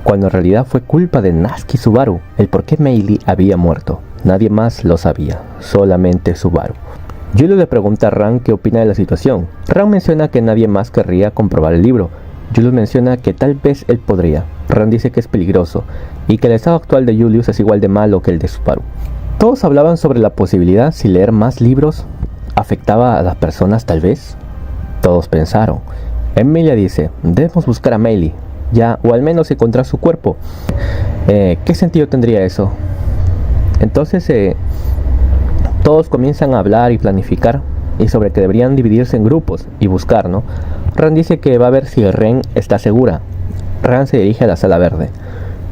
cuando en realidad fue culpa de Natsuki Subaru. El por qué Meili había muerto, nadie más lo sabía, solamente Subaru. Julius le pregunta a Ran qué opina de la situación. Ran menciona que nadie más querría comprobar el libro. Julius menciona que tal vez él podría. Ran dice que es peligroso y que el estado actual de Julius es igual de malo que el de Subaru. Todos hablaban sobre la posibilidad si leer más libros afectaba a las personas, tal vez. Todos pensaron. Emilia dice: debemos buscar a Meili, ya, o al menos encontrar su cuerpo. ¿Qué sentido tendría eso? Entonces todos comienzan a hablar y planificar y sobre que deberían dividirse en grupos y buscar, ¿no? Ran dice que va a ver si Ren está segura. Ran se dirige a la sala verde.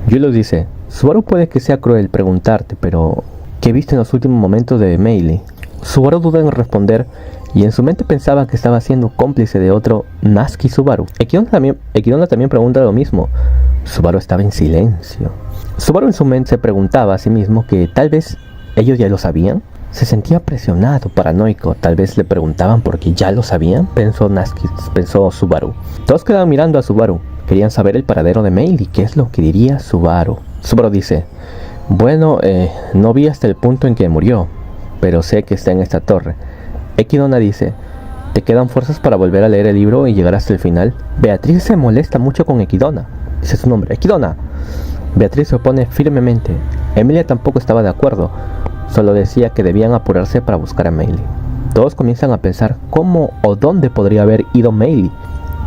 Julius dice: Subaru, puede que sea cruel preguntarte, pero ¿qué viste en los últimos momentos de Meili? Subaru duda en responder y en su mente pensaba que estaba siendo cómplice de otro Natsuki Subaru. Ekidona también pregunta lo mismo. Subaru estaba en silencio. Subaru en su mente se preguntaba a sí mismo que tal vez ellos ya lo sabían. Se sentía presionado, paranoico. Tal vez le preguntaban porque ya lo sabían, pensó Subaru. Todos quedaban mirando a Subaru. Querían saber el paradero de Meili. ¿Qué es lo que diría Subaru? Subaru dice: bueno, no vi hasta el punto en que murió, pero sé que está en esta torre. Ekidona dice: ¿te quedan fuerzas para volver a leer el libro y llegar hasta el final? Beatriz se molesta mucho con Ekidona. Dice su nombre: Ekidona. Beatriz se opone firmemente. Emilia tampoco estaba de acuerdo. Solo decía que debían apurarse para buscar a Meili. Todos comienzan a pensar cómo o dónde podría haber ido Meili.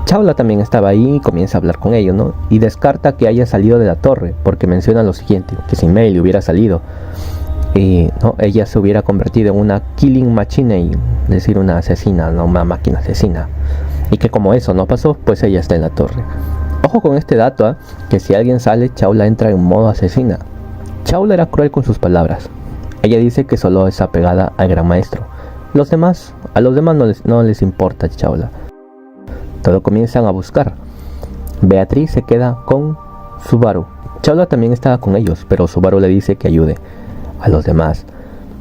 Chaula también estaba ahí y comienza a hablar con ellos, ¿no? Y descarta que haya salido de la torre, porque menciona lo siguiente: que si Meili hubiera salido, ¿no?, ella se hubiera convertido en una killing machine, es decir, una asesina, no una máquina asesina. Y que como eso no pasó, pues ella está en la torre. Ojo con este dato, que si alguien sale, Chaula entra en modo asesina. Chaula era cruel con sus palabras. Ella dice que solo es apegada al gran maestro. A los demás no les importa Chaula. Todos comienzan a buscar. Beatriz se queda con Subaru. Chaula también estaba con ellos, pero Subaru le dice que ayude a los demás.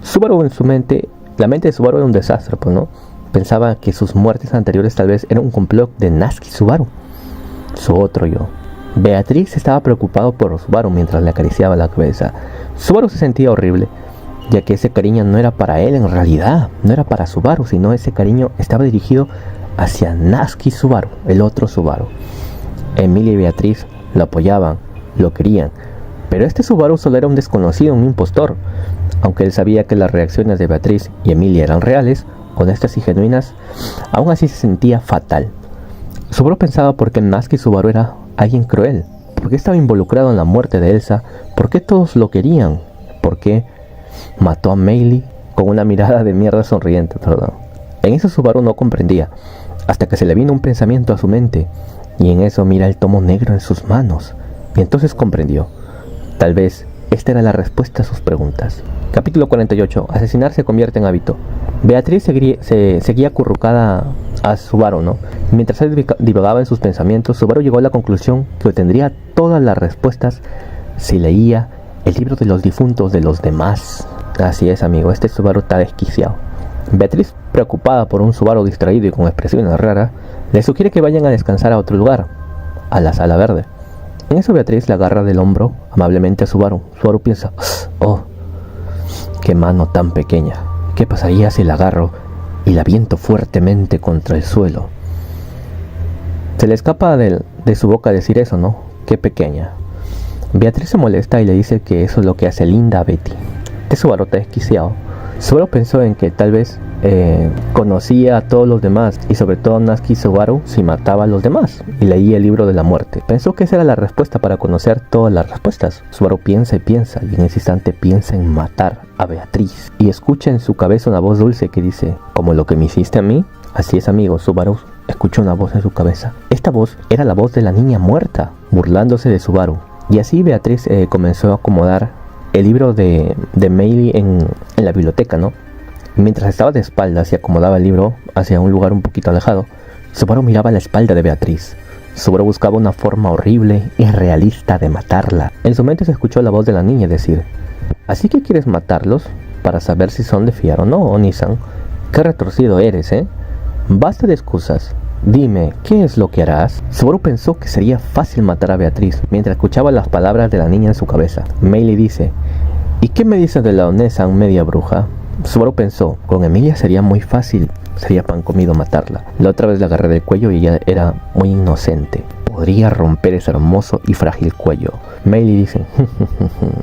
Subaru en su mente, la mente de Subaru era un desastre, pues, ¿no? Pensaba que sus muertes anteriores tal vez eran un complot de Natsuki Subaru, su otro yo. Beatriz estaba preocupado por Subaru mientras le acariciaba la cabeza. Subaru se sentía horrible, ya que ese cariño no era para él en realidad, no era para Subaru, sino ese cariño estaba dirigido hacia Natsuki Subaru, el otro Subaru. Emilia y Beatriz lo apoyaban, lo querían, pero este Subaru solo era un desconocido, un impostor. Aunque él sabía que las reacciones de Beatriz y Emilia eran reales, honestas y genuinas, aún así se sentía fatal. Subaru pensaba por qué Natsuki Subaru era alguien cruel, por qué estaba involucrado en la muerte de Elsa, por qué todos lo querían, por qué mató a Meili con una mirada de mierda sonriente, perdón. En eso Subaru no comprendía, hasta que se le vino un pensamiento a su mente, y en eso mira el tomo negro en sus manos. y entonces comprendió. Tal vez esta era la respuesta a sus preguntas. Capítulo 48. Asesinar se convierte en hábito. Beatriz seguía acurrucada a Subaru, ¿no? Mientras él divagaba en sus pensamientos, Subaru llegó a la conclusión que obtendría todas las respuestas si leía el libro de los difuntos de los demás. Así es, amigo, este Subaru está desquiciado. Beatriz, preocupada por un Subaru distraído y con expresiones raras, le sugiere que vayan a descansar a otro lugar, a la sala verde. En eso Beatriz le agarra del hombro amablemente a Subaru. Subaru piensa, oh, qué mano tan pequeña. ¿Qué pasaría si la agarro y la aviento fuertemente contra el suelo? Se le escapa de su boca decir eso, ¿no? Qué pequeña. Beatriz se molesta y le dice que eso es lo que hace linda Betty. Este Subaru está desquiciado. Subaru pensó en que tal vez conocía a todos los demás y sobre todo a Natsuki Subaru si mataba a los demás y leía el libro de la muerte. Pensó que esa era la respuesta para conocer todas las respuestas. Subaru piensa y piensa y en ese instante piensa en matar a Beatriz y escucha en su cabeza una voz dulce que dice, como lo que me hiciste a mí. Así es, amigo. Subaru escuchó una voz en su cabeza. Esta voz era la voz de la niña muerta burlándose de Subaru. Y así Beatriz comenzó a acomodar el libro de Meili en la biblioteca, ¿no? Mientras estaba de espaldas y acomodaba el libro hacia un lugar un poquito alejado, Subaru miraba la espalda de Beatriz. Subaru buscaba una forma horrible y realista de matarla. En su mente se escuchó la voz de la niña decir, ¿así que quieres matarlos para saber si son de fiar o no, Onisan? Qué retorcido eres, ¿eh? Basta de excusas. Dime, ¿qué es lo que harás? Subaru pensó que sería fácil matar a Beatriz mientras escuchaba las palabras de la niña en su cabeza. Meili dice, ¿y qué me dices de la Onisan media bruja? Subaru pensó, con Emilia sería muy fácil, sería pan comido matarla. La otra vez la agarré del cuello y ella era muy inocente. Podría romper ese hermoso y frágil cuello. Meili dice,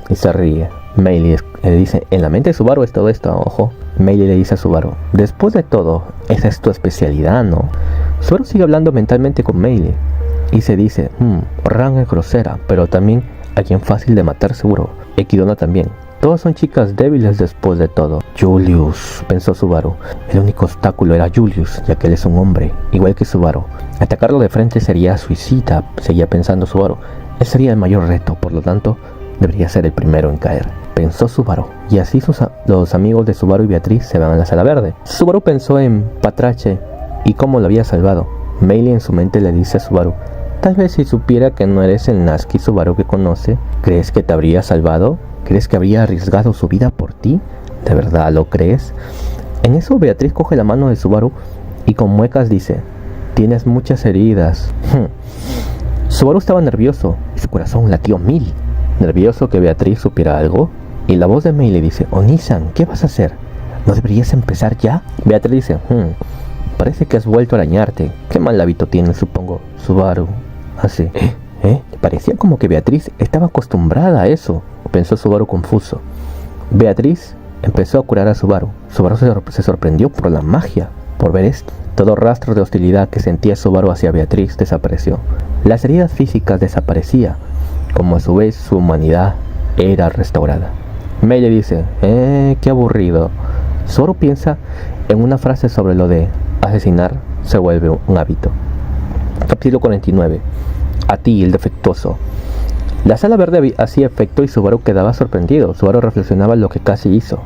y se ríe. Meili dice, en la mente de Subaru es todo esto, ojo. Meili le dice a Subaru, después de todo, esa es tu especialidad, ¿no? Subaru sigue hablando mentalmente con Meili y se dice, Ran es grosera, pero también alguien fácil de matar seguro. Equidona también. Todas son chicas débiles después de todo. Julius, pensó Subaru. El único obstáculo era Julius, ya que él es un hombre, igual que Subaru. Atacarlo de frente sería suicida, seguía pensando Subaru. Él sería el mayor reto, por lo tanto, debería ser el primero en caer, pensó Subaru. Y así los amigos de Subaru y Beatriz se van a la sala verde. Subaru pensó en Patrache y cómo lo había salvado. Meili en su mente le dice a Subaru, tal vez si supiera que no eres el Natsuki Subaru que conoce, ¿crees que te habría salvado? ¿Crees que habría arriesgado su vida por ti? ¿De verdad lo crees? En eso Beatriz coge la mano de Subaru y con muecas dice, tienes muchas heridas. Subaru estaba nervioso y su corazón latió 1000. Nervioso que Beatriz supiera algo. Y la voz de Mei le dice, Onisan, ¿qué vas a hacer? ¿No deberías empezar ya? Beatriz dice, parece que has vuelto a arañarte. Qué mal hábito tienes, supongo. Subaru así. Parecía como que Beatriz estaba acostumbrada a eso, pensó Subaru confuso. Beatriz empezó a curar a Subaru. Subaru se sorprendió por la magia, por ver esto. Todo rastro de hostilidad que sentía Subaru hacia Beatriz desapareció. Las heridas físicas desaparecían, como a su vez su humanidad era restaurada. Mei le dice, qué aburrido. Subaru piensa en una frase sobre lo de asesinar se vuelve un hábito. Capítulo 49. A ti, el defectuoso. La sala verde hacía efecto y Subaru quedaba sorprendido. Subaru reflexionaba lo que casi hizo.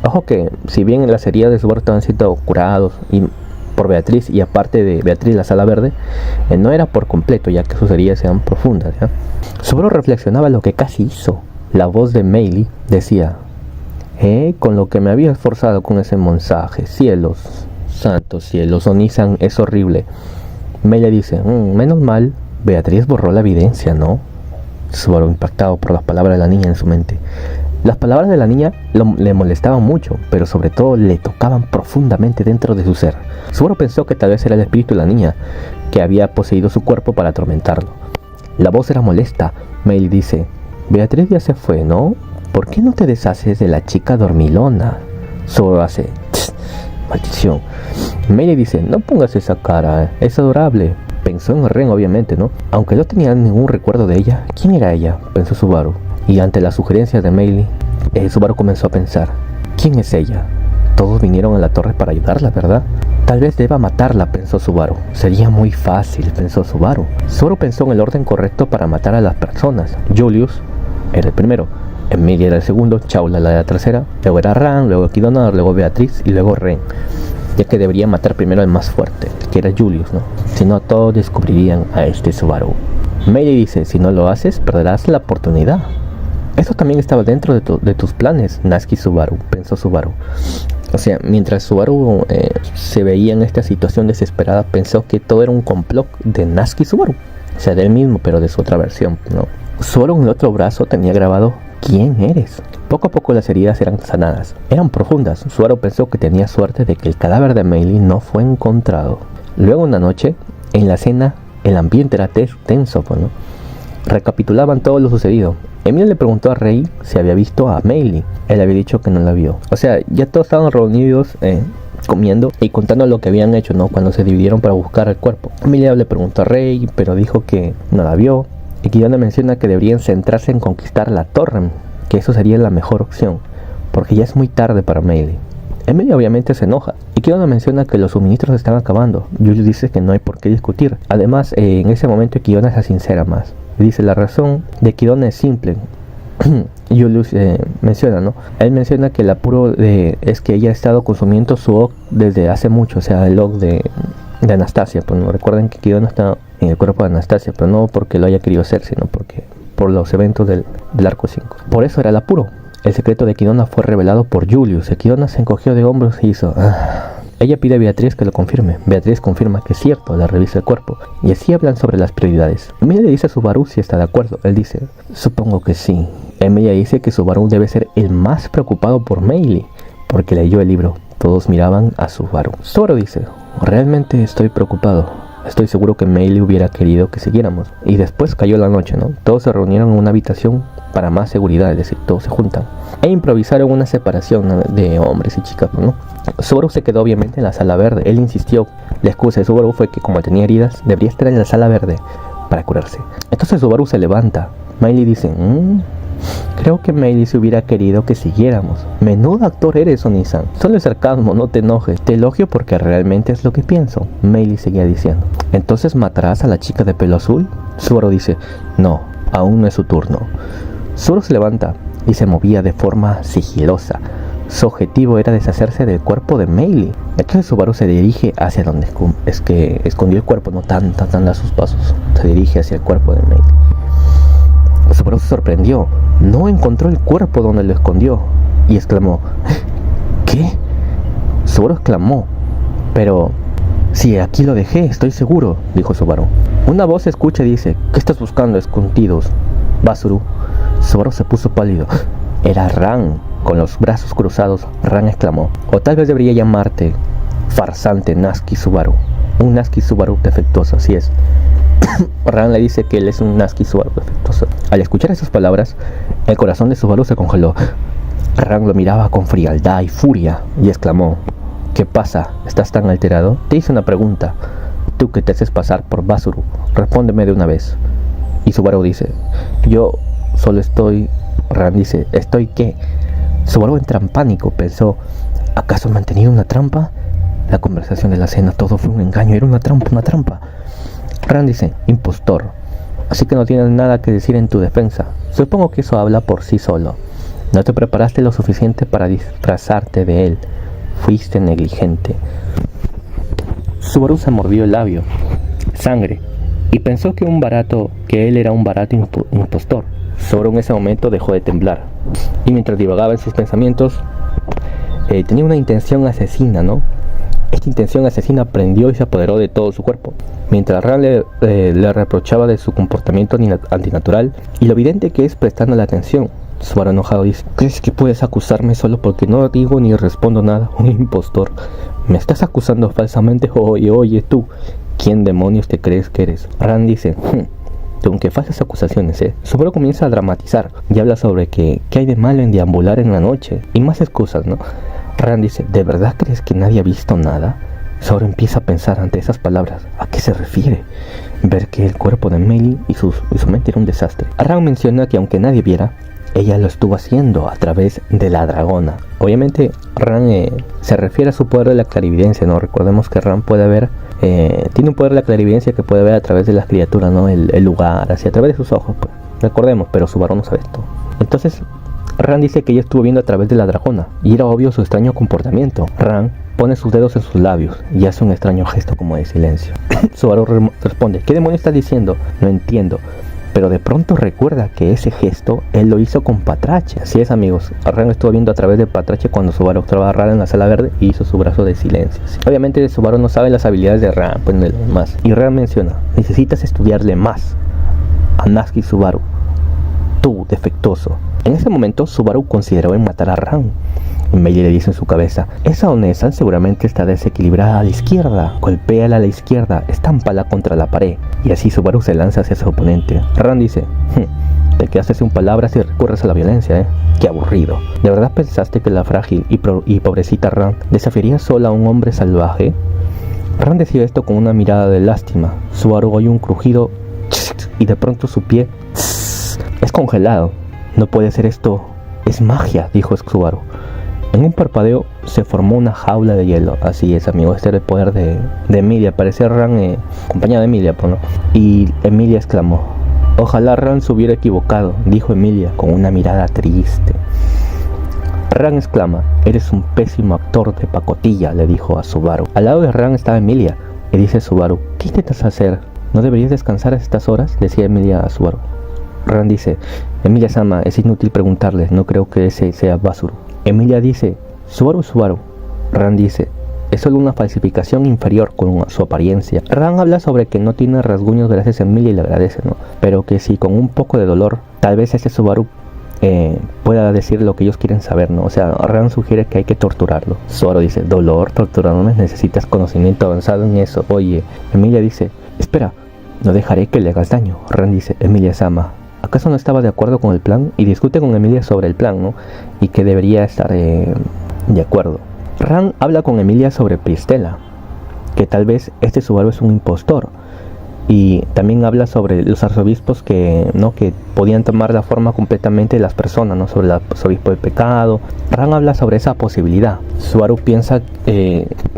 Ojo que, si bien en las heridas de Subaru estaban siendo curados por Beatriz y aparte de Beatriz la sala verde, no era por completo, ya que sus heridas eran profundas, ¿ya? Subaru reflexionaba lo que casi hizo. La voz de Meili decía, con lo que me había esforzado con ese mensaje, cielos, santos cielos, Onisan es horrible. Meili dice, menos mal, Beatriz borró la evidencia, ¿no? Subaru impactado por las palabras de la niña en su mente. Las palabras de la niña le molestaban mucho, pero sobre todo le tocaban profundamente dentro de su ser. Subaru pensó que tal vez era el espíritu de la niña, que había poseído su cuerpo para atormentarlo. La voz era molesta. Meili dice, Beatriz ya se fue, ¿no? ¿Por qué no te deshaces de la chica dormilona? Subaru hace, maldición. Meili dice, no pongas esa cara, es adorable. Pensó en Ren, obviamente, ¿no? Aunque no tenía ningún recuerdo de ella, ¿quién era ella?, pensó Subaru. Y ante las sugerencias de Meili, Subaru comenzó a pensar, ¿quién es ella? Todos vinieron a la torre para ayudarla, ¿verdad? Tal vez deba matarla, pensó Subaru. Sería muy fácil, pensó Subaru. Subaru pensó en el orden correcto para matar a las personas. Julius era el primero, Emilia era el segundo, Chaula la tercera, luego era Ran, luego Kidona, luego Beatriz y luego Ren, ya que debería matar primero al más fuerte, que era Julius, ¿no? Si no, todos descubrirían a este Subaru. Meili dice, si no lo haces, perderás la oportunidad. Eso también estaba dentro de tus planes, Natsuki Subaru, pensó Subaru. O sea, mientras Subaru se veía en esta situación desesperada, pensó que todo era un complot de Natsuki Subaru. O sea, de él mismo, pero de su otra versión, ¿no? Subaru en el otro brazo tenía grabado ¿quién eres? Poco a poco las heridas eran sanadas. Eran profundas. Subaru pensó que tenía suerte de que el cadáver de Meili no fue encontrado. Luego una noche, en la cena, el ambiente era tenso, ¿no? Recapitulaban todo lo sucedido. Emilia le preguntó a Rei si había visto a Meili. Él había dicho que no la vio. O sea, ya todos estaban reunidos comiendo y contando lo que habían hecho, ¿no? Cuando se dividieron para buscar el cuerpo. Emilia le preguntó a Rei, pero dijo que no la vio. Y Kidona menciona que deberían centrarse en conquistar la torre, que eso sería la mejor opción, porque ya es muy tarde para Meili. Emilia obviamente se enoja, y Kidona menciona que los suministros están acabando. Julius dice que no hay por qué discutir. Además, en ese momento Kidona se sincera más. Dice, la razón de Kidona es simple. Julius menciona, ¿no? Él menciona que el apuro es que ella ha estado consumiendo su OG desde hace mucho, o sea, el OG de Anastasia. Pues no recuerden que Kidona está en el cuerpo de Anastasia, pero no porque lo haya querido hacer, sino por los eventos del arco 5. Por eso era el apuro. El secreto de Kidona fue revelado por Julius. Kidona se encogió de hombros y hizo... Ella pide a Beatriz que lo confirme. Beatriz confirma que es cierto, la revisa el cuerpo. Y así hablan sobre las prioridades. Emilia le dice a Subaru si está de acuerdo. Él dice, supongo que sí. Emilia dice que Subaru debe ser el más preocupado por Meili, porque leyó el libro. Todos miraban a Subaru. Subaru dice, realmente estoy preocupado. Estoy seguro que Meili hubiera querido que siguiéramos. Y después cayó la noche, ¿no? Todos se reunieron en una habitación para más seguridad, es decir, todos se juntan. E improvisaron una separación, ¿no?, de hombres y chicas, ¿no? Subaru se quedó obviamente en la sala verde. Él insistió. La excusa de Subaru fue que como tenía heridas, debería estar en la sala verde para curarse. Entonces Subaru se levanta. Meili dice, creo que Meili se hubiera querido que siguiéramos. Menudo actor eres, Oni-san. Solo es sarcasmo, no te enojes. Te elogio porque realmente es lo que pienso. Meili seguía diciendo. ¿Entonces matarás a la chica de pelo azul? Subaru dice, no, aún no es su turno. Subaru se levanta y se movía de forma sigilosa. Su objetivo era deshacerse del cuerpo de Meili. Entonces Subaru se dirige hacia donde es que escondió el cuerpo, no tan a sus pasos. Se dirige hacia el cuerpo de Meili. Subaru se sorprendió. No encontró el cuerpo donde lo escondió y exclamó, ¿qué? Subaru exclamó, pero si aquí lo dejé, estoy seguro, dijo Subaru. Una voz se escucha y dice, ¿qué estás buscando escondidos, Basuru? Subaru se puso pálido. Era Ran. Con los brazos cruzados, Ran exclamó, o tal vez debería llamarte farsante Natsuki Subaru. Un Natsuki Subaru defectuoso, así es. Ran le dice que él es un Natsuki Subaru defectuoso. Al escuchar esas palabras, el corazón de Subaru se congeló. Ran lo miraba con frialdad y furia y exclamó, ¿qué pasa? ¿Estás tan alterado? Te hice una pregunta. Tú que te haces pasar por Basuru, respóndeme de una vez. Y Subaru dice, yo solo estoy... Ran dice, ¿estoy qué? Subaru entra en pánico, pensó, ¿acaso me han tenido una trampa? La conversación de la cena, todo fue un engaño, era una trampa. Ran dice, impostor, así que no tienes nada que decir en tu defensa. Supongo que eso habla por sí solo. No te preparaste lo suficiente para disfrazarte de él. Fuiste negligente. Subaru se mordió el labio. Sangre. Y pensó que él era un barato impostor. Subaru en ese momento dejó de temblar. Y mientras divagaba en sus pensamientos, tenía una intención asesina, ¿no? Esta intención asesina prendió y se apoderó de todo su cuerpo. Mientras Ran le reprochaba de su comportamiento antinatural y lo evidente que es prestando la atención, Subaru enojado dice, ¿crees que puedes acusarme solo porque no digo ni respondo nada? Un impostor. ¿Me estás acusando falsamente? Oye, tú, ¿quién demonios te crees que eres? Ran dice, aunque falsas acusaciones, Subaru comienza a dramatizar y habla sobre qué hay de malo en deambular en la noche y más excusas, ¿no? Ran dice, ¿de verdad crees que nadie ha visto nada? Subaru empieza a pensar ante esas palabras, ¿a qué se refiere? Ver que el cuerpo de Meili y su mente era un desastre. Ran menciona que aunque nadie viera, ella lo estuvo haciendo a través de la dragona. Obviamente Ran se refiere a su poder de la clarividencia, ¿no? Recordemos que Ran puede ver, tiene un poder de la clarividencia que puede ver a través de las criaturas, ¿no? El lugar, así a través de sus ojos, pues. Recordemos, pero Subaru no sabe esto. Entonces Ran dice que ella estuvo viendo a través de la dragona y era obvio su extraño comportamiento. Ran pone sus dedos en sus labios y hace un extraño gesto como de silencio. Subaru responde: ¿qué demonio estás diciendo? No entiendo. Pero de pronto recuerda que ese gesto él lo hizo con Patrache. Así es, amigos, Ran estuvo viendo a través de Patrache cuando Subaru trabajaba en la sala verde y hizo su brazo de silencio. Obviamente Subaru no sabe las habilidades de Ran, pues más. Y Ran menciona: necesitas estudiarle más a Natsuki Subaru, tú defectuoso. En ese momento Subaru consideró en matar a Ran. Meili le dice en su cabeza: esa Onesan seguramente está desequilibrada a la izquierda, golpéala a la izquierda, estámpala contra la pared. Y así Subaru se lanza hacia su oponente. Ran dice: te quedaste sin palabras y recurres a la violencia, qué aburrido. ¿De verdad pensaste que la frágil y pobrecita Ran desafiaría sola a un hombre salvaje? Ran decía esto con una mirada de lástima. Subaru oyó un crujido y de pronto su pie es congelado. No puede ser esto, es magia, dijo Subaru. En un parpadeo se formó una jaula de hielo. Así es, amigo, este era el poder de Emilia. Parecía Ran acompañada de Emilia, ¿no? Y Emilia exclamó: ojalá Ran se hubiera equivocado, dijo Emilia con una mirada triste. Ran exclama: eres un pésimo actor de pacotilla, le dijo a Subaru. Al lado de Ran estaba Emilia y dice Subaru: ¿qué intentas hacer? ¿No deberías descansar a estas horas?, decía Emilia a Subaru. Ran dice: Emilia-sama, es inútil preguntarle, no creo que ese sea Basuru. Emilia dice: Subaru. Ran dice: es solo una falsificación inferior con su apariencia. Ran habla sobre que no tiene rasguños gracias a Emilia y le agradece, ¿no? Pero que si con un poco de dolor, tal vez este Subaru pueda decir lo que ellos quieren saber, ¿no? O sea, Ran sugiere que hay que torturarlo. Subaru dice: dolor, torturarme, necesitas conocimiento avanzado en eso. Oye, Emilia dice: espera, no dejaré que le hagas daño. Ran dice: Emilia-sama, ¿acaso no estaba de acuerdo con el plan? Y discute con Emilia sobre el plan, ¿no? Y que debería estar de acuerdo. Ran habla con Emilia sobre Pistela, que tal vez este Subaru es un impostor. Y también habla sobre los arzobispos que podían tomar la forma completamente de las personas, ¿no? Sobre el arzobispo del pecado. Ran habla sobre esa posibilidad. Subaru piensa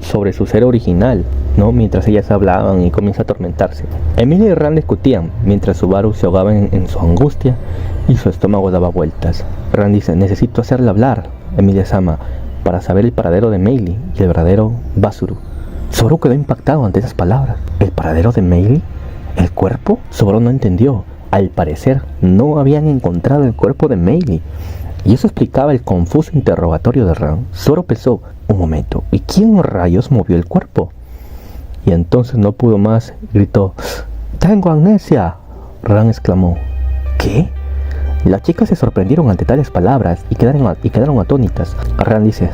sobre su ser original, ¿no? Mientras ellas hablaban y comienza a atormentarse. Emilia y Ran discutían mientras Subaru se ahogaba en su angustia y su estómago daba vueltas. Ran dice: necesito hacerla hablar, Emilia-sama, para saber el paradero de Meili y el verdadero Basuru. Subaru quedó impactado ante esas palabras. ¿El paradero de Meili? ¿El cuerpo? Subaru no entendió. Al parecer no habían encontrado el cuerpo de Meili, y eso explicaba el confuso interrogatorio de Ran. Subaru pensó: un momento, ¿y quién rayos movió el cuerpo? Y entonces no pudo más, gritó: ¡tengo amnesia! Ran exclamó: ¿qué? Las chicas se sorprendieron ante tales palabras y quedaron atónitas. Ran dice: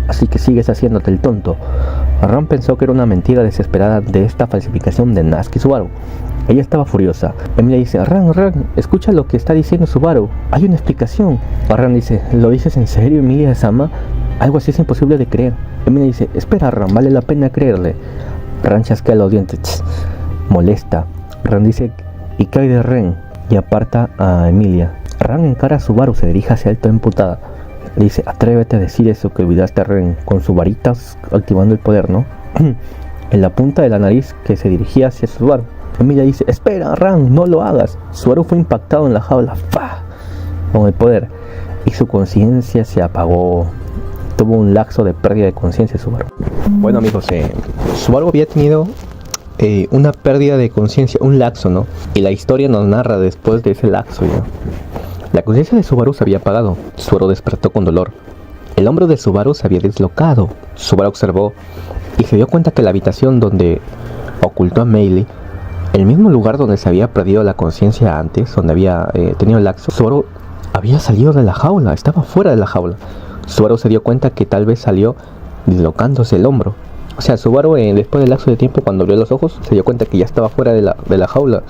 así que sigues haciéndote el tonto. Ran pensó que era una mentira desesperada de esta falsificación de Natsuki Subaru. Ella estaba furiosa. Emilia dice: Ran, escucha lo que está diciendo Subaru. Hay una explicación. Ran dice: ¿lo dices en serio, Emilia-sama? Algo así es imposible de creer. Emilia dice: espera, Ran, vale la pena creerle. Ran chasquea los dientes, molesta. Ran dice: ¿y qué hay de Ren? Y aparta a Emilia. Ran encara a Subaru, se dirige hacia él toda emputada. Le dice: atrévete a decir eso que olvidaste a Ren, con su varita activando el poder, ¿no? En la punta de la nariz que se dirigía hacia Subaru. Emilia dice: espera, Ran, no lo hagas. Subaru fue impactado en la jaula, ¡fah!, con el poder, y su conciencia se apagó. Tuvo un lapso de pérdida de conciencia Subaru. Bueno, amigos, Subaru había tenido una pérdida de conciencia, un lapso, ¿no? Y la historia nos narra después de ese lapso, ¿no? La conciencia de Subaru se había apagado. Subaru despertó con dolor. El hombro de Subaru se había deslocado. Subaru observó y se dio cuenta que la habitación donde ocultó a Meili, el mismo lugar donde se había perdido la conciencia antes, donde había tenido el lapso, Subaru había salido de la jaula, estaba fuera de la jaula. Subaru se dio cuenta que tal vez salió dislocándose el hombro. O sea, Subaru después del lapso de tiempo, cuando abrió los ojos, se dio cuenta que ya estaba fuera de la jaula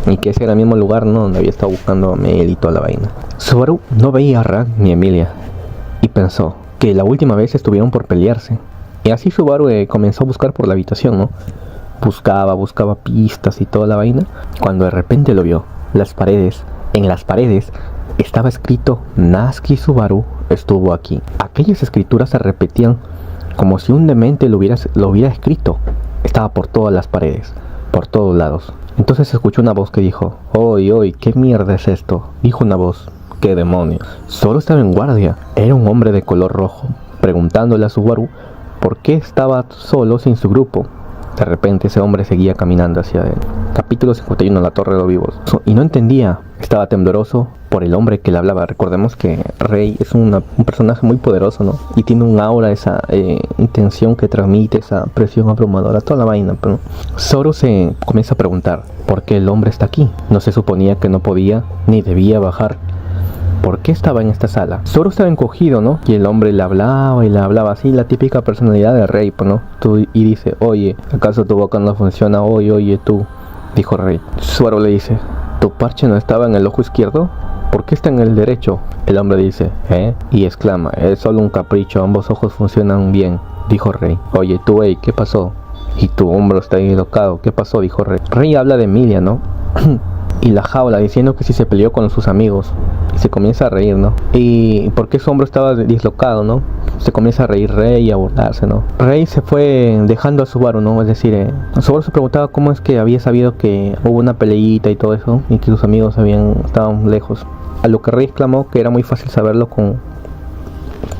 y que ese era el mismo lugar, ¿no?, donde había estado buscando a Mel y toda la vaina. Subaru no veía a Ran ni a Emilia y pensó que la última vez estuvieron por pelearse. Y así Subaru comenzó a buscar por la habitación, ¿no? Buscaba pistas y toda la vaina, cuando de repente lo vio. En las paredes estaba escrito Natsuki Subaru estuvo aquí. Aquellas escrituras se repetían como si un demente lo hubiera escrito. Estaba por todas las paredes, por todos lados. Entonces se escuchó una voz que dijo: «Oy, ¿qué mierda es esto?», dijo una voz. «¿Qué demonios?». Solo estaba en guardia. Era un hombre de color rojo, preguntándole a Subaru por qué estaba solo sin su grupo. De repente ese hombre seguía caminando hacia él. Capítulo 51, la Torre de los Vivos. Y no entendía, estaba tembloroso por el hombre que le hablaba. Recordemos que Rei es un personaje muy poderoso, ¿no? Y tiene un aura, esa intención que transmite, esa presión abrumadora, toda la vaina. Pero Zoro se comienza a preguntar por qué el hombre está aquí. No se suponía que no podía ni debía bajar. ¿Por qué estaba en esta sala? Zoro estaba encogido, ¿no? Y el hombre le hablaba y le hablaba así, la típica personalidad de Rei, ¿no? Y dice: «Oye, ¿acaso tu boca no funciona? Oye, tú», dijo Rei. Zoro le dice: «¿Tu parche no estaba en el ojo izquierdo? ¿Por qué está en el derecho?». El hombre dice: y exclama: «Es solo un capricho, ambos ojos funcionan bien», dijo Rei. «Oye, tú, ¿qué pasó? Y tu hombro está dislocado, ¿qué pasó?», dijo Rei. Rei habla de Emilia, ¿no? Y la jaula, diciendo que si se peleó con sus amigos. Y se comienza a reír, ¿no? ¿Y por qué su hombro estaba dislocado, no? Se comienza a reír Rei y a burlarse, ¿no? Rei se fue dejando a Subaru, ¿no? Es decir, Subaru se preguntaba cómo es que había sabido que hubo una peleita y todo eso, y que sus amigos estaban lejos. A lo que Rei exclamó que era muy fácil saberlo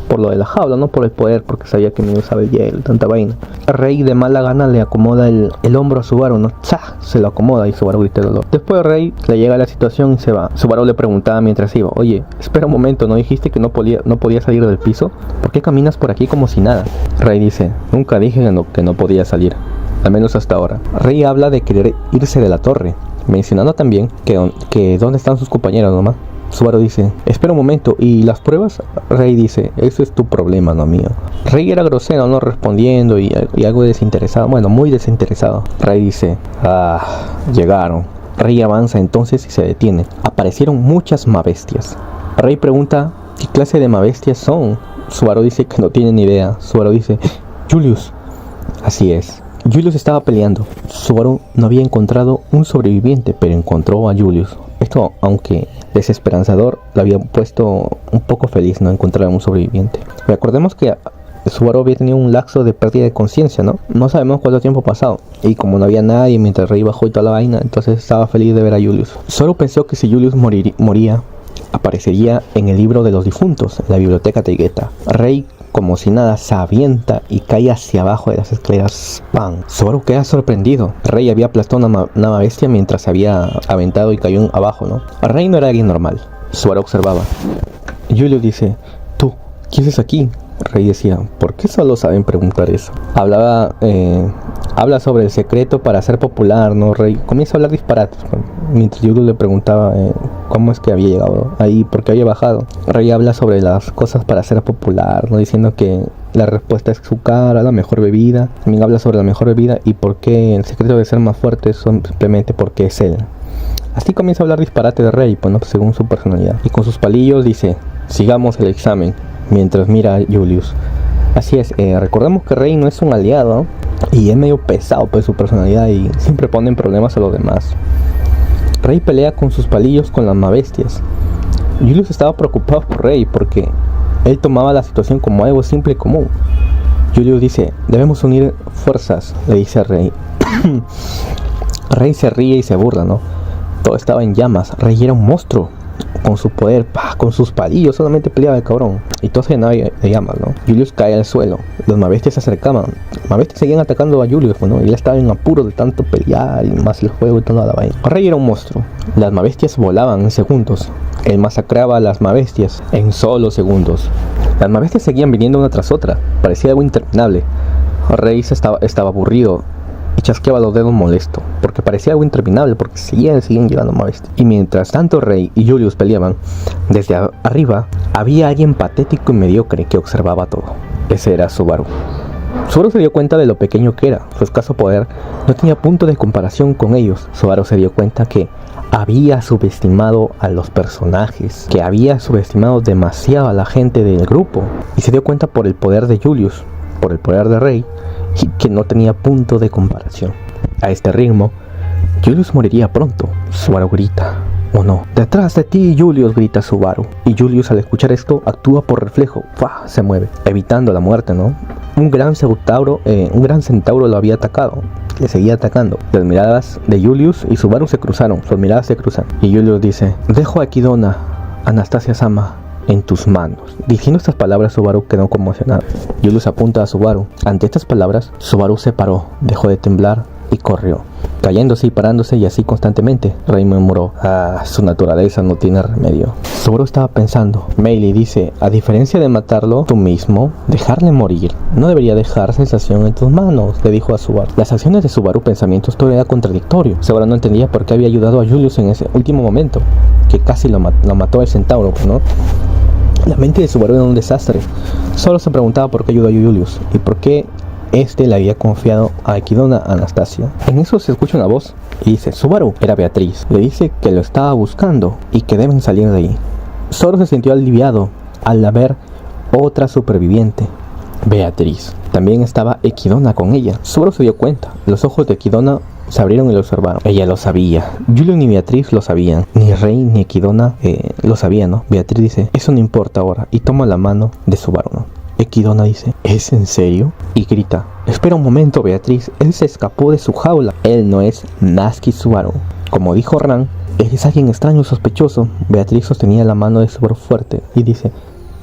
por lo de la jaula, no por el poder, porque sabía que me usaba el hielo, tanta vaina. Rei de mala gana le acomoda el hombro a Subaru, ¿no? ¡Zah! Se lo acomoda y Subaru grita el dolor. Después Rei le llega a la situación y se va. Subaru le preguntaba mientras iba: «Oye, espera un momento, ¿no dijiste que no podía salir del piso? ¿Por qué caminas por aquí como si nada?». Rei dice: «Nunca dije que no podía salir, al menos hasta ahora». Rei habla de querer irse de la torre, mencionando también que dónde están sus compañeros nomás. Subaru dice: «Espera un momento, ¿y las pruebas?». Rei dice: «Eso es tu problema, no mío». Rei era grosero, no respondiendo y algo desinteresado, bueno, muy desinteresado. Rei dice: llegaron». Rei avanza entonces y se detiene. Aparecieron muchas mabestias. Rei pregunta: «¿Qué clase de mabestias son?». Subaru dice que no tiene ni idea. Subaru dice: «Julius». Así es. Julius estaba peleando. Subaru no había encontrado un sobreviviente, pero encontró a Julius. Esto, aunque desesperanzador, lo había puesto un poco feliz, no encontrar a un sobreviviente. Recordemos que Subaru había tenido un lapso de pérdida de conciencia, ¿no? No sabemos cuánto tiempo pasado. Y como no había nadie mientras Rei bajó y toda la vaina, entonces estaba feliz de ver a Julius. Solo pensó que si Julius moría, aparecería en el libro de los difuntos, en la biblioteca de Geta. Rei, como si nada, se avienta y cae hacia abajo de las escaleras. ¡Pam! Subaru queda sorprendido. Rei había aplastado una bestia mientras se había aventado y cayó abajo, ¿no? Rei no era alguien normal. Subaru observaba. Julius dice: «¿Tú qué haces aquí?». Rei decía: «¿Por qué solo saben preguntar eso?». Habla sobre el secreto para ser popular, ¿no? Rei comienza a hablar disparates, mientras Julius le preguntaba cómo es que había llegado ahí, por qué había bajado. Rei habla sobre las cosas para ser popular, ¿no? Diciendo que la respuesta es su cara, la mejor bebida. También habla sobre la mejor bebida y por qué el secreto de ser más fuerte es simplemente porque es él. Así comienza a hablar disparate de Rei, pues, ¿no? Según su personalidad. Y con sus palillos dice: «Sigamos el examen», mientras mira a Julius. Así es, recordemos que Rei no es un aliado, ¿no? Y es medio pesado, pues, su personalidad, y siempre pone en problemas a los demás. Rei pelea con sus palillos con las mabestias. Julius estaba preocupado por Rei porque él tomaba la situación como algo simple y común. Julius dice: «Debemos unir fuerzas», le dice a Rei. Rei se ríe y se burla, ¿no? Todo estaba en llamas. Rei era un monstruo. Con su poder, con sus palillos, solamente peleaba el cabrón. Y todo se llenaba de llamas, ¿no? Julius cae al suelo. Los mabestias se acercaban. Los mabestias seguían atacando a Julius, ¿no? Y él estaba en apuro de tanto pelear y más el juego y toda la vaina. Rei era un monstruo. Las mabestias volaban en segundos. Él masacraba a las mabestias en solo segundos. Las mabestias seguían viniendo una tras otra. Parecía algo interminable. Rei estaba aburrido y chasqueaba los dedos molesto, porque parecía algo interminable, porque seguían llegando más bestias. Y mientras tanto Rei y Julius peleaban, desde arriba había alguien patético y mediocre que observaba todo. Ese era Subaru. Subaru se dio cuenta de lo pequeño que era. Su escaso poder no tenía punto de comparación con ellos. Subaru se dio cuenta que había subestimado a los personajes, que había subestimado demasiado a la gente del grupo, y se dio cuenta por el poder de Julius, por el poder de Rei, y que no tenía punto de comparación. A este ritmo, Julius moriría pronto. Subaru grita: ¿o no? Detrás de ti, Julius, grita Subaru. Y Julius, al escuchar esto, actúa por reflejo. ¡Fua! Se mueve, evitando la muerte, ¿no? Un gran centauro lo había atacado. Le seguía atacando. Las miradas de Julius y Subaru se cruzaron. Sus miradas se cruzan. Y Julius dice: dejo a Ekidona, Anastasia-sama, en tus manos. Diciendo estas palabras, Subaru quedó conmocionado. Julius apunta a Subaru. Ante estas palabras, Subaru se paró, dejó de temblar y corrió, cayéndose y parándose, y así constantemente. Rei murmuró: su naturaleza no tiene remedio. Subaru estaba pensando. Meili dice: a diferencia de matarlo tú mismo, dejarle morir no debería dejar sensación en tus manos, le dijo a Subaru. Las acciones de Subaru, pensamientos, todo era contradictorio. Subaru no entendía por qué había ayudado a Julius en ese último momento, que casi lo mató el centauro, ¿no? La mente de Subaru era un desastre. Solo se preguntaba por qué ayudó a Julius y por qué este le había confiado a Ekidona Anastasia. En eso se escucha una voz y dice: Subaru. Era Beatriz. Le dice que lo estaba buscando y que deben salir de ahí. Subaru se sintió aliviado al ver otra superviviente, Beatriz. También estaba Ekidona con ella. Subaru se dio cuenta. Los ojos de Ekidona se abrieron y lo observaron. Ella lo sabía. Julius ni Beatriz lo sabían. Ni Rei ni Ekidona lo sabían, ¿no? Beatriz dice: eso no importa ahora. Y toma la mano de Subaru, ¿no? Ekidona dice: ¿es en serio? Y grita: espera un momento, Beatriz. Él se escapó de su jaula. Él no es Natsuki Subaru. Como dijo Ran, él es alguien extraño, sospechoso. Beatriz sostenía la mano de Subaru fuerte y dice: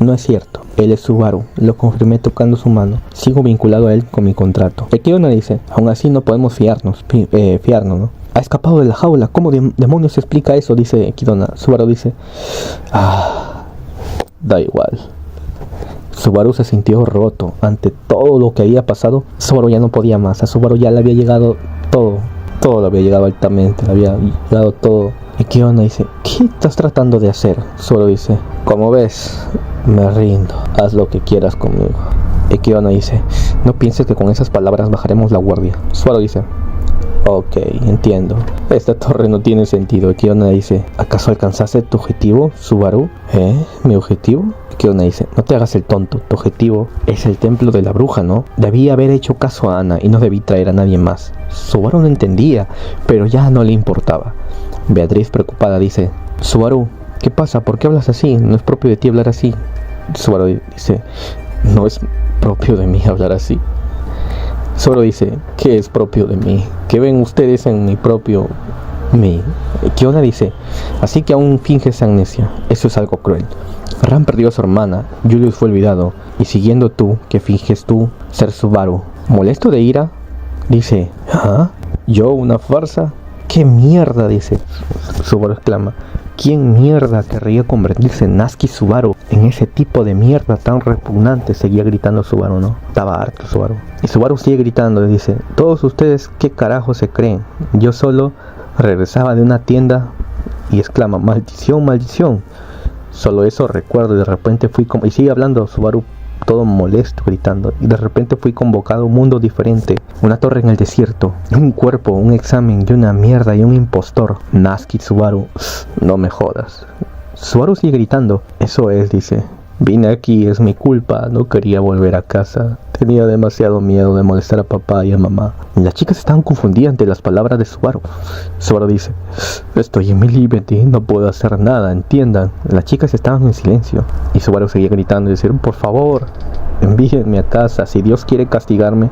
no es cierto. Él es Subaru. Lo confirmé tocando su mano. Sigo vinculado a él con mi contrato. Ekidona dice: aún así no podemos fiarnos, ¿no? Ha escapado de la jaula. ¿Cómo demonios se explica eso? Dice Ekidona. Subaru dice: da igual. Subaru se sintió roto ante todo lo que había pasado. Subaru ya no podía más. A Subaru ya le había llegado todo. Todo le había llegado altamente. Le había llegado todo. Ekidona dice: ¿qué estás tratando de hacer? Subaru dice: como ves, me rindo. Haz lo que quieras conmigo. Ekidona dice: no pienses que con esas palabras bajaremos la guardia. Subaru dice: ok, entiendo. Esta torre no tiene sentido. Ekidona dice: ¿acaso alcanzaste tu objetivo, Subaru? ¿Mi objetivo? Ekidona dice: no te hagas el tonto. Tu objetivo es el templo de la bruja, ¿no? Debí haber hecho caso a Ana y no debí traer a nadie más. Subaru no entendía, pero ya no le importaba. Beatriz, preocupada, dice: Subaru, ¿qué pasa? ¿Por qué hablas así? No es propio de ti hablar así. Subaru dice: no es propio de mí hablar así. Subaru dice: ¿qué es propio de mí? ¿Qué ven ustedes en mi propio mí? Ekidona dice: así que aún finges amnesia. Eso es algo cruel. Ran perdió a su hermana, Julius fue olvidado, y siguiendo tú, que finges tú ser Subaru. Molesto de ira, dice: ¿yo una farsa? ¿Qué mierda? Dice. Subaru exclama: ¿quién mierda querría convertirse en Natsuki Subaru? En ese tipo de mierda tan repugnante. Seguía gritando Subaru, ¿no? Estaba harto Subaru. Y Subaru sigue gritando y dice: todos ustedes, ¿qué carajo se creen? Yo solo regresaba de una tienda. Y exclama: maldición, maldición. Solo eso recuerdo. Y de repente fui y sigue hablando Subaru, todo molesto, gritando. Y de repente fui convocado a un mundo diferente. Una torre en el desierto, un cuerpo, un examen y una mierda y un impostor. Natsuki Subaru, no me jodas. Subaru sigue gritando. Eso es, dice. Vine aquí, es mi culpa. No quería volver a casa. Tenía demasiado miedo de molestar a papá y a mamá. Y las chicas estaban confundidas ante las palabras de Subaru. Subaru dice: estoy en mi liberty, no puedo hacer nada, entiendan. Las chicas estaban en silencio. Y Subaru seguía gritando y decía: por favor, envíenme a casa. Si Dios quiere castigarme,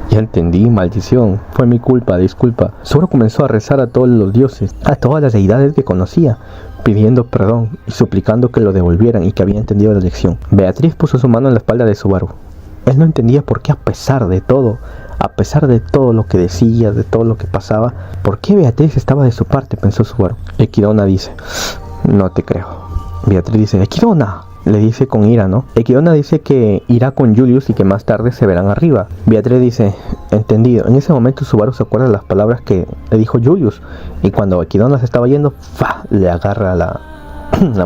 ya entendí, maldición. Fue mi culpa, disculpa. Subaru comenzó a rezar a todos los dioses, a todas las deidades que conocía, pidiendo perdón y suplicando que lo devolvieran y que había entendido la lección. Beatriz puso su mano en la espalda de Subaru. Él no entendía por qué, a pesar de todo lo que decía, de todo lo que pasaba, ¿por qué Beatriz estaba de su parte? Pensó Subaru. Ekidona dice: no te creo. Beatriz dice: Ekidona, le dice con ira, ¿no? Ekidona dice que irá con Julius y que más tarde se verán arriba. Beatriz dice: entendido. En ese momento Subaru se acuerda de las palabras que le dijo Julius, y cuando Ekidona se estaba yendo, le agarra la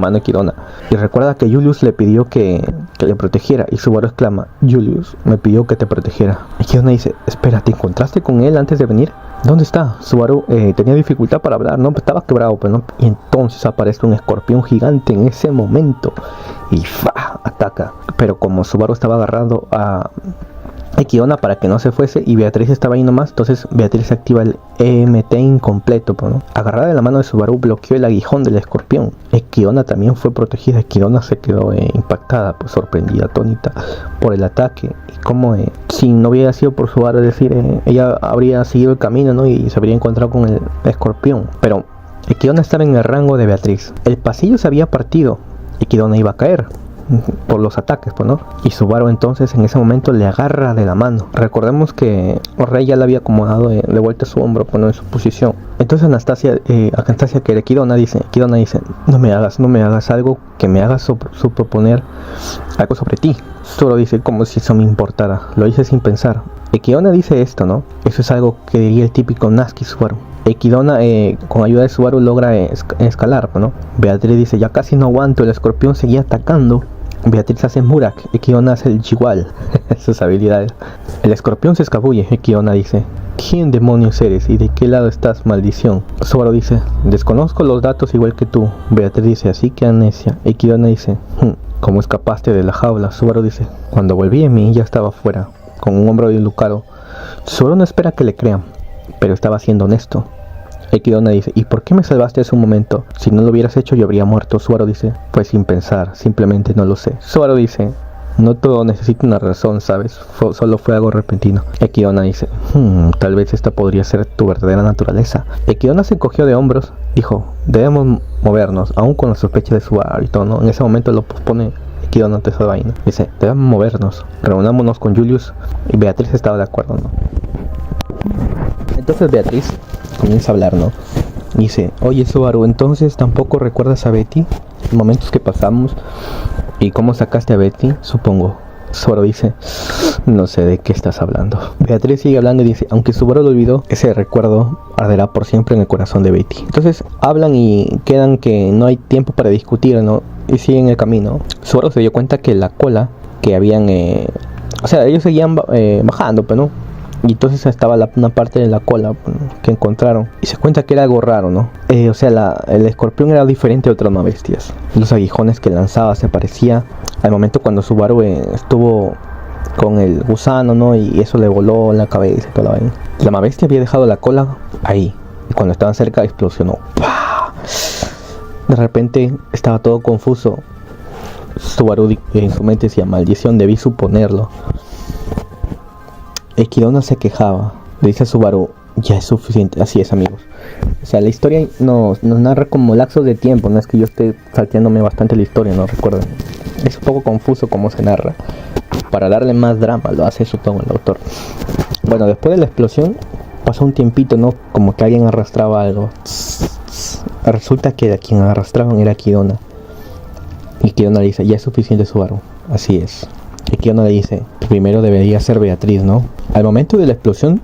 mano a Ekidona y recuerda que Julius le pidió que le protegiera, y Subaru exclama: Julius me pidió que te protegiera. Ekidona dice: espera, ¿te encontraste con él antes de venir? ¿Dónde está? Subaru tenía dificultad para hablar, no, estaba quebrado, pues, ¿no? Y entonces aparece un escorpión gigante en ese momento y ataca. Pero como Subaru estaba agarrando a Equidona para que no se fuese y Beatriz estaba ahí nomás. Entonces Beatriz activa el EMT incompleto, ¿no? Agarrada de la mano de Subaru bloqueó el aguijón del escorpión. Equidona también fue protegida. Equidona se quedó impactada, pues sorprendida, atónita por el ataque. Y como si no hubiera sido por Subaru, es decir, ella habría seguido el camino, ¿no? Y se habría encontrado con el escorpión. Pero Equidona estaba en el rango de Beatriz. El pasillo se había partido. Equidona iba a caer por los ataques, pues, ¿no? Y Subaru entonces en ese momento le agarra de la mano. Recordemos que Rey ya le había acomodado de vuelta su hombro, pues, ¿no? En su posición. Entonces Anastasia que era Equidona dice, no me hagas algo que me haga proponer algo sobre ti. Subaru dice, como si eso me importara, lo hice sin pensar. Equidona dice esto, ¿no? Eso es algo que diría el típico Natsuki Subaru. Equidona con ayuda de Subaru logra escalar, ¿no? Beatriz dice, ya casi no aguanto, el escorpión seguía atacando. Beatriz hace Murak, Equidona hace el Jigual, sus habilidades. El escorpión se escabulle, Equidona dice, ¿quién demonios eres y de qué lado estás, maldición? Subaru dice, desconozco los datos igual que tú. Beatriz dice, así que amnesia. Equidona dice, ¿cómo escapaste de la jaula? Subaru dice, cuando volví en mí ya estaba fuera, con un hombro dislocado. Subaru no espera que le crean, pero estaba siendo honesto. Equidona dice, ¿y por qué me salvaste hace un momento? Si no lo hubieras hecho yo habría muerto. Subaru dice, pues sin pensar, simplemente no lo sé. Subaru dice, no todo necesita una razón, ¿sabes? Solo fue algo repentino. Equidona dice, tal vez esta podría ser tu verdadera naturaleza. Equidona se encogió de hombros, dijo, debemos movernos, aún con la sospecha de Subaru y todo, ¿no? En ese momento lo pospone Equidona ante esa vaina. Dice, debemos movernos, reunámonos con Julius. Y Beatriz estaba de acuerdo, ¿no? Entonces Beatriz comienza a hablar, ¿no? Dice, oye Subaru, entonces tampoco recuerdas a Betty, los momentos que pasamos y cómo sacaste a Betty, supongo. Subaru dice, no sé de qué estás hablando. Beatriz sigue hablando y dice, aunque Subaru lo olvidó, ese recuerdo arderá por siempre en el corazón de Betty. Entonces hablan y quedan que no hay tiempo para discutir, ¿no? Y siguen el camino. Subaru se dio cuenta que la cola que habían, ellos seguían bajando, pero no. Y entonces estaba una parte de la cola que encontraron. Y se cuenta que era algo raro, ¿no? El escorpión era diferente de otras más bestias. Los aguijones que lanzaba se parecía al momento cuando Subaru estuvo con el gusano, ¿no? Y eso le voló en la cabeza y toda la vaina. La más bestia había dejado la cola ahí. Y cuando estaban cerca explosionó. ¡Pah! De repente estaba todo confuso. Subaru en su mente decía, maldición, debí suponerlo. Equidona se quejaba, le dice a Subaru, ya es suficiente, así es amigos. La historia nos narra como lapsos de tiempo, no es que yo esté salteándome bastante la historia, no recuerden. Es un poco confuso cómo se narra. Para darle más drama, lo hace supongo el autor. Bueno, después de la explosión, pasó un tiempito, ¿no? Como que alguien arrastraba algo. Resulta que a quien arrastraban era Equidona. Y Equidona le dice, ya es suficiente Subaru, así es. Equidona le dice, primero debería ser Beatriz, ¿no? Al momento de la explosión,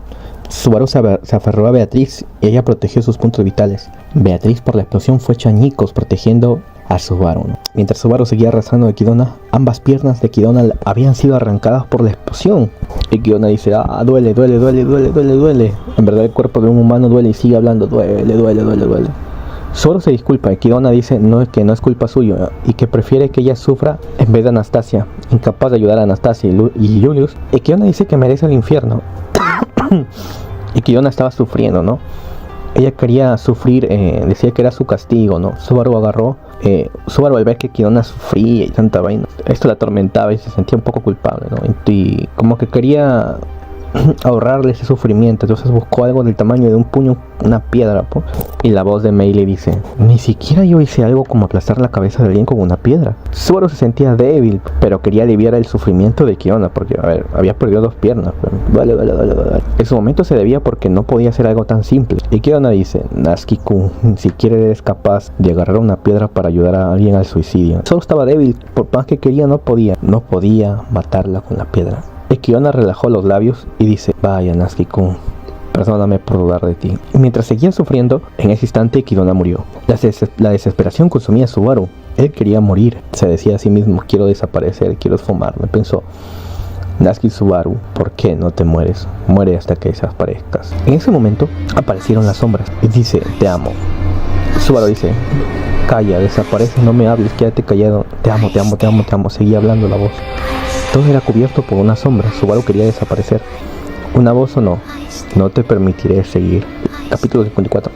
Subaru se aferró a Beatriz y ella protegió sus puntos vitales. Beatriz por la explosión fue hecha añicos protegiendo a Subaru, ¿no? Mientras Subaru seguía arrastrando a Equidona, ambas piernas de Equidona habían sido arrancadas por la explosión. Equidona dice, duele. En verdad el cuerpo de un humano duele y sigue hablando, duele. Subaru se disculpa, Equidona dice que no es culpa suya y que prefiere que ella sufra en vez de Anastasia, incapaz de ayudar a Anastasia y Julius. Equidona dice que merece el infierno. Equidona estaba sufriendo, ¿no? Ella quería sufrir, decía que era su castigo, ¿no? Subaru al ver que Equidona sufría y tanta vaina, esto la atormentaba y se sentía un poco culpable, ¿no? Y como que quería ahorrarle ese sufrimiento, entonces buscó algo del tamaño de un puño, una piedra, y la voz de Mei le dice, ni siquiera yo hice algo como aplastar la cabeza de alguien con una piedra. Subaru se sentía débil, pero quería aliviar el sufrimiento de Equidona, porque había perdido 2 piernas, duele. En su momento se debía porque no podía hacer algo tan simple. Equidona dice, Natsuki-kun, ni siquiera eres capaz de agarrar una piedra para ayudar a alguien al suicidio. Solo estaba débil, por más que quería no podía matarla con la piedra. Equidona relajó los labios y dice, vaya Natsuki-kun, perdóname por dudar de ti. Y mientras seguía sufriendo, en ese instante Equidona murió. La desesperación consumía a Subaru. Él quería morir. Se decía a sí mismo, quiero desaparecer, quiero esfumarme. Pensó, Natsuki Subaru, ¿por qué no te mueres? Muere hasta que desaparezcas. En ese momento aparecieron las sombras y dice, te amo. Subaru dice, calla, desaparece, no me hables, quédate callado. Te amo. Seguía hablando la voz. Todo era cubierto por una sombra. Subaru quería desaparecer. Una voz sonó: no te permitiré seguir. Capítulo 54.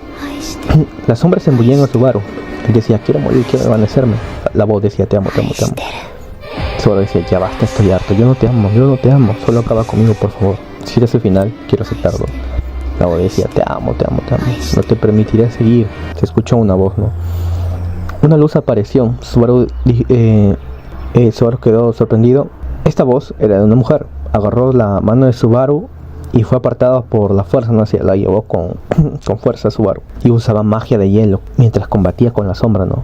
La sombra se embullía en Subaru. Él decía: quiero morir, quiero desvanecerme. La voz decía: te amo, te amo, te amo. Subaru decía: ya basta, estoy harto. Yo no te amo. Solo acaba conmigo, por favor. Si eres el final, quiero aceptarlo. La voz decía: te amo, te amo, te amo. No te permitiré seguir. Se escuchó una voz, ¿no? Una luz apareció. Subaru quedó sorprendido. Esta voz era de una mujer. Agarró la mano de Subaru y fue apartada por la fuerza, ¿no? La llevó con fuerza Subaru. Y usaba magia de hielo mientras combatía con la sombra, ¿no?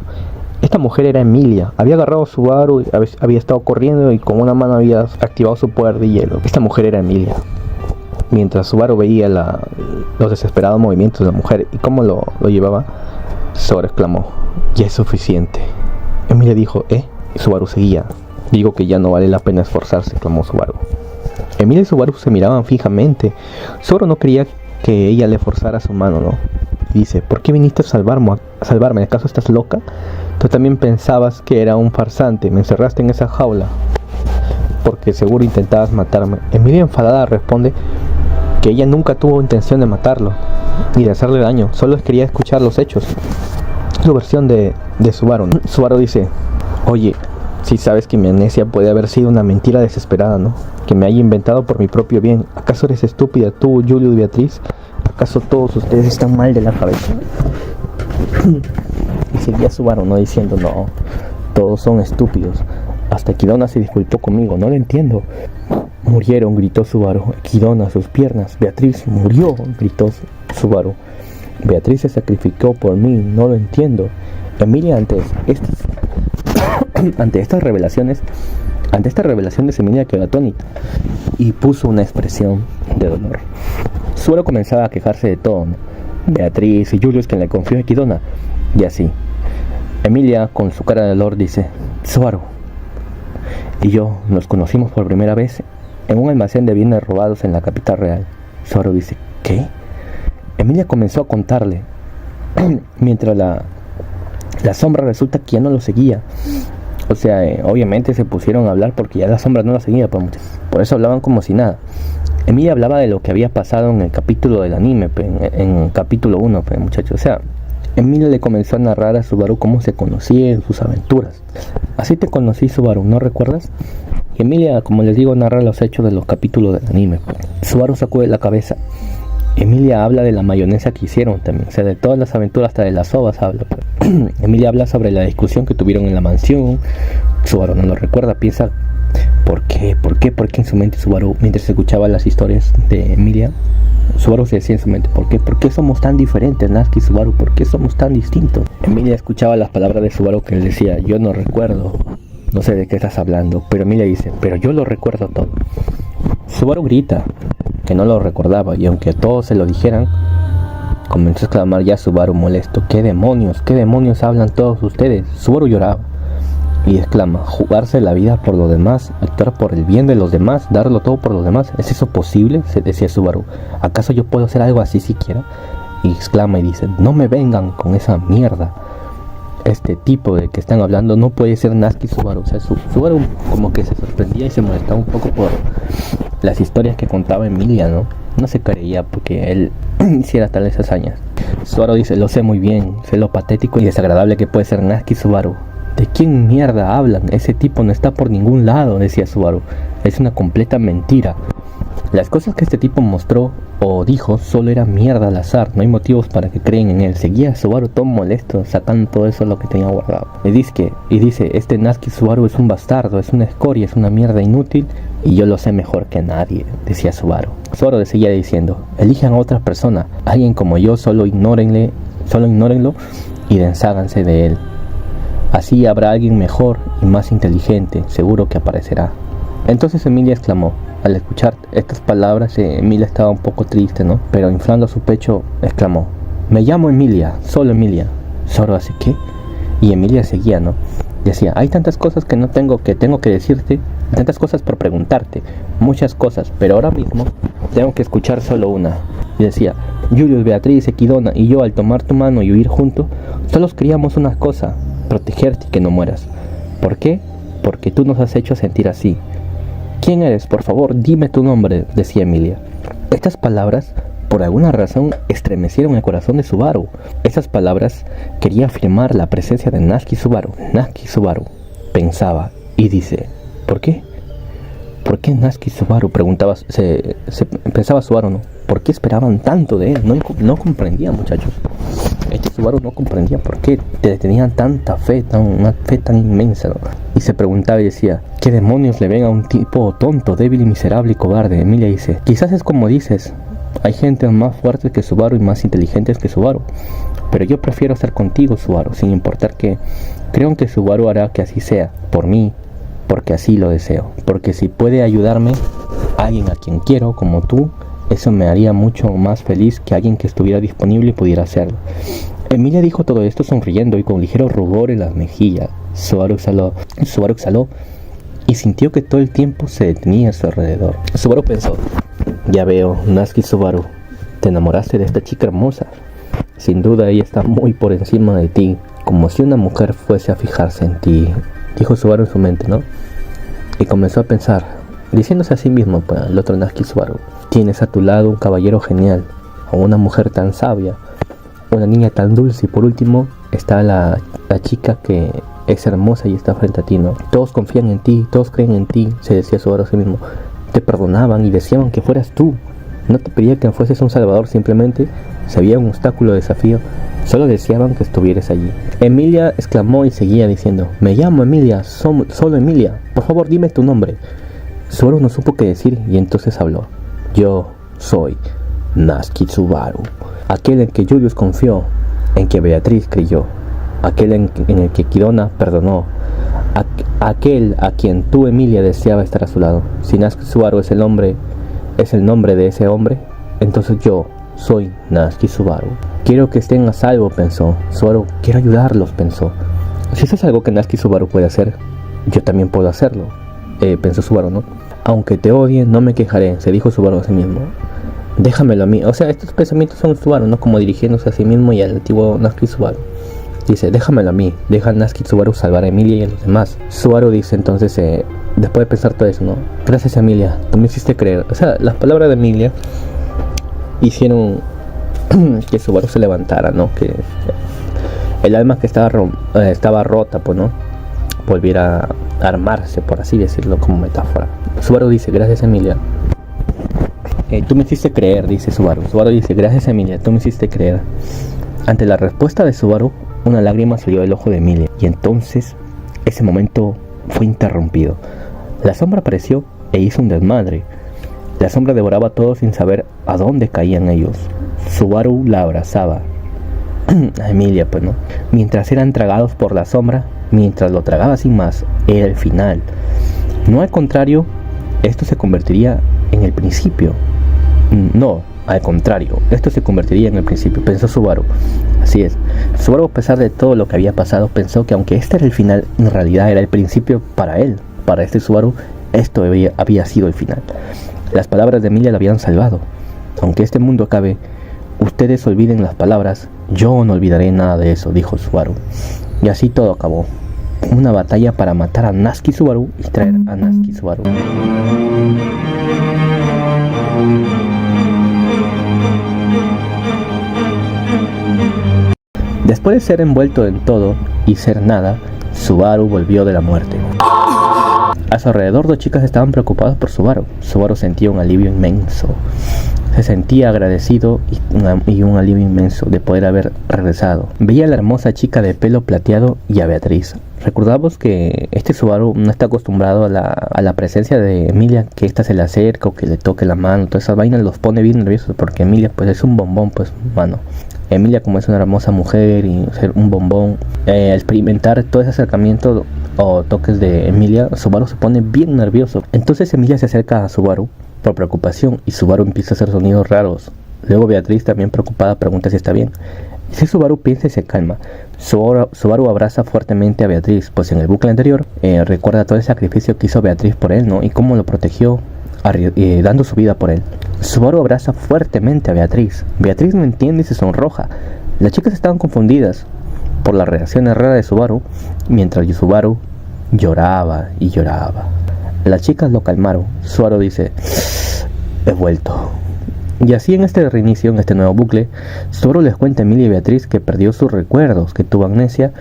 Esta mujer era Emilia. Había agarrado a Subaru, había estado corriendo y con una mano había activado su poder de hielo. Esta mujer era Emilia. Mientras Subaru veía los desesperados movimientos de la mujer y cómo lo llevaba, Subaru exclamó: ya es suficiente. Emilia dijo: y Subaru seguía. Digo que ya no vale la pena esforzarse, exclamó Subaru. Emilia y Subaru se miraban fijamente. Subaru no quería que ella le forzara su mano, ¿no? Y dice: ¿por qué viniste a salvarme? ¿Acaso estás loca? Tú también pensabas que era un farsante. Me encerraste en esa jaula porque seguro intentabas matarme. Emilia, enfadada, responde que ella nunca tuvo intención de matarlo ni de hacerle daño. Solo quería escuchar los hechos. Su versión de Subaru, ¿no? Subaru dice: oye, si sabes que mi amnesia puede haber sido una mentira desesperada, ¿no? Que me haya inventado por mi propio bien. ¿Acaso eres estúpida tú, Julio y Beatriz? ¿Acaso todos ustedes están mal de la cabeza? Y seguía Subaru, ¿no? Diciendo: no, todos son estúpidos. Hasta Equidona se disculpó conmigo, no lo entiendo. Murieron, gritó Subaru. Equidona, sus piernas. Beatriz murió, gritó Subaru. Beatriz se sacrificó por mí, no lo entiendo. Emilia, ante estas revelaciones Emilia quedó atónita y puso una expresión de dolor. Subaru comenzaba a quejarse de todo, ¿no? Beatriz y Julius, quien le confió a Equidona, y así. Emilia, con su cara de dolor, dice: Subaru y yo nos conocimos por primera vez en un almacén de bienes robados en la capital real. Subaru dice: ¿qué? Emilia comenzó a contarle, mientras la sombra resulta que ya no lo seguía. O sea, obviamente se pusieron a hablar porque ya la sombra no lo seguía, por eso hablaban como si nada. Emilia hablaba de lo que había pasado en el capítulo del anime, en capítulo 1, muchachos. O sea, Emilia le comenzó a narrar a Subaru cómo se conocían, sus aventuras. Así te conocí, Subaru, ¿no recuerdas? Y Emilia, como les digo, narra los hechos de los capítulos del anime. Subaru sacude la cabeza. Emilia habla de la mayonesa que hicieron también, o sea, de todas las aventuras, hasta de las sobas habla. Emilia habla sobre la discusión que tuvieron en la mansión. Subaru no lo recuerda, piensa: ¿por qué en su mente Subaru, mientras escuchaba las historias de Emilia, Subaru se decía en su mente: ¿por qué somos tan diferentes, Natsuki y Subaru? ¿Por qué somos tan distintos? Emilia escuchaba las palabras de Subaru que él decía: yo no recuerdo, no sé de qué estás hablando. Pero Emilia dice: pero yo lo recuerdo todo. Subaru grita que no lo recordaba, y aunque todos se lo dijeran, comenzó a exclamar ya Subaru molesto: ¿qué demonios hablan todos ustedes? Subaru lloraba y exclama: jugarse la vida por los demás, actuar por el bien de los demás, darlo todo por los demás, ¿es eso posible? Se decía Subaru. ¿Acaso yo puedo hacer algo así siquiera? Y exclama y dice: no me vengan con esa mierda. Este tipo de que están hablando no puede ser Natsuki Subaru. O sea, Subaru como que se sorprendía y se molestaba un poco por las historias que contaba Emilia, ¿no? No se creía porque él hiciera tales hazañas. Subaru dice: lo sé muy bien, sé lo patético y desagradable que puede ser Natsuki Subaru. ¿De quién mierda hablan? Ese tipo no está por ningún lado, decía Subaru. Es una completa mentira. Las cosas que este tipo mostró o dijo solo era mierda al azar, no hay motivos para que creen en él. Seguía a Subaru todo molesto, sacando todo eso lo que tenía guardado. Y dice: este Natsuki Subaru es un bastardo, es una escoria, es una mierda inútil, y yo lo sé mejor que nadie, decía Subaru. Subaru seguía diciendo: elijan a otra persona, alguien como yo, solo ignórenlo y desháganse de él. Así habrá alguien mejor y más inteligente, seguro que aparecerá. Entonces Emilia exclamó. Al escuchar estas palabras, Emilia estaba un poco triste, ¿no? Pero inflando su pecho, exclamó: me llamo Emilia, solo Emilia. Subaru hace: ¿qué? Y Emilia seguía, ¿no? Decía: hay tantas cosas que tengo que decirte, tantas cosas por preguntarte, muchas cosas, pero ahora mismo tengo que escuchar solo una. Y decía: Julius, Beatriz, Equidona y yo, al tomar tu mano y huir juntos, solo queríamos una cosa: protegerte y que no mueras. ¿Por qué? Porque tú nos has hecho sentir así. ¿Quién eres? Por favor, dime tu nombre, decía Emilia. Estas palabras, por alguna razón, estremecieron el corazón de Subaru. Esas palabras querían afirmar la presencia de Natsuki Subaru. Natsuki Subaru, pensaba, y dice, ¿por qué? ¿Por qué Natsuki Subaru? Pensaba Subaru, ¿no? ¿Por qué esperaban tanto de él? No comprendía, muchachos. Este Subaru no comprendía por qué tenían tanta fe, una fe tan inmensa, ¿no? Y se preguntaba y decía, ¿qué demonios le ven a un tipo tonto, débil y miserable y cobarde? Emilia dice, quizás es como dices, hay gente más fuerte que Subaru y más inteligentes que Subaru, pero yo prefiero estar contigo, Subaru, sin importar que creo que Subaru hará que así sea, por mí, porque así lo deseo, porque si puede ayudarme alguien a quien quiero como tú, eso me haría mucho más feliz que alguien que estuviera disponible y pudiera hacerlo. Emilia dijo todo esto sonriendo y con ligero rubor en las mejillas. Subaru exhaló y sintió que todo el tiempo se detenía a su alrededor. Subaru pensó, ya veo, Natsuki Subaru, te enamoraste de esta chica hermosa. Sin duda ella está muy por encima de ti, como si una mujer fuese a fijarse en ti, dijo Subaru en su mente, ¿no? Y comenzó a pensar, diciéndose a sí mismo, pues, el otro Natsuki Subaru, tienes a tu lado un caballero genial, o una mujer tan sabia, una niña tan dulce, y por último está la chica que es hermosa y está frente a ti, ¿no? Todos confían en ti, todos creen en ti, se decía Subaru a sí mismo. Te perdonaban y deseaban que fueras tú. No te pedía que fueses un salvador, simplemente si había un obstáculo o desafío, solo deseaban que estuvieras allí. Emilia exclamó y seguía diciendo, me llamo Emilia, solo Emilia, por favor dime tu nombre. Subaru no supo qué decir y entonces habló. Yo soy Natsuki Subaru, aquel en que Julius confió, en que Beatriz creyó, aquel en el que Kidona perdonó, aquel a quien tú, Emilia, deseaba estar a su lado. Si Natsuki Subaru es el nombre de ese hombre, entonces yo soy Natsuki Subaru. Quiero que estén a salvo, pensó. Subaru, quiero ayudarlos, pensó. Si eso es algo que Natsuki Subaru puede hacer, yo también puedo hacerlo, pensó Subaru, ¿no? Aunque te odie, no me quejaré, se dijo Subaru a sí mismo. Déjamelo a mí. O sea, estos pensamientos son Subaru, ¿no? Como dirigiéndose a sí mismo y al antiguo Natsuki Subaru. Dice, déjamelo a mí, deja a Natsuki Subaru salvar a Emilia y a los demás. Subaru dice entonces, después de pensar todo eso, ¿no? Gracias, Emilia, tú me hiciste creer. O sea, las palabras de Emilia hicieron que Subaru se levantara, ¿no? Que el alma que estaba rota, pues, ¿no? Volviera a armarse, por así decirlo, como metáfora. Subaru dice, gracias, Emilia. Tú me hiciste creer, dice Subaru. Subaru dice, gracias, Emilia, tú me hiciste creer. Ante la respuesta de Subaru, una lágrima salió del ojo de Emilia, y entonces ese momento fue interrumpido. La sombra apareció e hizo un desmadre. La sombra devoraba a todos sin saber a dónde caían ellos. Subaru la abrazaba a Emilia, pues, ¿no? Mientras eran tragados por la sombra, mientras lo tragaba sin más, era el final. No al contrario, esto se convertiría en el principio. No, al contrario, esto se convertiría en el principio, pensó Subaru. Así es, Subaru, a pesar de todo lo que había pasado, pensó que aunque este era el final, en realidad era el principio para él. Para este Subaru, esto había sido el final. Las palabras de Emilia la habían salvado. Aunque este mundo acabe, ustedes olviden las palabras, yo no olvidaré nada de eso, dijo Subaru. Y así todo acabó. Una batalla para matar a Natsuki Subaru y traer a Natsuki Subaru. Después de ser envuelto en todo y ser nada, Subaru volvió de la muerte. A su alrededor, dos chicas estaban preocupadas por Subaru. Subaru sentía un alivio inmenso. Se sentía agradecido y un alivio inmenso de poder haber regresado. Veía a la hermosa chica de pelo plateado y a Beatriz. Recordamos que este Subaru no está acostumbrado a la presencia de Emilia, que ésta se le acerca o que le toque la mano. Todas esas vainas los pone bien nerviosos porque Emilia pues es un bombón, pues, mano. Emilia, como es una hermosa mujer y ser un bombón, al experimentar todo ese acercamiento o toques de Emilia, Subaru se pone bien nervioso. Entonces Emilia se acerca a Subaru por preocupación y Subaru empieza a hacer sonidos raros. Luego Beatriz, también preocupada, pregunta si está bien. Y si Subaru piensa y se calma, Subaru abraza fuertemente a Beatriz, pues en el bucle anterior recuerda todo el sacrificio que hizo Beatriz por él, ¿no? Y cómo lo protegió dando su vida por él. Subaru abraza fuertemente a Beatriz. Beatriz no entiende y se sonroja. Las chicas estaban confundidas por la reacción rara de Subaru, mientras Subaru lloraba y lloraba. Las chicas lo calmaron. Subaru dice, he vuelto. Y así en este reinicio, en este nuevo bucle, Subaru les cuenta a Emilia y Beatriz que perdió sus recuerdos, que tuvo amnesia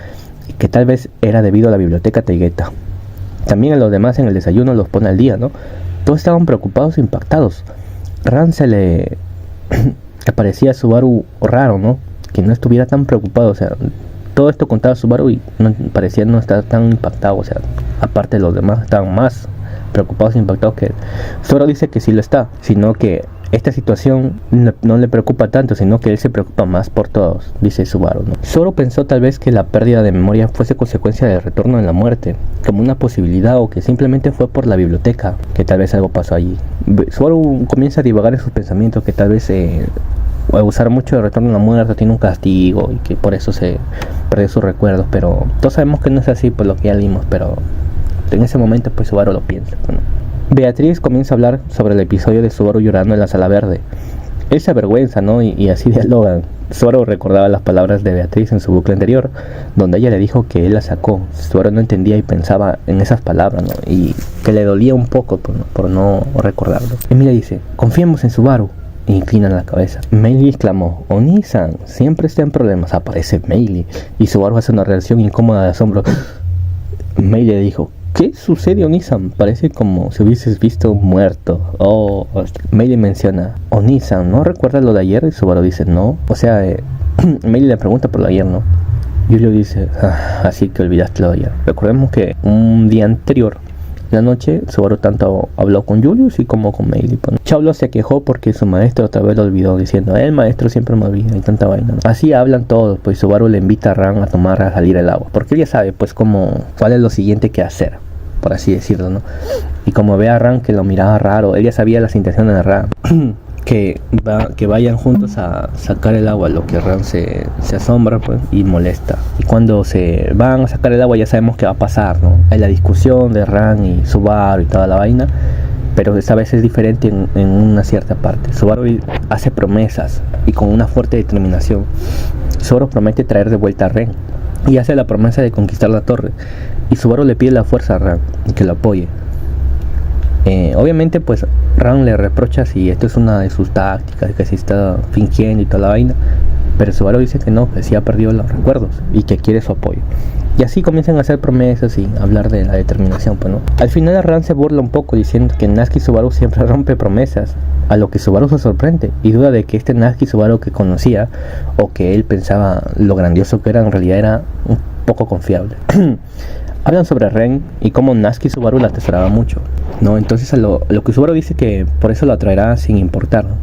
y que tal vez era debido a la biblioteca Taigueta. También a los demás en el desayuno los pone al día, ¿no? Todos estaban preocupados e impactados. Ran se le parecía a Subaru raro, ¿no? Que no estuviera tan preocupado, o sea, todo esto contaba Subaru y no, parecía no estar tan impactado, o sea, aparte de los demás estaban más preocupados e impactados que él. Subaru dice que sí lo está, sino que esta situación no le preocupa tanto, sino que él se preocupa más por todos, dice Subaru, ¿no? Subaru pensó tal vez que la pérdida de memoria fuese consecuencia del retorno de la muerte, como una posibilidad, o que simplemente fue por la biblioteca, que tal vez algo pasó allí. Subaru comienza a divagar en sus pensamientos, que tal vez usar mucho el retorno de la muerte tiene un castigo y que por eso se perdió sus recuerdos, pero todos sabemos que no es así por lo que ya vimos, pero en ese momento pues Subaru lo piensa, ¿no? Beatriz comienza a hablar sobre el episodio de Subaru llorando en la sala verde. Él se avergüenza, ¿no? Y así dialogan. Subaru recordaba las palabras de Beatriz en su bucle anterior, donde ella le dijo que él la sacó. Subaru no entendía y pensaba en esas palabras, ¿no? Y que le dolía un poco por no recordarlo. Emilia dice, confiemos en Subaru. Y inclinan la cabeza. Meili exclamó, Oni-san, siempre está en problemas. Aparece Meili y Subaru hace una reacción incómoda de asombro. Meili dijo, ¿qué sucede, Oni-san? Parece como si hubieses visto un muerto. Meili menciona, Oni-san, ¿no recuerdas lo de ayer? Y Subaru dice, no. O sea, Meili le pregunta por lo de ayer, ¿no? Julio dice, así que olvidaste lo de ayer. Recordemos que un día anterior, en la noche, Subaru tanto habló con Julius y como con Meili. Chaulo se quejó porque su maestro otra vez lo olvidó, diciendo, el maestro siempre me olvida y tanta vaina, ¿no? Así hablan todos, pues Subaru le invita a Ran a salir el agua, porque ella sabe pues cuál es lo siguiente que hacer, por así decirlo, ¿no? Y como ve a Ran que lo miraba raro, ella sabía las intenciones de Ran. que vayan juntos a sacar el agua, lo que Ran se asombra pues, y molesta. Y cuando se van a sacar el agua ya sabemos qué va a pasar, ¿no? Hay la discusión de Ran y Subaru y toda la vaina, pero esta vez es diferente en una cierta parte. Subaru hace promesas y con una fuerte determinación. Subaru promete traer de vuelta a Ren y hace la promesa de conquistar la torre, y Subaru le pide la fuerza a Ran que lo apoye. Obviamente pues Ran le reprocha si esto es una de sus tácticas, que si está fingiendo y toda la vaina, pero Subaru dice que no, que sí ha perdido los recuerdos y que quiere su apoyo. Y así comienzan a hacer promesas y hablar de la determinación, pues, ¿no? Al final Ran se burla un poco diciendo que Natsuki Subaru siempre rompe promesas, a lo que Subaru se sorprende y duda de que este Natsuki Subaru que conocía o que él pensaba lo grandioso que era, en realidad era un poco confiable. Hablan sobre Ren y cómo Natsuki Subaru la atesoraba mucho, ¿no? Entonces a lo que Subaru dice que por eso la atraerá sin importar, ¿no?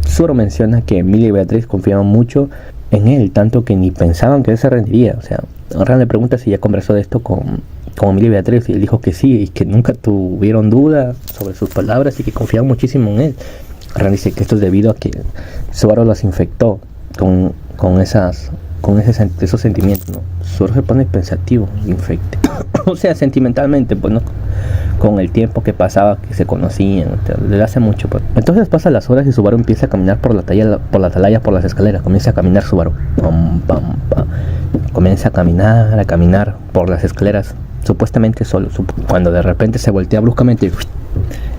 Subaru menciona que Emilia y Beatriz confiaban mucho en él, tanto que ni pensaban que él se rendiría. O sea, Ran le pregunta si ya conversó de esto con Emilia y Beatriz, y él dijo que sí, y que nunca tuvieron duda sobre sus palabras y que confiaban muchísimo en él. Ran dice que esto es debido a que Subaru las infectó con esos sentimientos, ¿no? Subaru se pone pensativo, infecte. O sea, sentimentalmente, pues, ¿no? Con el tiempo que pasaba, que se conocían, desde hace mucho, pues. Entonces pasan las horas y Subaru empieza a caminar por la atalaya, por las escaleras. Comienza a caminar Subaru. Pam, pam, pam. Comienza a caminar por las escaleras, supuestamente solo. Cuando de repente se voltea bruscamente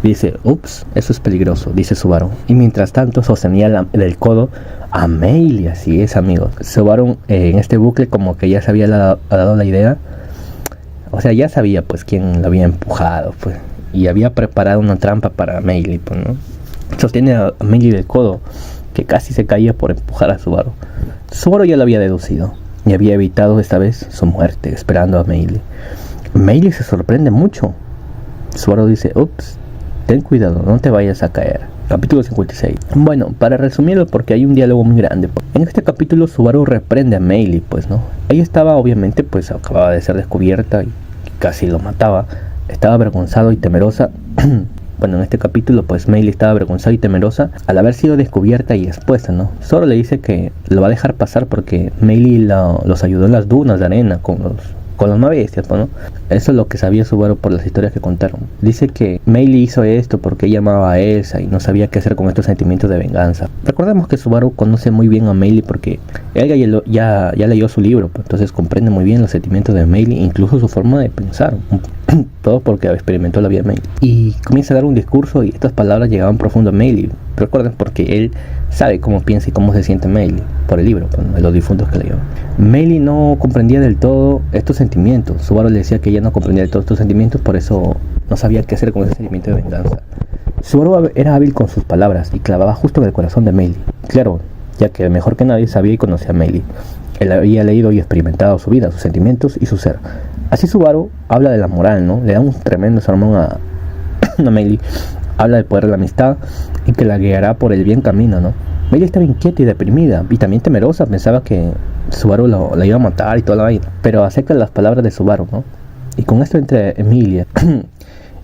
y dice, ups, eso es peligroso, dice Subaru. Y mientras tanto sostenía del codo a Meili, así es, amigos. Subaru en este bucle como que ya se había dado la idea. O sea, ya sabía pues quién lo había empujado, pues, y había preparado una trampa para Meili, pues, ¿no? Sostiene a Meili del codo, que casi se caía por empujar a Subaru. Subaru ya lo había deducido y había evitado esta vez su muerte, esperando a Meili. Meili se sorprende mucho. Subaru dice, ups, ten cuidado, no te vayas a caer. Capítulo 56. Bueno, para resumirlo, porque hay un diálogo muy grande. En este capítulo Subaru reprende a Meili, pues, ¿no? Ella estaba, obviamente, pues acababa de ser descubierta y casi lo mataba. Estaba avergonzada y temerosa. Bueno, en este capítulo, pues Meili estaba avergonzada y temerosa al haber sido descubierta y expuesta, ¿no? Solo le dice que lo va a dejar pasar porque Meili los ayudó en las dunas de arena con con los más bestias, pues, ¿no? Eso es lo que sabía Subaru por las historias que contaron. Dice que Meili hizo esto porque ella amaba a Elsa y no sabía qué hacer con estos sentimientos de venganza. Recordemos que Subaru conoce muy bien a Meili porque ella ya leyó su libro, pues, entonces comprende muy bien los sentimientos de Meili, incluso su forma de pensar. Todo porque experimentó la vida de Meili. Y comienza a dar un discurso y estas palabras llegaban profundo a Meili. Recuerden, porque él sabe cómo piensa y cómo se siente Meili por el libro, pues, de los difuntos que leyó. Meili no comprendía del todo estos sentimientos. Subaru le decía que ella no comprendía de todos estos sentimientos, por eso no sabía qué hacer con ese sentimiento de venganza. Subaru era hábil con sus palabras y clavaba justo en el corazón de Meili. Claro, ya que mejor que nadie sabía y conocía a Meili. Él había leído y experimentado su vida, sus sentimientos y su ser. Así Subaru habla de la moral, ¿no? Le da un tremendo sermón a Meili. Habla del poder de la amistad y que la guiará por el bien camino, ¿no? Meili estaba inquieta y deprimida y también temerosa. Pensaba que Subaru la iba a matar y toda la vaina. Pero acepta las palabras de Subaru, ¿no? Y con esto entra Emilia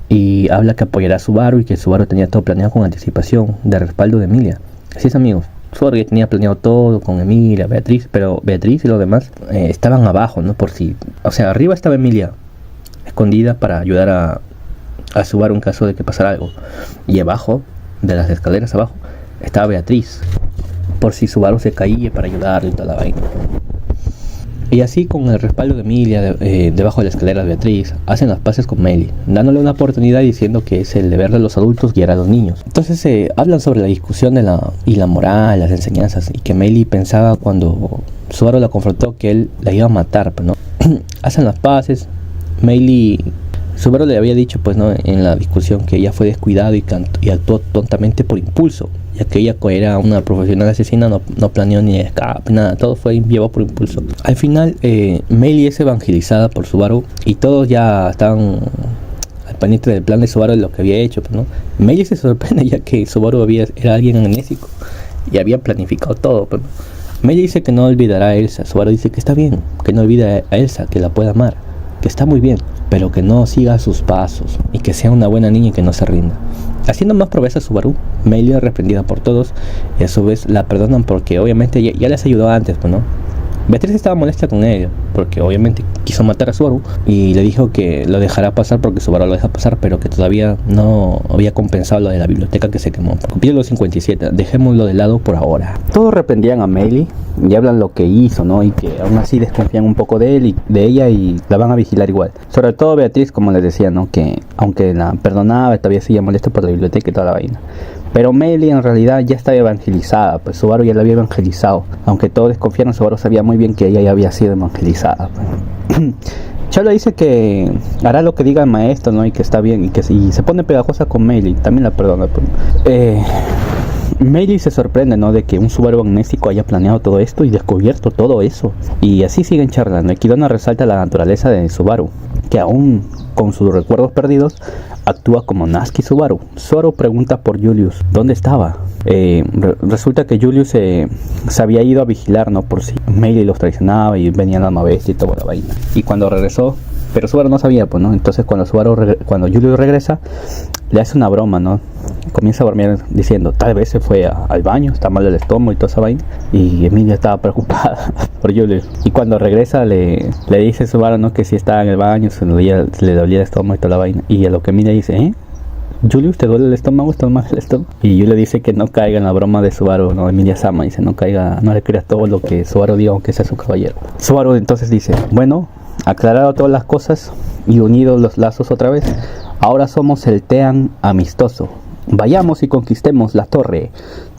y habla que apoyará a Subaru y que Subaru tenía todo planeado con anticipación de respaldo de Emilia. Así es, amigos. Subaru ya tenía planeado todo con Emilia, Beatriz, pero Beatriz y los demás estaban abajo, ¿no? Por si, o sea, arriba estaba Emilia escondida para ayudar a Subaru en caso de que pasara algo, y abajo, de las escaleras abajo, estaba Beatriz por si Subaru se caía, para ayudarle y toda la vaina. Y así, con el respaldo de Emilia debajo de la escalera de Beatriz, hacen las paces con Meili, dándole una oportunidad diciendo que es el deber de los adultos guiar a los niños. Entonces hablan sobre la discusión de la moral, las enseñanzas, y que Meili pensaba cuando Subaru la confrontó que él la iba a matar, pero no. Hacen las paces. Subaru le había dicho, pues, ¿no?, en la discusión, que ella fue descuidada y actuó tontamente por impulso, ya que ella era una profesional asesina, no planeó ni escape, nada, todo fue llevado por impulso. Al final, Meili es evangelizada por Subaru y todos ya estaban al pendiente del plan de Subaru, de lo que había hecho, pues, ¿no? Meili se sorprende ya que Subaru era alguien amnésico y había planificado todo, pero Meili dice que no olvidará a Elsa. Subaru dice que está bien, que no olvide a Elsa, que la pueda amar, que está muy bien, pero que no siga sus pasos y que sea una buena niña y que no se rinda. Haciendo más proezas a Subaru, Meili es reprendida por todos y a su vez la perdonan porque obviamente ya les ayudó antes, pues, ¿no? Beatriz estaba molesta con ella porque obviamente quiso matar a Subaru y le dijo que lo dejará pasar porque Subaru lo deja pasar, pero que todavía no había compensado lo de la biblioteca que se quemó. Capítulo 57, dejémoslo de lado por ahora. Todos reprendían a Meili y hablan lo que hizo, ¿no? Y que aún así desconfían un poco de él y de ella y la van a vigilar igual. Sobre todo Beatriz, como les decía, ¿no? Que aunque la perdonaba, todavía seguía molesta por la biblioteca y toda la vaina. Pero Meili en realidad ya estaba evangelizada, pues Subaru ya la había evangelizado. Aunque todos desconfiaron, Subaru sabía muy bien que ella ya había sido evangelizada, pues. Chalo dice que hará lo que diga el maestro, ¿no? Y que está bien, y se pone pegajosa con Meili, también la perdona, pues. Meili se sorprende, ¿no?, de que un Subaru amnésico haya planeado todo esto y descubierto todo eso. Y así siguen charlando. Kidona resalta la naturaleza de Subaru, que aún con sus recuerdos perdidos, actúa como Natsuki Subaru. Subaru pregunta por Julius, ¿dónde estaba? Resulta que Julius se había ido a vigilar, ¿no?, por si Meili los traicionaba y venía la bestia y toda la vaina. Y cuando regresó, pero Subaru no sabía, pues, ¿no? Entonces cuando Julius regresa, le hace una broma, ¿no? Comienza a dormir diciendo, tal vez se fue al baño, está mal del estómago y toda esa vaina. Y Emilia estaba preocupada por Julius. Y cuando regresa le dice a Subaru, ¿no?, que si estaba en el baño le dolía el estómago y toda la vaina. Y a lo que Emilia dice, Julius, ¿te duele el estómago? ¿Está mal el estómago? Y Julius dice que no caiga en la broma de Subaru, ¿no? Emilia Sama dice, no le creas todo lo que Subaru diga, aunque sea su caballero. Subaru entonces dice, bueno, aclarado todas las cosas y unidos los lazos otra vez, ahora somos el Team amistoso. Vayamos y conquistemos la torre,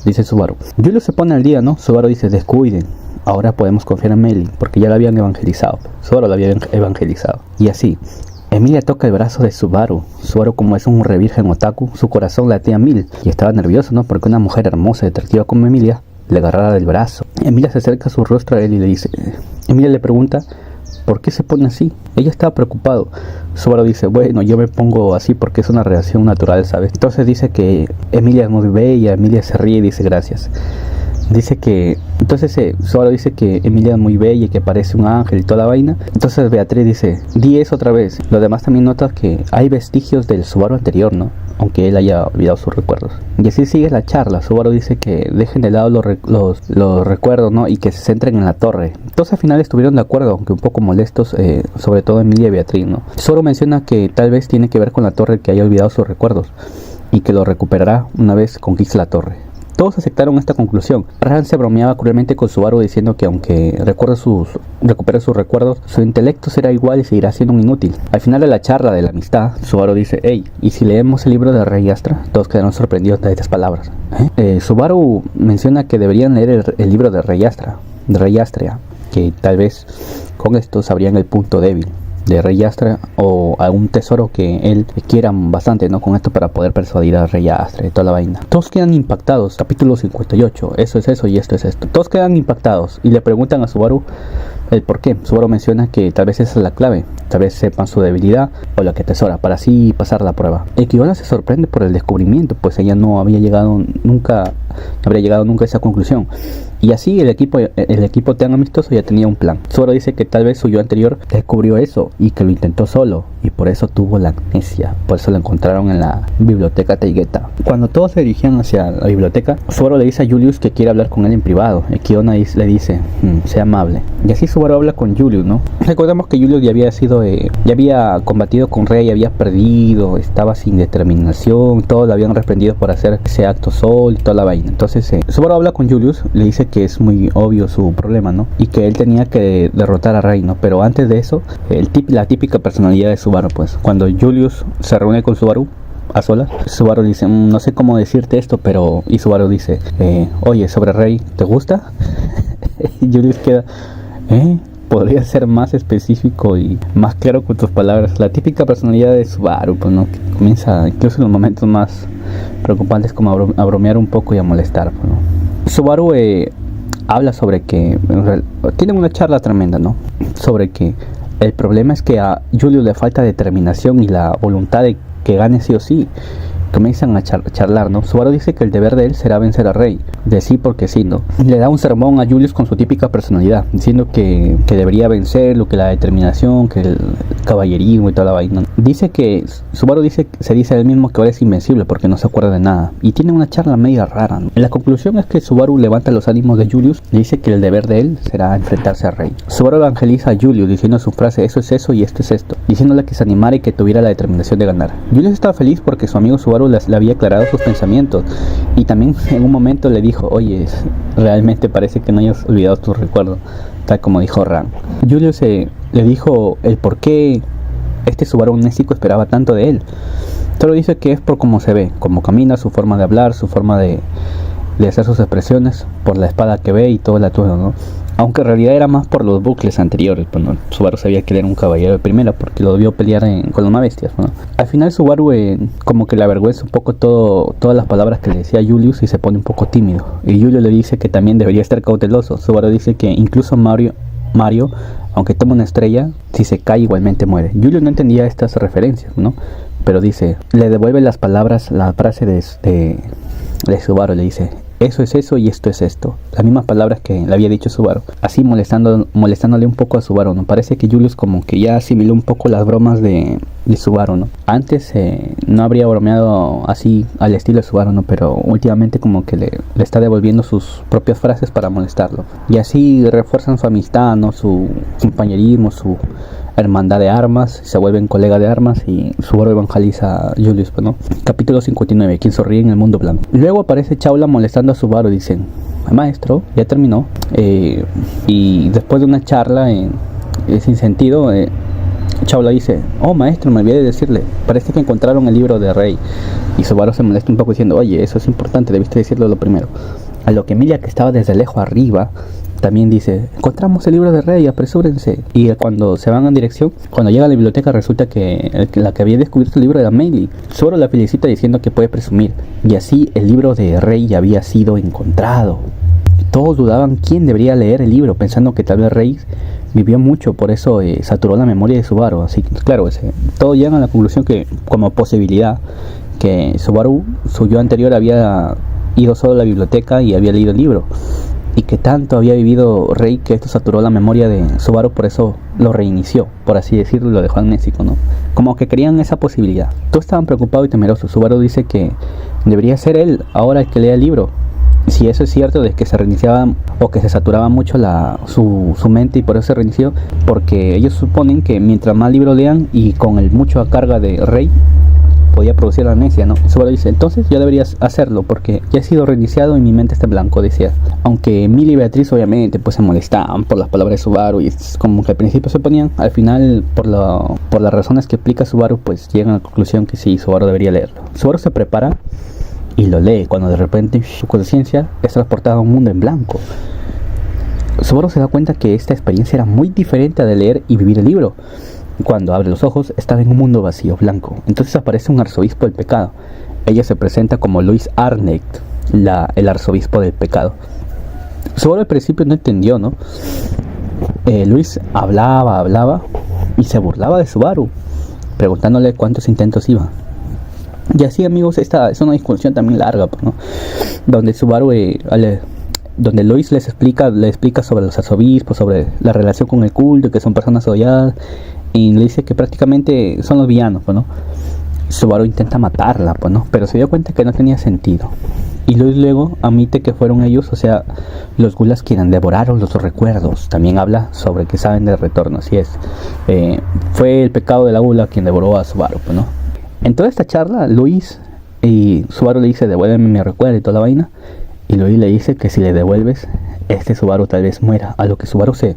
dice Subaru. Julius se pone al día, ¿no? Subaru dice, descuiden, ahora podemos confiar en Meili, porque ya la habían evangelizado. Subaru la había evangelizado. Y así, Emilia toca el brazo de Subaru. Subaru, como es un revirgen otaku, su corazón latía 1000 y estaba nervioso, ¿no?, porque una mujer hermosa y atractiva como Emilia le agarrara del brazo. Emilia se acerca su rostro a él y le dice, Emilia le pregunta, ¿por qué se pone así? Ella estaba preocupado. Subaru dice, bueno, yo me pongo así porque es una reacción natural, ¿sabes? Entonces dice que Emilia es muy bella. Emilia se ríe y dice gracias. Subaru dice que Emilia es muy bella y que parece un ángel y toda la vaina. Entonces Beatriz dice, di eso otra vez. Lo demás también notas que hay vestigios del Subaru anterior, ¿no? aunque él haya olvidado sus recuerdos. Y así sigue la charla. Subaru dice que dejen de lado los recuerdos, ¿no? Y que se centren en la torre. Todos al final estuvieron de acuerdo, aunque un poco molestos, sobre todo Emilia y Beatriz, ¿no? Subaru menciona que tal vez tiene que ver con la torre, que haya olvidado sus recuerdos y que lo recuperará una vez conquiste la torre. Todos aceptaron esta conclusión. Ran se bromeaba cruelmente con Subaru diciendo que aunque recupere sus recuerdos, su intelecto será igual y seguirá siendo un inútil. Al final de la charla de la amistad, Subaru dice: hey, ¿y si leemos el libro de Rey Astra? Todos quedaron sorprendidos de estas palabras. Subaru menciona que deberían leer el libro de Rey Astrea, que tal vez con esto sabrían el punto débil de Rey Astra o algún tesoro que él quiera bastante, ¿no? Con esto para poder persuadir a Rey Astra y toda la vaina. Todos quedan impactados. Capítulo 58. Eso es eso y esto es esto. Todos quedan impactados y le preguntan a Subaru el por qué. Subaru menciona que tal vez esa es la clave. Tal vez sepan su debilidad o la que atesora para así pasar la prueba. Kiona se sorprende por el descubrimiento, pues ella no habría llegado nunca a esa conclusión. Y así el equipo tan amistoso ya tenía un plan. Subaru dice que tal vez su yo anterior descubrió eso y que lo intentó solo y por eso tuvo la amnesia. Por eso lo encontraron en la biblioteca Taygeta. Cuando todos se dirigían hacia la biblioteca, Subaru le dice a Julius que quiere hablar con él en privado. Kiona le dice: sea amable. Y así Subaru habla con Julius, ¿no? Recordemos que Julius ya había combatido con Rey, había perdido, estaba sin determinación, todos lo habían reprendido por hacer ese acto sol y toda la vaina. Entonces Subaru habla con Julius, le dice que es muy obvio su problema, ¿no? Y que él tenía que derrotar a Rey, ¿no? Pero antes de eso, la típica personalidad de Subaru, pues cuando Julius se reúne con Subaru a solas, Subaru dice: no sé cómo decirte esto, pero... Y Subaru dice: oye, sobre Rey, ¿te gusta? Y Julius queda: podría ser más específico y más claro con tus palabras. La típica personalidad de Subaru, pues, ¿no? Que comienza incluso en los momentos más preocupantes como a bromear un poco y a molestar, pues, ¿no? Subaru habla sobre que tienen una charla tremenda, ¿no? Sobre que el problema es que a Julius le falta determinación y la voluntad de que gane sí o sí. Comienzan a charlar, ¿no? Subaru dice que el deber de él será vencer a Rey, de sí porque sí, ¿no? Le da un sermón a Julius con su típica personalidad, diciendo que debería vencerlo, que la determinación, que el caballerismo y toda la vaina. Dice que Subaru se dice a él mismo que ahora es invencible porque no se acuerda de nada, y tiene una charla media rara, ¿no? La conclusión es que Subaru levanta los ánimos de Julius, le dice que el deber de él será enfrentarse a Rey. Subaru evangeliza a Julius diciendo su frase: eso es eso y esto es esto, diciéndole que se animara y que tuviera la determinación de ganar. Julius estaba feliz porque su amigo Subaru le había aclarado sus pensamientos y también en un momento le dijo: oye, realmente parece que no hayas olvidado tus recuerdos, tal como dijo Ran. Julius le dijo el por qué este Subaru amnésico esperaba tanto de él. Solo dice que es por cómo se ve, cómo camina, su forma de hablar, su forma de hacer sus expresiones, por la espada que ve y todo el atuendo, ¿no? Aunque en realidad era más por los bucles anteriores, pues, ¿no? Subaru sabía que era un caballero de primera porque lo vio pelear con los más bestias, ¿no? Al final Subaru como que le avergüenza un poco todas las palabras que le decía a Julius y se pone un poco tímido. Y Julius le dice que también debería estar cauteloso. Subaru dice que incluso Mario, aunque toma una estrella, si se cae igualmente muere. Julius no entendía estas referencias, ¿no? Pero dice, le devuelve las palabras, la frase de Subaru, le dice: eso es eso y esto es esto. Las mismas palabras que le había dicho Subaru. Así molestándole un poco a Subaru, ¿no? Parece que Julius como que ya asimiló un poco las bromas de Subaru, ¿no? Antes no habría bromeado así al estilo de Subaru, ¿no? Pero últimamente como que le está devolviendo sus propias frases para molestarlo. Y así refuerzan su amistad, ¿no? Su compañerismo, su hermandad de armas, se vuelven colegas de armas y Subaru evangeliza a Julius, pues, ¿no? Capítulo 59, quien sonríe en el mundo blanco. Luego aparece Chaula molestando a Subaru, dicen: maestro, ya terminó. Y después de una charla sin sentido, Chaula dice: oh maestro, me olvidé de decirle, parece que encontraron el libro de Rey. Y Subaru se molesta un poco diciendo: oye, eso es importante, debiste decirlo lo primero. A lo que Emilia, que estaba desde lejos arriba, también dice: encontramos el libro de Rey, apresúrense. Y cuando se van en dirección, cuando llega a la biblioteca, resulta que la que había descubierto el libro era Meili. Solo la felicita diciendo que puede presumir. Y así el libro de Rey ya había sido encontrado. Todos dudaban quién debería leer el libro, pensando que tal vez Rey vivió mucho, por eso saturó la memoria de Subaru. Así que claro, todos llegan a la conclusión que, como posibilidad, que Subaru, su yo anterior, había ido solo a la biblioteca y había leído el libro. y que tanto había vivido Rei que esto saturó la memoria de Subaru, por eso lo reinició, por así decirlo, y lo dejó amnésico, ¿no? Como que querían esa posibilidad. Todos estaban preocupados y temerosos. Subaru dice que debería ser él ahora el que lea el libro. Si eso es cierto, de que se reiniciaba o que se saturaba mucho su mente y por eso se reinició, porque ellos suponen que mientras más libros lean y con el mucho carga de Rei, podía producir la amnesia, ¿no? Subaru dice, entonces yo debería hacerlo porque ya he sido reiniciado y mi mente está en blanco, decía. Aunque Emilia y Beatriz obviamente pues se molestaban por las palabras de Subaru y como que al principio se oponían, al final por las razones que explica Subaru pues llegan a la conclusión que sí, Subaru debería leerlo. Subaru se prepara y lo lee cuando de repente su conciencia es transportada a un mundo en blanco. Subaru se da cuenta que esta experiencia era muy diferente a de leer y vivir el libro. Cuando abre los ojos, estaba en un mundo vacío, blanco. Entonces aparece un arzobispo del pecado. Ella se presenta como Louise Arnett, el arzobispo del pecado. Subaru al principio no entendió, ¿no? Luis hablaba y se burlaba de Subaru, preguntándole cuántos intentos iban. Y así, amigos, esta es una discusión también larga, ¿no? Donde Subaru, donde Lois le explica sobre los arzobispos, sobre la relación con el culto, que son personas odiadas, y le dice que prácticamente son los villanos, ¿no? Subaru intenta matarla, ¿no? Pero se dio cuenta que no tenía sentido. Y Lois luego admite que fueron ellos, o sea, los gulas quienes devoraron los recuerdos. También habla sobre que saben del retorno, así es. Fue el pecado de la gula quien devoró a Subaru, ¿no? En toda esta charla, Luis y Subaru le dice, devuélveme mi recuerdo y toda la vaina. Y Luis le dice que si le devuelves, este Subaru tal vez muera. A lo que Subaru se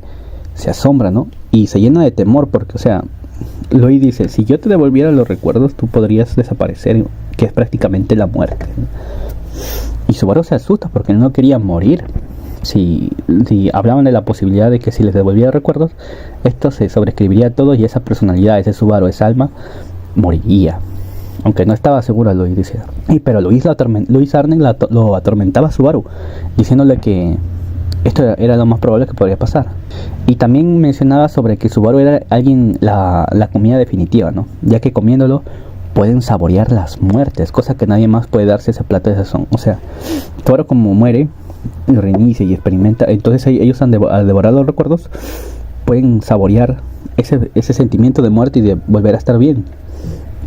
asombra, ¿no? Y se llena de temor porque, o sea, Luis dice, si yo te devolviera los recuerdos, tú podrías desaparecer, que es prácticamente la muerte. Y Subaru se asusta porque no quería morir. Si hablaban de la posibilidad de que si les devolviera recuerdos, esto se sobreescribiría todo y esa personalidad, ese Subaru, esa alma, moriría. Aunque no estaba seguro, Luis dice. Pero Luis Arnett lo atormentaba a Subaru, diciéndole que esto era lo más probable que podría pasar. Y también mencionaba sobre que Subaru era la comida definitiva, ¿no? Ya que comiéndolo pueden saborear las muertes, cosa que nadie más puede darse ese plato de sazón. O sea, Subaru como muere, lo reinicia y experimenta, entonces ellos al devorar los recuerdos pueden saborear ese sentimiento de muerte y de volver a estar bien.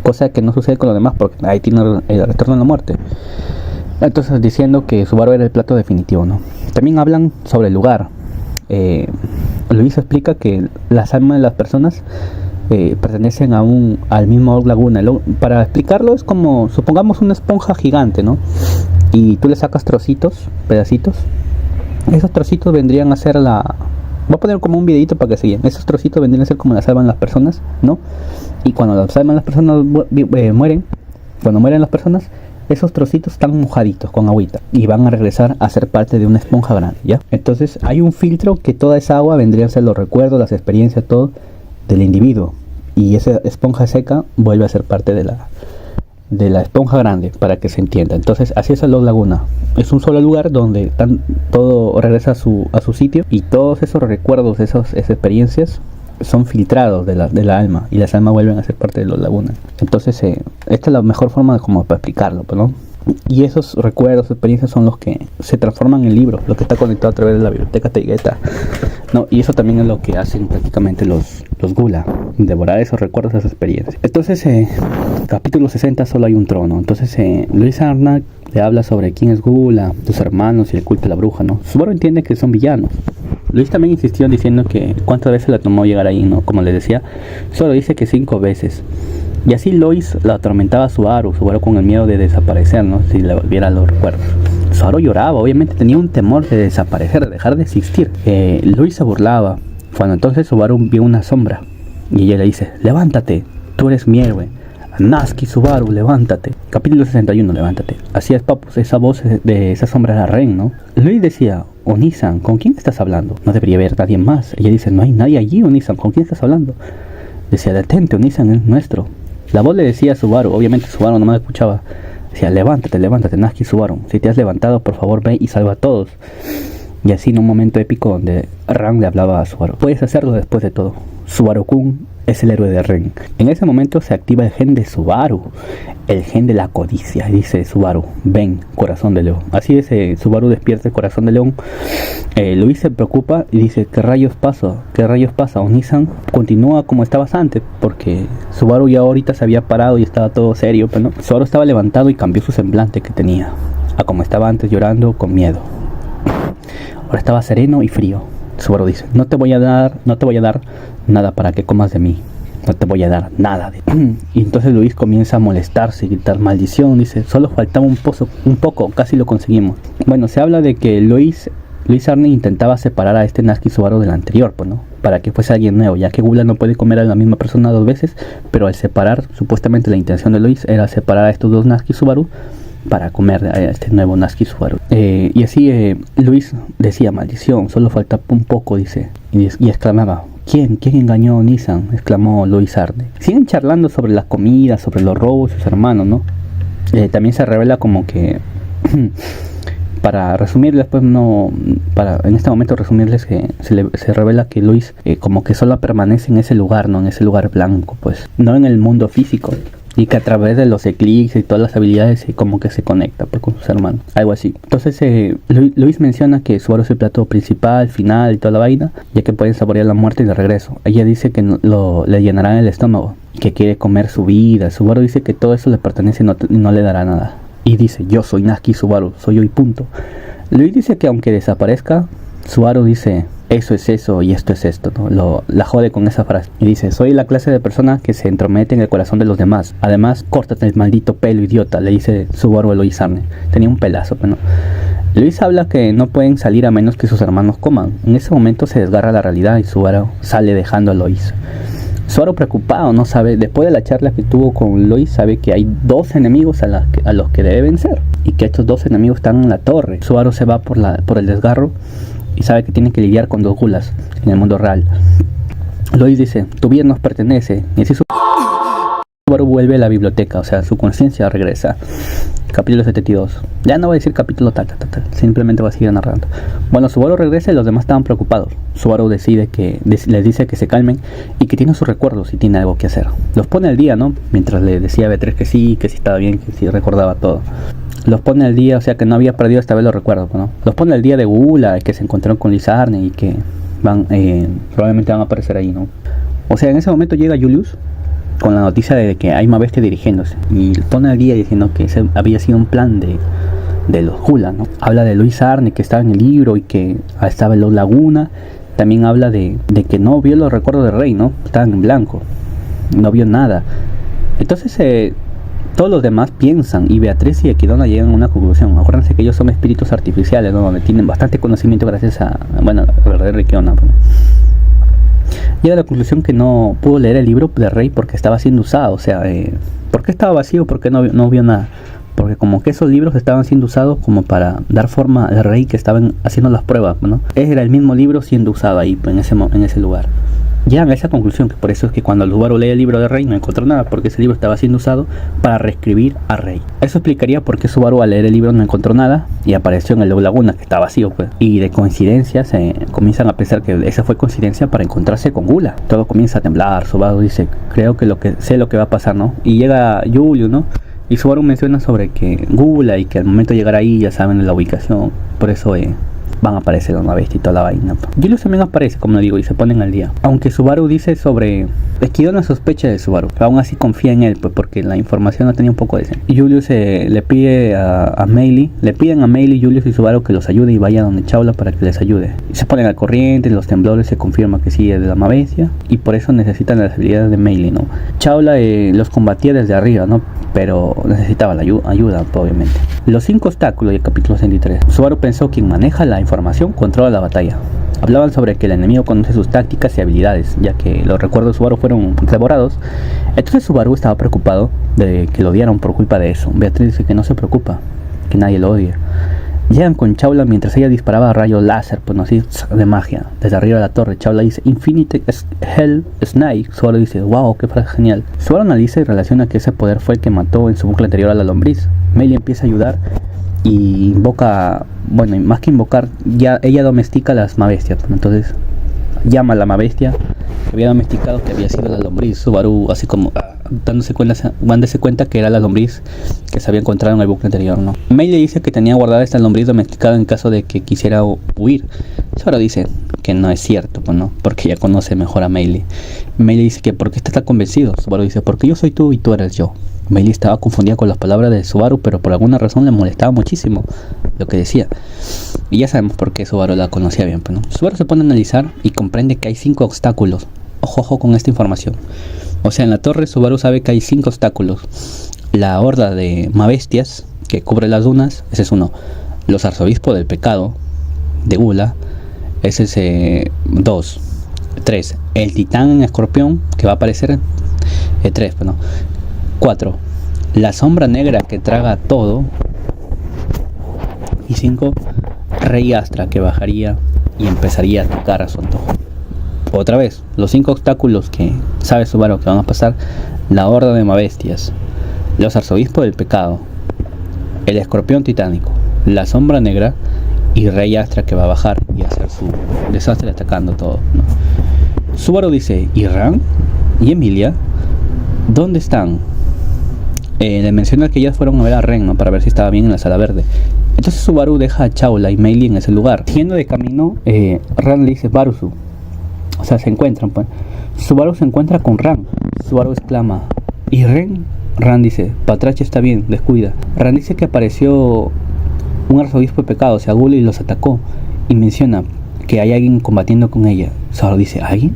Cosa que no sucede con los demás porque ahí tiene el retorno a la muerte. Entonces diciendo que Subaru era el plato definitivo, ¿no? También hablan sobre el lugar. Luis explica que las almas de las personas pertenecen al mismo Orc Laguna. Para explicarlo es como, supongamos una esponja gigante, ¿no? Y tú le sacas pedacitos. Esos trocitos vendrían a ser voy a poner como un videito para que se guíen. Esos trocitos vendrían a ser como las almas de las personas, ¿no? Y cuando las almas de las personas mueren, cuando mueren las personas, esos trocitos están mojaditos con agüita y van a regresar a ser parte de una esponja grande, ¿ya? Entonces hay un filtro que toda esa agua vendría a ser los recuerdos, las experiencias, todo del individuo. Y esa esponja seca vuelve a ser parte de la esponja grande, para que se entienda. Entonces así es el Orc Laguna. Es un solo lugar donde todo regresa a su sitio y todos esos recuerdos, esas experiencias son filtrados de la alma y las almas vuelven a ser parte de los lagunas. Entonces esta es la mejor forma como para explicarlo, ¿no? Y esos recuerdos, experiencias son los que se transforman en libros, lo que está conectado a través de la biblioteca Taigueta, ¿no? Y eso también es lo que hacen prácticamente los Gula, devorar esos recuerdos, esas experiencias. Entonces capítulo 60, solo hay un trono. Entonces Luis Arnett le habla sobre quién es Gula, sus hermanos y el culto de la bruja, ¿no? Subaru entiende que son villanos. Luis también insistió diciendo que cuántas veces le tomó llegar ahí, ¿no? Como les decía, solo dice que 5 veces. Y así Lois la atormentaba a Subaru con el miedo de desaparecer, ¿no? Si le volviera los recuerdos. Subaru lloraba, obviamente tenía un temor de desaparecer, de dejar de existir. Lois se burlaba. Cuando entonces Subaru vio una sombra y ella le dice, levántate, tú eres mi héroe. Natsuki Subaru, levántate. Capítulo 61, levántate. Así es, papus, esa voz de esa sombra era Ren, ¿no? Lois decía, Onisan, ¿con quién estás hablando? No debería haber nadie más. Ella dice, no hay nadie allí, Onisan, ¿con quién estás hablando? Decía, detente, Onisan es nuestro. La voz le decía a Subaru, obviamente Subaru no me escuchaba. Decía, levántate, Natsuki Subaru. Si te has levantado, por favor ve y salva a todos. Y así en un momento épico donde Ran le hablaba a Subaru, puedes hacerlo después de todo. Subaru-kun es el héroe de Ren. En ese momento se activa el gen de Subaru, el gen de la codicia. Dice Subaru, ven, corazón de león. Así es, Subaru despierta el corazón de león. Luis se preocupa y dice, ¿qué rayos pasa? ¿Qué rayos pasa? Onisan continúa como estabas antes, porque Subaru ya ahorita se había parado y estaba todo serio, pero no. Subaru estaba levantado y cambió su semblante que tenía, a como estaba antes, llorando con miedo. Ahora estaba sereno y frío. Subaru dice, no te voy a dar nada para que comas de mí. No te voy a dar nada de ti. Y entonces Luis comienza a molestarse y gritar maldición. Dice, solo faltaba un poco, casi lo conseguimos. Bueno, se habla de que Luis Arne intentaba separar a este Natsuki Subaru del anterior, pues, ¿no? Para que fuese alguien nuevo, ya que Gula no puede comer a la misma persona 2 veces, pero al separar, supuestamente la intención de Luis era separar a estos 2 Natsuki Subaru para comer a este nuevo Natsuki Subaru. Y así Luis decía, maldición, solo falta un poco, dice, y exclamaba, ¿quién engañó a Onisan? Exclamó Luis Arne. Siguen charlando sobre las comidas, sobre los robos de sus hermanos, ¿no? También se revela como que para resumirles, pues en este momento resumirles que se revela que Luis como que solo permanece en ese lugar, ¿no? En ese lugar blanco, pues, no en el mundo físico. Y que a través de los eclipses y todas las habilidades como que se conecta, pues, con sus hermanos, algo así. Entonces Luis menciona que Subaru es el plato principal, final y toda la vaina, ya que pueden saborear la muerte y el regreso. Ella dice que le llenarán el estómago y que quiere comer su vida. Subaru dice que todo eso le pertenece y no le dará nada. Y dice, yo soy Natsuki Subaru, soy yo y punto. Luis dice que aunque desaparezca, Subaru dice, eso es eso y esto es esto, ¿no? La jode con esa frase. Y dice, soy la clase de persona que se entromete en el corazón de los demás. Además, córtate el maldito pelo, idiota, le dice Subaru a Luis Arne. Tenía un pelazo, pero no. Luis habla que no pueden salir a menos que sus hermanos coman. En ese momento se desgarra la realidad y Subaru sale dejando a Luis. Subaru preocupado, no sabe, después de la charla que tuvo con Luis, sabe que hay 2 enemigos a los que debe vencer. Y que estos 2 enemigos están en la torre. Subaru se va por el desgarro y sabe que tiene que lidiar con 2 gulas en el mundo real. Luis dice, tu bien nos pertenece. Y así Subaru vuelve a la biblioteca, o sea, su conciencia regresa. Capítulo 72. Ya no voy a decir capítulo tal, simplemente va a seguir narrando. Bueno, Subaru regresa y los demás estaban preocupados. Subaru les dice que se calmen y que tiene sus recuerdos y tiene algo que hacer. Los pone al día, ¿no? Mientras le decía a Beatriz que sí estaba bien, que sí recordaba todo. Los pone al día, o sea que no había perdido esta vez los recuerdos, ¿no? Los pone al día de Gula, que se encontraron con Luis Arne y que probablemente van a aparecer ahí, ¿no? O sea, en ese momento llega Julius con la noticia de que hay más bestia dirigiéndose y pone al día diciendo que ese había sido un plan de los Gula, ¿no? Habla de Luis Arne que estaba en el libro y que estaba en la laguna. También habla de que no vio los recuerdos del rey, ¿no? Estaban en blanco, no vio nada. Entonces todos los demás piensan y Beatriz y Equidona llegan a una conclusión. Acuérdense que ellos son espíritus artificiales, ¿no? Donde tienen bastante conocimiento gracias a verdadera Equidona, ¿no? Llega a la conclusión que no pudo leer el libro del rey porque estaba siendo usado. O sea, ¿por qué estaba vacío? ¿Por qué no vio nada? Porque como que esos libros estaban siendo usados como para dar forma al rey que estaban haciendo las pruebas, ¿no? Era el mismo libro siendo usado ahí, en ese lugar. Llegan a esa conclusión, que por eso es que cuando Subaru lee el libro de Rey no encontró nada, porque ese libro estaba siendo usado para reescribir a Rey. Eso explicaría por qué Subaru al leer el libro no encontró nada y apareció en el Lago Laguna, que está vacío, pues. Y de coincidencia se comienzan a pensar que esa fue coincidencia para encontrarse con Gula. Todo comienza a temblar. Subaru dice, creo que sé lo que va a pasar, ¿no? Y llega Julio, ¿no? Y Subaru menciona sobre que Gula y que al momento de llegar ahí ya saben la ubicación. Por eso van a aparecer una bestia y toda la vaina. Julius también aparece, como le digo, y se ponen al día. Aunque Subaru dice sobre... Equidona sospecha de Subaru, pero aún así confía en él, pues porque la información no tenía un poco de sentido. Y Julius le pide a Meili, Julius y Subaru que los ayude y vaya donde Chaula para que les ayude. Y se ponen al corriente, los temblores se confirma que sí es de la bestia y por eso necesitan las habilidades de Meili, ¿no? Chaula los combatía desde arriba, ¿no? Pero necesitaba la ayuda, obviamente. Los 5 obstáculos del capítulo 63. Subaru pensó quien maneja la información controla la batalla. Hablaban sobre que el enemigo conoce sus tácticas y habilidades, ya que los recuerdos de Subaru fueron devorados. Entonces Subaru estaba preocupado de que lo odiaran por culpa de eso. Beatriz dice que no se preocupa, que nadie lo odia. Llegan con Chaula mientras ella disparaba rayos láser, pues no así, de magia, desde arriba de la torre. Chaula dice Infinite Hell Snake. Subaru dice, wow, qué frase genial. Subaru analiza y relaciona que ese poder fue el que mató en su bucle anterior a la lombriz. Meili empieza a ayudar y invoca, bueno, más que invocar, ya ella domestica las más bestias, pues, entonces llama a la bestia que había domesticado, que había sido la lombriz. Subaru, así como dándose cuenta que era la lombriz que se había encontrado en el bucle anterior, ¿no? May le dice que tenía guardada esta lombriz domesticada en caso de que quisiera huir. Subaru dice que no es cierto, pues no, porque ya conoce mejor a Meili. Meili dice que ¿por qué está tan convencido? Subaru dice, porque yo soy tú y tú eres yo. Meili estaba confundida con las palabras de Subaru, pero por alguna razón le molestaba muchísimo lo que decía. Y ya sabemos por qué Subaru la conocía bien, pues, ¿no? Subaru se pone a analizar y comprende que hay 5 obstáculos. Ojo con esta información. O sea, en la torre Subaru sabe que hay 5 obstáculos. La horda de Mabestias que cubre las dunas, ese es uno. Los arzobispos del pecado de Gula, ese es 2. 3. El titán en escorpión que va a aparecer, 3, bueno. 4. La sombra negra que traga todo. Y 5. Rey Astra que bajaría y empezaría a atacar a su antojo. Otra vez, los 5 obstáculos que sabe Subaru que van a pasar: la horda de Mabestias, los arzobispos del pecado, el escorpión titánico, la sombra negra y Rey Astra que va a bajar y hacer su desastre atacando todo, ¿no? Subaru dice, ¿y Ran? ¿Y Emilia? ¿Dónde están? Le menciona que ellas fueron a ver a Ren, ¿no? Para ver si estaba bien en la sala verde. Entonces Subaru deja a Chaula y Meili en ese lugar. Yendo de camino, Ran le dice Barusu. O sea, se encuentran, pues. Subaru se encuentra con Ran. Subaru exclama, ¿y Ren? Ran dice, Patrache está bien, descuida. Ran dice que apareció un arzobispo de pecado, o sea, Gula, y los atacó. Y menciona que hay alguien combatiendo con ella. Subaru dice, ¿alguien?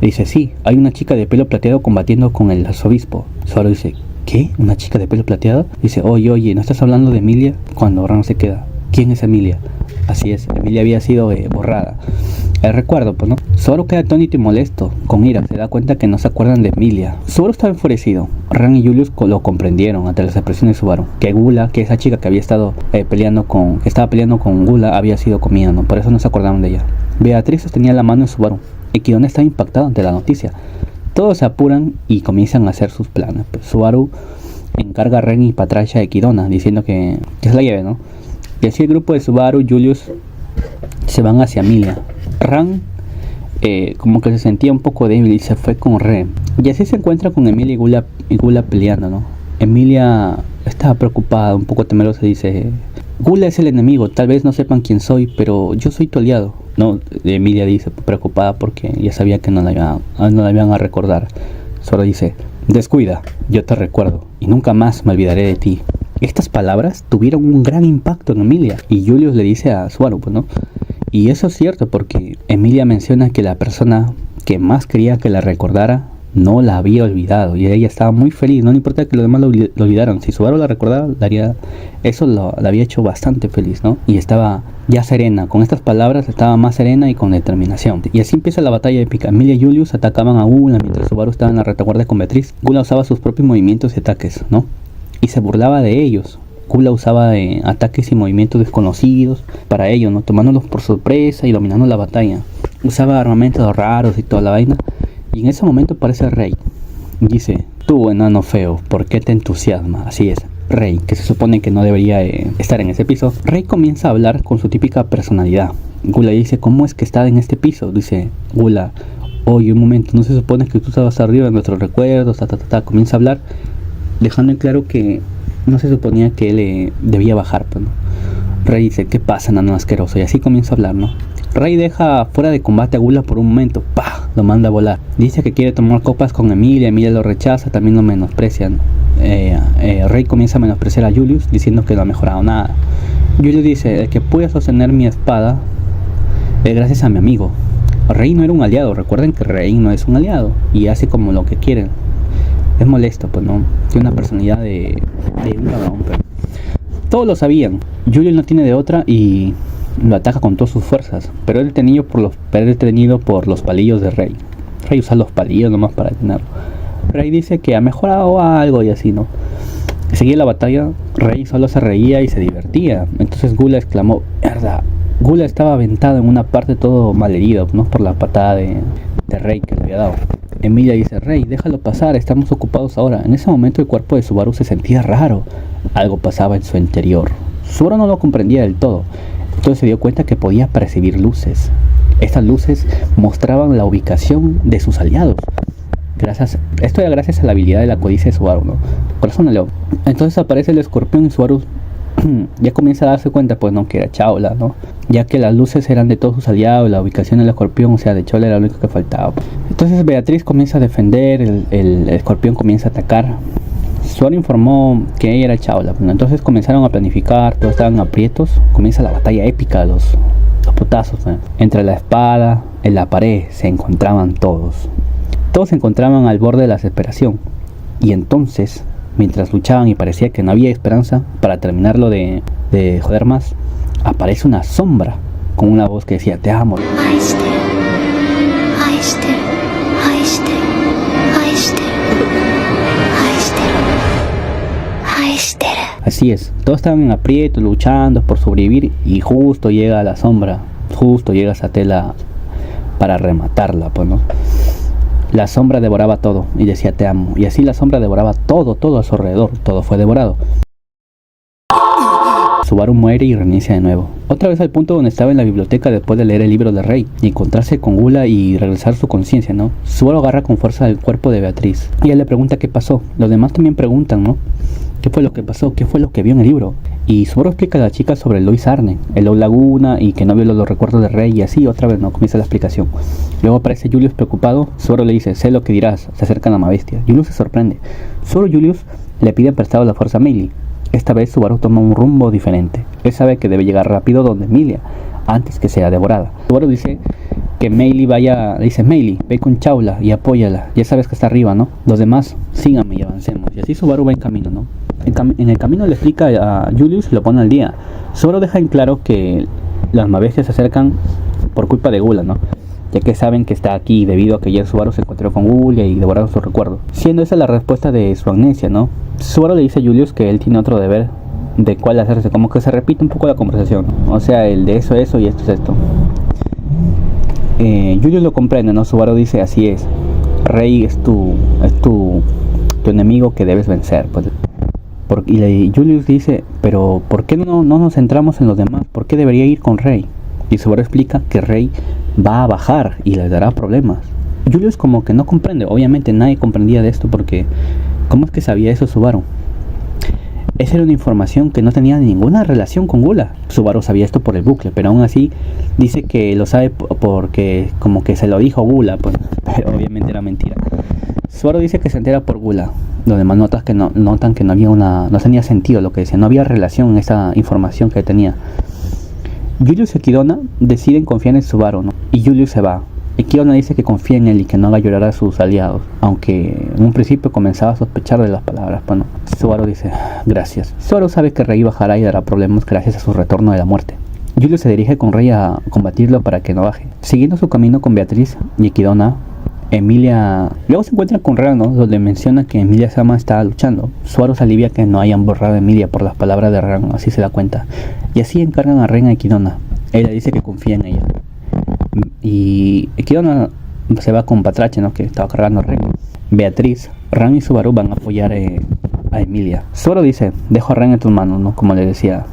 Le dice, sí, hay una chica de pelo plateado combatiendo con el arzobispo. Subaru dice, ¿qué? ¿Una chica de pelo plateado? Dice, oye, ¿no estás hablando de Emilia? Cuando Ran se queda, ¿quién es Emilia? Así es, Emilia había sido borrada. El recuerdo, pues, ¿no? Subaru queda atónito y molesto, con ira, se da cuenta que no se acuerdan de Emilia. Subaru estaba enfurecido. Ran y Julius lo comprendieron ante las expresiones de Subaru. Que Gula, que esa chica que había estado que estaba peleando con Gula, había sido comida, ¿no? Por eso no se acordaron de ella. Beatriz sostenía la mano en Subaru. Equidona estaba impactado ante la noticia. Todos se apuran y comienzan a hacer sus planes. Pues Subaru encarga a Ren y Patracia a Equidona, diciendo que se la lleve, ¿no? Y así el grupo de Subaru y Julius se van hacia Emilia. Ran como que se sentía un poco débil y se fue con Ren. Y así se encuentra con Emilia y Gula peleando, ¿no? Emilia estaba preocupada, un poco temerosa, dice, Gula es el enemigo, tal vez no sepan quién soy, pero yo soy tu aliado. No, Emilia dice, preocupada porque ya sabía que no la iban a recordar. Solo dice, descuida, yo te recuerdo y nunca más me olvidaré de ti. Estas palabras tuvieron un gran impacto en Emilia. Y Julius le dice a Subaru, pues, ¿no? Y eso es cierto porque Emilia menciona que la persona que más quería que la recordara no la había olvidado. Y ella estaba muy feliz, no le importa que los demás lo olvidaran. Si Subaru la recordaba, eso la había hecho bastante feliz, ¿no? Y estaba ya serena. Con estas palabras estaba más serena y con determinación. Y así empieza la batalla épica. Emilia y Julius atacaban a Gula mientras Subaru estaba en la retaguardia con Beatriz. Gula usaba sus propios movimientos y ataques, ¿no? Y se burlaba de ellos. Gula usaba ataques y movimientos desconocidos para ellos, ¿no? Tomándolos por sorpresa y dominando la batalla. Usaba armamentos raros y toda la vaina. Y en ese momento aparece Rey. Dice, tú enano feo, ¿por qué te entusiasma? Así es, Rey, que se supone que no debería estar en ese piso. Rey comienza a hablar con su típica personalidad. Gula dice, ¿cómo es que está en este piso? Dice Gula, oye, un momento, ¿no se supone que tú estabas arriba de nuestros recuerdos? Comienza a hablar, dejando en claro que no se suponía que él debía bajar, pues, ¿no? Rey dice, ¿qué pasa, enano asqueroso? Y así comienza a hablar, ¿no? Rey deja fuera de combate a Gula por un momento, ¡pah! Lo manda a volar. Dice que quiere tomar copas con Emilia lo rechaza, también lo menosprecian. Rey comienza a menospreciar a Julius, diciendo que no ha mejorado nada. Julius dice, el que pude sostener mi espada es gracias a mi amigo. Rey no era un aliado, recuerden que Rey no es un aliado, y hace como lo que quieren. Es molesto, pues, ¿no? Tiene una personalidad de un cabrón, pero todos lo sabían. Julius no tiene de otra y lo ataca con todas sus fuerzas, pero él detenido por los palillos de Rey. Rey usa los palillos nomás para detenerlo. Rey dice que ha mejorado algo y así, ¿no? Seguía la batalla, Rey solo se reía y se divertía. Entonces Gula exclamó, mierda. Gula estaba aventado en una parte todo malherido, ¿no? Por la patada de Rey que le había dado. Emilia dice, Rey, déjalo pasar, estamos ocupados ahora. En ese momento el cuerpo de Subaru se sentía raro. Algo pasaba en su interior. Subaru no lo comprendía del todo. Entonces se dio cuenta que podía percibir luces. Estas luces mostraban la ubicación de sus aliados. Esto era gracias a la habilidad de la codicia de Subaru, ¿no? Corazón de león. Entonces aparece el escorpión y Subaru ya comienza a darse cuenta, pues no, que era Chaula, ¿no? Ya que las luces eran de todos sus aliados, la ubicación del escorpión, o sea, de Chaula era lo único que faltaba. Entonces Beatriz comienza a defender, el escorpión comienza a atacar. Subaru informó que ella era Chaula, ¿no? Entonces comenzaron a planificar, todos estaban aprietos, comienza la batalla épica, los putazos, ¿no? Entre la espada, en la pared, se encontraban todos. Todos se encontraban al borde de la desesperación. Y entonces, mientras luchaban y parecía que no había esperanza para terminarlo de joder más, aparece una sombra con una voz que decía: te amo. Así es, todos estaban en aprieto, luchando por sobrevivir, y justo llega la sombra, justo llega Satela para rematarla, pues, ¿no? La sombra devoraba todo y decía: te amo. Y así la sombra devoraba todo a su alrededor. Todo fue devorado. Subaru muere y reinicia de nuevo. Otra vez al punto donde estaba en la biblioteca después de leer el libro del rey y encontrarse con Gula y regresar su conciencia, ¿no? Subaru agarra con fuerza el cuerpo de Beatriz. Y ella le pregunta qué pasó. Los demás también preguntan, ¿no? ¿Qué fue lo que pasó? ¿Qué fue lo que vio en el libro? Y Subaru explica a la chica sobre el Lois Arne, el Low Laguna, y que no vio los recuerdos del rey, y así otra vez no comienza la explicación. Luego aparece Julius preocupado. Subaru le dice: sé lo que dirás. Se acercan a la bestia. Julius se sorprende. Subaru y Julius le piden prestado la fuerza a Meili. Esta vez Subaru toma un rumbo diferente. Él sabe que debe llegar rápido donde Emilia, antes que sea devorada. Subaru dice que Meili vaya, le dice: Meili, ve con Chaula y apóyala. Ya sabes que está arriba, ¿no? Los demás, síganme y avancemos. Y así Subaru va en camino, ¿no? En el camino le explica a Julius y lo pone al día. Subaru deja en claro que las mabestias se acercan por culpa de Gula, ¿no? Ya que saben que está aquí debido a que ayer Subaru se encontró con Gula y devoraron sus recuerdos. Siendo esa la respuesta de su amnesia, ¿no? Subaru le dice a Julius que él tiene otro deber de cuál hacerse, como que se repite un poco la conversación, ¿no? O sea, el de eso y esto es esto. Julius lo comprende, ¿no? Subaru dice: así es, Rey es tu enemigo que debes vencer, pues. Y Julius dice: pero ¿por qué no nos centramos en los demás? ¿Por qué debería ir con Rey? Y Subaru explica que Rey va a bajar y les dará problemas. Julius como que no comprende. Obviamente nadie comprendía de esto, porque ¿cómo es que sabía eso Subaru? Esa era una información que no tenía ninguna relación con Gula. Subaru sabía esto por el bucle, pero aún así dice que lo sabe porque como que se lo dijo Gula, pues, pero obviamente era mentira. Subaru dice que se entera por Gula. Los demás notan que no tenía sentido lo que decía, no había relación en esa información que tenía. Julius y Ekidona deciden confiar en Subaru, ¿no? Y Julius se va. Ekidona dice que confía en él y que no haga llorar a sus aliados, aunque en un principio comenzaba a sospechar de las palabras. Bueno, Subaru dice: gracias. Subaru sabe que Rey bajará y dará problemas gracias a su retorno de la muerte. Julius se dirige con Rey a combatirlo para que no baje. Siguiendo su camino con Beatriz y Ekidona, Emilia luego se encuentra con Ren, ¿no? Donde menciona que Emilia Sama está luchando. Subaru se alivia que no hayan borrado a Emilia por las palabras de Ren, así se da cuenta. Y así encargan a Ren a Ekidona. Ella dice que confía en ella. Y Ekidona se va con Patrache, ¿no? Que estaba cargando a Ren. Beatriz, Ren y Subaru van a apoyar a Emilia. Subaru dice: dejo a Ren en tus manos, ¿no? Como le decía.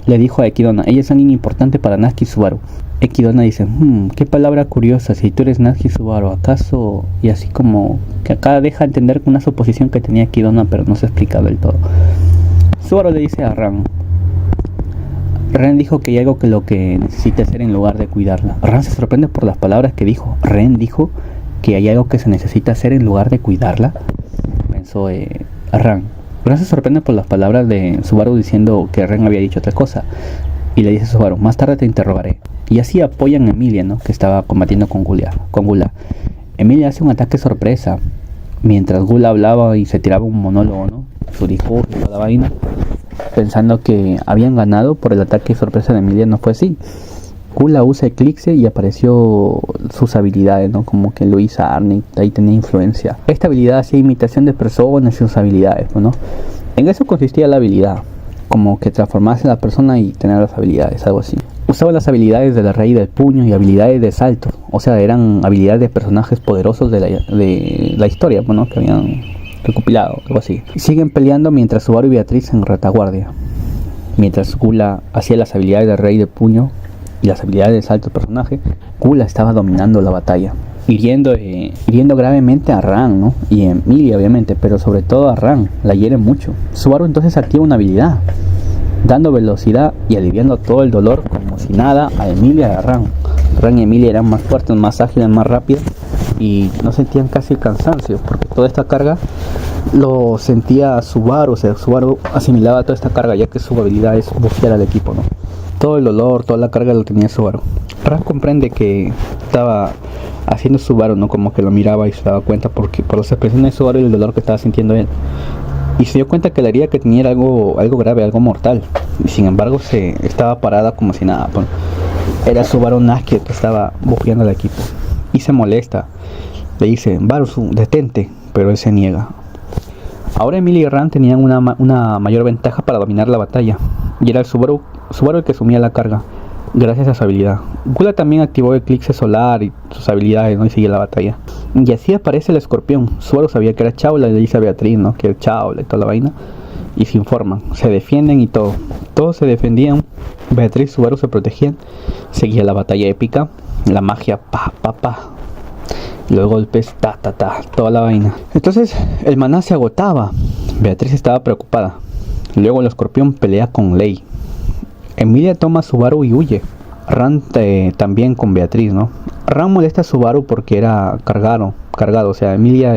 Le dijo a Ekidona: ella es alguien importante para Natsuki y Subaru. Ekidona dice: qué palabra curiosa, si tú eres Natsuki y Subaru, ¿acaso? Y así como que acá deja entender una suposición que tenía Ekidona, pero no se explica del todo. Subaru le dice a Ren dijo que hay algo que lo que necesita hacer en lugar de cuidarla. Ren se sorprende por las palabras que dijo. Ren dijo que hay algo que se necesita hacer en lugar de cuidarla. Pensó Ren. Ren se sorprende por las palabras de Subaru diciendo que Ren había dicho otra cosa. Y le dice a Subaru: más tarde te interrogaré. Y así apoyan a Emilia, ¿no? Que estaba combatiendo con Gula. Emilia hace un ataque sorpresa mientras Gula hablaba y se tiraba un monólogo, ¿no? Su discurso y toda la vaina, pensando que habían ganado por el ataque sorpresa de Emilia. No fue así. Gula usa Eclipse y apareció sus habilidades, ¿no? Como que Lois Arne, ahí tenía influencia. Esta habilidad hacía imitación de personas y sus habilidades, ¿no? En eso consistía la habilidad, como que transformarse en la persona y tener las habilidades, algo así. Usaba las habilidades de la Rey del Puño y habilidades de salto, o sea, eran habilidades de personajes poderosos de la historia, ¿no? Que habían recopilado, algo así. Siguen peleando mientras Subaru y Beatriz en retaguardia, mientras Gula hacía las habilidades del Rey del Puño y las habilidades de salto del personaje, Gula estaba dominando la batalla, hiriendo gravemente a Ran, ¿no? Y a Emilia obviamente, pero sobre todo a Ran, la hiere mucho. Subaru entonces activa una habilidad, dando velocidad y aliviando todo el dolor como si nada a Emilia y a Ran. Ran y Emilia eran más fuertes, más ágiles, más rápidas y no sentían casi el cansancio, porque toda esta carga lo sentía Subaru, o sea, Subaru asimilaba toda esta carga ya que su habilidad es bufear al equipo, ¿no? Todo el dolor, toda la carga lo tenía Subaru. Ran comprende que estaba haciendo Subaru, ¿no? Como que lo miraba y se daba cuenta por las expresiones de Subaru y el dolor que estaba sintiendo él. Y se dio cuenta que la herida que tenía era algo grave, algo mortal. Y sin embargo estaba parada como si nada. Bueno, era Subaru Naskia que estaba bufeando al equipo. Y se molesta. Le dice, Baru, detente, pero él se niega. Ahora Emilia y Ran tenían una mayor ventaja para dominar la batalla, y era el Subaru el que asumía la carga, gracias a su habilidad. Gula también activó el eclipse solar y sus habilidades, ¿no? Y seguía la batalla. Y así aparece el escorpión. Subaru sabía que era Chaula y le dice a Beatriz, ¿no? Que era Chaula y toda la vaina. Y se informan, se defienden y todo. Todos se defendían. Beatriz y Subaru se protegían. Seguía la batalla épica, la magia, pa. Los golpes, ta, toda la vaina. Entonces el maná se agotaba. Beatriz estaba preocupada. Luego el escorpión pelea con Lei. Emilia toma a Subaru y huye. Ran también con Beatriz, ¿no? Ran molesta a Subaru porque era cargado. O sea, Emilia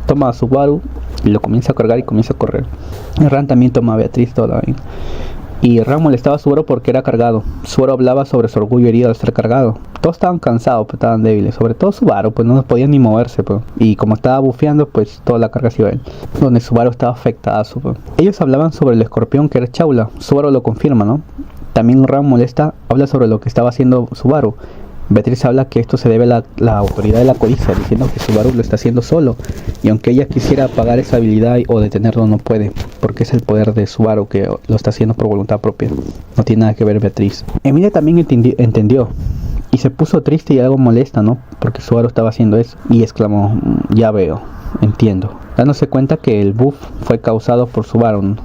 toma a Subaru y lo comienza a cargar y comienza a correr. Ran también toma a Beatriz, toda la vaina. Y Ran molestaba a Subaru porque era cargado. Subaru hablaba sobre su orgullo herido al ser cargado. Todos estaban cansados, pues estaban débiles. Sobre todo Subaru, pues no podía ni moverse, pues. Y como estaba bufeando, pues toda la carga se iba a él. Donde Subaru estaba afectada. Pues. Ellos hablaban sobre el escorpión que era Chaula. Subaru lo confirma, ¿no? También Ran molesta, habla sobre lo que estaba haciendo Subaru. Beatriz habla que esto se debe a la autoridad de la codicia, diciendo que Subaru lo está haciendo solo, y aunque ella quisiera apagar esa habilidad o detenerlo, no puede, porque es el poder de Subaru que lo está haciendo por voluntad propia. No tiene nada que ver Beatriz. Emilia también entendió y se puso triste y algo molesta, ¿no? Porque Subaru estaba haciendo eso, y exclamó, ya veo, entiendo, dándose cuenta que el buff fue causado por Subaru, ¿no?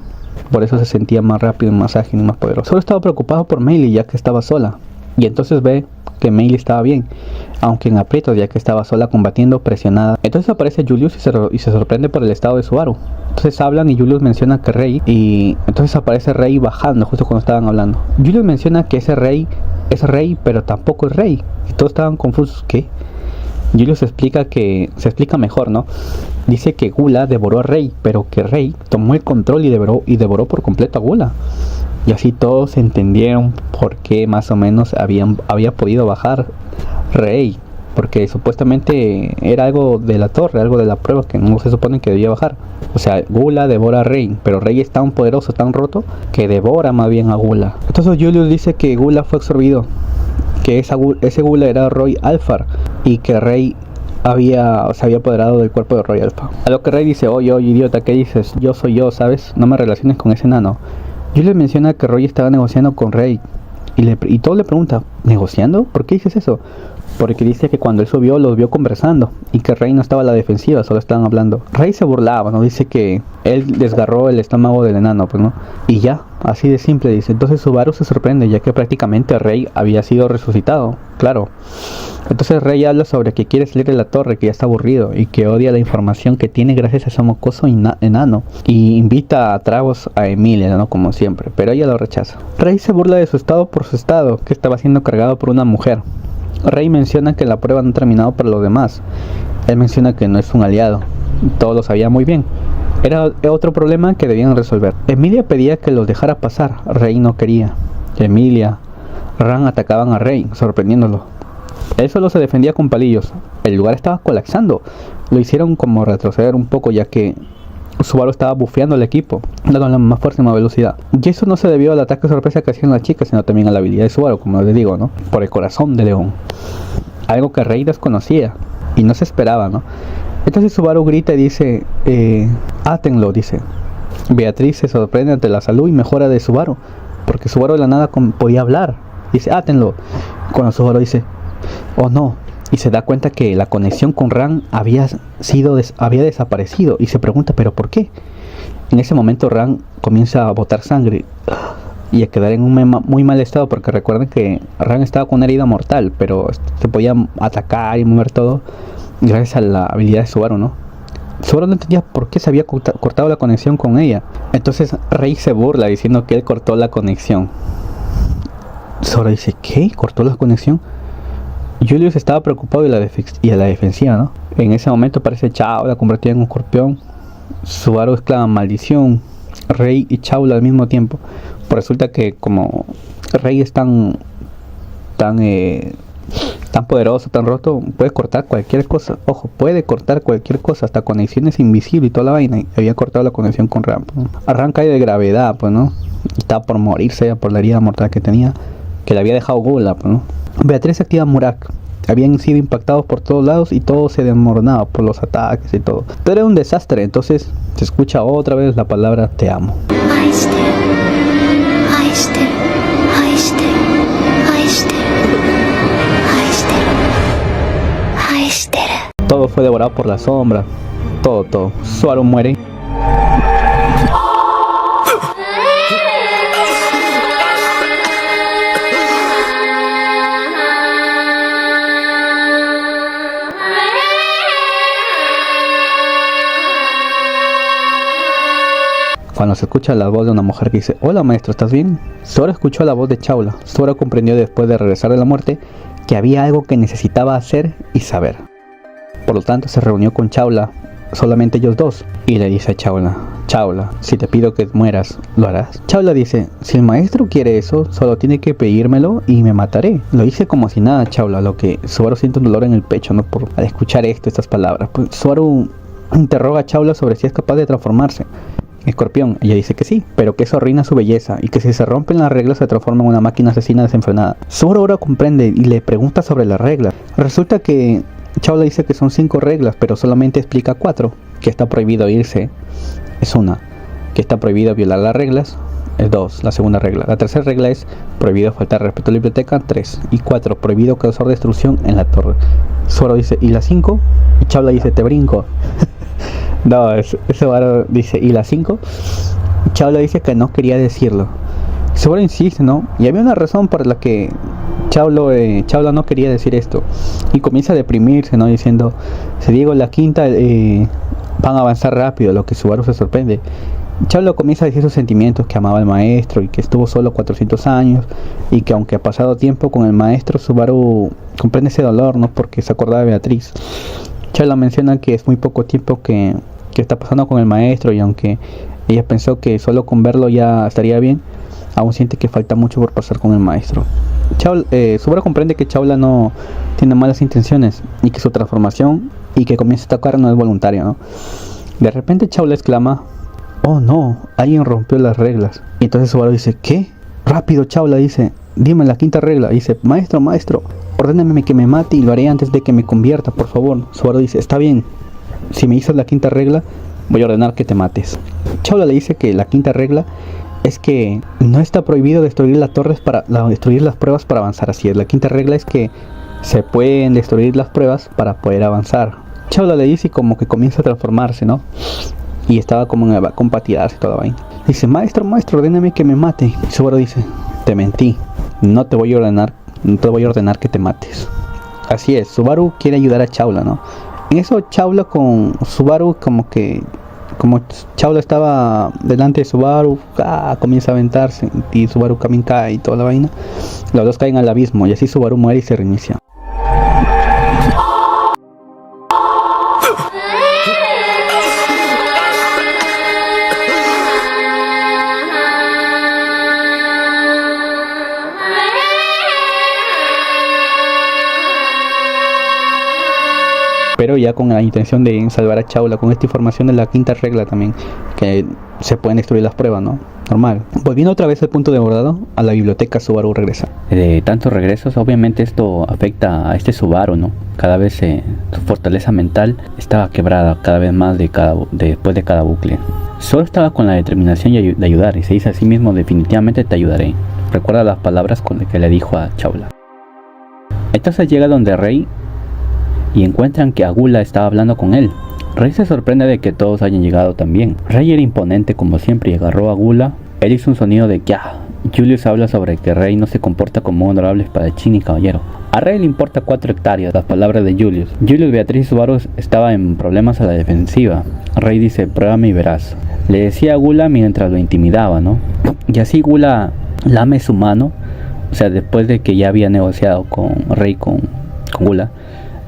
Por eso se sentía más rápido, más ágil y más poderoso. Solo estaba preocupado por Meili, ya que estaba sola. Y entonces ve que Meili estaba bien, aunque en aprietos, ya que estaba sola combatiendo, presionada. Entonces aparece Julius y se sorprende por el estado de Subaru. Entonces hablan y Julius menciona que Rei, y entonces aparece Rei bajando justo cuando estaban hablando. Julius menciona que ese Rei es Rei, pero tampoco es Rei. Y todos estaban confusos. ¿Qué? Julius se explica mejor, ¿no? Dice que Gula devoró a Rei, pero que Rei tomó el control y devoró por completo a Gula. Y así todos entendieron por qué más o menos había podido bajar Rei, porque supuestamente era algo de la torre, algo de la prueba que no se supone que debía bajar. O sea, Gula devora a Rei, pero Rei es tan poderoso, tan roto, que devora más bien a Gula. Entonces Julius dice que Gula fue absorbido, que ese Gula era Roy Alpha, y que Rei se había apoderado del cuerpo de Roy Alpha. A lo que Rei dice, oye idiota, ¿qué dices? Yo soy yo, ¿sabes? No me relaciones con ese enano. Julius menciona que Roy estaba negociando con Rei, y todo le pregunta, ¿negociando? ¿Por qué dices eso? Porque dice que cuando él subió los vio conversando y que Rei no estaba a la defensiva, solo estaban hablando. Rei se burlaba, ¿no? Dice que él desgarró el estómago del enano, pues, ¿no? Y ya, así de simple, dice. Entonces Subaru se sorprende, ya que prácticamente Rei había sido resucitado, claro. Entonces Rei habla sobre que quiere salir de la torre, que ya está aburrido y que odia la información que tiene gracias a ese mocoso enano. Y invita a tragos a Emilia, ¿no? Como siempre, pero ella lo rechaza. Rei se burla de su estado por su estado, que estaba siendo cargado por una mujer. Rei menciona que la prueba no ha terminado para los demás. Él menciona que no es un aliado. Todos lo sabían muy bien. Era otro problema que debían resolver. Emilia pedía que los dejara pasar. Rei no quería. Emilia, Ran atacaban a Rei, sorprendiéndolo. Él solo se defendía con palillos. El lugar estaba colapsando. Lo hicieron como retroceder un poco, ya que Subaru estaba bufeando al equipo, dándole más fuerza y más velocidad. Y eso no se debió al ataque sorpresa que hacían las chicas, sino también a la habilidad de Subaru, como les digo, ¿no? Por el corazón de león. Algo que Rei desconocía y no se esperaba, ¿no? Entonces Subaru grita y dice, átenlo, dice. Beatriz se sorprende ante la salud y mejora de Subaru, porque Subaru de la nada podía hablar. Dice, átenlo. Cuando Subaru dice, oh no, y se da cuenta que la conexión con Ran había desaparecido y se pregunta, ¿pero por qué? En ese momento Ran comienza a botar sangre y a quedar en un muy mal estado, porque recuerden que Ran estaba con una herida mortal, pero se podía atacar y mover todo gracias a la habilidad de Subaru, ¿no? Subaru no entendía por qué se había cortado la conexión con ella. Entonces Rey se burla diciendo que él cortó la conexión. Subaru dice, ¿qué? ¿Cortó la conexión? Julius estaba preocupado y a la defensiva, ¿no? En ese momento aparece Chaula convertida en un escorpión. Subaru exclama maldición. Rey y Chaula al mismo tiempo. Pues resulta que como Rey es tan poderoso, tan roto, puede cortar cualquier cosa. Ojo, puede cortar cualquier cosa, hasta conexiones invisibles y toda la vaina. Y había cortado la conexión con Ran, ¿no? Ran cae de gravedad, pues, ¿no? Y estaba por morirse por la herida mortal que tenía, que le había dejado Gula, pues, ¿no? Beatriz activa Murak. Habían sido impactados por todos lados y todo se desmoronaba por los ataques y todo. Pero era un desastre. Entonces se escucha otra vez la palabra te amo. Todo fue devorado por la sombra. Todo. Subaru muere. Cuando se escucha la voz de una mujer que dice, hola maestro, ¿estás bien? Subaru escuchó la voz de Chaula. Subaru comprendió después de regresar de la muerte que había algo que necesitaba hacer y saber. Por lo tanto se reunió con Chaula, solamente ellos dos, y le dice a Chaula, si te pido que mueras, ¿lo harás? Chaula dice, si el maestro quiere eso, solo tiene que pedírmelo y me mataré. Lo hice como si nada, Chaula, lo que Subaru siente un dolor en el pecho, ¿no? Al escuchar estas palabras. Pues Subaru interroga a Chaula sobre si es capaz de transformarse en escorpión. Ella dice que sí, pero que eso arruina su belleza y que si se rompen las reglas se transforma en una máquina asesina desenfrenada. Subaru ahora comprende y le pregunta sobre las reglas. Resulta que Chaula dice que son 5 reglas, pero solamente explica 4. Que está prohibido irse, es 1. Que está prohibido violar las reglas, es 2, la segunda regla. La tercera regla es prohibido faltar respeto a la biblioteca, 3. Y 4, prohibido causar destrucción en la torre. Subaru dice, ¿y la 5? Y Chaula dice, te brinco. No, Subaru dice, ¿y la 5? Chaula dice que no quería decirlo. Subaru insiste, ¿no? Y había una razón por la que Chaula no quería decir esto. Y comienza a deprimirse, ¿no? Diciendo, si digo la quinta, van a avanzar rápido, lo que Subaru se sorprende. Chaula comienza a decir sus sentimientos, que amaba al maestro y que estuvo solo 400 años. Y que aunque ha pasado tiempo con el maestro, Subaru comprende ese dolor, ¿no? Porque se acordaba de Beatriz. Chaula menciona que es muy poco tiempo que está pasando con el maestro y aunque ella pensó que solo con verlo ya estaría bien, aún siente que falta mucho por pasar con el maestro. Subaru comprende que Chaula no tiene malas intenciones y que su transformación y que comienza a atacar no es voluntaria, ¿no? De repente Chaula exclama, oh no, alguien rompió las reglas. Y entonces Subaru dice, ¿qué? Rápido, Chaula dice, dime la quinta regla. Y dice, maestro, ordéname que me mate y lo haré antes de que me convierta, por favor. Subaru dice, está bien, si me dices la quinta regla, voy a ordenar que te mates. Chaula le dice que la quinta regla es que no está prohibido destruir las torres destruir las pruebas para avanzar. Así es, la quinta regla es que se pueden destruir las pruebas para poder avanzar. Chaula le dice y como que comienza a transformarse, ¿no? Y estaba como en compatidarse toda la vaina. Dice, maestro, ordéname que me mate. Y Subaru dice, te mentí, no te voy a ordenar que te mates. Así es, Subaru quiere ayudar a Chaula, ¿no? En eso Chaula con Subaru como Chaula estaba delante de Subaru, comienza a aventarse y Subaru también cae y toda la vaina. Los dos caen al abismo y así Subaru muere y se reinicia. Pero ya con la intención de salvar a Chaula, con esta información de la quinta regla también, que se pueden destruir las pruebas, ¿no? Normal. Volviendo otra vez al punto de abordado, a la biblioteca Subaru regresa. De tantos regresos, obviamente esto afecta a este Subaru, ¿no? Cada vez su fortaleza mental estaba quebrada cada vez más después de cada bucle. Solo estaba con la determinación de ayudar y se dice a sí mismo, definitivamente te ayudaré. Recuerda las palabras con las que le dijo a Chaula. Entonces llega donde Rey y encuentran que Agula estaba hablando con él. Rey se sorprende de que todos hayan llegado también. Rey era imponente como siempre y agarró a Agula. Él hizo un sonido de kia Julius habla sobre que Rey no se comporta como un honorable espadachín y caballero. A Rey le importa 4 hectáreas, las palabras de Julius. Julius, Beatriz y Subaru estaba en problemas a la defensiva. Rey dice, pruébame y verás. Le decía a Gula mientras lo intimidaba, ¿no? Y así Gula lame su mano, o sea, después de que ya había negociado con Rey, con Gula,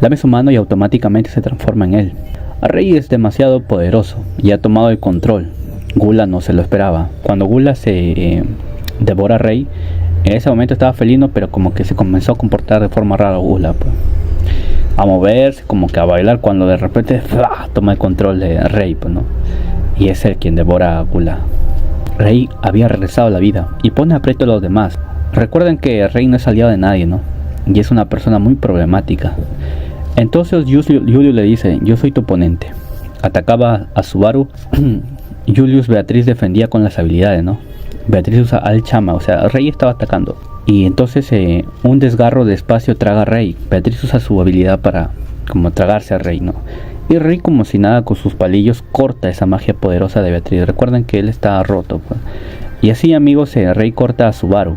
lame su mano y automáticamente se transforma en él. Rey es demasiado poderoso y ha tomado el control. Gula no se lo esperaba. Cuando Gula se devora a Rey, en ese momento estaba felino, pero como que se comenzó a comportar de forma rara Gula, pues. A moverse, como que a bailar, cuando de repente toma el control de Rey, pues, ¿no? Y es él quien devora a Gula. Rey había regresado a la vida y pone a pleito a los demás. Recuerden que Rey no es aliado de nadie, ¿no? Y es una persona muy problemática. Entonces Julius le dice, yo soy tu oponente. Atacaba a Subaru. Julius, Beatriz defendía con las habilidades, ¿no? Beatriz usa al chama, o sea, Rey estaba atacando. Y entonces un desgarro de espacio traga a Rey. Beatriz usa su habilidad para como tragarse a Rey, ¿no? Y Rey, como si nada, con sus palillos corta esa magia poderosa de Beatriz. Recuerden que él está roto, pues. Y así, amigos, Rey corta a Subaru.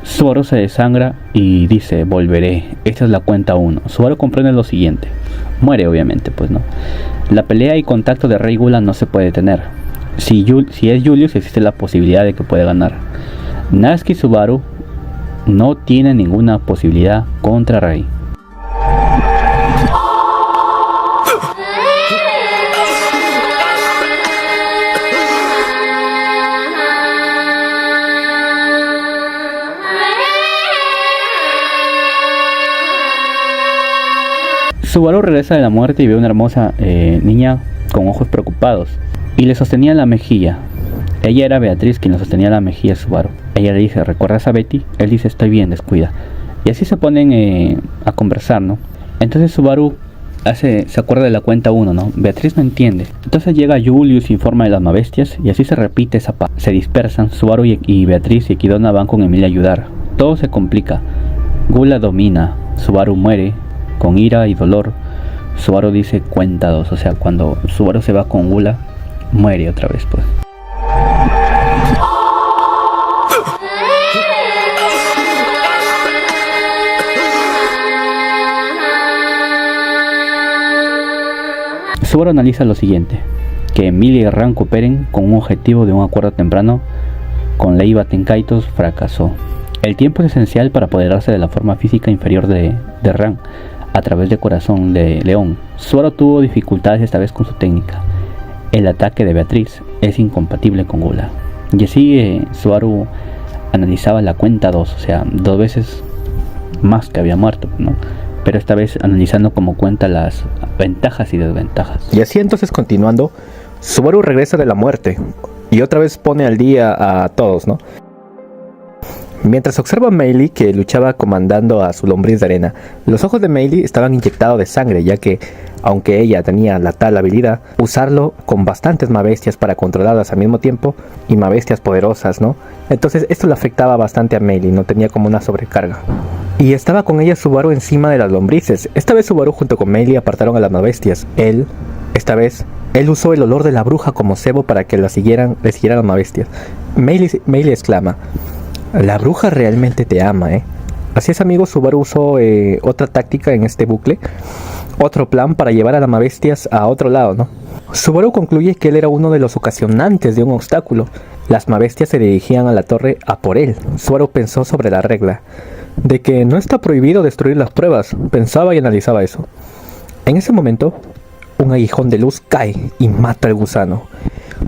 Subaru se desangra y dice, volveré. Esta es la cuenta 1. Subaru comprende lo siguiente. Muere, obviamente, pues, ¿no? La pelea y contacto de Rey Gula no se puede detener. Si es Julius, existe la posibilidad de que puede ganar. Natsuki y Subaru no tienen ninguna posibilidad contra Rey. Subaru regresa de la muerte y ve una hermosa niña con ojos preocupados y le sostenía la mejilla. Ella era Beatriz quien le sostenía la mejilla a Subaru. Ella le dice, ¿recuerdas a Betty? Él dice, estoy bien, descuida. Y así se ponen a conversar, ¿no? Entonces Subaru se acuerda de la cuenta 1, ¿no? Beatriz no entiende. Entonces llega Julius, informa de las mabestias y así se repite esa parte. Se dispersan, Subaru y Beatriz y Equidna van con Emilia a ayudar. Todo se complica. Gula domina, Subaru muere. Con ira y dolor, Subaru dice cuenta 2, o sea, cuando Subaru se va con Gula, muere otra vez, pues. Subaru analiza lo siguiente, que Emilia y Ran cooperen con un objetivo de un acuerdo temprano con Leiva Tenkaitos fracasó. El tiempo es esencial para apoderarse de la forma física inferior de Ran a través de Corazón de León. Subaru tuvo dificultades esta vez con su técnica. El ataque de Beatriz es incompatible con Gula. Y así Subaru analizaba la cuenta 2, o sea, 2 veces más que había muerto, ¿no? Pero esta vez analizando como cuenta las ventajas y desventajas. Y así entonces continuando, Subaru regresa de la muerte y otra vez pone al día a todos, ¿no? Mientras observa a Meili, que luchaba comandando a su lombriz de arena, los ojos de Meili estaban inyectados de sangre, ya que, aunque ella tenía la tal habilidad, usarlo con bastantes mabestias para controlarlas al mismo tiempo, y mabestias poderosas, ¿no? Entonces esto le afectaba bastante a Meili, no tenía como una sobrecarga. Y estaba con ella Subaru encima de las lombrices. Esta vez Subaru junto con Meili apartaron a las mabestias. Esta vez, él usó el olor de la bruja como cebo para que le siguieran las mabestias. Meili exclama, la bruja realmente te ama, ¿eh? Así es, amigos, Subaru usó otra táctica en este bucle, otro plan para llevar a las mabestias a otro lado, ¿no? Subaru concluye que él era uno de los ocasionantes de un obstáculo. Las mabestias se dirigían a la torre a por él. Subaru pensó sobre la regla de que no está prohibido destruir las pruebas. Pensaba y analizaba eso. En ese momento, un aguijón de luz cae y mata al gusano.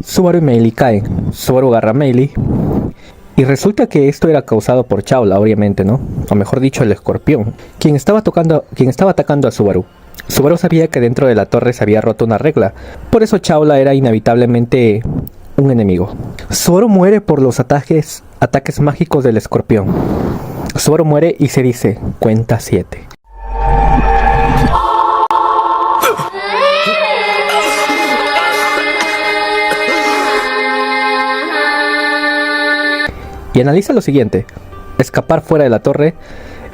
Subaru y Meili caen. Subaru agarra a Meili. Y resulta que esto era causado por Chaula, obviamente, ¿no? O mejor dicho, el escorpión, quien estaba atacando a Subaru. Subaru sabía que dentro de la torre se había roto una regla, por eso Chaula era inevitablemente un enemigo. Subaru muere por los ataques mágicos del escorpión. Subaru muere y se dice, cuenta 7. Y analiza lo siguiente, escapar fuera de la torre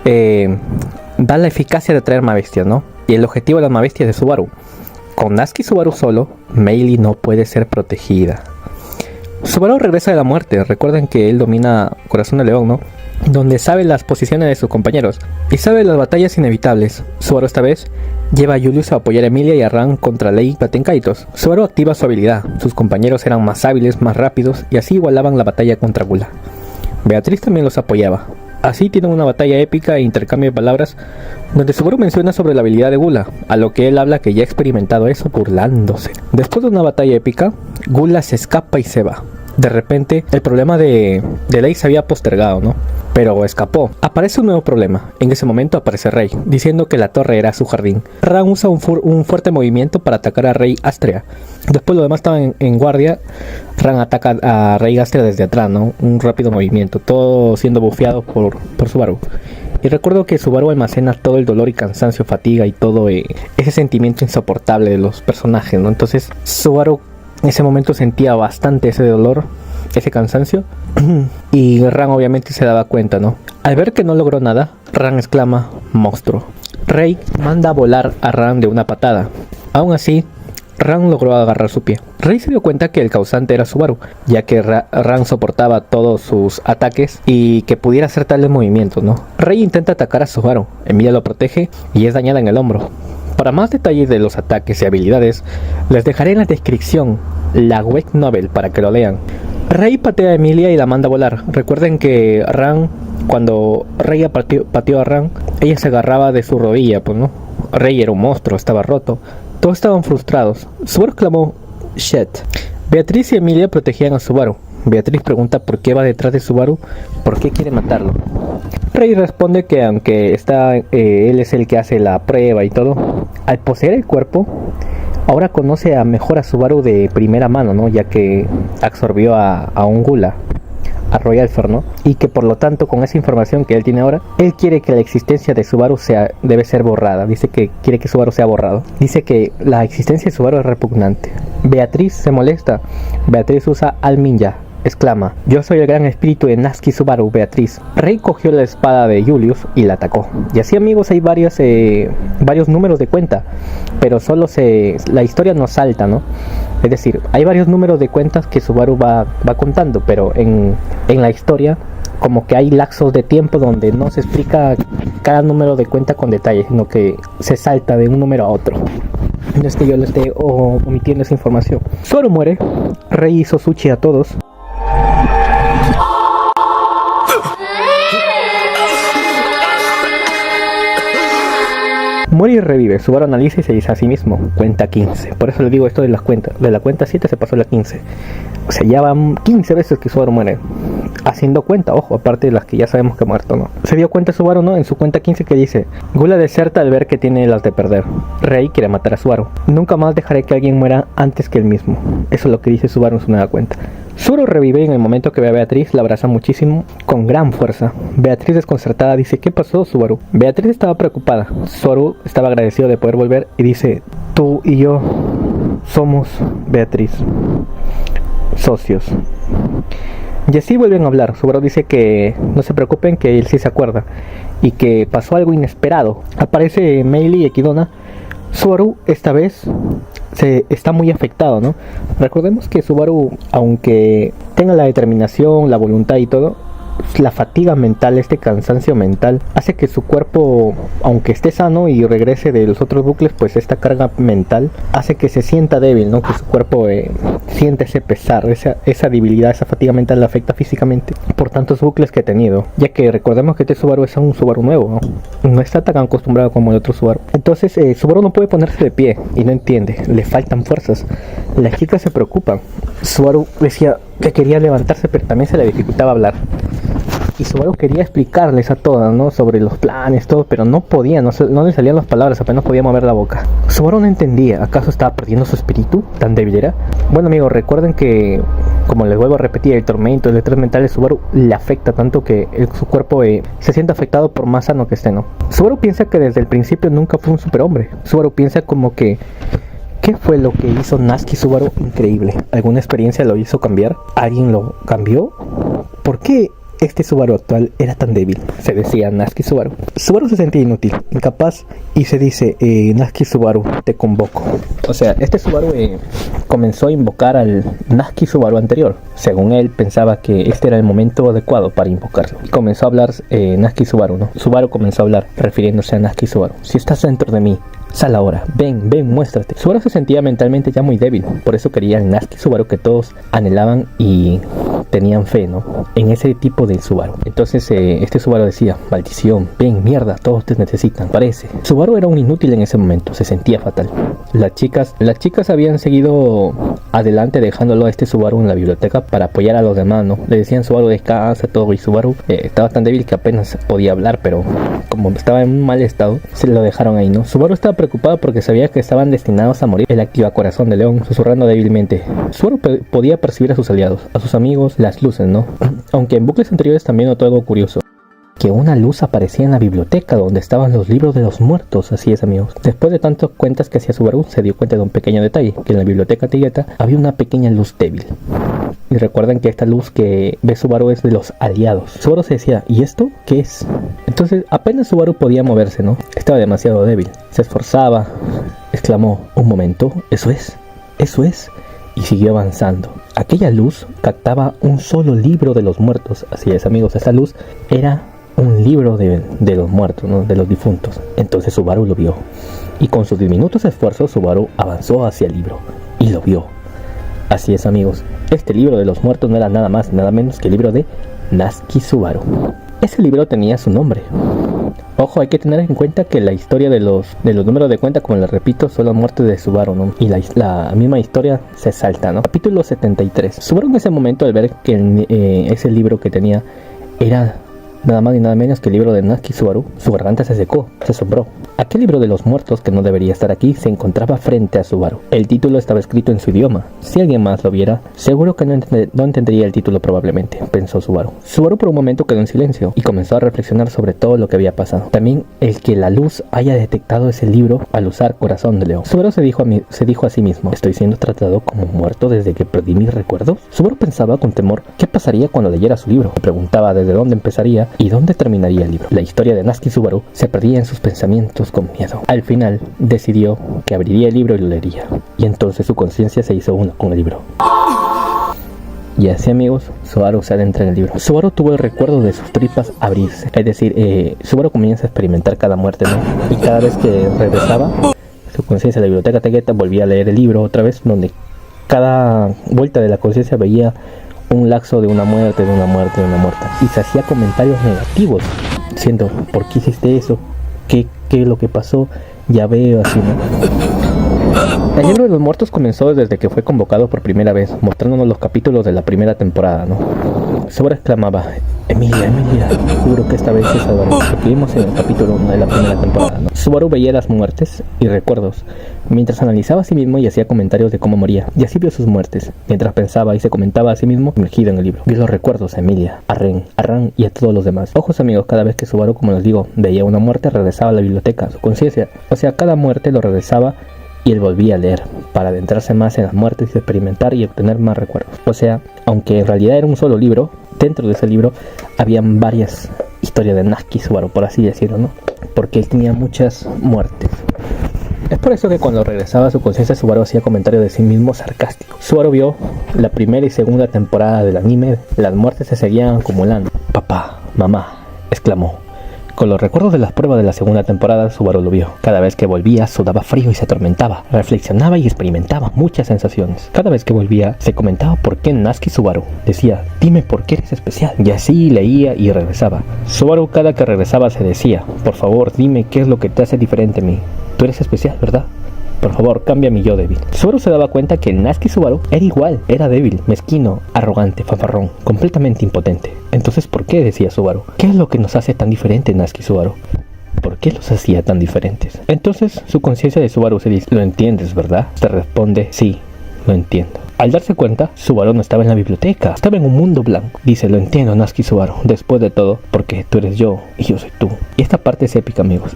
da la eficacia de atraer mabestias, ¿no? Y el objetivo de las mabestias de Subaru. Con Natsuki y Subaru solo, Meili no puede ser protegida. Subaru regresa de la muerte. Recuerden que él domina Corazón de León, ¿no? Donde sabe las posiciones de sus compañeros y sabe las batallas inevitables. Subaru esta vez lleva a Julius a apoyar a Emilia y a Ran contra Lei Patenkaitos. Subaru activa su habilidad. Sus compañeros eran más hábiles, más rápidos y así igualaban la batalla contra Gula. Beatriz también los apoyaba. Así tienen una batalla épica e intercambio de palabras donde Subaru menciona sobre la habilidad de Gula, a lo que él habla que ya ha experimentado eso burlándose. Después de una batalla épica, Gula se escapa y se va. De repente, el problema de Lei se había postergado, ¿no? Pero escapó. Aparece un nuevo problema. En ese momento aparece Rey, diciendo que la torre era su jardín. Ran usa un fuerte movimiento para atacar a Rey Astrea. Después los demás estaban en guardia. Ran ataca a Rey Astrea desde atrás, ¿no? Un rápido movimiento, todo siendo bufeado por Subaru. Y recuerdo que Subaru almacena todo el dolor y cansancio, fatiga y todo ese sentimiento insoportable de los personajes, ¿no? Entonces Subaru en ese momento sentía bastante ese dolor, ese cansancio. Y Ran obviamente se daba cuenta, ¿no? Al ver que no logró nada, Ran exclama: monstruo. Rey manda a volar a Ran de una patada. Aún así, Ran logró agarrar su pie. Rey se dio cuenta que el causante era Subaru, ya que Ran soportaba todos sus ataques y que pudiera hacer tales movimientos, ¿no? Rey intenta atacar a Subaru, Emilia lo protege y es dañada en el hombro. Para más detalles de los ataques y habilidades, les dejaré en la descripción la web novel para que lo lean. Rey patea a Emilia y la manda a volar. Recuerden que Ran, cuando Rey pateó a Ran, ella se agarraba de su rodilla, pues no. Rey era un monstruo, estaba roto. Todos estaban frustrados. Subaru exclamó: shit. Beatriz y Emilia protegían a Subaru. Beatriz pregunta por qué va detrás de Subaru, por qué quiere matarlo. Rey responde que aunque él es el que hace la prueba y todo, al poseer el cuerpo, ahora conoce mejor a Subaru de primera mano, ¿no? Ya que absorbió a un Gula, a Royalfer, ¿no? Y que por lo tanto, con esa información que él tiene ahora, él quiere que la existencia de Subaru debe ser borrada. Dice que quiere que Subaru sea borrado. Dice que la existencia de Subaru es repugnante. Beatriz se molesta. Beatriz usa Alminya. Exclama: yo soy el gran espíritu de Natsuki Subaru, Beatriz. Rey cogió la espada de Julius y la atacó. Y así, amigos, hay varios números de cuenta, pero solo la historia no salta, ¿no? Es decir, hay varios números de cuentas que Subaru va contando, pero en la historia como que hay lapsos de tiempo donde no se explica cada número de cuenta con detalle, sino que se salta de un número a otro. No es que yo le esté omitiendo esa información. Subaru muere. Rey hizo sushi a todos. Muere y revive. Subaru analiza y se dice a sí mismo: cuenta 15. Por eso le digo esto de las cuentas. De la cuenta 7 se pasó a la 15. O sea, ya van 15 veces que Subaru muere. Haciendo cuenta, ojo, aparte de las que ya sabemos que ha muerto, ¿no? Se dio cuenta Subaru, ¿no? En su cuenta 15 que dice: Gula deserta al ver que tiene las de perder. Rey quiere matar a Subaru. Nunca más dejaré que alguien muera antes que él mismo. Eso es lo que dice Subaru en su nueva cuenta. Subaru revive y en el momento que ve a Beatriz la abraza muchísimo, con gran fuerza. Beatriz, desconcertada, dice: ¿qué pasó, Subaru? Beatriz estaba preocupada. Subaru estaba agradecido de poder volver y dice: tú y yo somos, Beatriz, socios. Y así vuelven a hablar. Subaru dice que no se preocupen, que él sí se acuerda y que pasó algo inesperado. Aparece Meili y Equidona. Subaru esta vez está muy afectado, ¿no? Recordemos que Subaru, aunque tenga la determinación, la voluntad y todo, la fatiga mental, este cansancio mental, hace que su cuerpo, aunque esté sano y regrese de los otros bucles, pues esta carga mental hace que se sienta débil, ¿no? Que su cuerpo siente ese pesar, esa debilidad, esa fatiga mental la afecta físicamente por tantos bucles que ha tenido, ya que recordemos que este Subaru es un Subaru nuevo, no está tan acostumbrado como el otro Subaru. Entonces Subaru no puede ponerse de pie y no entiende, le faltan fuerzas. Las chicas se preocupan. Subaru decía que quería levantarse, pero también se le dificultaba hablar. Y Subaru quería explicarles a todas, ¿no? Sobre los planes, todo, pero no podía, no le salían las palabras, apenas podía mover la boca. Subaru no entendía, ¿acaso estaba perdiendo su espíritu? ¿Tan débil era? Bueno, amigos, recuerden que, como les vuelvo a repetir, el tormento, el estrés mental de Subaru le afecta tanto que su cuerpo se siente afectado por más sano que esté, ¿no? Subaru piensa que desde el principio nunca fue un superhombre. Subaru piensa como que ¿qué fue lo que hizo Natsuki Subaru increíble? ¿Alguna experiencia lo hizo cambiar? ¿Alguien lo cambió? ¿Por qué este Subaru actual era tan débil? Se decía Natsuki Subaru. Subaru se sentía inútil, incapaz, y se dice, Natsuki Subaru, te convoco. O sea, este Subaru comenzó a invocar al Natsuki Subaru anterior. Según él, pensaba que este era el momento adecuado para invocarlo. Y comenzó a hablar Natsuki Subaru, ¿no? Subaru comenzó a hablar, refiriéndose a Natsuki Subaru. Si estás dentro de mí, sal ahora, ven, muéstrate. Subaru se sentía mentalmente ya muy débil, por eso quería el Natsuki Subaru que todos anhelaban y tenían fe, ¿no? En ese tipo de Subaru. Entonces este Subaru decía, maldición, ven, mierda, todos te necesitan, parece. Subaru era un inútil en ese momento, se sentía fatal. Las chicas habían seguido adelante dejándolo a este Subaru en la biblioteca para apoyar a los demás, ¿no? Le decían Subaru descansa, todo, y Subaru estaba tan débil que apenas podía hablar, pero como estaba en un mal estado, se lo dejaron ahí, ¿no? Subaru estaba preocupado porque sabía que estaban destinados a morir. Él activa Corazón de León, susurrando débilmente. Subaru podía percibir a sus aliados, a sus amigos, las luces, ¿no? Aunque en bucles anteriores también notó algo curioso. Que una luz aparecía en la biblioteca donde estaban los libros de los muertos. Así es, amigos. Después de tantas cuentas que hacía Subaru, se dio cuenta de un pequeño detalle, que en la biblioteca Tigueta había una pequeña luz débil. Y recuerden que esta luz que ve Subaru es de los aliados. Subaru se decía, ¿y esto qué es? Entonces apenas Subaru podía moverse, ¿no? Estaba demasiado débil. Se esforzaba, exclamó, un momento, ¿eso es? Y siguió avanzando. Aquella luz captaba un solo libro de los muertos. Así es, amigos, esa luz era un libro de los muertos, ¿no? De los difuntos. Entonces Subaru lo vio. Y con sus diminutos esfuerzos, Subaru avanzó hacia el libro. Y lo vio. Así es, amigos. Este libro de los muertos no era nada más, nada menos que el libro de Natsuki Subaru. Ese libro tenía su nombre. Ojo, hay que tener en cuenta que la historia de los números de cuenta, como les repito, son las muertes de Subaru, ¿no? Y la misma historia se salta, ¿no? Capítulo 73. Subaru en ese momento, al ver que ese libro que tenía era nada más y nada menos que el libro de Natsuki Subaru, su garganta se secó, se asombró. Aquel libro de los muertos, que no debería estar aquí, se encontraba frente a Subaru. El título estaba escrito en su idioma. Si alguien más lo viera, seguro que no entendería el título probablemente, pensó Subaru. Subaru por un momento quedó en silencio y comenzó a reflexionar sobre todo lo que había pasado. También el que la luz haya detectado ese libro al usar Corazón de León. Subaru se dijo a sí mismo, ¿estoy siendo tratado como muerto desde que perdí mis recuerdos? Subaru pensaba con temor, ¿qué pasaría cuando leyera su libro? Se preguntaba desde dónde empezaría y dónde terminaría el libro. La historia de Natsuki Subaru se perdía en sus pensamientos con miedo. Al final decidió que abriría el libro y lo leería, y entonces su conciencia se hizo uno con el libro. Y así, amigos, Subaru se adentra en el libro. Subaru tuvo el recuerdo de sus tripas abrirse, es decir, Subaru comienza a experimentar cada muerte, ¿no? Y cada vez que regresaba, su conciencia de la biblioteca Tigueta volvía a leer el libro otra vez, donde cada vuelta de la conciencia veía un lapso de una muerte, y se hacía comentarios negativos, diciendo, ¿por qué hiciste eso? ¿Qué es lo que pasó? Ya veo, así, ¿no? El libro de los muertos comenzó desde que fue convocado por primera vez, mostrándonos los capítulos de la primera temporada, ¿no? Subaru exclamaba, Emilia, seguro que esta vez se salvará, lo que vimos en el capítulo 1 de la primera temporada, ¿no? Subaru veía las muertes y recuerdos, mientras analizaba a sí mismo y hacía comentarios de cómo moría, y así vio sus muertes, mientras pensaba y se comentaba a sí mismo, sumergido en el libro. Vio los recuerdos a Emilia, a Ren, a Ran y a todos los demás. Ojos, amigos, cada vez que Subaru, como les digo, veía una muerte, regresaba a la biblioteca, su conciencia, o sea, cada muerte lo regresaba y él volvía a leer, para adentrarse más en las muertes y experimentar y obtener más recuerdos. O sea, aunque en realidad era un solo libro, dentro de ese libro habían varias historias de Natsuki Subaru, por así decirlo, ¿no? Porque él tenía muchas muertes. Es por eso que cuando regresaba a su conciencia, Subaru hacía comentarios de sí mismo sarcásticos. Subaru vio la primera y segunda temporada del anime, las muertes se seguían acumulando. Papá, mamá, exclamó. Con los recuerdos de las pruebas de la segunda temporada, Subaru lo vio. Cada vez que volvía, sudaba frío y se atormentaba. Reflexionaba y experimentaba muchas sensaciones. Cada vez que volvía, se comentaba por qué Natsuki Subaru. Decía, dime por qué eres especial. Y así leía y regresaba. Subaru cada que regresaba se decía, por favor, dime qué es lo que te hace diferente a mí. Tú eres especial, ¿verdad? Por favor, cambia mi yo débil. Subaru se daba cuenta que el Natsuki Subaru era igual, era débil, mezquino, arrogante, fanfarrón, completamente impotente. Entonces, ¿por qué? Decía Subaru. ¿Qué es lo que nos hace tan diferentes, Natsuki Subaru? ¿Por qué los hacía tan diferentes? Entonces, su conciencia de Subaru se dice, ¿lo entiendes, verdad? Se responde, sí, lo entiendo. Al darse cuenta, Subaru no estaba en la biblioteca, estaba en un mundo blanco. Dice, lo entiendo, Natsuki Subaru, después de todo, porque tú eres yo y yo soy tú. Y esta parte es épica, amigos.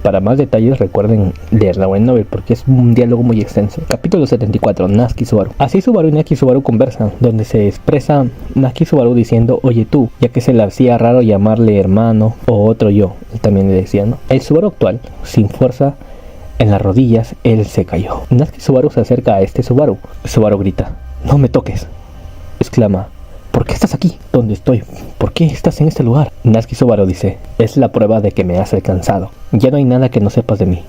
Para más detalles recuerden leer la web novel porque es un diálogo muy extenso. Capítulo 74, Natsuki Subaru. Así Subaru y Natsuki Subaru conversan, donde se expresa Natsuki Subaru diciendo, oye tú, ya que se le hacía raro llamarle hermano o otro yo. Él también le decía, ¿no? El Subaru actual, sin fuerza en las rodillas, él se cayó. Natsuki Subaru se acerca a este Subaru. Subaru grita, no me toques. Exclama, ¿por qué estás aquí? ¿Dónde estoy? ¿Por qué estás en este lugar? Natsuki Subaru dice, es la prueba de que me has alcanzado. Ya no hay nada que no sepas de mí.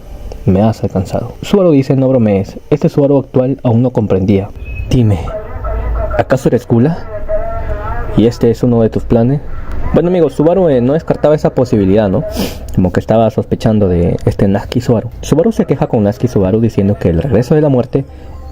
Me has alcanzado. Subaru dice, no bromees. Este Subaru actual aún no comprendía. Dime, ¿acaso eres gula? ¿Y este es uno de tus planes? Bueno amigos, Subaru no descartaba esa posibilidad, ¿no? Como que estaba sospechando de este Natsuki Subaru. Subaru se queja con Natsuki Subaru diciendo que el regreso de la muerte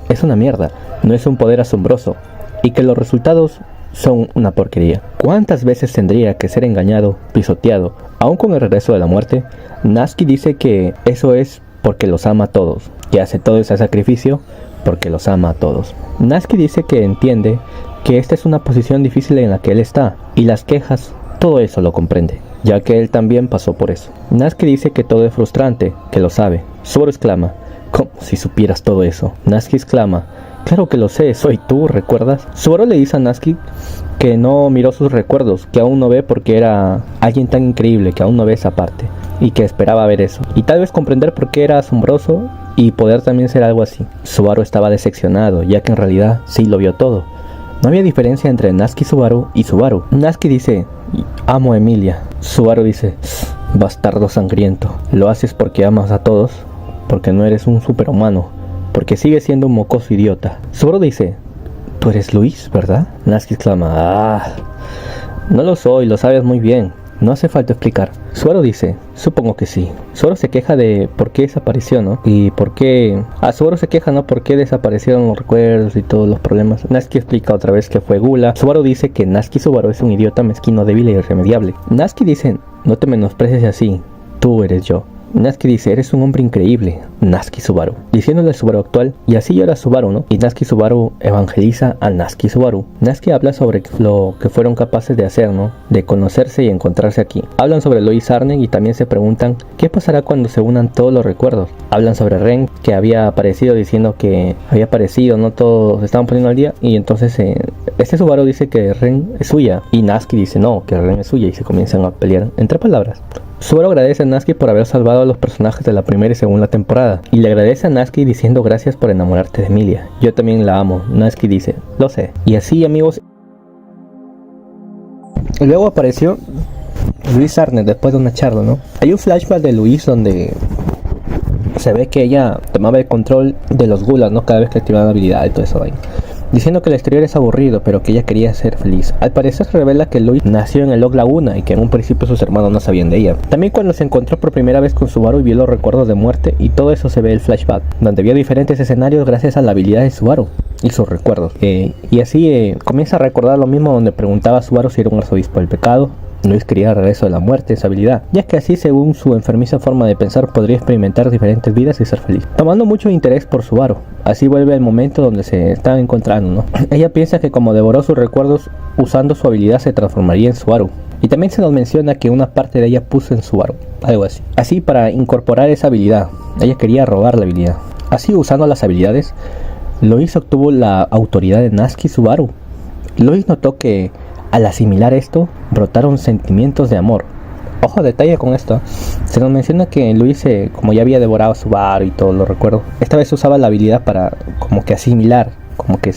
es una mierda, no es un poder asombroso y que los resultados son una porquería. ¿Cuántas veces tendría que ser engañado, pisoteado, aún con el regreso de la muerte? Natsuki dice que eso es porque los ama a todos y hace todo ese sacrificio porque los ama a todos. Natsuki dice que entiende que esta es una posición difícil en la que él está y las quejas, todo eso lo comprende, ya que él también pasó por eso. Natsuki dice que todo es frustrante, que lo sabe. Subaru exclama, ¿cómo si supieras todo eso? Natsuki exclama, claro que lo sé, soy tú, ¿recuerdas? Subaru le dice a Natsuki que no miró sus recuerdos, que aún no ve porque era alguien tan increíble, que aún no ve esa parte, y que esperaba ver eso, y tal vez comprender por qué era asombroso y poder también ser algo así. Subaru estaba decepcionado, ya que en realidad sí lo vio todo. No había diferencia entre Natsuki Subaru y Subaru. Natsuki dice, amo a Emilia. Subaru dice, bastardo sangriento, lo haces porque amas a todos, porque no eres un superhumano, porque sigues siendo un mocoso idiota. Subaru dice, tú eres Luis, ¿verdad? Natsuki exclama, no lo soy, lo sabes muy bien, no hace falta explicar. Subaru dice, supongo que sí. Subaru se queja de por qué desapareció, ¿no? Y por qué... Subaru se queja, ¿no? Por qué desaparecieron los recuerdos y todos los problemas. Natsuki explica otra vez que fue gula. Subaru dice que Natsuki Subaru es un idiota mezquino, débil e irremediable. Natsuki dice, no te menosprecies así, tú eres yo. Natsuki dice, eres un hombre increíble, Natsuki Subaru, diciéndole al Subaru actual, y así llora Subaru, ¿no? Y Natsuki Subaru evangeliza a Natsuki Subaru. Natsuki habla sobre lo que fueron capaces de hacer, ¿no? De conocerse y encontrarse aquí. Hablan sobre Lois Arne y también se preguntan qué pasará cuando se unan todos los recuerdos. Hablan sobre Ren, que había aparecido diciendo que había aparecido, ¿no? Todos se estaban poniendo al día, y entonces este Subaru dice que Ren es suya, y Natsuki dice no, que Ren es suya, y se comienzan a pelear entre palabras. Subaru agradece a Natsuki por haber salvado a los personajes de la primera y segunda temporada, y le agradece a Natsuki diciendo gracias por enamorarte de Emilia. Yo también la amo. Natsuki dice, lo sé. Y así, amigos, luego apareció Luis Arne después de una charla, ¿no? Hay un flashback de Luis donde se ve que ella tomaba el control de los gulas, ¿no? Cada vez que activaba la habilidad y todo eso ahí, diciendo que el exterior es aburrido, pero que ella quería ser feliz. Al parecer se revela que Luis nació en el Log Laguna y que en un principio sus hermanos no sabían de ella. También cuando se encontró por primera vez con Subaru y vio los recuerdos de muerte, y todo eso se ve en el flashback, donde vio diferentes escenarios gracias a la habilidad de Subaru y sus recuerdos. Y así comienza a recordar lo mismo, donde preguntaba a Subaru si era un arzobispo del pecado. Luis quería el regreso de la muerte, esa habilidad, ya que así, según su enfermiza forma de pensar, podría experimentar diferentes vidas y ser feliz. Tomando mucho interés por Subaru, así vuelve el momento donde se están encontrando, ¿no? Ella piensa que como devoró sus recuerdos usando su habilidad, se transformaría en Subaru. Y también se nos menciona que una parte de ella puso en Subaru, algo así. Así, para incorporar esa habilidad, ella quería robar la habilidad. Así, usando las habilidades, Lois obtuvo la autoridad de Natsuki Subaru. Lois notó que al asimilar esto, brotaron sentimientos de amor. Ojo, detalle con esto. Se nos menciona que Luis, como ya había devorado a Subaru y todo lo recuerdo, esta vez usaba la habilidad para como que asimilar, como que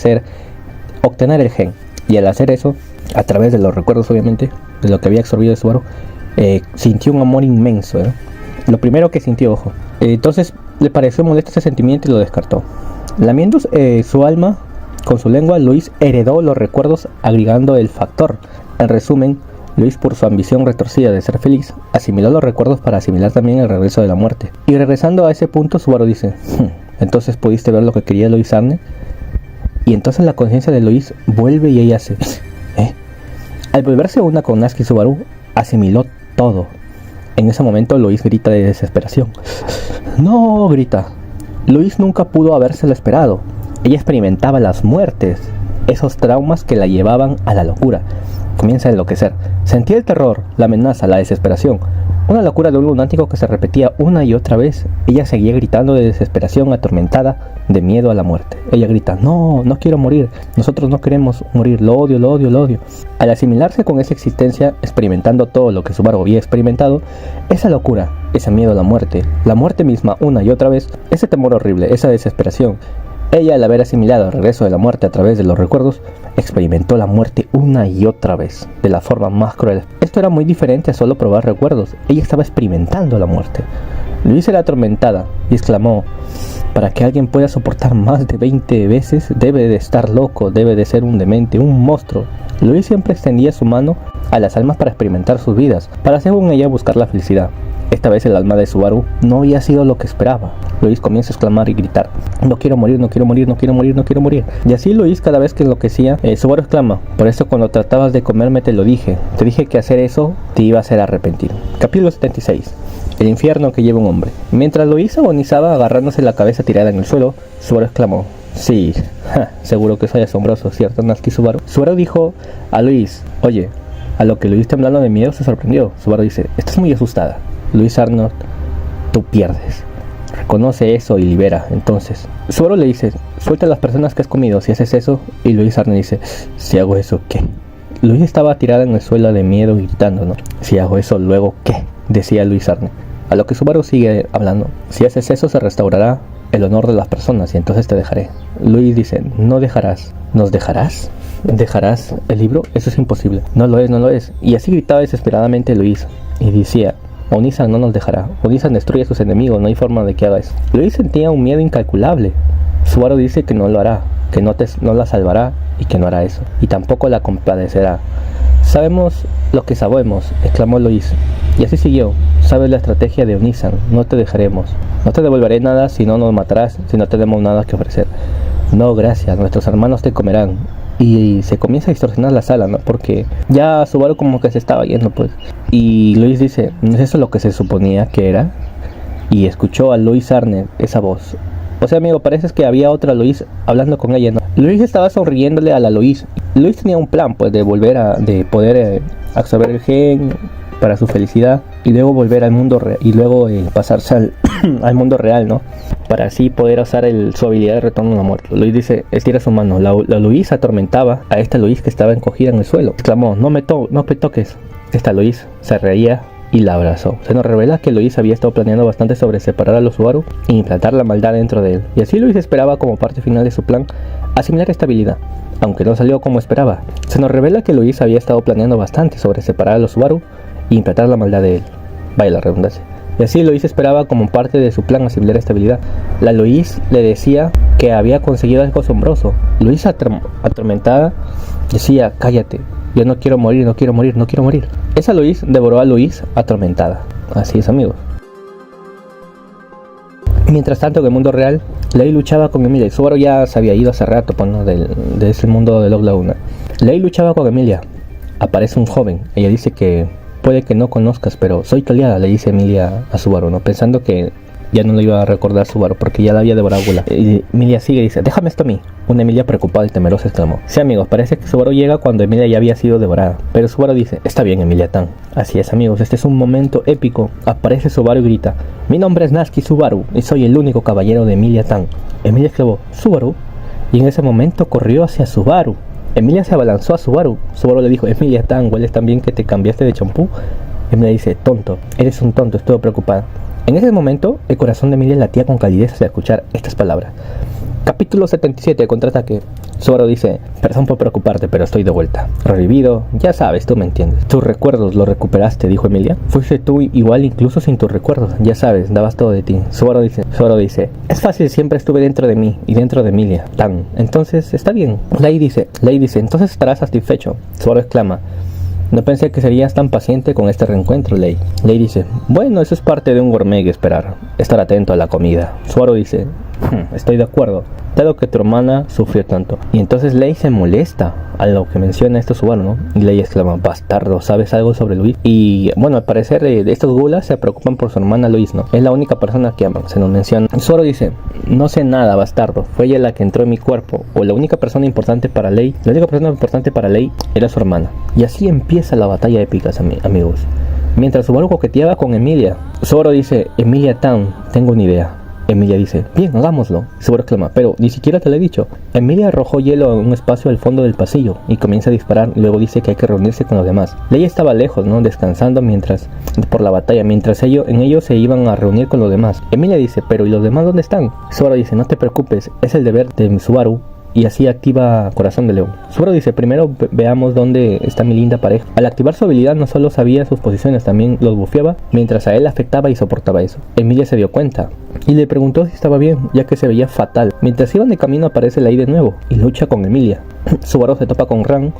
obtener el gen. Y al hacer eso, a través de los recuerdos obviamente, de lo que había absorbido de Subaru, sintió un amor inmenso, ¿eh? Lo primero que sintió, ojo. Entonces le pareció molesto ese sentimiento y lo descartó. Lamiendo su alma con su lengua, Luis heredó los recuerdos agregando el factor. En resumen, Luis, por su ambición retorcida de ser feliz, asimiló los recuerdos para asimilar también el regreso de la muerte. Y regresando a ese punto, Subaru dice, entonces pudiste ver lo que quería Lois Arne. Y entonces la conciencia de Lois vuelve y ella hace, Al volverse una con Natsuki Subaru, asimiló todo. En ese momento Lois grita de desesperación. ¡No! Grita. Lois nunca pudo habérselo esperado. Ella experimentaba las muertes, esos traumas que la llevaban a la locura. Comienza a enloquecer. Sentía el terror, la amenaza, la desesperación. Una locura de un lunático que se repetía una y otra vez. Ella seguía gritando de desesperación, atormentada, de miedo a la muerte. Ella grita, no, no quiero morir. Nosotros no queremos morir, lo odio, lo odio, lo odio. Al asimilarse con esa existencia, experimentando todo lo que Subaru había experimentado, esa locura, ese miedo a la muerte misma una y otra vez, ese temor horrible, esa desesperación. Ella, al haber asimilado el regreso de la muerte a través de los recuerdos, experimentó la muerte una y otra vez, de la forma más cruel. Esto era muy diferente a solo probar recuerdos. Ella estaba experimentando la muerte. Luis era atormentada y exclamó, para que alguien pueda soportar más de 20 veces, debe de estar loco, debe de ser un demente, un monstruo. Luis siempre extendía su mano a las almas para experimentar sus vidas, para según ella buscar la felicidad. Esta vez el alma de Subaru no había sido lo que esperaba. Luis comienza a exclamar y gritar, no quiero morir, no quiero morir, no quiero morir, no quiero morir. Y así Luis, cada vez que enloquecía, Subaru exclama, por eso cuando tratabas de comerme te lo dije. Te dije que hacer eso te iba a hacer arrepentir. Capítulo 76. El infierno que lleva un hombre. Mientras Luis agonizaba agarrándose la cabeza tirada en el suelo, Subaru exclamó, sí, seguro que soy asombroso, ¿cierto, Natsuki Subaru? Subaru dijo a Luis, oye, a lo que Luis, temblando de miedo, se sorprendió. Subaru dice, estás muy asustada. Luis Arnold, tú pierdes. Reconoce eso y libera. Entonces, Subaru le dice, suelta a las personas que has comido si haces eso. Y Luis Arnold dice, si hago eso, ¿qué? Luis estaba tirada en el suelo de miedo gritando, ¿no? Si hago eso, luego, ¿qué? Decía Luis Arnold. A lo que Subaru sigue hablando, si haces eso se restaurará el honor de las personas y entonces te dejaré. Luis dice, no dejarás. ¿Nos dejarás? ¿Dejarás el libro? Eso es imposible. No lo es, no lo es. Y así gritaba desesperadamente Luis. Y decía, Onisan no nos dejará. Onisan destruye a sus enemigos, no hay forma de que haga eso. Luis sentía un miedo incalculable. Subaru dice que no lo hará, que no la salvará y que no hará eso. Y tampoco la compadecerá. Sabemos lo que sabemos, exclamó Luis. Y así siguió. Sabes la estrategia de Onisan, no te dejaremos. No te devolveré nada si no nos matarás, si no tenemos nada que ofrecer. No, gracias, nuestros hermanos te comerán. Y se comienza a distorsionar la sala, ¿no? Porque ya Subaru como que se estaba yendo, pues. Y Luis dice, ¿no es eso lo que se suponía que era? Y escuchó a Luis Arnold esa voz. O sea, amigo, parece que había otra Luis hablando con ella, ¿no? Luis estaba sonriéndole a la Luis. Luis tenía un plan, pues, de poder absorber el gen para su felicidad y luego volver al mundo real y luego pasarse al mundo real, ¿no? Para así poder usar su habilidad de retorno a la muerte. Luis dice, estira su mano. La Luis atormentaba a esta Luis que estaba encogida en el suelo. Exclamó, no me toques. Esta Luis se reía y la abrazó. Se nos revela que Luis había estado planeando bastante sobre separar a los Subaru e implantar la maldad dentro de él. Y así Luis esperaba como parte final de su plan asimilar esta habilidad, aunque no salió como esperaba. Se nos revela que Luis había estado planeando bastante sobre separar a los Subaru e implantar la maldad de él. Vaya la redundancia. Y así Luis esperaba como parte de su plan asimilar esta habilidad. La Luis le decía que había conseguido algo asombroso. Luis atormentada decía, cállate, yo no quiero morir, no quiero morir, no quiero morir. Esa Luis devoró a Luis atormentada. Así es, amigos. Mientras tanto, en el mundo real, Lei luchaba con Emilia. Subaru ya se había ido hace rato, pues, ¿no? de ese mundo de Log Laguna. Lei luchaba con Emilia. Aparece un joven. Ella dice que puede que no conozcas, pero soy tu aliada, le dice Emilia a Subaru, ¿no? Pensando que ya no lo iba a recordar Subaru porque ya la había devorado. Y Emilia sigue y dice, déjame esto a mí. Una Emilia preocupada y temerosa exclamó. Sí, amigos, parece que Subaru llega cuando Emilia ya había sido devorada. Pero Subaru dice, está bien, Emilia-tan. Así es, amigos, este es un momento épico. Aparece Subaru y grita, mi nombre es Natsuki Subaru y soy el único caballero de Emilia-tan. Emilia exclamó, ¿Subaru? Y en ese momento corrió hacia Subaru. Emilia se abalanzó a Subaru. Subaru le dijo, Emilia-tan, ¿hueles tan bien que te cambiaste de champú? Emilia dice, tonto, eres un tonto, estuvo preocupada. En ese momento, el corazón de Emilia latía con calidez al escuchar estas palabras. Capítulo 77, contraataque. Subaru dice, perdón por preocuparte, pero estoy de vuelta. Revivido, ya sabes, tú me entiendes. Tus recuerdos los recuperaste, dijo Emilia. Fuiste tú igual incluso sin tus recuerdos, ya sabes, dabas todo de ti. Subaru dice, es fácil, siempre estuve dentro de mí y dentro de Emilia. Tan, entonces está bien. Lei dice, entonces estarás satisfecho. Subaru exclama, no pensé que serías tan paciente con este reencuentro, Lei. Lei dice, bueno, eso es parte de un gourmet esperar. Estar atento a la comida. Subaru dice, Estoy de acuerdo, dado que tu hermana sufrió tanto. Y entonces Lei se molesta a lo que menciona esto Subaru, ¿no? Y Lei exclama, bastardo, ¿sabes algo sobre Luis? Y bueno, al parecer estos gulas se preocupan por su hermana Luis, ¿no? Es la única persona que aman, se nos menciona. Subaru dice, no sé nada, bastardo, fue ella la que entró en mi cuerpo. O la única persona importante para Lei era su hermana. Y así empieza la batalla épica, amigos. Mientras Subaru coqueteaba con Emilia, Subaru dice, Emilia Town, tengo una idea. Emilia dice, bien, hagámoslo. Subaru exclama, pero ni siquiera te lo he dicho. Emilia arrojó hielo a un espacio al fondo del pasillo y comienza a disparar. Luego dice que hay que reunirse con los demás. Leia estaba lejos, ¿no? Descansando por la batalla, mientras ellos se iban a reunir con los demás. Emilia dice, pero ¿y los demás dónde están? Subaru dice, no te preocupes, es el deber de Subaru. Y así activa Corazón de León. Subaru dice, primero veamos dónde está mi linda pareja. Al activar su habilidad no solo sabía sus posiciones, también los bufeaba, mientras a él afectaba y soportaba eso. Emilia se dio cuenta y le preguntó si estaba bien, ya que se veía fatal. Mientras iban de camino aparece Lei de nuevo y lucha con Emilia. Subaru se topa con Ren,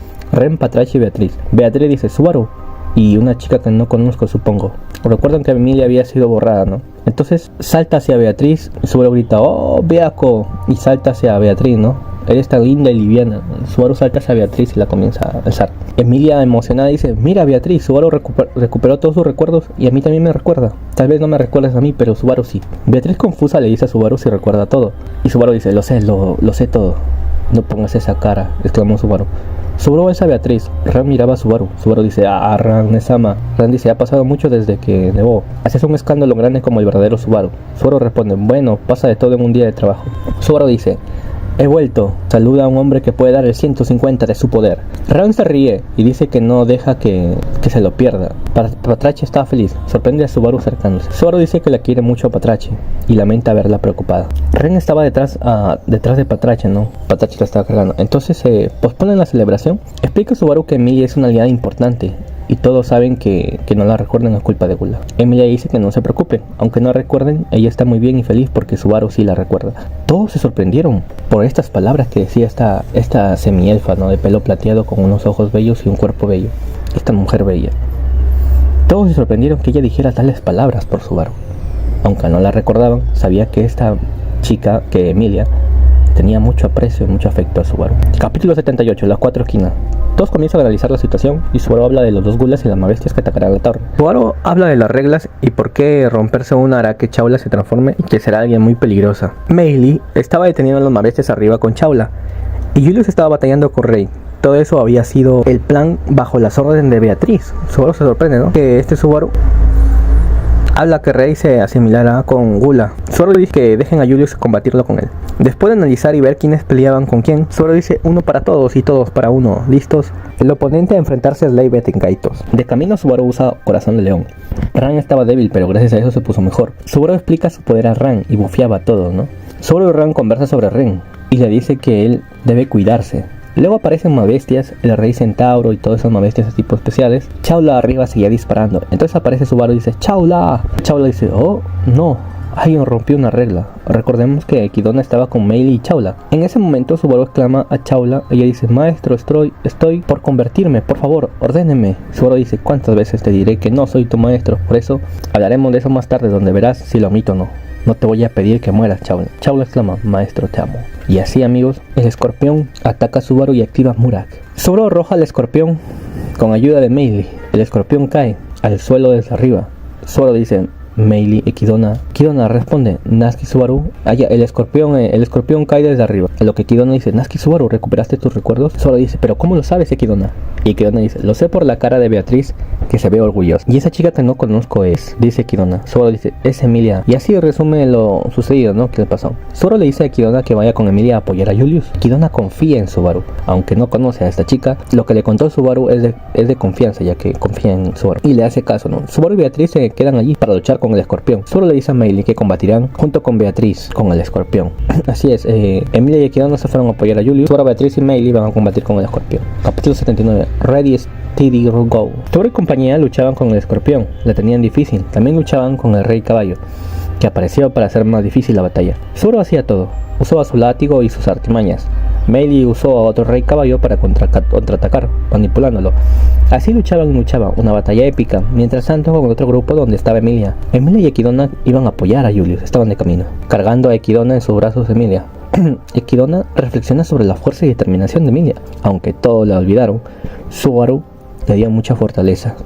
Patrache y Beatriz. Beatriz dice, Subaru, y una chica que no conozco, supongo. Recuerdan que Emilia había sido borrada, ¿no? Entonces salta hacia Beatriz, Subaru grita, oh, Beaco, y salta hacia Beatriz, ¿no? Eres tan linda y liviana. Subaru salta hacia Beatriz y la comienza a alzar. Emilia, emocionada, dice, mira Beatriz, Subaru recuperó todos sus recuerdos y a mí también me recuerda. Tal vez no me recuerdes a mí, pero Subaru sí. Beatriz confusa le dice a Subaru si recuerda todo. Y Subaru dice, lo sé todo. No pongas esa cara, exclamó Subaru. Subaru besa a Beatriz. Ran miraba a Subaru. Subaru dice, Ran Nesama. Ran dice, ha pasado mucho desde que nevó. Haces un escándalo grande como el verdadero Subaru. Subaru responde, bueno, pasa de todo en un día de trabajo. Subaru dice, he vuelto. Saluda a un hombre que puede dar el 150 de su poder. Ran se ríe y dice que no deja que se lo pierda. Patrache está feliz. Sorprende a Subaru acercándose. Subaru dice que la quiere mucho a Patrache y lamenta verla preocupada. Ren estaba detrás de Patrache, ¿no? Patrache la estaba cargando. Entonces se pospone la celebración. Explica a Subaru que Emilia es una aliada importante y todos saben que no la recuerden a culpa de Gula. Emilia dice que no se preocupen, aunque no recuerden, ella está muy bien y feliz porque Subaru sí la recuerda. Todos se sorprendieron por estas palabras que decía esta semielfa, ¿no? De pelo plateado con unos ojos bellos y un cuerpo bello. Esta mujer bella. Todos se sorprendieron que ella dijera tales palabras por Subaru. Aunque no la recordaban, sabía que esta chica, que Emilia, tenía mucho aprecio y mucho afecto a Subaru. Capítulo 78, las cuatro esquinas. Todos comienzan a analizar la situación y Subaru habla de los dos gulas y las mabestias que atacarán la torre. Subaru habla de las reglas y por qué romperse una hará que Chaula se transforme y que será alguien muy peligrosa. Meili estaba deteniendo a las mabestias arriba con Chaula y Julius estaba batallando con Rey. Todo eso había sido el plan bajo las órdenes de Beatriz. Subaru se sorprende, ¿no? Que este Subaru habla que Rey se asimilará con Gula. Subaru dice que dejen a Julius combatirlo con él. Después de analizar y ver quiénes peleaban con quién, Subaru dice uno para todos y todos para uno. ¿Listos? El oponente a enfrentarse es Lei Betenkaitos. De camino Subaru usa Corazón de León. Ran estaba débil, pero gracias a eso se puso mejor. Subaru explica su poder a Ran y bufeaba a todos, ¿no? Subaru y Ran conversan sobre Ren y le dice que él debe cuidarse. Luego aparecen mabestias, el rey centauro y todas esas mabestias de tipo especiales. Chaula arriba seguía disparando. Entonces aparece Subaru y dice ¡Chaula! Chaula dice ¡oh, no! Alguien rompió una regla. Recordemos que Kidona estaba con Meili y Chaula. En ese momento Subaru exclama a Chaula. Ella dice maestro, estoy por convertirme, por favor, ordéneme. Subaru dice ¿cuántas veces te diré que no soy tu maestro? Por eso hablaremos de eso más tarde, donde verás si lo omito o no. No te voy a pedir que mueras, Chaula. Chaula exclama maestro, te amo. Y así, amigos, el escorpión ataca a Subaru y activa Murak. Subaru arroja al escorpión con ayuda de Meili. El escorpión cae al suelo desde arriba. Subaru dice Meili y Kidona responde Natsuki Subaru. El escorpión cae desde arriba. A lo que Kidona dice Natsuki Subaru, ¿recuperaste tus recuerdos? Subaru dice pero ¿cómo lo sabes, Kidona? Y Kidona dice lo sé por la cara de Beatriz, que se ve orgullosa. Y esa chica que no conozco es, dice Kidona. Subaru dice es Emilia. Y así resume lo sucedido, ¿no? ¿Qué le pasó? Subaru le dice a Kidona que vaya con Emilia a apoyar a Julius. Kidona confía en Subaru, aunque no conoce a esta chica. Lo que le contó Subaru es de confianza, ya que confía en Subaru y le hace caso, ¿no? Subaru y Beatriz se quedan allí para luchar con el escorpión. Subaru le dice a Meili que combatirán junto con Beatriz con el escorpión. Así es, Emilia y Kidona se fueron a apoyar a Julius. Subaru, Beatriz y Meili van a combatir con el escorpión. Capítulo 79. Ready, steady, go. Subaru y compañía luchaban con el escorpión. La tenían difícil. También luchaban con el rey caballo, que apareció para hacer más difícil la batalla. Subaru hacía todo. Usaba su látigo y sus artimañas. Meili usó a otro rey caballo para contraatacar, manipulándolo. Así luchaban y luchaban, una batalla épica. Mientras tanto, con otro grupo donde estaba Emilia. Emilia y Equidona iban a apoyar a Julius, estaban de camino, cargando a Equidona en sus brazos de Emilia. Equidona reflexiona sobre la fuerza y determinación de Emilia. Aunque todos la olvidaron, Subaru le dio mucha fortaleza,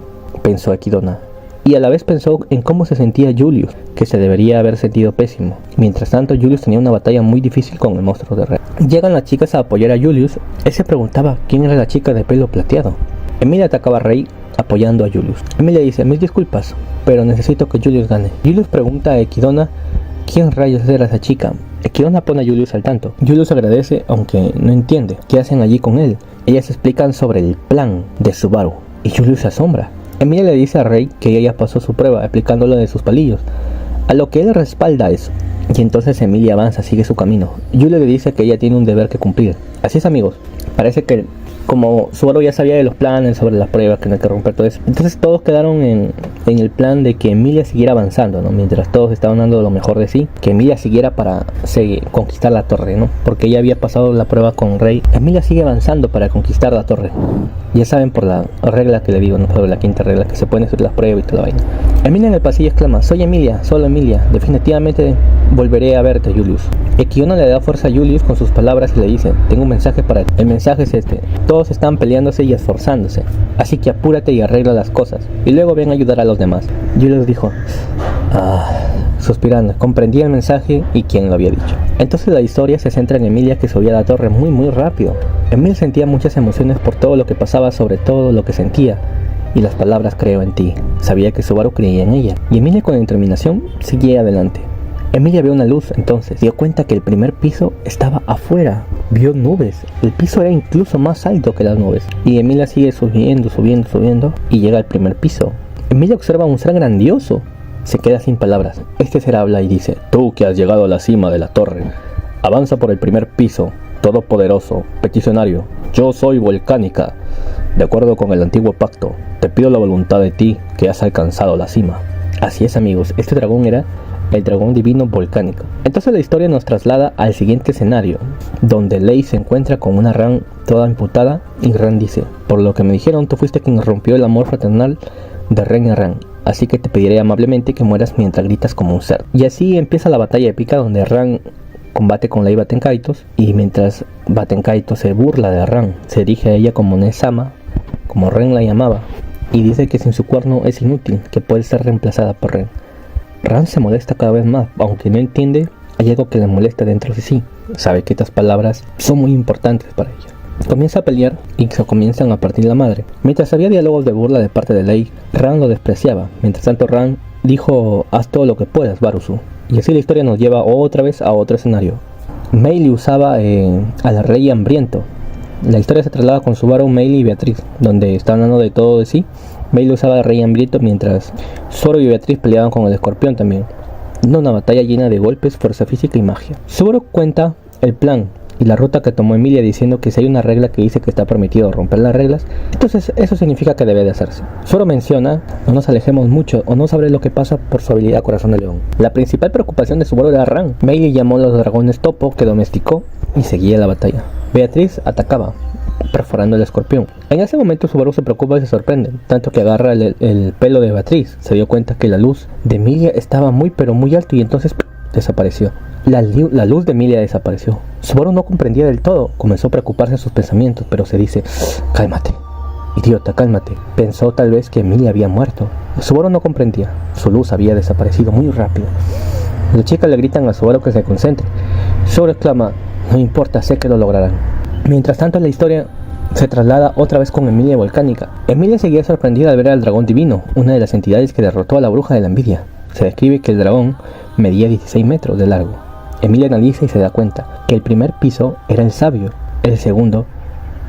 pensó Equidona. Y a la vez pensó en cómo se sentía Julius, que se debería haber sentido pésimo. Mientras tanto, Julius tenía una batalla muy difícil con el monstruo de Rey. Llegan las chicas a apoyar a Julius. Él se preguntaba quién era la chica de pelo plateado. Emilia atacaba a Rey apoyando a Julius. Emilia dice: mis disculpas, pero necesito que Julius gane. Julius pregunta a Equidona quién rayos era esa chica. Equidona pone a Julius al tanto. Julius agradece, aunque no entiende qué hacen allí con él. Ellas explican sobre el plan de Subaru y Julius se asombra. Emilia le dice a Rey que ella pasó su prueba explicándolo de sus palillos, a lo que él respalda eso. Y entonces Emilia avanza, sigue su camino. Julius le dice que ella tiene un deber que cumplir. Así es, amigos, parece que como Subaru ya sabía de los planes sobre las pruebas, que no hay que romper todo eso, entonces todos quedaron en el plan de que Emilia siguiera avanzando, ¿no? Mientras todos estaban dando lo mejor de sí, que Emilia siguiera para conquistar la torre, ¿no? Porque ella había pasado la prueba con Rey. Emilia sigue avanzando para conquistar la torre. Ya saben, por la regla que le digo, ¿no? Sobre la quinta regla, que se pueden hacer las pruebas y toda la vaina. Emilia en el pasillo exclama: soy Emilia, solo Emilia, definitivamente volveré a verte, Julius. Equidona le da fuerza a Julius con sus palabras y le dice: tengo un mensaje para ti. El mensaje es este: todos están peleándose y esforzándose, así que apúrate y arregla las cosas, y luego ven a ayudar a los demás. Julius dijo, suspirando, comprendía el mensaje y quién lo había dicho. Entonces la historia se centra en Emilia, que subía a la torre muy rápido. Emilia sentía muchas emociones por todo lo que pasaba, sobre todo lo que sentía, y las palabras creo en ti. Sabía que Subaru creía en ella, y Emilia con determinación seguía adelante. Emilia vio una luz, entonces dio cuenta que el primer piso estaba afuera. Vio nubes, el piso era incluso más alto que las nubes. Y Emilia sigue subiendo y llega al primer piso. Emilia observa un ser grandioso. Se queda sin palabras. Este ser habla y dice: tú que has llegado a la cima de la torre, avanza por el primer piso, todopoderoso, peticionario. Yo soy Volcánica. De acuerdo con el antiguo pacto, te pido la voluntad de ti que has alcanzado la cima. Así es, amigos, este dragón era el dragón divino Volcánico. Entonces la historia nos traslada al siguiente escenario, donde Lei se encuentra con una Ran toda imputada, y Ran dice: por lo que me dijeron, tú fuiste quien rompió el amor fraternal de Ren y Ran, así que te pediré amablemente que mueras mientras gritas como un cerdo. Y así empieza la batalla épica, donde Ran combate con Lei Batenkaitos, y mientras Batenkaitos se burla de Ran, se dirige a ella como Nesama, como Ren la llamaba, y dice que sin su cuerno es inútil, que puede ser reemplazada por Ren. Ran se molesta cada vez más, aunque no entiende, hay algo que le molesta dentro de sí. Sabe que estas palabras son muy importantes para ella. Comienza a pelear y se comienzan a partir la madre. Mientras había diálogos de burla de parte de Lei, Ran lo despreciaba. Mientras tanto, Ran dijo: haz todo lo que puedas, Barusu. Y así la historia nos lleva otra vez a otro escenario. Meili usaba al rey hambriento. La historia se traslada con Subaru, Meili y Beatriz, donde está hablando de todo de sí. Meili usaba al rey hambriento mientras Zoro y Beatriz peleaban con el escorpión también. Una batalla llena de golpes, fuerza física y magia. Subaru cuenta el plan y la ruta que tomó Emilia, diciendo que si hay una regla que dice que está permitido romper las reglas, entonces eso significa que debe de hacerse. Zoro menciona: no nos alejemos mucho o no sabré lo que pasa por su habilidad Corazón de León. La principal preocupación de Subaru era Ran. Meili llamó a los dragones topo, que domesticó, y seguía la batalla. Beatriz atacaba, perforando el escorpión. En ese momento Subaru se preocupa y se sorprende, tanto que agarra el pelo de Beatriz. Se dio cuenta que la luz de Emilia estaba muy alto, y entonces desapareció. La luz de Emilia desapareció. Subaru no comprendía del todo, comenzó a preocuparse en sus pensamientos, pero se dice: cálmate, idiota, cálmate. Pensó tal vez que Emilia había muerto. Subaru no comprendía, su luz había desaparecido muy rápido. Las chicas le gritan a Subaru que se concentre. Subaru exclama: no importa, sé que lo lograrán. Mientras tanto, la historia se traslada otra vez con Emilia Volcánica. Emilia seguía sorprendida al ver al dragón divino, una de las entidades que derrotó a la bruja de la envidia. Se describe que el dragón medía 16 metros de largo. Emilia analiza y se da cuenta que el primer piso era el sabio, el segundo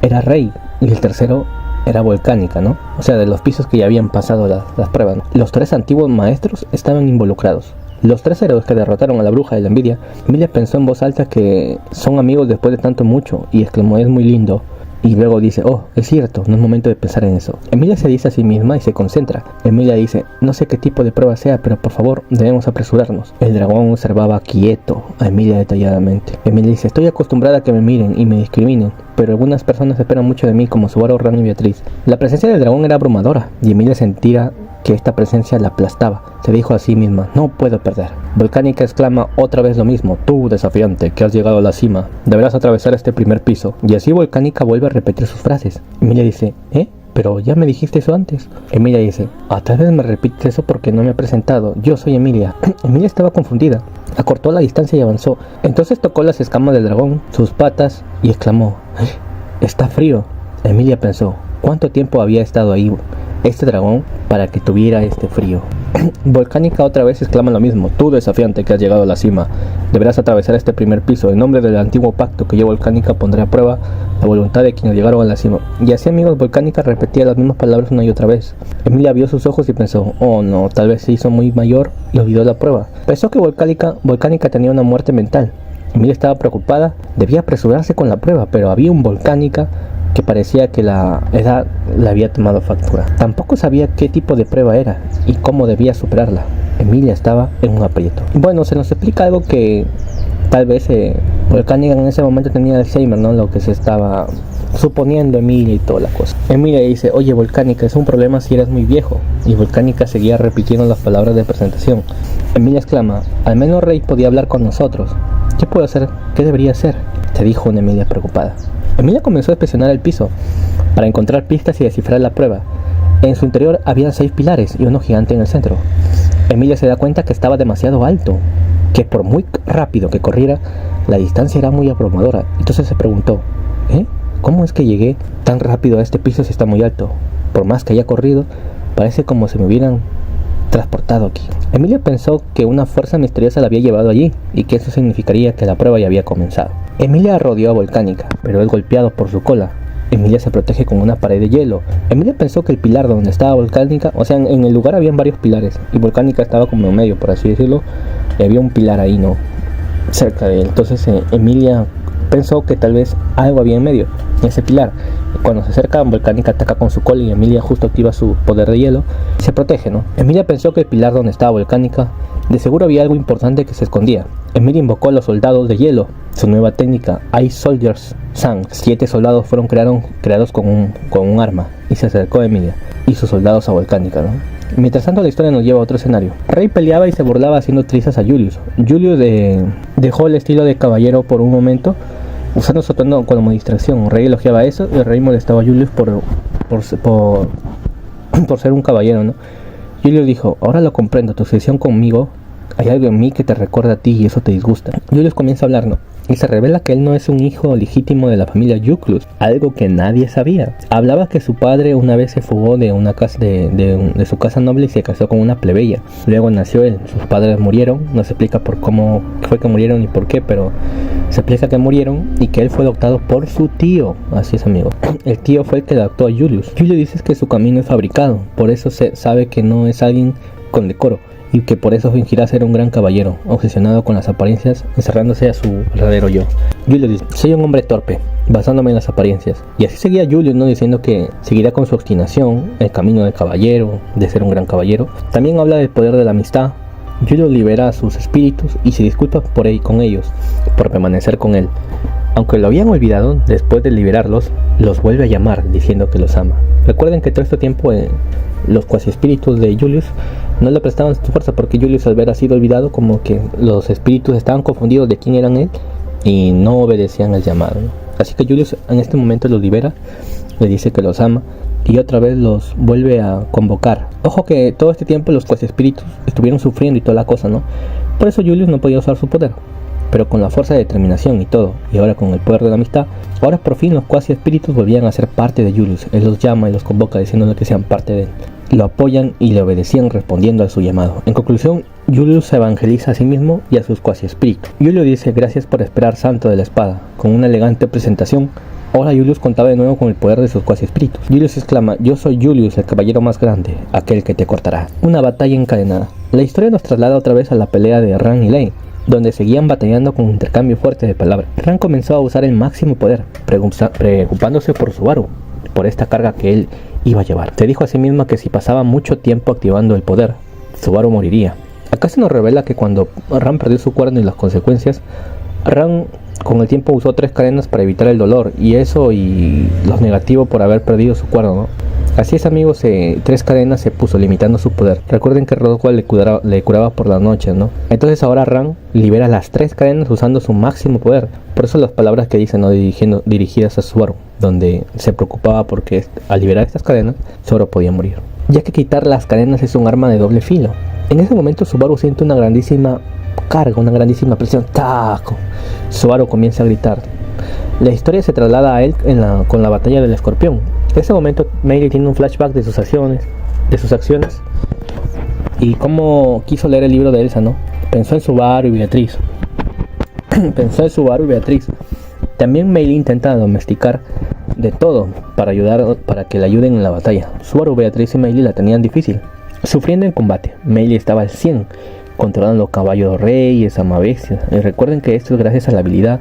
era Rey y el tercero era Volcánica, ¿no? O sea, de los pisos que ya habían pasado las pruebas, ¿no? Los tres antiguos maestros estaban involucrados. Los tres héroes que derrotaron a la bruja de la envidia. Emilia pensó en voz alta que son amigos después de tanto mucho, y exclamó: es muy lindo Y luego dice, oh, es cierto, no es momento de pensar en eso. Emilia se dice a sí misma y se concentra. Emilia dice, no sé qué tipo de prueba sea, pero por favor, debemos apresurarnos. El dragón observaba quieto a Emilia detalladamente. Emilia dice, estoy acostumbrada a que me miren y me discriminen, pero algunas personas esperan mucho de mí, como Subaru, Ran y Beatriz. La presencia del dragón era abrumadora, y Emilia sentía que esta presencia la aplastaba. Se dijo a sí misma, no puedo perder. Volcánica exclama otra vez lo mismo, tú desafiante, que has llegado a la cima, deberás atravesar este primer piso. Y así Volcánica vuelve a repetir sus frases. Emilia dice, pero ya me dijiste eso antes. Emilia dice, tal vez me repites eso porque no me he presentado, yo soy Emilia. Emilia estaba confundida, acortó la distancia y avanzó. Entonces tocó las escamas del dragón, sus patas, y exclamó, está frío. Emilia pensó, ¿cuánto tiempo había estado ahí este dragón para que tuviera este frío? Volcánica otra vez exclama lo mismo, tú desafiante que has llegado a la cima, deberás atravesar este primer piso, en nombre del antiguo pacto que yo Volcánica pondré a prueba la voluntad de quienes llegaron a la cima. Y así, amigos, Volcánica repetía las mismas palabras una y otra vez. Emilia vio sus ojos y pensó, oh no, tal vez se hizo muy mayor y olvidó la prueba. Pensó que Volcánica tenía una muerte mental. Emilia estaba preocupada, debía apresurarse con la prueba, pero había un Volcánica que parecía que la edad le había tomado factura. Tampoco sabía qué tipo de prueba era y cómo debía superarla. Emilia estaba en un aprieto. Bueno, se nos explica algo que tal vez Volcánica en ese momento tenía Alzheimer, ¿no? Lo que se estaba suponiendo Emilia y toda la cosa. Emilia dice, oye Volcánica, es un problema si eres muy viejo. Y Volcánica seguía repitiendo las palabras de presentación. Emilia exclama, al menos Rey podía hablar con nosotros. ¿Qué puedo hacer? ¿Qué debería hacer? Te dijo una Emilia preocupada. Emilia comenzó a inspeccionar el piso para encontrar pistas y descifrar la prueba. En su interior había 6 pilares y uno gigante en el centro. Emilia se da cuenta que estaba demasiado alto, que por muy rápido que corriera, la distancia era muy abrumadora. Entonces se preguntó, ¿cómo es que llegué tan rápido a este piso si está muy alto? Por más que haya corrido, parece como si me hubieran transportado aquí. Emilia pensó que una fuerza misteriosa la había llevado allí y que eso significaría que la prueba ya había comenzado. Emilia rodeó a Volcánica, pero es golpeado por su cola. Emilia se protege con una pared de hielo. Emilia pensó que el pilar donde estaba Volcánica, o sea, en el lugar habían varios pilares y Volcánica estaba como en medio, por así decirlo, y había un pilar ahí, ¿no? Cerca de él. Entonces Emilia pensó que tal vez algo había en medio, en ese pilar. Cuando se acerca, Volcánica ataca con su cola y Emilia justo activa su poder de hielo y se protege, ¿no? Emilia pensó que el pilar donde estaba Volcánica, de seguro había algo importante que se escondía. Emilia invocó a los soldados de hielo, su nueva técnica, Ice Soldiers Sang. 7 soldados fueron creados con un arma y se acercó a Emilia y sus soldados a Volcánica, ¿no? Mientras tanto, la historia nos lleva a otro escenario. Rey peleaba y se burlaba haciendo trizas a Julius. Julius dejó el estilo de caballero por un momento, usando su atuendo como distracción. Rey elogiaba eso y Rey molestaba a Julius por ser un caballero, ¿no? Julius dijo, ahora lo comprendo, tu obsesión conmigo, hay algo en mí que te recuerda a ti y eso te disgusta. Julius comienza a hablar, ¿no? Y se revela que él no es un hijo legítimo de la familia Julius, algo que nadie sabía. Hablaba que su padre una vez se fugó de una casa de su casa noble y se casó con una plebeya. Luego nació él, sus padres murieron, no se explica por cómo fue que murieron y por qué, pero se explica que murieron y que él fue adoptado por su tío. Así es, amigo. El tío fue el que adoptó a Julius. Julius dice que su camino es fabricado, por eso se sabe que no es alguien con decoro y que por eso fingirá ser un gran caballero, obsesionado con las apariencias, encerrándose a su verdadero yo. Julius dice, soy un hombre torpe, basándome en las apariencias. Y así seguía Julius, ¿no? Diciendo que seguirá con su obstinación, el camino del caballero, de ser un gran caballero. También habla del poder de la amistad. Julius libera a sus espíritus y se disculpa con ellos, por permanecer con él. Aunque lo habían olvidado, después de liberarlos, los vuelve a llamar, diciendo que los ama. Recuerden que todo este tiempo los cuasi espíritus de Julius no le prestaban su fuerza, porque Julius, al haber sido olvidado, como que los espíritus estaban confundidos de quién eran él y no obedecían el llamado, ¿no? Así que Julius en este momento los libera, le dice que los ama y otra vez los vuelve a convocar. Ojo que todo este tiempo los cuasi espíritus estuvieron sufriendo y toda la cosa, ¿no? Por eso Julius no podía usar su poder, pero con la fuerza de determinación y todo, y ahora con el poder de la amistad, ahora por fin los cuasi espíritus volvían a ser parte de Julius. Él los llama y los convoca diciéndole que sean parte de él. Lo apoyan y le obedecían respondiendo a su llamado. En conclusión, Julius se evangeliza a sí mismo y a sus cuasi espíritus. Julius dice, gracias por esperar, santo de la espada. Con una elegante presentación, ahora Julius contaba de nuevo con el poder de sus cuasi espíritus. Julius exclama, yo soy Julius, el caballero más grande, aquel que te cortará. Una batalla encadenada. La historia nos traslada otra vez a la pelea de Ran y Lane. donde seguían batallando con un intercambio fuerte de palabras. Ran comenzó a usar el máximo poder, preocupándose por Subaru, por esta carga que él iba a llevar. Se dijo a sí misma que si pasaba mucho tiempo activando el poder, Subaru moriría. Acá se nos revela que cuando Ran perdió su cuerno y las consecuencias, Ran con el tiempo usó 3 cadenas para evitar el dolor, y eso y los negativos por haber perdido su cuerno, ¿no? Así es, amigos, 3 cadenas se puso, limitando su poder. Recuerden que Roswell le curaba por la noche, ¿no? Entonces ahora Ran libera las 3 cadenas usando su máximo poder. Por eso las palabras que dicen, ¿no?, dirigidas a Subaru, donde se preocupaba porque al liberar estas cadenas, Subaru podía morir. Ya que quitar las cadenas es un arma de doble filo. En ese momento Subaru siente una grandísima carga, una grandísima presión. ¡Taco! Subaru comienza a gritar. La historia se traslada a él con la batalla del escorpión. En ese momento Meili tiene un flashback de sus acciones y cómo quiso leer el libro de Elsa, ¿no? Pensó en Subaru y Beatriz. También Meili intenta domesticar de todo para que le ayuden en la batalla. Subaru, Beatriz y Meili la tenían difícil, sufriendo en combate. Meili estaba al 100, controlando caballos reyes, amabestias. Y recuerden que esto es gracias a la habilidad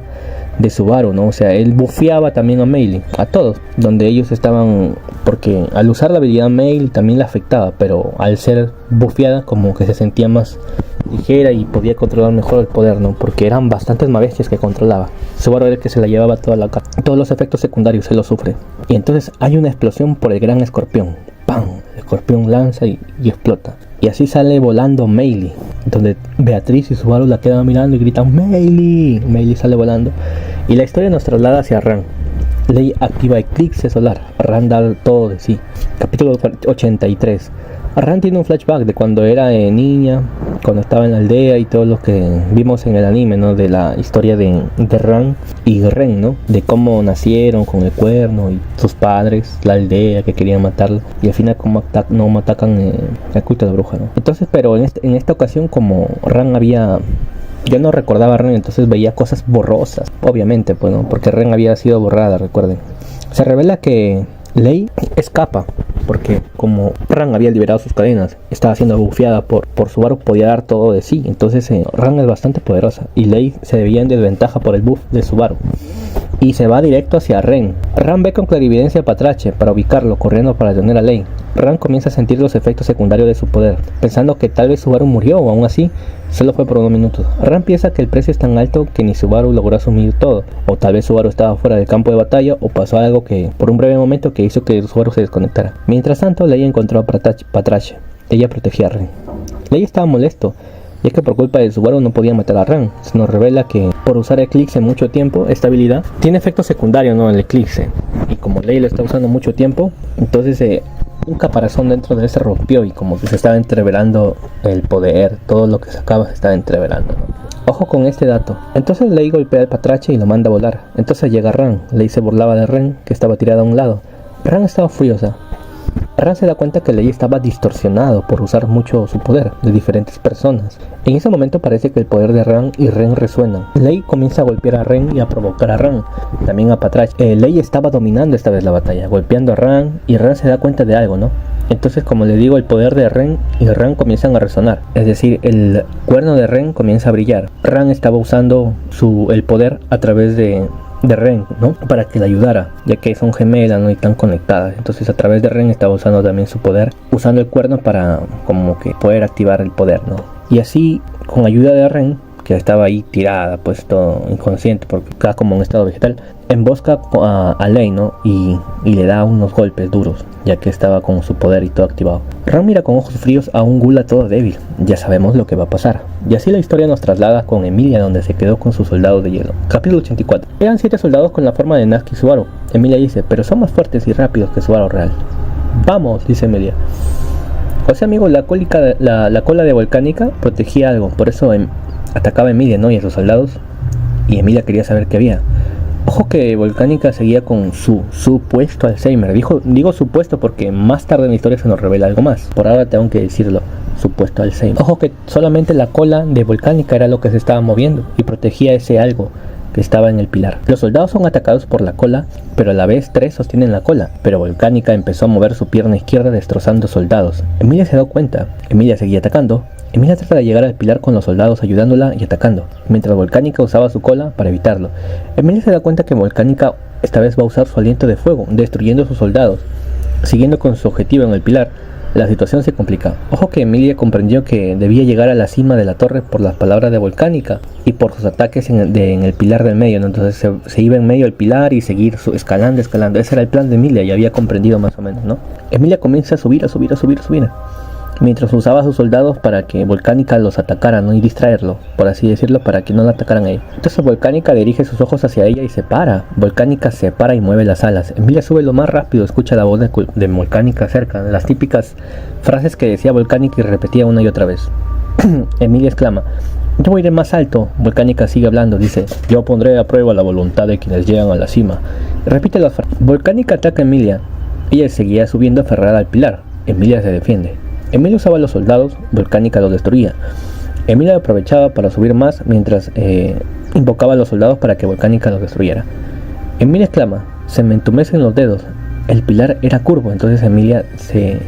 de Subaru, ¿no? O sea, él bufeaba también a Meili, a todos, donde ellos estaban, porque al usar la habilidad Meili también la afectaba, pero al ser bufeada como que se sentía más ligera y podía controlar mejor el poder, ¿no? Porque eran bastantes más bestias que controlaba. Subaru era el que se la llevaba todos los efectos secundarios, se lo sufre. Y entonces hay una explosión por el gran escorpión. ¡Pam! El escorpión lanza y explota. Y así sale volando Meili, donde Beatriz y Subaru la quedan mirando y gritan ¡Meili! Meili sale volando. Y la historia nos traslada hacia Ran. Ley activa eclipse solar. Ran da todo de sí. Capítulo 83. Ran tiene un flashback de cuando era niña, cuando estaba en la aldea y todo lo que vimos en el anime, ¿no? De la historia de Ran y Ren, ¿no? De cómo nacieron con el cuerno y sus padres, la aldea que querían matarlo, y al final cómo no atacan el culto de la bruja, ¿no? Entonces, pero en esta ocasión, como Ran yo no recordaba a Ren, entonces veía cosas borrosas, obviamente, pues, ¿no? Porque Ren había sido borrada, recuerden. Se revela que Lei escapa, porque como Ran había liberado sus cadenas, estaba siendo bufeada por Subaru, podía dar todo de sí. Entonces Ran es bastante poderosa y Lei se veía en desventaja por el buff de Subaru y se va directo hacia Ren. Ran ve con clarividencia a Patrache para ubicarlo, corriendo para detener a Lei. Ran comienza a sentir los efectos secundarios de su poder, pensando que tal vez Subaru murió, o aún así solo fue por unos minutos. Ran piensa que el precio es tan alto que ni Subaru logró asumir todo, o tal vez Subaru estaba fuera del campo de batalla, o pasó algo que por un breve momento que hizo que Subaru se desconectara. Mientras tanto, Lei encontró a Patrache. Ella protegía a Ren. Lei estaba molesto, ya que por culpa de Subaru no podía matar a Ran. Se nos revela que por usar Eclipse mucho tiempo, esta habilidad tiene efectos secundarios, ¿no? El Eclipse, y como Lei lo está usando mucho tiempo, entonces un caparazón dentro de él se rompió y como que se estaba entreverando el poder, todo lo que sacaba se estaba entreverando, ¿no? Ojo con este dato. Entonces Lei golpea al Patrache y lo manda a volar. Entonces llega Ran. Lei se burlaba de Ren, que estaba tirada a un lado. Ran estaba furiosa. Ran se da cuenta que Lei estaba distorsionado por usar mucho su poder de diferentes personas. En ese momento parece que el poder de Ran y Ren resuenan. Lei comienza a golpear a Ren y a provocar a Ran, también a Patrache. Lei estaba dominando esta vez la batalla, golpeando a Ran, y Ran se da cuenta de algo, ¿no? Entonces, como le digo, el poder de Ren y Ran comienzan a resonar. Es decir, el cuerno de Ren comienza a brillar. Ran estaba usando el poder a través de Ren, ¿no? Para que le ayudara, ya que son gemelas, ¿no? Y están conectadas. Entonces a través de Ren estaba usando también su poder, usando el cuerno para como que poder activar el poder, ¿no? Y así, con ayuda de Ren, que estaba ahí tirada, pues todo inconsciente porque estaba como en estado vegetal, embosca a Lei, ¿no? Y le da unos golpes duros, ya que estaba con su poder y todo activado. Ran mira con ojos fríos a un Gula todo débil. Ya sabemos lo que va a pasar. Y así la historia nos traslada con Emilia, donde se quedó con sus soldados de hielo. Capítulo 84. Eran 7 soldados con la forma de Natsuki y Subaru. Emilia dice, pero son más fuertes y rápidos que Subaru real. Vamos, dice Emilia. O sea, amigo, la cola de Volcánica protegía algo, por eso atacaba a Emilia, ¿no? Y a sus soldados. Y Emilia quería saber qué había. Ojo que Volcánica seguía con su supuesto Alzheimer. Digo supuesto porque más tarde en la historia se nos revela algo más. Por ahora tengo que decirlo, supuesto Alzheimer. Ojo que solamente la cola de Volcánica era lo que se estaba moviendo y protegía ese algo que estaba en el pilar. Los soldados son atacados por la cola, pero a la vez 3 sostienen la cola. Pero Volcánica empezó a mover su pierna izquierda destrozando soldados. Emilia se dio cuenta. Emilia seguía atacando. Emilia trata de llegar al pilar con los soldados ayudándola y atacando, mientras Volcánica usaba su cola para evitarlo. Emilia se da cuenta que Volcánica esta vez va a usar su aliento de fuego, destruyendo a sus soldados. Siguiendo con su objetivo en el pilar, la situación se complica. Ojo que Emilia comprendió que debía llegar a la cima de la torre por las palabras de Volcánica y por sus ataques en el pilar del medio, ¿no? Entonces se iba en medio del pilar y seguir escalando. Ese era el plan de Emilia y había comprendido más o menos, ¿no? Emilia comienza a subir, mientras usaba a sus soldados para que Volcánica los atacara, ¿no? Y distraerlo, por así decirlo, para que no la atacaran a ella. Entonces Volcánica dirige sus ojos hacia ella y se para. Volcánica se para y mueve las alas. Emilia sube lo más rápido, escucha la voz de Volcánica cerca, las típicas frases que decía Volcánica y repetía una y otra vez. Emilia exclama: yo voy a ir más alto. Volcánica sigue hablando, dice: yo pondré a prueba la voluntad de quienes llegan a la cima. Y repite las frases. Volcánica ataca a Emilia. Ella seguía subiendo aferrada al pilar. Emilia se defiende. Emilia usaba a los soldados, Volcánica los destruía. Emilia aprovechaba para subir más mientras invocaba a los soldados para que Volcánica los destruyera. Emilia exclama: se me entumecen los dedos. El pilar era curvo, entonces Emilia se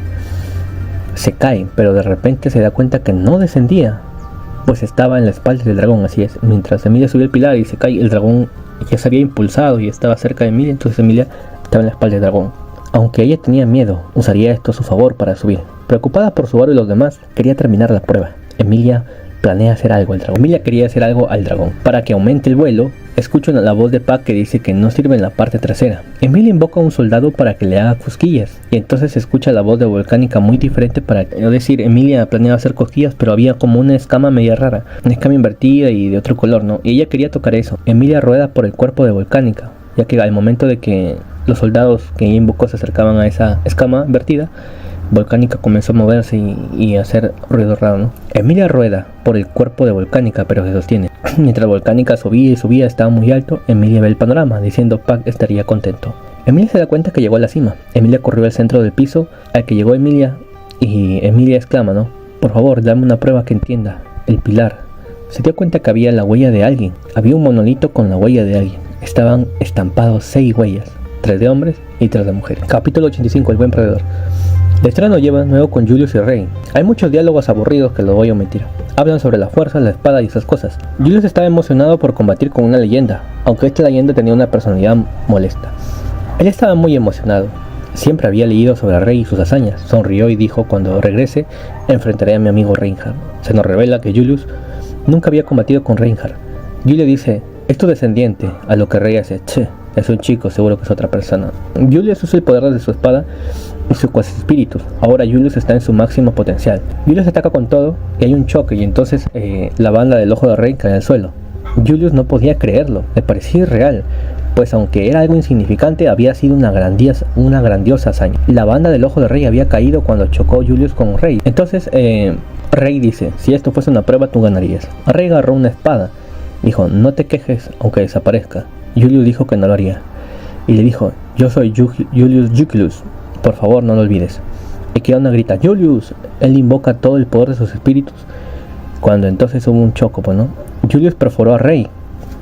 cae, pero de repente se da cuenta que no descendía, pues estaba en la espalda del dragón, así es. Mientras Emilia subía el pilar y se cae, el dragón ya se había impulsado y estaba cerca de Emilia, entonces Emilia estaba en la espalda del dragón. Aunque ella tenía miedo, usaría esto a su favor para subir. Preocupada por Subaru y los demás, quería terminar la prueba. Emilia planea hacer algo al dragón. Emilia quería hacer algo al dragón. Para que aumente el vuelo, escucho la voz de Pac que dice que no sirve en la parte trasera. Emilia invoca a un soldado para que le haga cosquillas. Y entonces se escucha la voz de Volcánica muy diferente para decir, Emilia planeaba hacer cosquillas, pero había como una escama media rara. Una escama invertida y de otro color, ¿no? Y ella quería tocar eso. Emilia rueda por el cuerpo de Volcánica, ya que al momento de que los soldados que ella invocó se acercaban a esa escama vertida, Volcánica comenzó a moverse y a hacer ruido raro, ¿no? Emilia rueda por el cuerpo de Volcánica, pero se sostiene. Mientras Volcánica subía y subía, estaba muy alto, Emilia ve el panorama, diciendo Pac estaría contento. Emilia se da cuenta que llegó a la cima. Emilia corrió al centro del piso, al que llegó Emilia, y Emilia exclama, ¿no? Por favor, dame una prueba que entienda. El pilar. Se dio cuenta que había la huella de alguien. Había un monolito con la huella de alguien. Estaban estampados 6 huellas, 3 de hombres y 3 de mujeres. Capítulo 85, el buen perdedor. La historia nos lleva nuevo con Julius y Rey. Hay muchos diálogos aburridos que los voy a omitir. Hablan sobre la fuerza, la espada y esas cosas. Julius estaba emocionado por combatir con una leyenda, aunque esta leyenda tenía una personalidad molesta. Él estaba muy emocionado. Siempre había leído sobre Rey y sus hazañas. Sonrió y dijo: cuando regrese, enfrentaré a mi amigo Reinhardt. Se nos revela que Julius nunca había combatido con Reinhardt. Julius dice: es tu descendiente, a lo que Rey hace: che, es un chico, seguro que es otra persona. Julius usa el poder de su espada y sus cuasi espíritus. Ahora Julius está en su máximo potencial. Julius ataca con todo y hay un choque, y entonces la banda del ojo de Rey cae al suelo. Julius no podía creerlo, le parecía irreal, pues aunque era algo insignificante, había sido una grandiosa hazaña. La banda del ojo de Rey había caído cuando chocó Julius con Rey. Entonces Rey dice: si esto fuese una prueba, tú ganarías. Rey agarró una espada. Dijo: no te quejes aunque desaparezca. Julius dijo que no lo haría. Y le dijo: yo soy Julius Julius. Por favor, no lo olvides. Y Kiona grita: Julius. Él invoca todo el poder de sus espíritus. Cuando entonces hubo un choco, ¿no? Julius perforó a Rey,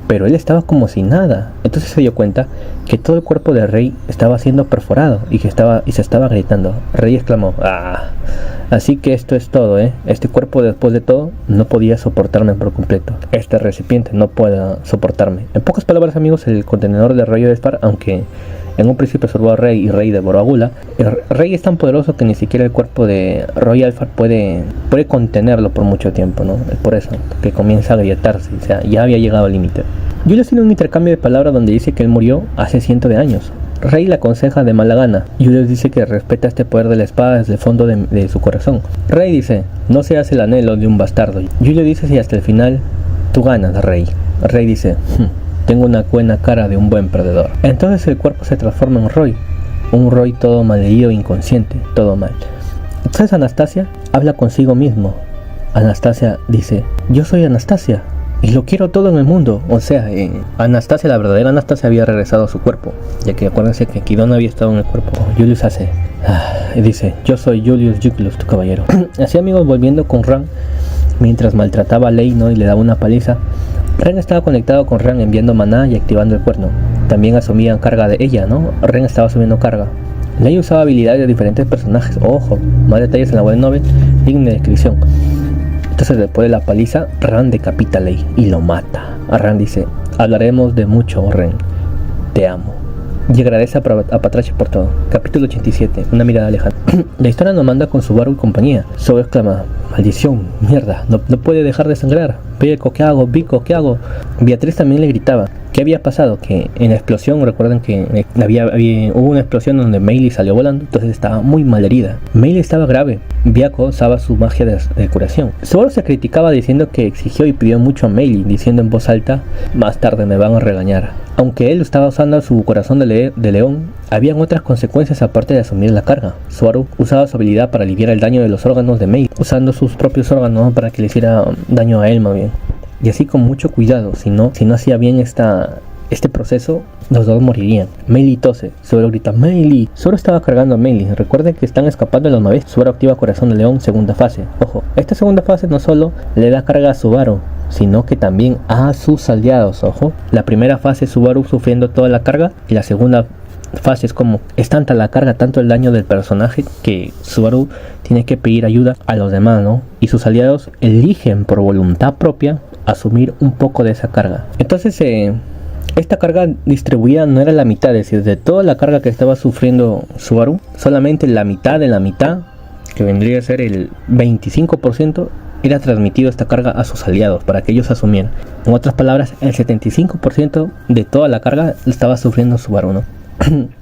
pero él estaba como si nada. Entonces se dio cuenta que todo el cuerpo de Rey estaba siendo perforado y se estaba gritando. Rey exclamó: ¡ah! Así que esto es todo, ¿eh? Este cuerpo, después de todo, no podía soportarme por completo. Este recipiente no puede soportarme. En pocas palabras, amigos, el contenedor de Royal Spar, aunque en un principio absorbió a Rey y Rey devoró a Gula, Rey es tan poderoso que ni siquiera el cuerpo de Royal Spar puede contenerlo por mucho tiempo, ¿no? Es por eso que comienza a agrietarse, o sea, ya había llegado al límite. Julius tiene un intercambio de palabras donde dice que él murió hace cientos de años. Rey le aconseja de mala gana. Julius dice que respeta este poder de la espada desde el fondo de su corazón. Rey dice: no seas el anhelo de un bastardo. Julius dice: si hasta el final tú ganas, Rey. Rey dice: tengo una buena cara de un buen perdedor. Entonces el cuerpo se transforma en Roy. Un Roy todo malherido, inconsciente, todo mal. Entonces Anastasia habla consigo mismo. Anastasia dice: yo soy Anastasia y lo quiero todo en el mundo. O sea, Anastasia, la verdadera Anastasia, había regresado a su cuerpo, ya que acuérdense que Kidon había estado en el cuerpo. Julius hace y dice: yo soy Julius Julius, tu caballero. Así, amigos, volviendo con Ran, mientras maltrataba a Lei, ¿no? Y le daba una paliza, Ren estaba conectado con Ran enviando maná y activando el cuerno. También asumían carga de ella, ¿no? Ren estaba asumiendo carga. Lei usaba habilidades de diferentes personajes. Ojo, más detalles en la web novel, digna de descripción. Entonces después de la paliza, Ran decapita a Lei y lo mata. A Ran dice, hablaremos de mucho, Ren. Te amo. Y agradece a Patrache por todo. Capítulo 87, una mirada lejana. La historia nos manda con Subaru y compañía. Subaru exclama, maldición, mierda, no puede dejar de sangrar. Vico, ¿qué hago? Vico, ¿qué hago? Beatriz también le gritaba. ¿Qué había pasado? Que en la explosión, recuerdan que hubo una explosión donde Meili salió volando, entonces estaba muy mal herida. Meili estaba grave. Vico usaba su magia de curación. Subaru se criticaba diciendo que exigió y pidió mucho a Meili, diciendo en voz alta, más tarde me van a regañar. Aunque él estaba usando su corazón de león, habían otras consecuencias aparte de asumir la carga. Subaru usaba su habilidad para aliviar el daño de los órganos de Meili, usando sus propios órganos para que le hiciera daño a él más bien. Y así con mucho cuidado, si no hacía bien este proceso, los dos morirían. Meili tose, Subaru grita, Meili. Subaru estaba cargando a Meili. Recuerden que están escapando de los naves. Subaru activa Corazón de León, segunda fase. Ojo, esta segunda fase no solo le da carga a Subaru, sino que también a sus aliados. Ojo, la primera fase es Subaru sufriendo toda la carga, y la segunda fase es tanta la carga, tanto el daño del personaje, que Subaru tiene que pedir ayuda a los demás, ¿no? Y sus aliados eligen por voluntad propia asumir un poco de esa carga. Entonces esta carga distribuida no era la mitad, es decir, de toda la carga que estaba sufriendo Subaru, solamente la mitad de la mitad, que vendría a ser el 25%, era transmitido esta carga a sus aliados para que ellos asumieran. En otras palabras, el 75% de toda la carga estaba sufriendo Subaru, ¿no?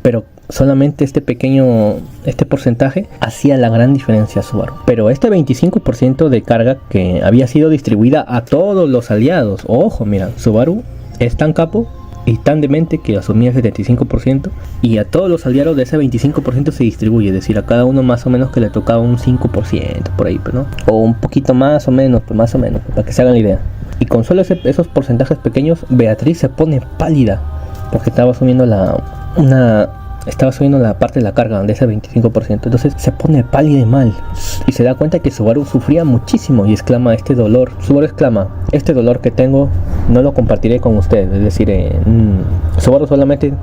Pero solamente este porcentaje hacía la gran diferencia a Subaru. Pero este 25% de carga que había sido distribuida a todos los aliados, ojo, mira, Subaru es tan capo y tan demente que asumía el 75%, y a todos los aliados de ese 25% se distribuye, es decir, a cada uno más o menos que le tocaba un 5% por ahí, ¿no? O un poquito más o menos, para que se hagan la idea. Y con solo esos porcentajes pequeños, Beatriz se pone pálida porque estaba asumiendo la parte de la carga de ese 25%. Entonces se pone pálida y mal, y se da cuenta que Subaru sufría muchísimo y exclama, Subaru exclama, este dolor que tengo no lo compartiré con ustedes. Es decir, Subaru solamente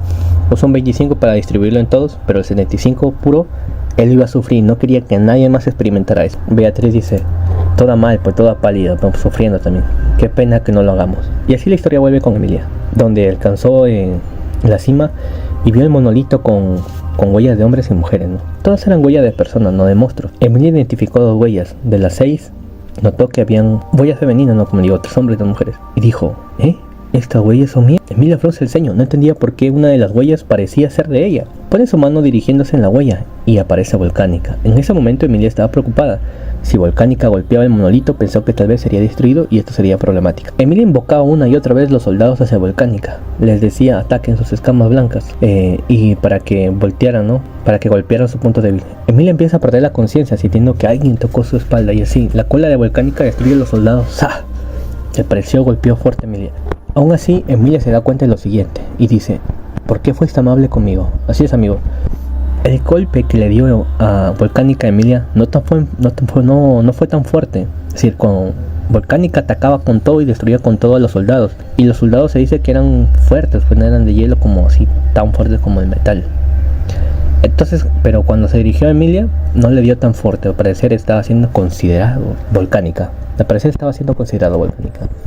usó un 25 para distribuirlo en todos, pero el 75 puro él iba a sufrir, no quería que nadie más experimentara eso. Beatriz dice, toda mal, pues toda pálida, sufriendo también, qué pena que no lo hagamos. Y así la historia vuelve con Emilia, donde alcanzó en la cima y vio el monolito con huellas de hombres y mujeres, ¿no? Todas eran huellas de personas, no de monstruos. Emilia identificó 2 huellas. De las 6, notó que habían huellas femeninas, no como digo, 3 hombres y 2 mujeres. Y dijo, ¿estas huellas son mías? Emilia frunce el ceño, no entendía por qué una de las huellas parecía ser de ella. Pone su mano dirigiéndose en la huella y aparece Volcánica. En ese momento Emilia estaba preocupada. Si Volcánica golpeaba el monolito, pensó que tal vez sería destruido y esto sería problemática. Emilia invocaba una y otra vez los soldados hacia Volcánica. Les decía, ataquen sus escamas blancas, y para que voltearan, ¿no? Para que golpearan su punto débil. Emilia empieza a perder la conciencia, sintiendo que alguien tocó su espalda, y así, la cola de Volcánica destruye a los soldados. ¡Sa! El precio golpeó fuerte a Emilia. Aún así, Emilia se da cuenta de lo siguiente y dice, ¿por qué fuiste amable conmigo? Así es, amigo. El golpe que le dio a Volcánica a Emilia no fue tan fuerte. Es decir, con Volcánica atacaba con todo y destruía con todo a los soldados. Y los soldados se dice que eran fuertes, pues no eran de hielo como así, tan fuertes como el metal. Entonces, pero cuando se dirigió a Emilia, no le dio tan fuerte. Al parecer estaba siendo considerado Volcánica.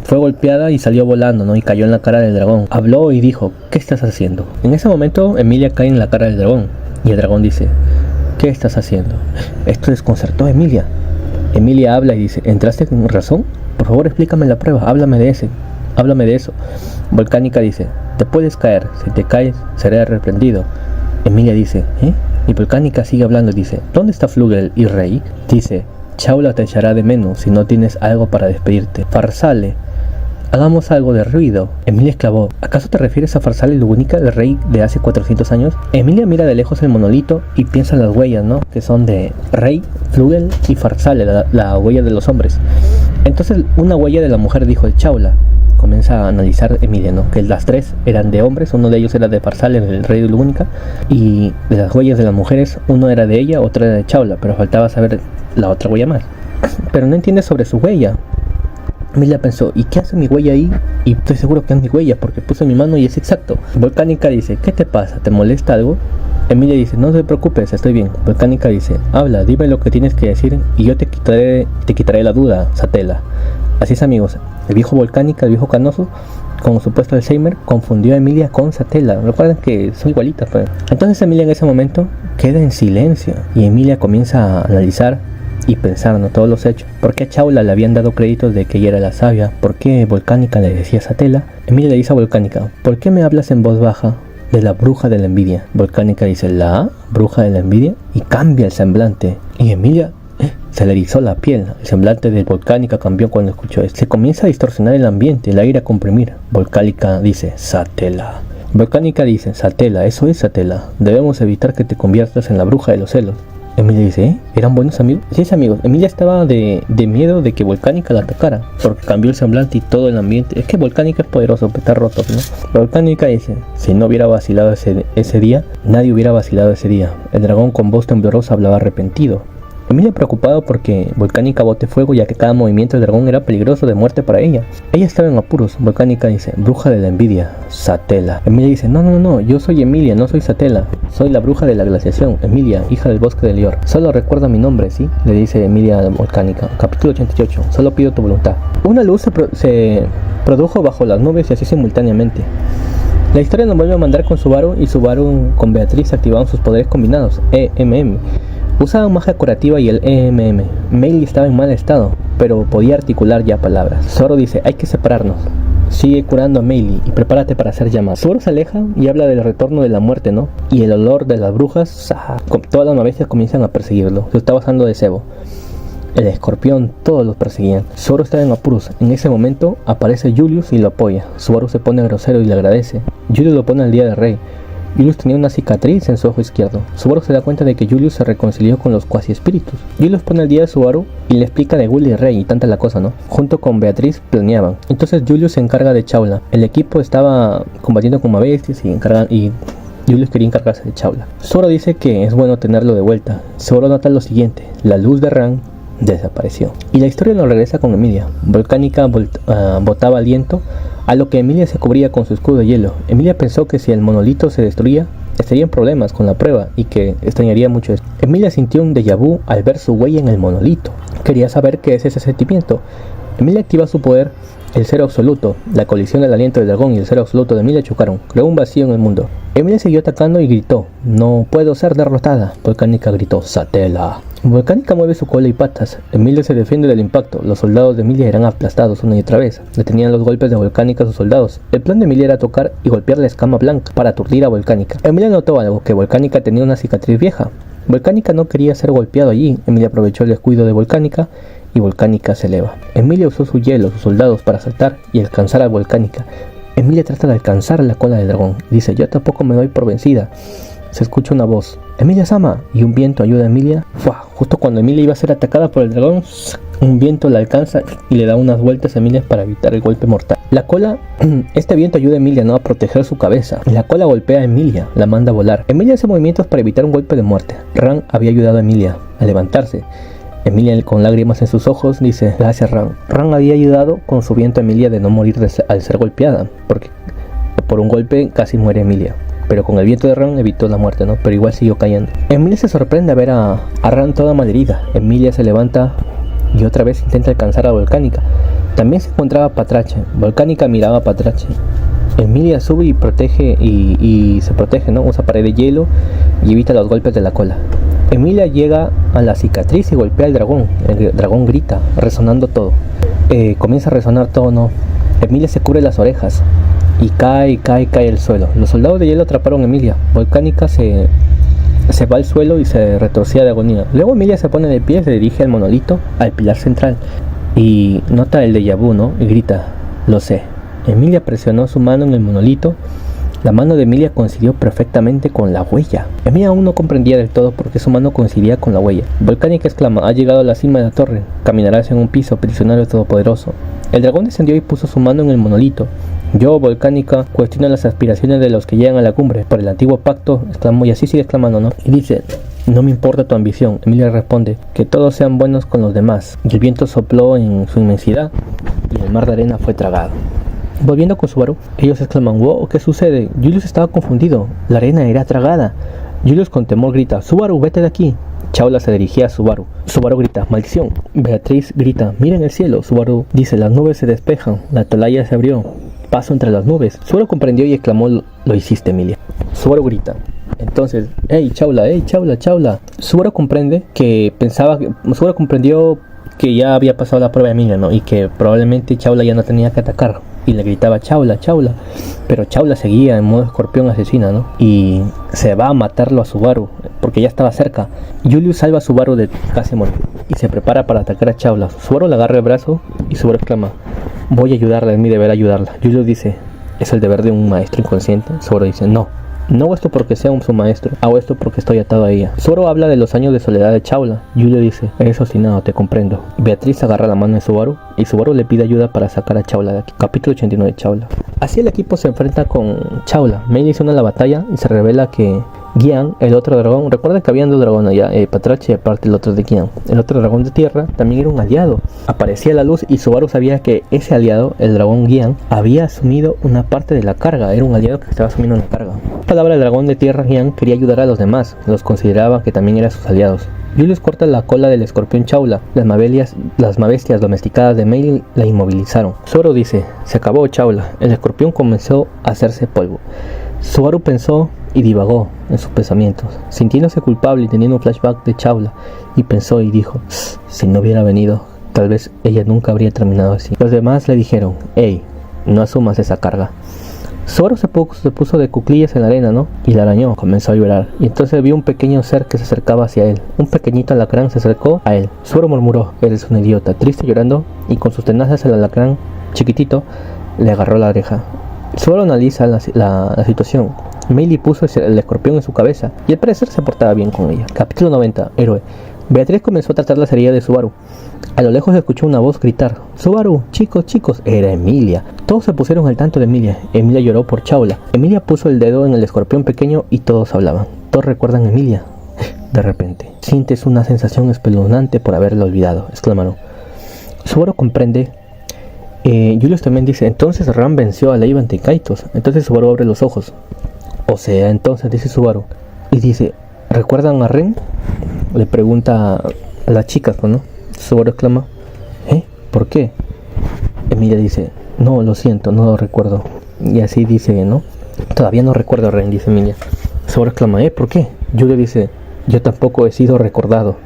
Fue golpeada y salió volando, ¿no? Y cayó en la cara del dragón. Habló y dijo, ¿qué estás haciendo? En ese momento, Emilia cae en la cara del dragón. Y el dragón dice, ¿qué estás haciendo? Esto desconcertó a Emilia. Emilia habla y dice, ¿entraste con razón? Por favor, explícame la prueba, háblame de eso. Volcánica dice, te puedes caer, si te caes, seré reprendido. Emilia dice, Y Volcánica sigue hablando y dice, ¿dónde está Flugel y Rey? Dice, Chaula te echará de menos si no tienes algo para despedirte. Farsale, hagamos algo de ruido. Emilia exclamó, ¿acaso te refieres a Farsale Lugúnica, el rey de hace 400 años? Emilia mira de lejos el monolito y piensa en las huellas, ¿no? Que son de Rey, Flugel y Farsale, la huella de los hombres. Entonces una huella de la mujer dijo el Chaula. Comienza a analizar Emilia, ¿no? Que las 3 eran de hombres, uno de ellos era de Farsale, el rey de Lugúnica, y de las huellas de las mujeres, uno era de ella, otra era de Chaula, pero faltaba saber la otra huella más. Pero no entiende sobre su huella. Emilia pensó, ¿y qué hace mi huella ahí? Y estoy seguro que es mi huella porque puse mi mano y es exacto. Volcánica dice, ¿qué te pasa? ¿Te molesta algo? Emilia dice, no te preocupes, estoy bien. Volcánica dice, habla, dime lo que tienes que decir y yo te quitaré la duda, Satela. Así es, amigos, el viejo Volcánica, el viejo canoso, con supuesto Alzheimer, confundió a Emilia con Satela. Recuerden que son igualitas, pues. Entonces Emilia en ese momento queda en silencio y Emilia comienza a analizar y pensar, ¿no?, todos los hechos. ¿Por qué a Chaula le habían dado créditos de que ella era la sabia? ¿Por qué Volcánica le decía Satela? Emilia le dice a Volcánica, ¿por qué me hablas en voz baja de la bruja de la envidia? Volcánica dice, ¿la bruja de la envidia? Y cambia el semblante. Y Emilia se le erizó la piel. El semblante de Volcánica cambió cuando escuchó esto. Se comienza a distorsionar el ambiente, el aire a comprimir. Volcánica dice, Satela. Volcánica dice, Satela, eso es Satela. Debemos evitar que te conviertas en la bruja de los celos. Emilia dice, ¿eran buenos amigos? Sí, amigos. Emilia estaba de miedo de que Volcánica la atacara, porque cambió el semblante y todo el ambiente. Es que Volcánica es poderoso, está roto, ¿no? Volcánica dice, si no hubiera vacilado ese día, nadie hubiera vacilado ese día. El dragón con voz temblorosa hablaba arrepentido. Emilia preocupado porque Volcánica bote fuego, ya que cada movimiento del dragón era peligroso de muerte para ella. Ella estaba en apuros. Volcánica dice, bruja de la envidia, Satela. Emilia dice, no, yo soy Emilia, no soy Satela. Soy la bruja de la glaciación, Emilia, hija del bosque de Lior. Solo recuerda mi nombre, ¿sí? Le dice Emilia a Volcánica. Capítulo 88, solo pido tu voluntad. Una luz se produjo bajo las nubes y así simultáneamente. La historia nos vuelve a mandar con Subaru, y Subaru con Beatriz activaron sus poderes combinados, EMM. Usaban magia curativa y el EMM. Meili estaba en mal estado, pero podía articular ya palabras. Zoro dice, hay que separarnos. Sigue curando a Meili y prepárate para hacer llamadas. Zoro se aleja y habla del retorno de la muerte, ¿no? Y el olor de las brujas, todas las bestias comienzan a perseguirlo. Se está basando de cebo. El escorpión, todos los perseguían. Zoro estaba en apuros. En ese momento aparece Julius y lo apoya. Zoro se pone grosero y le agradece. Julius lo pone al día de rey. Julius tenía una cicatriz en su ojo izquierdo. Subaru se da cuenta de que Julius se reconcilió con los cuasi espíritus. Julius pone al día de Subaru y le explica de Gully Rey y tanta la cosa, ¿no? Junto con Beatriz planeaban. Entonces Julius se encarga de Chaula. El equipo estaba combatiendo con bestias y Julius quería encargarse de Chaula. Zoro dice que es bueno tenerlo de vuelta. Zoro nota lo siguiente: la luz de Ran desapareció. Y la historia nos regresa con Emilia. Volcánica botaba aliento, a lo que Emilia se cubría con su escudo de hielo. Emilia pensó que si el monolito se destruía, estarían problemas con la prueba y que extrañaría mucho esto. Emilia sintió un déjà vu al ver su huella en el monolito. Quería saber qué es ese sentimiento. Emilia activa su poder, el cero absoluto. La colisión del aliento del dragón y el cero absoluto de Emilia chocaron. Creó un vacío en el mundo. Emilia siguió atacando y gritó: no puedo ser derrotada. Volcánica gritó: Satela. Volcánica mueve su cola y patas. Emilia se defiende del impacto. Los soldados de Emilia eran aplastados una y otra vez. Detenían los golpes de Volcánica a sus soldados. El plan de Emilia era tocar y golpear la escama blanca para aturdir a Volcánica. Emilia notó algo: que Volcánica tenía una cicatriz vieja. Volcánica no quería ser golpeado allí. Emilia aprovechó el descuido de Volcánica y Volcánica se eleva. Emilia usó su hielo, sus soldados, para saltar y alcanzar a Volcánica. Emilia trata de alcanzar la cola del dragón. Dice: yo tampoco me doy por vencida. Se escucha una voz: Emilia-sama, y un viento ayuda a Emilia. Justo cuando Emilia iba a ser atacada por el dragón, un viento la alcanza y le da unas vueltas a Emilia para evitar el golpe mortal. La cola, este viento ayuda a Emilia, ¿no?, a proteger su cabeza. La cola golpea a Emilia, la manda a volar. Emilia hace movimientos para evitar un golpe de muerte. Ran había ayudado a Emilia a levantarse. Emilia, con lágrimas en sus ojos, dice: gracias, Ran. Ran había ayudado con su viento a Emilia de no morir al ser golpeada, porque por un golpe casi muere Emilia. Pero con el viento de Ran evitó la muerte, ¿no? Pero igual siguió cayendo. Emilia se sorprende a ver a Ran toda malherida. Emilia se levanta y otra vez intenta alcanzar a Volcánica. También se encontraba Patrache. Volcánica miraba a Patrache. Emilia sube y protege y se protege, ¿no? Usa pared de hielo y evita los golpes de la cola. Emilia llega a la cicatriz y golpea al dragón. El dragón grita, resonando todo. Comienza a resonar todo, ¿no? Emilia se cubre las orejas y cae al suelo. Los soldados de hielo atraparon a Emilia. Volcánica se va al suelo y se retorcía de agonía. Luego Emilia se pone de pie y se dirige al monolito, al pilar central, y nota el déjà vu, ¿no? Y grita: lo sé. Emilia presionó su mano en el monolito. La mano de Emilia coincidió perfectamente con la huella. Emilia aún no comprendía del todo por qué su mano coincidía con la huella. Volcánica exclama: ha llegado a la cima de la torre. Caminarás en un piso, prisionero todopoderoso. El dragón descendió y puso su mano en el monolito. Yo, Volcánica, cuestiono las aspiraciones de los que llegan a la cumbre. Por el antiguo pacto, exclamó, y así sigue exclamando, ¿no? Y dice: no me importa tu ambición. Emilia responde: que todos sean buenos con los demás. Y el viento sopló en su inmensidad y el mar de arena fue tragado. Volviendo con Subaru, ellos exclaman: wow, ¿qué sucede? Julius estaba confundido, la arena era tragada. Julius con temor grita: Subaru, vete de aquí. Chaula se dirigía a Subaru. Subaru grita: maldición. Beatriz grita: miren el cielo. Subaru dice: las nubes se despejan, la atalaya se abrió, paso entre las nubes. Subaru comprendió y exclamó: lo hiciste, Emilia. Subaru grita entonces: hey Chaula. Subaru comprendió que ya había pasado la prueba de Emilia, ¿no? Y que probablemente Chaula ya no tenía que atacar. Y le gritaba: Chaula. Pero Chaula seguía en modo escorpión asesina, ¿no? Y se va a matarlo a Subaru, porque ya estaba cerca. Julius salva a Subaru de casi morir y se prepara para atacar a Chaula. Subaru le agarra el brazo y Subaru exclama: voy a ayudarla, es mi deber ayudarla. Julius dice: es el deber de un maestro inconsciente. Subaru dice: no hago esto porque sea su maestro, hago esto porque estoy atado a ella. Subaru habla de los años de soledad de Chaula. Julius dice: eres obstinado, te comprendo. Beatriz agarra la mano de Subaru y Subaru le pide ayuda para sacar a Chaula de aquí. Capítulo 89, Chaula. Así el equipo se enfrenta con Chaula. Meili se une a la batalla y se revela que Gian, el otro dragón, recuerda que habían dos dragones allá, Patrache y aparte el otro de Gian. El otro dragón de tierra también era un aliado. Aparecía a la luz y Subaru sabía que ese aliado, el dragón Gian, había asumido una parte de la carga. Era un aliado que estaba asumiendo la carga. Palabra del dragón de tierra, Gian quería ayudar a los demás, los consideraba que también eran sus aliados. Julius corta la cola del escorpión Chaula. Las mabestias domesticadas de Meili la inmovilizaron. Subaru dice: se acabó Chaula. El escorpión comenzó a hacerse polvo. Subaru pensó y divagó en sus pensamientos, sintiéndose culpable y teniendo un flashback de Chaula, y pensó y dijo: si no hubiera venido, tal vez ella nunca habría terminado así. Los demás le dijeron: hey, no asumas esa carga. Subaru se puso de cuclillas en la arena, ¿no? Y la arañó, comenzó a llorar. Y entonces vio un pequeño ser que se acercaba hacia él. Un pequeñito alacrán se acercó a él. Subaru murmuró: eres un idiota. Triste, llorando, y con sus tenazas el alacrán chiquitito le agarró la oreja. Subaru analiza la situación. Meili puso el escorpión en su cabeza y al parecer se portaba bien con ella. Capítulo 90, Héroe. Beatriz comenzó a tratar las heridas de Subaru. A lo lejos se escuchó una voz gritar: Subaru, chicos. Era Emilia. Todos se pusieron al tanto de Emilia. Emilia lloró por Chaula. Emilia puso el dedo en el escorpión pequeño y todos hablaban. Todos recuerdan a Emilia. De repente, sientes una sensación espeluznante por haberla olvidado, exclamaron. Subaru comprende. Julius también dice: entonces Ram venció a Leiband y Kaitos. Entonces Subaru abre los ojos. O sea, entonces, dice Subaru. Y dice: ¿recuerdan a Ren? Le pregunta a las chicas, ¿no? Subaru exclama: ¿por qué? Emilia dice: no, lo siento, no lo recuerdo. Y así dice, ¿no? Todavía no recuerdo a Ren, dice Emilia. Subaru exclama: ¿por qué? Julius dice: yo tampoco he sido recordado.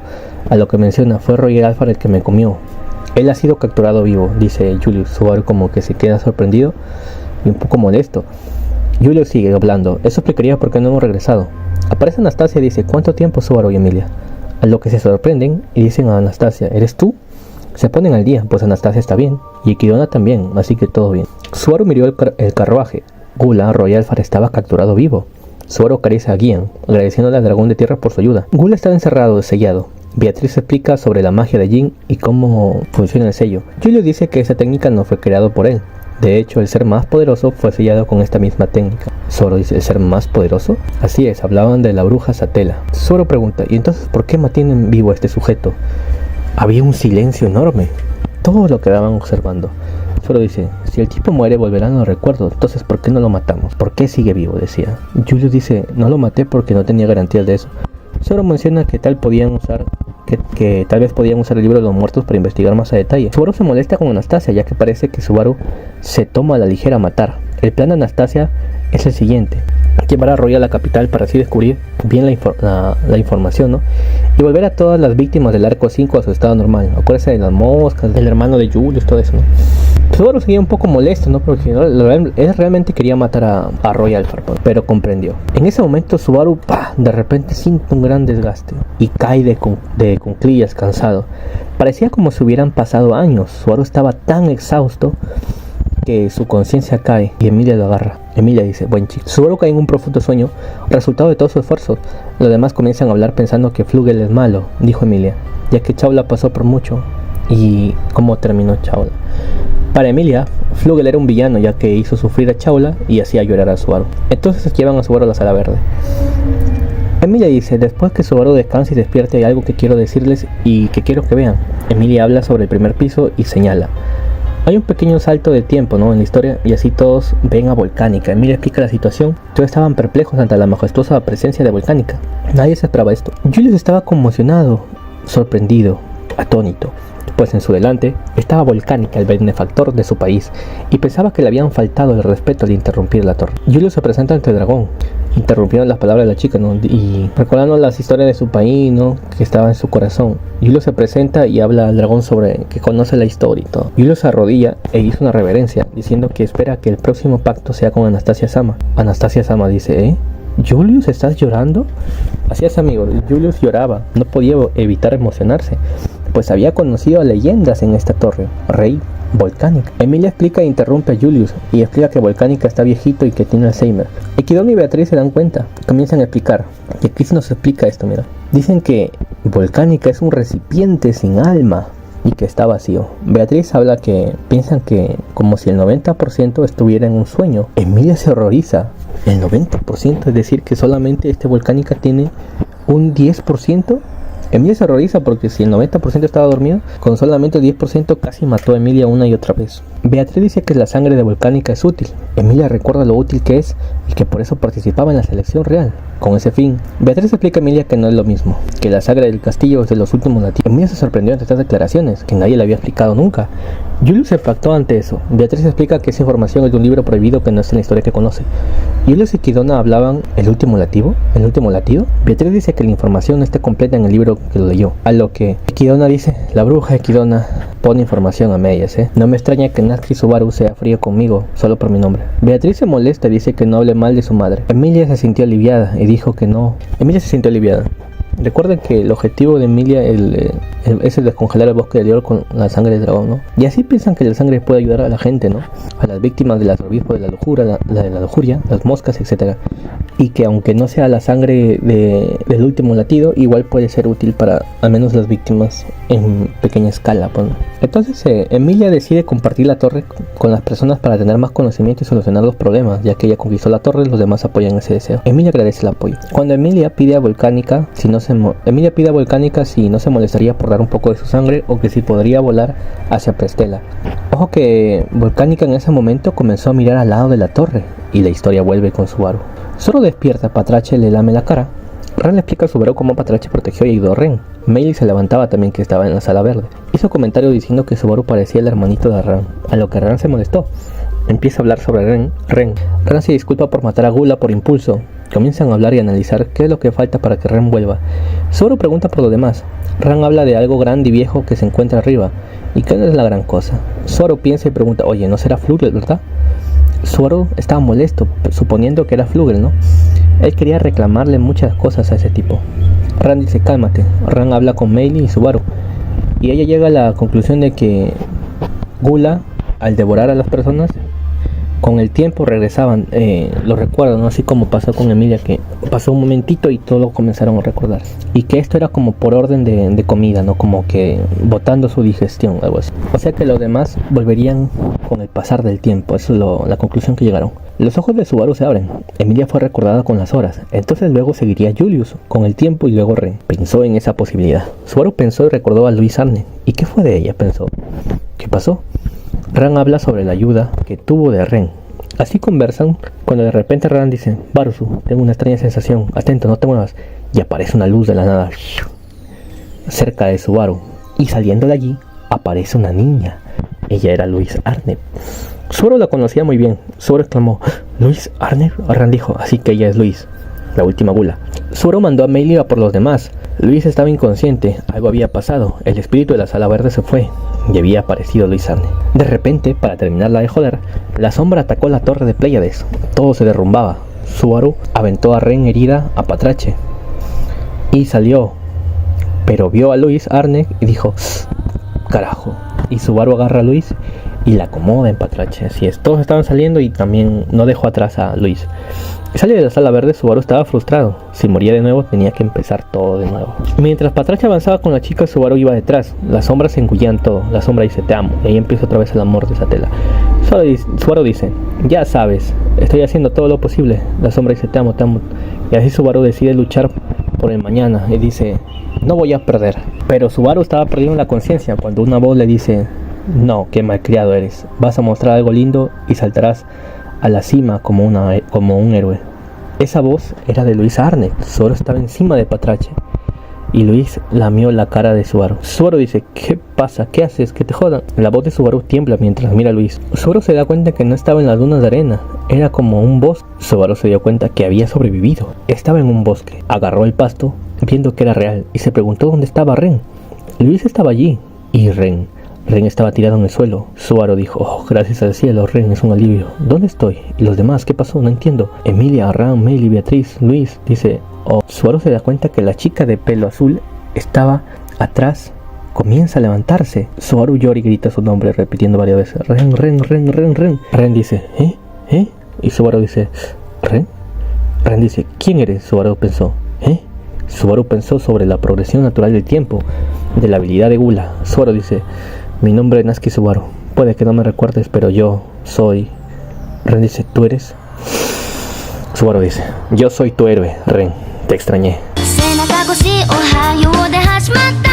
A lo que menciona: fue Roger Alfaro el que me comió. Él ha sido capturado vivo, dice Julius. Subaru como que se queda sorprendido y un poco molesto. Julius sigue hablando: eso explicaría por qué no hemos regresado. Aparece Anastasia y dice: ¿cuánto tiempo, Subaru y Emilia? A lo que se sorprenden y dicen a Anastasia: ¿eres tú? Se ponen al día, pues Anastasia está bien y Kirona también, así que todo bien. Subaru miró el carruaje. Gula, Roy Alfar, estaba capturado vivo. Subaru acaricia a Gian, agradeciéndole al dragón de tierra por su ayuda. Gula estaba encerrado, sellado. Beatriz explica sobre la magia de Jin y cómo funciona el sello. Julio dice que esa técnica no fue creada por él. De hecho, el ser más poderoso fue sellado con esta misma técnica. Zoro dice: ¿el ser más poderoso? Así es, hablaban de la bruja Satela. Zoro pregunta: ¿y entonces por qué mantienen vivo a este sujeto? Había un silencio enorme. Todos lo quedaban observando. Zoro dice: si el tipo muere volverán los recuerdos, entonces ¿por qué no lo matamos? ¿Por qué sigue vivo?, decía. Julio dice: no lo maté porque no tenía garantías de eso. Zoro menciona que tal vez podían usar el libro de los muertos para investigar más a detalle. Subaru se molesta con Anastasia, ya que parece que Subaru se toma a la ligera matar. El plan de Anastasia es el siguiente: llevar a Roy a la capital para así descubrir bien la información, ¿no? Y volver a todas las víctimas del arco 5 a su estado normal. Acuérdense de las moscas, del hermano de Julius, todo eso, ¿no? Subaru seguía un poco molesto, ¿no? Porque él realmente quería matar a Roy Alfar, pero comprendió. En ese momento Subaru, de repente siente un gran desgaste y cae de cuclillas, cansado. Parecía como si hubieran pasado años. Subaru estaba tan exhausto que su conciencia cae y Emilia lo agarra. Emilia dice: buen chico. Subaru cae en un profundo sueño, resultado de todo su esfuerzo. Los demás comienzan a hablar pensando que Flugel es malo, dijo Emilia, ya que Chaula pasó por mucho. ¿Y cómo terminó Chaula? Para Emilia, Flugel era un villano, ya que hizo sufrir a Chaula y hacía llorar a Subaru. Entonces llevan a Subaru a la sala verde. Emilia dice: después que Subaru descanse y despierte, hay algo que quiero decirles y que quiero que vean. Emilia habla sobre el primer piso y señala: Hay un pequeño salto de tiempo, ¿no?, en la historia, y así todos ven a Volcánica. Emilia explica la situación. Todos estaban perplejos ante la majestuosa presencia de Volcánica. Nadie se esperaba esto. Julius estaba conmocionado, sorprendido, atónito, pues en su delante estaba Volcánica, el benefactor de su país, y pensaba que le habían faltado el respeto al interrumpir la torre. Julius se presenta ante el dragón, interrumpieron las palabras de la chica, ¿no?, y recordando las historias de su país, ¿no?, que estaba en su corazón. Julius se presenta y habla al dragón sobre que conoce la historia y todo. Julius se arrodilla e hizo una reverencia, diciendo que espera que el próximo pacto sea con Anastasia Sama. Anastasia Sama dice, ¿Julius, estás llorando? Así es, amigo, Julius lloraba, no podía evitar emocionarse, pues había conocido a leyendas en esta torre, Rey Volcánica. Emilia explica e interrumpe a Julius y explica que Volcánica está viejito y que tiene Alzheimer. Equidón y Beatriz se dan cuenta, comienzan a explicar, y aquí nos explica esto, mira. Dicen que Volcánica es un recipiente sin alma y que está vacío. Beatriz habla que piensan que como si el 90% estuviera en un sueño. Emilia se horroriza. El 90%, es decir, que solamente este Volcánica tiene un 10%. Emilia se horroriza porque si el 90% estaba dormido, con solamente el 10% casi mató a Emilia una y otra vez. Beatriz dice que la sangre de Volcánica es útil. Emilia recuerda lo útil que es y que por eso participaba en la selección real. Con ese fin, Beatriz explica a Emilia que no es lo mismo, que la sangre del castillo es de los últimos nativos. Emilia se sorprendió ante estas declaraciones, que nadie le había explicado nunca. Julius se impactó ante eso. Beatriz explica que esa información es de un libro prohibido que no es en la historia que conoce. Julius y Equidona hablaban ¿el último latido? Beatriz dice que la información no está completa en el libro que lo leyó. A lo que Equidona dice, la bruja Equidona pone información a medias, No me extraña que Natsuki Subaru sea frío conmigo, solo por mi nombre. Beatriz se molesta y dice que no hable mal de su madre. Emilia se sintió aliviada y dijo que no. Recuerden que el objetivo de Emilia es el descongelar el bosque de Dior con la sangre del dragón, ¿no? Y así piensan que la sangre puede ayudar a la gente, ¿no? A las víctimas del astrobispo de la lujuria, las moscas, etc. Y que aunque no sea la sangre del último latido, igual puede ser útil para al menos las víctimas en pequeña escala, pues, ¿no? Entonces Emilia decide compartir la torre con las personas para tener más conocimiento y solucionar los problemas. Ya que ella conquistó la torre, los demás apoyan ese deseo. Emilia agradece el apoyo. Cuando Emilia pide a Volcánica si no se molestaría por dar un poco de su sangre, o que si podría volar hacia Prestela. Ojo que Volcánica en ese momento comenzó a mirar al lado de la torre, y la historia vuelve con Subaru. Zoro despierta, Patrache le lame la cara. Ran le explica a Subaru cómo Patrache protegió y ayudó a Ren. Meili se levantaba también, que estaba en la sala verde. Hizo comentario diciendo que Subaru parecía el hermanito de Ran, a lo que Ran se molestó. Empieza a hablar sobre Ren. Ran se disculpa por matar a Gula por impulso. Comienzan a hablar y analizar qué es lo que falta para que Ren vuelva. Zoro pregunta por lo demás. Ran habla de algo grande y viejo que se encuentra arriba, y que no es la gran cosa. Zoro piensa y pregunta, oye, ¿no será Flugel, verdad? Zoro estaba molesto, suponiendo que era Flugel, ¿no? Él quería reclamarle muchas cosas a ese tipo. Ran dice, cálmate. Ran habla con Meili y Subaru, y ella llega a la conclusión de que Gula, al devorar a las personas, con el tiempo regresaban los recuerdos, ¿no? Así como pasó con Emilia, que pasó un momentito y todos comenzaron a recordar. Y que esto era como por orden de comida, ¿no? Como que botando su digestión, algo así. O sea que los demás volverían con el pasar del tiempo. Eso es la conclusión que llegaron. Los ojos de Subaru se abren. Emilia fue recordada con las horas. Entonces luego seguiría Julius con el tiempo y luego Ren. Pensó en esa posibilidad. Subaru pensó y recordó a Luis Arne. ¿Y qué fue de ella? Pensó. ¿Qué pasó? Ran habla sobre la ayuda que tuvo de Ren. Así conversan cuando de repente Ran dice, Barusu, tengo una extraña sensación, atento, no te muevas. Y aparece una luz de la nada cerca de Subaru. Y saliendo de allí aparece una niña. Ella era Luis Arne. Subaru la conocía muy bien. Subaru exclamó, ¿Luis Arne? Ran dijo, así que ella es Luis, la última Gula. Subaru mandó a Meili a por los demás. Luis estaba inconsciente, algo había pasado, el espíritu de la sala verde se fue y había aparecido Luis Arne. De repente, para terminarla de joder, la sombra atacó la torre de Pleiades. Todo se derrumbaba. Subaru aventó a Ren herida a Patrache y salió, pero vio a Luis Arne y dijo, carajo. Y Subaru agarra a Luis y la acomoda en Patrache. Así es, todos estaban saliendo y también no dejó atrás a Luis. Sale de la sala verde, Subaru estaba frustrado. Si moría de nuevo, tenía que empezar todo de nuevo. Mientras Patrache avanzaba con la chica, Subaru iba detrás. Las sombras se engullían todo. La sombra dice, te amo. Y ahí empieza otra vez el amor de Satela. Subaru dice, ya sabes, estoy haciendo todo lo posible. La sombra dice, te amo, te amo. Y así Subaru decide luchar por el mañana. Y dice, no voy a perder. Pero Subaru estaba perdiendo la conciencia cuando una voz le dice, No, qué malcriado eres. Vas a mostrar algo lindo y saltarás a la cima como un héroe. Esa voz era de Luis Arnett. Zoro estaba encima de Patrache y Luis lamió la cara de Subaru. Subaru dice: ¿qué pasa? ¿Qué haces? ¿Que te jodan? La voz de Subaru tiembla mientras mira a Luis. Subaru se da cuenta que no estaba en las dunas de arena, era como un bosque. Subaru se dio cuenta que había sobrevivido. Estaba en un bosque. Agarró el pasto viendo que era real y se preguntó dónde estaba Ren. Luis estaba allí y Ren estaba tirado en el suelo. Subaru dijo: oh, gracias al cielo, Ren es un alivio. ¿Dónde estoy? ¿Y los demás? ¿Qué pasó? No entiendo. Emilia, Ram, Meili, Beatriz, Luis. Dice: oh. Subaru se da cuenta que la chica de pelo azul estaba atrás. Comienza a levantarse. Subaru llora y grita su nombre repitiendo varias veces: Ren, Ren, Ren, Ren, Ren. Ren dice: ¿eh? Y Subaru dice: ¿Ren? Ren dice: ¿quién eres? Subaru pensó: Subaru pensó sobre la progresión natural del tiempo, de la habilidad de Gula. Subaru dice: mi nombre es Natsuki Subaru. Puede que no me recuerdes, pero yo soy... Ren dice: ¿tú eres? Subaru dice: yo soy tu héroe, Ren. Te extrañé. 背中越しおはようで始まった